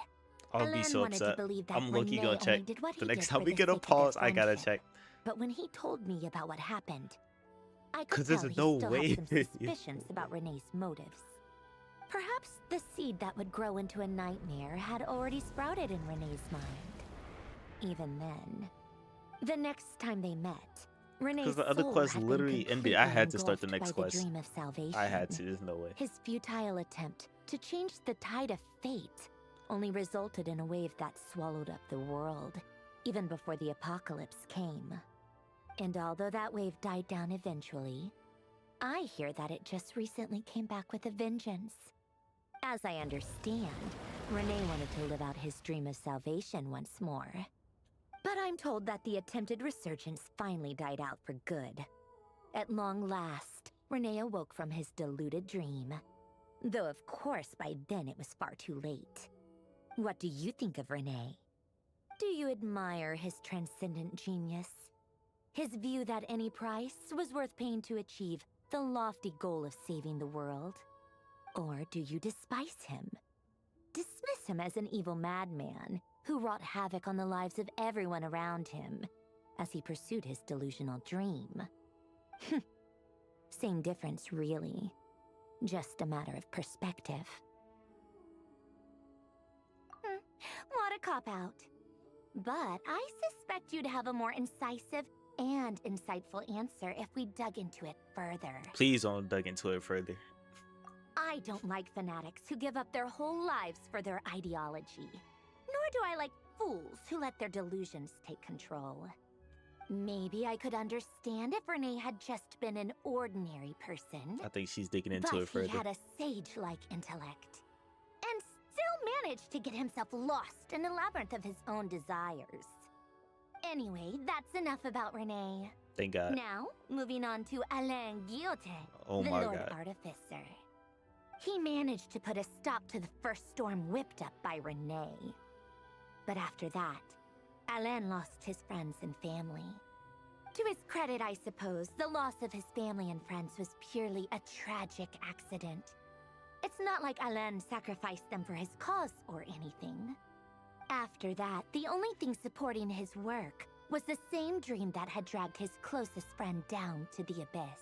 [SPEAKER 18] I'll be
[SPEAKER 2] Alain
[SPEAKER 18] so
[SPEAKER 2] wanted to
[SPEAKER 18] upset.
[SPEAKER 2] believe that
[SPEAKER 18] I'm low-key
[SPEAKER 2] Renee
[SPEAKER 18] gonna
[SPEAKER 2] only
[SPEAKER 18] check.
[SPEAKER 2] did what
[SPEAKER 18] The
[SPEAKER 2] he
[SPEAKER 18] next
[SPEAKER 2] did
[SPEAKER 18] time
[SPEAKER 2] for
[SPEAKER 18] we
[SPEAKER 2] the
[SPEAKER 18] get a
[SPEAKER 2] sake of their
[SPEAKER 18] pause, I gotta
[SPEAKER 2] friendship.
[SPEAKER 18] check.
[SPEAKER 2] But when he told me about what happened, I could
[SPEAKER 18] 'Cause
[SPEAKER 2] tell
[SPEAKER 18] there's
[SPEAKER 2] he
[SPEAKER 18] no
[SPEAKER 2] still
[SPEAKER 18] way.
[SPEAKER 2] had some suspicions about Renee's motives. Perhaps the seed that would grow into a nightmare had already sprouted in Renee's mind. Even then, the next time they met, Renee's
[SPEAKER 18] Because the other
[SPEAKER 2] soul
[SPEAKER 18] quest
[SPEAKER 2] had been
[SPEAKER 18] literally ended. I
[SPEAKER 2] completely
[SPEAKER 18] had to start the
[SPEAKER 2] engulfed
[SPEAKER 18] next
[SPEAKER 2] by
[SPEAKER 18] quest.
[SPEAKER 2] the dream of salvation.
[SPEAKER 18] I had to. There's no way.
[SPEAKER 2] His futile attempt to change the tide of fate only resulted in a wave that swallowed up the world, even before the apocalypse came. And although that wave died down eventually, I hear that it just recently came back with a vengeance. As I understand, Renee wanted to live out his dream of salvation once more. But I'm told that the attempted resurgence finally died out for good. At long last, Renee awoke from his deluded dream. Though of course by then it was far too late. What do you think of Renee? Do you admire his transcendent genius? His view that any price was worth paying to achieve the lofty goal of saving the world? Or do you despise him? Dismiss him as an evil madman who wrought havoc on the lives of everyone around him as he pursued his delusional dream? Same difference, really. Just a matter of perspective. What a cop-out. But I suspect you'd have a more incisive and insightful answer if we dug into it further.
[SPEAKER 18] Please don't dig into it further.
[SPEAKER 2] I don't like fanatics who give up their whole lives for their ideology. Nor do I like fools who let their delusions take control. Maybe I could understand if Renee had just been an ordinary person.
[SPEAKER 18] I think she's digging into
[SPEAKER 2] But
[SPEAKER 18] it further.
[SPEAKER 2] he had a sage-like intellect. And still managed to get himself lost in the labyrinth of his own desires. Anyway, that's enough about Renee.
[SPEAKER 18] Thank God.
[SPEAKER 2] Now, moving on to Alain Guillotin,
[SPEAKER 18] Oh
[SPEAKER 2] the
[SPEAKER 18] my
[SPEAKER 2] Lord
[SPEAKER 18] God.
[SPEAKER 2] Artificer. He managed to put a stop to the first storm whipped up by Renee. But after that, Alain lost his friends and family. To his credit, I suppose, the loss of his family and friends was purely a tragic accident. It's not like Alain sacrificed them for his cause or anything. After that, the only thing supporting his work was the same dream that had dragged his closest friend down to the abyss.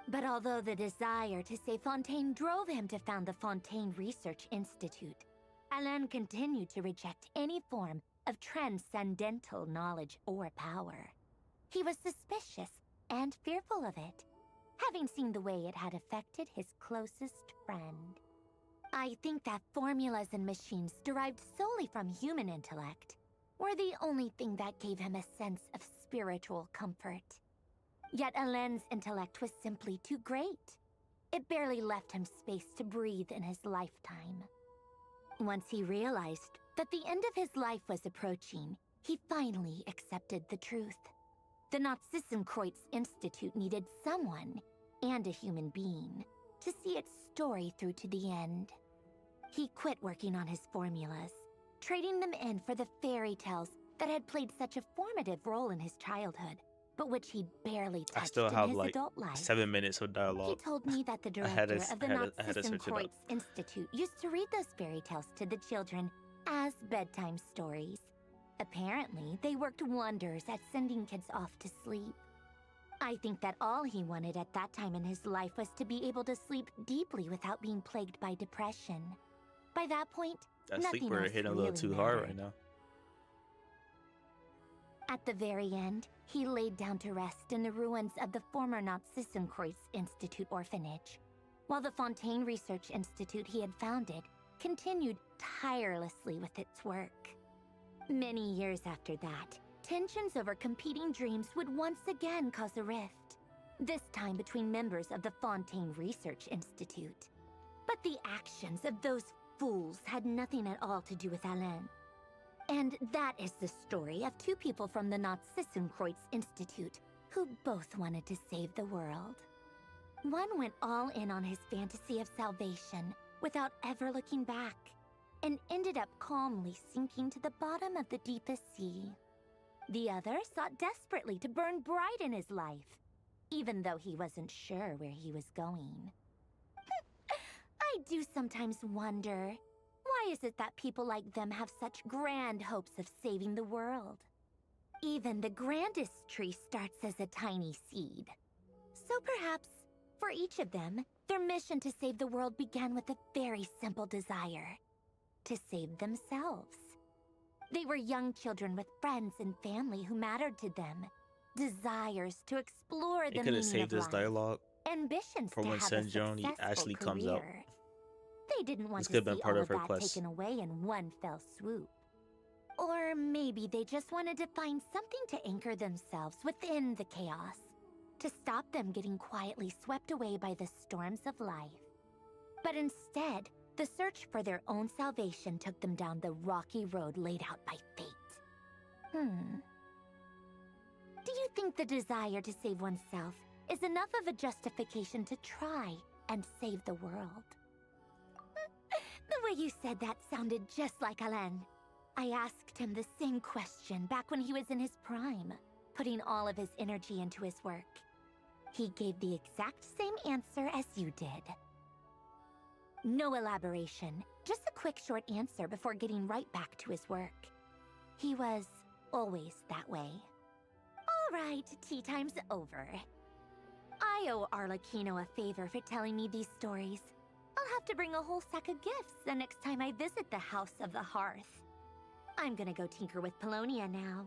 [SPEAKER 2] But although the desire to save Fontaine drove him to found the Fontaine Research Institute, Alain continued to reject any form of transcendental knowledge or power. He was suspicious and fearful of it, having seen the way it had affected his closest friend. I think that formulas and machines derived solely from human intellect were the only thing that gave him a sense of spiritual comfort. Yet Alen's intellect was simply too great. It barely left him space to breathe in his lifetime. Once he realized that the end of his life was approaching, he finally accepted the truth. The Nazissenkreuz Institute needed someone, and a human being, to see its story through to the end. He quit working on his formulas, trading them in for the fairy tales that had played such a formative role in his childhood, but which he'd barely
[SPEAKER 18] I
[SPEAKER 2] touched
[SPEAKER 18] still
[SPEAKER 2] in
[SPEAKER 18] have
[SPEAKER 2] his
[SPEAKER 18] like
[SPEAKER 2] adult life.
[SPEAKER 18] 7 minutes of
[SPEAKER 2] He
[SPEAKER 18] dialogue.
[SPEAKER 2] told me that the
[SPEAKER 18] I had
[SPEAKER 2] director
[SPEAKER 18] to,
[SPEAKER 2] of the
[SPEAKER 18] I had to search it up.
[SPEAKER 2] Nazissenkreuz Institute used to read those fairy tales to the children as bedtime stories. Apparently, they worked wonders at sending kids off to sleep. I think that all he wanted at that time in his life was to be able to sleep deeply without being plagued by depression. By that point,
[SPEAKER 18] That
[SPEAKER 2] nothing
[SPEAKER 18] sleeper
[SPEAKER 2] else
[SPEAKER 18] hitting a
[SPEAKER 2] really
[SPEAKER 18] little too hard
[SPEAKER 2] mattered.
[SPEAKER 18] right now.
[SPEAKER 2] At the very end, he laid down to rest in the ruins of the former Nazissenkreuz Institute orphanage, while the Fontaine Research Institute he had founded continued tirelessly with its work. Many years after that, tensions over competing dreams would once again cause a rift, this time between members of the Fontaine Research Institute. But the actions of those fools had nothing at all to do with Alen. And that is the story of two people from the Nazissenkreuz Institute who both wanted to save the world. One went all in on his fantasy of salvation without ever looking back, and ended up calmly sinking to the bottom of the deepest sea. The other sought desperately to burn bright in his life, even though he wasn't sure where he was going. I do sometimes wonder, why is it that people like them have such grand hopes of saving the world? Even the grandest tree starts as a tiny seed. So perhaps, for each of them, their mission to save the world began with a very simple desire: to save themselves. They were young children with friends and family who mattered to them, desires to explore
[SPEAKER 18] They
[SPEAKER 2] the
[SPEAKER 18] could have
[SPEAKER 2] meaning
[SPEAKER 18] saved
[SPEAKER 2] of
[SPEAKER 18] this
[SPEAKER 2] life,
[SPEAKER 18] dialogue
[SPEAKER 2] ambitions
[SPEAKER 18] for
[SPEAKER 2] to
[SPEAKER 18] when
[SPEAKER 2] have a
[SPEAKER 18] Senjoni
[SPEAKER 2] successful
[SPEAKER 18] actually comes out.
[SPEAKER 2] career. They didn't want
[SPEAKER 18] This
[SPEAKER 2] to
[SPEAKER 18] could have
[SPEAKER 2] see
[SPEAKER 18] been part
[SPEAKER 2] all
[SPEAKER 18] of
[SPEAKER 2] of
[SPEAKER 18] her
[SPEAKER 2] that
[SPEAKER 18] quest.
[SPEAKER 2] taken away in one fell swoop. Or maybe they just wanted to find something to anchor themselves within the chaos, to stop them getting quietly swept away by the storms of life. But instead, the search for their own salvation took them down the rocky road laid out by fate. Do you think the desire to save oneself is enough of a justification to try and save the world? The way you said that sounded just like Alen. I asked him the same question back when he was in his prime, putting all of his energy into his work. He gave the exact same answer as you did. No elaboration, just a quick short answer before getting right back to his work. He was always that way. All right, tea time's over. I owe Arlecchino a favor for telling me these stories. I'll have to bring a whole sack of gifts the next time I visit the House of the Hearth. I'm gonna go tinker with Polonia now.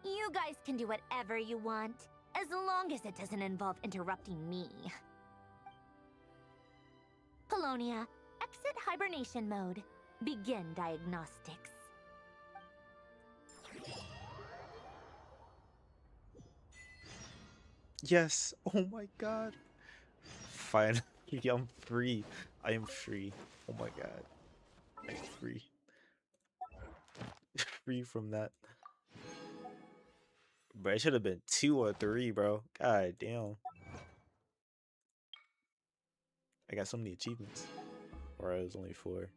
[SPEAKER 2] You guys can do whatever you want, as long as it doesn't involve interrupting me. Polonia, exit hibernation mode. Begin diagnostics.
[SPEAKER 18] Yes. Oh my god. Finally, I'm free. I am free. Oh my god. I'm free. Free from that. Bro, it should have been 2 or 3, bro. God damn. I got so many achievements. Or it was only 4.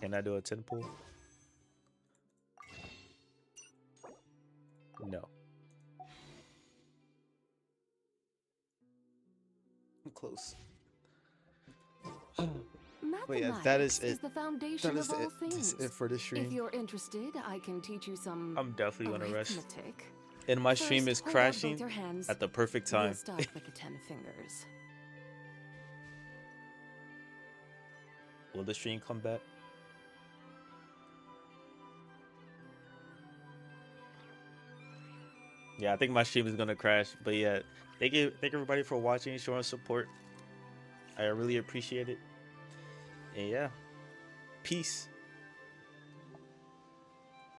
[SPEAKER 18] Can I do a 10 pull? No. I'm close. But yeah, that is it.
[SPEAKER 9] The foundation
[SPEAKER 18] That is
[SPEAKER 9] of all
[SPEAKER 18] it.
[SPEAKER 9] things.
[SPEAKER 18] That's it for the stream.
[SPEAKER 9] If you're interested, I can teach you some.
[SPEAKER 18] I'm definitely gonna rest.
[SPEAKER 9] arithmetic.
[SPEAKER 18] And my stream
[SPEAKER 9] First,
[SPEAKER 18] is
[SPEAKER 9] hold out both
[SPEAKER 18] crashing
[SPEAKER 9] your hands.
[SPEAKER 18] at the perfect
[SPEAKER 9] We'll
[SPEAKER 18] time.
[SPEAKER 9] start with the 10 fingers.
[SPEAKER 18] Will the stream come back? Yeah, I think my stream is gonna crash. But yeah, thank everybody for watching, showing support. I really appreciate it. And yeah, peace.